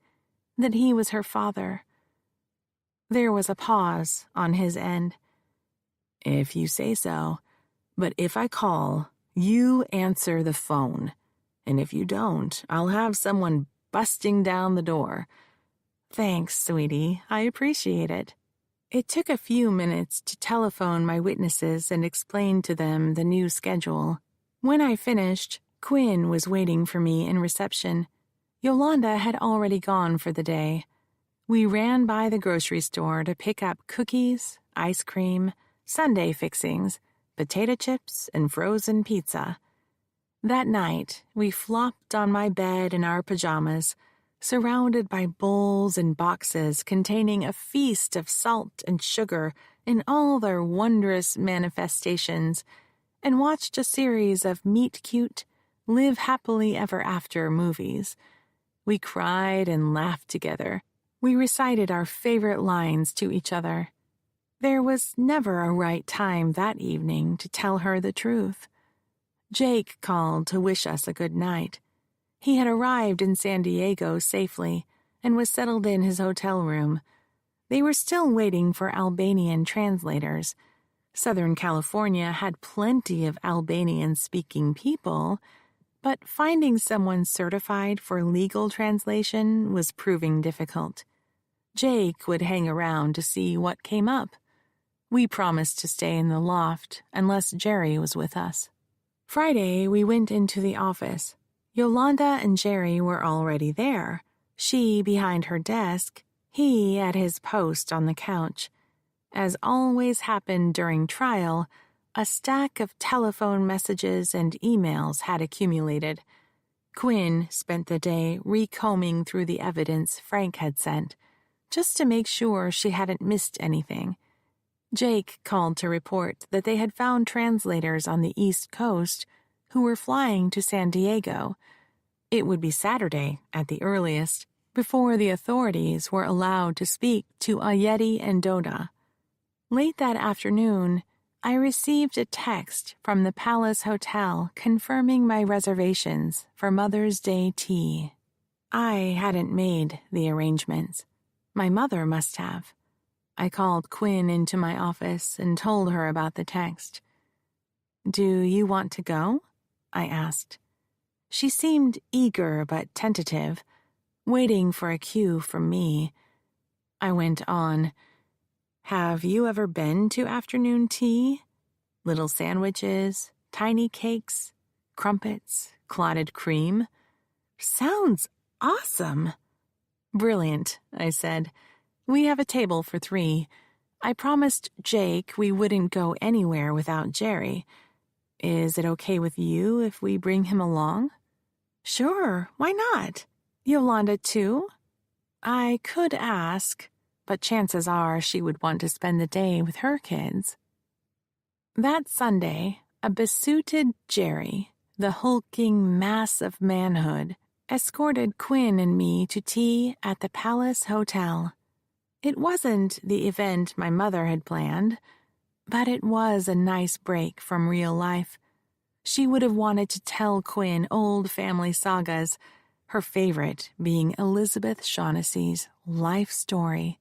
B: that he was her father. There was a pause on his end.
C: If you say so, but if I call, you answer the phone. And if you don't, I'll have someone busting down the door.
B: Thanks, sweetie. I appreciate it. It took a few minutes to telephone my witnesses and explain to them the new schedule. When I finished, Quinn was waiting for me in reception. Yolanda had already gone for the day. We ran by the grocery store to pick up cookies, ice cream, sundae fixings, potato chips, and frozen pizza. That night, we flopped on my bed in our pajamas, surrounded by bowls and boxes containing a feast of salt and sugar in all their wondrous manifestations, and watched a series of meet-cute, live-happily-ever-after movies. We cried and laughed together. We recited our favorite lines to each other. There was never a right time that evening to tell her the truth. Jake called to wish us a good night. He had arrived in San Diego safely and was settled in his hotel room. They were still waiting for Albanian translators. Southern California had plenty of Albanian-speaking people, but finding someone certified for legal translation was proving difficult. Jake would hang around to see what came up. We promised to stay in the loft unless Jerry was with us. Friday, we went into the office. Yolanda and Jerry were already there, she behind her desk, he at his post on the couch. As always happened during trial, a stack of telephone messages and emails had accumulated. Quinn spent the day recombing through the evidence Frank had sent, just to make sure she hadn't missed anything. Jake called to report that they had found translators on the East Coast who were flying to San Diego. It would be Saturday, at the earliest, before the authorities were allowed to speak to Yeti and Doda. Late that afternoon, I received a text from the Palace Hotel confirming my reservations for Mother's Day tea. I hadn't made the arrangements. My mother must have. I called Quinn into my office and told her about the text. "Do you want to go?" I asked. She seemed eager but tentative, waiting for a cue from me. I went on. "Have you ever been to afternoon tea? Little sandwiches, tiny cakes, crumpets, clotted cream. Sounds awesome." "Brilliant," I said. "We have a table for 3. I promised Jake we wouldn't go anywhere without Jerry. Is it okay with you if we bring him along?" "Sure, why not? Yolanda too?" I could ask, but chances are she would want to spend the day with her kids. That Sunday, a besuited Jerry, the hulking mass of manhood, escorted Quinn and me to tea at the Palace Hotel. It wasn't the event my mother had planned, but it was a nice break from real life. She would have wanted to tell Quinn old family sagas, her favorite being Elizabeth Shaughnessy's life story.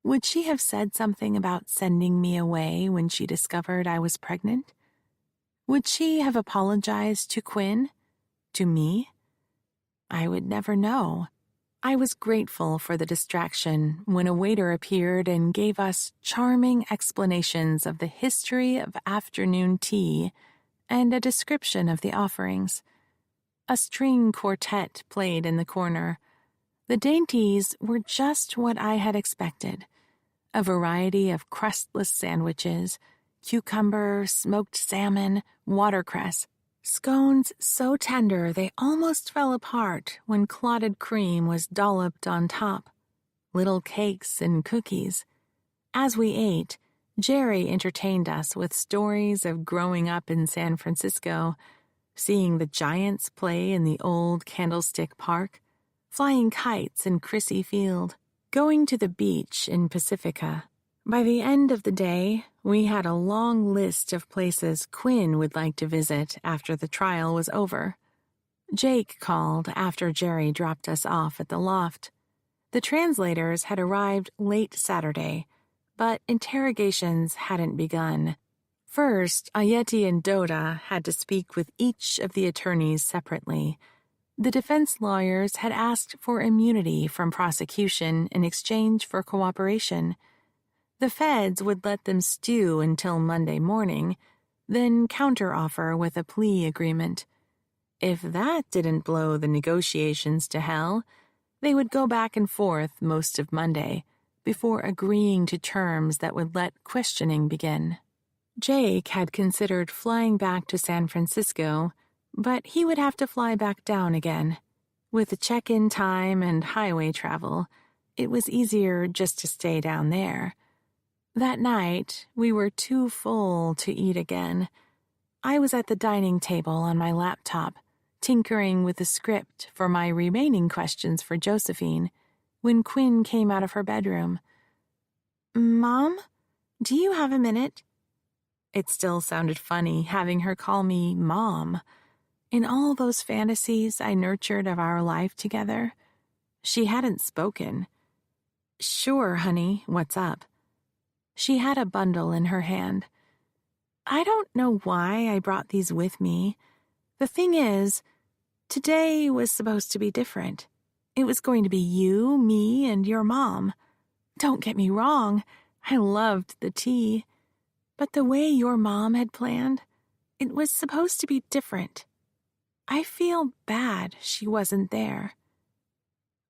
B: Would she have said something about sending me away when she discovered I was pregnant? Would she have apologized to Quinn? To me? I would never know. I was grateful for the distraction when a waiter appeared and gave us charming explanations of the history of afternoon tea and a description of the offerings. A string quartet played in the corner. The dainties were just what I had expected. A variety of crustless sandwiches, cucumber, smoked salmon, watercress, scones so tender they almost fell apart when clotted cream was dolloped on top, little cakes and cookies. As we ate, Jerry entertained us with stories of growing up in San Francisco, seeing the Giants play in the old Candlestick Park, flying kites in Crissy Field, going to the beach in Pacifica. By the end of the day, we had a long list of places Quinn would like to visit after the trial was over. Jake called after Jerry dropped us off at the loft. The translators had arrived late Saturday, but interrogations hadn't begun. First, Ayeti and Doda had to speak with each of the attorneys separately. The defense lawyers had asked for immunity from prosecution in exchange for cooperation. The feds would let them stew until Monday morning, then counteroffer with a plea agreement. If that didn't blow the negotiations to hell, they would go back and forth most of Monday before agreeing to terms that would let questioning begin. Jake had considered flying back to San Francisco, but he would have to fly back down again. With the check-in time and highway travel, it was easier just to stay down there. That night, we were too full to eat again. I was at the dining table on my laptop, tinkering with the script for my remaining questions for Josephine, when Quinn came out of her bedroom. "Mom, do you have a minute?" It still sounded funny having her call me Mom. In all those fantasies I nurtured of our life together, she hadn't spoken. "Sure, honey, what's up?" She had a bundle in her hand. "I don't know why I brought these with me. The thing is, today was supposed to be different. It was going to be you, me, and your mom. Don't get me wrong, I loved the tea. But the way your mom had planned, it was supposed to be different. I feel bad she wasn't there."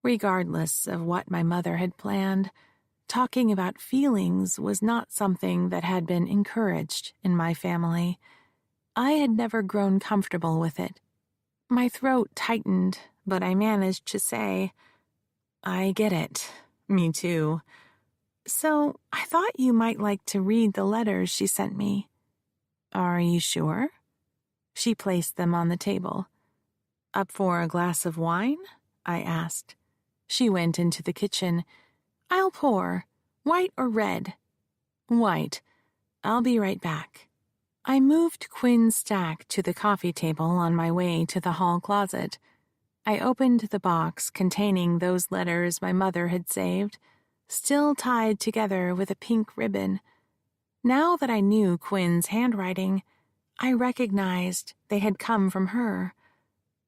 B: Regardless of what my mother had planned, talking about feelings was not something that had been encouraged in my family. I had never grown comfortable with it. My throat tightened, but I managed to say, "I get it. Me too. So I thought you might like to read the letters she sent me." "Are you sure?" She placed them on the table. "Up for a glass of wine?" I asked. She went into the kitchen. "I'll pour. White or red?" "White. I'll be right back. I moved Quinn's stack to the coffee table on my way to the hall closet. I opened the box containing those letters my mother had saved, still tied together with a pink ribbon. Now that I knew Quinn's handwriting, I recognized they had come from her.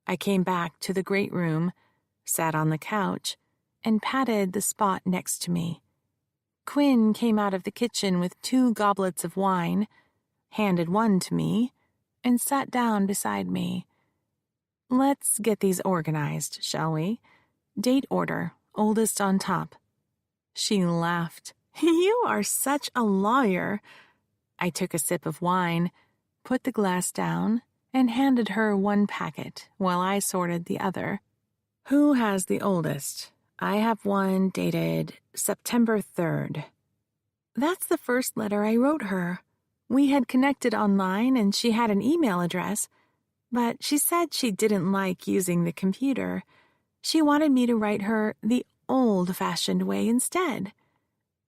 B: I came back to the great room, sat on the couch, and patted the spot next to me. Quinn came out of the kitchen with 2 goblets of wine, handed one to me, and sat down beside me. Let's get these organized, shall we? Date order, oldest on top. She laughed. You are such a lawyer. I took a sip of wine, put the glass down, and handed her one packet while I sorted the other. Who has the oldest? I have one dated September 3rd. That's the first letter I wrote her. We had connected online and she had an email address, but she said she didn't like using the computer. She wanted me to write her the old-fashioned way instead.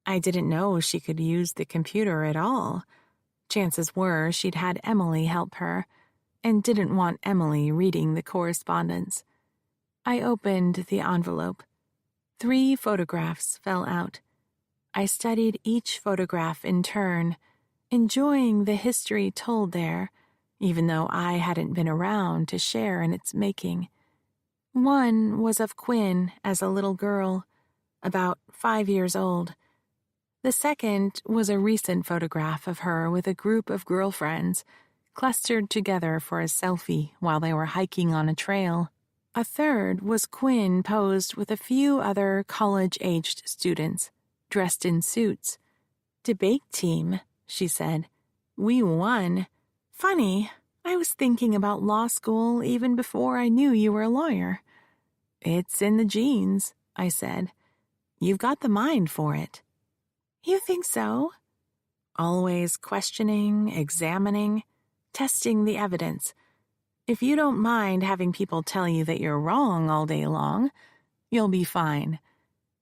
B: I didn't know she could use the computer at all. Chances were she'd had Emily help her, and didn't want Emily reading the correspondence. I opened the envelope. 3 photographs fell out. I studied each photograph in turn, enjoying the history told there, even though I hadn't been around to share in its making. One was of Quinn as a little girl, about 5 years old. The second was a recent photograph of her with a group of girlfriends, clustered together for a selfie while they were hiking on a trail. A third was Quinn posed with a few other college-aged students, dressed in suits. Debate team, she said. We won. Funny, I was thinking about law school even before I knew you were a lawyer. It's in the genes, I said. You've got the mind for it. You think so? Always questioning, examining, testing the evidence. If you don't mind having people tell you that you're wrong all day long, you'll be fine.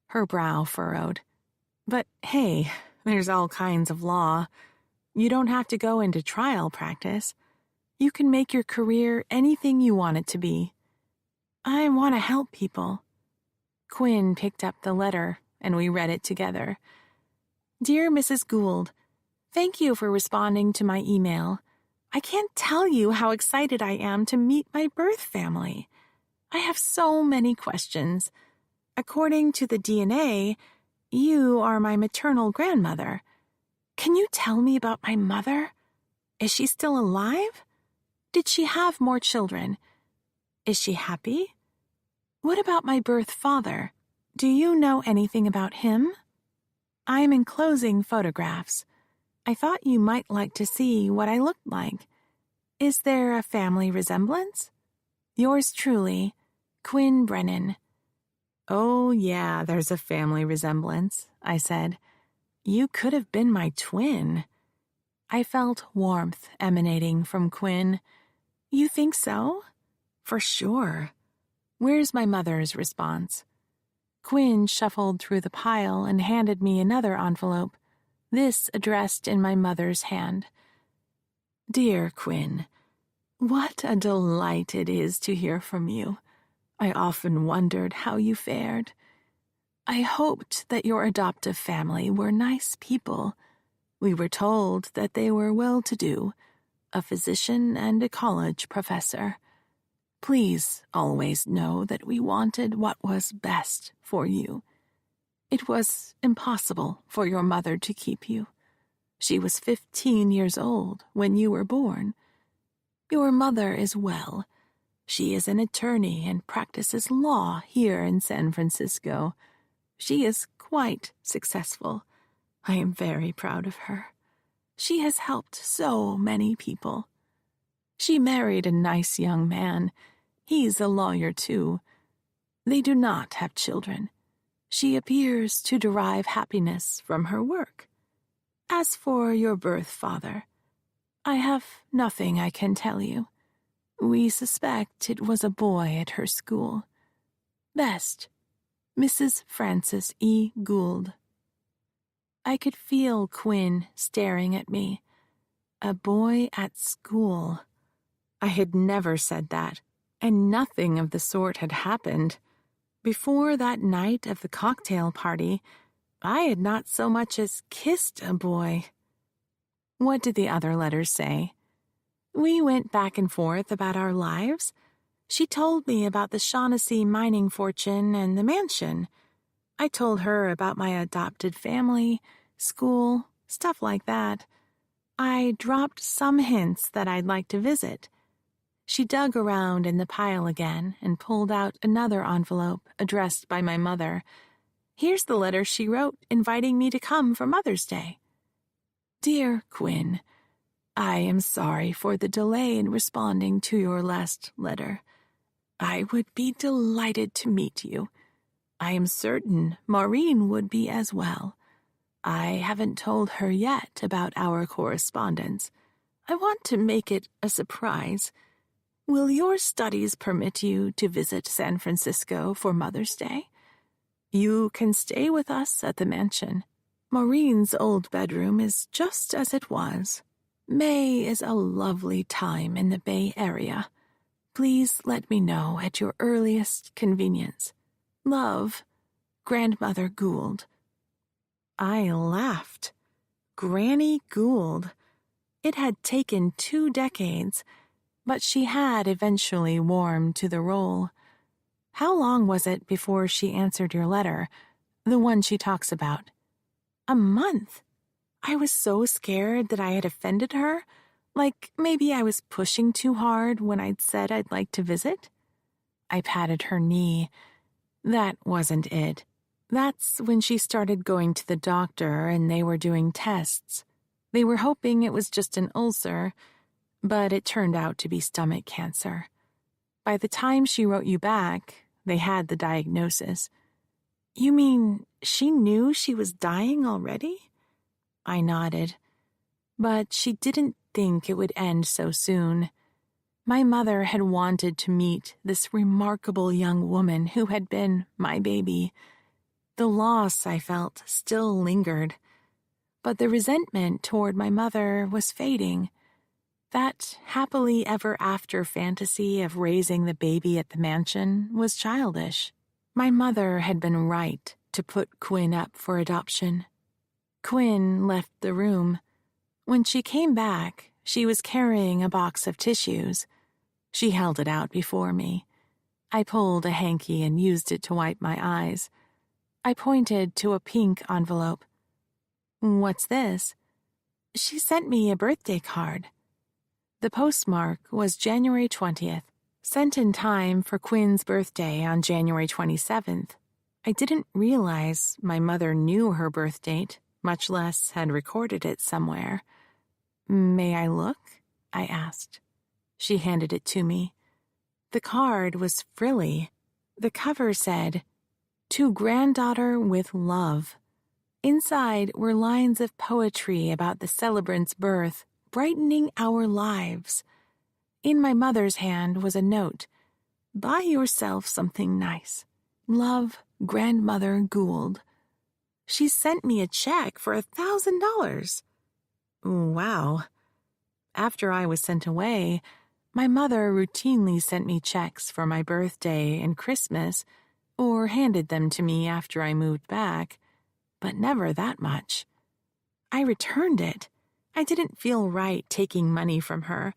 B: Her brow furrowed. But hey, there's all kinds of law. You don't have to go into trial practice. You can make your career anything you want it to be. I want to help people. Quinn picked up the letter, and we read it together. Dear Mrs. Gould, thank you for responding to my email. I can't tell you how excited I am to meet my birth family. I have so many questions. According to the DNA, you are my maternal grandmother. Can you tell me about my mother? Is she still alive? Did she have more children? Is she happy? What about my birth father? Do you know anything about him? I am enclosing photographs. I thought you might like to see what I looked like. Is there a family resemblance? Yours truly, Quinn Brennan. Oh, yeah, there's a family resemblance, I said. You could have been my twin. I felt warmth emanating from Quinn. You think so? For sure. Where's my mother's response? Quinn shuffled through the pile and handed me another envelope, this addressed in my mother's hand. Dear Quinn, what a delight it is to hear from you. I often wondered how you fared. I hoped that your adoptive family were nice people. We were told that they were well-to-do, a physician and a college professor. Please always know that we wanted what was best for you. It was impossible for your mother to keep you. She was 15 years old when you were born. Your mother is well. She is an attorney and practices law here in San Francisco. She is quite successful. I am very proud of her. She has helped so many people. She married a nice young man. He's a lawyer, too. They do not have children. She appears to derive happiness from her work. As for your birth father, I have nothing I can tell you. We suspect it was a boy at her school. Best, Mrs. Frances E. Gould.
A: I could feel Quinn staring at me. A boy at school. I had never said that, and nothing of the sort had happened. Before that night of the cocktail party, I had not so much as kissed a boy. What did the other letters say? We went back and forth about our lives. She told me about the Shaughnessy mining fortune and the mansion. I told her about my adopted family, school, stuff like that. I dropped some hints that I'd like to visit. She dug around in the pile again and pulled out another envelope addressed by my mother. Here's the letter she wrote inviting me to come for Mother's Day. Dear Quinn, I am sorry for the delay in responding to your last letter. I would be delighted to meet you. I am certain Maureen would be as well. I haven't told her yet about our correspondence. I want to make it a surprise. Will your studies permit you to visit San Francisco for Mother's Day? You can stay with us at the mansion. Maureen's old bedroom is just as it was. May is a lovely time in the Bay Area. Please let me know at your earliest convenience. Love, Grandmother Gould. I laughed. Granny Gould. It had taken 2 decades, but she had eventually warmed to the role. How long was it before she answered your letter, the one she talks about? A month. I was so scared that I had offended her, like maybe I was pushing too hard when I'd said I'd like to visit. I patted her knee. That wasn't it. That's when she started going to the doctor and they were doing tests. They were hoping it was just an ulcer, but it turned out to be stomach cancer. By the time she wrote you back, they had the diagnosis. You mean she knew she was dying already? I nodded. But she didn't think it would end so soon. My mother had wanted to meet this remarkable young woman who had been my baby. The loss, I felt, still lingered. But the resentment toward my mother was fading. That happily ever after fantasy of raising the baby at the mansion was childish. My mother had been right to put Quinn up for adoption. Quinn left the room. When she came back, she was carrying a box of tissues. She held it out before me. I pulled a hanky and used it to wipe my eyes. I pointed to a pink envelope. What's this? She sent me a birthday card. The postmark was January 20th, sent in time for Quinn's birthday on January 27th. I didn't realize my mother knew her birth date, much less had recorded it somewhere. May I look? I asked. She handed it to me. The card was frilly. The cover said, "To Granddaughter with Love." Inside were lines of poetry about the celebrant's birth, brightening our lives. In my mother's hand was a note. Buy yourself something nice. Love, Grandmother Gould. She sent me a check for $1,000. Wow. After I was sent away, my mother routinely sent me checks for my birthday and Christmas, or handed them to me after I moved back, but never that much. I returned it. I didn't feel right taking money from her.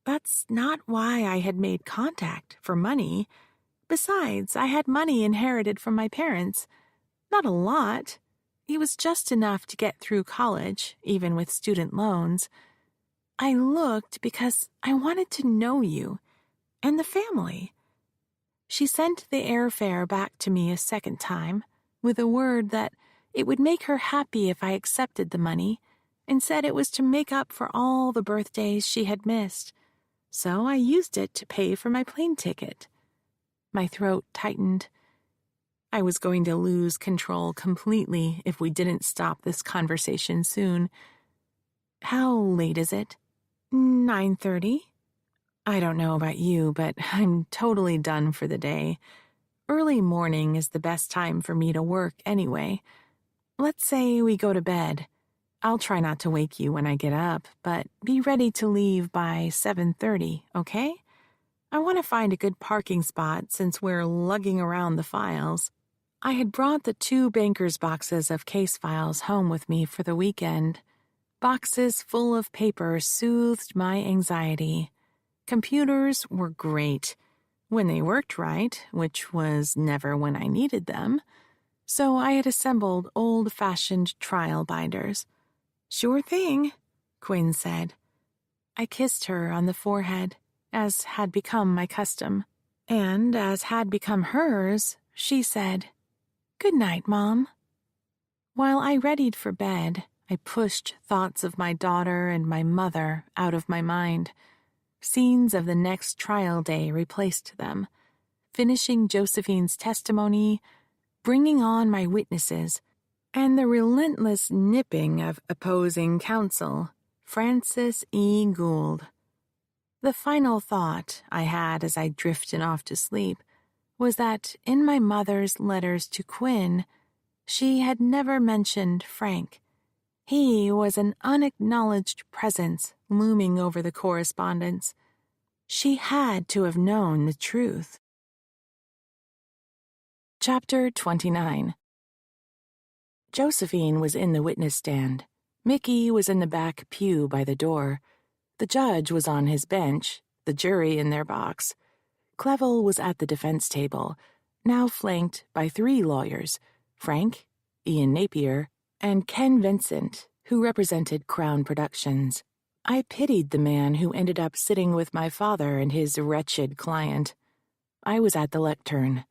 A: That's not why I had made contact for money. Besides, I had money inherited from my parents. Not a lot. It was just enough to get through college, even with student loans. I looked because I wanted to know you and the family. She sent the airfare back to me a second time, with a word that it would make her happy if I accepted the money, and said it was to make up for all the birthdays she had missed. So I used it to pay for my plane ticket. My throat tightened. I was going to lose control completely if we didn't stop this conversation soon. How late is it? 9:30. I don't know about you, but I'm totally done for the day. Early morning is the best time for me to work anyway.
B: Let's say we go to bed. I'll try not to wake you when I get up, but be ready to leave by 7:30, okay? I want to find a good parking spot since we're lugging around the files. I had brought the 2 banker's boxes of case files home with me for the weekend. Boxes full of paper soothed my anxiety. Computers were great, when they worked right, which was never when I needed them. So I had assembled old-fashioned trial binders. "Sure thing," Quinn said. I kissed her on the forehead, as had become my custom. And as had become hers, she said, "Good night, Mom." While I readied for bed, I pushed thoughts of my daughter and my mother out of my mind. Scenes of the next trial day replaced them. Finishing Josephine's testimony, bringing on my witnesses, and the relentless nipping of opposing counsel, Francis E. Gould. The final thought I had as I drifted off to sleep was that in my mother's letters to Quinn, she had never mentioned Frank. He was an unacknowledged presence looming over the correspondence. She had to have known the truth. Chapter 29. Josephine was in the witness stand. Mickey was in the back pew by the door. The judge was on his bench, the jury in their box. Clevel was at the defense table, now flanked by 3 lawyers, Frank, Ian Napier, and Ken Vincent, who represented Crown Productions. I pitied the man who ended up sitting with my father and his wretched client. I was at the lectern.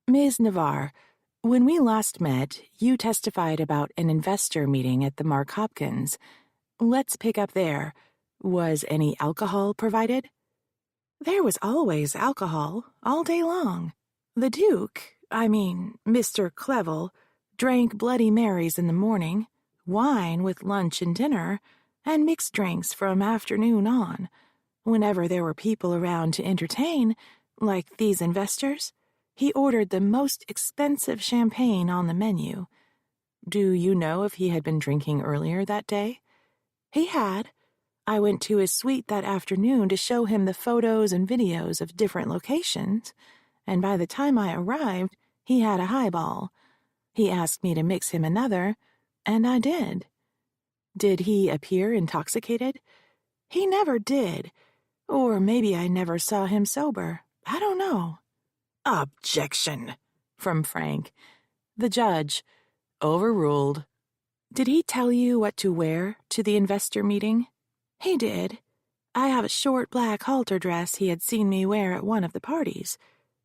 B: "Ms. Navarre, when we last met, you testified about an investor meeting at the Mark Hopkins. Let's pick up there. Was any alcohol provided?" "There was always alcohol, all day long. The Duke, Mr. Clevel, drank Bloody Marys in the morning, wine with lunch and dinner, and mixed drinks from afternoon on. Whenever there were people around to entertain, like these investors, he ordered the most expensive champagne on the menu. Do you know if he had been drinking earlier that day?" "He had. I went to his suite that afternoon to show him the photos and videos of different locations, and by the time I arrived, he had a highball. He asked me to mix him another, and I did." "Did he appear intoxicated?" "He never did. Or maybe I never saw him sober. I don't know." "Objection," from Frank. The judge. Overruled. "Did he tell you what to wear to the investor meeting?" "He did. I have a short black halter dress he had seen me wear at one of the parties.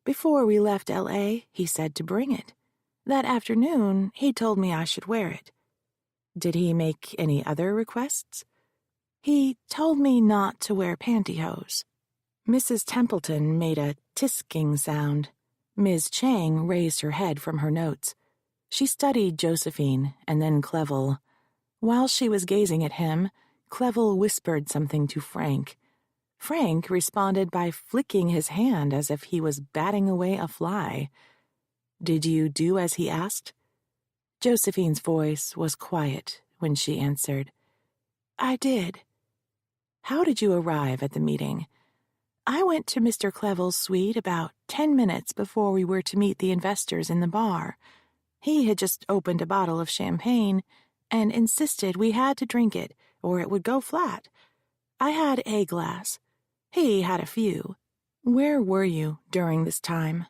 B: Before we left L.A., he said to bring it. That afternoon, he told me I should wear it." "Did he make any other requests?" "He told me not to wear pantyhose." Mrs. Templeton made a tisking sound. Ms. Chang raised her head from her notes. She studied Josephine and then Clevel. While she was gazing at him, Clevel whispered something to Frank. Frank responded by flicking his hand as if he was batting away a fly. "Did you do as he asked?" Josephine's voice was quiet when she answered, "I did." "How did you arrive at the meeting?" "I went to Mr. Clevel's suite about 10 minutes before we were to meet the investors in the bar. He had just opened a bottle of champagne and insisted we had to drink it or it would go flat. I had a glass. He had a few." "Where were you during this time?"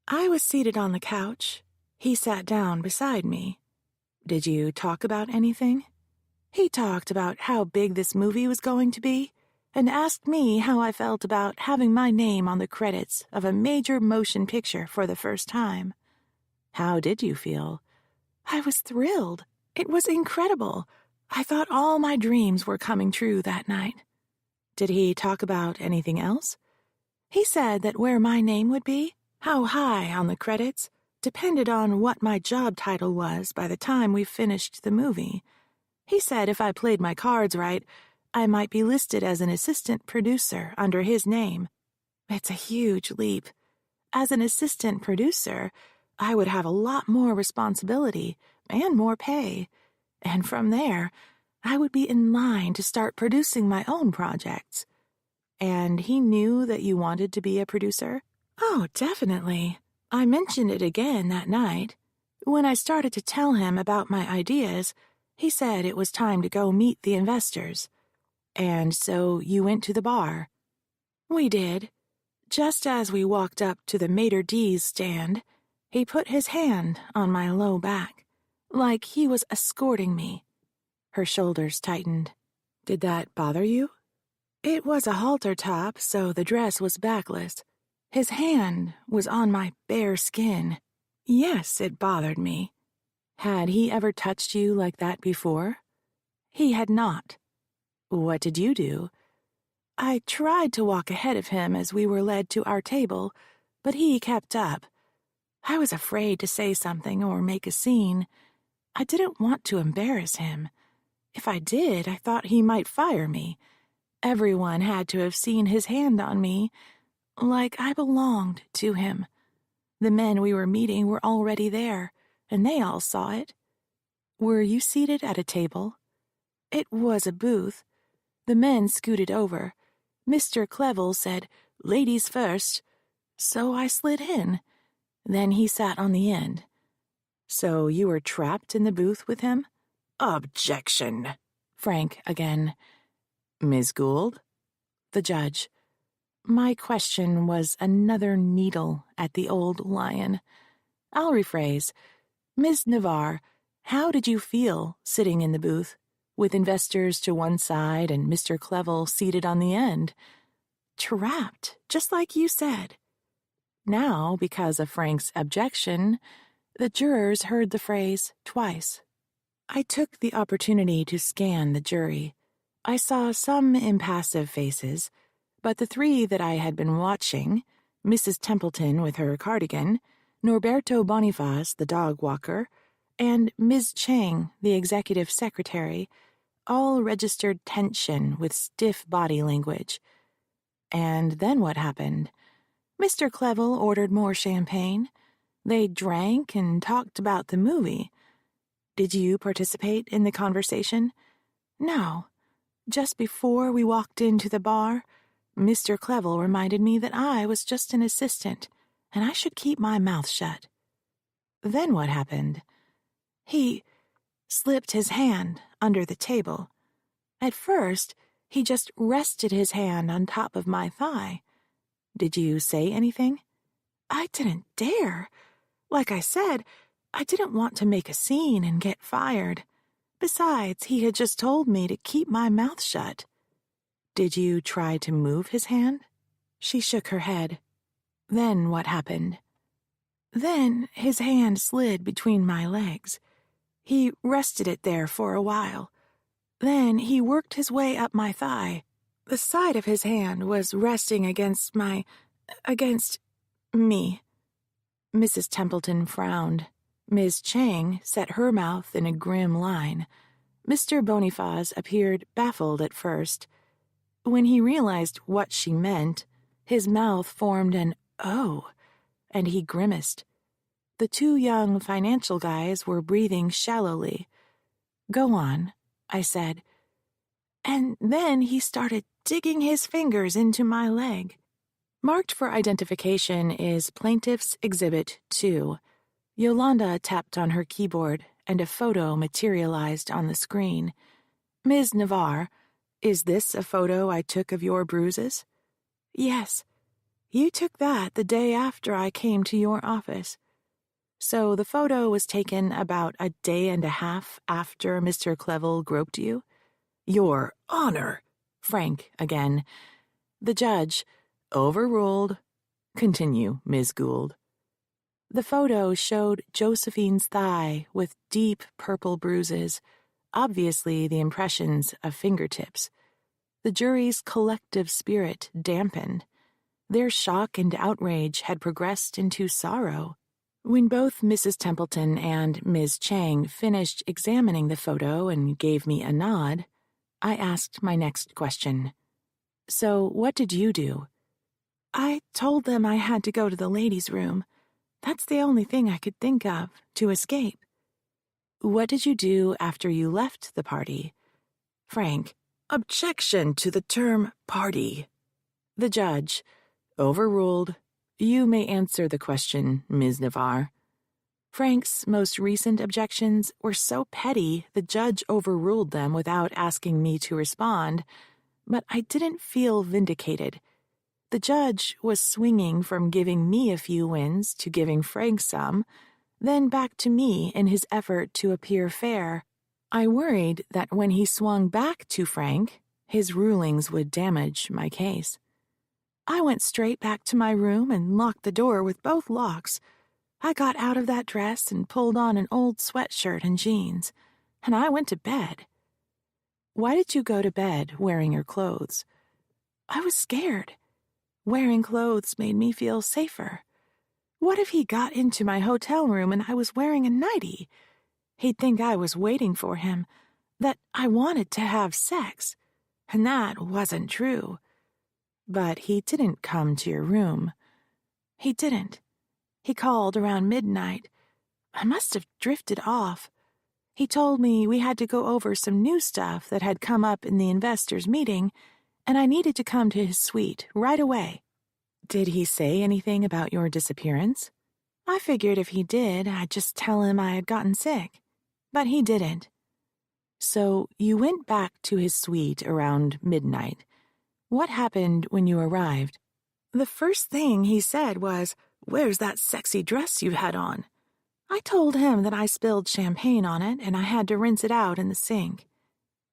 B: "I was seated on the couch. He sat down beside me." "Did you talk about anything?" "He talked about how big this movie was going to be, and asked me how I felt about having my name on the credits of a major motion picture for the first time." "How did you feel?" "I was thrilled. It was incredible. I thought all my dreams were coming true that night." "Did he talk about anything else?" "He said that where my name would be, how high on the credits, depended on what my job title was by the time we finished the movie. He said if I played my cards right, I might be listed as an assistant producer under his name. It's a huge leap. As an assistant producer, I would have a lot more responsibility and more pay, and from there, I would be in line to start producing my own projects.
A: And he knew that you wanted to be a producer?
B: Oh, definitely. I mentioned it again that night. When I started to tell him about my ideas, he said it was time to go meet the investors.
A: And so you went to the bar?
B: We did. Just as we walked up to the maitre d's stand, he put his hand on my low back, like he was escorting me.
A: Her shoulders tightened. Did that bother you?
B: It was a halter top, so the dress was backless. His hand was on my bare skin. Yes, it bothered me.
A: Had he ever touched you like that before?
B: He had not.
A: What did you do?
B: I tried to walk ahead of him as we were led to our table, but he kept up. I was afraid to say something or make a scene. I didn't want to embarrass him. If I did, I thought he might fire me. Everyone had to have seen his hand on me, like I belonged to him. The men we were meeting were already there, and they all saw it.
A: Were you seated at a table?
B: It was a booth. The men scooted over. Mr. Clevel said, "Ladies first," so I slid in. Then he sat on the end.
A: So you were trapped in the booth with him?
B: Objection.
A: Frank again. Ms. Gould?
B: The judge.
A: My question was another needle at the old lion. I'll rephrase. Ms. Navarre, how did you feel sitting in the booth, with investors to one side and Mr. Clevel seated on the end?
B: Trapped, just like you said.
A: Now, because of Frank's objection, the jurors heard the phrase twice. I took the opportunity to scan the jury. I saw some impassive faces, but the three that I had been watching, Mrs. Templeton with her cardigan, Norberto Boniface, the dog walker, and Ms. Chang, the executive secretary, all registered tension with stiff body language. And then what happened?
B: Mr. Clevel ordered more champagne. They drank and talked about the movie.
A: Did you participate in the conversation?
B: No. Just before we walked into the bar, Mr. Clevel reminded me that I was just an assistant, and I should keep my mouth shut.
A: Then what happened?
B: He slipped his hand under the table. At first, he just rested his hand on top of my thigh.
A: Did you say anything?
B: I didn't dare. Like I said, I didn't want to make a scene and get fired. Besides, he had just told me to keep my mouth shut.
A: Did you try to move his hand?
B: She shook her head.
A: Then what happened?
B: Then his hand slid between my legs. He rested it there for a while. Then he worked his way up my thigh. The side of his hand was resting against me.
A: Mrs. Templeton frowned. Ms. Chang set her mouth in a grim line. Mr. Boniface appeared baffled at first. When he realized what she meant, his mouth formed an "oh," and he grimaced. The two young financial guys were breathing shallowly.
B: "Go on," I said. And then he started digging his fingers into my leg.
A: Marked for identification is Plaintiff's Exhibit 2. Yolanda tapped on her keyboard, and a photo materialized on the screen. Ms. Navarre, is this a photo I took of your bruises?
B: Yes. You took that the day after I came to your office.
A: So the photo was taken about a day and a half after Mr. Clevel groped you?
B: Your Honor.
A: Frank again. The judge. Overruled. Continue, Ms. Gould. The photo showed Josephine's thigh with deep purple bruises, obviously the impressions of fingertips. The jury's collective spirit dampened. Their shock and outrage had progressed into sorrow. When both Mrs. Templeton and Ms. Chang finished examining the photo and gave me a nod, I asked my next question. So what did you do?
B: I told them I had to go to the ladies' room. That's the only thing I could think of to escape.
A: What did you do after you left the party?
C: Frank, objection to the term party.
A: The judge, overruled. You may answer the question, Ms. Navarre. Frank's most recent objections were so petty the judge overruled them without asking me to respond, but I didn't feel vindicated. The judge was swinging from giving me a few wins to giving Frank some, then back to me in his effort to appear fair. I worried that when he swung back to Frank, his rulings would damage my case. I went straight back to my room and locked the door with both locks. I got out of that dress and pulled on an old sweatshirt and jeans, and I went to bed. Why did you go to bed wearing your clothes? I was scared. Wearing clothes made me feel safer. What if he got into my hotel room and I was wearing a nightie? He'd think I was waiting for him, that I wanted to have sex, and that wasn't true. But he didn't come to your room. He didn't. He called around midnight. I must have drifted off. He told me we had to go over some new stuff that had come up in the investors' meeting, and I needed to come to his suite right away. Did he say anything about your disappearance?
B: I figured if he did, I'd just tell him I had gotten sick. But he didn't.
A: So you went back to his suite around midnight. What happened when you arrived?
B: The first thing he said was, "Where's that sexy dress you had on?" I told him that I spilled champagne on it and I had to rinse it out in the sink.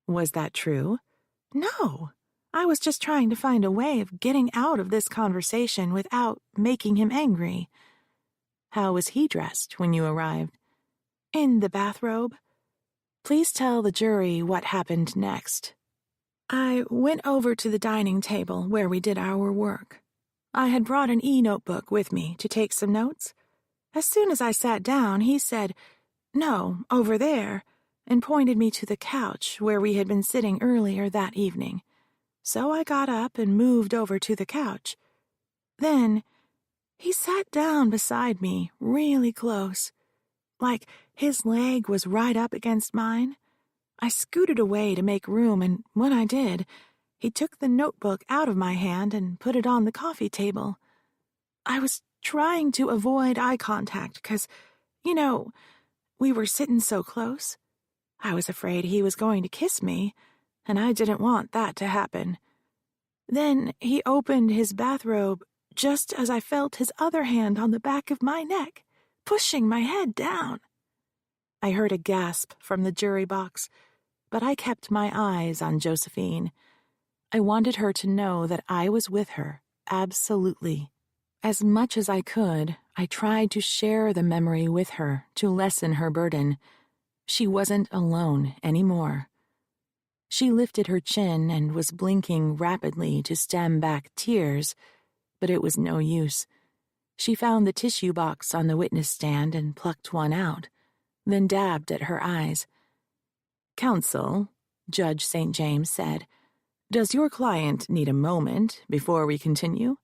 A: Was that true?
B: No. I was just trying to find a way of getting out of this conversation without making him angry.
A: How was he dressed when you arrived?
B: In the bathrobe.
A: Please tell the jury what happened next.
B: I went over to the dining table where we did our work. I had brought an e-notebook with me to take some notes. As soon as I sat down, he said, "No, over there," and pointed me to the couch where we had been sitting earlier that evening. So I got up and moved over to the couch. Then he sat down beside me, really close. Like his leg was right up against mine. I scooted away to make room, and when I did, he took the notebook out of my hand and put it on the coffee table. I was trying to avoid eye contact because, we were sitting so close. I was afraid he was going to kiss me, and I didn't want that to happen. Then he opened his bathrobe just as I felt his other hand on the back of my neck, pushing my head down. I heard a gasp from the jury box, but I kept my eyes on Josephine. I wanted her to know that I was with her, absolutely. As much as I could, I tried to share the memory with her to lessen her burden. She wasn't alone anymore. She lifted her chin and was blinking rapidly to stem back tears, but it was no use. She found the tissue box on the witness stand and plucked one out, then dabbed at her eyes.
A: "Counsel," Judge St. James said, "does your client need a moment before we continue?"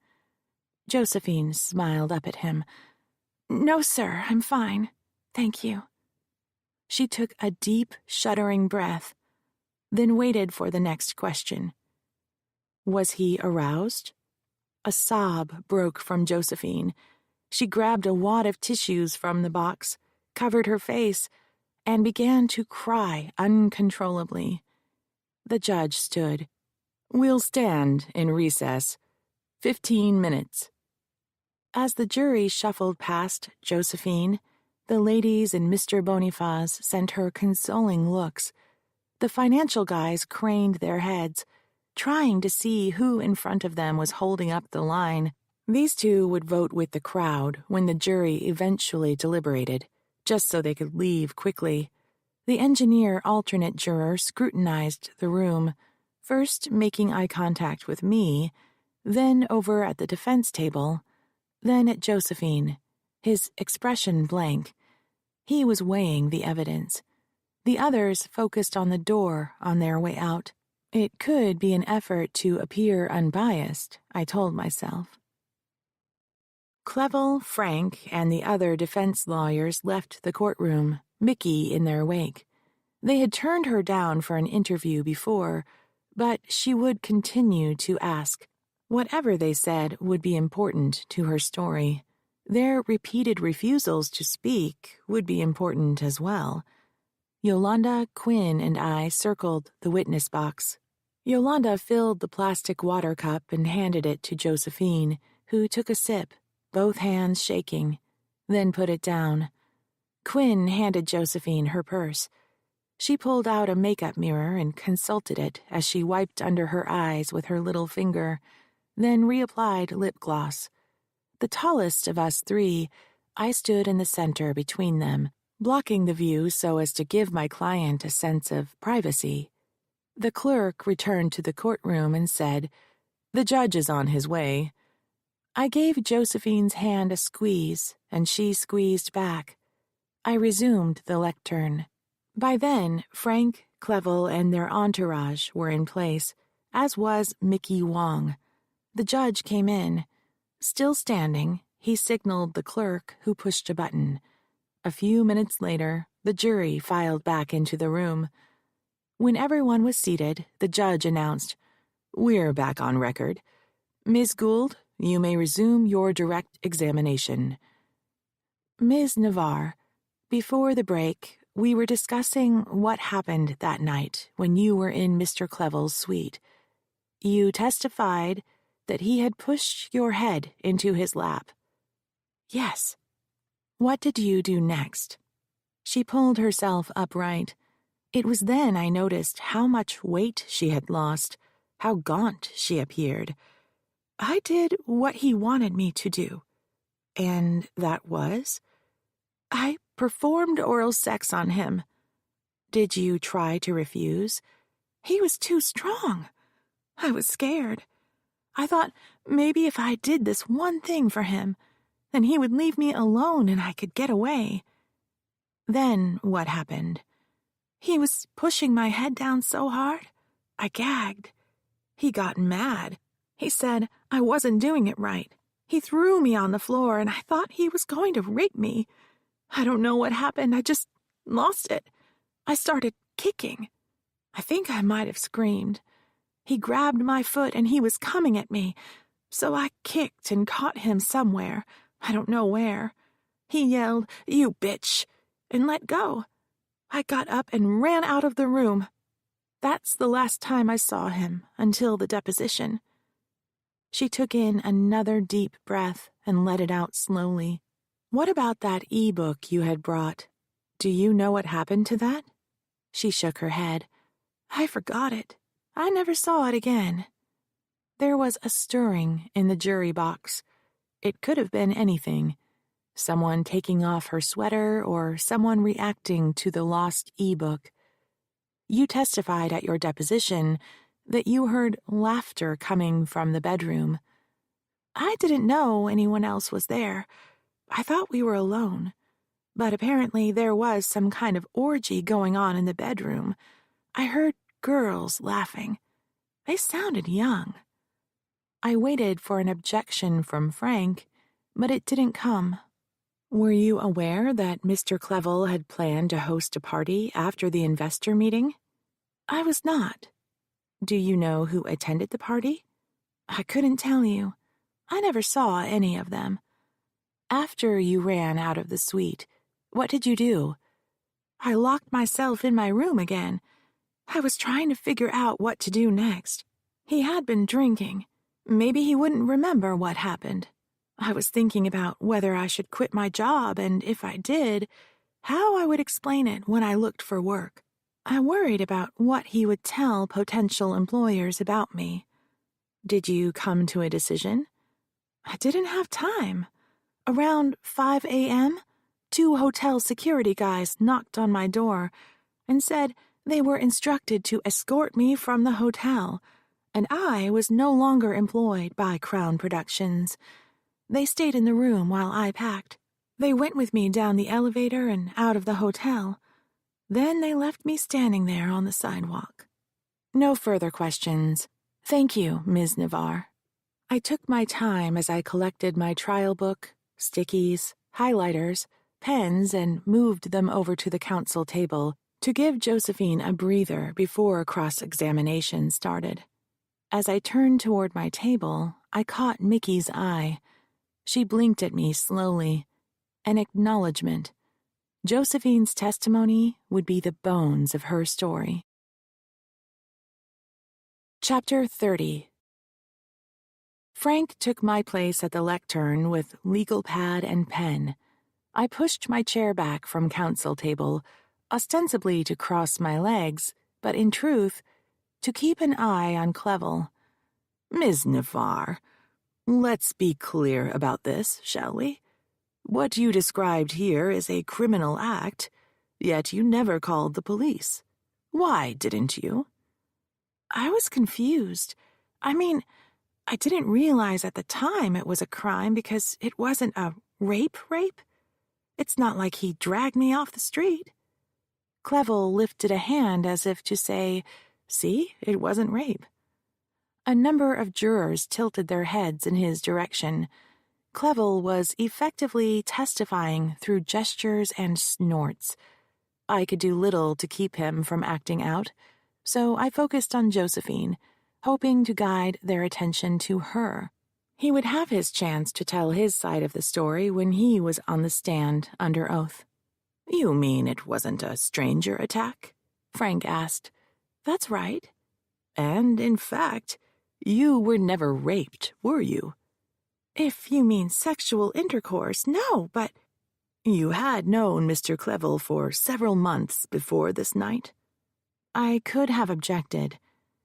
B: Josephine smiled up at him. "No, sir, I'm fine. Thank you." She took a deep, shuddering breath, then waited for the next question.
A: Was he aroused? A sob broke from Josephine. She grabbed a wad of tissues from the box, covered her face, and began to cry uncontrollably. The judge stood. "We'll stand in recess. 15 minutes. As the jury shuffled past Josephine, the ladies and Mr. Boniface sent her consoling looks. The financial guys craned their heads, trying to see who in front of them was holding up the line. These two would vote with the crowd when the jury eventually deliberated, just so they could leave quickly. The engineer alternate juror scrutinized the room, first making eye contact with me, then over at the defense table, then at Josephine, his expression blank. He was weighing the evidence. The others focused on the door on their way out. It could be an effort to appear unbiased, I told myself.
B: Clevel, Frank, and the other defense lawyers left the courtroom, Mickey in their wake. They had turned her down for an interview before, but she would continue to ask. Whatever they said would be important to her story. Their repeated refusals to speak would be important as well. Yolanda, Quinn, and I circled the witness box. Yolanda filled the plastic water cup and handed it to Josephine, who took a sip, both hands shaking, then put it down. Quinn handed Josephine her purse. She pulled out a makeup mirror and consulted it as she wiped under her eyes with her little finger, then reapplied lip gloss. The tallest of us three, I stood in the center between them, blocking the view so as to give my client a sense of privacy. The clerk returned to the courtroom and said, "The judge is on his way." I gave Josephine's hand a squeeze, and she squeezed back. I resumed the lectern. By then, Frank, Clevel, and their entourage were in place, as was Mickey Wong. The judge came in. Still standing, he signaled the clerk, who pushed a button. A few minutes later, the jury filed back into the room. When everyone was seated, the judge announced, "We're back on record. Ms. Gould, you may resume your direct examination." "Ms. Navarre, before the break, we were discussing what happened that night when you were in Mr. Clevel's suite. You testified that he had pushed your head into his lap." "Yes." "What did you do next?" She pulled herself upright. It was then I noticed how much weight she had lost, how gaunt she appeared. "I did what he wanted me to do." "And that was?" "I performed oral sex on him." "Did you try to refuse?" "He was too strong. I was scared. I thought maybe if I did this one thing for him, then he would leave me alone and I could get away." "Then what happened?" "He was pushing my head down so hard, I gagged. He got mad. He said I wasn't doing it right. He threw me on the floor and I thought he was going to rape me. I don't know what happened. I just lost it. I started kicking. I think I might have screamed. He grabbed my foot and he was coming at me, so I kicked and caught him somewhere. I don't know where. He yelled, 'You bitch,' and let go. I got up and ran out of the room. That's the last time I saw him until the deposition." She took in another deep breath and let it out slowly. "What about that e-book you had brought? Do you know what happened to that?" She shook her head. "I forgot it. I never saw it again." There was a stirring in the jury box. It could have been anything. Someone taking off her sweater or someone reacting to the lost e-book. "You testified at your deposition that you heard laughter coming from the bedroom." "I didn't know anyone else was there. I thought we were alone. But apparently there was some kind of orgy going on in the bedroom. I heard girls laughing. They sounded young." I waited for an objection from Frank, but it didn't come. "Were you aware that Mr. Clevel had planned to host a party after the investor meeting?" "I was not." "Do you know who attended the party?" "I couldn't tell you. I never saw any of them." "After you ran out of the suite, what did you do?" "I locked myself in my room again. I was trying to figure out what to do next. He had been drinking. Maybe he wouldn't remember what happened. I was thinking about whether I should quit my job, and if I did, how I would explain it when I looked for work. I worried about what he would tell potential employers about me." "Did you come to a decision?" "I didn't have time. Around 5 a.m., 2 hotel security guys knocked on my door and said they were instructed to escort me from the hotel, and I was no longer employed by Crown Productions. They stayed in the room while I packed. They went with me down the elevator and out of the hotel. Then they left me standing there on the sidewalk." "No further questions. Thank you, Ms. Navarre." I took my time as I collected my trial book, stickies, highlighters, pens, and moved them over to the counsel table to give Josephine a breather before cross-examination started. As I turned toward my table, I caught Mickey's eye. She blinked at me slowly. An acknowledgement. Josephine's testimony would be the bones of her story. Chapter 30. Frank took my place at the lectern with legal pad and pen. I pushed my chair back from counsel table, ostensibly to cross my legs, but in truth, to keep an eye on Clevel.
C: Ms. Navarre, let's be clear about this, shall we? What you described here is a criminal act, yet you never called the police. Why didn't you?
B: I was confused. I didn't realize at the time it was a crime because it wasn't a rape. It's not like he dragged me off the street. Clevel lifted a hand as if to say, "See, it wasn't rape." A number of jurors tilted their heads in his direction. Clevel was effectively testifying through gestures and snorts. I could do little to keep him from acting out, so I focused on Josephine, hoping to guide their attention to her. He would have his chance to tell his side of the story when he was on the stand under oath.
C: You mean it wasn't a stranger attack?
B: Frank asked. That's right.
C: And, in fact, you were never raped, were you?
B: If you mean sexual intercourse, no, but...
C: You had known Mr. Clevel for several months before this night?
B: I could have objected.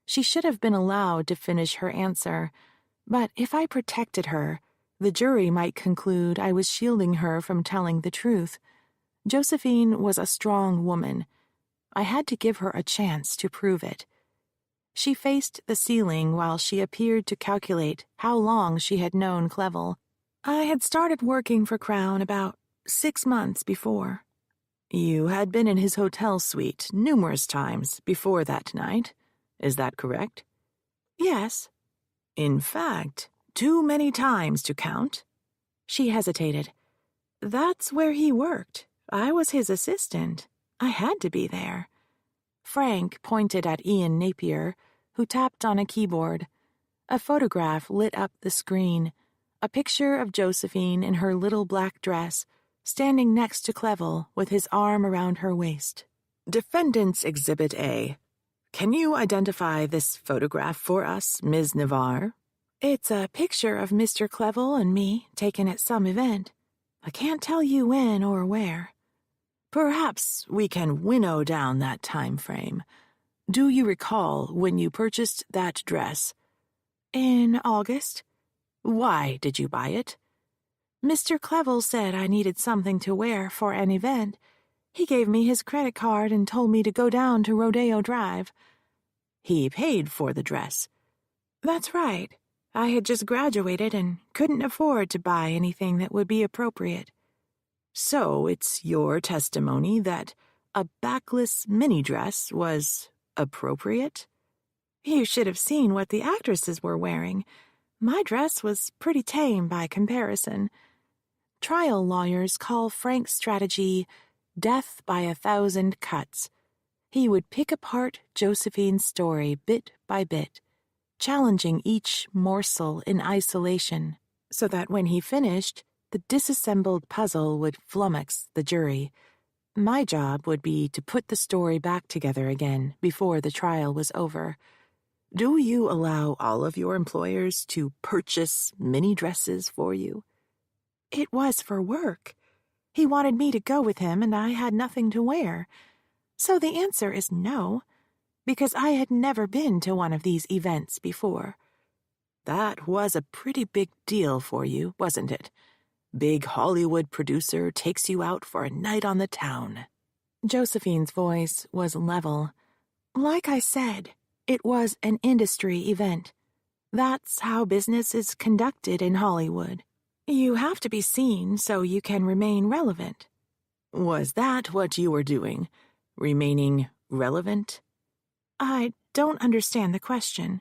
B: She should have been allowed to finish her answer. But if I protected her, the jury might conclude I was shielding her from telling the truth. Josephine was a strong woman. I had to give her a chance to prove it. She faced the ceiling while she appeared to calculate how long she had known Clevel. I had started working for Crown about 6 months before.
C: You had been in his hotel suite numerous times before that night, is that correct?
B: Yes.
C: In fact, too many times to count?
B: She hesitated. That's where he worked. I was his assistant. I had to be there. Frank pointed at Ian Napier, who tapped on a keyboard. A photograph lit up the screen, a picture of Josephine in her little black dress, standing next to Clevel with his arm around her waist.
C: Defendant's Exhibit A. Can you identify this photograph for us, Ms. Navarre?
B: It's a picture of Mr. Clevel and me taken at some event. I can't tell you when or where.
C: Perhaps we can winnow down that time frame. Do you recall when you purchased that dress?
B: In August.
C: Why did you buy it?
B: Mr. Clevel said I needed something to wear for an event. He gave me his credit card and told me to go down to Rodeo Drive.
C: He paid for the dress.
B: That's right. I had just graduated and couldn't afford to buy anything that would be appropriate.
C: So it's your testimony that a backless mini dress was appropriate?
B: You should have seen what the actresses were wearing. My dress was pretty tame by comparison. Trial lawyers call Frank's strategy death by 1,000 cuts. He would pick apart Josephine's story bit by bit, challenging each morsel in isolation, so that when he finished, the disassembled puzzle would flummox the jury. My job would be to put the story back together again before the trial was over.
C: Do you allow all of your employers to purchase mini dresses for you?
B: It was for work. He wanted me to go with him, and I had nothing to wear. So the answer is no, because I had never been to one of these events before.
C: That was a pretty big deal for you, wasn't it? Big Hollywood producer takes you out for a night on the town.
B: Josephine's voice was level. Like I said, it was an industry event. That's how business is conducted in Hollywood. You have to be seen so you can remain relevant.
C: Was that what you were doing? Remaining relevant?
B: I don't understand the question.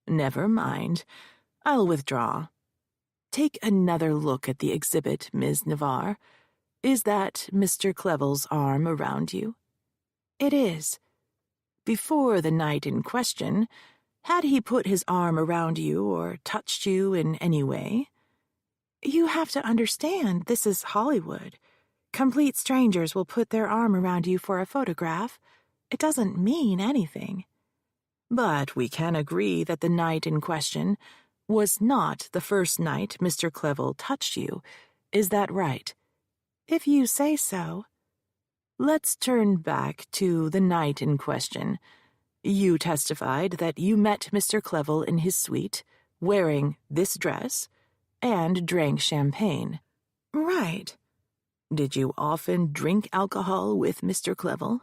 C: Never mind. I'll withdraw. Take another look at the exhibit, Ms. Navarre. Is that Mr. Clevel's arm around you?
B: It is.
C: Before the night in question, had he put his arm around you or touched you in any way?
B: You have to understand, this is Hollywood. Complete strangers will put their arm around you for a photograph. It doesn't mean anything.
C: But we can agree that the night in question was not the first night Mr. Clevel touched you. Is that right?
B: If you say so.
C: Let's turn back to the night in question. You testified that you met Mr. Clevel in his suite, wearing this dress, and drank champagne.
B: Right.
C: Did you often drink alcohol with Mr. Clevel?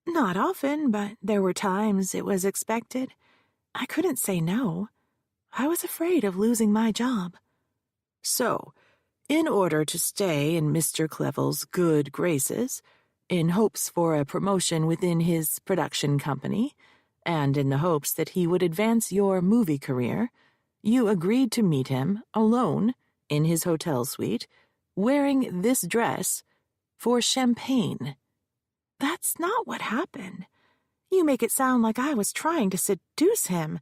B: Not often, but there were times it was expected. I couldn't say no. I was afraid of losing my job.
C: So, in order to stay in Mr. Clevel's good graces, in hopes for a promotion within his production company, and in the hopes that he would advance your movie career, you agreed to meet him alone in his hotel suite, wearing this dress for champagne.
B: That's not what happened. You make it sound like I was trying to seduce him.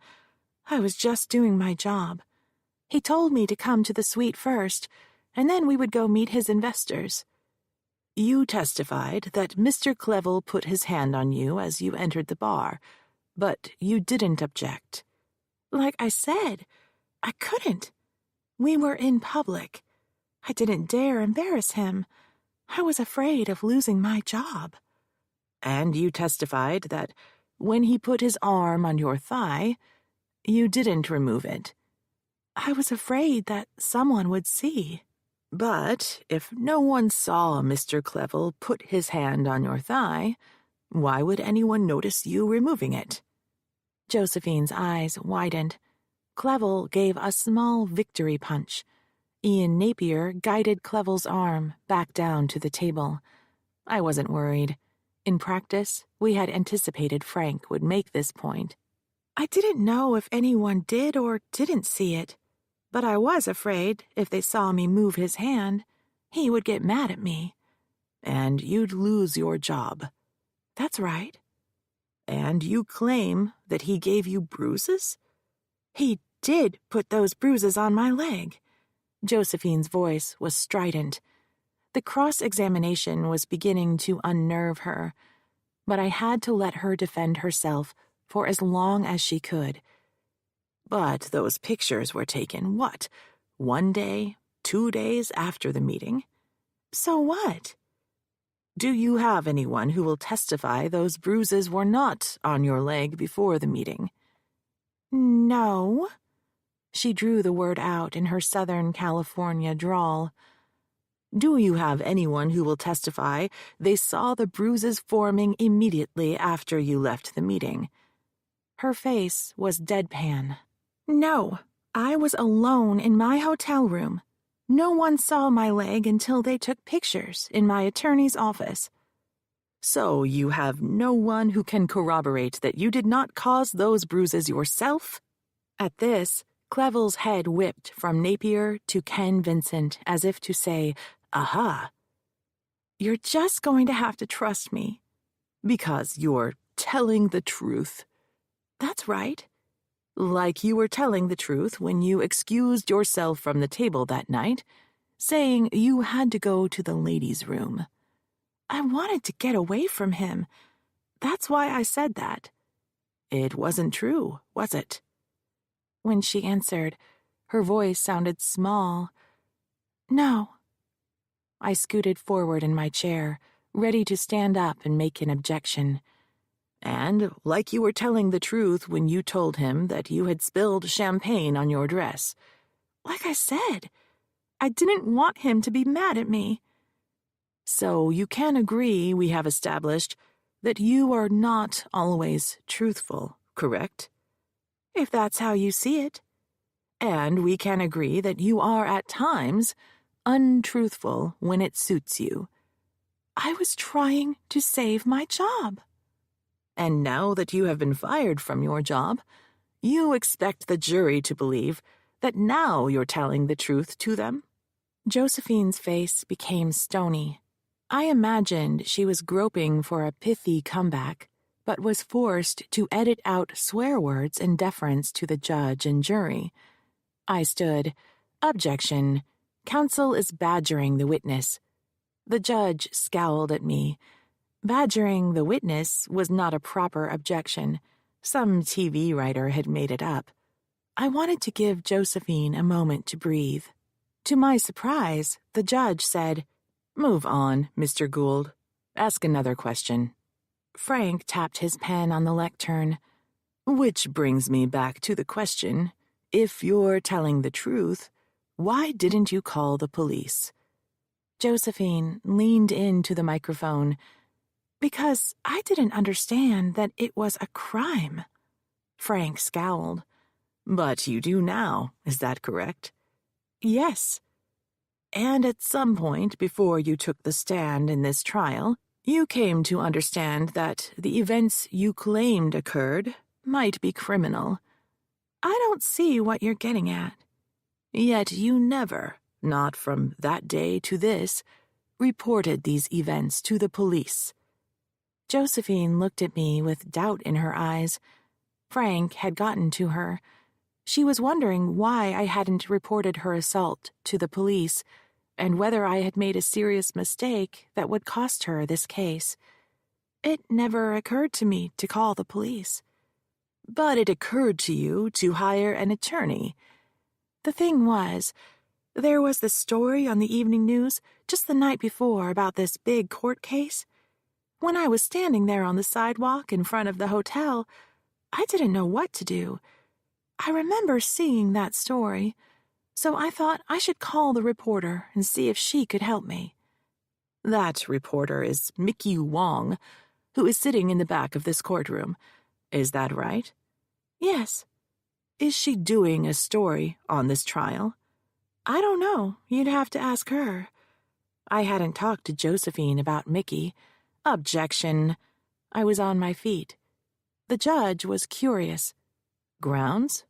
B: I was just doing my job. He told me to come to the suite first, and then we would go meet his investors.
C: You testified that Mr. Clevel put his hand on you as you entered the bar, but you didn't object.
B: Like I said, I couldn't. We were in public. I didn't dare embarrass him. I was afraid of losing my job.
C: And you testified that when he put his arm on your thigh, you didn't remove it.
B: I was afraid that someone would see.
C: But if no one saw Mr. Clevel put his hand on your thigh, why would anyone notice you removing it?
B: Josephine's eyes widened. Clevel gave a small victory punch. Ian Napier guided Clevel's arm back down to the table. I wasn't worried. In practice, we had anticipated Frank would make this point. I didn't know if anyone did or didn't see it, but I was afraid if they saw me move his hand, he would get mad at me.
C: And you'd lose your job.
B: That's right.
C: And you claim that he gave you bruises?
B: He did put those bruises on my leg. Josephine's voice was strident. The cross-examination was beginning to unnerve her, but I had to let her defend herself for as long as she could.
C: But those pictures were taken, what, 1 day, 2 days after the meeting?
B: So what?
C: Do you have anyone who will testify those bruises were not on your leg before the meeting?
B: No. She drew the word out in her Southern California drawl.
C: Do you have anyone who will testify they saw the bruises forming immediately after you left the meeting?
B: Her face was deadpan. No, I was alone in my hotel room. No one saw my leg until they took pictures in my attorney's office.
C: So you have no one who can corroborate that you did not cause those bruises yourself?
B: At this, Clevel's head whipped from Napier to Ken Vincent as if to say, aha. You're just going to have to trust me.
C: Because you're telling the truth.
B: That's right.
C: Like you were telling the truth when you excused yourself from the table that night, saying you had to go to the ladies' room.
B: I wanted to get away from him. That's why I said that.
C: It wasn't true, was it?
B: When she answered, her voice sounded small. No. I scooted forward in my chair, ready to stand up and make an objection.
C: And like you were telling the truth when you told him that you had spilled champagne on your dress.
B: Like I said, I didn't want him to be mad at me.
C: So you can agree we have established that you are not always truthful, correct?
B: If that's how you see it.
C: And we can agree that you are at times untruthful when it suits you.
B: I was trying to save my job.
C: And now that you have been fired from your job, you expect the jury to believe that now you're telling the truth to them?"
B: Josephine's face became stony. I imagined she was groping for a pithy comeback, but was forced to edit out swear words in deference to the judge and jury. I stood. "Objection. Counsel is badgering the witness." The judge scowled at me. Badgering the witness was not a proper objection. Some TV writer had made it up. I wanted to give Josephine a moment to breathe. To my surprise, the judge said, "Move on, Mr. Gould. Ask another question." Frank tapped his pen on the lectern. "Which brings me back to the question, if you're telling the truth, why didn't you call the police?" Josephine leaned into the microphone. "Because I didn't understand that it was a crime." Frank scowled. "But you do now, is that correct?" "Yes." "And at some point before you took the stand in this trial, you came to understand that the events you claimed occurred might be criminal." "I don't see what you're getting at." "Yet you never, not from that day to this, reported these events to the police." Josephine looked at me with doubt in her eyes. Frank had gotten to her. She was wondering why I hadn't reported her assault to the police, and whether I had made a serious mistake that would cost her this case. "It never occurred to me to call the police." "But it occurred to you to hire an attorney." "The thing was, there was this story on the evening news just the night before about this big court case. When I was standing there on the sidewalk in front of the hotel, I didn't know what to do. I remember seeing that story, so I thought I should call the reporter and see if she could help me." "That reporter is Mickey Wong, who is sitting in the back of this courtroom. Is that right?" "Yes." "Is she doing a story on this trial?" "I don't know. You'd have to ask her." I hadn't talked to Josephine about Mickey. Objection. I was on my feet. The judge was curious. "Grounds?"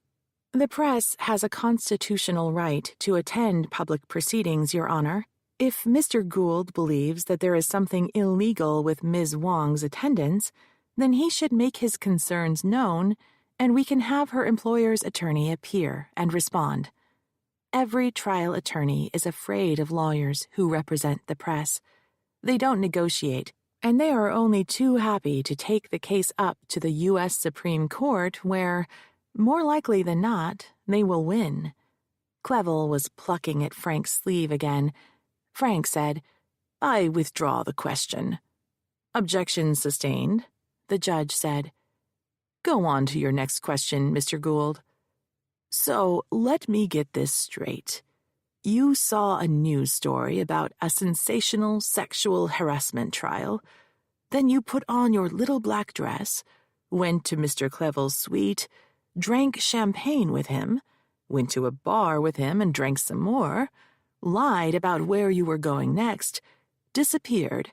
B: "The press has a constitutional right to attend public proceedings, Your Honor. If Mr. Gould believes that there is something illegal with Ms. Wong's attendance, then he should make his concerns known, and we can have her employer's attorney appear and respond." Every trial attorney is afraid of lawyers who represent the press. They don't negotiate, and they are only too happy to take the case up to the U.S. Supreme Court where, more likely than not, they will win. Clevel was plucking at Frank's sleeve again. Frank said, "I withdraw the question." "Objection sustained," the judge said. "Go on to your next question, Mr. Gould." "So let me get this straight. You saw a news story about a sensational sexual harassment trial. Then you put on your little black dress, went to Mr. Clevel's suite, drank champagne with him, went to a bar with him and drank some more, lied about where you were going next, disappeared,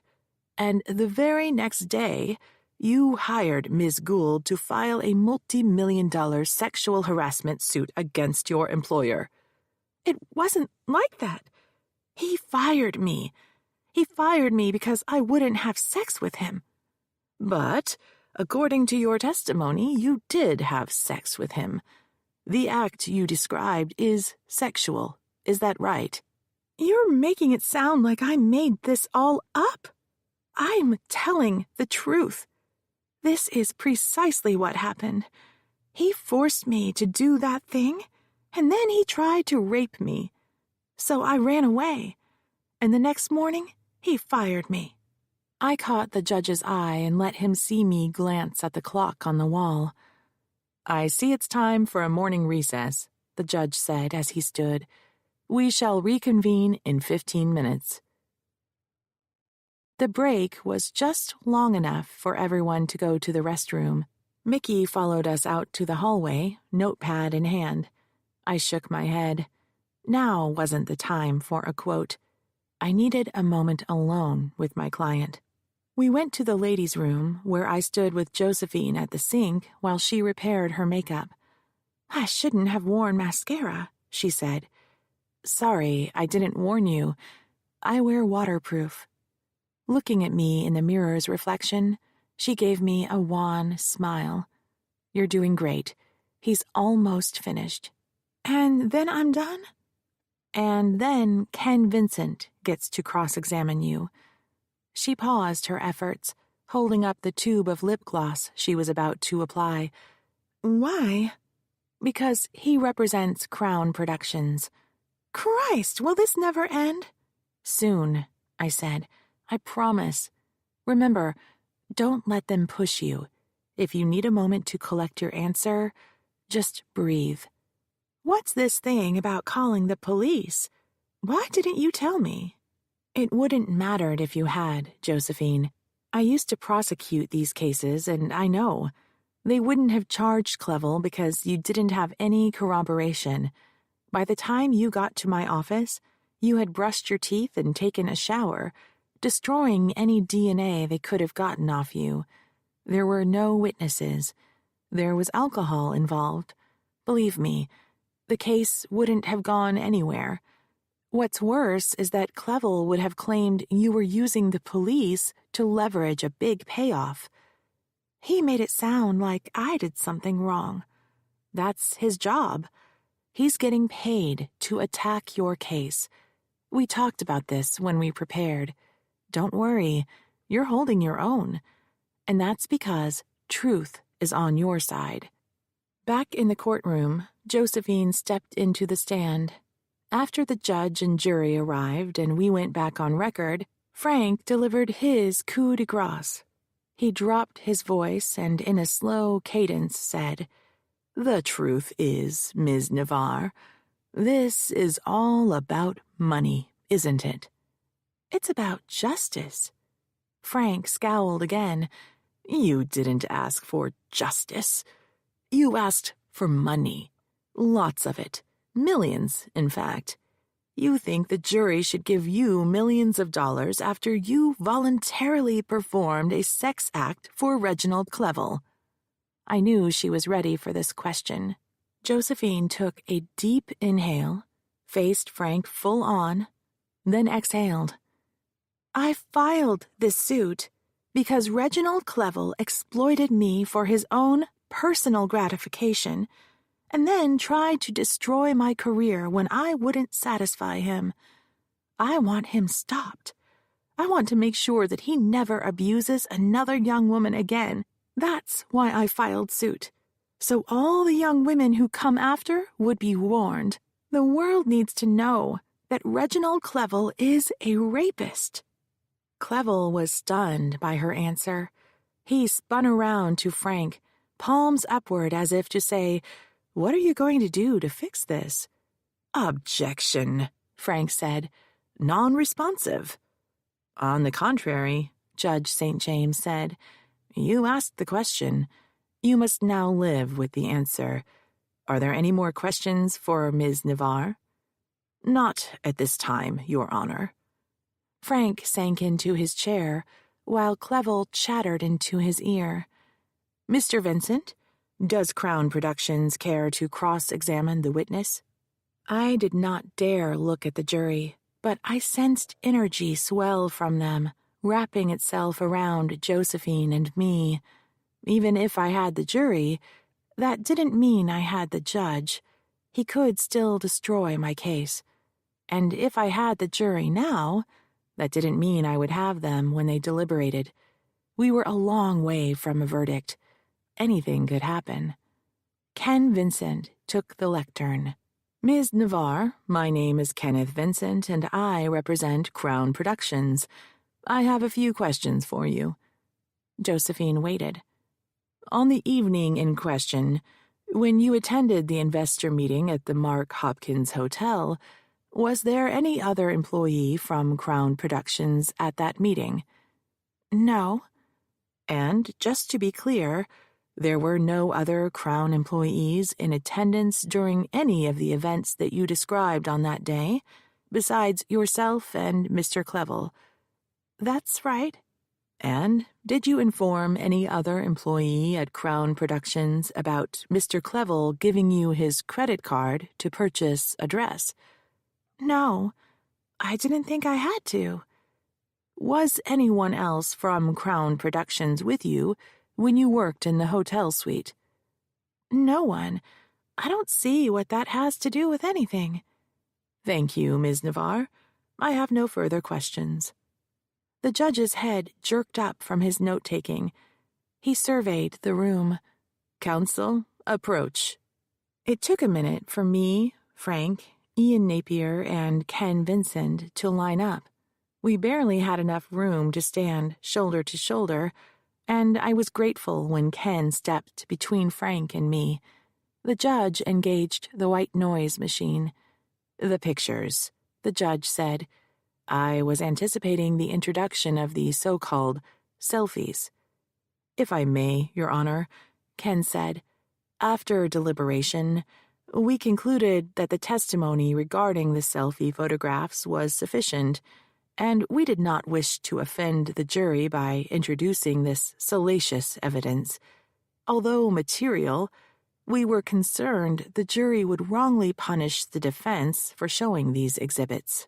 B: and the very next day, you hired Ms. Gould to file a multi-million-dollar sexual harassment suit against your employer." "It wasn't like that. He fired me. He fired me because I wouldn't have sex with him." "But, according to your testimony, you did have sex with him. The act you described is sexual. Is that right?" "You're making it sound like I made this all up. I'm telling the truth. This is precisely what happened. He forced me to do that thing, and then he tried to rape me. So I ran away, and the next morning, he fired me." I caught the judge's eye and let him see me glance at the clock on the wall. "I see it's time for a morning recess," the judge said as he stood. "We shall reconvene in 15 minutes." The break was just long enough for everyone to go to the restroom. Mickey followed us out to the hallway, notepad in hand. I shook my head. Now wasn't the time for a quote. I needed a moment alone with my client. We went to the ladies' room, where I stood with Josephine at the sink while she repaired her makeup. "I shouldn't have worn mascara," she said. Sorry, I didn't warn you. I wear waterproof. Looking at me in the mirror's reflection, she gave me a wan smile. You're doing great. He's almost finished. And then I'm done? And then Ken Vincent gets to cross-examine you. She paused her efforts, holding up the tube of lip gloss she was about to apply. Why? Because he represents Crown Productions. Christ, will this never end? Soon, I said. I promise. Remember, don't let them push you. If you need a moment to collect your answer, just breathe. What's this thing about calling the police? Why didn't you tell me? It wouldn't mattered if you had, Josephine. I used to prosecute these cases, and I know. They wouldn't have charged Clevel because you didn't have any corroboration. By the time you got to my office, you had brushed your teeth and taken a shower, destroying any DNA they could have gotten off you. There were no witnesses. There was alcohol involved. Believe me, the case wouldn't have gone anywhere. What's worse is that Clevel would have claimed you were using the police to leverage a big payoff. He made it sound like I did something wrong. That's his job. He's getting paid to attack your case. We talked about this when we prepared. Don't worry, you're holding your own. And that's because truth is on your side. Back in the courtroom, Josephine stepped into the stand. After the judge and jury arrived and we went back on record, Frank delivered his coup de grace. He dropped his voice and in a slow cadence said, "The truth is, Ms. Navarre, this is all about money, isn't it?" "It's about justice." Frank scowled again. "You didn't ask for justice. You asked for money. Lots of it. Millions, in fact. You think the jury should give you millions of dollars after you voluntarily performed a sex act for Reginald Clevel." I knew she was ready for this question. Josephine took a deep inhale, faced Frank full on, then exhaled. "I filed this suit because Reginald Clevel exploited me for his own personal gratification and then tried to destroy my career when I wouldn't satisfy him. I want him stopped. I want to make sure that he never abuses another young woman again. That's why I filed suit. So all the young women who come after would be warned. The world needs to know that Reginald Clevel is a rapist." Clevel was stunned by her answer. He spun around to Frank, palms upward as if to say, "What are you going to do to fix this?" "Objection," Frank said. "Non-responsive." "On the contrary," Judge St. James said, "you asked the question. You must now live with the answer. Are there any more questions for Ms. Navarre?" "Not at this time, Your Honor." Frank sank into his chair, while Clevel chattered into his ear. "Mr. Vincent, does Crown Productions care to cross-examine the witness?" I did not dare look at the jury, but I sensed energy swell from them, wrapping itself around Josephine and me. Even if I had the jury, that didn't mean I had the judge. He could still destroy my case. And if I had the jury now, that didn't mean I would have them when they deliberated. We were a long way from a verdict. Anything could happen. Ken Vincent took the lectern. "Ms. Navarre, my name is Kenneth Vincent, and I represent Crown Productions. I have a few questions for you." Josephine waited. "On the evening in question, when you attended the investor meeting at the Mark Hopkins Hotel, was there any other employee from Crown Productions at that meeting?" "No." "And just to be clear, there were no other Crown employees in attendance during any of the events that you described on that day, besides yourself and Mr. Clevel?" "That's right."
C: And did you inform any other employee at Crown Productions about Mr. Clevel giving you his credit card to purchase a dress?
B: No, I didn't think I had to.
C: Was anyone else from Crown Productions with you when you worked in the hotel suite?
B: No one. I don't see what that has to do with anything.
C: Thank you, Ms. Navarre. I have no further questions. The judge's head jerked up from his note-taking. He surveyed the room. Counsel, approach. It took a minute for me, Frank, Ian Napier, and Ken Vincent to line up. We barely had enough room to stand shoulder to shoulder, and I was grateful when Ken stepped between Frank and me. The judge engaged the white noise machine. The pictures, the judge said. I was anticipating the introduction of the so-called selfies. If I may, Your Honor, Ken said. After deliberation, we concluded that the testimony regarding the selfie photographs was sufficient, and we did not wish to offend the jury by introducing this salacious evidence. Although material, we were concerned the jury would wrongly punish the defense for showing these exhibits.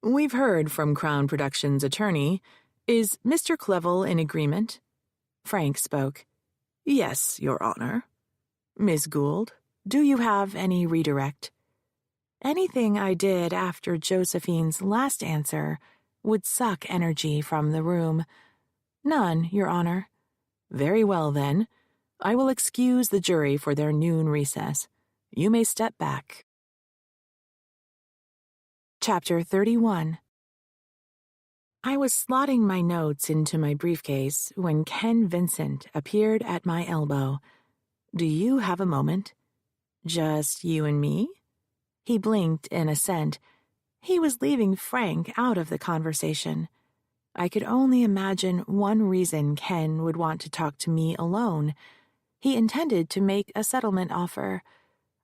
C: We've heard from Crown Productions' attorney. Is Mr. Clevel in agreement? Frank spoke. Yes, Your Honor. Ms. Gould, do you have any redirect?
B: Anything I did after Josephine's last answer would suck energy from the room. None, Your Honor.
C: Very well, then. I will excuse the jury for their noon recess. You may step back.
B: Chapter 31. I was slotting my notes into my briefcase when Ken Vincent appeared at my elbow.
C: Do you have a moment?
B: Just you and me? He blinked in assent. He was leaving Frank out of the conversation. I could only imagine one reason Ken would want to talk to me alone. He intended to make a settlement offer.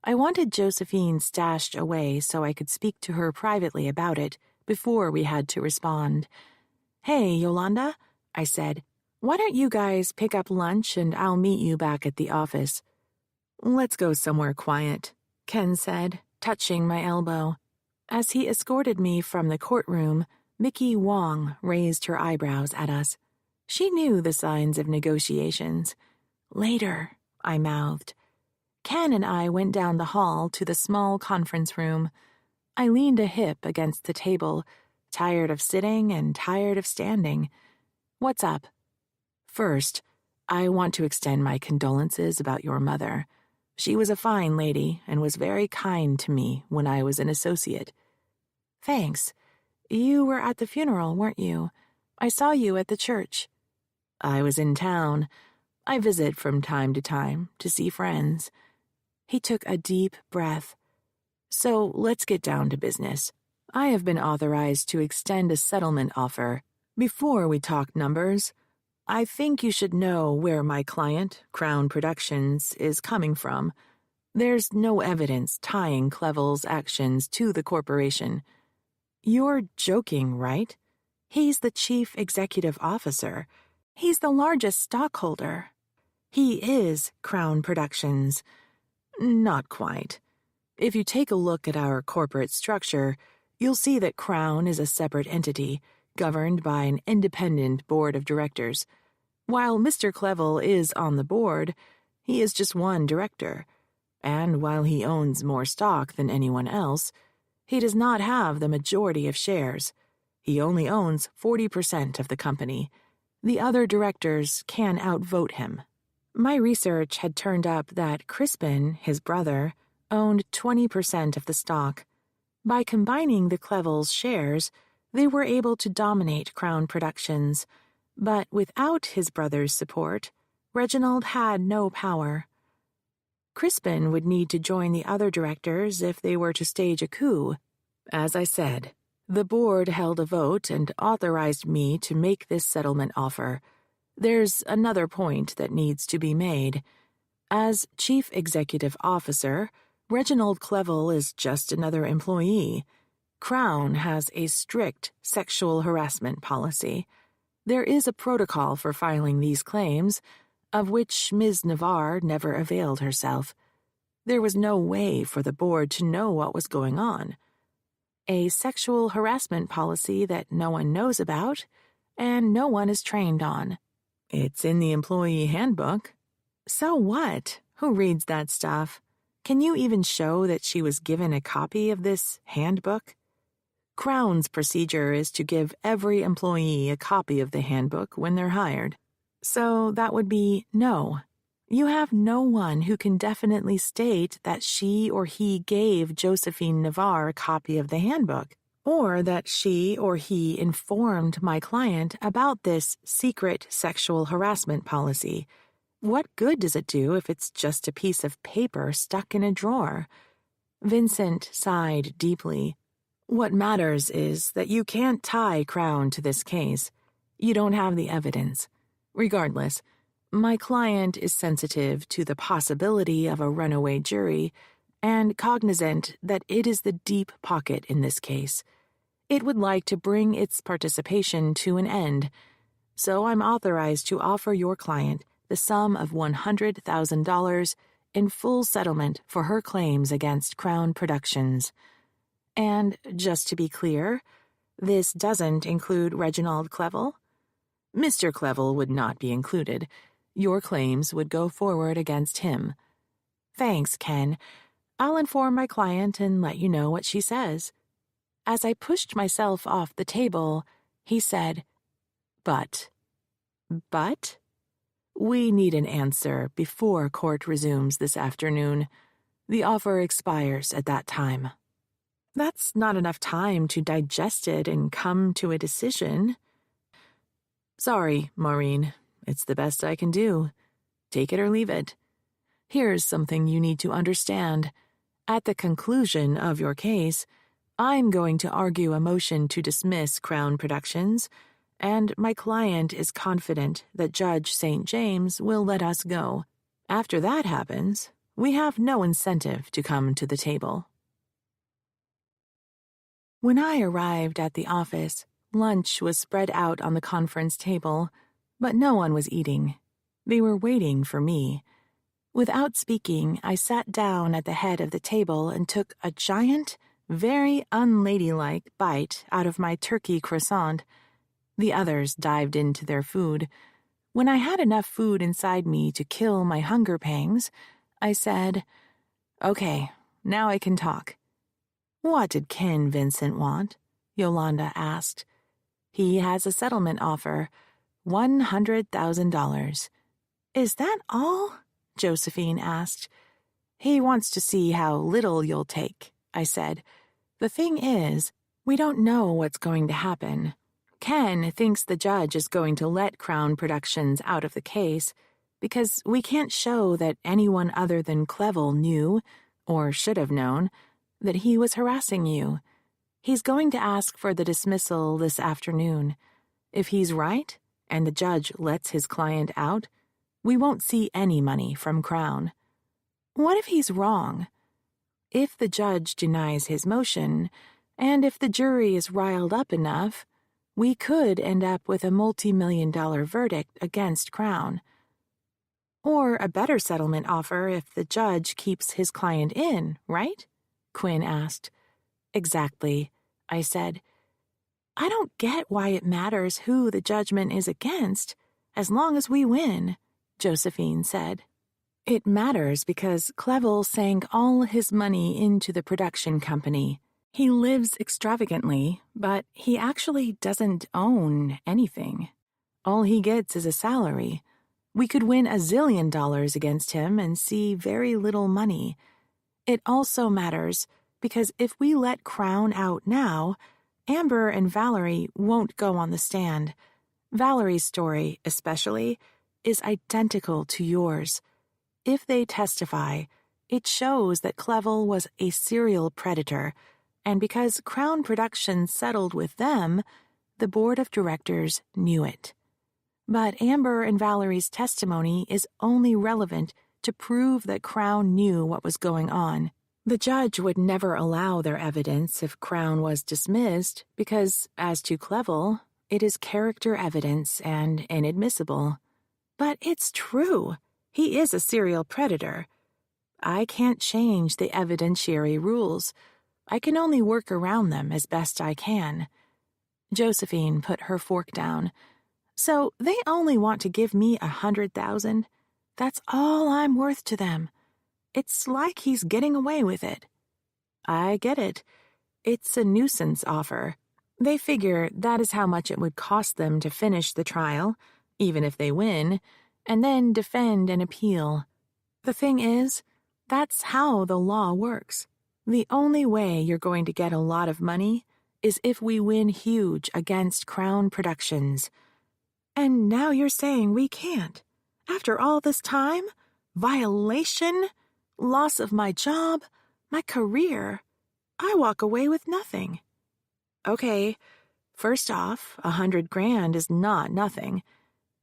B: I wanted Josephine stashed away so I could speak to her privately about it before we had to respond. Hey, Yolanda, I said, why don't you guys pick up lunch and I'll meet you back at the office?
C: Let's go somewhere quiet, Ken said, touching my elbow.
B: As he escorted me from the courtroom, Mickey Wong raised her eyebrows at us. She knew the signs of negotiations. Later, I mouthed. Ken and I went down the hall to the small conference room. I leaned a hip against the table, tired of sitting and tired of standing. What's up?
C: First, I want to extend my condolences about your mother. She was a fine lady and was very kind to me when I was an associate.
B: Thanks. You were at the funeral, weren't you? I saw you at the church.
C: I was in town. I visit from time to see friends. He took a deep breath. So let's get down to business. I have been authorized to extend a settlement offer. Before we talk numbers, I think you should know where my client, Crown Productions, is coming from. There's no evidence tying Clevel's actions to the corporation. You're joking, right?
B: He's the chief executive officer. He's the largest stockholder.
C: He is Crown Productions. Not quite. If you take a look at our corporate structure, you'll see that Crown is a separate entity, governed by an independent board of directors. While Mr. Clevel is on the board, he is just one director. And while he owns more stock than anyone else, he does not have the majority of shares. He only owns 40% of the company. The other directors can outvote him. My research had turned up that Crispin, his brother, owned 20% of the stock. By combining the Clevels' shares, they were able to dominate Crown Productions. But without his brother's support, Reginald had no power. Crispin would need to join the other directors if they were to stage a coup. As I said, the board held a vote and authorized me to make this settlement offer. There's another point that needs to be made. As chief executive officer, Reginald Clevel is just another employee. Crown has a strict sexual harassment policy.
B: There is a protocol for filing these claims, of which Ms. Navarre never availed herself. There was no way for the board to know what was going on. A sexual harassment policy that no one knows about, and no one is trained on. It's in the employee handbook. So what? Who reads that stuff? Can you even show that she was given a copy of this handbook? Crown's procedure is to give every employee a copy of the handbook when they're hired. So that would be no. You have no one who can definitely state that she or he gave Josephine Navarre a copy of the handbook, or that she or he informed my client about this secret sexual harassment policy. What good does it do if it's just a piece of paper stuck in a drawer? Vincent sighed deeply. What matters is that you can't tie Crown to this case. You don't have the evidence. Regardless, my client is sensitive to the possibility of a runaway jury and cognizant that it is the deep pocket in this case. It would like to bring its participation to an end, so I'm authorized to offer your client the sum of $100,000 in full settlement for her claims against Crown Productions. And, just to be clear, this doesn't include Reginald Clevel? Mr. Clevel would not be included. Your claims would go forward against him. Thanks, Ken. I'll inform my client and let you know what she says. As I pushed myself off the table, he said, But? We need an answer before court resumes this afternoon. The offer expires at that time. That's not enough time to digest it and come to a decision. Sorry, Maureen. It's the best I can do. Take it or leave it. Here's something you need to understand. At the conclusion of your case, I'm going to argue a motion to dismiss Crown Productions, and my client is confident that Judge St. James will let us go. After that happens, we have no incentive to come to the table. When I arrived at the office, lunch was spread out on the conference table, but no one was eating. They were waiting for me. Without speaking, I sat down at the head of the table and took a giant, very unladylike bite out of my turkey croissant. The others dived into their food. When I had enough food inside me to kill my hunger pangs, I said, Okay, now I can talk. What did Ken Vincent want? Yolanda asked. He has a settlement offer, $100,000. Is that all? Josephine asked. He wants to see how little you'll take, I said. The thing is, we don't know what's going to happen. Ken thinks the judge is going to let Crown Productions out of the case because we can't show that anyone other than Clevel knew, or should have known, that he was harassing you. He's going to ask for the dismissal this afternoon. If he's right, and the judge lets his client out, we won't see any money from Crown. What if he's wrong? If the judge denies his motion, and if the jury is riled up enough, we could end up with a multi-million-dollar verdict against Crown. Or a better settlement offer if the judge keeps his client in, right? Quinn asked. Exactly, I said. I don't get why it matters who the judgment is against, as long as we win, Josephine said. It matters because Clevel sank all his money into the production company. He lives extravagantly, but he actually doesn't own anything. All he gets is a salary. We could win $1 zillion against him and see very little money. It also matters because if we let Crown out now, Amber and Valerie won't go on the stand. Valerie's story, especially, is identical to yours. If they testify, it shows that Clevel was a serial predator, and because Crown Productions settled with them, the board of directors knew it. But Amber and Valerie's testimony is only relevant to prove that Crown knew what was going on. The judge would never allow their evidence if Crown was dismissed because, as to Clevel, It is character evidence and inadmissible. But it's true. He is a serial predator. I can't change the evidentiary rules. I can only work around them as best I can. Josephine put her fork down. So they only want to give me 100,000? That's all I'm worth to them. It's like he's getting away with it. I get it. It's a nuisance offer. They figure that is how much it would cost them to finish the trial, even if they win, and then defend and appeal. The thing is, that's how the law works. The only way you're going to get a lot of money is if we win huge against Crown Productions. And now you're saying we can't. After all this time? Violation? Loss of my job? My career? I walk away with nothing. Okay, first off, 100 grand is not nothing.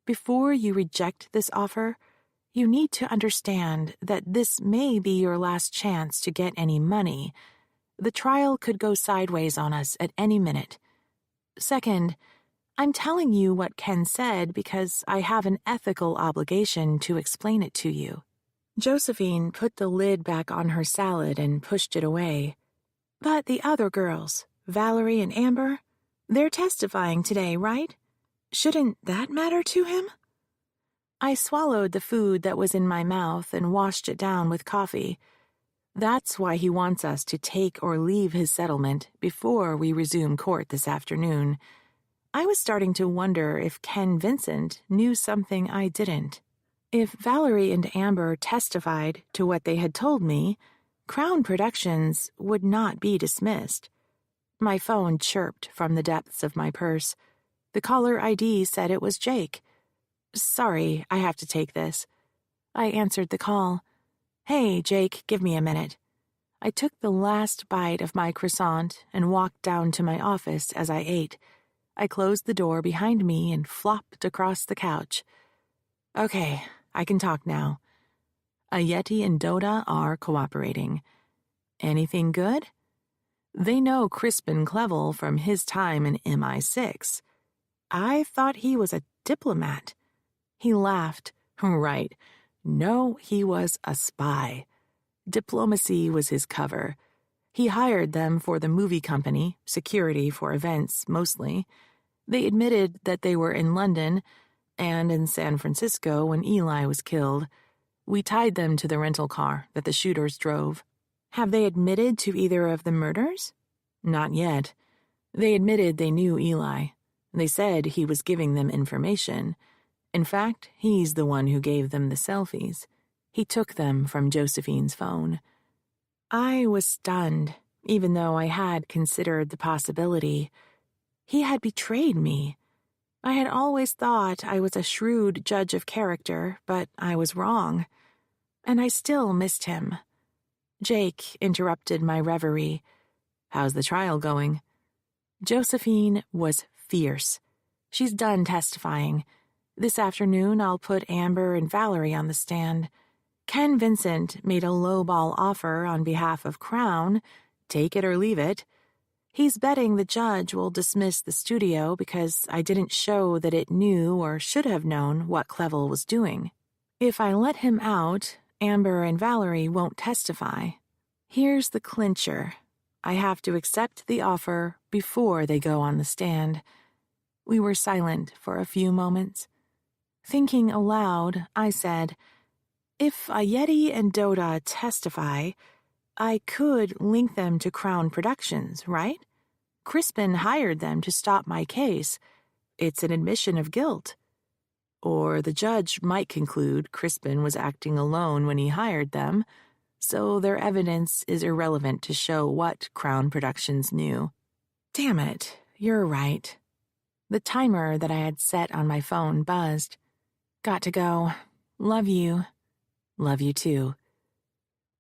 B: Before you reject this offer, you need to understand that this may be your last chance to get any money. The trial could go sideways on us at any minute. Second, I'm telling you what Ken said because I have an ethical obligation to explain it to you. Josephine put the lid back on her salad and pushed it away. But the other girls, Valerie and Amber, they're testifying today, right? Shouldn't that matter to him? I swallowed the food that was in my mouth and washed it down with coffee. That's why he wants us to take or leave his settlement before we resume court this afternoon. I was starting to wonder if Ken Vincent knew something I didn't. If Valerie and Amber testified to what they had told me, Crown Productions would not be dismissed. My phone chirped from the depths of my purse. The caller ID said it was Jake. Sorry, I have to take this. I answered the call. Hey, Jake, give me a minute. I took the last bite of my croissant and walked down to my office as I ate. I closed the door behind me and flopped across the couch. Okay, I can talk now. Yeti and Doda are cooperating. Anything good? They know Crispin Clevel from his time in MI6. I thought he was a diplomat. He laughed. Right. No, he was a spy. Diplomacy was his cover. He hired them for the movie company, security for events mostly. They admitted that they were in London and in San Francisco when Eli was killed. We tied them to the rental car that the shooters drove. Have they admitted to either of the murders? Not yet. They admitted they knew Eli. They said he was giving them information. In fact, he's the one who gave them the selfies. He took them from Josephine's phone. I was stunned, even though I had considered the possibility. He had betrayed me. I had always thought I was a shrewd judge of character, but I was wrong. And I still missed him. Jake interrupted my reverie. How's the trial going? Josephine was fierce. She's done testifying. This afternoon I'll put Amber and Valerie on the stand. Ken Vincent made a lowball offer on behalf of Crown. Take it or leave it. He's betting the judge will dismiss the studio because I didn't show that it knew or should have known what Clevel was doing. If I let him out, Amber and Valerie won't testify. Here's the clincher. I have to accept the offer before they go on the stand. We were silent for a few moments. Thinking aloud, I said, if Yeti and Doda testify, I could link them to Crown Productions, right? Crispin hired them to stop my case. It's an admission of guilt. Or the judge might conclude Crispin was acting alone when he hired them, so their evidence is irrelevant to show what Crown Productions knew. Damn it, you're right. The timer that I had set on my phone buzzed. Got to go. Love you. Love you too.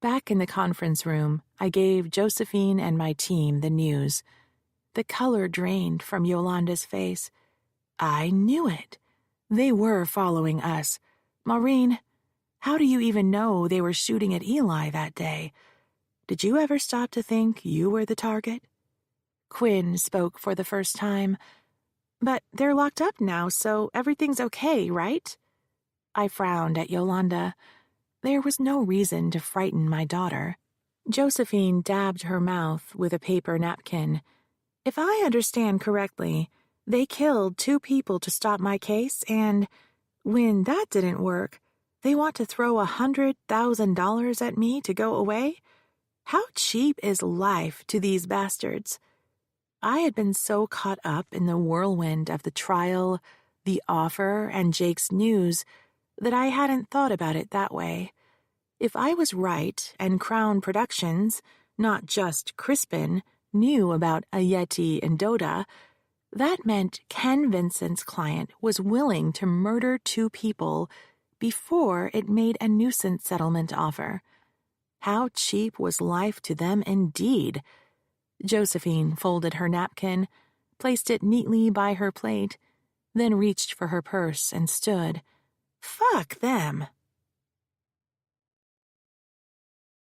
B: Back in the conference room, I gave Josephine and my team the news. The color drained from Yolanda's face. I knew it. They were following us. Maureen, how do you even know they were shooting at Eli that day? Did you ever stop to think you were the target? Quinn spoke for the first time. But they're locked up now, so everything's okay, right? I frowned at Yolanda. There was no reason to frighten my daughter. Josephine dabbed her mouth with a paper napkin. If I understand correctly, they killed 2 people to stop my case, and when that didn't work, they want to throw $100,000 at me to go away? How cheap is life to these bastards? I had been so caught up in the whirlwind of the trial, the offer, and Jake's news that I hadn't thought about it that way. If I was right and Crown Productions, not just Crispin, knew about Ayeti and Doda, that meant Ken Vincent's client was willing to murder 2 people before it made a nuisance settlement offer. How cheap was life to them indeed? Josephine folded her napkin, placed it neatly by her plate, then reached for her purse and stood. Fuck them.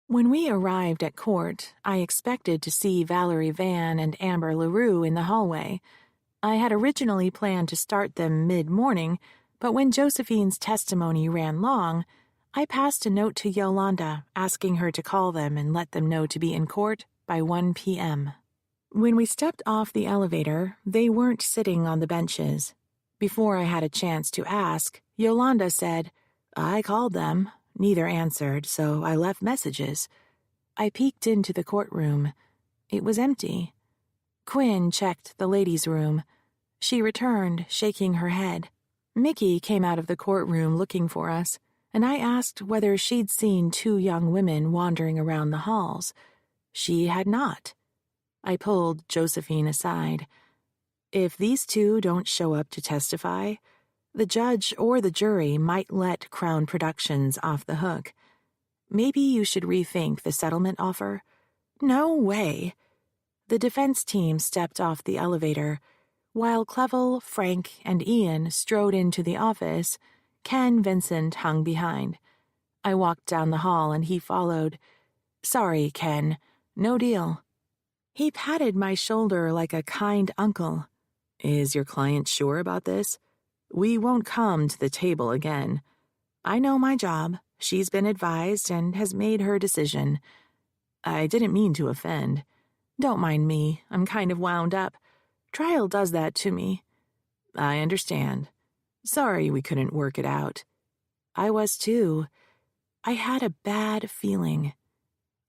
B: When we arrived at court, I expected to see Valerie Van and Amber LaRue in the hallway. I had originally planned to start them mid-morning, but when Josephine's testimony ran long, I passed a note to Yolanda asking her to call them and let them know to be in court by 1 p.m. When we stepped off the elevator, they weren't sitting on the benches. Before I had a chance to ask, Yolanda said, "I called them. Neither answered, so I left messages." I peeked into the courtroom. It was empty. Quinn checked the ladies' room. She returned, shaking her head. Mickey came out of the courtroom looking for us, and I asked whether she'd seen 2 young women wandering around the halls. She had not. I pulled Josephine aside. If these 2 don't show up to testify, the judge or the jury might let Crown Productions off the hook. Maybe you should rethink the settlement offer. No way. The defense team stepped off the elevator. While Clevel, Frank, and Ian strode into the office, Ken Vincent hung behind. I walked down the hall and he followed. "Sorry, Ken. No deal." He patted my shoulder like a kind uncle. "Is your client sure about this? We won't come to the table again. I know my job. She's been advised and has made her decision. I didn't mean to offend. Don't mind me. I'm kind of wound up. Trial does that to me." "I understand. Sorry we couldn't work it out." I was too. I had a bad feeling.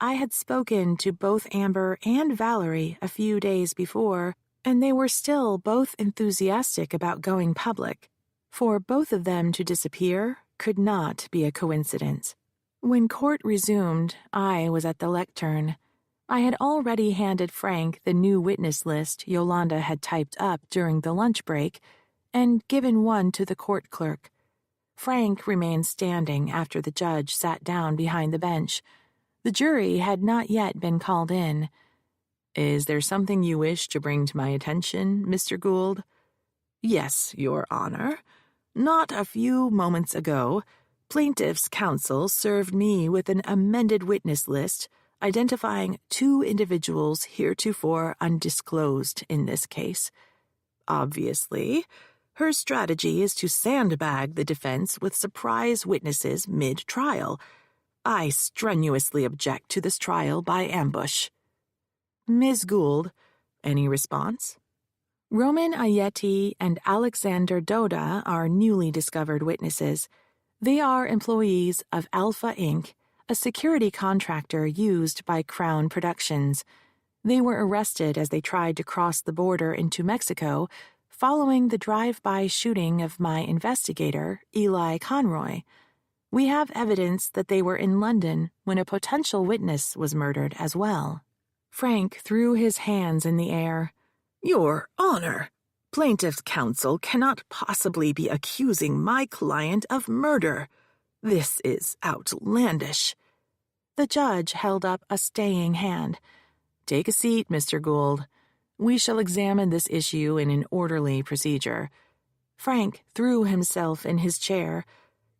B: I had spoken to both Amber and Valerie a few days before, and they were still both enthusiastic about going public. For both of them to disappear could not be a coincidence. When court resumed, I was at the lectern. I had already handed Frank the new witness list Yolanda had typed up during the lunch break and given one to the court clerk. Frank remained standing after the judge sat down behind the bench. The jury had not yet been called in. "Is there something you wish to bring to my attention, Mr. Gould?" "Yes, Your Honor. Not a few moments ago, plaintiff's counsel served me with an amended witness list identifying 2 individuals heretofore undisclosed in this case. Obviously, her strategy is to sandbag the defense with surprise witnesses mid-trial. I strenuously object to this trial by ambush." "Ms. Gould, any response?" "Roman Ayeti and Alexander Doda are newly discovered witnesses. They are employees of Alpha Inc., a security contractor used by Crown Productions. They were arrested as they tried to cross the border into Mexico following the drive-by shooting of my investigator, Eli Conroy. We have evidence that they were in London when a potential witness was murdered as well." Frank threw his hands in the air. "Your Honor, plaintiff's counsel cannot possibly be accusing my client of murder. This is outlandish." The judge held up a staying hand. "Take a seat, Mr. Gould. We shall examine this issue in an orderly procedure." Frank threw himself in his chair.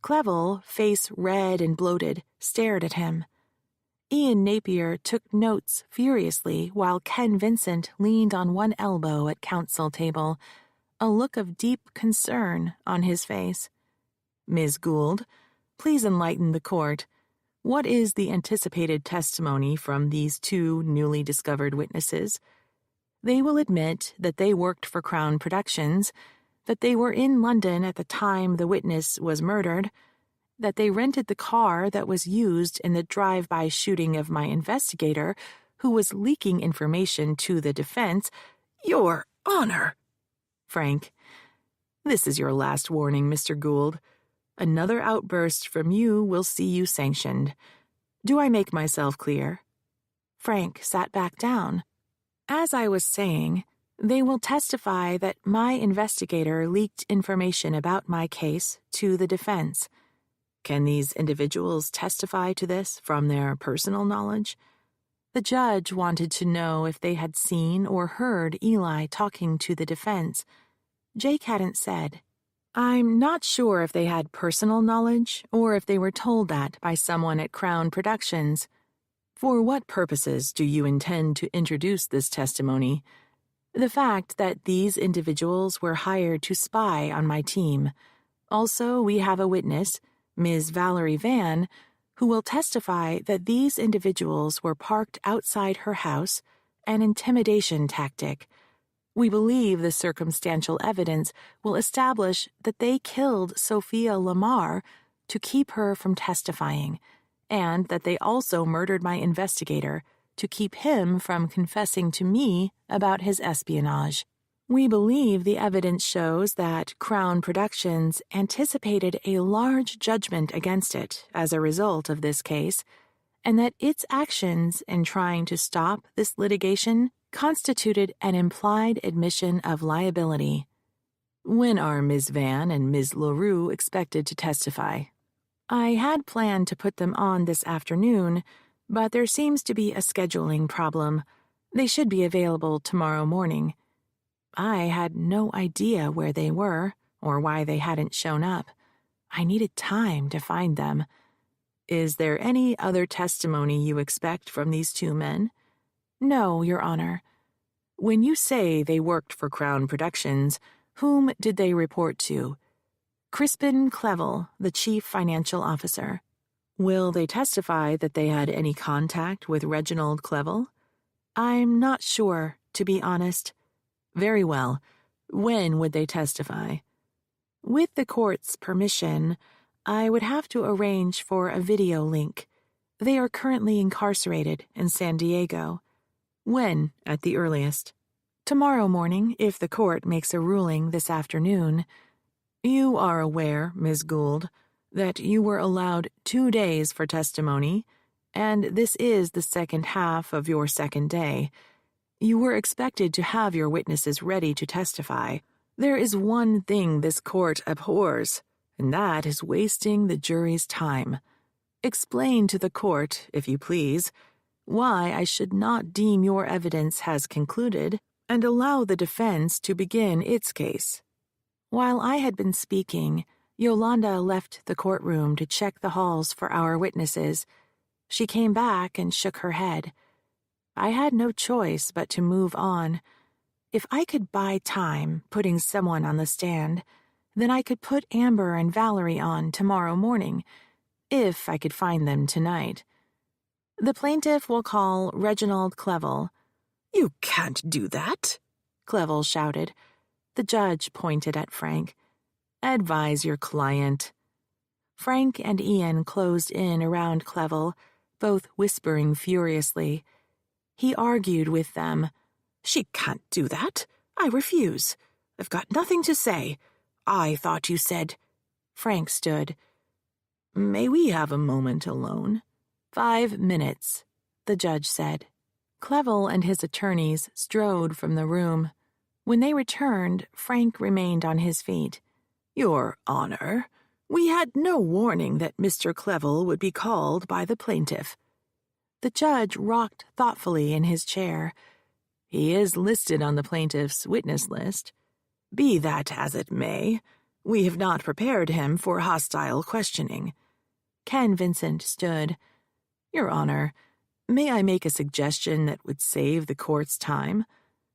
B: Clevel, face red and bloated, stared at him. Ian Napier took notes furiously while Ken Vincent leaned on one elbow at counsel table. a look of deep concern on his face. "Ms. Gould, please enlighten the court. What is the anticipated testimony from these two newly discovered witnesses? They will admit that they worked for Crown Productions, that they were in London at the time the witness was murdered, that they rented the car that was used in the drive-by shooting of my investigator, who was leaking information to the defense." "Your Honor!" "Frank, this is your last warning, Mr. Gould. Another outburst from you will see you sanctioned. Do I make myself clear?" Frank sat back down. "As I was saying, they will testify that my investigator leaked information about my case to the defense. Can these individuals testify to this from their personal knowledge?" The judge wanted to know if they had seen or heard Eli talking to the defense. Jake hadn't said. "I'm not sure if they had personal knowledge or if they were told that by someone at Crown Productions. For what purposes do you intend to introduce this testimony?" "The fact that these individuals were hired to spy on my team. Also, we have a witness, Ms. Valerie Van, who will testify that these individuals were parked outside her house, an intimidation tactic. We believe the circumstantial evidence will establish that they killed Sophia Lamar to keep her from testifying, and that they also murdered my investigator to keep him from confessing to me about his espionage. We believe the evidence shows that Crown Productions anticipated a large judgment against it as a result of this case, and that its actions in trying to stop this litigation constituted an implied admission of liability." "When are Ms. Van and Ms. LaRue expected to testify?" "I had planned to put them on this afternoon, but there seems to be a scheduling problem. They should be available tomorrow morning. I had no idea where they were or why they hadn't shown up. I needed time to find them." "Is there any other testimony you expect from these two men?" "No, Your Honor." "When you say they worked for Crown Productions, whom did they report to?" "Crispin Clevel, the chief financial officer." "Will they testify that they had any contact with Reginald Clevel?" "I'm not sure, to be honest." "Very well. When would they testify?" "With the court's permission, I would have to arrange for a video link. They are currently incarcerated in San Diego." "When, at the earliest?" "Tomorrow morning, if the court makes a ruling this afternoon." "You are aware, Ms. Gould, that you were allowed 2 days for testimony, and this is the second half of your second day. You were expected to have your witnesses ready to testify. There is one thing this court abhors, and that is wasting the jury's time. Explain to the court, if you please, why I should not deem your evidence has concluded and allow the defense to begin its case." While I had been speaking, Yolanda left the courtroom to check the halls for our witnesses. She came back and shook her head. I had no choice but to move on. If I could buy time putting someone on the stand, then I could put Amber and Valerie on tomorrow morning, if I could find them tonight. "The plaintiff will call Reginald Clevel." "You can't do that," Clevel shouted. The judge pointed at Frank. "Advise your client." Frank and Ian closed in around Clevel, both whispering furiously. He argued with them. "She can't do that. I refuse. I've got nothing to say. I thought you said—" Frank stood. "May we have a moment alone?" 5 minutes, the judge said. Clevel and his attorneys strode from the room. When they returned, Frank remained on his feet. "Your Honor, we had no warning that Mr. Clevel would be called by the plaintiff." The judge rocked thoughtfully in his chair. "He is listed on the plaintiff's witness list. Be that as it may, we have not prepared him for hostile questioning." Ken Vincent stood. "Your Honor, may I make a suggestion that would save the court's time?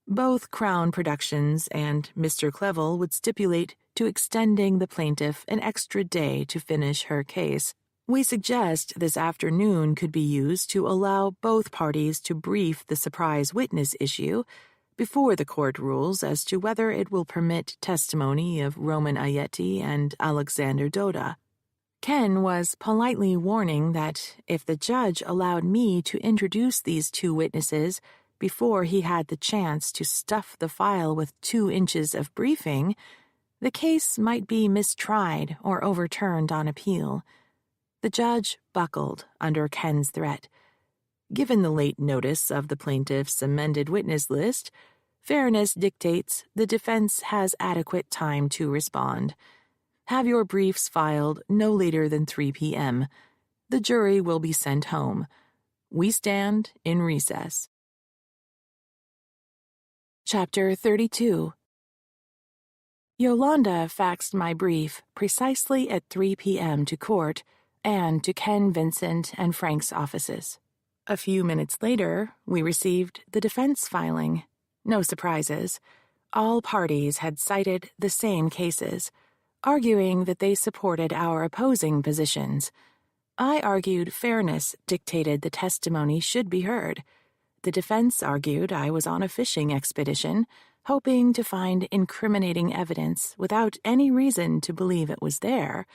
B: Both Crown Productions and Mr. Clevel would stipulate to extending the plaintiff an extra day to finish her case. We suggest this afternoon could be used to allow both parties to brief the surprise witness issue before the court rules as to whether it will permit testimony of Roman Ayeti and Alexander Doda. Ken was politely warning that if the judge allowed me to introduce these two witnesses before he had the chance to stuff the file with 2 inches of briefing, the case might be mistried or overturned on appeal. The judge buckled under Ken's threat. Given the late notice of the plaintiff's amended witness list, fairness dictates the defense has adequate time to respond. Have your briefs filed no later than 3 p.m. The jury will be sent home. We stand in recess. Chapter 32. Yolanda faxed my brief precisely at 3 p.m. to court and to Ken Vincent and Frank's offices. A few minutes later, we received the defense filing. No surprises. All parties had cited the same cases, arguing that they supported our opposing positions. I argued fairness dictated the testimony should be heard. The defense argued I was on a fishing expedition, hoping to find incriminating evidence without any reason to believe it was there,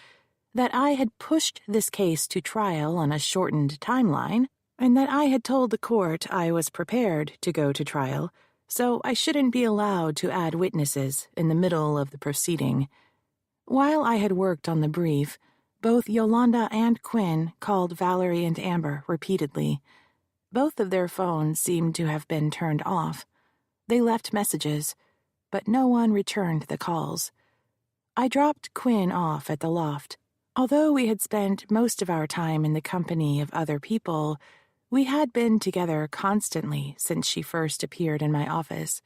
B: that I had pushed this case to trial on a shortened timeline, and that I had told the court I was prepared to go to trial, so I shouldn't be allowed to add witnesses in the middle of the proceeding. While I had worked on the brief, both Yolanda and Quinn called Valerie and Amber repeatedly. Both of their phones seemed to have been turned off. They left messages, but no one returned the calls. I dropped Quinn off at the loft. Although we had spent most of our time in the company of other people, we had been together constantly since she first appeared in my office.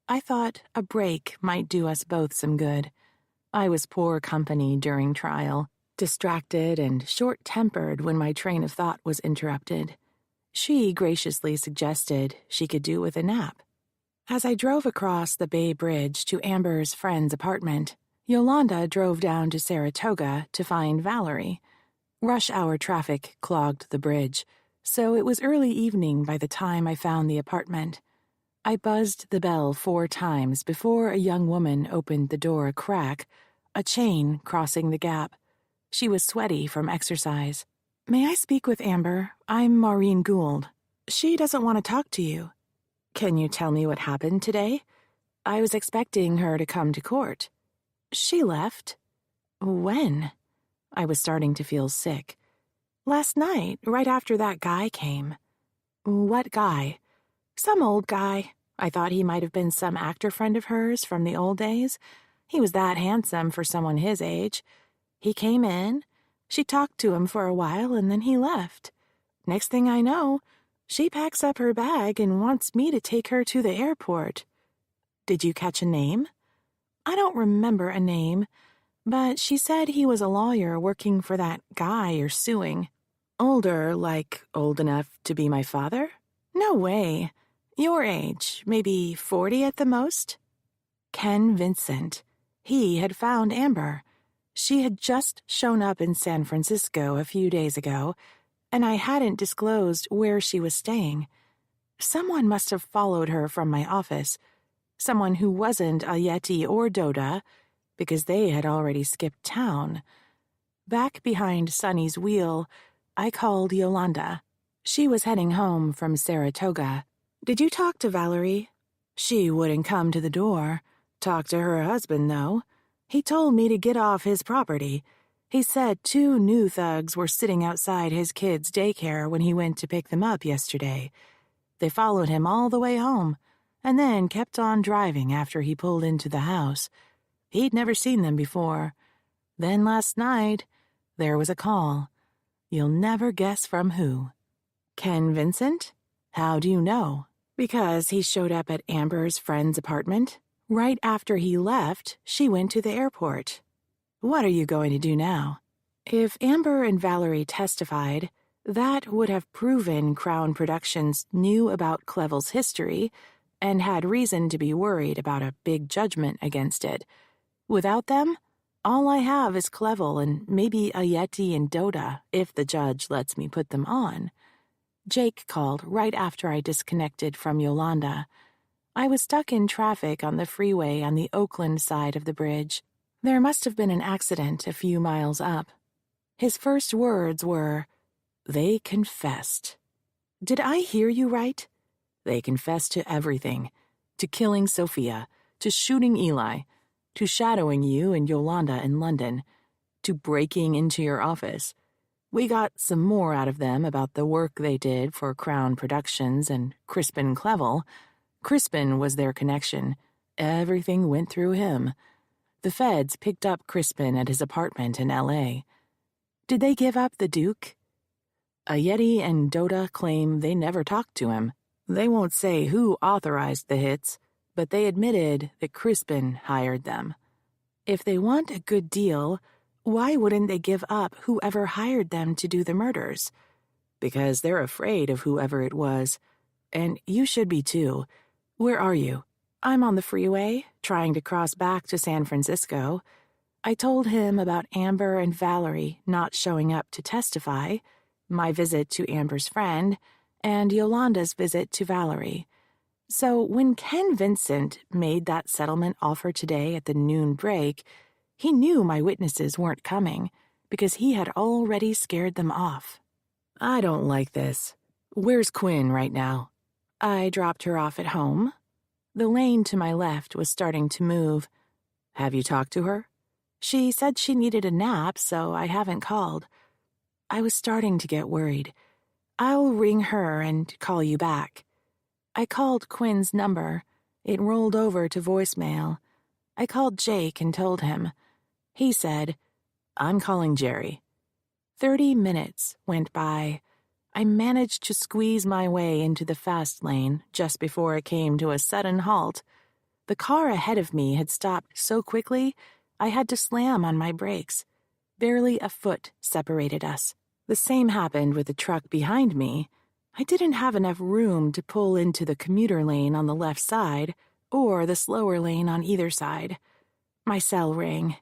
B: I thought a break might do us both some good. I was poor company during trial, distracted and short-tempered when my train of thought was interrupted. She graciously suggested she could do with a nap. As I drove across the Bay Bridge to Amber's friend's apartment, Yolanda drove down to Saratoga to find Valerie. Rush hour traffic clogged the bridge, so it was early evening by the time I found the apartment. I buzzed the bell 4 times before a young woman opened the door a crack, a chain crossing the gap. She was sweaty from exercise. "May I speak with Amber? I'm Maureen Gould. She doesn't want to talk to you." "Can you tell me what happened today? I was expecting her to come to court." "She left." "When?" I was starting to feel sick. "Last night, right after that guy came." "What guy?" "Some old guy. I thought he might have been some actor friend of hers from the old days. He was that handsome for someone his age. He came in. She talked to him for a while, and then he left. Next thing I know, she packs up her bag and wants me to take her to the airport." "Did you catch a name?" "I don't remember a name, but she said he was a lawyer working for that guy you're suing." "Older, like old enough to be my father?" "No way. Your age, maybe 40 at the most." Ken Vincent. He had found Amber. She had just shown up in San Francisco a few days ago, and I hadn't disclosed where she was staying. Someone must have followed her from my office, someone who wasn't Ayeti or Doda, because they had already skipped town. Back behind Sonny's wheel, I called Yolanda. She was heading home from Saratoga. "Did you talk to Valerie?" "She wouldn't come to the door. Talked to her husband, though. He told me to get off his property. He said 2 new thugs were sitting outside his kids' daycare when he went to pick them up yesterday. They followed him all the way home, and then kept on driving after he pulled into the house. He'd never seen them before. Then last night, there was a call. You'll never guess from who." "Ken Vincent? How do you know?" "Because he showed up at Amber's friend's apartment. Right after he left, she went to the airport." "What are you going to do now?" "If Amber and Valerie testified, that would have proven Crown Productions knew about Clevel's history, and had reason to be worried about a big judgment against it. Without them, all I have is Clevel and maybe a Yeti and Dota, if the judge lets me put them on. Jake called right after I disconnected from Yolanda. I was stuck in traffic on the freeway on the Oakland side of the bridge. There must have been an accident a few miles up. His first words were, "They confessed." Did I hear you right? They confessed to everything. To killing Sophia, to shooting Eli, to shadowing you and Yolanda in London, to breaking into your office. We got some more out of them about the work they did for Crown Productions and Crispin Clevel. Crispin was their connection. Everything went through him. The feds picked up Crispin at his apartment in L.A. Did they give up the Duke? A Yeti and Dota claim they never talked to him. They won't say who authorized the hits, but they admitted that Crispin hired them. If they want a good deal, why wouldn't they give up whoever hired them to do the murders? Because they're afraid of whoever it was. And you should be too. Where are you? I'm on the freeway, trying to cross back to San Francisco. I told him about Amber and Valerie not showing up to testify, my visit to Amber's friend, and Yolanda's visit to Valerie. So when Ken Vincent made that settlement offer today at the noon break, he knew my witnesses weren't coming, because he had already scared them off. I don't like this. Where's Quinn right now? I dropped her off at home. The lane to my left was starting to move. Have you talked to her? She said she needed a nap, so I haven't called. I was starting to get worried. I'll ring her and call you back. I called Quinn's number. It rolled over to voicemail. I called Jake and told him. He said, "I'm calling Jerry." 30 minutes went by. I managed to squeeze my way into the fast lane just before it came to a sudden halt. The car ahead of me had stopped so quickly, I had to slam on my brakes. Barely a foot separated us. The same happened with the truck behind me. I didn't have enough room to pull into the commuter lane on the left side or the slower lane on either side. My cell rang.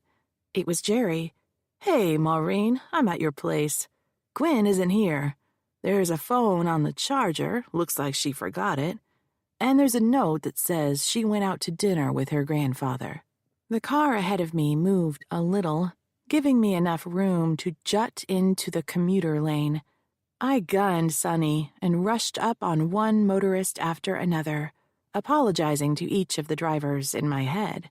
B: It was Jerry. "Hey, Maureen, I'm at your place. Quinn isn't here. There's a phone on the charger, looks like she forgot it, and there's a note that says she went out to dinner with her grandfather." The car ahead of me moved a little, giving me enough room to jut into the commuter lane. I gunned Sonny and rushed up on one motorist after another, apologizing to each of the drivers in my head.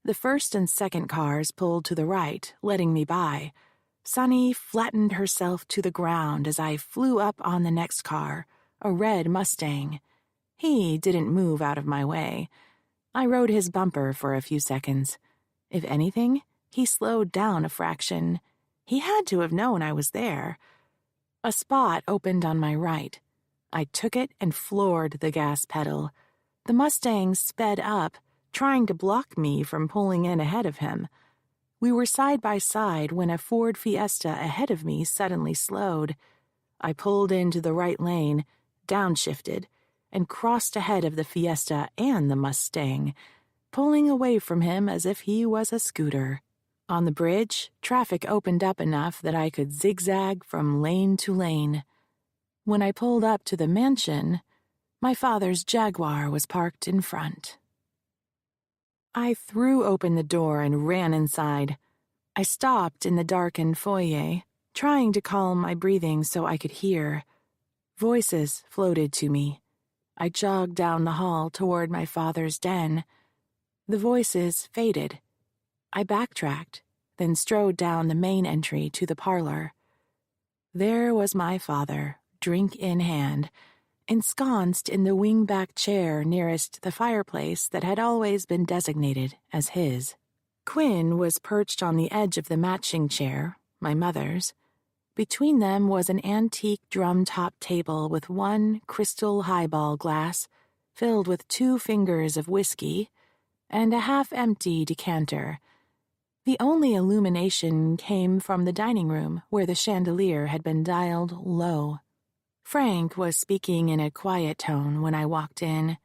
B: The first and second cars pulled to the right, letting me by. Sonny flattened herself to the ground as I flew up on the next car, a red Mustang. He didn't move out of my way. I rode his bumper for a few seconds. If anything, he slowed down a fraction. He had to have known I was there. A spot opened on my right. I took it and floored the gas pedal. The Mustang sped up, trying to block me from pulling in ahead of him. We were side by side when a Ford Fiesta ahead of me suddenly slowed. I pulled into the right lane, downshifted, and crossed ahead of the Fiesta and the Mustang, pulling away from him as if he was a scooter. On the bridge, traffic opened up enough that I could zigzag from lane to lane. When I pulled up to the mansion, my father's Jaguar was parked in front. I threw open the door and ran inside. I stopped in the darkened foyer, trying to calm my breathing so I could hear. Voices floated to me. I jogged down the hall toward my father's den. The voices faded. I backtracked, then strode down the main entry to the parlor. There was my father, drink in hand, ensconced in the wing-back chair nearest the fireplace that had always been designated as his. Quinn was perched on the edge of the matching chair, my mother's. Between them was an antique drum-top table with one crystal highball glass filled with 2 fingers of whiskey and a half-empty decanter. The only illumination came from the dining room where the chandelier had been dialed low. Frank was speaking in a quiet tone when I walked in.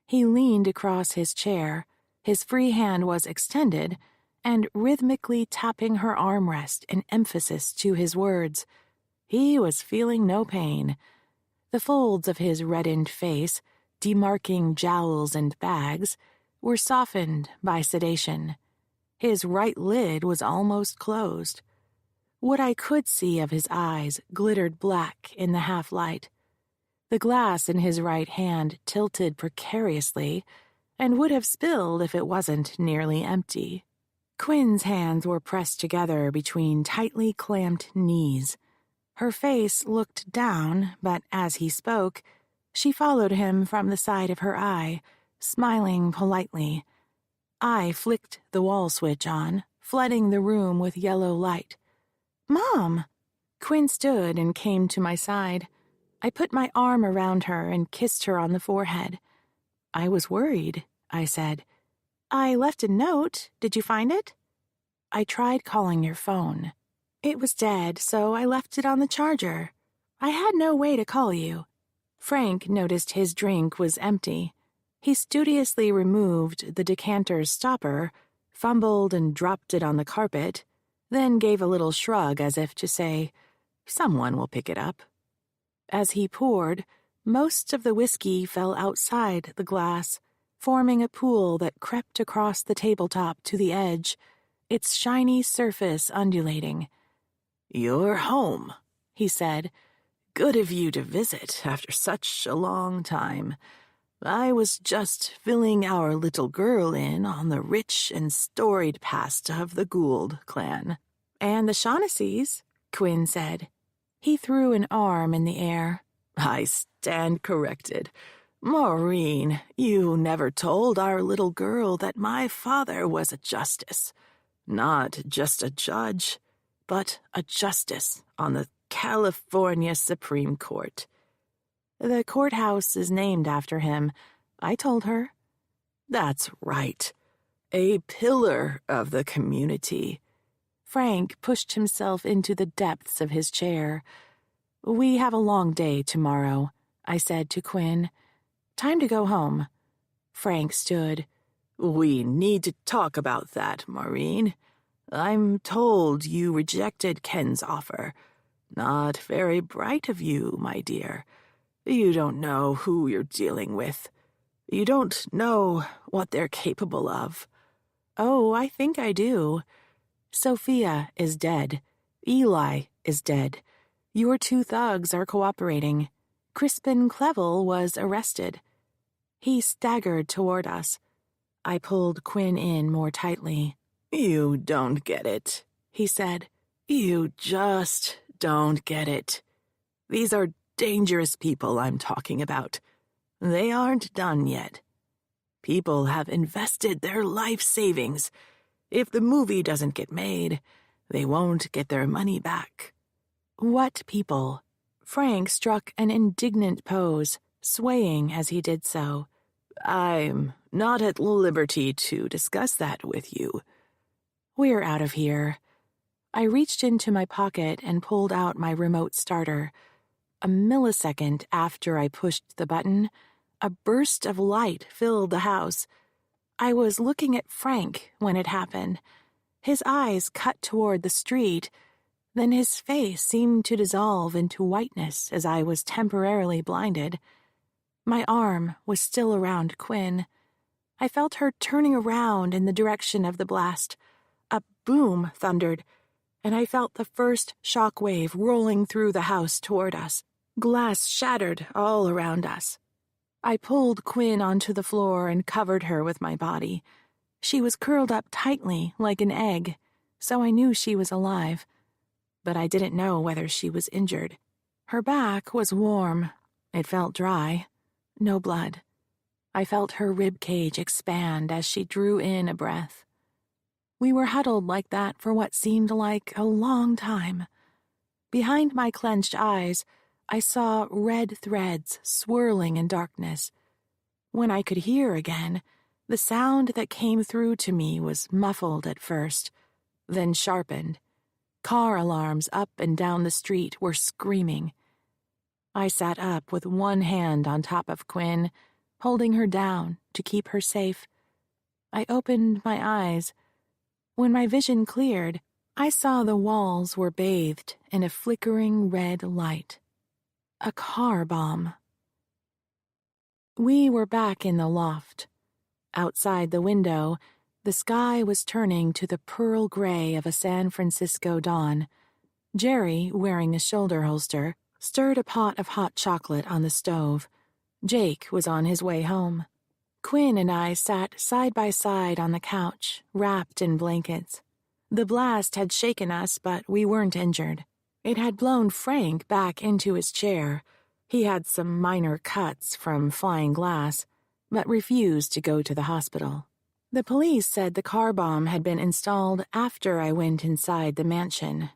B: He leaned across his chair. His free hand was extended and rhythmically tapping her armrest in emphasis to his words. He was feeling no pain. The folds of his reddened face, demarking jowls and bags, were softened by sedation. His right lid was almost closed. What I could see of his eyes glittered black in the half-light. The glass in his right hand tilted precariously and would have spilled if it wasn't nearly empty. Quinn's hands were pressed together between tightly clamped knees. Her face looked down, but as he spoke, she followed him from the side of her eye, smiling politely. I flicked the wall switch on, flooding the room with yellow light. "Mom!" Quinn stood and came to my side. I put my arm around her and kissed her on the forehead. "I was worried," I said. "I left a note. Did you find it?" "I tried calling your phone. It was dead, so I left it on the charger. I had no way to call you." Frank noticed his drink was empty. He studiously removed the decanter's stopper, fumbled and dropped it on the carpet, then gave a little shrug as if to say, "Someone will pick it up." As he poured, most of the whiskey fell outside the glass, forming a pool that crept across the tabletop to the edge, its shiny surface undulating. "You're home," he said. "Good of you to visit after such a long time. I was just filling our little girl in on the rich and storied past of the Gould clan." "And the Shaughnessy's," Quinn said. He threw an arm in the air. "I stand corrected. Maureen, you never told our little girl that my father was a justice. Not just a judge, but a justice on the California Supreme Court." "The courthouse is named after him," I told her. "That's right. A pillar of the community." Frank pushed himself into the depths of his chair. "We have a long day tomorrow," I said to Quinn. "Time to go home." Frank stood. "We need to talk about that, Maureen. I'm told you rejected Ken's offer. Not very bright of you, my dear. You don't know who you're dealing with. You don't know what they're capable of." "Oh, I think I do. Sophia is dead. Eli is dead. Your two thugs are cooperating. Crispin Clevel was arrested." He staggered toward us. I pulled Quinn in more tightly. "You don't get it," he said. "You just don't get it. These are dangerous people I'm talking about. They aren't done yet. People have invested their life savings. If the movie doesn't get made, they won't get their money back." "What people?" Frank struck an indignant pose, swaying as he did so. "I'm not at liberty to discuss that with you." "We're out of here." I reached into my pocket and pulled out my remote starter. A millisecond after I pushed the button, a burst of light filled the house. I was looking at Frank when it happened. His eyes cut toward the street, then his face seemed to dissolve into whiteness as I was temporarily blinded. My arm was still around Quinn. I felt her turning around in the direction of the blast. A boom thundered, and I felt the first shock wave rolling through the house toward us. Glass shattered all around us. I pulled Quinn onto the floor and covered her with my body. She was curled up tightly like an egg, so I knew she was alive. But I didn't know whether she was injured. Her back was warm. It felt dry. No blood. I felt her rib cage expand as she drew in a breath. We were huddled like that for what seemed like a long time. Behind my clenched eyes, I saw red threads swirling in darkness. When I could hear again, the sound that came through to me was muffled at first, then sharpened. Car alarms up and down the street were screaming. I sat up with one hand on top of Quinn, holding her down to keep her safe. I opened my eyes. When my vision cleared, I saw the walls were bathed in a flickering red light. A car bomb. We were back in the loft. Outside the window, the sky was turning to the pearl gray of a San Francisco dawn. Jerry, wearing a shoulder holster, stirred a pot of hot chocolate on the stove. Jake was on his way home. Quinn and I sat side by side on the couch, wrapped in blankets. The blast had shaken us, but we weren't injured. It had blown Frank back into his chair. He had some minor cuts from flying glass, but refused to go to the hospital. The police said the car bomb had been installed after I went inside the mansion.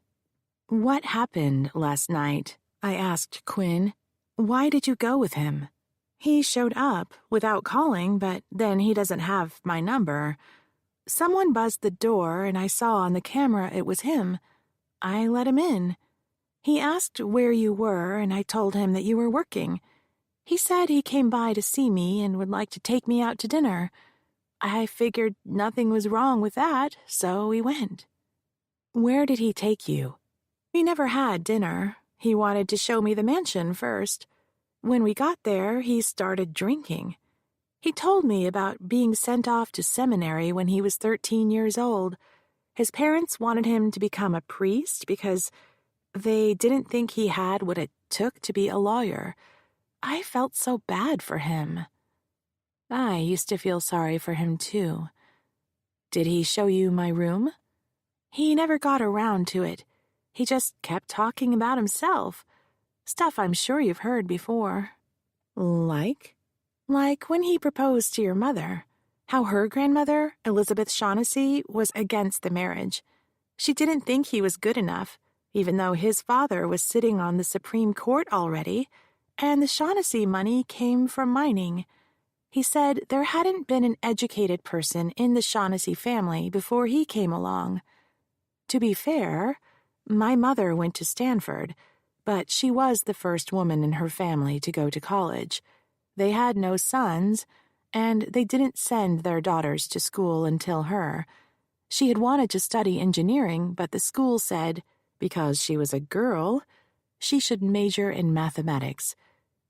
B: "What happened last night?" I asked Quinn. "Why did you go with him?" "He showed up without calling, but then he doesn't have my number. Someone buzzed the door, and I saw on the camera it was him. I let him in. He asked where you were, and I told him that you were working. He said he came by to see me and would like to take me out to dinner. I figured nothing was wrong with that, so we went." "Where did he take you?" "We never had dinner. He wanted to show me the mansion first. When we got there, he started drinking. He told me about being sent off to seminary when he was 13 years old. His parents wanted him to become a priest because they didn't think he had what it took to be a lawyer. I felt so bad for him." I used to feel sorry for him, too. "Did he show you my room?" "He never got around to it. He just kept talking about himself. Stuff I'm sure you've heard before." "Like?" "Like when he proposed to your mother. How her grandmother, Elizabeth Shaughnessy, was against the marriage. She didn't think he was good enough, even though his father was sitting on the Supreme Court already, and the Shaughnessy money came from mining. He said there hadn't been an educated person in the Shaughnessy family before he came along. To be fair, my mother went to Stanford, but she was the first woman in her family to go to college. They had no sons, and they didn't send their daughters to school until her. She had wanted to study engineering, but the school said, because she was a girl, she should major in mathematics.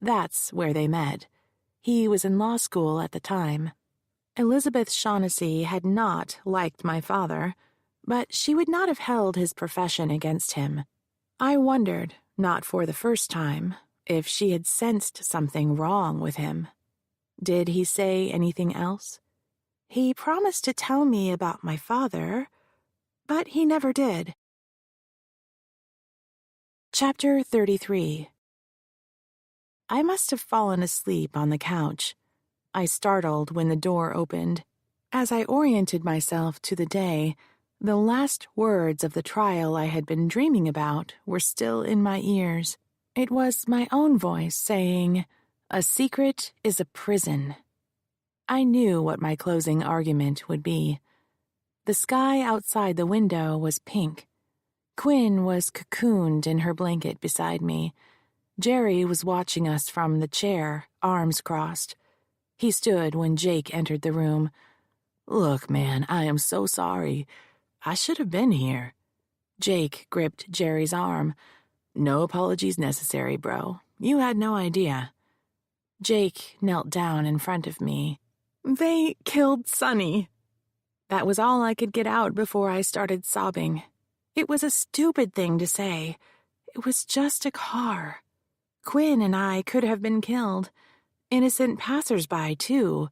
B: That's where they met. He was in law school at the time. Elizabeth Shaughnessy had not liked my father, but she would not have held his profession against him. I wondered, not for the first time, if she had sensed something wrong with him. Did he say anything else? He promised to tell me about my father, but he never did. Chapter 33. I must have fallen asleep on the couch. I startled when the door opened. As I oriented myself to the day, the last words of the trial I had been dreaming about were still in my ears. It was my own voice saying, "A secret is a prison." I knew what my closing argument would be. The sky outside the window was pink. Quinn was cocooned in her blanket beside me. Jerry was watching us from the chair, arms crossed. He stood when Jake entered the room. "Look, man, I am so sorry. I should have been here." Jake gripped Jerry's arm. "No apologies necessary, bro. You had no idea." Jake knelt down in front of me. "They killed Sonny." That was all I could get out before I started sobbing. It was a stupid thing to say. It was just a car. Quinn and I could have been killed. Innocent passersby, too.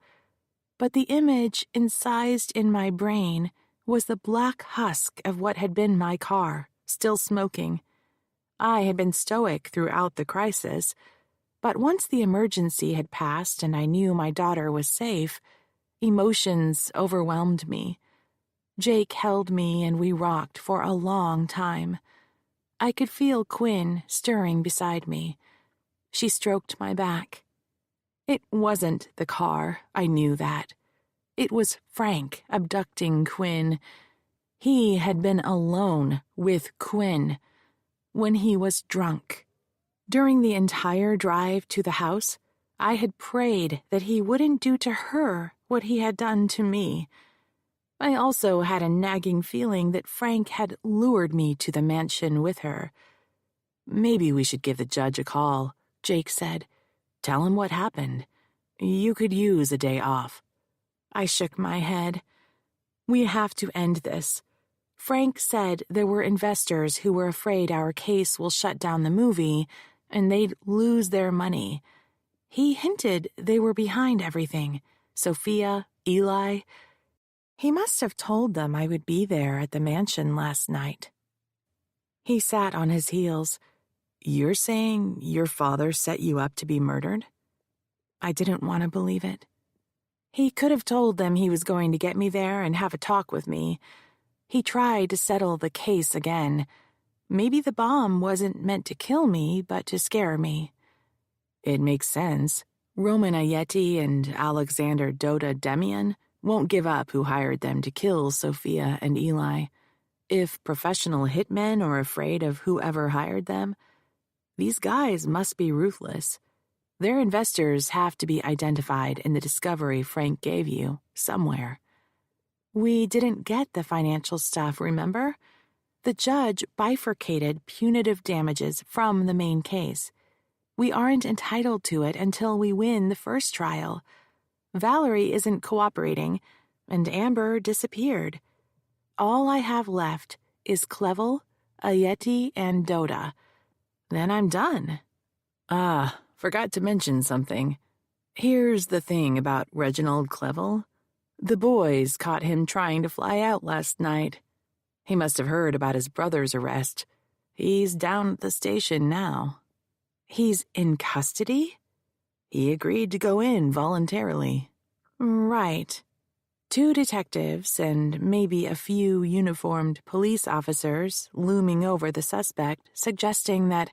B: But the image incised in my brain was the black husk of what had been my car, still smoking. I had been stoic throughout the crisis, but once the emergency had passed and I knew my daughter was safe, emotions overwhelmed me. Jake held me and we rocked for a long time. I could feel Quinn stirring beside me. She stroked my back. It wasn't the car, I knew that. It was Frank abducting Quinn. He had been alone with Quinn when he was drunk. During the entire drive to the house, I had prayed that he wouldn't do to her what he had done to me. I also had a nagging feeling that Frank had lured me to the mansion with her.
C: Maybe we should give the judge a call, Jake said. Tell him what happened. You could use a day off.
B: I shook my head. We have to end this. Frank said there were investors who were afraid our case will shut down the movie and they'd lose their money. He hinted they were behind everything. Sophia, Eli. He must have told them I would be there at the mansion last night. He sat on his heels.
C: You're saying your father set you up to be murdered?
B: I didn't want to believe it. He could have told them he was going to get me there and have a talk with me. He tried to settle the case again. Maybe the bomb wasn't meant to kill me, but to scare me.
C: It makes sense. Roman Ayeti and Alexander Dota Demian won't give up who hired them to kill Sophia and Eli. If professional hitmen are afraid of whoever hired them, these guys must be ruthless. Their investors have to be identified in the discovery Frank gave you, somewhere.
B: We didn't get the financial stuff, remember? The judge bifurcated punitive damages from the main case. We aren't entitled to it until we win the first trial. Valerie isn't cooperating, and Amber disappeared. All I have left is Clevel, Ayeti, and Dota. Then I'm done.
C: Forgot to mention something. Here's the thing about Reginald Clevel. The boys caught him trying to fly out last night. He must have heard about his brother's arrest. He's down at the station now.
B: He's in custody?
C: He agreed to go in voluntarily.
B: Right. 2 detectives and maybe a few uniformed police officers looming over the suspect, suggesting that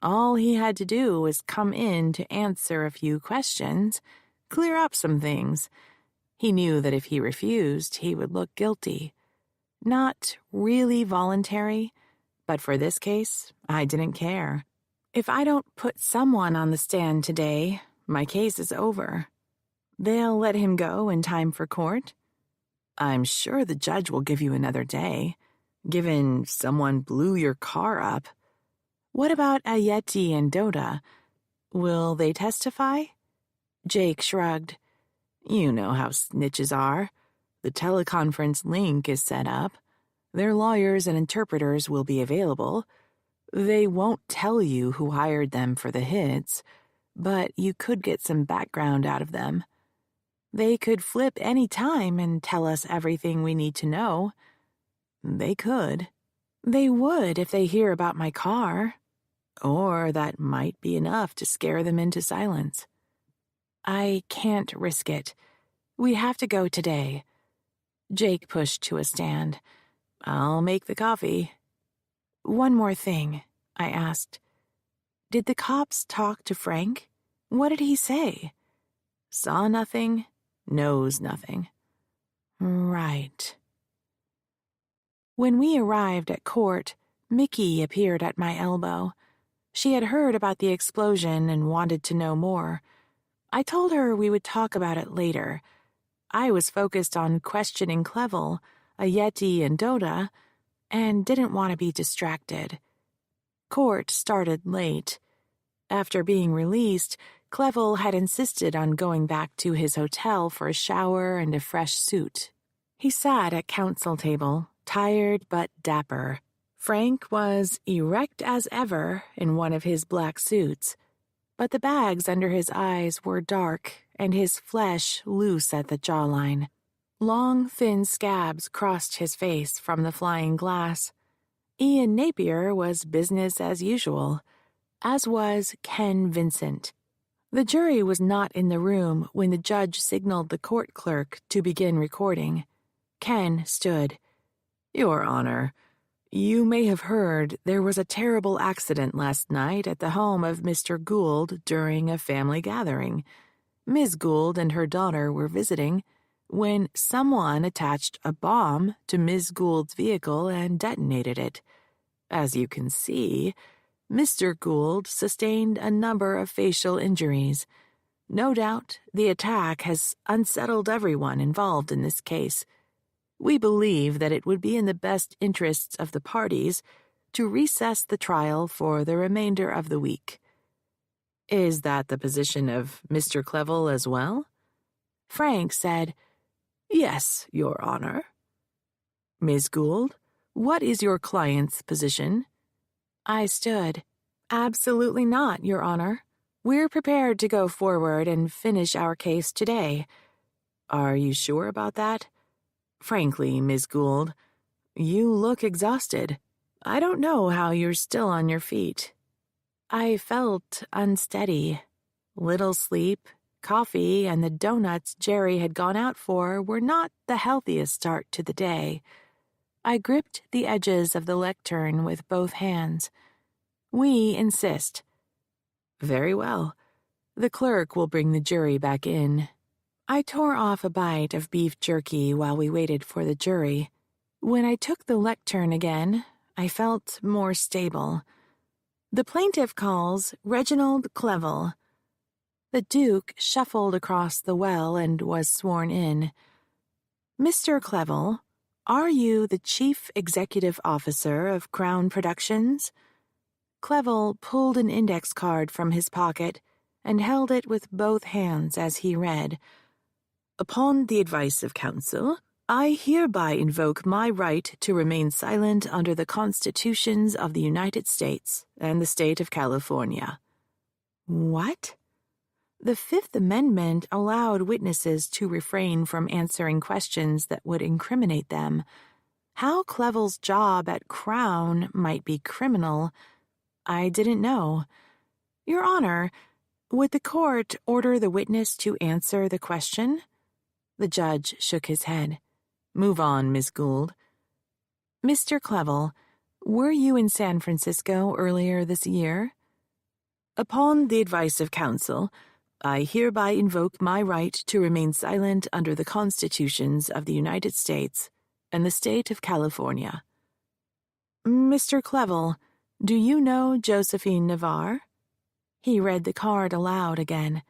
B: all he had to do was come in to answer a few questions, clear up some things. He knew that if he refused, he would look guilty. Not really voluntary, but for this case, I didn't care. If I don't put someone on the stand today, my case is over. They'll let him go in time for court?
C: I'm sure the judge will give you another day, given someone blew your car up.
B: What about Ayeti and Dota? Will they testify? Jake shrugged.
C: You know how snitches are. The teleconference link is set up. Their lawyers and interpreters will be available. They won't tell you who hired them for the hits, but you could get some background out of them.
B: They could flip any time and tell us everything we need to know.
C: They could.
B: They would if they hear about my car.
C: Or that might be enough to scare them into silence.
B: I can't risk it. We have to go today. Jake pushed to a stand.
C: I'll make the coffee.
B: One more thing, I asked. Did the cops talk to Frank? What did he say?
C: Saw nothing, knows nothing.
B: Right. When we arrived at court, Mickey appeared at my elbow. She had heard about the explosion and wanted to know more. I told her we would talk about it later. I was focused on questioning Clevel, Ayeti, and Dota, and didn't want to be distracted. Court started late. After being released, Clevel had insisted on going back to his hotel for a shower and a fresh suit. He sat at counsel table, tired but dapper. Frank was erect as ever in one of his black suits, but the bags under his eyes were dark and his flesh loose at the jawline. Long, thin scabs crossed his face from the flying glass. Ian Napier was business as usual, as was Ken Vincent. The jury was not in the room when the judge signaled the court clerk to begin recording. Ken stood.
C: Your Honor, you may have heard there was a terrible accident last night at the home of Mr. Gould during a family gathering. Ms. Gould and her daughter were visiting when someone attached a bomb to Ms. Gould's vehicle and detonated it. As you can see, Mr. Gould sustained a number of facial injuries.
B: No doubt, the attack has unsettled everyone involved in this case. We believe that it would be in the best interests of the parties to recess the trial for the remainder of the week."
C: "Is that the position of Mr. Clevel as well?"
B: Frank said, "Yes, Your Honor."
C: "Ms. Gould, what is your client's position?"
B: I stood. "Absolutely not, Your Honor. We're prepared to go forward and finish our case today."
C: "Are you sure about that? Frankly, Ms. Gould, you look exhausted. I don't know how you're still on your feet."
B: I felt unsteady. Little sleep, coffee, and the donuts Jerry had gone out for were not the healthiest start to the day. I gripped the edges of the lectern with both hands. "We insist."
C: "Very well. The clerk will bring the jury back in."
B: I tore off a bite of beef jerky while we waited for the jury. When I took the lectern again, I felt more stable. "The plaintiff calls Reginald Clevel." The Duke shuffled across the well and was sworn in. "Mr. Clevel, are you the Chief Executive Officer of Crown Productions?" Clevel pulled an index card from his pocket and held it with both hands as he read,
C: "Upon the advice of counsel, I hereby invoke my right to remain silent under the constitutions of the United States and the state of California."
B: What? The Fifth Amendment allowed witnesses to refrain from answering questions that would incriminate them. How Clevel's job at Crown might be criminal, I didn't know. "Your Honor, would the court order the witness to answer the question?" The judge shook his head.
C: "Move on, Miss Gould."
B: "Mr. Clevel, were you in San Francisco earlier this year?"
C: "Upon the advice of counsel, I hereby invoke my right to remain silent under the constitutions of the United States and the state of California."
B: "Mr. Clevel, do you know Josephine Navarre?" He read the card aloud again.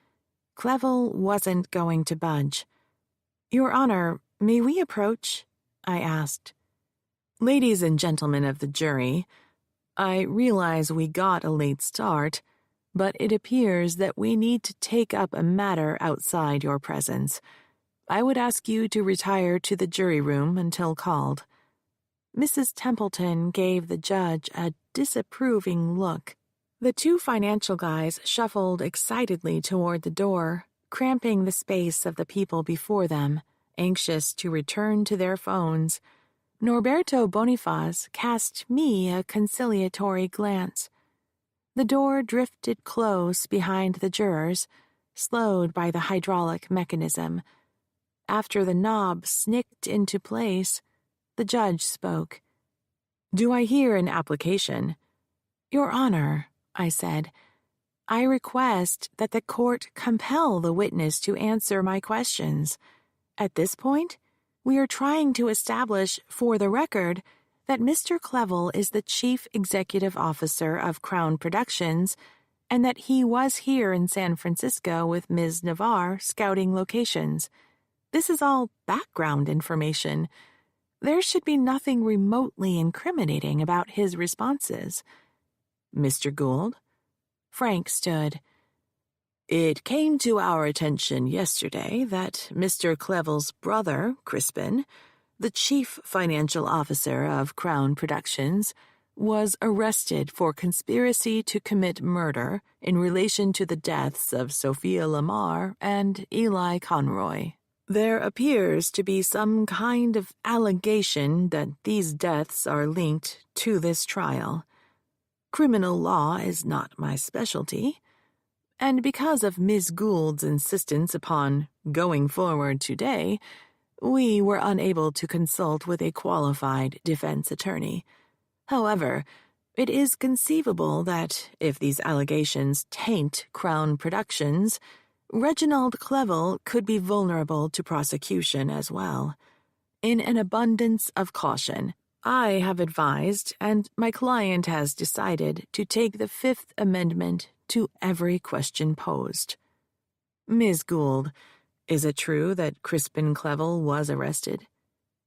B: Clevel wasn't going to budge. "Your Honor, may we approach?" I asked.
C: "Ladies and gentlemen of the jury, I realize we got a late start, but it appears that we need to take up a matter outside your presence. I would ask you to retire to the jury room until called."
B: Mrs. Templeton gave the judge a disapproving look. The two financial guys shuffled excitedly toward the door, cramping the space of the people before them, anxious to return to their phones. Norberto Bonifaz cast me a conciliatory glance. The door drifted close behind the jurors, slowed by the hydraulic mechanism. After the knob snicked into place, the judge spoke.
C: "Do I hear an application?"
B: "Your Honor," I said, "I request that the court compel the witness to answer my questions. At this point, we are trying to establish, for the record, that Mr. Clevel is the Chief Executive Officer of Crown Productions and that he was here in San Francisco with Ms. Navarre scouting locations. This is all background information. There should be nothing remotely incriminating about his responses."
C: "Mr. Gould?"
B: Frank stood.
C: "It came to our attention yesterday that Mr. Clevel's brother, Crispin, the chief financial officer of Crown Productions, was arrested for conspiracy to commit murder in relation to the deaths of Sophia Lamar and Eli Conroy. There appears to be some kind of allegation that these deaths are linked to this trial. Criminal law is not my specialty, and because of Ms. Gould's insistence upon going forward today, we were unable to consult with a qualified defense attorney. However, it is conceivable that if these allegations taint Crown Productions, Reginald Clevel could be vulnerable to prosecution as well. In an abundance of caution, I have advised, and my client has decided, to take the Fifth Amendment to every question posed."
B: Ms. Gould, is it true that Crispin Clevel was arrested?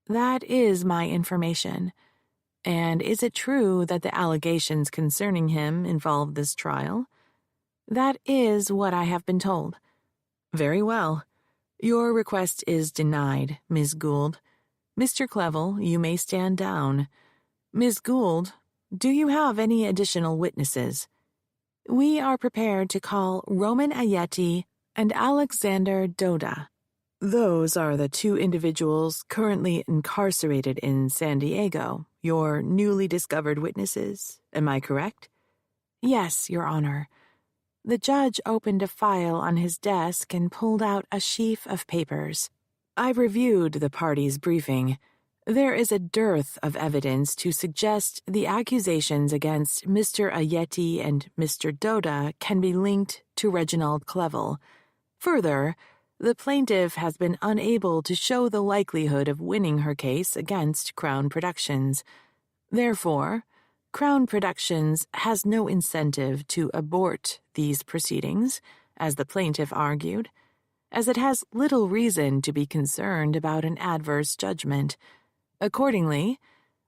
B: That is my information. And is it true that the allegations concerning him involve this trial? That is what I have been told. Very well. Your request is denied, Ms. Gould. Mr. Clevel, you may stand down. Ms. Gould, do you have any additional witnesses? We are prepared to call Roman Ayeti and Alexander Doda. Those are the two individuals currently incarcerated in San Diego, your newly discovered witnesses. Am I correct? Yes, Your Honor. The judge opened a file on his desk and pulled out a sheaf of papers. I've reviewed the parties' briefing. There is a dearth of evidence to suggest the accusations against Mr. Ayeti and Mr. Doda can be linked to Reginald Clevel. Further, the plaintiff has been unable to show the likelihood of winning her case against Crown Productions. Therefore, Crown Productions has no incentive to abort these proceedings, as the plaintiff argued, as it has little reason to be concerned about an adverse judgment. Accordingly,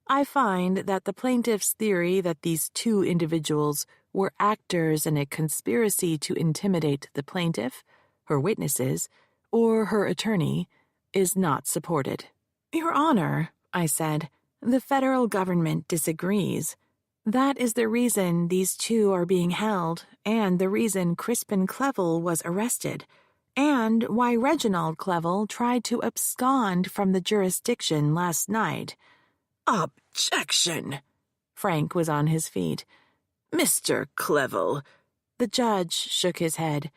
B: I find that the plaintiff's theory that these two individuals were actors in a conspiracy to intimidate the plaintiff, her witnesses, or her attorney, is not supported. Your Honor, I said, the federal government disagrees. That is the reason these two are being held, and the reason Crispin Clevel was arrested, and why Reginald Clevel tried to abscond from the jurisdiction last night. Objection! Frank was on his feet. Mr. Clevel. The judge shook his head.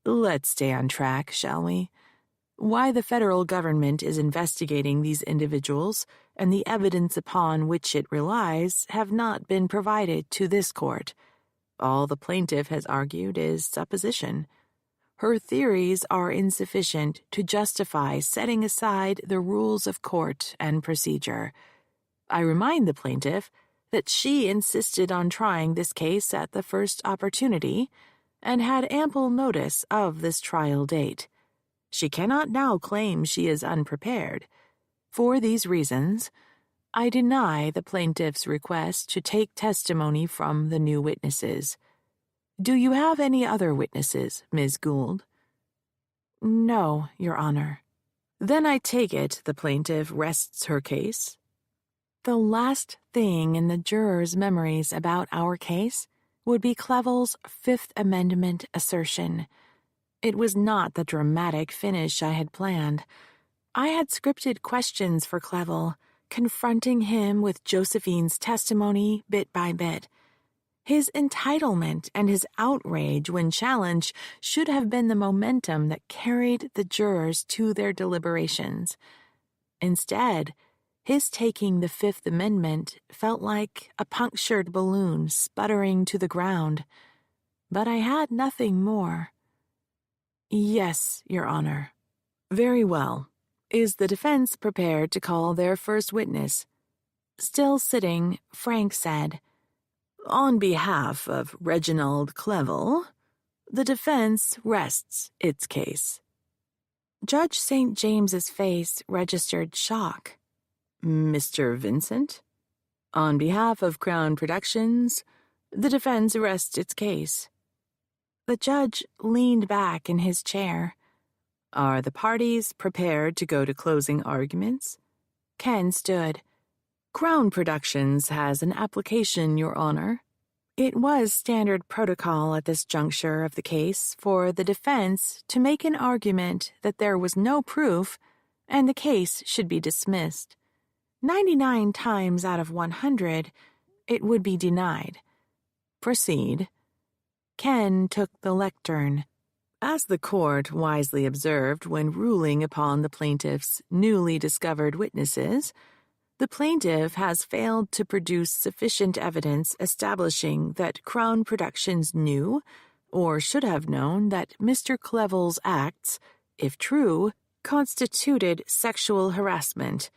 B: Let's stay on track, shall we? Why the federal government is investigating these individuals and the evidence upon which it relies have not been provided to this court. All the plaintiff has argued is supposition. Her theories are insufficient to justify setting aside the rules of court and procedure. I remind the plaintiff that she insisted on trying this case at the first opportunity and had ample notice of this trial date. She cannot now claim she is unprepared. For these reasons, I deny the plaintiff's request to take testimony from the new witnesses. Do you have any other witnesses, Ms. Gould? No, Your Honor. Then I take it the plaintiff rests her case? The last thing in the jurors' memories about our case would be Clevel's Fifth Amendment assertion. It was not the dramatic finish I had planned. I had scripted questions for Clevel, confronting him with Josephine's testimony bit by bit. His entitlement and his outrage when challenged should have been the momentum that carried the jurors to their deliberations. Instead, his taking the Fifth Amendment felt like a punctured balloon sputtering to the ground. But I had nothing more. Yes, Your Honor. Very well. Is the defense prepared to call their first witness? Still sitting, Frank said, On behalf of Reginald Clevel, the defense rests its case. Judge St. James's face registered shock. Mr. Vincent? On behalf of Crown Productions, the defense rests its case. The judge leaned back in his chair. Are the parties prepared to go to closing arguments? Ken stood. Crown Productions has an application, Your Honor. It was standard protocol at this juncture of the case for the defense to make an argument that there was no proof and the case should be dismissed. 99 times out of 100, it would be denied. Proceed. Ken took the lectern. As the court wisely observed when ruling upon the plaintiff's newly discovered witnesses, the plaintiff has failed to produce sufficient evidence establishing that Crown Productions knew, or should have known, that Mr. Clevel's acts, if true, constituted sexual harassment.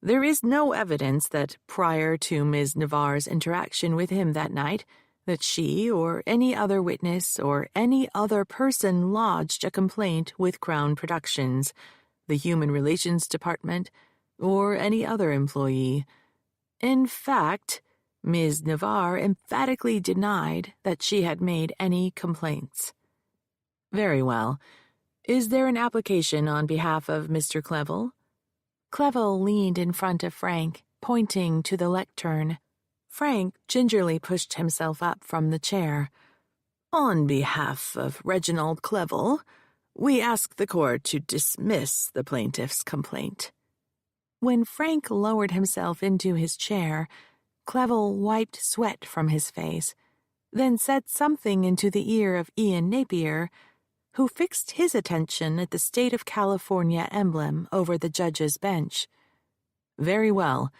B: There is no evidence that prior to Ms. Navarre's interaction with him that night,
A: that she or any other witness or any other person lodged a complaint with Crown Productions, the Human Relations Department, or any other employee. In fact, Ms. Navarre emphatically denied that she had made any complaints. Very well. Is there an application on behalf of Mr. Clevel? Clevel leaned in front of Frank, pointing to the lectern. Frank gingerly pushed himself up from the chair. On behalf of Reginald Clevel, we ask the court to dismiss the plaintiff's complaint. When Frank lowered himself into his chair, Clevel wiped sweat from his face, then said something into the ear of Ian Napier, who fixed his attention at the State of California emblem over the judge's bench. Very well.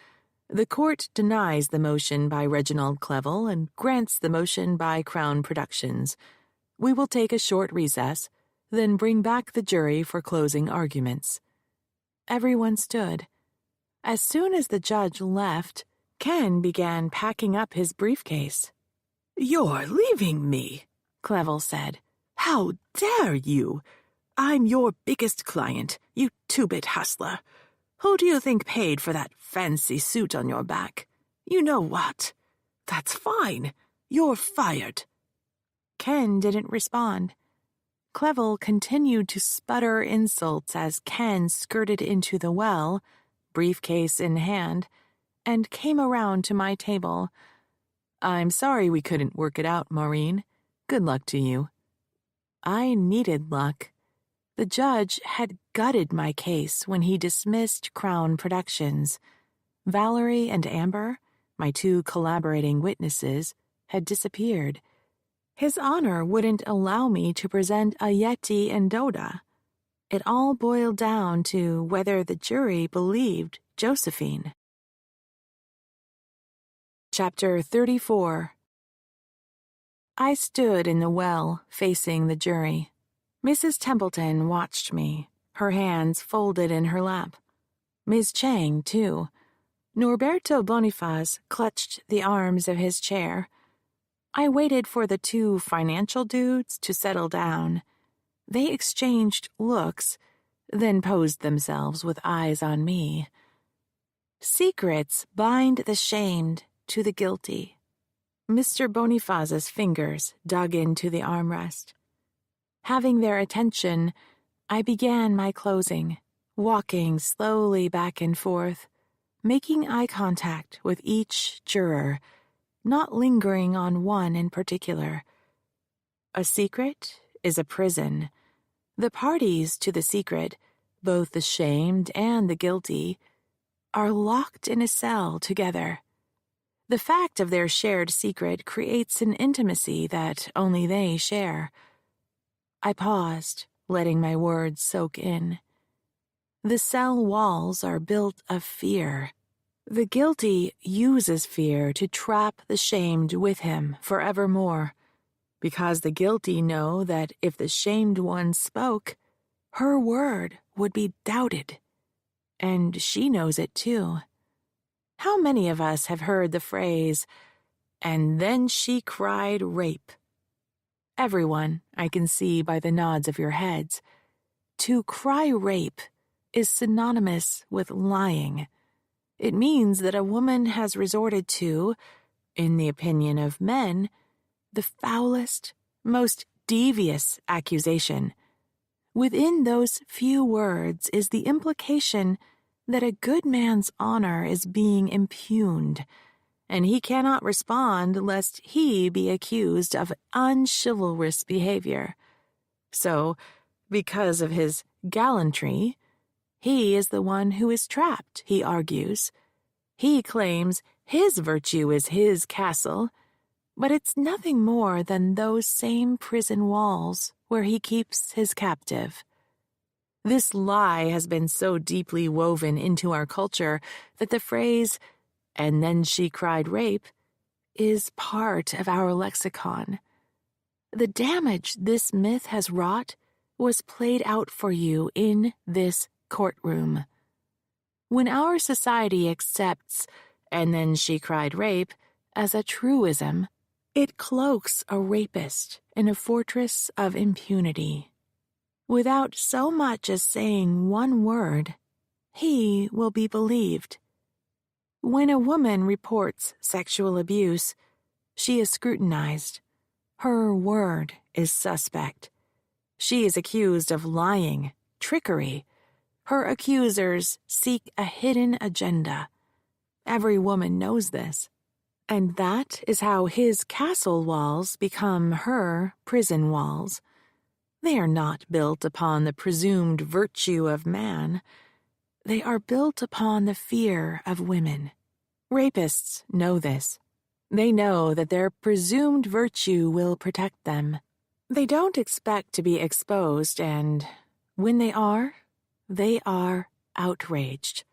A: The court denies the motion by Reginald Clevel and grants the motion by Crown Productions. We will take a short recess, then bring back the jury for closing arguments. Everyone stood. As soon as the judge left, Ken began packing up his briefcase. "You're leaving me," Clevel said. "How dare you? I'm your biggest client, you two-bit hustler. Who do you think paid for that fancy suit on your back? You know what? That's fine. You're fired." Ken didn't respond. Clevel continued to sputter insults as Ken skirted into the well, briefcase in hand, and came around to my table. "I'm sorry we couldn't work it out, Maureen. Good luck to you." I needed luck. The judge had gutted my case when he dismissed Crown Productions. Valerie and Amber, my two collaborating witnesses, had disappeared. His honor wouldn't allow me to present a Yeti and Doda. It all boiled down to whether the jury believed Josephine. Chapter 34. I stood in the well, facing the jury. Mrs. Templeton watched me, her hands folded in her lap. Ms. Chang, too. Norberto Boniface clutched the arms of his chair. I waited for the two financial dudes to settle down. They exchanged looks, then posed themselves with eyes on me. Secrets bind the shamed to the guilty. Mr. Boniface's fingers dug into the armrest. Having their attention, I began my closing, walking slowly back and forth, making eye contact with each juror, not lingering on one in particular. A secret is a prison. The parties to the secret, both the shamed and the guilty, are locked in a cell together. The fact of their shared secret creates an intimacy that only they share. I paused, letting my words soak in. The cell walls are built of fear. The guilty uses fear to trap the shamed with him forevermore, because the guilty know that if the shamed one spoke, her word would be doubted. And she knows it too. How many of us have heard the phrase, "And then she cried rape"? Everyone, I can see by the nods of your heads. To cry rape is synonymous with lying. It means that a woman has resorted to, in the opinion of men, the foulest, most devious accusation. Within those few words is the implication that a good man's honor is being impugned, and he cannot respond lest he be accused of unchivalrous behavior. So, because of his gallantry, he is the one who is trapped, he argues. He claims his virtue is his castle, but it's nothing more than those same prison walls where he keeps his captive. This lie has been so deeply woven into our culture that the phrase, "and then she cried rape," is part of our lexicon. The damage this myth has wrought was played out for you in this courtroom. When our society accepts "and then she cried rape" as a truism,
B: It cloaks a rapist in a fortress of impunity. Without so much as saying one word, he will be believed. When a woman reports sexual abuse, she is scrutinized. Her word is suspect. She is accused of lying, trickery. Her accusers seek a hidden agenda. Every woman knows this. And that is how his castle walls become her prison walls. They are not built upon the presumed virtue of man. They are built upon the fear of women. Rapists know this. They know that their presumed virtue will protect them. They don't expect to be exposed, and when they are outraged.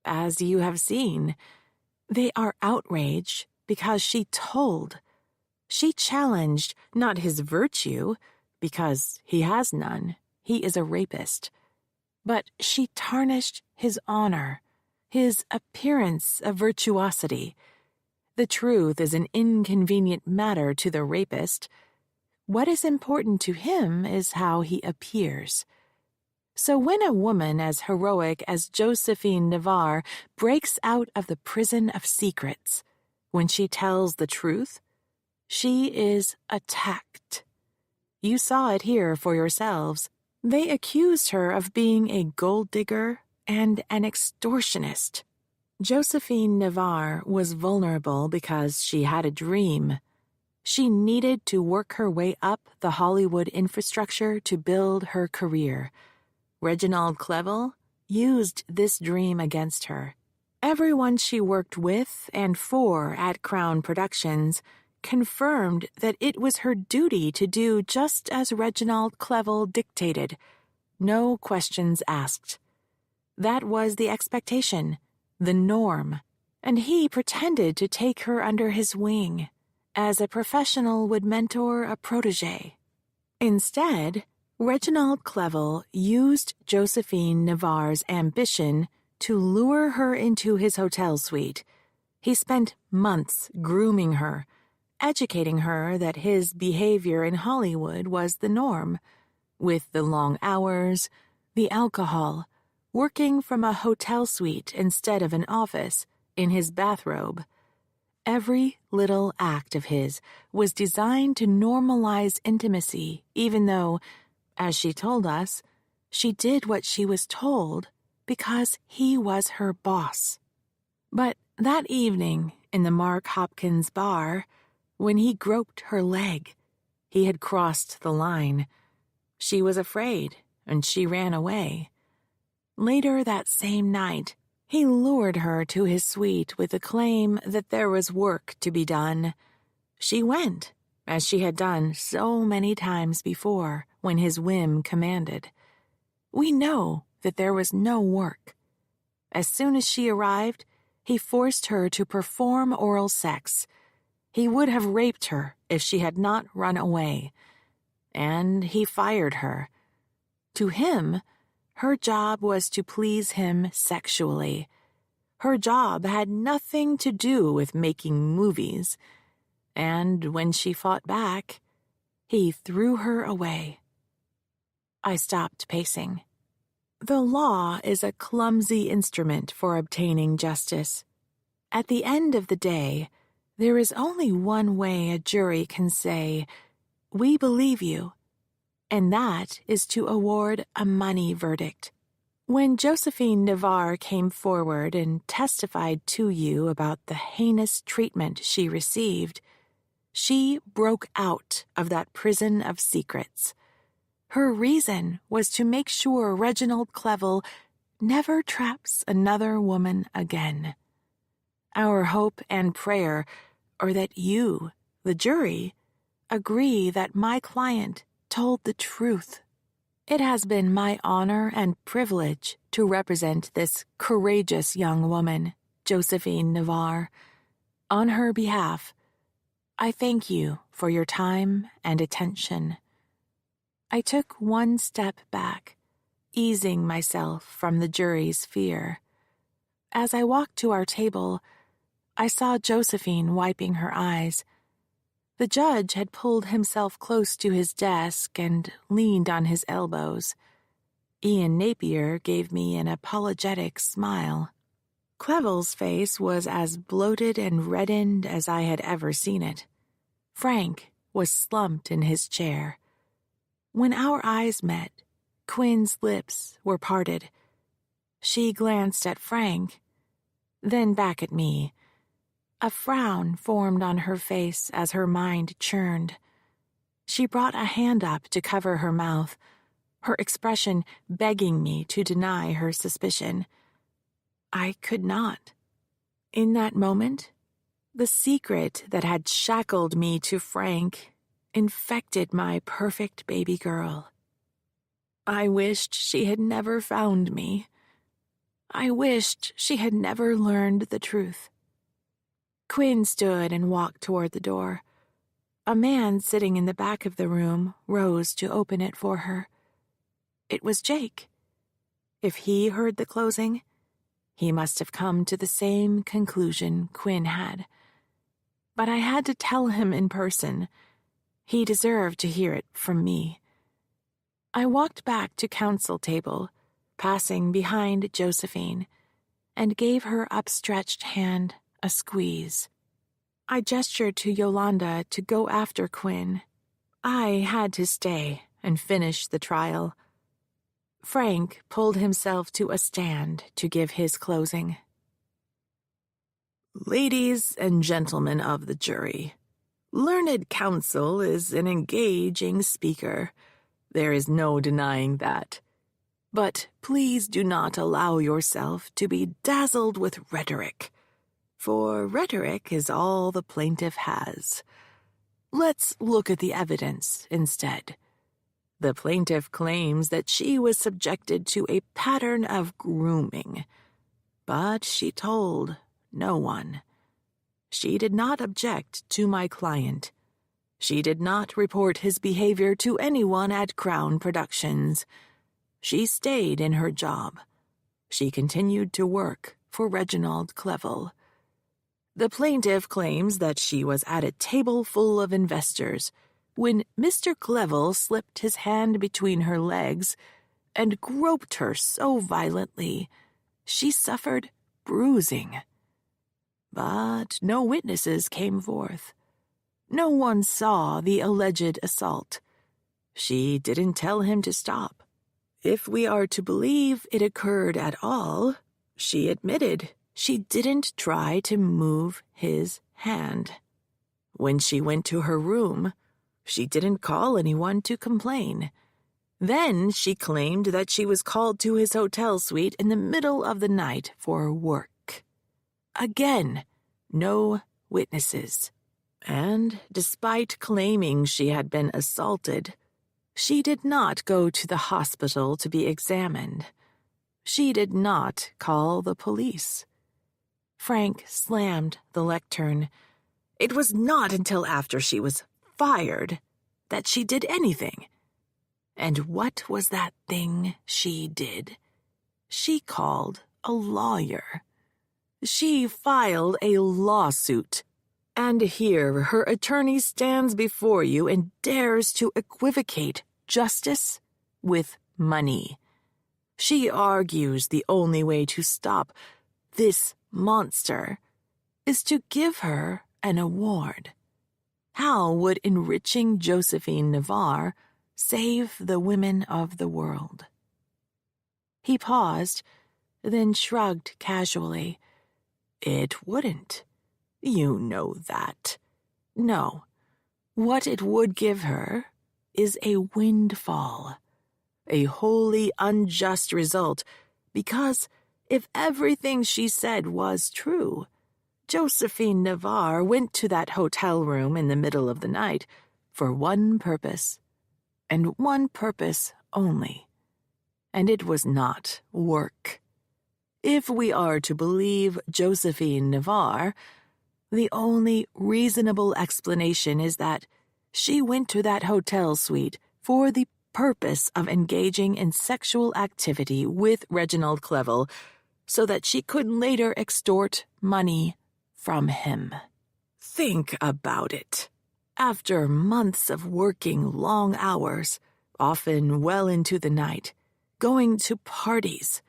B: As you have seen, they are outraged because she told. She challenged not his virtue, because he has none. He is a rapist. But she tarnished his honor, his appearance of virtuosity. The truth is an inconvenient matter to the rapist. What is important to him is how he appears. So when a woman as heroic as Josephine Navarre breaks out of the prison of secrets, when she tells the truth, she is attacked. You saw it here for yourselves. They accused her of being a gold digger and an extortionist. Josephine Navarre was vulnerable because she had a dream. She needed to work her way up the Hollywood infrastructure to build her career. Reginald Clevel used this dream against her. Everyone she worked with and for at Crown Productions confirmed that it was her duty to do just as Reginald Clevel dictated. No questions asked. That was the expectation, the norm, and he pretended to take her under his wing, as a professional would mentor a protégé. Instead, Reginald Clevel used Josephine Navarre's ambition to lure her into his hotel suite. He spent months grooming her, educating her that his behavior in Hollywood was the norm, with the long hours, the alcohol, working from a hotel suite instead of an office, in his bathrobe. Every little act of his was designed to normalize intimacy, even though, as she told us, she did what she was told because he was her boss. But that evening in the Mark Hopkins bar, when he groped her leg, he had crossed the line. She was afraid, and she ran away. Later that same night, he lured her to his suite with the claim that there was work to be done. She went, as she had done so many times before when his whim commanded. We know that there was no work. As soon as she arrived, he forced her to perform oral sex. He would have raped her if she had not run away. And he fired her. To him, her job was to please him sexually. Her job had nothing to do with making movies. And when she fought back, he threw her away. I stopped pacing. The law is a clumsy instrument for obtaining justice. At the end of the day, there is only one way a jury can say, "We believe you," and that is to award a money verdict. When Josephine Navarre came forward and testified to you about the heinous treatment she received, she broke out of that prison of secrets. Her reason was to make sure Reginald Clevel never traps another woman again. Our hope and prayer are that you, the jury, agree that my client told the truth. It has been my honor and privilege to represent this courageous young woman, Josephine Navarre. On her behalf, I thank you for your time and attention. I took one step back, easing myself from the jury's fear. As I walked to our table, I saw Josephine wiping her eyes. The judge had pulled himself close to his desk and leaned on his elbows. Ian Napier gave me an apologetic smile. Cleville's face was as bloated and reddened as I had ever seen it. Frank was slumped in his chair. When our eyes met, Quinn's lips were parted. She glanced at Frank, then back at me. A frown formed on her face as her mind churned. She brought a hand up to cover her mouth, her expression begging me to deny her suspicion. I could not. In that moment, the secret that had shackled me to Frank infected my perfect baby girl. I wished she had never found me. I wished she had never learned the truth. Quinn stood and walked toward the door. A man sitting in the back of the room rose to open it for her. It was Jake. If he heard the closing, he must have come to the same conclusion Quinn had. But I had to tell him in person. He deserved to hear it from me. I walked back to counsel table, passing behind Josephine, and gave her upstretched hand a squeeze. I gestured to Yolanda to go after Quinn. I had to stay and finish the trial. Frank pulled himself to a stand to give his closing.
C: Ladies and gentlemen of the jury, learned counsel is an engaging speaker. There is no denying that. But please do not allow yourself to be dazzled with rhetoric, for rhetoric is all the plaintiff has. Let's look at the evidence instead. The plaintiff claims that she was subjected to a pattern of grooming, but she told no one. She did not object to my client. She did not report his behavior to anyone at Crown Productions. She stayed in her job. She continued to work for Reginald Cleville. The plaintiff claims that she was at a table full of investors when Mr. Cleville slipped his hand between her legs and groped her so violently she suffered bruising. But no witnesses came forth. No one saw the alleged assault. She didn't tell him to stop. If we are to believe it occurred at all, she admitted she didn't try to move his hand. When she went to her room, she didn't call anyone to complain. Then she claimed that she was called to his hotel suite in the middle of the night for work. Again, no witnesses. And despite claiming she had been assaulted, she did not go to the hospital to be examined. She did not call the police. Frank slammed the lectern. It was not until after she was fired that she did anything. And what was that thing she did? She called a lawyer. She filed a lawsuit. And here her attorney stands before you and dares to equivocate justice with money. She argues the only way to stop this monster is to give her an award. How would enriching Josephine Navarre save the women of the world? He paused, then shrugged casually. It wouldn't. You know that. No, what it would give her is a windfall, a wholly unjust result, because if everything she said was true, Josephine Navarre went to that hotel room in the middle of the night for one purpose, and one purpose only, and it was not work. If we are to believe Josephine Navarre, the only reasonable explanation is that she went to that hotel suite for the purpose of engaging in sexual activity with Reginald Cleville so that she could later extort money from him. Think about it. After months of working long hours, often well into the night, going to parties,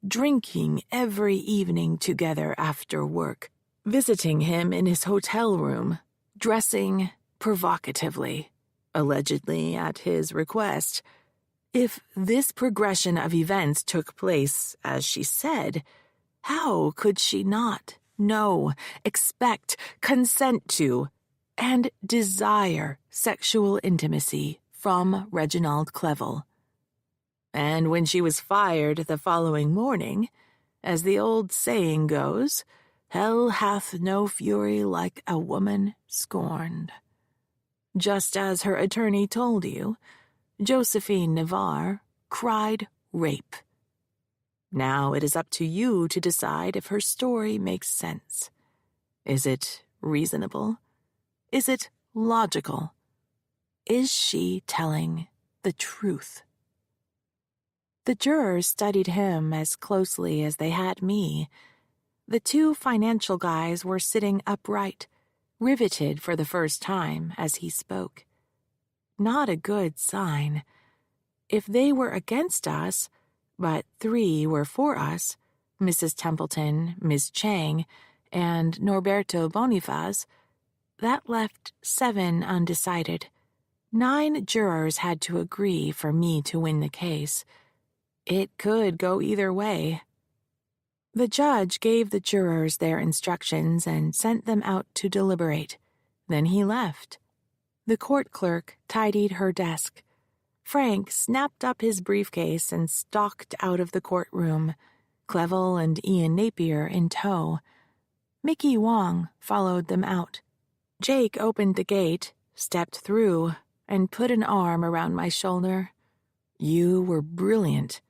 C: drinking every evening together after work, visiting him in his hotel room, dressing provocatively, allegedly at his request. If this progression of events took place as she said, how could she not know, expect, consent to, and desire sexual intimacy from Reginald Clevel? And when she was fired the following morning, as the old saying goes, hell hath no fury like a woman scorned. Just as her attorney told you, Josephine Navarre cried rape. Now it is up to you to decide if her story makes sense. Is it reasonable? Is it logical? Is she telling the truth? The jurors studied him as closely as they had me. The two financial guys were sitting upright, riveted for the first time as he spoke. Not a good sign. If they were against us, but 3 were for us, Mrs. Templeton, Miss Chang, and Norberto Bonifaz, that left 7 undecided. 9 jurors had to agree for me to win the case. It could go either way. The judge gave the jurors their instructions and sent them out to deliberate. Then he left. The court clerk tidied her desk. Frank snapped up his briefcase and stalked out of the courtroom, Clevel and Ian Napier in tow. Mickey Wong followed them out. Jake opened the gate, stepped through, and put an arm around my shoulder. "You were brilliant."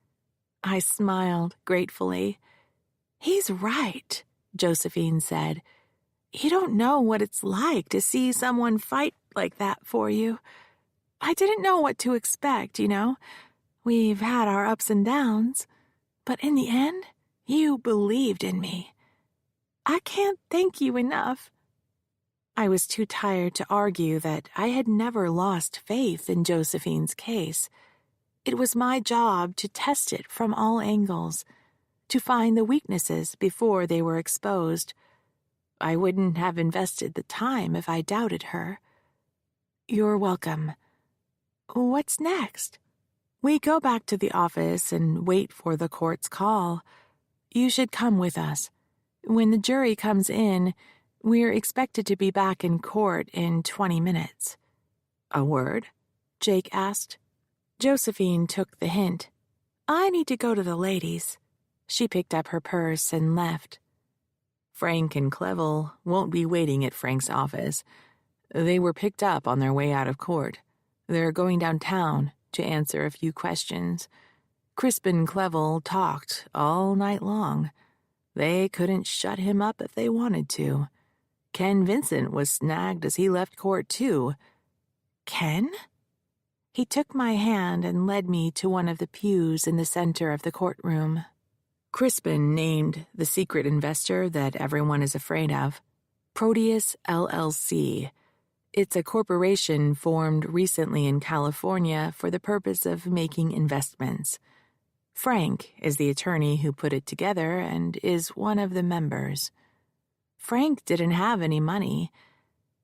C: I smiled gratefully. "He's right," Josephine said. "You don't know what it's like to see someone fight like that for you. I didn't know what to expect, you know. We've had our ups and downs, but in the end, you believed in me. I can't thank you enough." I was too tired to argue that I had never lost faith in Josephine's case. It was my job to test it from all angles, to find the weaknesses before they were exposed. I wouldn't have invested the time if I doubted her. "You're welcome. What's next?" "We go back to the office and wait for the court's call. You should come with us. When the jury comes in, we're expected to be back in court in 20 minutes. "A word?" Jake asked. Josephine took the hint. "I need to go to the ladies." She picked up her purse and left. Frank and Clevel won't be waiting at Frank's office. They were picked up on their way out of court. They're going downtown to answer a few questions. Crispin Clevel talked all night long. They couldn't shut him up if they wanted to. Ken Vincent was snagged as he left court, too. "Ken?" He took my hand and led me to one of the pews in the center of the courtroom. Crispin named the secret investor that everyone is afraid of, Proteus LLC. It's a corporation formed recently in California for the purpose of making investments. Frank is the attorney who put it together and is one of the members. Frank didn't have any money.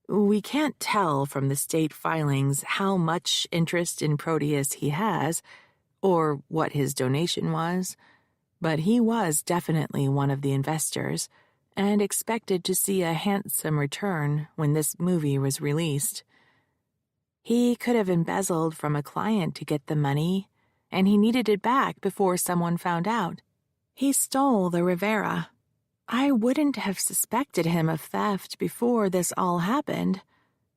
C: We can't tell from the state filings how much interest in Proteus he has, or what his donation was, but he was definitely one of the investors, and expected to see a handsome return when this movie was released. He could have embezzled from a client to get the money, and he needed it back before someone found out. He stole the Rivera. I wouldn't have suspected him of theft before this all happened,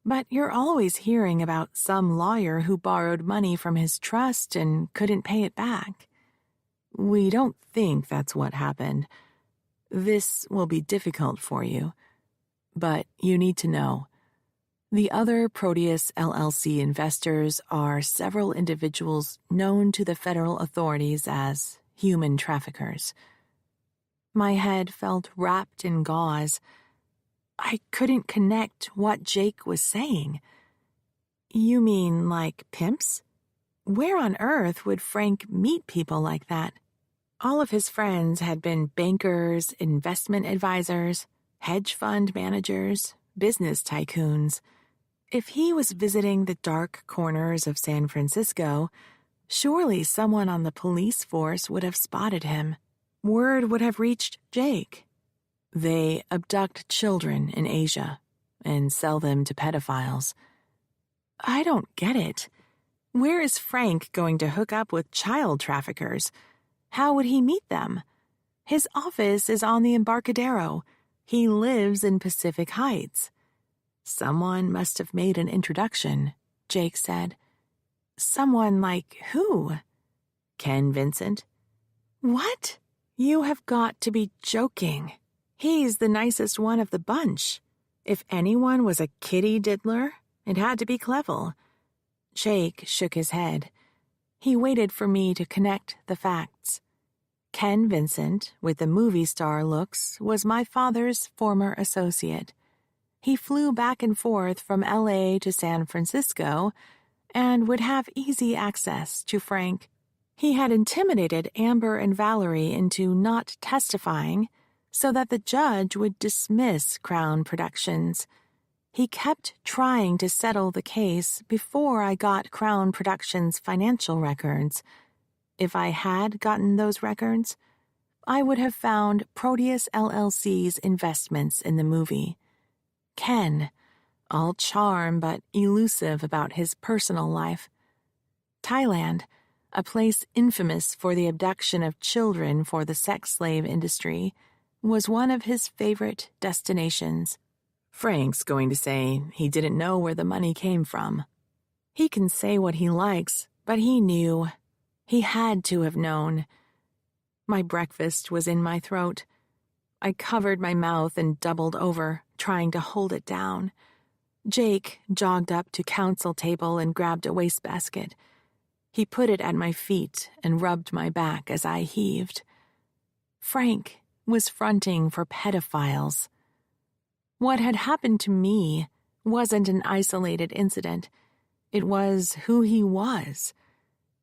C: but you're always hearing about some lawyer who borrowed money from his trust and couldn't pay it back. We don't think that's what happened. This will be difficult for you, but you need to know. The other Proteus LLC investors are several individuals known to the federal authorities as human traffickers. My head felt wrapped in gauze. I couldn't connect what Jake was saying.
B: You mean like pimps? Where on earth would Frank meet people like that? All of his friends had been bankers, investment advisors, hedge fund managers, business tycoons. If he was visiting the dark corners of San Francisco, surely someone on the police force would have spotted him. Word would have reached Jake. They abduct children in Asia and sell them to pedophiles. I don't get it. Where is Frank going to hook up with child traffickers? How would he meet them? His office is on the Embarcadero. He lives in Pacific Heights. Someone must have made an introduction, Jake said. Someone like who? Ken Vincent. What? You have got to be joking. He's the nicest one of the bunch. If anyone was a kitty diddler, it had to be Clevel. Jake shook his head. He waited for me to connect the facts. Ken Vincent, with the movie star looks, was my father's former associate. He flew back and forth from L.A. to San Francisco and would have easy access to Frank. He had intimidated Amber and Valerie into not testifying so that the judge would dismiss Crown Productions. He kept trying to settle the case before I got Crown Productions' financial records. If I had gotten those records, I would have found Proteus LLC's investments in the movie. Ken, all charm but elusive about his personal life. Thailand, a place infamous for the abduction of children for the sex slave industry, was one of his favorite destinations. Frank's going to say he didn't know where the money came from. He can say what he likes, but he knew. He had to have known. My breakfast was in my throat. I covered my mouth and doubled over, trying to hold it down. Jake jogged up to counsel table and grabbed a wastebasket. He put it at my feet and rubbed my back as I heaved. Frank was fronting for pedophiles. What had happened to me wasn't an isolated incident. It was who he was.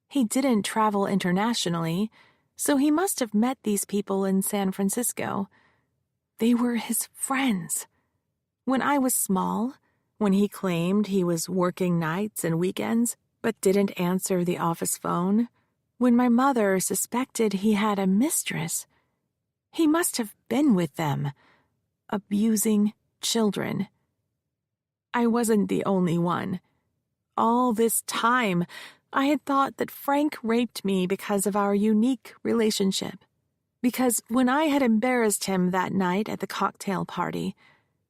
B: He didn't travel internationally, so he must have met these people in San Francisco. They were his friends. When I was small, when he claimed he was working nights and weekends but didn't answer the office phone, when my mother suspected he had a mistress, he must have been with them, abusing children. I wasn't the only one. All this time, I had thought that Frank raped me because of our unique relationship. Because when I had embarrassed him that night at the cocktail party,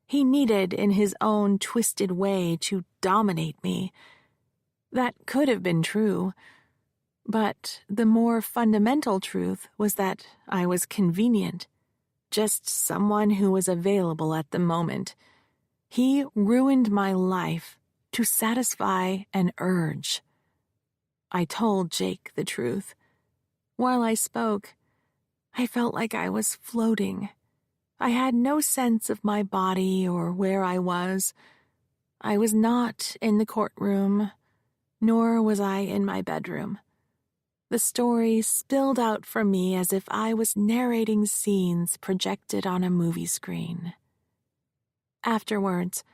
B: he needed in his own twisted way to dominate me. That could have been true. But the more fundamental truth was that I was convenient. Just someone who was available at the moment. He ruined my life to satisfy an urge. I told Jake the truth. While I spoke, I felt like I was floating. I had no sense of my body or where I was. I was not in the courtroom, nor was I in my bedroom. The story spilled out from me as if I was narrating scenes projected on a movie screen. Afterwards,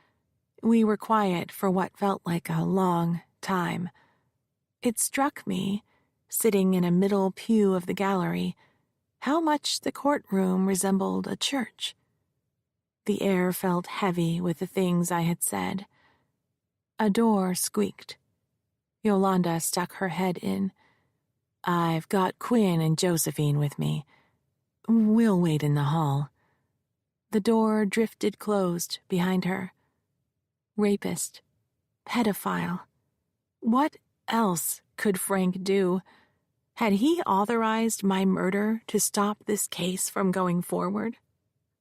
B: we were quiet for what felt like a long time. It struck me, sitting in a middle pew of the gallery, how much the courtroom resembled a church. The air felt heavy with the things I had said. A door squeaked. Yolanda stuck her head in. I've got Quinn and Josephine with me. We'll wait in the hall. The door drifted closed behind her. Rapist. Pedophile. What else could Frank do? Had he authorized my murder to stop this case from going forward?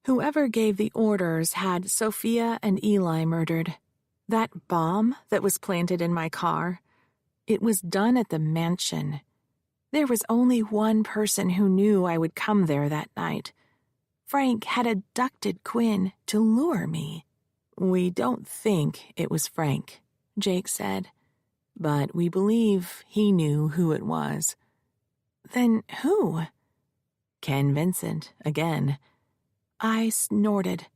B: Whoever gave the orders had Sophia and Eli murdered. That bomb that was planted in my car, it was done at the mansion. There was only one person who knew I would come there that night. Frank had abducted Quinn to lure me. We don't think it was Frank, Jake said, but we believe he knew who it was. Then who? Ken Vincent, again. I snorted.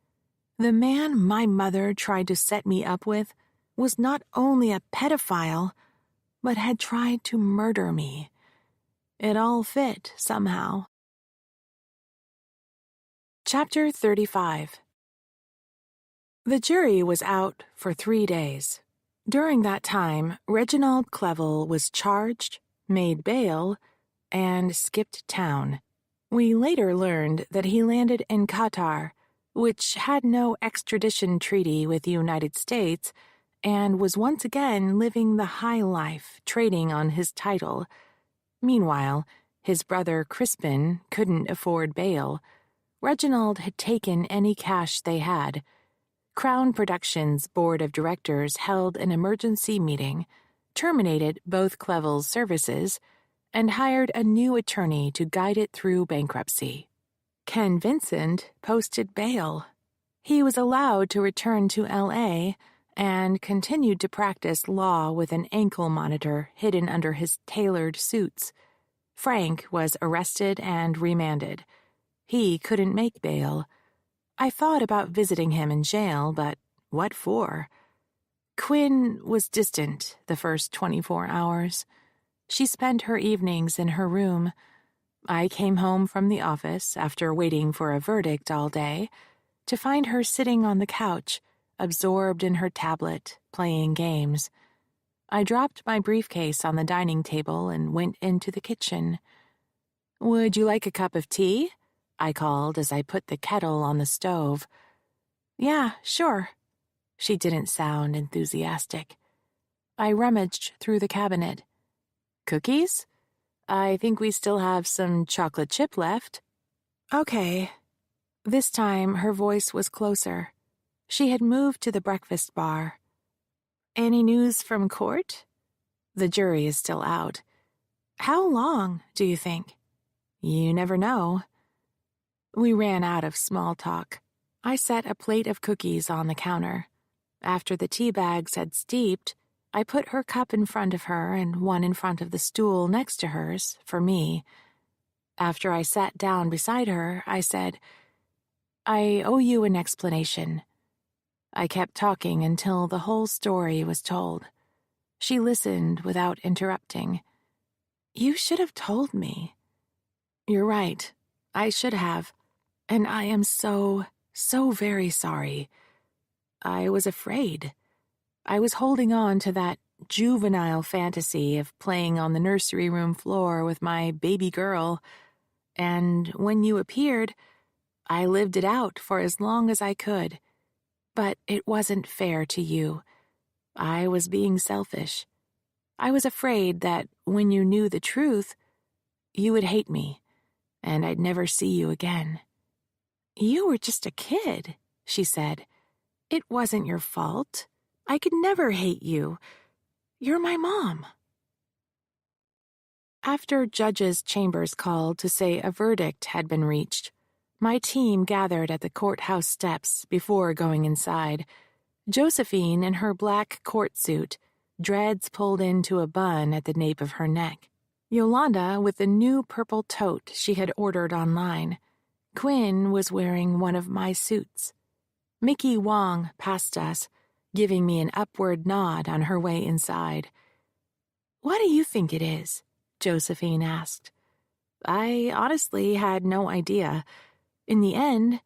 B: The man my mother tried to set me up with was not only a pedophile, but had tried to murder me. It all fit somehow. Chapter 35. The jury was out for 3 days. During that time, Reginald Clevel was charged, made bail, and skipped town. We later learned that he landed in Qatar, which had no extradition treaty with the United States, and was once again living the high life, trading on his title. Meanwhile, his brother Crispin couldn't afford bail. Reginald had taken any cash they had. Crown Productions' board of directors held an emergency meeting, terminated both Clevel's services, and hired a new attorney to guide it through bankruptcy. Ken Vincent posted bail. He was allowed to return to L.A. and continued to practice law with an ankle monitor hidden under his tailored suits. Frank was arrested and remanded. He couldn't make bail. I thought about visiting him in jail, but what for? Quinn was distant the first 24 hours. She spent her evenings in her room. I came home from the office after waiting for a verdict all day to find her sitting on the couch, absorbed in her tablet, playing games. I dropped my briefcase on the dining table and went into the kitchen. "Would you like a cup of tea?" I called as I put the kettle on the stove. "Yeah, sure." She didn't sound enthusiastic. I rummaged through the cabinet. "Cookies? I think we still have some chocolate chip left." "Okay." This time her voice was closer. She had moved to the breakfast bar. "Any news from court?" "The jury is still out." "How long, do you think?" "You never know." We ran out of small talk. I set a plate of cookies on the counter. After the tea bags had steeped, I put her cup in front of her and one in front of the stool next to hers, for me. After I sat down beside her, I said, "I owe you an explanation." I kept talking until the whole story was told. She listened without interrupting. "You should have told me." "You're right. I should have. And I am so very sorry. I was afraid. I was holding on to that juvenile fantasy of playing on the nursery room floor with my baby girl, and when you appeared, I lived it out for as long as I could. But it wasn't fair to you. I was being selfish. I was afraid that when you knew the truth, you would hate me, and I'd never see you again." "You were just a kid," she said. "It wasn't your fault. I could never hate you. You're my mom." After Judge's chambers called to say a verdict had been reached, my team gathered at the courthouse steps before going inside. Josephine in her black court suit, dreads pulled into a bun at the nape of her neck. Yolanda with the new purple tote she had ordered online. Quinn was wearing one of my suits. Mickey Wong passed us, giving me an upward nod on her way inside. "What do you think it is?" Josephine asked. I honestly had no idea. In the end,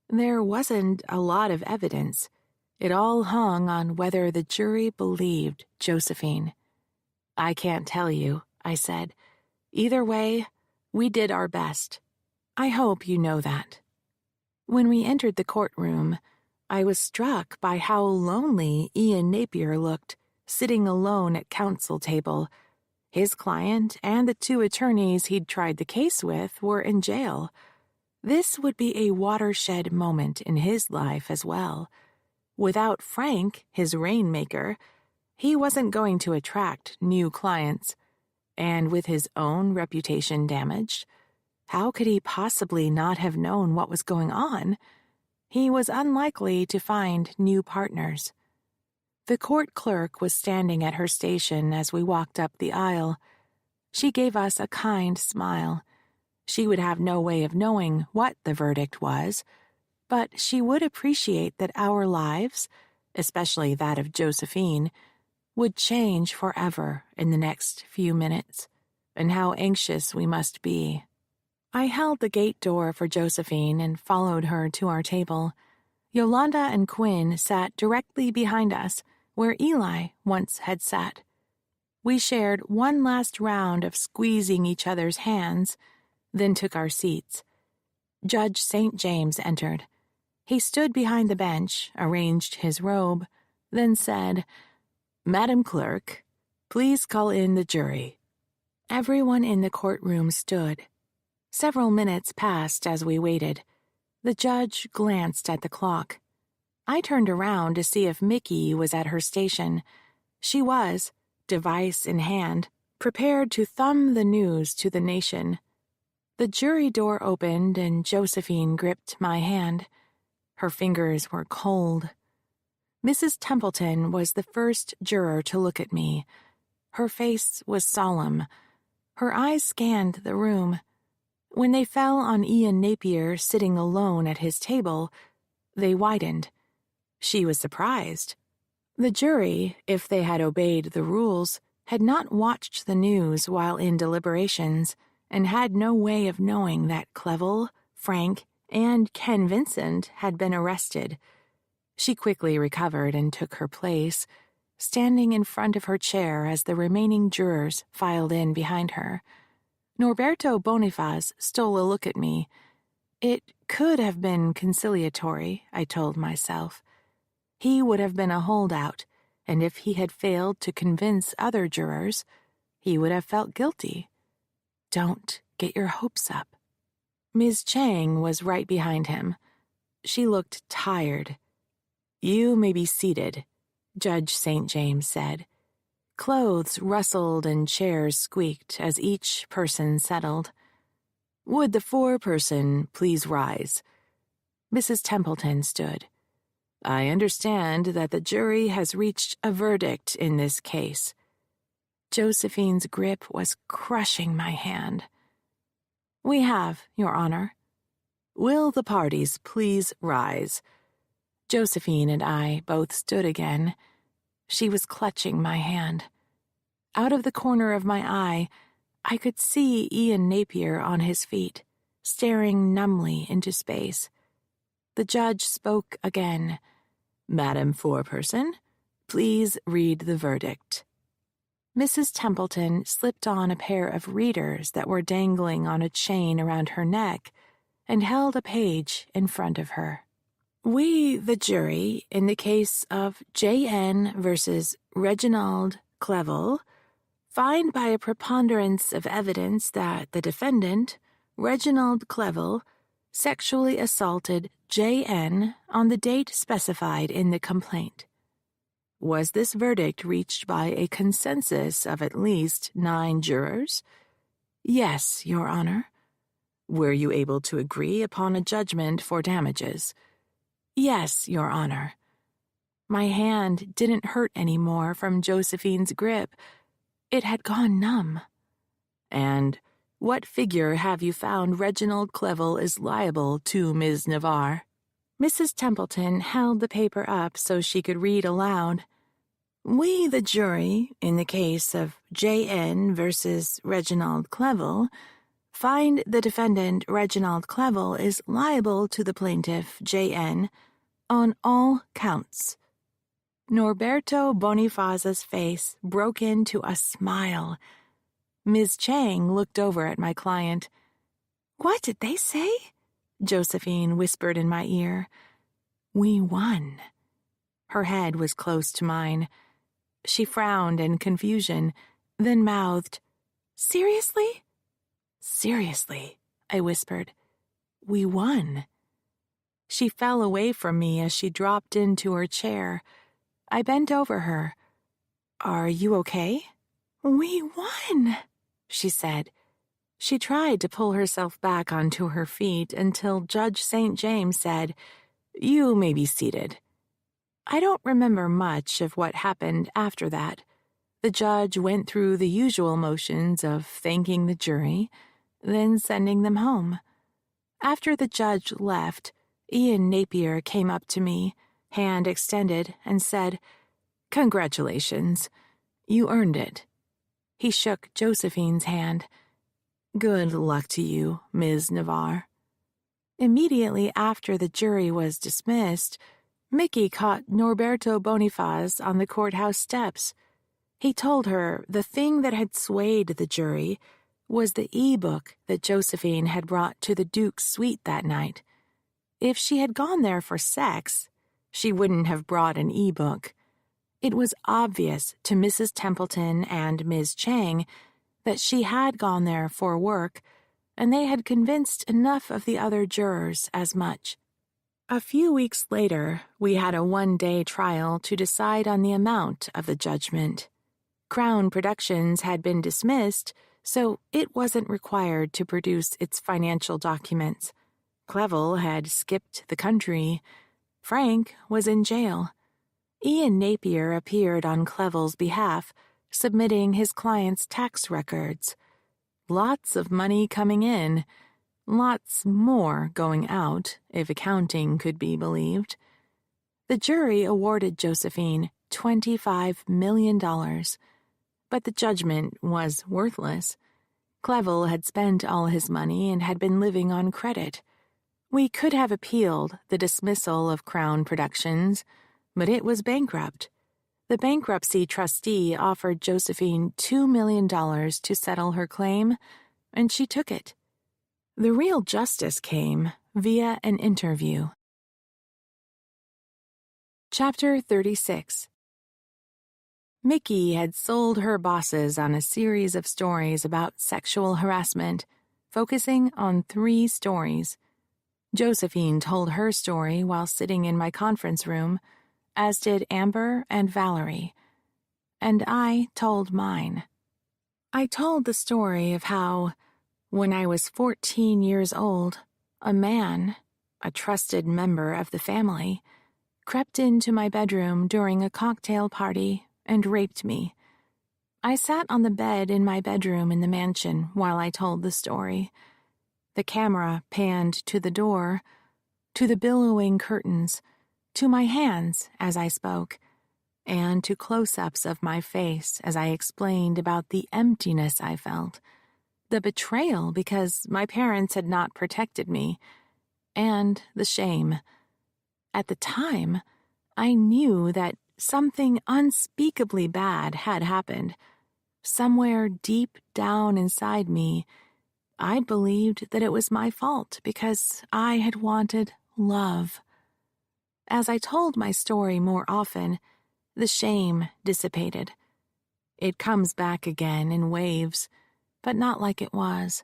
B: there wasn't a lot of evidence. It all hung on whether the jury believed Josephine. "I can't tell you," I said. "Either way, we did our best. I hope you know that." When we entered the courtroom, I was struck by how lonely Ian Napier looked, sitting alone at counsel table. His client and the 2 attorneys he'd tried the case with were in jail. This would be a watershed moment in his life as well. Without Frank, his rainmaker, he wasn't going to attract new clients. And with his own reputation damaged, how could he possibly not have known what was going on? He was unlikely to find new partners. The court clerk was standing at her station as we walked up the aisle. She gave us a kind smile. She would have no way of knowing what the verdict was, but she would appreciate that our lives, especially that of Josephine, would change forever in the next few minutes, and how anxious we must be. I held the gate door for Josephine and followed her to our table. Yolanda and Quinn sat directly behind us, where Eli once had sat. We shared one last round of squeezing each other's hands, then took our seats. Judge St. James entered. He stood behind the bench, arranged his robe, then said, "Madam Clerk, please call in the jury." Everyone in the courtroom stood. Several minutes passed as we waited. The judge glanced at the clock. I turned around to see if Mickey was at her station. She was, device in hand, prepared to thumb the news to the nation. The jury door opened and Josephine gripped my hand. Her fingers were cold. Mrs. Templeton was the first juror to look at me. Her face was solemn. Her eyes scanned the room. When they fell on Ian Napier sitting alone at his table, they widened. She was surprised. The jury, if they had obeyed the rules, had not watched the news while in deliberations and had no way of knowing that Clevel, Frank, and Ken Vincent had been arrested. She quickly recovered and took her place, standing in front of her chair as the remaining jurors filed in behind her. Norberto Bonifaz stole a look at me. It could have been conciliatory, I told myself. He would have been a holdout, and if he had failed to convince other jurors, he would have felt guilty. Don't get your hopes up. Ms. Chang was right behind him. She looked tired. "You may be seated," Judge St. James said. Clothes rustled and chairs squeaked as each person settled. "Would the foreperson please rise?" Mrs. Templeton stood. "I understand that the jury has reached a verdict in this case." Josephine's grip was crushing my hand. "We have, Your Honor." "Will the parties please rise?" Josephine and I both stood again. She was clutching my hand. Out of the corner of my eye, I could see Ian Napier on his feet, staring numbly into space. The judge spoke again. "Madam Foreperson, please read the verdict." Mrs. Templeton slipped on a pair of readers that were dangling on a chain around her neck and held a page in front of her. "We, the jury, in the case of J.N. versus Reginald Clevel, find by a preponderance of evidence that the defendant, Reginald Clevel, sexually assaulted J.N. on the date specified in the complaint. Was this verdict reached by a consensus of at least 9 jurors? Yes, Your Honor. Were you able to agree upon a judgment for damages? Yes, Your Honor. My hand didn't hurt any more from Josephine's grip. It had gone numb. And what figure have you found Reginald Clevel is liable to, Ms. Navarre? Mrs. Templeton held the paper up so she could read aloud. We, the jury, in the case of J.N. versus Reginald Clevel, find the defendant Reginald Clevel is liable to the plaintiff J.N. on all counts. Norberto Bonifaz's face broke into a smile. Ms. Chang looked over at my client. "What did they say?" Josephine whispered in my ear. "We won." Her head was close to mine. She frowned in confusion, then mouthed, "Seriously?" "Seriously," I whispered. "We won." She fell away from me as she dropped into her chair. I bent over her. "Are you okay?" "We won," she said. She tried to pull herself back onto her feet until Judge St. James said, "You may be seated." I don't remember much of what happened after that. The judge went through the usual motions of thanking the jury, then sending them home. After the judge left, Ian Napier came up to me, hand extended, and said, "Congratulations. You earned it." He shook Josephine's hand. "Good luck to you, Ms. Navarre." Immediately after the jury was dismissed, Mickey caught Norberto Bonifaz on the courthouse steps. He told her the thing that had swayed the jury was the e-book that Josephine had brought to the Duke's suite that night. If she had gone there for sex, she wouldn't have brought an e-book. It was obvious to Mrs. Templeton and Ms. Chang that she had gone there for work, and they had convinced enough of the other jurors as much. A few weeks later, we had a one-day trial to decide on the amount of the judgment. Crown Productions had been dismissed, so it wasn't required to produce its financial documents. Clevel had skipped the country. Frank was in jail. Ian Napier appeared on Clevel's behalf, submitting his client's tax records. Lots of money coming in. Lots more going out, if accounting could be believed. The jury awarded Josephine $25 million. But the judgment was worthless. Clevel had spent all his money and had been living on credit. We could have appealed the dismissal of Crown Productions, but it was bankrupt. The bankruptcy trustee offered Josephine $2 million to settle her claim, and she took it. The real justice came via an interview. Chapter 36. Mickey had sold her bosses on a series of stories about sexual harassment, focusing on 3 stories. Josephine told her story while sitting in my conference room, as did Amber and Valerie. And I told mine. I told the story of how, when I was 14 years old, a man, a trusted member of the family, crept into my bedroom during a cocktail party and raped me. I sat on the bed in my bedroom in the mansion while I told the story. The camera panned to the door, to the billowing curtains, to my hands as I spoke, and to close-ups of my face as I explained about the emptiness I felt, the betrayal because my parents had not protected me, and the shame. At the time, I knew that something unspeakably bad had happened. Somewhere deep down inside me, I'd believed that it was my fault because I had wanted love. As I told my story more often, the shame dissipated. It comes back again in waves, but not like it was.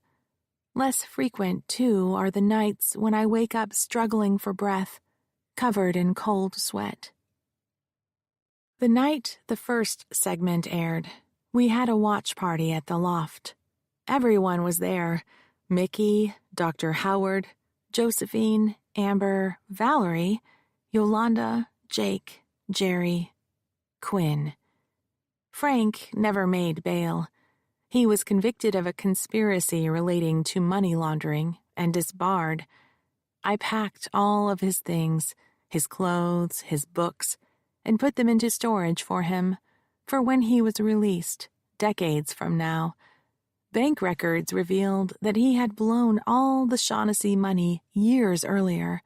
B: Less frequent, too, are the nights when I wake up struggling for breath, covered in cold sweat. The night the first segment aired, we had a watch party at the loft. Everyone was there: Mickey, Dr. Howard, Josephine, Amber, Valerie, Yolanda, Jake, Jerry, Quinn. Frank never made bail. He was convicted of a conspiracy relating to money laundering and disbarred. I packed all of his things, his clothes, his books, and put them into storage for him, for when he was released, decades from now. Bank records revealed that he had blown all the Shaughnessy money years earlier,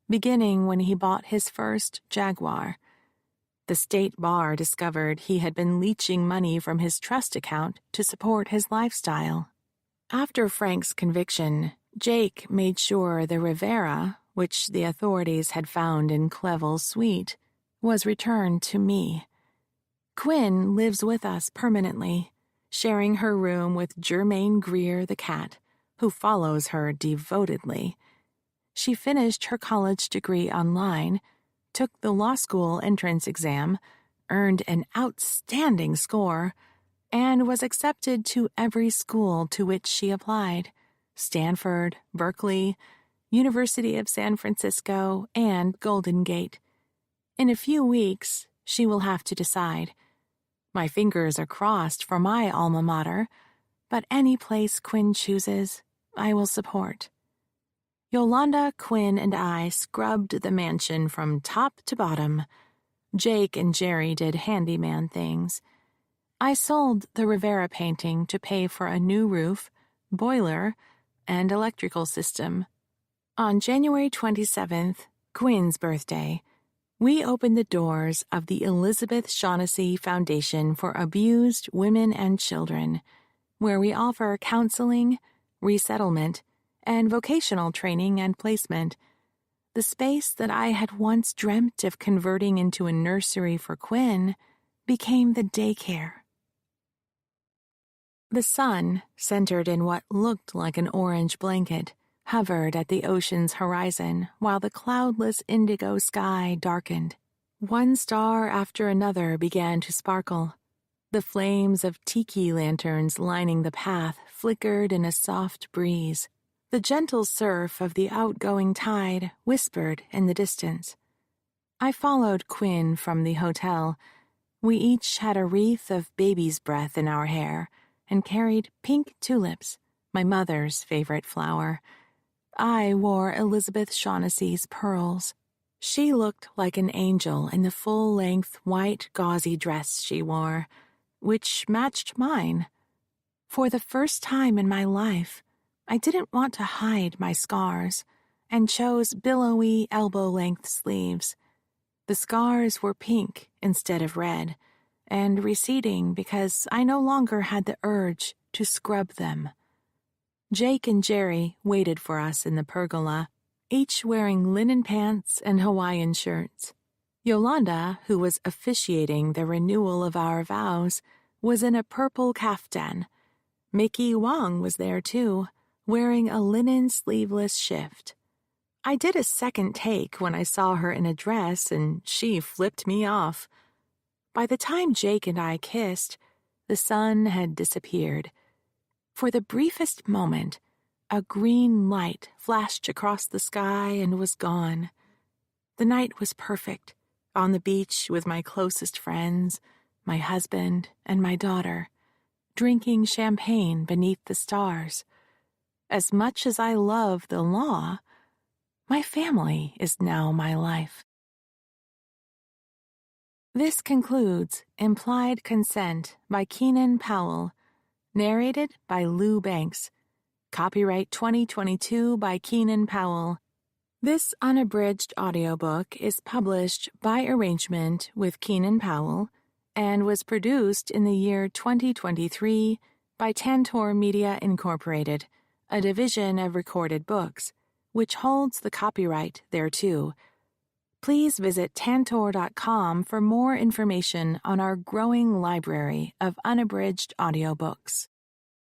B: beginning when he bought his first Jaguar. The state bar discovered he had been leeching money from his trust account to support his lifestyle. After Frank's conviction, Jake made sure the Rivera, which the authorities had found in Clevel's suite, was returned to me. Quinn lives with us permanently, sharing her room with Jermaine Greer the cat, who follows her devotedly. She finished her college degree online, took the law school entrance exam, earned an outstanding score, and was accepted to every school to which she applied: Stanford, Berkeley, University of San Francisco, and Golden Gate. In a few weeks, she will have to decide. My fingers are crossed for my alma mater, but any place Quinn chooses, I will support. Yolanda, Quinn, and I scrubbed the mansion from top to bottom. Jake and Jerry did handyman things. I sold the Rivera painting to pay for a new roof, boiler, and electrical system. On January 27th, Quinn's birthday, we opened the doors of the Elizabeth Shaughnessy Foundation for Abused Women and Children, where we offer counseling, resettlement, and vocational training and placement. The space that I had once dreamt of converting into a nursery for Quinn became the daycare. The sun, centered in what looked like an orange blanket, hovered at the ocean's horizon while the cloudless indigo sky darkened. One star after another began to sparkle. The flames of tiki lanterns lining the path flickered in a soft breeze. The gentle surf of the outgoing tide whispered in the distance. I followed Quinn from the hotel. We each had a wreath of baby's breath in our hair and carried pink tulips, my mother's favorite flower. I wore Elizabeth Shaughnessy's pearls. She looked like an angel in the full-length white gauzy dress she wore, which matched mine. For the first time in my life, I didn't want to hide my scars and chose billowy elbow-length sleeves. The scars were pink instead of red, and receding because I no longer had the urge to scrub them. Jake and Jerry waited for us in the pergola, each wearing linen pants and Hawaiian shirts. Yolanda, who was officiating the renewal of our vows, was in a purple kaftan. Mickey Wong was there too, wearing a linen sleeveless shift. I did a second take when I saw her in a dress, and she flipped me off. By the time Jake and I kissed, the sun had disappeared. For the briefest moment, a green light flashed across the sky and was gone. The night was perfect, on the beach with my closest friends, my husband, and my daughter, drinking champagne beneath the stars. As much as I love the law, my family is now my life. This concludes Implied Consent by Keenan Powell, narrated by Lou Banks. Copyright 2022 by Keenan Powell. This unabridged audiobook is published by arrangement with Keenan Powell and was produced in the year 2023 by Tantor Media Incorporated, a division of Recorded Books, which holds the copyright thereto. Please visit tantor.com for more information on our growing library of unabridged audiobooks.